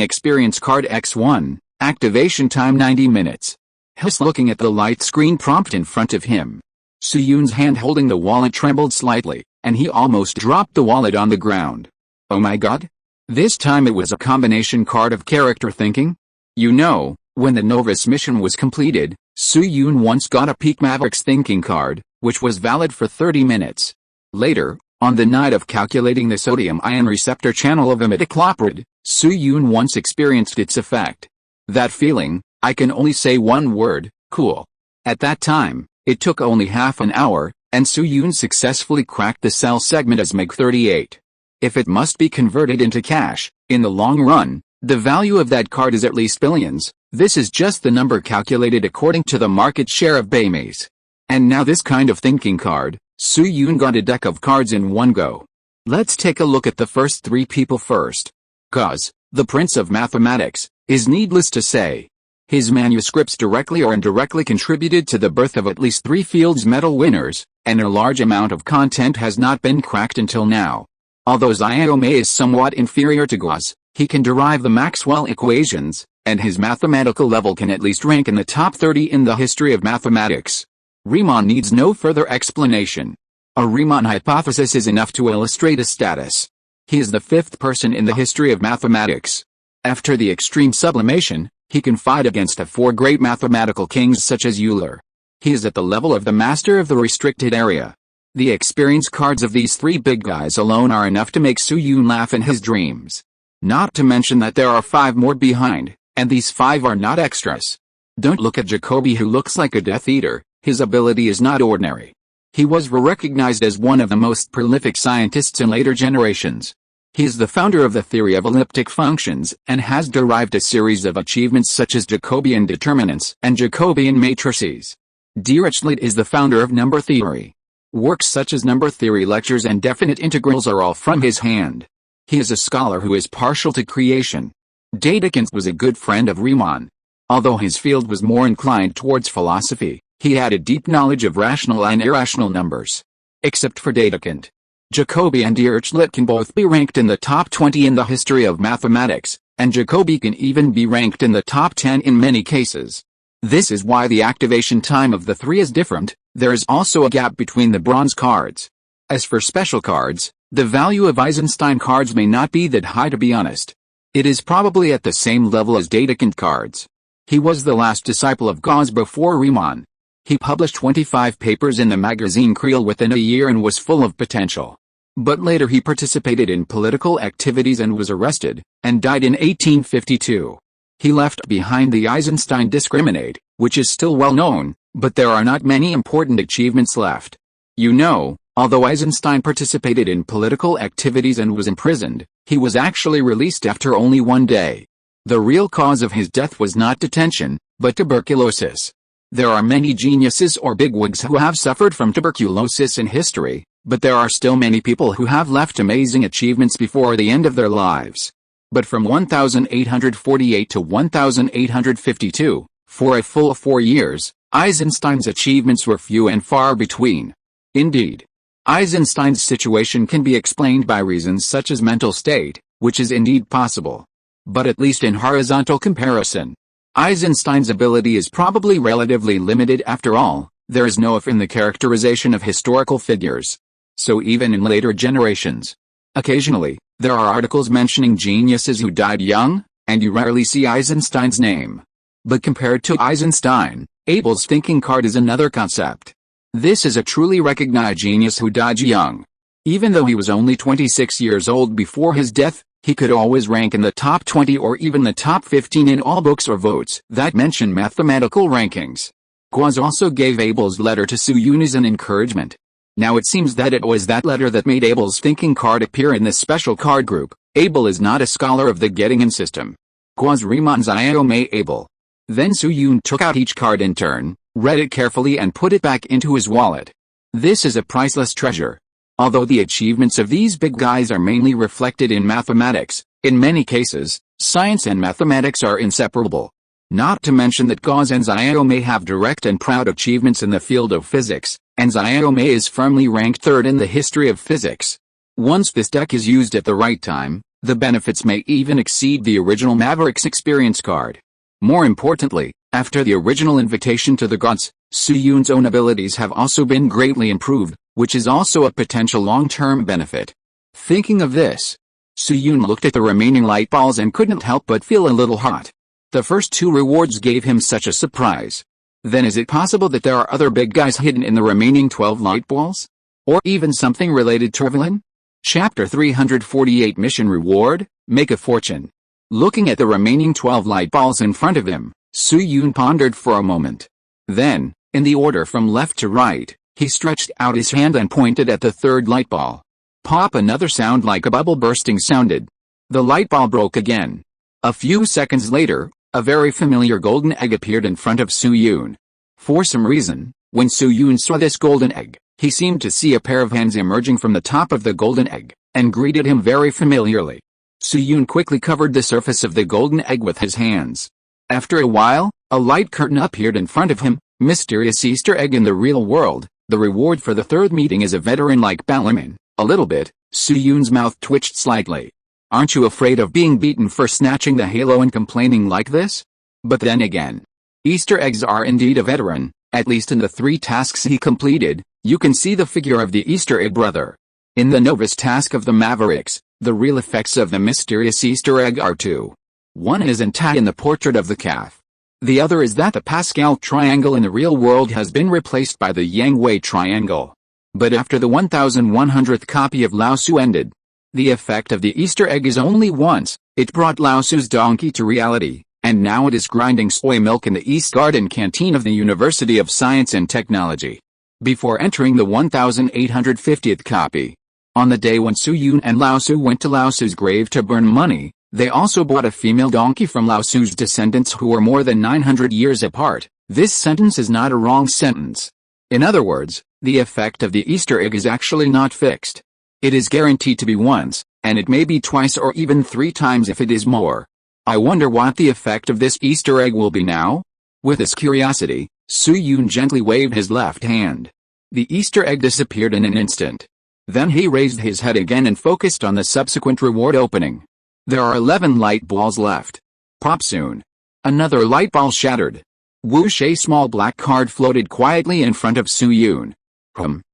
Experience Card X1, activation time 90 minutes. He's looking at the light screen prompt in front of him. Soo-yoon's hand holding the wallet trembled slightly, and he almost dropped the wallet on the ground. Oh my god! This time it was a combination card of character thinking? You know, when the Novus mission was completed, Soo-yoon once got a Peak Mavericks thinking card, which was valid for 30 minutes. Later, on the night of calculating the sodium ion receptor channel of imidacloprid, Soo-yoon once experienced its effect. That feeling, I can only say one word: cool. At that time, it took only half an hour, and Soo-yoon successfully cracked the cell segment as MiG-38. If it must be converted into cash, in the long run, the value of that card is at least billions. This is just the number calculated according to the market share of Baymaze. And now this kind of thinking card, Soo-yoon got a deck of cards in one go. Let's take a look at the first three people first. Gauss, the Prince of Mathematics, is needless to say. His manuscripts directly or indirectly contributed to the birth of at least 3 Fields Medal winners, and a large amount of content has not been cracked until now. Although Xiaomei is somewhat inferior to Gauss, he can derive the Maxwell equations, and his mathematical level can at least rank in the top 30 in the history of mathematics. Riemann needs no further explanation. A Riemann hypothesis is enough to illustrate his status. He is the 5th person in the history of mathematics. After the extreme sublimation, he can fight against the 4 great mathematical kings such as Euler. He is at the level of the master of the restricted area. The experience cards of these 3 big guys alone are enough to make Soo-yoon laugh in his dreams. Not to mention that there are 5 more behind, and these 5 are not extras. Don't look at Jacoby, who looks like a Death Eater. His ability is not ordinary. He was recognized as one of the most prolific scientists in later generations. He is the founder of the theory of elliptic functions and has derived a series of achievements such as Jacobian determinants and Jacobian matrices. Dirichlet is the founder of number theory. Works such as number theory lectures and definite integrals are all from his hand. He is a scholar who is partial to creation. Dedekind was a good friend of Riemann. Although his field was more inclined towards philosophy, he had a deep knowledge of rational and irrational numbers. except for Dedekind. Jacobi and Dirichlet can both be ranked in the top 20 in the history of mathematics, and Jacobi can even be ranked in the top 10 in many cases. This is why the activation time of the three is different. There is also a gap between the bronze cards. As for special cards, the value of Eisenstein cards may not be that high, to be honest. It is probably at the same level as Dedekind cards. He was the last disciple of Gauss before Riemann. He published 25 papers in the magazine Creel within a year and was full of potential. But later he participated in political activities and was arrested, and died in 1852. He left behind the Eisenstein discriminate, which is still well known, but there are not many important achievements left. You know, although Eisenstein participated in political activities and was imprisoned, he was actually released after only 1 day. The real cause of his death was not detention, but tuberculosis. There are many geniuses or bigwigs who have suffered from tuberculosis in history, but there are still many people who have left amazing achievements before the end of their lives. But from 1848 to 1852, for a full 4 years, Eisenstein's achievements were few and far between. Indeed, Eisenstein's situation can be explained by reasons such as mental state, which is indeed possible. But at least in horizontal comparison, Eisenstein's ability is probably relatively limited after all. There is no if in the characterization of historical figures. So even in later generations, occasionally, there are articles mentioning geniuses who died young, and you rarely see Eisenstein's name. But compared to Eisenstein, Abel's thinking card is another concept. This is a truly recognized genius who died young. Even though he was only 26 years old before his death, he could always rank in the top 20 or even the top 15 in all books or votes that mention mathematical rankings. Gauss also gave Abel's letter to Su Yun as an encouragement. Now it seems that it was that letter that made Abel's thinking card appear in this special card group. Abel is not a scholar of the Göttingen system. Gauss Riemann's Iome Abel. Then Su Yun took out each card in turn, read it carefully and put it back into his wallet. This is a priceless treasure. Although the achievements of these big guys are mainly reflected in mathematics, in many cases, science and mathematics are inseparable. Not to mention that Gauss and Iome have direct and proud achievements in the field of physics, and Iome is firmly ranked third in the history of physics. Once this deck is used at the right time, the benefits may even exceed the original Maverick's experience card. More importantly, after the original invitation to the gods, Su Yun's own abilities have also been greatly improved, which is also a potential long-term benefit. Thinking of this, Su Yun looked at the remaining light balls and couldn't help but feel a little hot. The first 2 rewards gave him such a surprise. Then is it possible that there are other big guys hidden in the remaining 12 light balls? Or even something related to Evelyn? Chapter 348 Mission Reward, Make a Fortune. Looking at the remaining 12 light balls in front of him, Su Yun pondered for a moment. Then, in the order from left to right, he stretched out his hand and pointed at the 3rd light ball. Pop! Another sound like a bubble bursting sounded. The light ball broke again. A few seconds later, a very familiar golden egg appeared in front of Su Yun. For some reason, when Su Yun saw this golden egg, he seemed to see a pair of hands emerging from the top of the golden egg, and greeted him very familiarly. Su Yun quickly covered the surface of the golden egg with his hands. After a while, a light curtain appeared in front of him. Mysterious Easter egg in the real world. The reward for the 3rd meeting is a veteran like Ballerman. A little bit. Su Yun's mouth twitched slightly. Aren't you afraid of being beaten for snatching the halo and complaining like this? But then again, Easter eggs are indeed a veteran, at least in the 3 tasks he completed. You can see the figure of the Easter egg brother. In the novice task of the Mavericks, the real effects of the mysterious Easter egg are 2. One is intact in the portrait of the calf. The other is that the Pascal triangle in the real world has been replaced by the Yang-Wei triangle. But after the 1100th copy of Lao Tzu ended, the effect of the Easter egg is only once. It brought Lao Tzu's donkey to reality, and now it is grinding soy milk in the East Garden canteen of the University of Science and Technology. Before entering the 1850th copy, on the day when Su Yun and Lao Tzu went to Lao Tzu's grave to burn money, they also bought a female donkey from Lao Tzu's descendants who were more than 900 years apart. This sentence is not a wrong sentence. In other words, the effect of the Easter egg is actually not fixed. It is guaranteed to be once, and it may be twice or even 3 times if it is more. I wonder what the effect of this Easter egg will be now? With this curiosity, Su Yun gently waved his left hand. The Easter egg disappeared in an instant. Then he raised his head again and focused on the subsequent reward opening. There are 11 light balls left. Pop soon. Another light ball shattered. Whoosh, a small black card floated quietly in front of Su-Yun.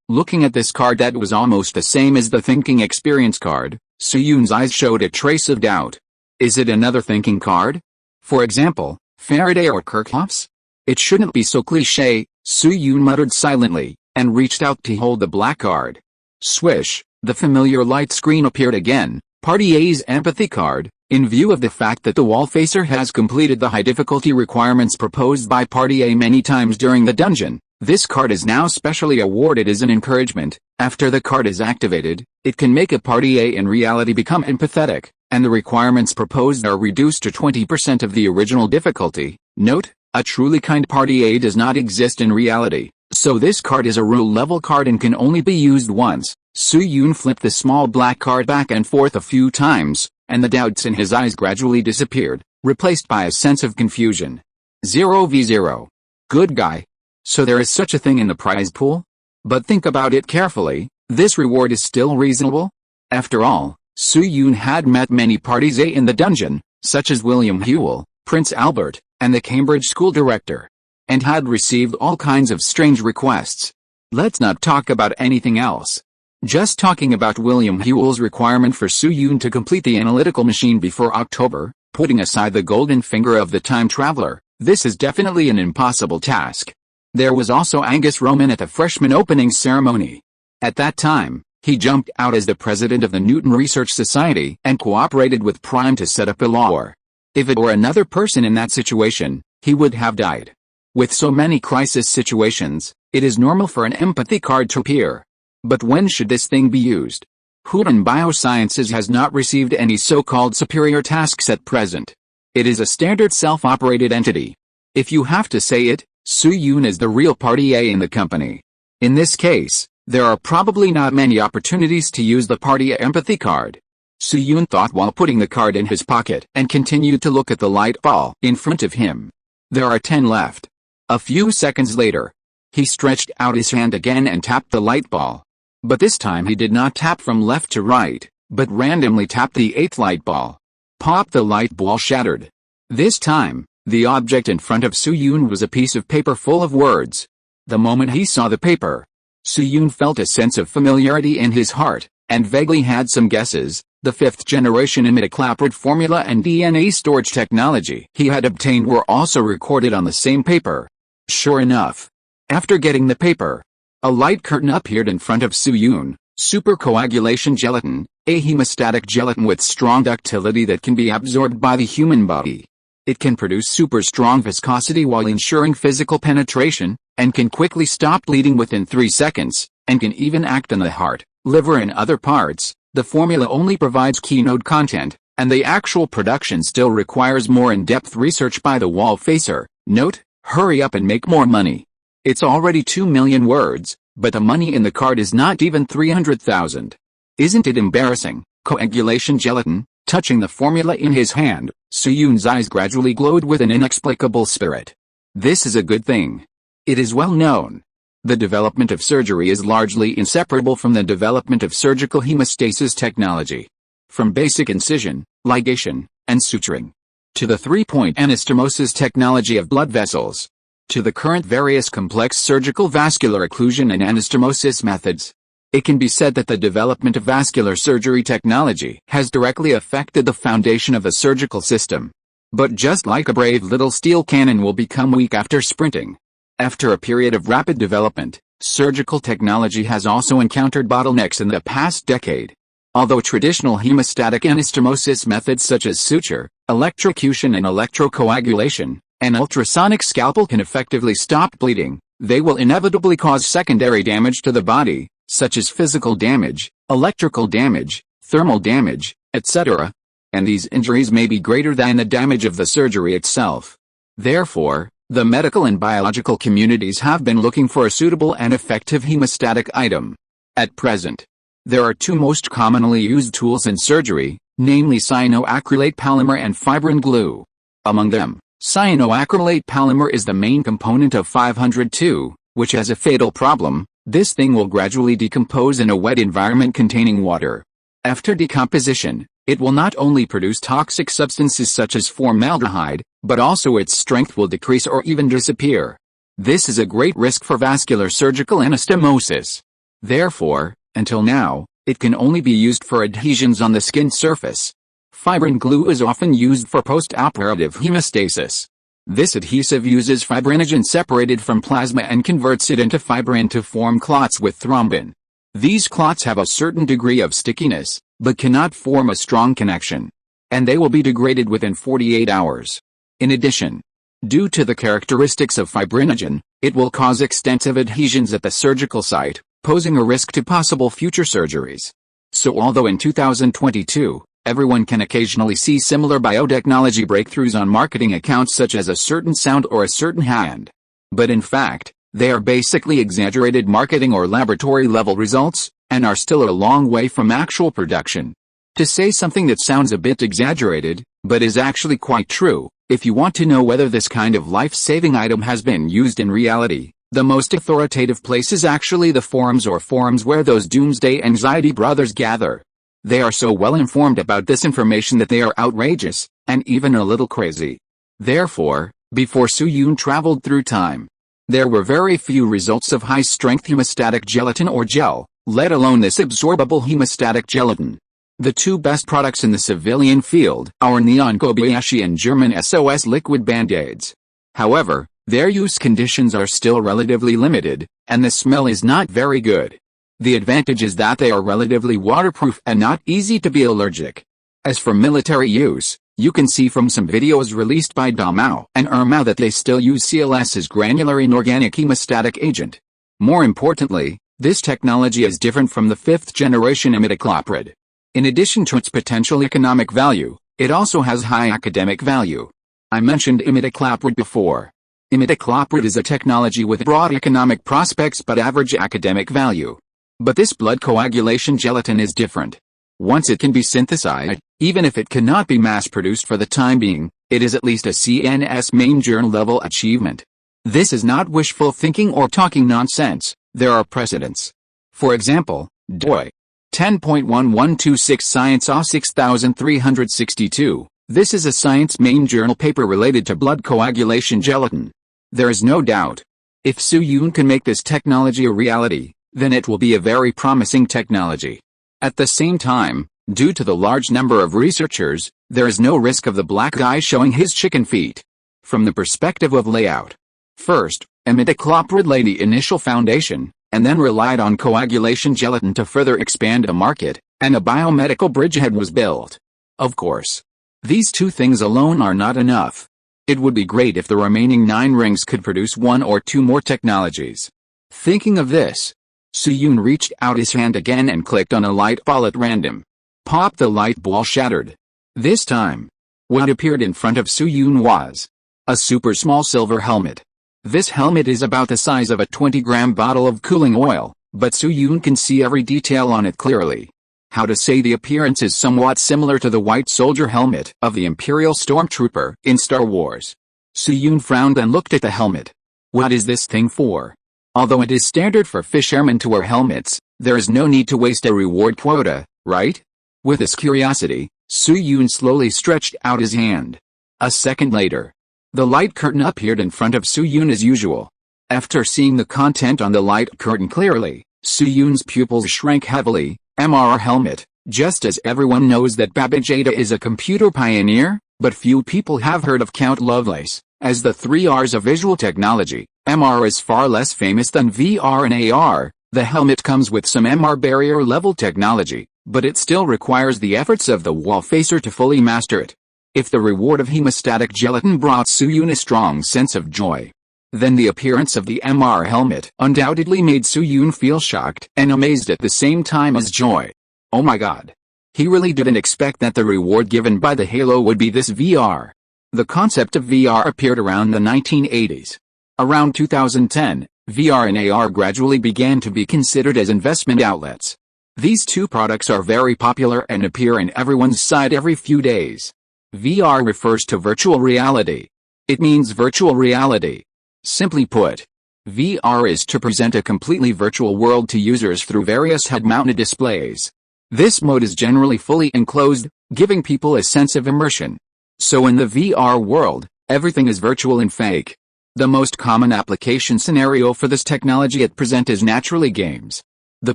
Looking at this card that was almost the same as the thinking experience card, Su-Yun's eyes showed a trace of doubt. Is it another thinking card? For example, Faraday or Kirchhoff's? It shouldn't be so cliché, Su-Yun muttered silently, and reached out to hold the black card. Swish, the familiar light screen appeared again, Party A's empathy card. In view of the fact that the wall facer has completed the high difficulty requirements proposed by Party A many times during the dungeon, this card is now specially awarded as an encouragement. After the card is activated, it can make a Party A in reality become empathetic, and the requirements proposed are reduced to 20% of the original difficulty. Note, a truly kind Party A does not exist in reality, so this card is a rule level card and can only be used once. Su-Yun flipped the small black card back and forth a few times, and the doubts in his eyes gradually disappeared, replaced by a sense of confusion. 0v0. Good guy. So there is such a thing in the prize pool? But think about it carefully, this reward is still reasonable? After all, Su-Yun had met many parties A in the dungeon, such as William Hewell, Prince Albert, and the Cambridge school director, and had received all kinds of strange requests. Let's not talk about anything else. Just talking about William Hewell's requirement for Su-Yun to complete the analytical machine before October, putting aside the golden finger of the time traveler, this is definitely an impossible task. There was also Angus Roman at the freshman opening ceremony. At that time, he jumped out as the president of the Newton Research Society and cooperated with Prime to set up a law. If it were another person in that situation, he would have died. With so many crisis situations, it is normal for an empathy card to appear. But when should this thing be used? Huron Biosciences has not received any so-called superior tasks at present. It is a standard self-operated entity. If you have to say it, Su-Yun is the real Party A in the company. In this case, there are probably not many opportunities to use the Party A empathy card. Su-Yun thought while putting the card in his pocket and continued to look at the light ball in front of him. There are 10 left. A few seconds later, he stretched out his hand again and tapped the light ball. But this time he did not tap from left to right, but randomly tapped the 8th light ball. Pop, the light ball shattered. This time, the object in front of Su-Yun was a piece of paper full of words. The moment he saw the paper, Su-Yun felt a sense of familiarity in his heart, and vaguely had some guesses. The 5th generation imidacloprid formula and DNA storage technology he had obtained were also recorded on the same paper. Sure enough, after getting the paper, a light curtain appeared in front of Su-Yun. Supercoagulation gelatin, a hemostatic gelatin with strong ductility that can be absorbed by the human body. It can produce super strong viscosity while ensuring physical penetration, and can quickly stop bleeding within 3 seconds, and can even act on the heart, liver and other parts. The formula only provides keynote content, and the actual production still requires more in-depth research by the wall facer. Note, hurry up and make more money. It's already 2 million words, but the money in the card is not even 300,000. Isn't it embarrassing? Coagulation gelatin. Touching the formula in his hand, Su-Yun's eyes gradually glowed with an inexplicable spirit. This is a good thing. It is well known. The development of surgery is largely inseparable from the development of surgical hemostasis technology. From basic incision, ligation, and suturing, to the 3-point anastomosis technology of blood vessels, to the current various complex surgical vascular occlusion and anastomosis methods. It can be said that the development of vascular surgery technology has directly affected the foundation of the surgical system. But just like a brave little steel cannon will become weak after sprinting. After a period of rapid development, surgical technology has also encountered bottlenecks in the past decade. Although traditional hemostatic anastomosis methods such as suture, electrocution and electrocoagulation, an ultrasonic scalpel can effectively stop bleeding, they will inevitably cause secondary damage to the body, such as physical damage, electrical damage, thermal damage, etc. And these injuries may be greater than the damage of the surgery itself. Therefore, the medical and biological communities have been looking for a suitable and effective hemostatic item. At present, there are 2 most commonly used tools in surgery, namely cyanoacrylate polymer and fibrin glue. Among them, cyanoacrylate polymer is the main component of 502, which has a fatal problem. This thing will gradually decompose in a wet environment containing water. After decomposition, it will not only produce toxic substances such as formaldehyde, but also its strength will decrease or even disappear. This is a great risk for vascular surgical anastomosis. Therefore, until now, it can only be used for adhesions on the skin surface. Fibrin glue is often used for post-operative hemostasis. This adhesive uses fibrinogen separated from plasma and converts it into fibrin to form clots with thrombin. These clots have a certain degree of stickiness, but cannot form a strong connection. And they will be degraded within 48 hours. In addition, due to the characteristics of fibrinogen, it will cause extensive adhesions at the surgical site, posing a risk to possible future surgeries. So although in 2022, everyone can occasionally see similar biotechnology breakthroughs on marketing accounts such as a certain sound or a certain hand. But in fact, they are basically exaggerated marketing or laboratory-level results, and are still a long way from actual production. To say something that sounds a bit exaggerated, but is actually quite true, if you want to know whether this kind of life-saving item has been used in reality, the most authoritative place is actually the forums where those doomsday anxiety brothers gather. They are so well informed about this information that they are outrageous, and even a little crazy. Therefore, before Su-Yun traveled through time, there were very few results of high-strength hemostatic gelatin or gel, let alone this absorbable hemostatic gelatin. The two best products in the civilian field are Neon Kobayashi and German SOS liquid band-aids. However, their use conditions are still relatively limited, and the smell is not very good. The advantage is that they are relatively waterproof and not easy to be allergic. As for military use, you can see from some videos released by Damao and Ermao that they still use CLS as granular inorganic hemostatic agent. More importantly, this technology is different from the 5th generation imidacloprid. In addition to its potential economic value, it also has high academic value. I mentioned imidacloprid before. Imidacloprid is a technology with broad economic prospects but average academic value. But this blood coagulation gelatin is different. Once it can be synthesized, even if it cannot be mass-produced for the time being, it is at least a CNS main journal level achievement. This is not wishful thinking or talking nonsense, there are precedents. For example, doi. 10.1126 Science A 6362, this is a Science main journal paper related to blood coagulation gelatin. There is no doubt. If Su-Yun can make this technology a reality, then it will be a very promising technology. At the same time, due to the large number of researchers, there is no risk of the black guy showing his chicken feet. From the perspective of layout. First, imidacloprid laid the initial foundation, and then relied on coagulation gelatin to further expand the market, and a biomedical bridgehead was built. Of course, these two things alone are not enough. It would be great if the remaining 9 rings could produce 1 or 2 more technologies. Thinking of this, Su-Yun reached out his hand again and clicked on a light ball at random. Pop! The light ball shattered. This time, what appeared in front of Su-Yun was a super small silver helmet. This helmet is about the size of a 20-gram bottle of cooling oil, but Su-Yun can see every detail on it clearly. How to say the appearance is somewhat similar to the white soldier helmet of the Imperial Stormtrooper in Star Wars. Su-Yun frowned and looked at the helmet. What is this thing for? Although it is standard for fishermen to wear helmets, there is no need to waste a reward quota, right? With this curiosity, Su-Yun slowly stretched out his hand. A second later, the light curtain appeared in front of Su-Yun as usual. After seeing the content on the light curtain clearly, Su-Yun's pupils shrank heavily. MR helmet. Just as everyone knows that Babajada is a computer pioneer, but few people have heard of Count Lovelace, as the 3 R's of visual technology. MR is far less famous than VR and AR. The helmet comes with some MR barrier level technology, but it still requires the efforts of the wall facer to fully master it. If the reward of hemostatic gelatin brought Su-Yun a strong sense of joy, then the appearance of the MR helmet undoubtedly made Su-Yun feel shocked and amazed at the same time as joy. Oh my god. He really didn't expect that the reward given by the Halo would be this VR. The concept of VR appeared around the 1980s. Around 2010, VR and AR gradually began to be considered as investment outlets. These two products are very popular and appear in everyone's site every few days. VR refers to virtual reality. It means virtual reality. Simply put, VR is to present a completely virtual world to users through various head-mounted displays. This mode is generally fully enclosed, giving people a sense of immersion. So in the VR world, everything is virtual and fake. The most common application scenario for this technology at present is naturally games. The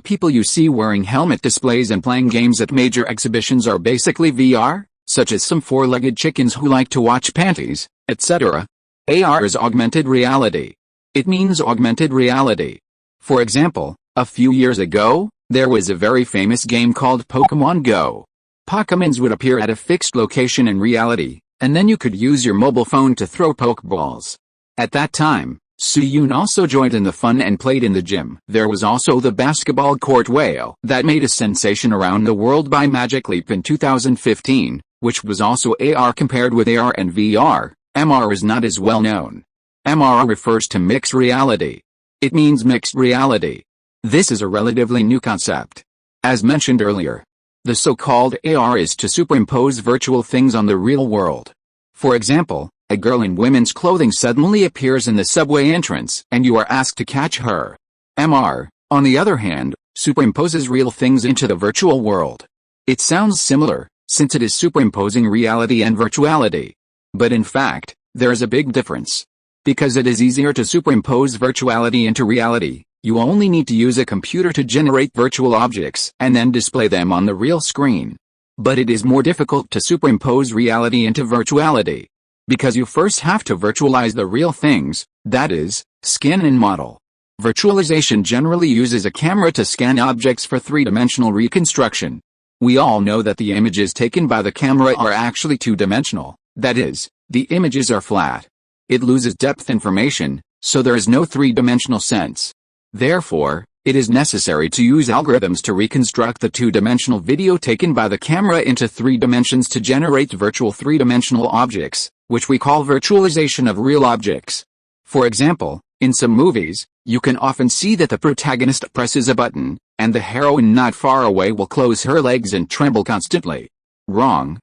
people you see wearing helmet displays and playing games at major exhibitions are basically VR, such as some four-legged chickens who like to watch panties, etc. AR is augmented reality. It means augmented reality. For example, a few years ago, there was a very famous game called Pokemon Go. Pokemons would appear at a fixed location in reality, and then you could use your mobile phone to throw Pokeballs. At that time, Suyun also joined in the fun and played in the gym. There was also the basketball court whale that made a sensation around the world by Magic Leap in 2015, which was also AR. Compared with AR and VR, MR is not as well known. MR refers to mixed reality. It means mixed reality. This is a relatively new concept. As mentioned earlier, the so-called AR is to superimpose virtual things on the real world. For example, a girl in women's clothing suddenly appears in the subway entrance and you are asked to catch her. MR, on the other hand, superimposes real things into the virtual world. It sounds similar, since it is superimposing reality and virtuality. But in fact, there is a big difference. Because it is easier to superimpose virtuality into reality, you only need to use a computer to generate virtual objects and then display them on the real screen. But it is more difficult to superimpose reality into virtuality. Because you first have to virtualize the real things, that is, scan and model. Virtualization generally uses a camera to scan objects for three-dimensional reconstruction. We all know that the images taken by the camera are actually two-dimensional, that is, the images are flat. It loses depth information, so there is no three-dimensional sense. Therefore, it is necessary to use algorithms to reconstruct the two-dimensional video taken by the camera into three dimensions to generate virtual three-dimensional objects, which we call virtualization of real objects. For example, in some movies, you can often see that the protagonist presses a button, and the heroine not far away will close her legs and tremble constantly. Wrong.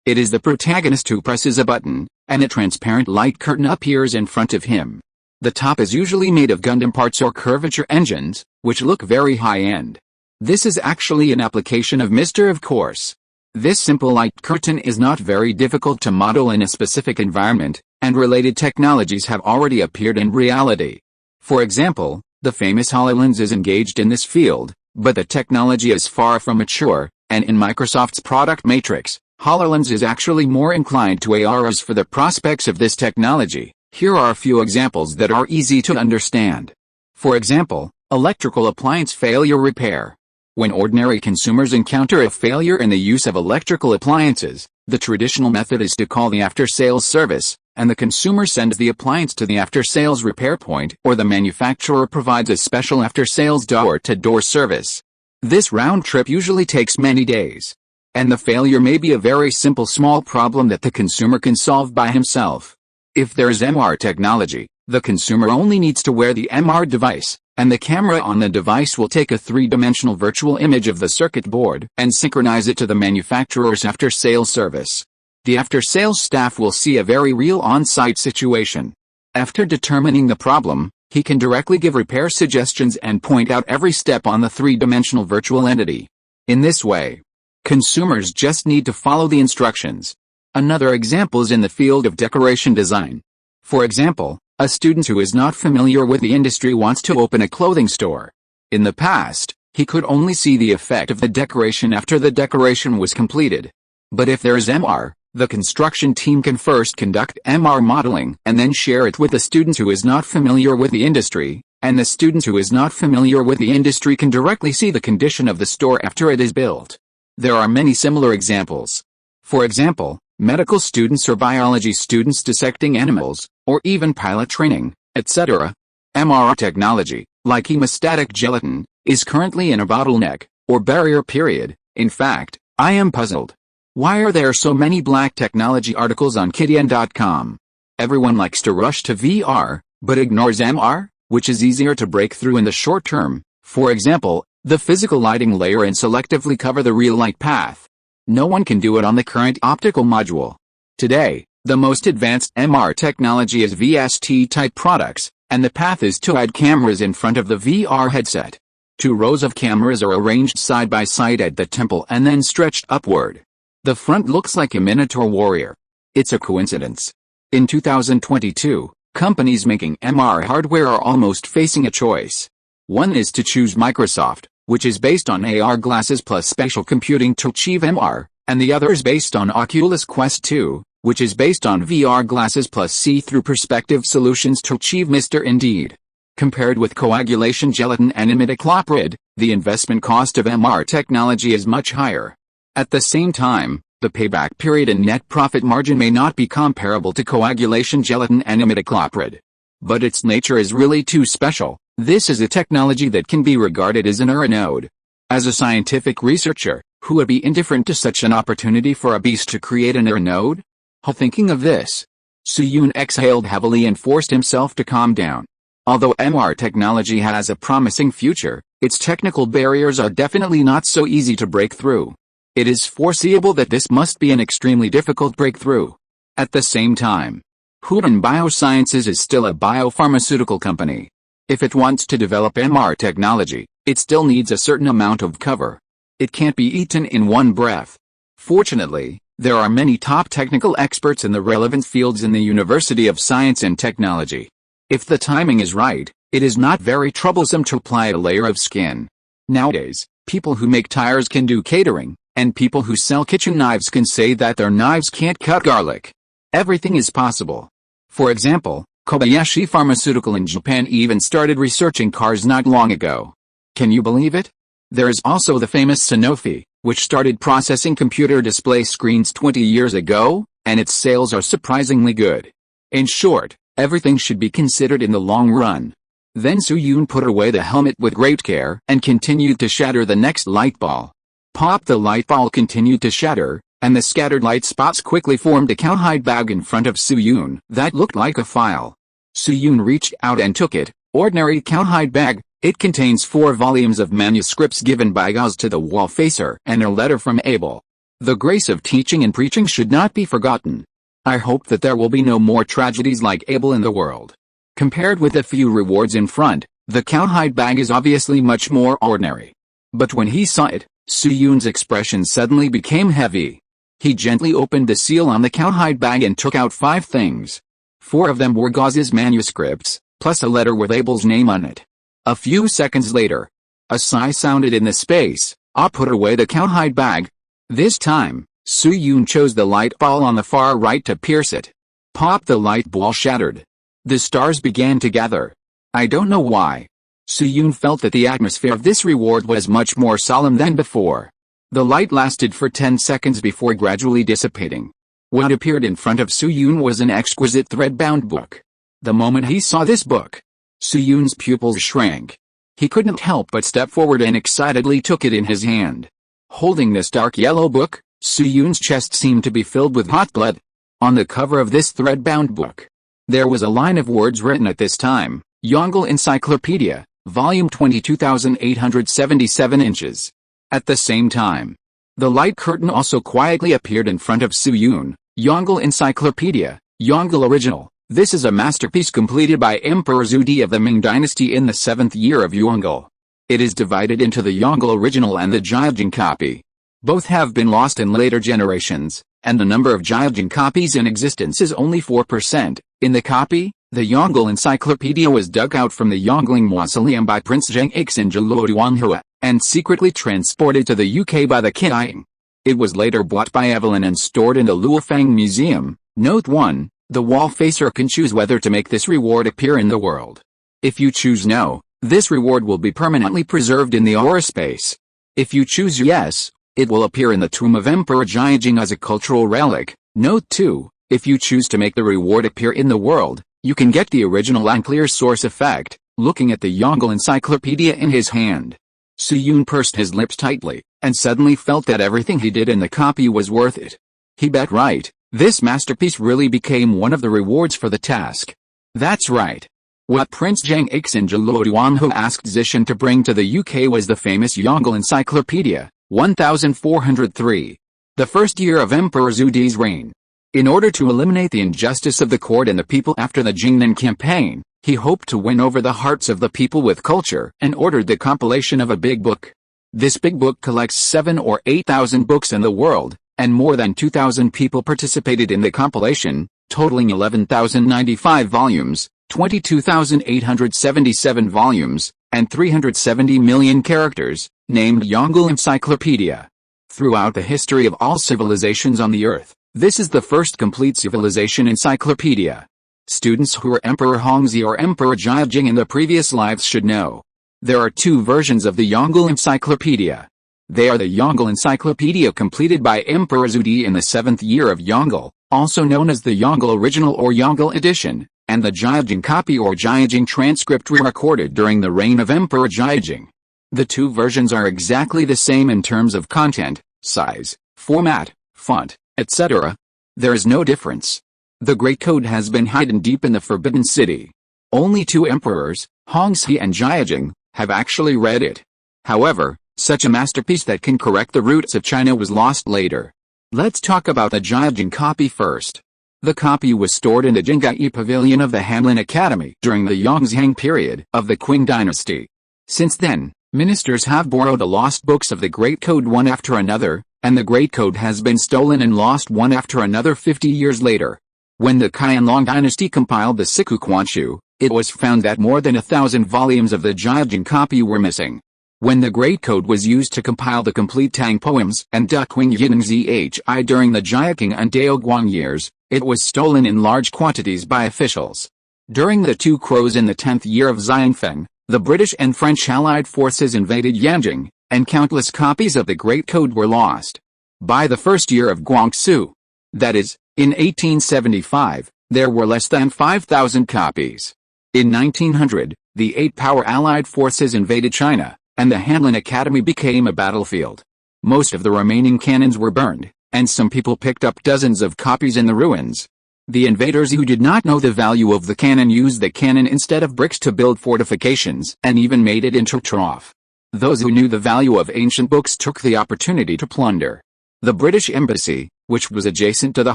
It is the protagonist who presses a button, and a transparent light curtain appears in front of him. The top is usually made of Gundam parts or curvature engines, which look very high-end. This is actually an application of Mr. Of course. This simple light curtain is not very difficult to model in a specific environment, and related technologies have already appeared in reality. For example, the famous HoloLens is engaged in this field, but the technology is far from mature, and in Microsoft's product matrix, HoloLens is actually more inclined to AR. As for the prospects of this technology, here are a few examples that are easy to understand. For example, electrical appliance failure repair. When ordinary consumers encounter a failure in the use of electrical appliances, the traditional method is to call the after-sales service, and the consumer sends the appliance to the after-sales repair point, or the manufacturer provides a special after-sales door-to-door service. This round trip usually takes many days. And the failure may be a very simple small problem that the consumer can solve by himself. If there is MR technology, the consumer only needs to wear the MR device, and the camera on the device will take a three-dimensional virtual image of the circuit board and synchronize it to the manufacturer's after-sales service. The after-sales staff will see a very real on-site situation. After determining the problem, he can directly give repair suggestions and point out every step on the three-dimensional virtual entity. In this way, consumers just need to follow the instructions. Another example is in the field of decoration design. For example, a student who is not familiar with the industry wants to open a clothing store. In the past, he could only see the effect of the decoration after the decoration was completed. But if there is MR, the construction team can first conduct MR modeling and then share it with the student who is not familiar with the industry, and the student who is not familiar with the industry can directly see the condition of the store after it is built. There are many similar examples. For example, medical students or biology students dissecting animals, or even pilot training, etc. MR technology, like hemostatic gelatin, is currently in a bottleneck, or barrier period. In fact, I am puzzled. Why are there so many black technology articles on Kidian.com? Everyone likes to rush to VR, but ignores MR, which is easier to break through in the short term. For example, the physical lighting layer and selectively cover the real light path. No one can do it on the current optical module. Today, the most advanced MR technology is VST-type products, and the path is to add cameras in front of the VR headset. 2 rows of cameras are arranged side by side at the temple and then stretched upward. The front looks like a minotaur warrior. It's a coincidence. In 2022, companies making MR hardware are almost facing a choice. One is to choose Microsoft, which is based on AR glasses plus spatial computing to achieve MR, and the other is based on Oculus Quest 2, which is based on VR glasses plus see-through perspective solutions to achieve Mr. Indeed. Compared with coagulation gelatin enigmatic cloprid, the investment cost of MR technology is much higher. At the same time, the payback period and net profit margin may not be comparable to coagulation gelatin enigmatic cloprid. But its nature is really too special. This is a technology that can be regarded as an era node. As a scientific researcher, who would be indifferent to such an opportunity for a beast to create an era node? Thinking of this, Su-Yoon exhaled heavily and forced himself to calm down. Although MR technology has a promising future, its technical barriers are definitely not so easy to break through. It is foreseeable that this must be an extremely difficult breakthrough. At the same time, Huadong Biosciences is still a biopharmaceutical company. If it wants to develop MR technology, it still needs a certain amount of cover. It can't be eaten in one breath. Fortunately, there are many top technical experts in the relevant fields in the University of Science and Technology. If the timing is right, it is not very troublesome to apply a layer of skin. Nowadays, people who make tires can do catering, and people who sell kitchen knives can say that their knives can't cut garlic. Everything is possible. For example, Kobayashi Pharmaceutical in Japan even started researching cars not long ago. Can you believe it? There is also the famous SYNOPSIS, which started processing computer display screens 20 years ago, and its sales are surprisingly good. In short, everything should be considered in the long run. Then Su-Yoon put away the helmet with great care and continued to shatter the next light ball. Pop! The light ball continued to shatter, and the scattered light spots quickly formed a cowhide bag in front of Su-Yoon that looked like a file. Su-Yoon reached out and took it. Ordinary cowhide bag. It contains 4 volumes of manuscripts given by Gauss to the wall facer and a letter from Abel. The grace of teaching and preaching should not be forgotten. I hope that there will be no more tragedies like Abel in the world. Compared with the few rewards in front, the cowhide bag is obviously much more ordinary. But when he saw it, Su-Yoon's expression suddenly became heavy. He gently opened the seal on the cowhide bag and took out 5 things. 4 of them were Gauss's manuscripts, plus a letter with Abel's name on it. A few seconds later, a sigh sounded in the space. Put away the cowhide bag. This time, Su-Yoon chose the light ball on the far right to pierce it. Pop! The light ball shattered. The stars began to gather. I don't know why. Su-Yoon felt that the atmosphere of this reward was much more solemn than before. The light lasted for 10 seconds before gradually dissipating. What appeared in front of Su-Yoon was an exquisite thread-bound book. The moment he saw this book, Su-Yoon's pupils shrank. He couldn't help but step forward and excitedly took it in his hand. Holding this dark yellow book, Su-Yoon's chest seemed to be filled with hot blood. On the cover of this thread-bound book, there was a line of words written at this time, Yongle Encyclopedia, Volume 22,877 inches. At the same time, the light curtain also quietly appeared in front of Su-Yoon. Yongle Encyclopedia, Yongle Original. This is a masterpiece completed by Emperor Zudi of the Ming Dynasty in the 7th year of Yongle. It is divided into the Yongle original and the Jiaojing copy. Both have been lost in later generations, and the number of Jiaojing copies in existence is only 4%. In the copy, the Yongle Encyclopedia was dug out from the Yongling Mausoleum by Prince Zheng Zhongjing Zhou and secretly transported to the UK by the Qing. It was later bought by Evelyn and stored in the Luofang Museum. Note 1. The wall facer can choose whether to make this reward appear in the world. If you choose no, this reward will be permanently preserved in the aura space. If you choose yes, it will appear in the tomb of Emperor Jiaojing as a cultural relic. Note 2. If you choose to make the reward appear in the world, you can get the original unclear source effect, looking at the Yongle Encyclopedia in his hand. Su-Yoon pursed his lips tightly, and suddenly felt that everything he did in the copy was worth it. He bet right. This masterpiece really became one of the rewards for the task. That's right. What Prince Zheng Zhou asked Zishan to bring to the UK was the famous Yongle Encyclopedia, 1403. The first year of Emperor Zudi's reign. In order to eliminate the injustice of the court and the people after the Jingnan campaign, He hoped to win over the hearts of the people with culture and ordered the compilation of a big book. This big book collects 7 or 8,000 books in the world, and more than 2,000 people participated in the compilation, totaling 11,095 volumes, 22,877 volumes, and 370 million characters, named Yongle Encyclopedia. Throughout the history of all civilizations on the earth, this is the first complete civilization encyclopedia. Students who were Emperor Hongzhi or Emperor Zhang in the previous lives should know. There are 2 versions of the Yongle Encyclopedia. They are the Yongle Encyclopedia completed by Emperor Zudi in the 7th year of Yongle, also known as the Yongle Original or Yongle Edition, and the Jiajing copy or Jiajing transcript re-recorded during the reign of Emperor Jiajing. The 2 versions are exactly the same in terms of content, size, format, font, etc. There is no difference. The Great Code has been hidden deep in the Forbidden City. Only 2 emperors, Hongzhi and Jiajing, have actually read it. However, such a masterpiece that can correct the roots of China was lost later. Let's talk about the Jiajing copy first. The copy was stored in the Jinggai Pavilion of the Hanlin Academy during the Yongzheng period of the Qing dynasty. Since then, ministers have borrowed the lost books of the Great Code one after another, and the Great Code has been stolen and lost one after another 50 years later. When the Qianlong dynasty compiled the Siku Quanshu, it was found that more than 1,000 volumes of the Jiajing copy were missing. When the Great Code was used to compile the complete Tang poems and Duqing Yinzhi during the Jiaqing and Daoguang years, it was stolen in large quantities by officials. During the 2 Crows in the 10th year of Xianfeng, the British and French Allied forces invaded Yanjing, and countless copies of the Great Code were lost. By the 1st year of Guangxu, that is, in 1875, there were less than 5,000 copies. In 1900, the 8-power Allied forces invaded China, and the Hanlin Academy became a battlefield. Most of the remaining cannons were burned, and some people picked up dozens of copies in the ruins. The invaders who did not know the value of the cannon used the cannon instead of bricks to build fortifications and even made it into trough. Those who knew the value of ancient books took the opportunity to plunder. The British Embassy, which was adjacent to the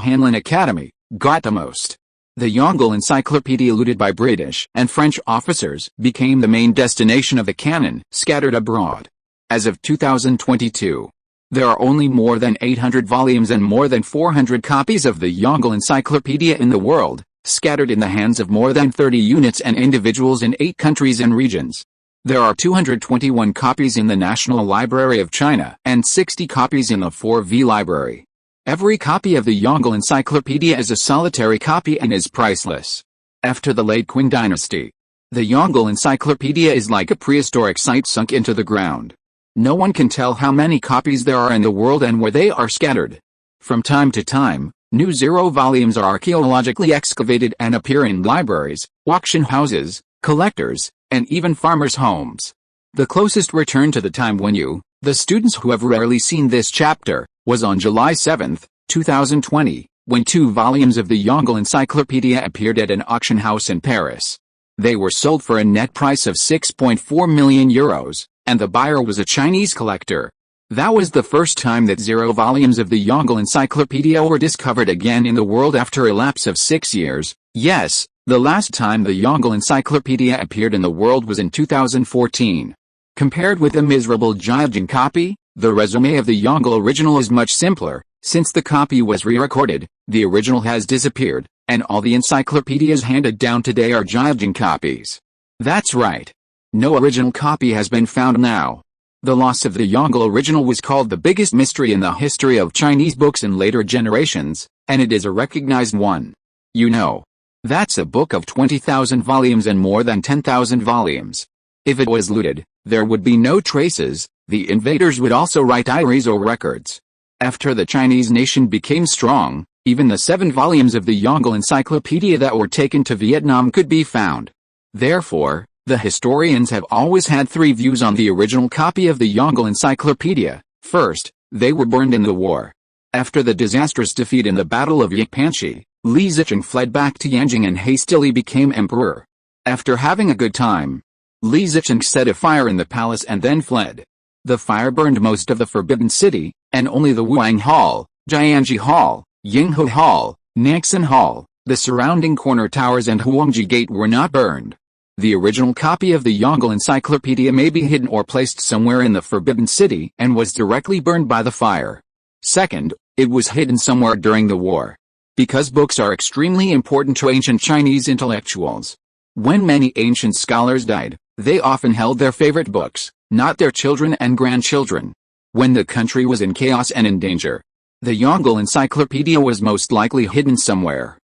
Hanlin Academy, got the most. The Yongle Encyclopedia looted by British and French officers became the main destination of the cannon scattered abroad. As of 2022, there are only more than 800 volumes and more than 400 copies of the Yongle Encyclopedia in the world, scattered in the hands of more than 30 units and individuals in 8 countries and regions. There are 221 copies in the National Library of China and 60 copies in the 4V Library. Every copy of the Yongle Encyclopedia is a solitary copy and is priceless. After the late Qing dynasty, the Yongle Encyclopedia is like a prehistoric site sunk into the ground. No one can tell how many copies there are in the world and where they are scattered. From time to time, new 0 volumes are archaeologically excavated and appear in libraries, auction houses, collectors, and even farmers' homes. The closest return to the time when you, the students who have rarely seen this chapter, was on July 7, 2020, when 2 volumes of the Yongle Encyclopedia appeared at an auction house in Paris. They were sold for a net price of 6.4 million euros, and the buyer was a Chinese collector. That was the first time that 0 volumes of the Yongle Encyclopedia were discovered again in the world after a lapse of 6 years. Yes, the last time the Yongle Encyclopedia appeared in the world was in 2014. Compared with the miserable Jiajing copy, the resume of the Yongle original is much simpler. Since the copy was re-recorded, the original has disappeared, and all the encyclopedias handed down today are Jiajing copies. That's right. No original copy has been found now. The loss of the Yongle original was called the biggest mystery in the history of Chinese books in later generations, and it is a recognized one. You know, that's a book of 20,000 volumes and more than 10,000 volumes. If it was looted, there would be no traces. The invaders would also write diaries or records. After the Chinese nation became strong, even the 7 volumes of the Yongle Encyclopedia that were taken to Vietnam could be found. Therefore, the historians have always had 3 views on the original copy of the Yongle Encyclopedia. First, they were burned in the war. After the disastrous defeat in the Battle of Yipanchi, Li Zicheng fled back to Yanjing and hastily became emperor. After having a good time, Li Zicheng set a fire in the palace and then fled. The fire burned most of the Forbidden City, and only the Wuang Hall, Jianji Hall, Yinghe Hall, Naxin Hall, The surrounding corner towers and Huangji Gate were not burned. The original copy of the Yongle Encyclopedia may be hidden or placed somewhere in the Forbidden City and was directly burned by the fire. Second, it was hidden somewhere during the war. Because books are extremely important to ancient Chinese intellectuals. When many ancient scholars died, they often held their favorite books, not their children and grandchildren. When the country was in chaos and in danger, the Yongle Encyclopedia was most likely hidden somewhere.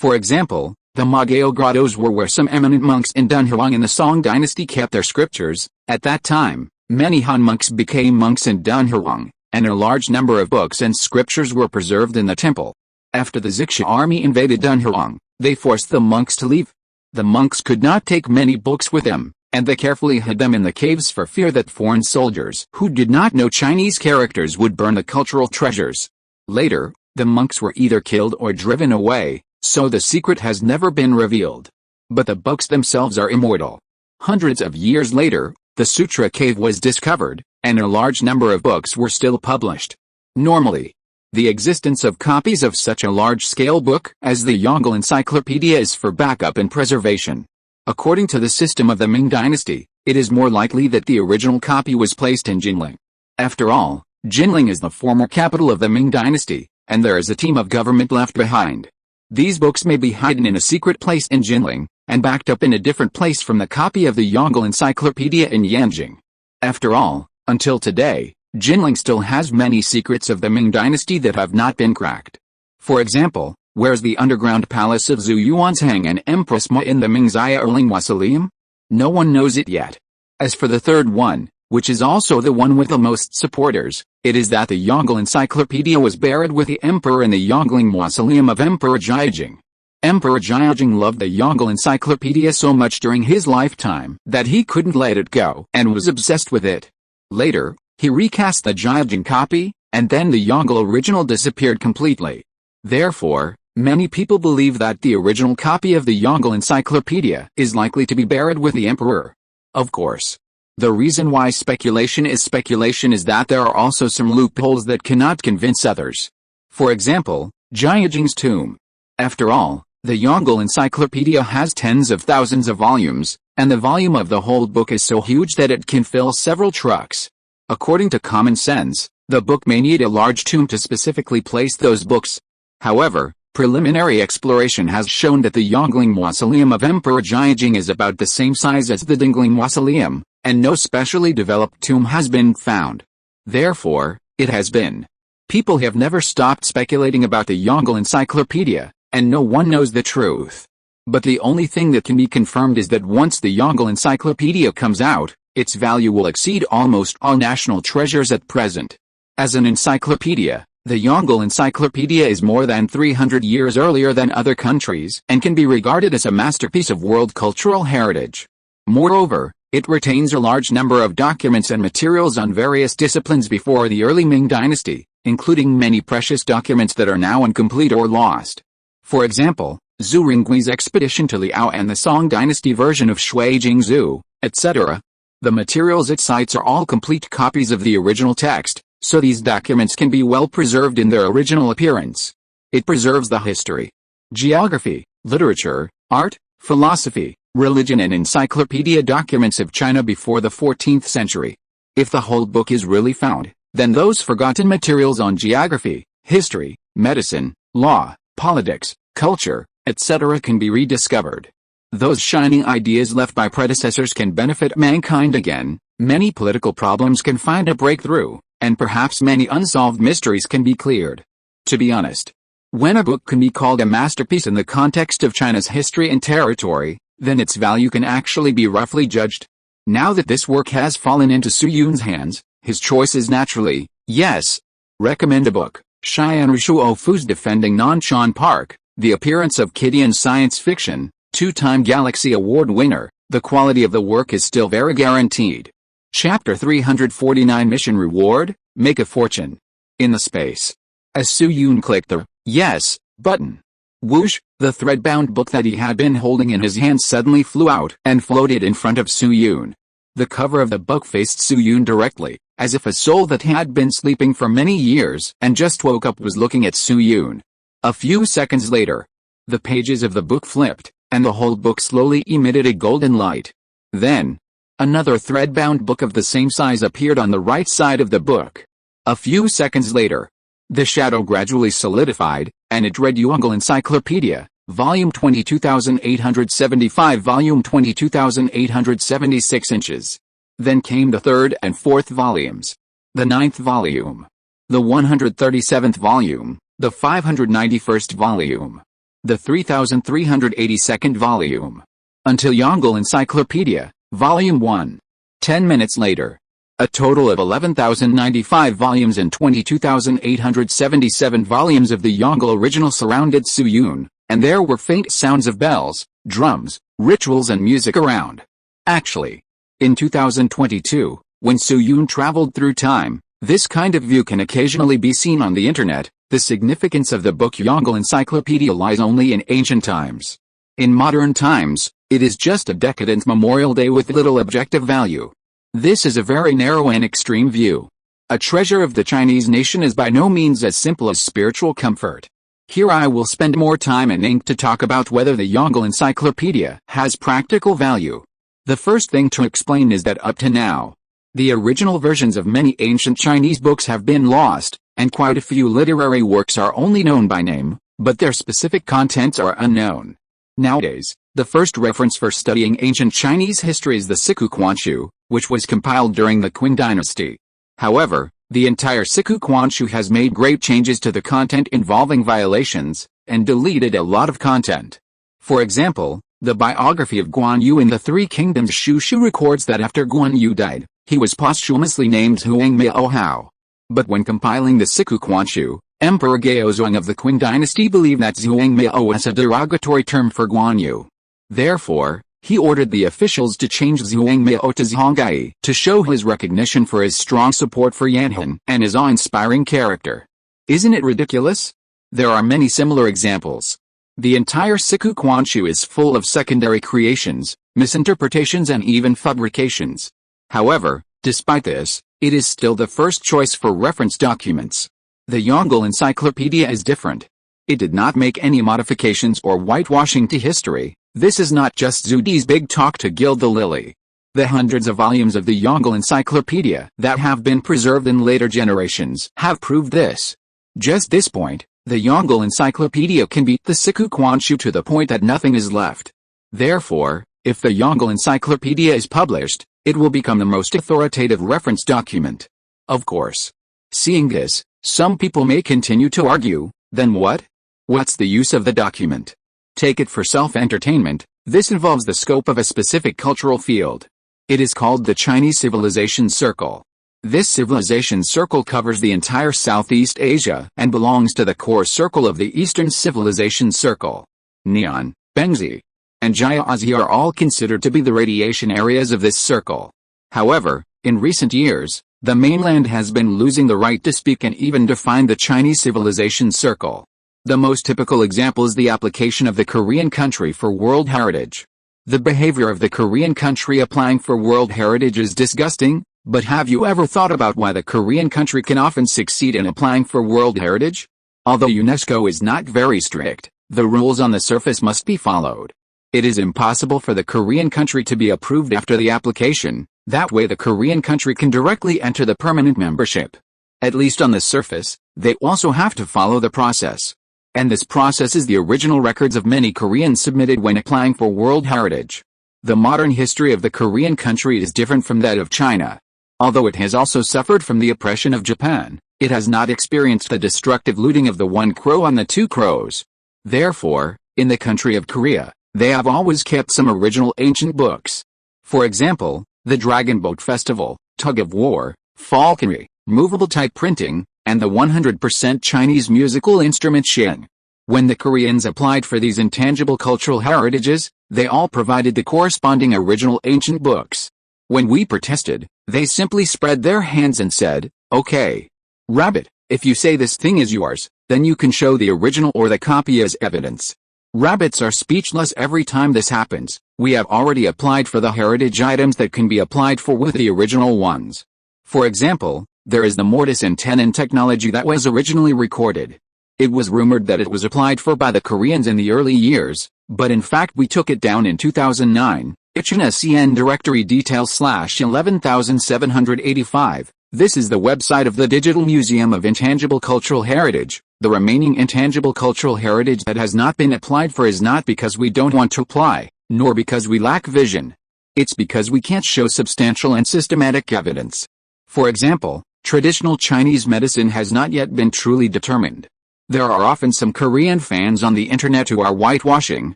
For example, the Magao grottos were where some eminent monks in Dunhuang in the Song dynasty kept their scriptures. At that time, many Han monks became monks in Dunhuang, and a large number of books and scriptures were preserved in the temple. After the Zixia army invaded Dunhuang, they forced the monks to leave. The monks could not take many books with them, and they carefully hid them in the caves for fear that foreign soldiers who did not know Chinese characters would burn the cultural treasures. Later, the monks were either killed or driven away, so the secret has never been revealed. But the books themselves are immortal. Hundreds of years later, the Sutra cave was discovered, and a large number of books were still published. Normally, the existence of copies of such a large-scale book as the Yongle Encyclopedia is for backup and preservation. According to the system of the Ming Dynasty, it is more likely that the original copy was placed in Jinling. After all, Jinling is the former capital of the Ming Dynasty, and there is a team of government left behind. These books may be hidden in a secret place in Jinling, and backed up in a different place from the copy of the Yongle Encyclopedia in Yanjing. After all, until today, Jinling still has many secrets of the Ming Dynasty that have not been cracked. For example, where's the underground palace of Zhu Yuanzhang and Empress Ma in the Ming Xia Erling Mausoleum? No one knows it yet. As for the third one, which is also the one with the most supporters, it is that the Yongle Encyclopedia was buried with the emperor in the Yongling Mausoleum of Emperor Jiajing. Emperor Jiajing loved the Yongle Encyclopedia so much during his lifetime that he couldn't let it go and was obsessed with it. Later, he recast the Jiajing copy, and then the Yongle original disappeared completely. Therefore, many people believe that the original copy of the Yongle Encyclopedia is likely to be buried with the emperor. Of course, the reason why speculation is that there are also some loopholes that cannot convince others. For example, Jiajing's tomb. After all, the Yongle Encyclopedia has tens of thousands of volumes, and the volume of the whole book is so huge that it can fill several trucks. According to common sense, the book may need a large tomb to specifically place those books. However, preliminary exploration has shown that the Yongling Mausoleum of Emperor Jiajing is about the same size as the Dingling Mausoleum, and no specially developed tomb has been found. Therefore, it has been. People have never stopped speculating about the Yongle Encyclopedia, and no one knows the truth. But the only thing that can be confirmed is that once the Yongle Encyclopedia comes out, its value will exceed almost all national treasures at present. As an encyclopedia, the Yongle Encyclopedia is more than 300 years earlier than other countries and can be regarded as a masterpiece of world cultural heritage. Moreover, it retains a large number of documents and materials on various disciplines before the early Ming Dynasty, including many precious documents that are now incomplete or lost. For example, Zhu Ringgui's expedition to Liao and the Song Dynasty version of Shui Jingzhu, etc. The materials it cites are all complete copies of the original text, so these documents can be well preserved in their original appearance. It preserves the history, geography, literature, art, philosophy, religion and encyclopedia documents of China before the 14th century. If the whole book is really found, then those forgotten materials on geography, history, medicine, law, politics, culture, etc. can be rediscovered. Those shining ideas left by predecessors can benefit mankind again, many political problems can find a breakthrough, and perhaps many unsolved mysteries can be cleared. To be honest, when a book can be called a masterpiece in the context of China's history and territory, then its value can actually be roughly judged. Now that this work has fallen into Su Yun's hands, his choice is naturally, yes. Recommend a book, Xian Rishuo Fu's Defending Nanshan Park, the appearance of Kitty in science fiction, two-time Galaxy Award winner, the quality of the work is still very guaranteed. Chapter 349 Mission Reward, Make a Fortune. In the space. As Su Yun clicked the yes button, whoosh, the thread-bound book that he had been holding in his hand suddenly flew out and floated in front of Su Yun. The cover of the book faced Su Yun directly, as if a soul that had been sleeping for many years and just woke up was looking at Su Yun. A few seconds later, The pages of the book flipped, and the whole book slowly emitted a golden light. Then, another thread-bound book of the same size appeared on the right side of the book. A few seconds later, the shadow gradually solidified, and it read Yongle Encyclopedia, Volume 22,875, Volume 22,876 inches. Then came the third and fourth volumes, the 9th volume, the 137th volume, the 591st volume, the 3,382nd volume, until Yongle Encyclopedia, Volume 1. 10 minutes later, a total of 11,095 volumes and 22,877 volumes of the Yongle original surrounded Su Yun, and there were faint sounds of bells, drums, rituals and music around. Actually, in 2022, when Su Yun traveled through time, this kind of view can occasionally be seen on the internet. The significance of the book Yongle Encyclopedia lies only in ancient times. In modern times, it is just a decadent memorial day with little objective value. This is a very narrow and extreme view. A treasure of the Chinese nation is by no means as simple as spiritual comfort. Here I will spend more time and ink to talk about whether the Yongle Encyclopedia has practical value. The first thing to explain is that up to now, the original versions of many ancient Chinese books have been lost, and quite a few literary works are only known by name, but their specific contents are unknown. Nowadays, the first reference for studying ancient Chinese history is the Siku Quanchu, which was compiled during the Qin dynasty. However, the entire Siku Quanchu has made great changes to the content involving violations, and deleted a lot of content. For example, the biography of Guan Yu in the Three Kingdoms Shushu records that after Guan Yu died, he was posthumously named Huang Miao Hao. But when compiling the Siku Quanchu, Emperor Gaozong of the Qin dynasty believed that Zhuang Miao was a derogatory term for Guan Yu. Therefore, he ordered the officials to change Zhuang Miao to Zhonggai to show his recognition for his strong support for Yanhan and his awe-inspiring character. Isn't it ridiculous? There are many similar examples. The entire Siku Quanchu is full of secondary creations, misinterpretations and even fabrications. However, despite this, it is still the first choice for reference documents. The Yongle Encyclopedia is different. It did not make any modifications or whitewashing to history. This is not just Zhu Di's big talk to gild the lily. The hundreds of volumes of the Yongle Encyclopedia that have been preserved in later generations have proved this. Just this point, the Yongle Encyclopedia can beat the Siku Quanchu to the point that nothing is left. Therefore, if the Yongle Encyclopedia is published, it will become the most authoritative reference document. Of course. Seeing this, some people may continue to argue, then what? What's the use of the document? Take it for self-entertainment. This involves the scope of a specific cultural field. It is called the Chinese Civilization Circle. This civilization circle covers the entire Southeast Asia and belongs to the core circle of the Eastern Civilization Circle. Neon, Bengzi, and Jiazi are all considered to be the radiation areas of this circle. However, in recent years, the mainland has been losing the right to speak and even define the Chinese Civilization Circle. The most typical example is the application of the Korean country for World Heritage. The behavior of the Korean country applying for World Heritage is disgusting, but have you ever thought about why the Korean country can often succeed in applying for World Heritage? Although UNESCO is not very strict, the rules on the surface must be followed. It is impossible for the Korean country to be approved after the application. That way the Korean country can directly enter the permanent membership. At least on the surface, they also have to follow the process. And this process is the original records of many Koreans submitted when applying for World Heritage. The modern history of the Korean country is different from that of China. Although it has also suffered from the oppression of Japan, it has not experienced the destructive looting of the one crow on the two crows. Therefore, in the country of Korea, they have always kept some original ancient books. For example, the Dragon Boat Festival, Tug of War, Falconry, movable type printing, and the 100% Chinese musical instrument Sheng. When the Koreans applied for these intangible cultural heritages, they all provided the corresponding original ancient books. When we protested, they simply spread their hands and said, "Okay. Rabbit, if you say this thing is yours, then you can show the original or the copy as evidence." Rabbits are speechless every time this happens. We have already applied for the heritage items that can be applied for with the original ones. For example, there is the mortise and tenon technology that was originally recorded. It was rumored that it was applied for by the Koreans in the early years, but in fact we took it down in 2009. Ichina CN Directory Details /11785. This is the website of the Digital Museum of Intangible Cultural Heritage. The remaining intangible cultural heritage that has not been applied for is not because we don't want to apply, nor because we lack vision. It's because we can't show substantial and systematic evidence. For example, traditional Chinese medicine has not yet been truly determined. There are often some Korean fans on the internet who are whitewashing,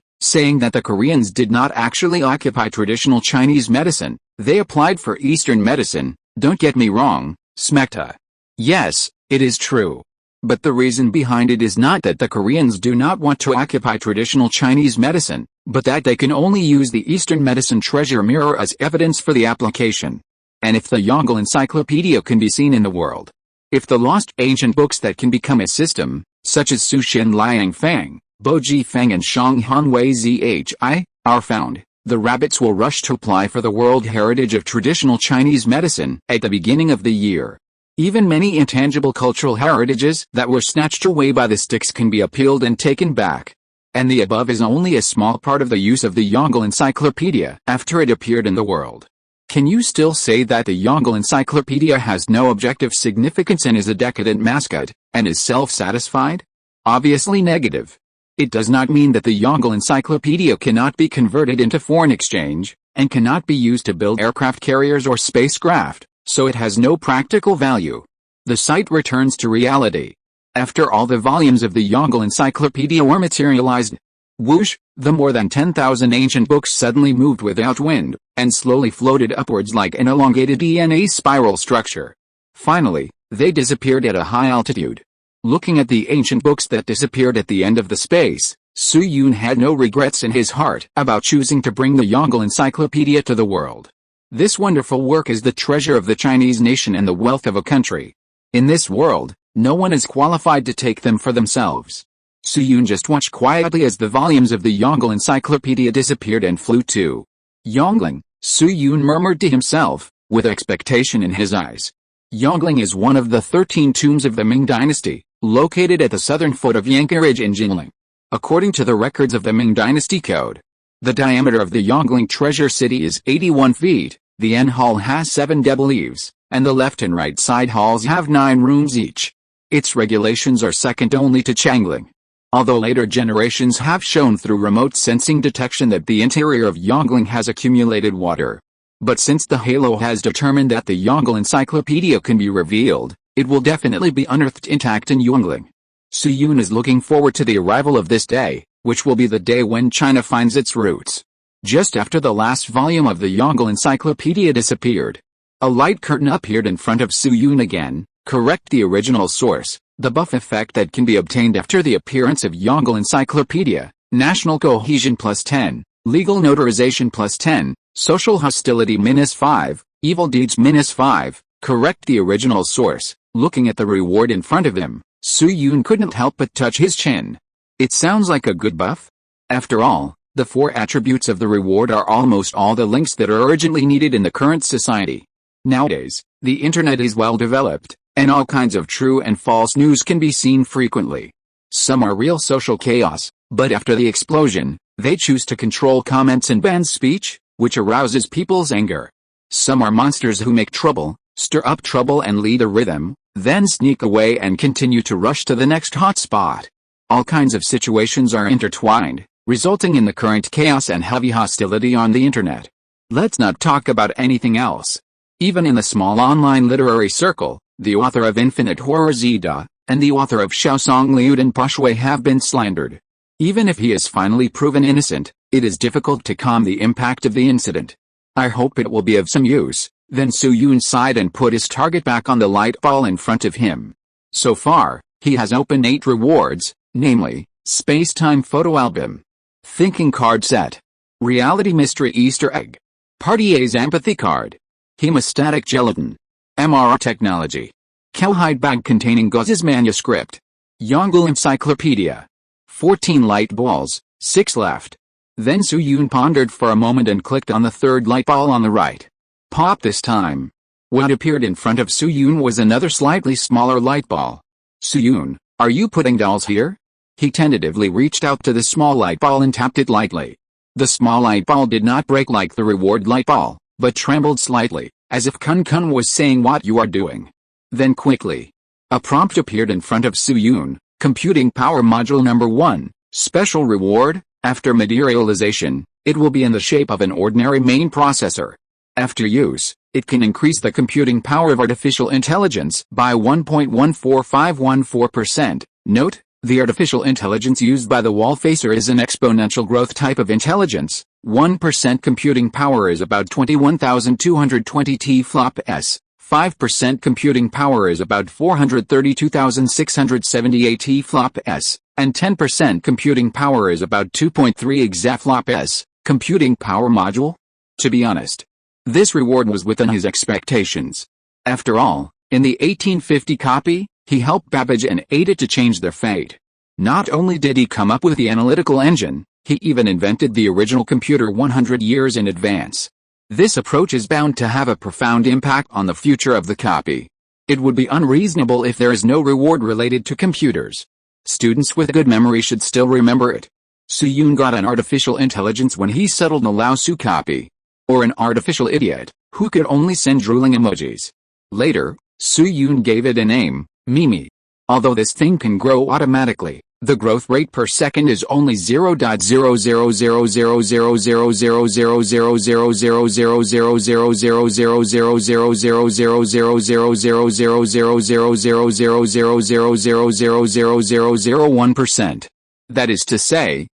saying that the Koreans did not actually occupy traditional Chinese medicine, they applied for Eastern medicine. Don't get me wrong, smekta. Yes, it is true. But the reason behind it is not that the Koreans do not want to occupy traditional Chinese medicine, but that they can only use the Eastern medicine treasure mirror as evidence for the application. And if the Yongle Encyclopedia can be seen in the world, if the lost ancient books that can become a system, such as Su Xin Liang Fang, Bo Ji Feng and Shang Han Wei Zhi, are found, the rabbits will rush to apply for the World Heritage of Traditional Chinese Medicine at the beginning of the year. Even many intangible cultural heritages that were snatched away by the sticks can be appealed and taken back. And the above is only a small part of the use of the Yongle Encyclopedia after it appeared in the world. Can you still say that the Yongle Encyclopedia has no objective significance and is a decadent mascot, and is self-satisfied? Obviously negative. It does not mean that the Yongle Encyclopedia cannot be converted into foreign exchange, and cannot be used to build aircraft carriers or spacecraft, so it has no practical value. The site returns to reality. After all the volumes of the Yongle Encyclopedia were materialized, whoosh, the more than 10,000 ancient books suddenly moved without wind, and slowly floated upwards like an elongated DNA spiral structure. Finally, they disappeared at a high altitude. Looking at the ancient books that disappeared at the end of the space, Su Yun had no regrets in his heart about choosing to bring the Yongle Encyclopedia to the world. This wonderful work is the treasure of the Chinese nation and the wealth of a country. In this world, no one is qualified to take them for themselves. Su Yun just watched quietly as the volumes of the Yongle Encyclopedia disappeared and flew to Yongling. Su Yun murmured to himself, with expectation in his eyes. Yongling is one of the 13 tombs of the Ming Dynasty, located at the southern foot of Yankai Ridge in Jinling. According to the records of the Ming Dynasty Code, the diameter of the Yongling treasure city is 81 feet, the N hall has 7 double eaves, and the left and right side halls have 9 rooms each. Its regulations are second only to Changling. Although later generations have shown through remote sensing detection that the interior of Yongling has accumulated water. But since the Halo has determined that the Yongle Encyclopedia can be revealed, it will definitely be unearthed intact in Yongling. Su Yun is looking forward to the arrival of this day, which will be the day when China finds its roots. Just after the last volume of the Yongle Encyclopedia disappeared, a light curtain appeared in front of Su Yun again. Correct the original source, the buff effect that can be obtained after the appearance of Yongle Encyclopedia, national cohesion +10, legal notarization +10, social hostility -5, evil deeds -5. Correct the original source. Looking at the reward in front of him, Su Yun couldn't help but touch his chin. It sounds like a good buff. After all, the 4 attributes of the reward are almost all the links that are urgently needed in the current society. Nowadays, the internet is well developed, and all kinds of true and false news can be seen frequently. Some are real social chaos, but after the explosion, they choose to control comments and ban speech, which arouses people's anger. Some are monsters who make trouble, stir up trouble and lead a rhythm, then sneak away and continue to rush to the next hotspot. All kinds of situations are intertwined, resulting in the current chaos and heavy hostility on the internet. Let's not talk about anything else. Even in the small online literary circle, the author of Infinite Horror Zida, and the author of Shaosong Liudan Poshui have been slandered. Even if he is finally proven innocent, it is difficult to calm the impact of the incident. I hope it will be of some use. Then Su Yun sighed and put his target back on the light ball in front of him. So far, he has opened 8 rewards, namely, Space-Time Photo Album, Thinking Card Set, Reality Mystery Easter Egg, Partier's Empathy Card, Hemostatic Gelatin, MRR Technology, Cowhide Bag containing Gauze's Manuscript, Yongle Encyclopedia, 14 light balls, 6 left. Then Su Yun pondered for a moment and clicked on the 3rd light ball on the right. Pop this time. What appeared in front of Su Yun was another slightly smaller light ball. Su Yun, Are you putting dolls here? He tentatively reached out to the small light ball and tapped it lightly. The small light ball did not break like the reward light ball, but trembled slightly, as if Kun Kun was saying what you are doing. Then quickly, a prompt appeared in front of Su-Yun. Computing power module number 1, special reward. After materialization, it will be in the shape of an ordinary main processor. After use, it can increase the computing power of artificial intelligence by 1.14514%. Note, the artificial intelligence used by the wall-facer is an exponential growth type of intelligence. 1% computing power is about 21,220 T-FLOPS. 5% computing power is about 432,678 T-FLOPS, and 10% computing power is about 2.3 exaflops. Computing power module? To be honest, this reward was within his expectations. After all, in the 1850 copy, he helped Babbage and aided to change their fate. Not only did he come up with the analytical engine, he even invented the original computer 100 years in advance. This approach is bound to have a profound impact on the future of the copy. It would be unreasonable if there is no reward related to computers. Students with good memory should still remember it. Su-Yun got an artificial intelligence when he settled the Lao Su copy. Or an artificial idiot, who could only send drooling emojis. Later, Su-Yun gave it a name, Mimi. Although this thing can grow automatically, the growth rate per second is only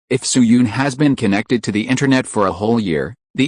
0.0000000000000000000000000000000000000000000000000000000000000000000000000000000000000000000000000000000000000000000000000000000000000000000000000000000000000000000000000000000000000000000000000000000000000000000000000000000000000000000000000000000000000000000000000000000000000000000000000000000000000000000000000000000000000000000000000000000000000000000000000000000000000000000000000000000000000000000000000000000000000000000000000000000000000000000000000000000000000000000000000000000000The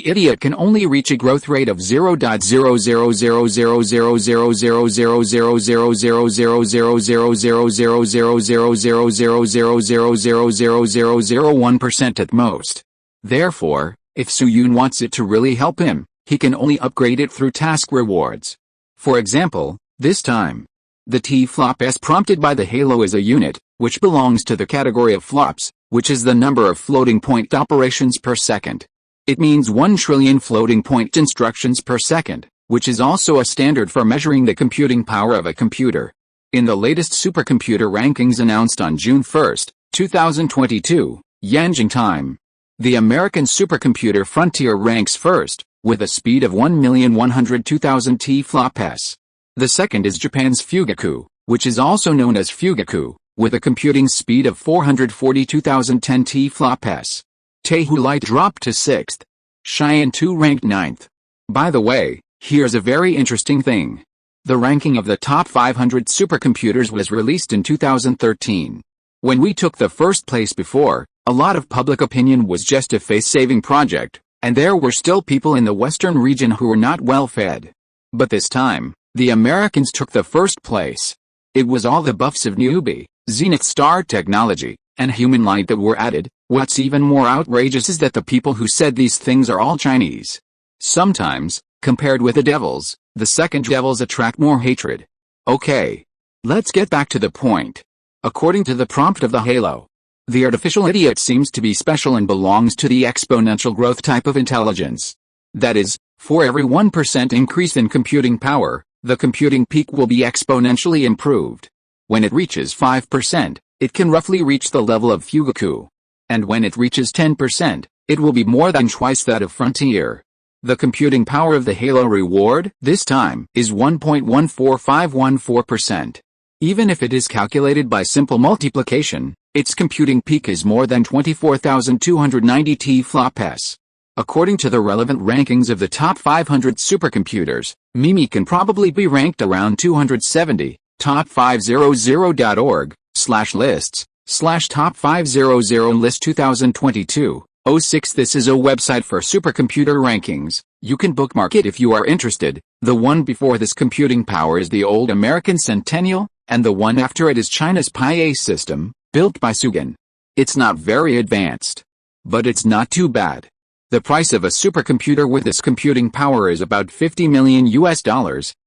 idiot can only reach a growth rate of 0.00000000000000000000000000000000000000000000000000000000000000000000000000000000000000000000000000000000000000000000000000000000000000000000000000000000000000000000000000000000000000000000000000000000000000000000000000000000000000000000 through task rewards. For example, this time, the T-FLOPS prompted by the halo is a unit, which belongs to the category of flops, which is the number of floating point operations per second. It means 1 trillion floating point instructions per second, which is also a standard for measuring the computing power of a computer. In the latest supercomputer rankings announced on June 1, 2022, Yanjing time, the American supercomputer Frontier ranks first, with a speed of 1,102,000 T-FLOPS. The second is Japan's Fugaku, which is also known as Fugaku, with a computing speed of 442,010 T-FLOPS. Tehu Light dropped to 6th. Cheyenne 2 ranked 9th. By the way, here's a very interesting thing. The ranking of the top 500 supercomputers was released in 2013. When we took the first place before, a lot of public opinion was just a face-saving project, and there were still people in the western region who were not well fed. But this time, the Americans took the first place. It was all the buffs of newbie, Zenith Star technology, and human light that were added. What's even more outrageous is that the people who said these things are all Chinese. Sometimes, compared with the devils, the second devils attract more hatred. Okay. Let's get back to the point. According to the prompt of the halo, the artificial idiot seems to be special and belongs to the exponential growth type of intelligence. That is, for every 1% increase in computing power, the computing peak will be exponentially improved. When it reaches 5%, it can roughly reach the level of Fugaku. And when it reaches 10%, it will be more than twice that of Frontier. The computing power of the halo reward, this time, is 1.14514%. Even if it is calculated by simple multiplication, its computing peak is more than 24,290 T-FLOPS. According to the relevant rankings of the top 500 supercomputers, Mimi can probably be ranked around 270. Top500.org/lists/top500list 2022-06. This is a website for supercomputer rankings. You can bookmark it if you are interested. The one before this computing power is the old American Centennial, and the one after it is China's Pi A system, built by Sugan. It's not very advanced, but it's not too bad. The price of a supercomputer with this computing power is about $50 million,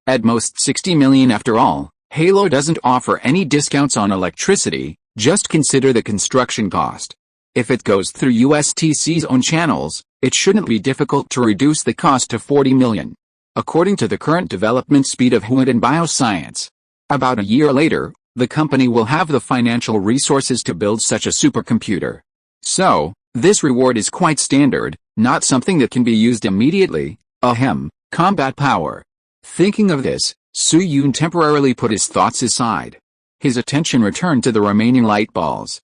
at most $60 million. After all, Halo doesn't offer any discounts on electricity, just consider the construction cost. If it goes through USTC's own channels, it shouldn't be difficult to reduce the cost to $40 million. According to the current development speed of Huadin Bioscience. About a year later, the company will have the financial resources to build such a supercomputer. So, this reward is quite standard, not something that can be used immediately. Ahem, combat power. Thinking of this, Su Yun temporarily put his thoughts aside. His attention returned to the remaining light balls.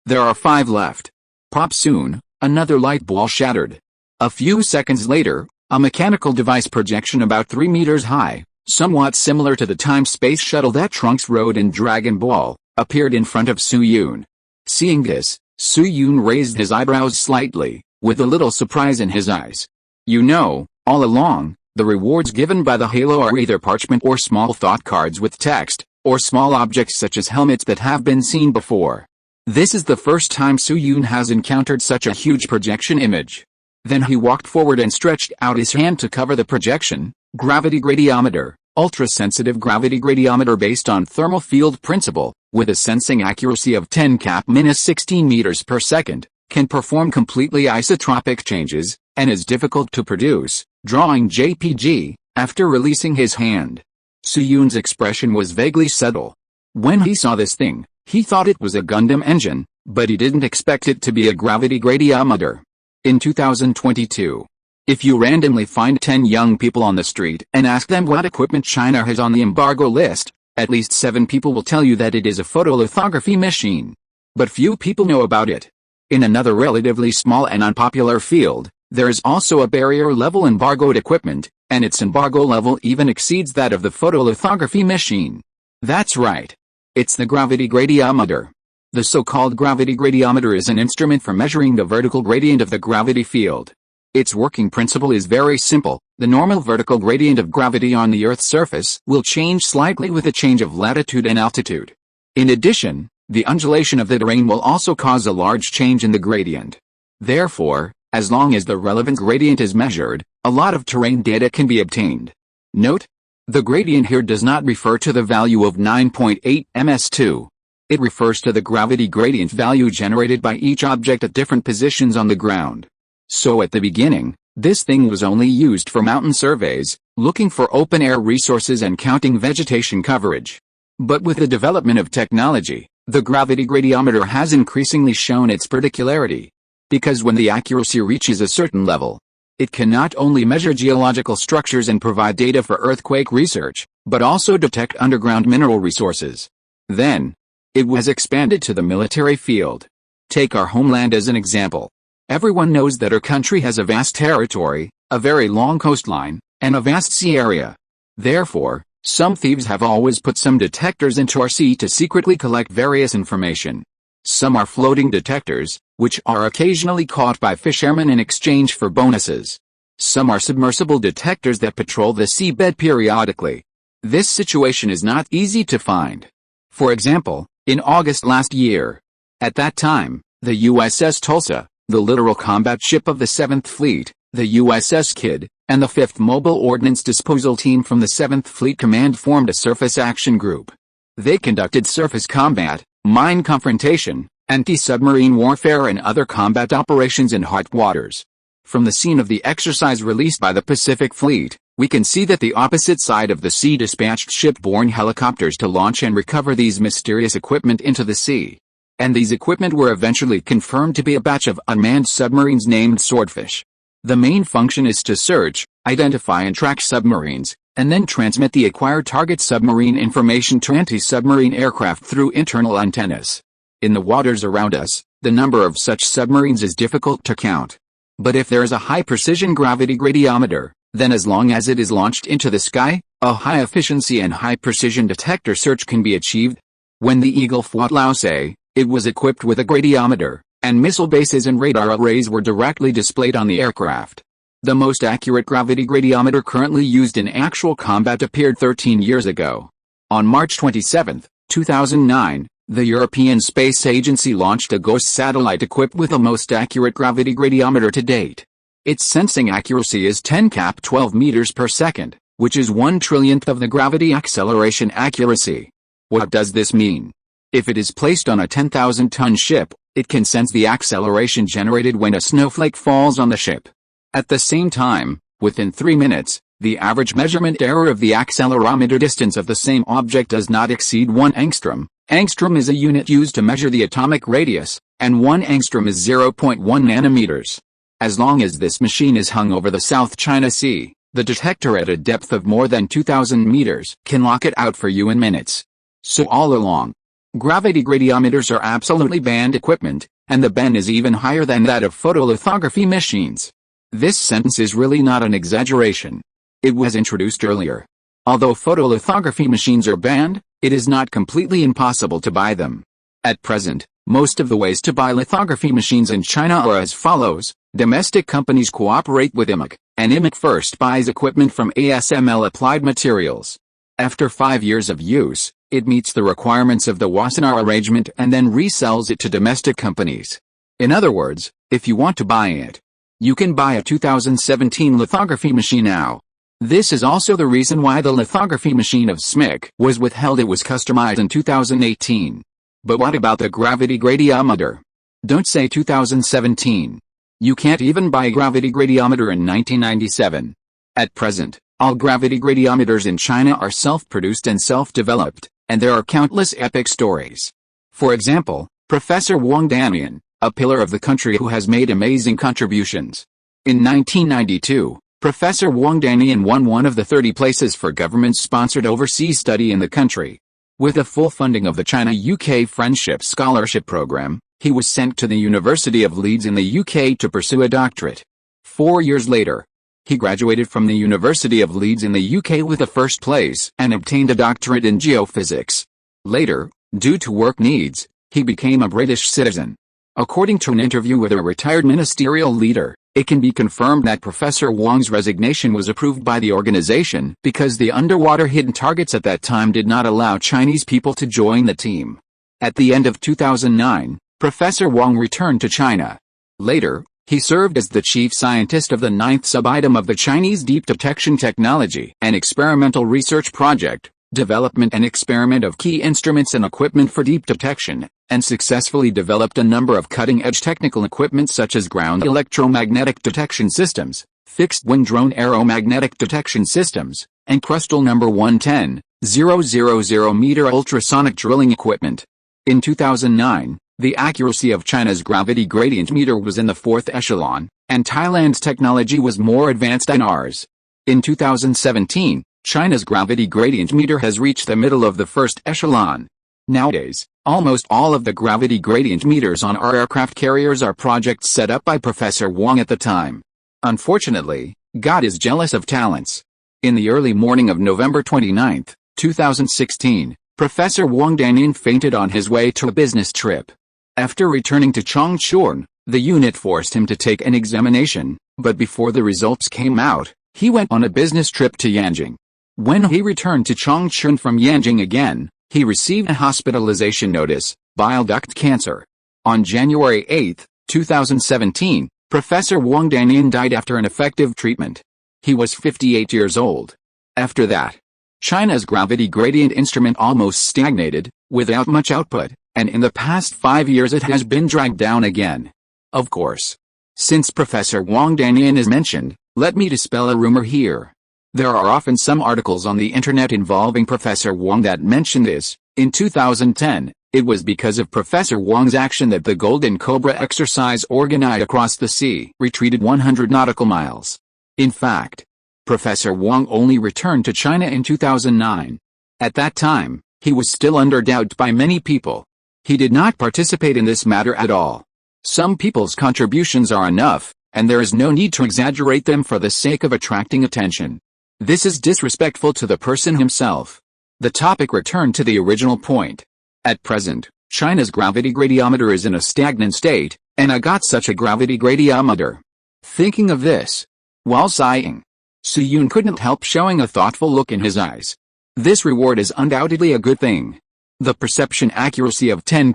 There are 5 left. Pop soon, another light ball shattered. A few seconds later, a mechanical device projection about 3 meters high, somewhat similar to the time-space shuttle that Trunks rode in Dragon Ball, appeared in front of Su Yun. Seeing this, Su Yun raised his eyebrows slightly, with a little surprise in his eyes. You know, all along, the rewards given by the Halo are either parchment or small thought cards with text, or small objects such as helmets that have been seen before. This is the first time Su Yun has encountered such a huge projection image. Then he walked forward and stretched out his hand to cover the projection. Gravity gradiometer, ultra-sensitive gravity gradiometer based on thermal field principle, with a sensing accuracy of 10⁻⁻16 meters per second, can perform completely isotropic changes, and is difficult to produce, drawing JPG, after releasing his hand. Su Yun's expression was vaguely subtle. When he saw this thing, he thought it was a Gundam engine, but he didn't expect it to be a gravity gradiometer. In 2022, if you randomly find 10 young people on the street and ask them what equipment China has on the embargo list, at least 7 people will tell you that it is a photolithography machine. But few people know about it. In another relatively small and unpopular field, there is also a barrier-level embargoed equipment, and its embargo level even exceeds that of the photolithography machine. That's right. It's the gravity gradiometer. The so-called gravity gradiometer is an instrument for measuring the vertical gradient of the gravity field. Its working principle is very simple. The normal vertical gradient of gravity on the Earth's surface will change slightly with a change of latitude and altitude. In addition, the undulation of the terrain will also cause a large change in the gradient. Therefore, as long as the relevant gradient is measured, a lot of terrain data can be obtained. Note: the gradient here does not refer to the value of 9.8 ms2. It refers to the gravity gradient value generated by each object at different positions on the ground. So at the beginning, this thing was only used for mountain surveys, looking for open-air resources and counting vegetation coverage. But with the development of technology, the gravity gradiometer has increasingly shown its particularity. Because when the accuracy reaches a certain level, it can not only measure geological structures and provide data for earthquake research, but also detect underground mineral resources. Then, it was expanded to the military field. Take our homeland as an example. Everyone knows that our country has a vast territory, a very long coastline, and a vast sea area. Therefore, some thieves have always put some detectors into our sea to secretly collect various information. Some are floating detectors, which are occasionally caught by fishermen in exchange for bonuses. Some are submersible detectors that patrol the seabed periodically. This situation is not easy to find. For example, in August last year. At that time, the USS Tulsa, the littoral combat ship of the 7th Fleet, the USS Kidd, and the 5th Mobile Ordnance Disposal Team from the 7th Fleet Command formed a surface action group. They conducted surface combat, mine confrontation, anti-submarine warfare and other combat operations in hot waters. From the scene of the exercise released by the Pacific Fleet, we can see that the opposite side of the sea dispatched ship-borne helicopters to launch and recover these mysterious equipment into the sea. And these equipment were eventually confirmed to be a batch of unmanned submarines named Swordfish. The main function is to search, identify and track submarines, and then transmit the acquired target submarine information to anti-submarine aircraft through internal antennas. In the waters around us, the number of such submarines is difficult to count. But if there is a high-precision gravity gradiometer, then as long as it is launched into the sky, a high-efficiency and high-precision detector search can be achieved. When the Eagle fought Laos, it was equipped with a gradiometer, and missile bases and radar arrays were directly displayed on the aircraft. The most accurate gravity gradiometer currently used in actual combat appeared 13 years ago. On March 27, 2009, the European Space Agency launched a GOES satellite equipped with the most accurate gravity gradiometer to date. Its sensing accuracy is 10⁻12 meters per second, which is 1/1,000,000th of the gravity acceleration accuracy. What does this mean? If it is placed on a 10,000-ton ship, it can sense the acceleration generated when a snowflake falls on the ship. At the same time, within 3 minutes, The average measurement error of the accelerometer distance of the same object does not exceed 1 angstrom. Angstrom is a unit used to measure the atomic radius, and 1 angstrom is 0.1 nanometers. As long as this machine is hung over the South China Sea, the detector at a depth of more than 2,000 meters can lock it out for you in minutes. So all along, gravity gradiometers are absolutely banned equipment, and the ban is even higher than that of photolithography machines. This sentence is really not an exaggeration. It was introduced earlier. Although photolithography machines are banned, it is not completely impossible to buy them. At present, most of the ways to buy lithography machines in China are as follows. Domestic companies cooperate with IMEC, and IMEC first buys equipment from ASML Applied Materials. After 5 years of use, it meets the requirements of the Wassenaar arrangement and then resells it to domestic companies. In other words, if you want to buy it, you can buy a 2017 lithography machine now. This is also the reason why the lithography machine of SMIC was withheld. It was customized in 2018. But what about the gravity gradiometer? Don't say 2017. You can't even buy a gravity gradiometer in 1997. At present, all gravity gradiometers in China are self-produced and self-developed, and there are countless epic stories. For example, Professor Wang Danian, a pillar of the country who has made amazing contributions. In 1992, Professor Wang Danian won one of the 30 places for government-sponsored overseas study in the country. With the full funding of the China-UK Friendship Scholarship Program, he was sent to the University of Leeds in the UK to pursue a doctorate. 4 years later, he graduated from the University of Leeds in the UK with a first place and obtained a doctorate in geophysics. Later, due to work needs, he became a British citizen. According to an interview with a retired ministerial leader, it can be confirmed that Professor Wang's resignation was approved by the organization because the underwater hidden targets at that time did not allow Chinese people to join the team. At the end of 2009, Professor Wang returned to China. Later, he served as the chief scientist of the 9th sub-item of the Chinese Deep Detection Technology and Experimental Research Project, development and experiment of key instruments and equipment for deep detection, and successfully developed a number of cutting-edge technical equipment such as ground electromagnetic detection systems, fixed-wing drone aeromagnetic detection systems, and crustal number 110,000 meter ultrasonic drilling equipment. In 2009, the accuracy of China's gravity gradient meter was in the 4th echelon, and Thailand's technology was more advanced than ours. In 2017, China's gravity gradient meter has reached the middle of the 1st echelon. Nowadays, almost all of the gravity gradient meters on our aircraft carriers are projects set up by Professor Wang at the time. Unfortunately, God is jealous of talents. In the early morning of November 29, 2016, Professor Wang Danian fainted on his way to a business trip. After returning to Chongqing, the unit forced him to take an examination, but before the results came out, he went on a business trip to Yanjing. When he returned to Chongqing from Yanjing again, he received a hospitalization notice, bile duct cancer. On January 8, 2017, Professor Wang Danian died after an effective treatment. He was 58 years old. After that, China's gravity gradient instrument almost stagnated, without much output, and in the past 5 years it has been dragged down again. Of course. Since Professor Wang Danian is mentioned, let me dispel a rumor here. There are often some articles on the internet involving Professor Wang that mention this. In 2010, it was because of Professor Wang's action that the Golden Cobra exercise organized across the sea retreated 100 nautical miles. In fact, Professor Wang only returned to China in 2009. At that time, he was still under doubt by many people. He did not participate in this matter at all. Some people's contributions are enough, and there is no need to exaggerate them for the sake of attracting attention. This is disrespectful to the person himself. The topic returned to the original point. At present, China's gravity gradiometer is in a stagnant state, and I got such a gravity gradiometer. Thinking of this, while sighing, Su Yun couldn't help showing a thoughtful look in his eyes. This reward is undoubtedly a good thing. The perception accuracy of 10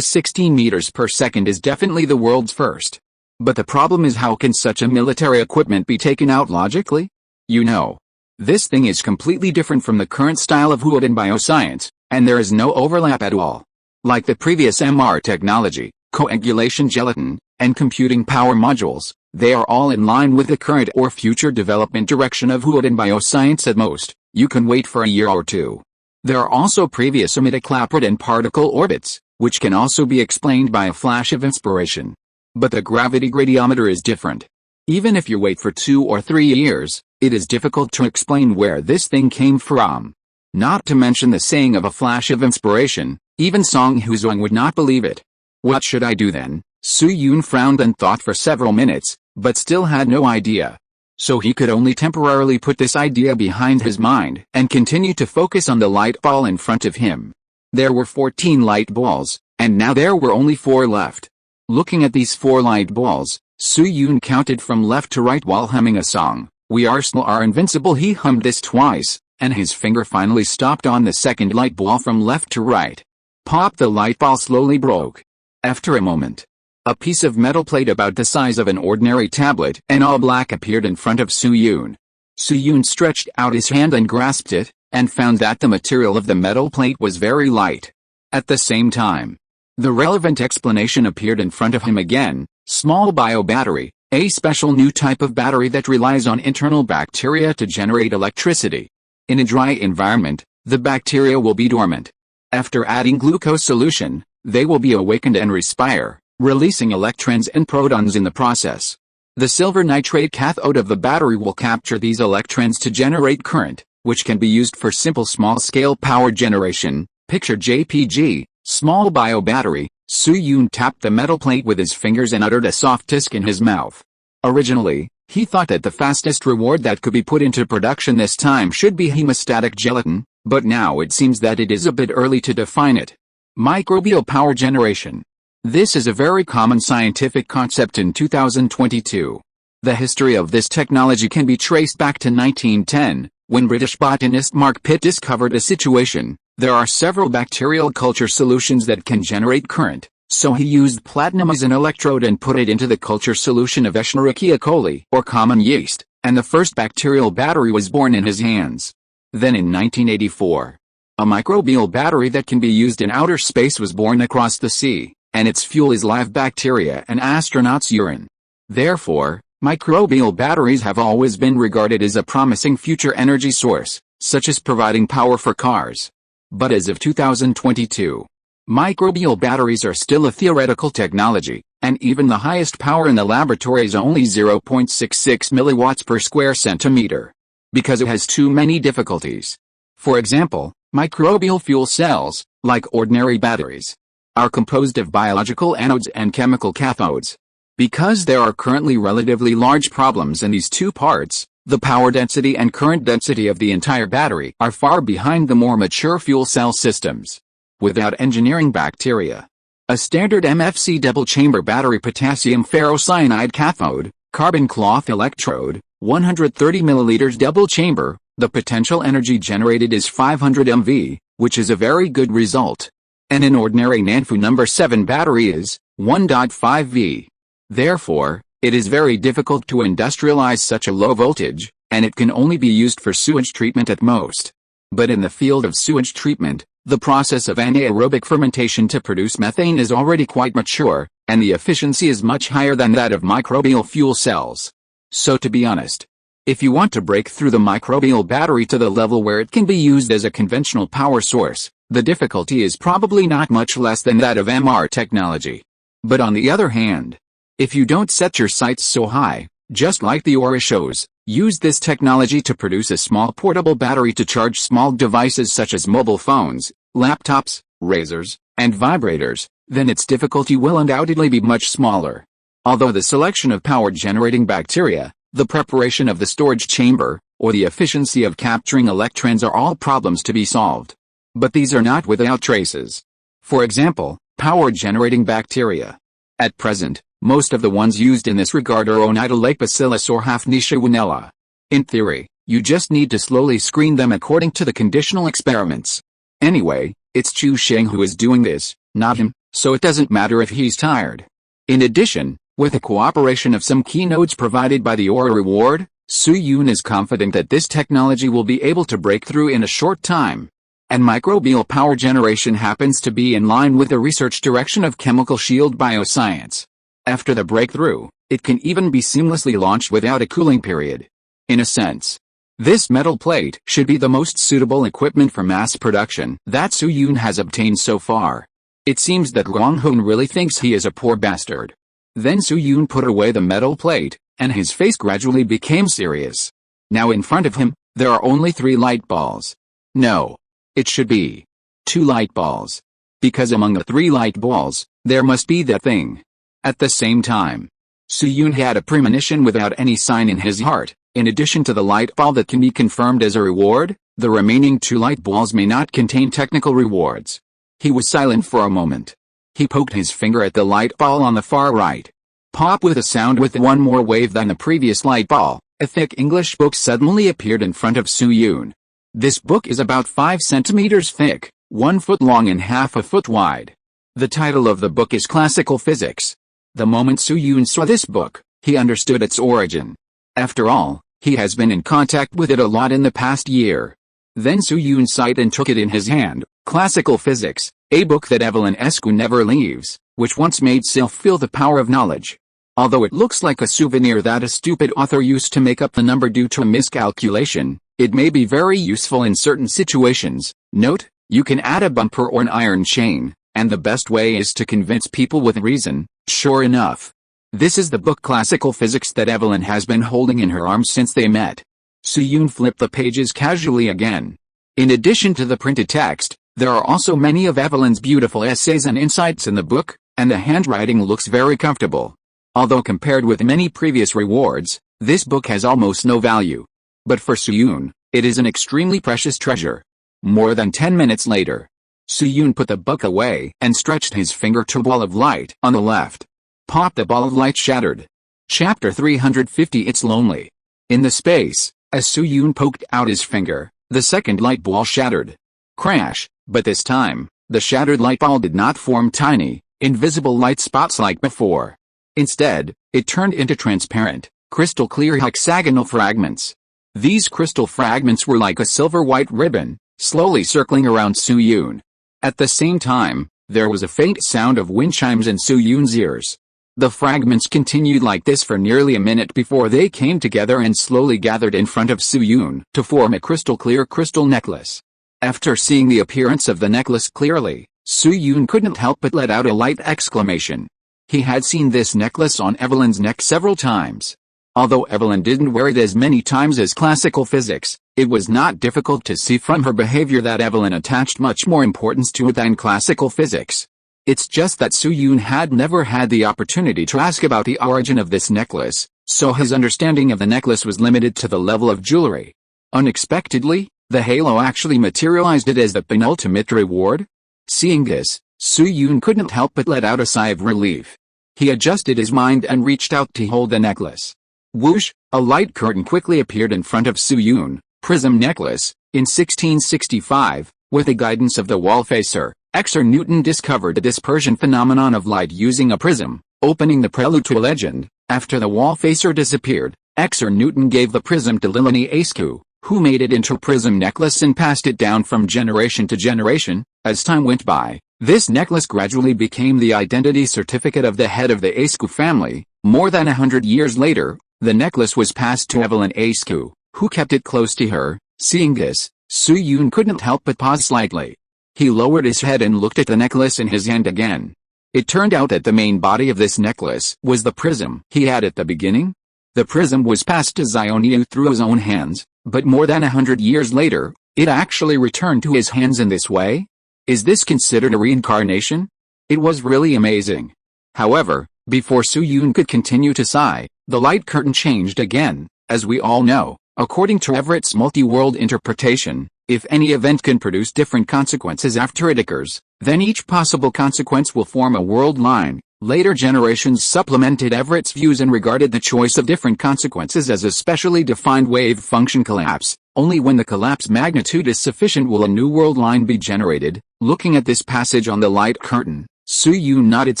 meters per second is definitely the world's first. But the problem is, how can such a military equipment be taken out logically? You know, this thing is completely different from the current style of wood and bioscience, and there is no overlap at all. Like the previous MR technology, coagulation gelatin, and computing power modules, They are all in line with the current or future development direction of wood and bioscience. At most, you can wait for a year or two. There are also previous midichlaprid and particle orbits, which can also be explained by a flash of inspiration. But the gravity gradiometer is different. Even if you wait for 2 or 3 years, it is difficult to explain where this thing came from. Not to mention the saying of a flash of inspiration, even Song Huzong would not believe it. What should I do then? Su Yun frowned and thought for several minutes, but still had no idea. So he could only temporarily put this idea behind his mind and continue to focus on the light ball in front of him. There were 14 light balls, and now there were only 4 left. Looking at these 4 light balls, Su Yun counted from left to right while humming a song. We are still are invincible. He hummed this twice, and his finger finally stopped on the second light ball from left to right. Pop! The light ball slowly broke. After a moment, a piece of metal plate about the size of an ordinary tablet and all black appeared in front of Su Yun. Su Yun stretched out his hand and grasped it, and found that the material of the metal plate was very light. At the same time, the relevant explanation appeared in front of him again: small biobattery, a special new type of battery that relies on internal bacteria to generate electricity. In a dry environment, the bacteria will be dormant. After adding glucose solution, they will be awakened and respire, releasing electrons and protons in the process. The silver nitrate cathode of the battery will capture these electrons to generate current, which can be used for simple small-scale power generation. Picture JPG, small biobattery. Su Yun tapped the metal plate with his fingers and uttered a soft tisk in his mouth. Originally, he thought that the fastest reward that could be put into production this time should be hemostatic gelatin, but now it seems that it is a bit early to define it. Microbial power generation. This is a very common scientific concept in 2022. The history of this technology can be traced back to 1910, when British botanist Mark Pitt discovered a situation. There are several bacterial culture solutions that can generate current, so he used platinum as an electrode and put it into the culture solution of Escherichia coli, or common yeast, and the first bacterial battery was born in his hands. Then in 1984, a microbial battery that can be used in outer space was born across the sea, and its fuel is live bacteria and astronauts' urine. Therefore, microbial batteries have always been regarded as a promising future energy source, such as providing power for cars. But as of 2022, microbial batteries are still a theoretical technology, and even the highest power in the laboratory is only 0.66 milliwatts per square centimeter. Because it has too many difficulties. For example, microbial fuel cells, like ordinary batteries, are composed of biological anodes and chemical cathodes. Because there are currently relatively large problems in these two parts, the power density and current density of the entire battery are far behind the more mature fuel cell systems. Without engineering bacteria, a standard MFC double-chamber battery potassium ferrocyanide cathode, carbon cloth electrode, 130 milliliters double chamber, the potential energy generated is 500 MV, which is a very good result. And an ordinary Nanfu number 7 battery is 1.5 V. Therefore, it is very difficult to industrialize such a low voltage, and it can only be used for sewage treatment at most. But in the field of sewage treatment, the process of anaerobic fermentation to produce methane is already quite mature, and the efficiency is much higher than that of microbial fuel cells. So to be honest, if you want to break through the microbial battery to the level where it can be used as a conventional power source, the difficulty is probably not much less than that of MR technology. But on the other hand, if you don't set your sights so high, just like the aura shows, use this technology to produce a small portable battery to charge small devices such as mobile phones, laptops, razors, and vibrators, then its difficulty will undoubtedly be much smaller. Although the selection of power-generating bacteria, the preparation of the storage chamber, or the efficiency of capturing electrons are all problems to be solved. But these are not without traces. For example, power-generating bacteria. At present, most of the ones used in this regard are Onidolacebacillus or Hafnia. In theory, you just need to slowly screen them according to the conditional experiments. Anyway, it's Chu Sheng who is doing this, not him, so it doesn't matter if he's tired. In addition, with the cooperation of some keynotes provided by the Aura Reward, Su Yun is confident that this technology will be able to break through in a short time. And microbial power generation happens to be in line with the research direction of chemical shield bioscience. After the breakthrough, it can even be seamlessly launched without a cooling period. In a sense, this metal plate should be the most suitable equipment for mass production that Su-Yun has obtained so far. It seems that Gong-hun really thinks he is a poor bastard. Then Su-Yun put away the metal plate, and his face gradually became serious. Now in front of him, there are only 3 light balls. No. It should be 2 light balls. Because among the 3 light balls, there must be that thing. At the same time, Su-Yun had a premonition without any sign in his heart. In addition to the light ball that can be confirmed as a reward, the remaining 2 light balls may not contain technical rewards. He was silent for a moment. He poked his finger at the light ball on the far right. Pop with a sound with one more wave than the previous light ball. A thick English book suddenly appeared in front of Su-Yun. This book is about 5 centimeters thick, 1 foot long and half a foot wide. The title of the book is Classical Physics. The moment Su-Yun saw this book, he understood its origin. After all, he has been in contact with it a lot in the past year. Then Su-Yun sighed and took it in his hand. Classical Physics, a book that Evelyn Escu never leaves, which once made Sylph feel the power of knowledge. Although it looks like a souvenir that a stupid author used to make up the number due to a miscalculation, it may be very useful in certain situations. Note, you can add a bumper or an iron chain, and the best way is to convince people with reason. Sure enough, this is the book Classical Physics that Evelyn has been holding in her arms since they met. Su-Yun flipped the pages casually again. In addition to the printed text, there are also many of Evelyn's beautiful essays and insights in the book, and the handwriting looks very comfortable. Although compared with many previous rewards, this book has almost no value. But for Su-Yun, it is an extremely precious treasure. More than 10 minutes later, Su-Yun put the book away and stretched his finger to a ball of light on the left. Pop! The ball of light shattered. Chapter 350. It's lonely. In the space, as Su-Yun poked out his finger, the second light ball shattered. Crash! But this time, the shattered light ball did not form tiny, invisible light spots like before. Instead, it turned into transparent, crystal clear hexagonal fragments. These crystal fragments were like a silver-white ribbon, slowly circling around Su-Yun. At the same time, there was a faint sound of wind chimes in Su-Yun's ears. The fragments continued like this for nearly a minute before they came together and slowly gathered in front of Su-Yun to form a crystal-clear crystal necklace. After seeing the appearance of the necklace clearly, Su-Yun couldn't help but let out a light exclamation. He had seen this necklace on Evelyn's neck several times. Although Evelyn didn't wear it as many times as Classical Physics, it was not difficult to see from her behavior that Evelyn attached much more importance to it than Classical Physics. It's just that Su-Yun had never had the opportunity to ask about the origin of this necklace, so his understanding of the necklace was limited to the level of jewelry. Unexpectedly, the halo actually materialized it as the penultimate reward. Seeing this, Su-Yun couldn't help but let out a sigh of relief. He adjusted his mind and reached out to hold the necklace. Whoosh! A light curtain quickly appeared in front of Su-Yun. Prism necklace. In 1665, with the guidance of the wall-facer, Isaac Newton discovered the dispersion phenomenon of light using a prism, opening the prelude to a legend. After the wall-facer disappeared, Isaac Newton gave the prism to Li Feiyu, who made it into a prism necklace and passed it down from generation to generation. As time went by, this necklace gradually became the identity certificate of the head of the Escu family. More than 100 years later, the necklace was passed to Evelyn Escu, who kept it close to her. Seeing this, Su-Yun couldn't help but pause slightly. He lowered his head and looked at the necklace in his hand again. It turned out that the main body of this necklace was the prism he had at the beginning. The prism was passed to Xioniu through his own hands, but more than 100 years later, it actually returned to his hands in this way? Is this considered a reincarnation? It was really amazing. However, before Su-Yun could continue to sigh, the light curtain changed again. As we all know, according to Everett's multi-world interpretation, if any event can produce different consequences after it occurs, then each possible consequence will form a world line. Later generations supplemented Everett's views and regarded the choice of different consequences as a specially defined wave function collapse. Only when the collapse magnitude is sufficient will a new world line be generated. Looking at this passage on the light curtain, Su-Yun nodded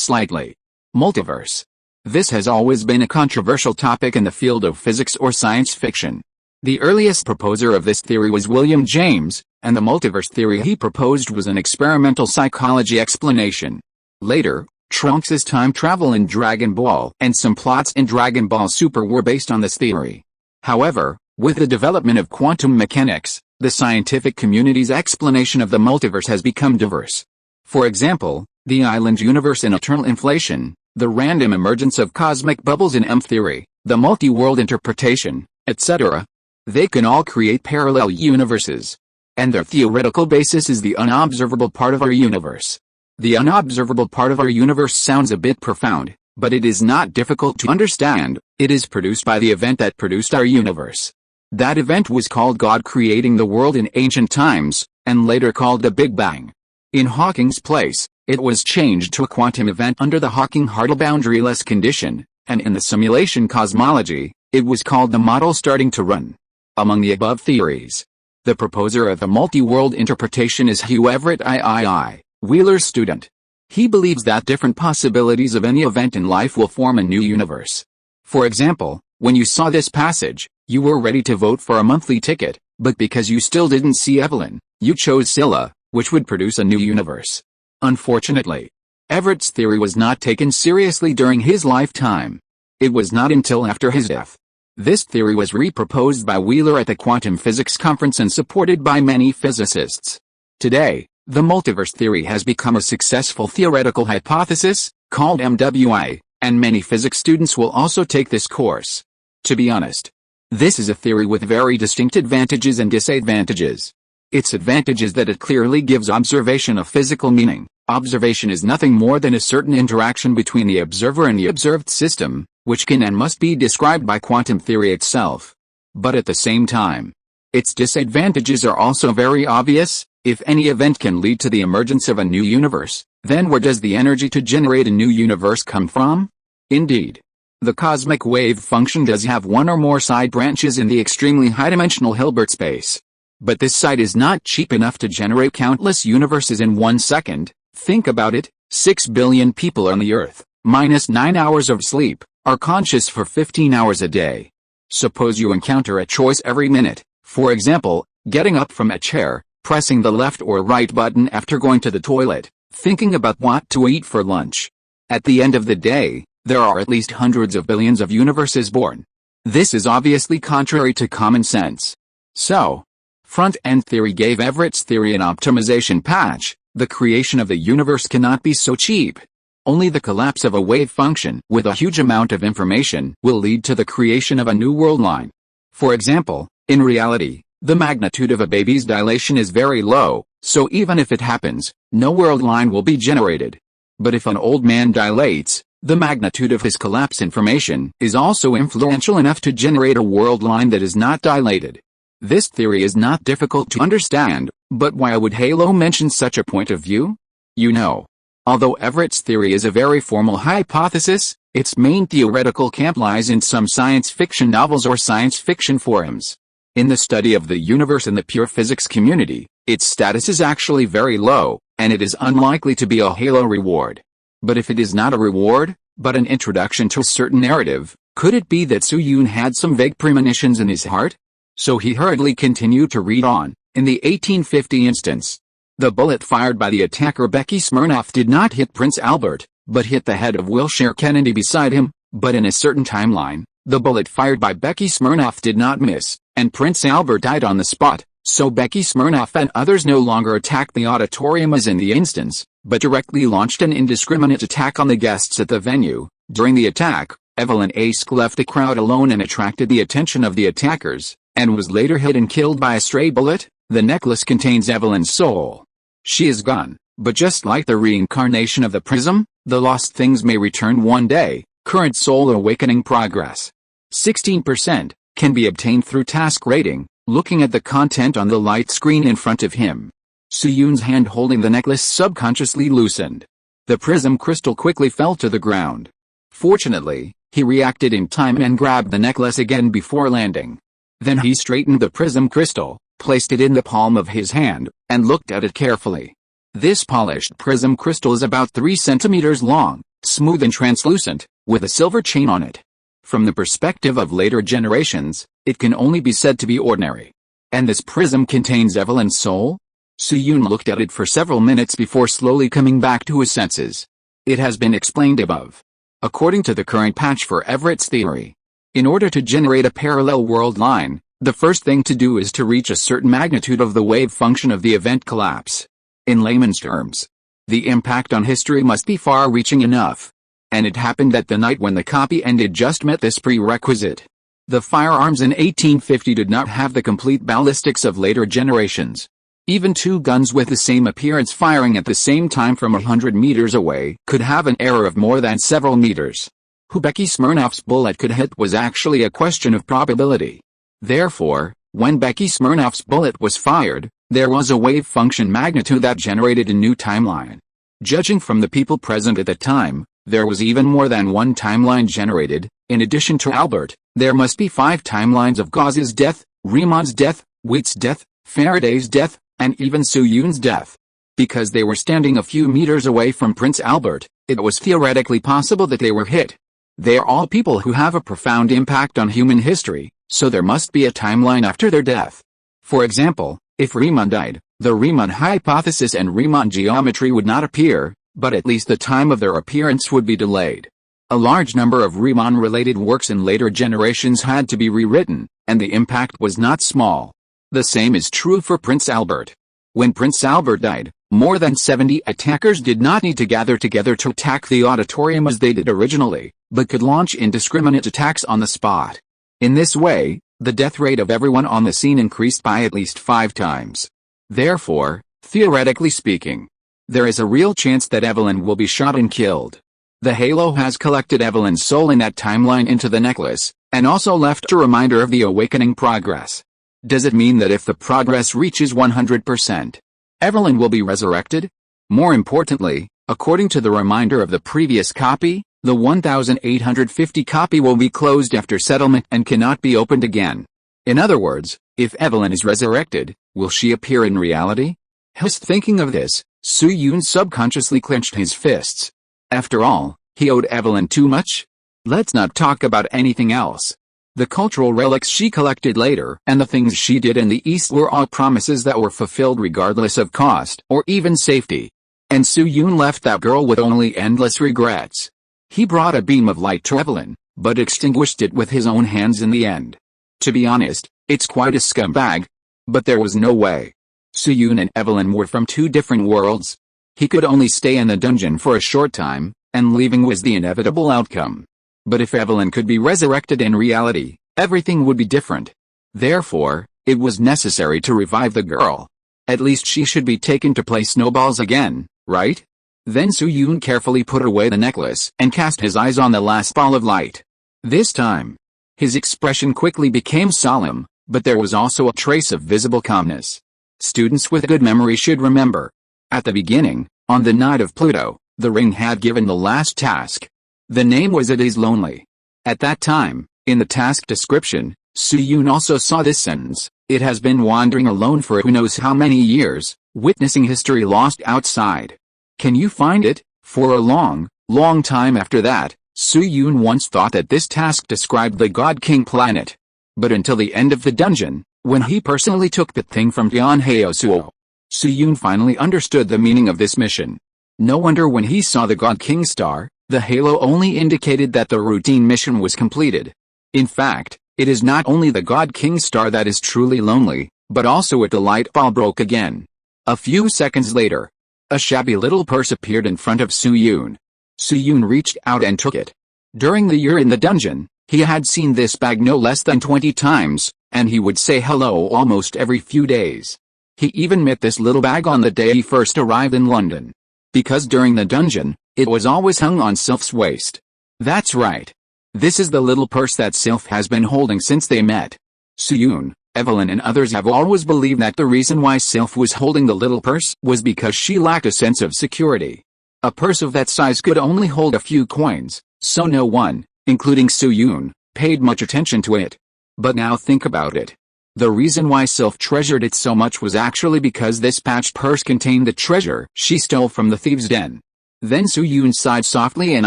slightly. Multiverse. This has always been a controversial topic in the field of physics or science fiction. The earliest proposer of this theory was William James, and the multiverse theory he proposed was an experimental psychology explanation. Later, Trunks' time travel in Dragon Ball and some plots in Dragon Ball Super were based on this theory. However, with the development of quantum mechanics, the scientific community's explanation of the multiverse has become diverse. For example, the island universe in eternal inflation, the random emergence of cosmic bubbles in M-theory, the multi-world interpretation, etc. They can all create parallel universes. And their theoretical basis is the unobservable part of our universe. The unobservable part of our universe sounds a bit profound, but it is not difficult to understand. It is produced by the event that produced our universe. That event was called God creating the world in ancient times, and later called the Big Bang. In Hawking's place, it was changed to a quantum event under the Hawking-Hartle boundaryless condition, and in the simulation cosmology, it was called the model starting to run. Among the above theories, the proposer of the multi-world interpretation is Hugh Everett III, Wheeler's student. He believes that different possibilities of any event in life will form a new universe. For example, when you saw this passage, you were ready to vote for a monthly ticket, but because you still didn't see Evelyn, you chose Scylla, which would produce a new universe. Unfortunately, Everett's theory was not taken seriously during his lifetime. It was not until after his death. This theory was re-proposed by Wheeler at the Quantum Physics Conference and supported by many physicists. Today, the multiverse theory has become a successful theoretical hypothesis, called MWI, and many physics students will also take this course. To be honest, this is a theory with very distinct advantages and disadvantages. Its advantage is that it clearly gives observation a physical meaning. Observation is nothing more than a certain interaction between the observer and the observed system, which can and must be described by quantum theory itself. But at the same time, its disadvantages are also very obvious. If any event can lead to the emergence of a new universe, then where does the energy to generate a new universe come from? Indeed, the cosmic wave function does have one or more side branches in the extremely high-dimensional Hilbert space. But this side is not cheap enough to generate countless universes in 1 second. Think about it, 6 billion people on the Earth, minus 9 hours of sleep, are conscious for 15 hours a day. Suppose you encounter a choice every minute, for example, getting up from a chair, pressing the left or right button after going to the toilet, thinking about what to eat for lunch. At the end of the day, there are at least hundreds of billions of universes born. This is obviously contrary to common sense. So, front-end theory gave Everett's theory an optimization patch. The creation of the universe cannot be so cheap. Only the collapse of a wave function with a huge amount of information will lead to the creation of a new world line. For example, in reality, the magnitude of a baby's dilation is very low, so even if it happens, no world line will be generated. But if an old man dilates, the magnitude of his collapse information is also influential enough to generate a world line that is not dilated. This theory is not difficult to understand, but why would Halo mention such a point of view? You know, although Everett's theory is a very formal hypothesis, its main theoretical camp lies in some science fiction novels or science fiction forums. In the study of the universe in the pure physics community, its status is actually very low, and it is unlikely to be a Halo reward. But if it is not a reward, but an introduction to a certain narrative, could it be that Su-Yun had some vague premonitions in his heart? So he hurriedly continued to read on. In the 1850 instance, the bullet fired by the attacker Becky Smirnoff did not hit Prince Albert, but hit the head of Wilshire Kennedy beside him, but in a certain timeline, the bullet fired by Becky Smirnoff did not miss, and Prince Albert died on the spot, so Becky Smirnoff and others no longer attacked the auditorium as in the instance, but directly launched an indiscriminate attack on the guests at the venue. During the attack, Evelyn Ask left the crowd alone and attracted the attention of the attackers, and was later hit and killed by a stray bullet. The necklace contains Evelyn's soul. She is gone, but just like the reincarnation of the prism, the lost things may return one day. Current soul awakening progress. 16% can be obtained through task rating, looking at the content on the light screen in front of him. Su-Yun's hand holding the necklace subconsciously loosened. The prism crystal quickly fell to the ground. Fortunately, he reacted in time and grabbed the necklace again before landing. Then he straightened the prism crystal, placed it in the palm of his hand, and looked at it carefully. This polished prism crystal is about 3 centimeters long, smooth and translucent, with a silver chain on it. From the perspective of later generations, it can only be said to be ordinary. And this prism contains Evelyn's soul? Su-Yun looked at it for several minutes before slowly coming back to his senses. It has been explained above. According to the current patch for Everett's theory, in order to generate a parallel world line, the first thing to do is to reach a certain magnitude of the wave function of the event collapse. In layman's terms, the impact on history must be far-reaching enough. And it happened that the night when the copy ended just met this prerequisite. The firearms in 1850 did not have the complete ballistics of later generations. Even two guns with the same appearance firing at the same time from 100 meters away could have an error of more than several meters. Who Becky Smirnoff's bullet could hit was actually a question of probability. Therefore, when Becky Smirnoff's bullet was fired, there was a wave function magnitude that generated a new timeline. Judging from the people present at the time, there was even more than one timeline generated. In addition to Albert, there must be 5 timelines of Gauss's death, Riemann's death, Witt's death, Faraday's death, and even Soo-Yoon's death. Because they were standing a few meters away from Prince Albert, it was theoretically possible that they were hit. They are all people who have a profound impact on human history, so there must be a timeline after their death. For example, if Riemann died, the Riemann hypothesis and Riemann geometry would not appear, but at least the time of their appearance would be delayed. A large number of Riemann-related works in later generations had to be rewritten, and the impact was not small. The same is true for Prince Albert. When Prince Albert died, more than 70 attackers did not need to gather together to attack the auditorium as they did originally, but could launch indiscriminate attacks on the spot. In this way, the death rate of everyone on the scene increased by at least 5 times. Therefore, theoretically speaking, there is a real chance that Evelyn will be shot and killed. The halo has collected Evelyn's soul in that timeline into the necklace, and also left a reminder of the awakening progress. Does it mean that if the progress reaches 100%, Evelyn will be resurrected? More importantly, according to the reminder of the previous copy, the 1850 copy will be closed after settlement and cannot be opened again. In other words, if Evelyn is resurrected, will she appear in reality? Whilst thinking of this, Soo-Yoon subconsciously clenched his fists. After all, he owed Evelyn too much? Let's not talk about anything else. The cultural relics she collected later and the things she did in the East were all promises that were fulfilled regardless of cost or even safety. And Soo-Yoon left that girl with only endless regrets. He brought a beam of light to Evelyn, but extinguished it with his own hands in the end. To be honest, it's quite a scumbag. But there was no way. Soo-Yoon and Evelyn were from 2 different worlds. He could only stay in the dungeon for a short time, and leaving was the inevitable outcome. But if Evelyn could be resurrected in reality, everything would be different. Therefore, it was necessary to revive the girl. At least she should be taken to play snowballs again, right? Then Soo-Yoon carefully put away the necklace and cast his eyes on the last ball of light. This time, his expression quickly became solemn, but there was also a trace of visible calmness. Students with good memory should remember. At the beginning, on the night of Pluto, the ring had given the last task. The name was It Is Lonely. At that time, in the task description, Soo-Yoon also saw this sentence: it has been wandering alone for who knows how many years, witnessing history lost outside. Can you find it? For a long, long time after that, Soo-Yoon once thought that this task described the God King planet. But until the end of the dungeon, when he personally took the thing from Gyeonhaeosuo, Soo-Yoon finally understood the meaning of this mission. No wonder when he saw the God King star, the halo only indicated that the routine mission was completed. In fact, it is not only the God King star that is truly lonely, but also the light ball broke again. A few seconds later, a shabby little purse appeared in front of Soo-Yoon. Soo-Yoon reached out and took it. During the year in the dungeon, he had seen this bag no less than 20 times, and he would say hello almost every few days. He even met this little bag on the day he first arrived in London. Because during the dungeon, it was always hung on Sylph's waist. That's right. This is the little purse that Sylph has been holding since they met. Soo-Yoon, Evelyn and others have always believed that the reason why Sylph was holding the little purse was because she lacked a sense of security. A purse of that size could only hold a few coins, so no one, including Soo-Yoon, paid much attention to it. But now think about it. The reason why Sylph treasured it so much was actually because this patched purse contained the treasure she stole from the thieves' den. Then Soo-Yoon sighed softly and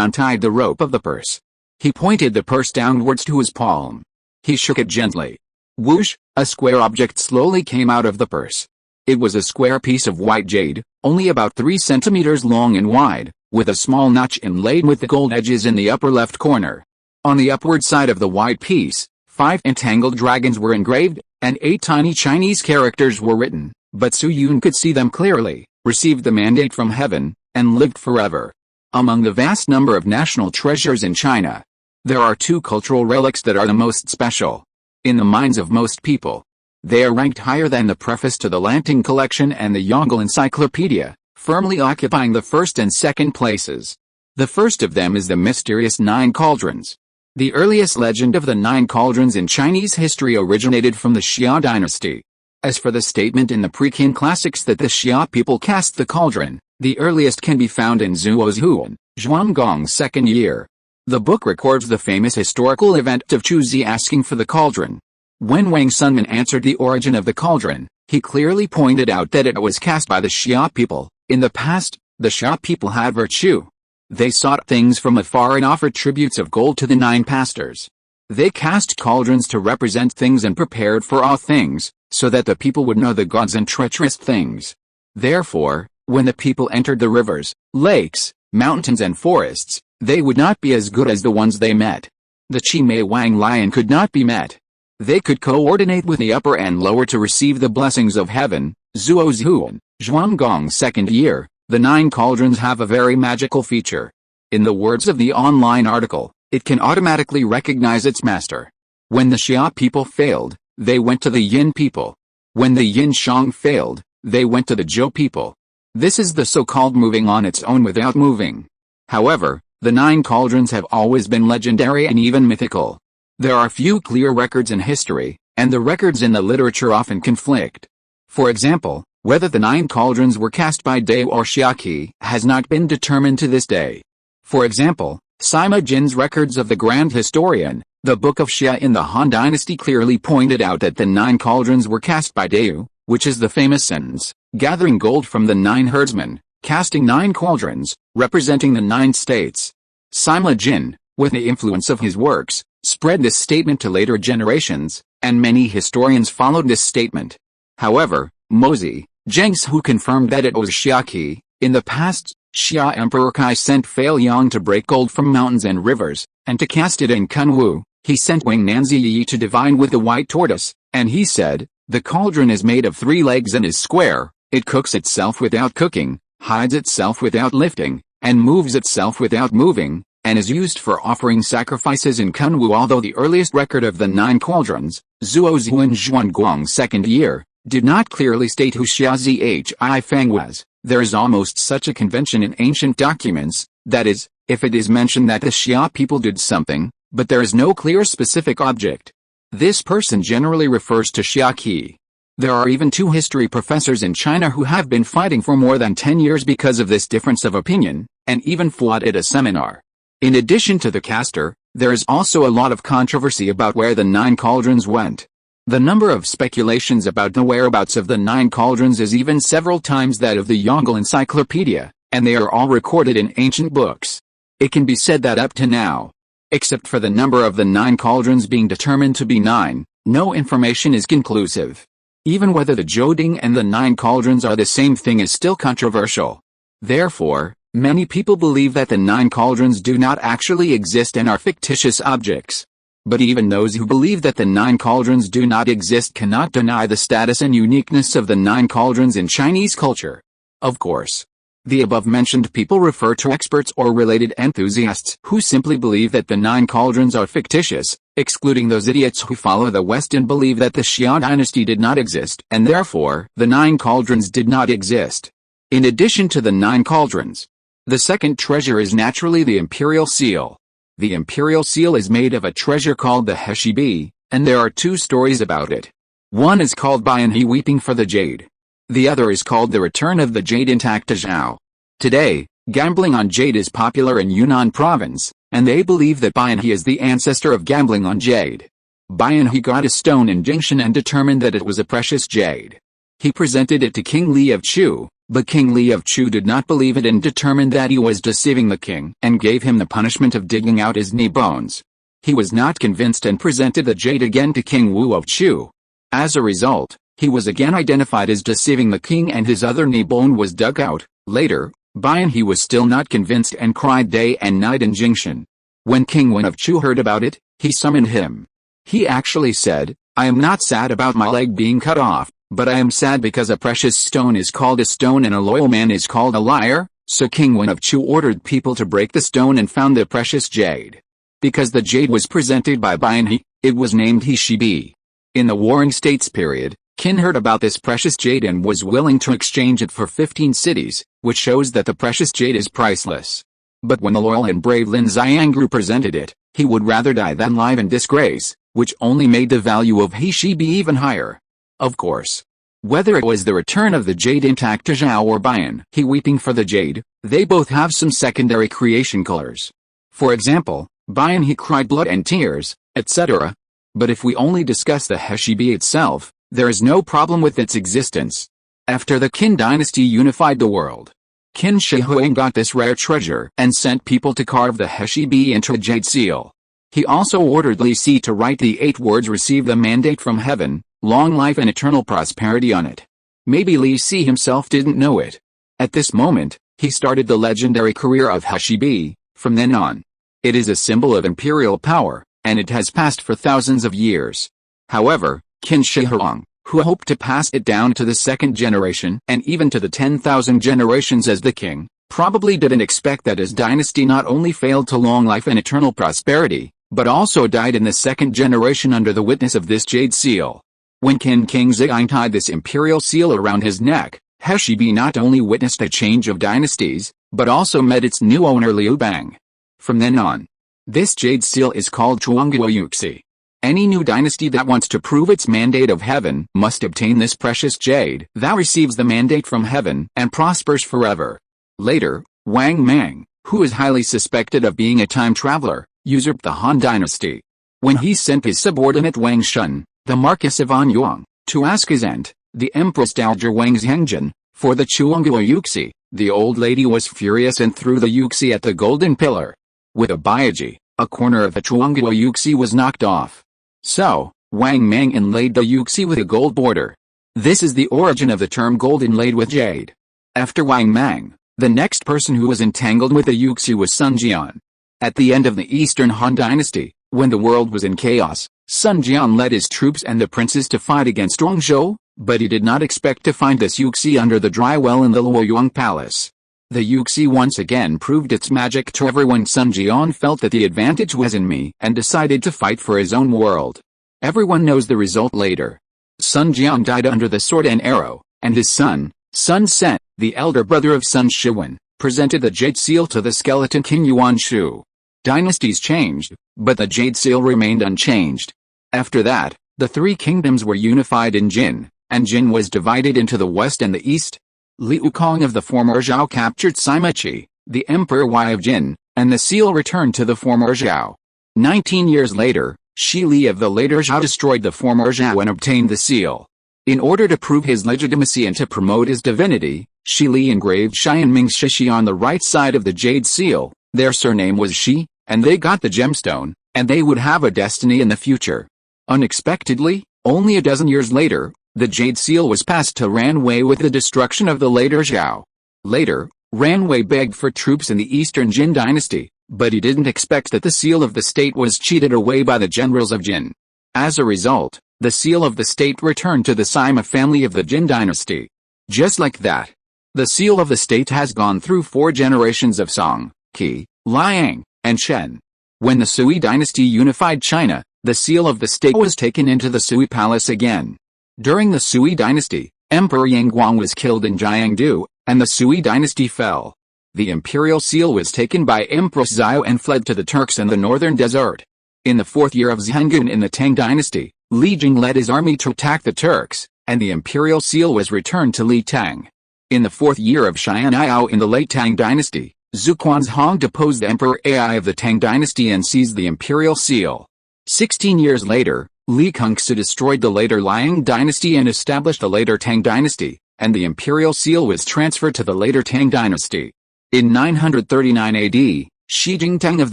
untied the rope of the purse. He pointed the purse downwards to his palm. He shook it gently. Whoosh, a square object slowly came out of the purse. It was a square piece of white jade, only about 3 centimeters long and wide, with a small notch inlaid with the gold edges in the upper left corner. On the upward side of the white piece, 5 entangled dragons were engraved, and 8 tiny Chinese characters were written, but Su Yun could see them clearly, received the mandate from heaven, and lived forever. Among the vast number of national treasures in China, there are 2 cultural relics that are the most special. In the minds of most people, they are ranked higher than the preface to the Lanting collection and the Yongle Encyclopedia, firmly occupying the first and second places. The first of them is the mysterious 9 cauldrons. The earliest legend of the 9 cauldrons in Chinese history originated from the Xia dynasty. As for the statement in the Peking classics that the Xia people cast the cauldron, the earliest can be found in Zhuo's Huan, Zhuanggong's second year. The book records the famous historical event of Chu Zi asking for the cauldron. When Wang Sunman answered the origin of the cauldron, he clearly pointed out that it was cast by the Xia people. In the past, the Xia people had virtue. They sought things from afar and offered tributes of gold to the 9 pastors. They cast cauldrons to represent things and prepared for all things, so that the people would know the gods and treacherous things. Therefore, when the people entered the rivers, lakes, mountains and forests, they would not be as good as the ones they met. The Qimei Wang lion could not be met. They could coordinate with the upper and lower to receive the blessings of heaven. Zhuo's Huan, Zhuanggong's second year. The 9 cauldrons have a very magical feature. In the words of the online article, it can automatically recognize its master. When the Xia people failed, they went to the Yin people. When the Yin Shang failed, they went to the Zhou people. This is the so-called moving on its own without moving. However, the 9 cauldrons have always been legendary and even mythical. There are few clear records in history, and the records in the literature often conflict. For example, whether the 9 cauldrons were cast by Dao or Xiaqi has not been determined to this day. For example, Sima Jin's records of the Grand Historian, the Book of Xia in the Han Dynasty clearly pointed out that the 9 cauldrons were cast by Dao, which is the famous sentence, gathering gold from the 9 herdsmen, casting 9 cauldrons, representing the 9 states. Sima Jin, with the influence of his works, spread this statement to later generations, and many historians followed this statement. However, Mozi, Zheng who confirmed that it was Xiaqi. In the past, Xia Emperor Kai sent Fei Yang to break gold from mountains and rivers, and to cast it in Kunwu. He sent Wang Nanziyi to divine with the white tortoise, and he said, "The cauldron is made of 3 legs and is square, it cooks itself without cooking, hides itself without lifting, and moves itself without moving, and is used for offering sacrifices in Kunwu." Although the earliest record of the 9 cauldrons, Zhuo's Huan Zhuanggong's second year, did not clearly state who Xia Zhi Feng was, there is almost such a convention in ancient documents, that is, if it is mentioned that the Xia people did something, but there is no clear specific object, this person generally refers to Xiaqi. There are even 2 history professors in China who have been fighting for more than 10 years because of this difference of opinion, and even fought at a seminar. In addition to the caster, there is also a lot of controversy about where the 9 cauldrons went. The number of speculations about the whereabouts of the 9 cauldrons is even several times that of the Yongle Encyclopedia, and they are all recorded in ancient books. It can be said that up to now, except for the number of the 9 cauldrons being determined to be 9, no information is conclusive. Even whether the Zhouding and the 9 cauldrons are the same thing is still controversial. Therefore, many people believe that the 9 cauldrons do not actually exist and are fictitious objects. But even those who believe that the 9 cauldrons do not exist cannot deny the status and uniqueness of the 9 cauldrons in Chinese culture. Of course, the above-mentioned people refer to experts or related enthusiasts who simply believe that the 9 cauldrons are fictitious, excluding those idiots who follow the West and believe that the Xia dynasty did not exist and therefore the 9 cauldrons did not exist. In addition to the 9 cauldrons, the second treasure is naturally the imperial seal. The imperial seal is made of a treasure called the Heshibi, and there are 2 stories about it. One is called Bianhe weeping for the jade. The other is called the return of the jade intact to Zhao. Today, gambling on jade is popular in Yunnan province, and they believe that Bianhe is the ancestor of gambling on jade. Bianhe got a stone in Jingshan and determined that it was a precious jade. He presented it to King Li of Chu, but King Li of Chu did not believe it and determined that he was deceiving the king and gave him the punishment of digging out his knee bones. He was not convinced and presented the jade again to King Wu of Chu. As a result, he was again identified as deceiving the king and his other knee bone was dug out. Later, Bian He was still not convinced and cried day and night in Jingshan. When King Wen of Chu heard about it, he summoned him. He actually said, "I am not sad about my leg being cut off, but I am sad because a precious stone is called a stone and a loyal man is called a liar." So King Wen of Chu ordered people to break the stone and found the precious jade. Because the jade was presented by Bian He, it was named He Shibi. In the Warring States period, Qin heard about this precious jade and was willing to exchange it for 15 cities, which shows that the precious jade is priceless. But when the loyal and brave Lin Xiangru presented it, he would rather die than live in disgrace, which only made the value of He Shibi even higher. Of course. Whether it was the return of the jade intact to Zhao or Bian He weeping for the jade, they both have some secondary creation colors. For example, Bian He cried blood and tears, etc. But if we only discuss the He Shibi itself, there is no problem with its existence. After the Qin dynasty unified the world, Qin Shi Huang got this rare treasure and sent people to carve the He Shibi into a jade seal. He also ordered Li Si to write the 8 words "Receive the mandate from heaven, long life and eternal prosperity" on it. Maybe Li Si himself didn't know it. At this moment, he started the legendary career of He Shibi. From then on, it is a symbol of imperial power, and it has passed for thousands of years. However, Qin Shi Huang, who hoped to pass it down to the second generation and even to the 10,000 generations as the king, probably didn't expect that his dynasty not only failed to long life and eternal prosperity, but also died in the second generation under the witness of this jade seal. When Qin King Ziyang tied this imperial seal around his neck, He Shibi not only witnessed a change of dynasties, but also met its new owner Liu Bang. From then on, this jade seal is called Chuangguo Yuxi. Any new dynasty that wants to prove its mandate of heaven must obtain this precious jade that receives the mandate from heaven and prospers forever. Later, Wang Mang, who is highly suspected of being a time traveler, usurped the Han dynasty. When he sent his subordinate Wang Shun, the Marquis of Anyang, to ask his aunt, the Empress Dowager Wang Zhengjun, for the Chuangguo Yuxi, the old lady was furious and threw the Yuxi at the golden pillar. With a baiji, a corner of the Chuangguo Yuxi was knocked off. So, Wang Mang inlaid the Yuxi with a gold border. This is the origin of the term gold inlaid with jade. After Wang Mang, the next person who was entangled with the Yuxi was Sun Jian. At the end of the Eastern Han Dynasty, when the world was in chaos, Sun Jian led his troops and the princes to fight against Zhongzhou, but he did not expect to find this Yuxi under the dry well in the Luoyang Palace. The Yuxi once again proved its magic to everyone. Sun Jian felt that the advantage was in me and decided to fight for his own world. Everyone knows the result later. Sun Jian died under the sword and arrow, and his son, Sun Sen, the elder brother of Sun Shiwen, presented the jade seal to the skeleton king Yuan Shu. Dynasties changed, but the jade seal remained unchanged. After that, the 3 kingdoms were unified in Jin, and Jin was divided into the west and the east. Liu Kong of the former Zhao captured Sima Qi, the Emperor Yi of Jin, and the seal returned to the former Zhao. 19 years later, Shi Li of the later Zhao destroyed the former Zhao and obtained the seal. In order to prove his legitimacy and to promote his divinity, Shi Li engraved Shi and Ming Shishi on the right side of the jade seal. Their surname was Shi, and they got the gemstone, and they would have a destiny in the future. Unexpectedly, only a dozen years later, the jade seal was passed to Ran Wei with the destruction of the later Zhao. Later, Ran Wei begged for troops in the Eastern Jin dynasty, but he didn't expect that the seal of the state was cheated away by the generals of Jin. As a result, the seal of the state returned to the Sima family of the Jin dynasty. Just like that, the seal of the state has gone through 4 generations of Song, Qi, Liang, and Shen. When the Sui dynasty unified China, the seal of the state was taken into the Sui palace again. During the Sui dynasty, Emperor Yangguang was killed in Jiangdu, and the Sui dynasty fell. The imperial seal was taken by Empress Xiao and fled to the Turks in the northern desert. In the 4th year of Zhengun in the Tang dynasty, Li Jing led his army to attack the Turks, and the imperial seal was returned to Li Tang. In the 4th year of Xian'ao in the late Tang dynasty, Zhu Quanzhong deposed the Emperor Ai of the Tang dynasty and seized the imperial seal. 16 years later, Li Kongxi destroyed the later Liang dynasty and established the later Tang dynasty, and the imperial seal was transferred to the later Tang dynasty. In 939 AD, Shi Jingtang of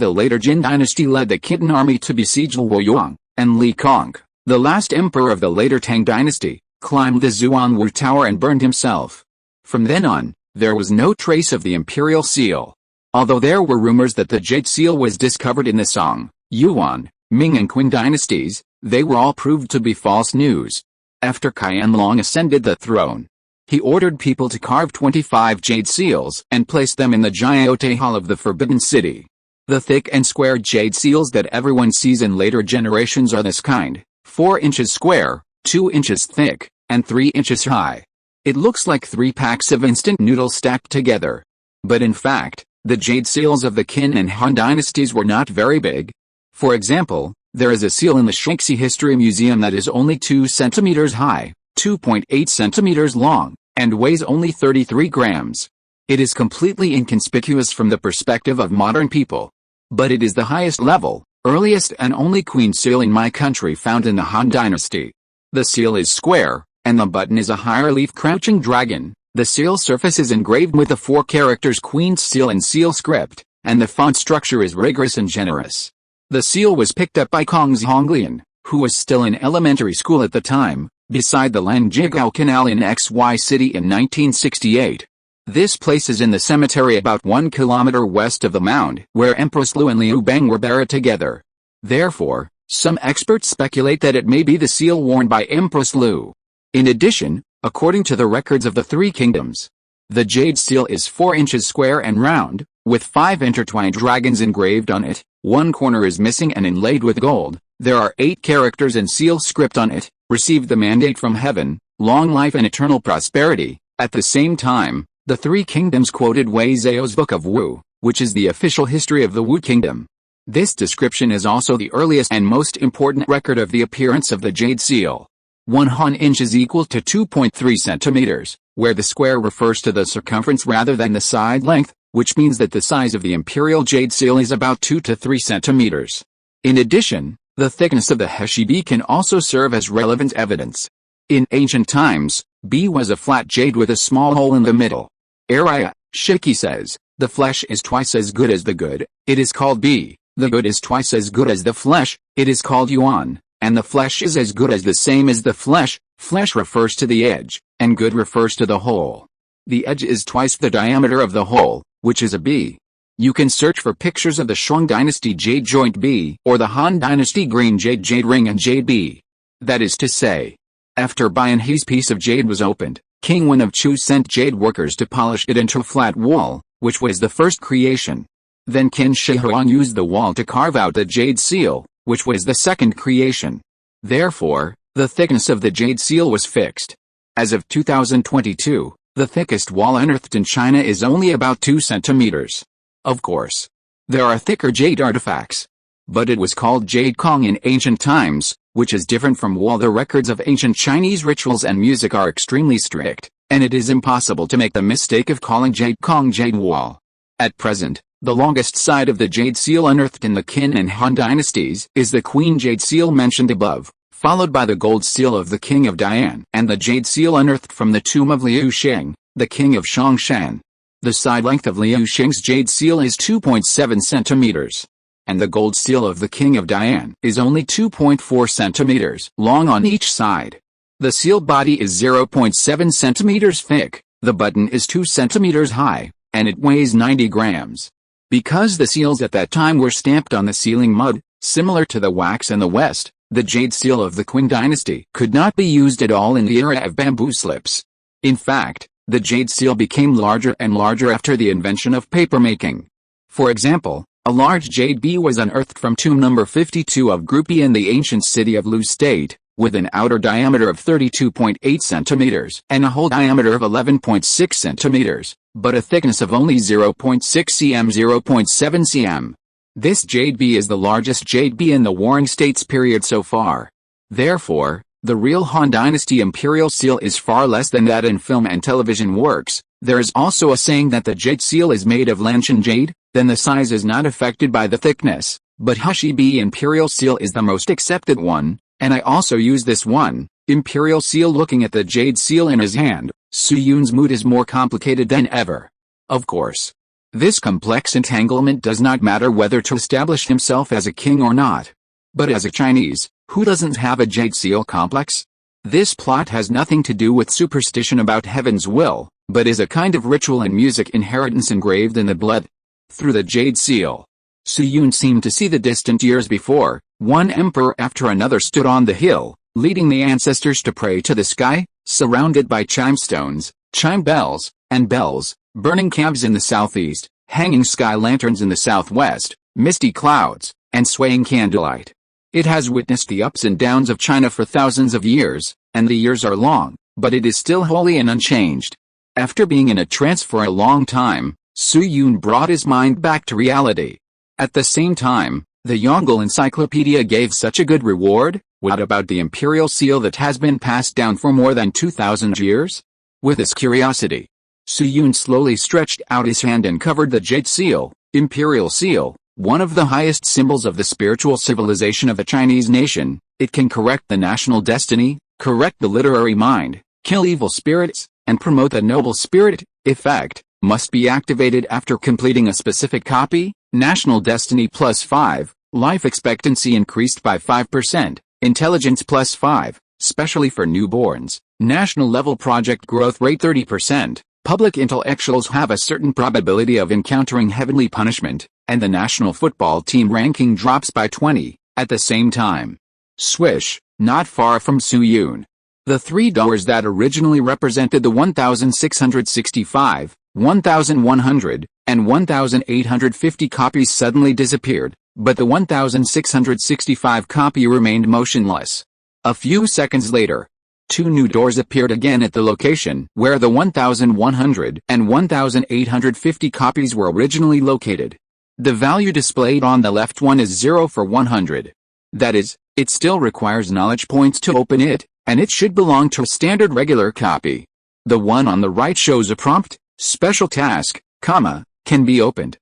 the later Jin dynasty led the Khitan army to besiege Luoyang, and Li Kong, the last emperor of the later Tang dynasty, climbed the Zhuanwu Tower and burned himself. From then on, there was no trace of the imperial seal. Although there were rumors that the jade seal was discovered in the Song, Yuan, Ming and Qin dynasties, they were all proved to be false news. After Qianlong ascended the throne, he ordered people to carve 25 jade seals and place them in the Jiote Hall of the Forbidden City. The thick and square jade seals that everyone sees in later generations are this kind, 4 inches square, 2 inches thick, and 3 inches high. It looks like 3 packs of instant noodles stacked together. But in fact, the jade seals of the Qin and Han dynasties were not very big. For example, there is a seal in the Shaanxi History Museum that is only 2 centimeters high, 2.8 centimeters long, and weighs only 33 grams. It is completely inconspicuous from the perspective of modern people. But it is the highest level, earliest and only queen seal in my country found in the Han dynasty. The seal is square, and the button is a higher-leaf crouching dragon. The seal surface is engraved with the 4 characters Queen's Seal in seal script, and the font structure is rigorous and generous. The seal was picked up by Kong Zhonglian, who was still in elementary school at the time, beside the Lanjigao Canal in XY City in 1968. This place is in the cemetery about 1 kilometer west of the mound where Empress Lu and Liu Bang were buried together. Therefore, some experts speculate that it may be the seal worn by Empress Lu. In addition, according to the records of the 3 kingdoms, the jade seal is 4 inches square and round, with 5 intertwined dragons engraved on it. 1 corner is missing and inlaid with gold. There are 8 characters in seal script on it. Received the mandate from heaven, long life and eternal prosperity. At the same time, the 3 kingdoms quoted Wei Zhao's Book of Wu, which is the official history of the Wu kingdom. This description is also the earliest and most important record of the appearance of the jade seal. 1 Han inch is equal to 2.3 centimeters, where the square refers to the circumference rather than the side length, which means that the size of the imperial jade seal is about 2 to 3 centimeters. In addition, the thickness of the Heshibi can also serve as relevant evidence. In ancient times, B was a flat jade with a small hole in the middle. Araya, Shiki says, the flesh is twice as good as the good, it is called B. The good is twice as good as the flesh, it is called Yuan, and the flesh is as good as the same as the flesh. Flesh refers to the edge, and good refers to the hole. The edge is twice the diameter of the hole, which is a B. You can search for pictures of the Shang dynasty jade joint B or the Han dynasty green jade ring and jade B. That is to say, after Bian He's piece of jade was opened, King Wen of Chu sent jade workers to polish it into a flat wall, which was the first creation. Then Qin Shi Huang used the wall to carve out the jade seal, which was the second creation. Therefore, the thickness of the jade seal was fixed. As of 2022, the thickest wall unearthed in China is only about 2 centimeters. Of course, there are thicker jade artifacts. But it was called Jade Kong in ancient times, which is different from wall. The records of ancient Chinese rituals and music are extremely strict, and it is impossible to make the mistake of calling Jade Kong Jade Wall. At present, the longest side of the jade seal unearthed in the Qin and Han dynasties is the Queen Jade Seal mentioned above, followed by the gold seal of the King of Dian and the jade seal unearthed from the tomb of Liu Xing, the King of Shongshan. The side length of Liu Xing's jade seal is 2.7 centimeters. And the gold seal of the King of Dian is only 2.4 centimeters long on each side. The seal body is 0.7 centimeters thick, the button is 2 centimeters high, and it weighs 90 grams. Because the seals at that time were stamped on the sealing mud, similar to the wax in the West, the jade seal of the Qin dynasty could not be used at all in the era of bamboo slips. In fact, the jade seal became larger and larger after the invention of papermaking. For example, a large jade bee was unearthed from tomb number 52 of Grupi in the ancient city of Lu State, with an outer diameter of 32.8 centimeters and a hole diameter of 11.6 centimeters, but a thickness of only 0.6 cm 0.7 cm. This jade bee is the largest jade bee in the Warring States period so far. Therefore, the real Han Dynasty imperial seal is far less than that in film and television works. There is also a saying that the jade seal is made of Lanshan jade, then the size is not affected by the thickness, but Hushibi imperial seal is the most accepted one, and I also use this one. Imperial seal looking at the jade seal in his hand, Su Yun's mood is more complicated than ever. Of course, this complex entanglement does not matter whether to establish himself as a king or not. But as a Chinese, who doesn't have a jade seal complex? This plot has nothing to do with superstition about heaven's will, but is a kind of ritual and music inheritance engraved in the blood. Through the jade seal, Suyun seemed to see the distant years before. One emperor after another stood on the hill, leading the ancestors to pray to the sky, surrounded by chime stones, chime bells, and bells, burning calves in the southeast, hanging sky lanterns in the southwest, misty clouds, and swaying candlelight. It has witnessed the ups and downs of China for thousands of years, and the years are long, but it is still holy and unchanged. After being in a trance for a long time, Suyun brought his mind back to reality. At the same time, the Yongle Encyclopedia gave such a good reward. What about the imperial seal that has been passed down for more than 2,000 years? With this curiosity, Suyun slowly stretched out his hand and covered the jade seal, imperial seal, one of the highest symbols of the spiritual civilization of the Chinese nation. It can correct the national destiny, correct the literary mind, kill evil spirits, and promote the noble spirit. Effect must be activated after completing a specific copy. National destiny +5, life expectancy increased by 5%, intelligence +5, especially for newborns, national level project growth rate 30%, public intellectuals have a certain probability of encountering heavenly punishment, and the national football team ranking drops by 20, at the same time. Swish, not far from Suyun. The three doors that originally represented the 1665, 1100, and 1850 copies suddenly disappeared, but the 1665 copy remained motionless. A few seconds later, two new doors appeared again at the location where the 1100 and 1850 copies were originally located. The value displayed on the left one is 0 for 100. That is, it still requires knowledge points to open it, and it should belong to a standard regular copy. The one on the right shows a prompt, special task, can be opened,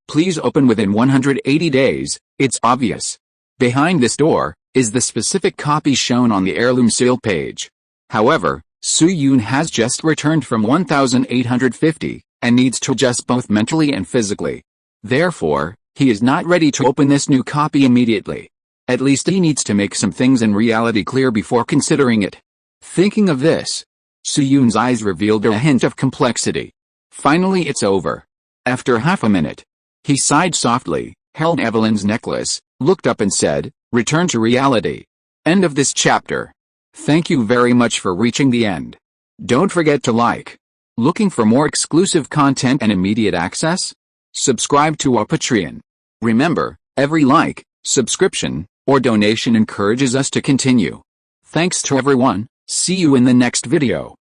please open within 180 days. It's obvious. Behind this door is the specific copy shown on the heirloom seal page. However, Suyun has just returned from 1850, and needs to adjust both mentally and physically. Therefore, he is not ready to open this new copy immediately. At least he needs to make some things in reality clear before considering it. Thinking of this, Suyun's eyes revealed a hint of complexity. Finally it's over. After half a minute, he sighed softly, held Evelyn's necklace, looked up and said, "Return to reality." End of this chapter. Thank you very much for reaching the end. Don't forget to like. Looking for more exclusive content and immediate access? Subscribe to our Patreon. Remember, every like, subscription, or donation encourages us to continue. Thanks to everyone. See you in the next video.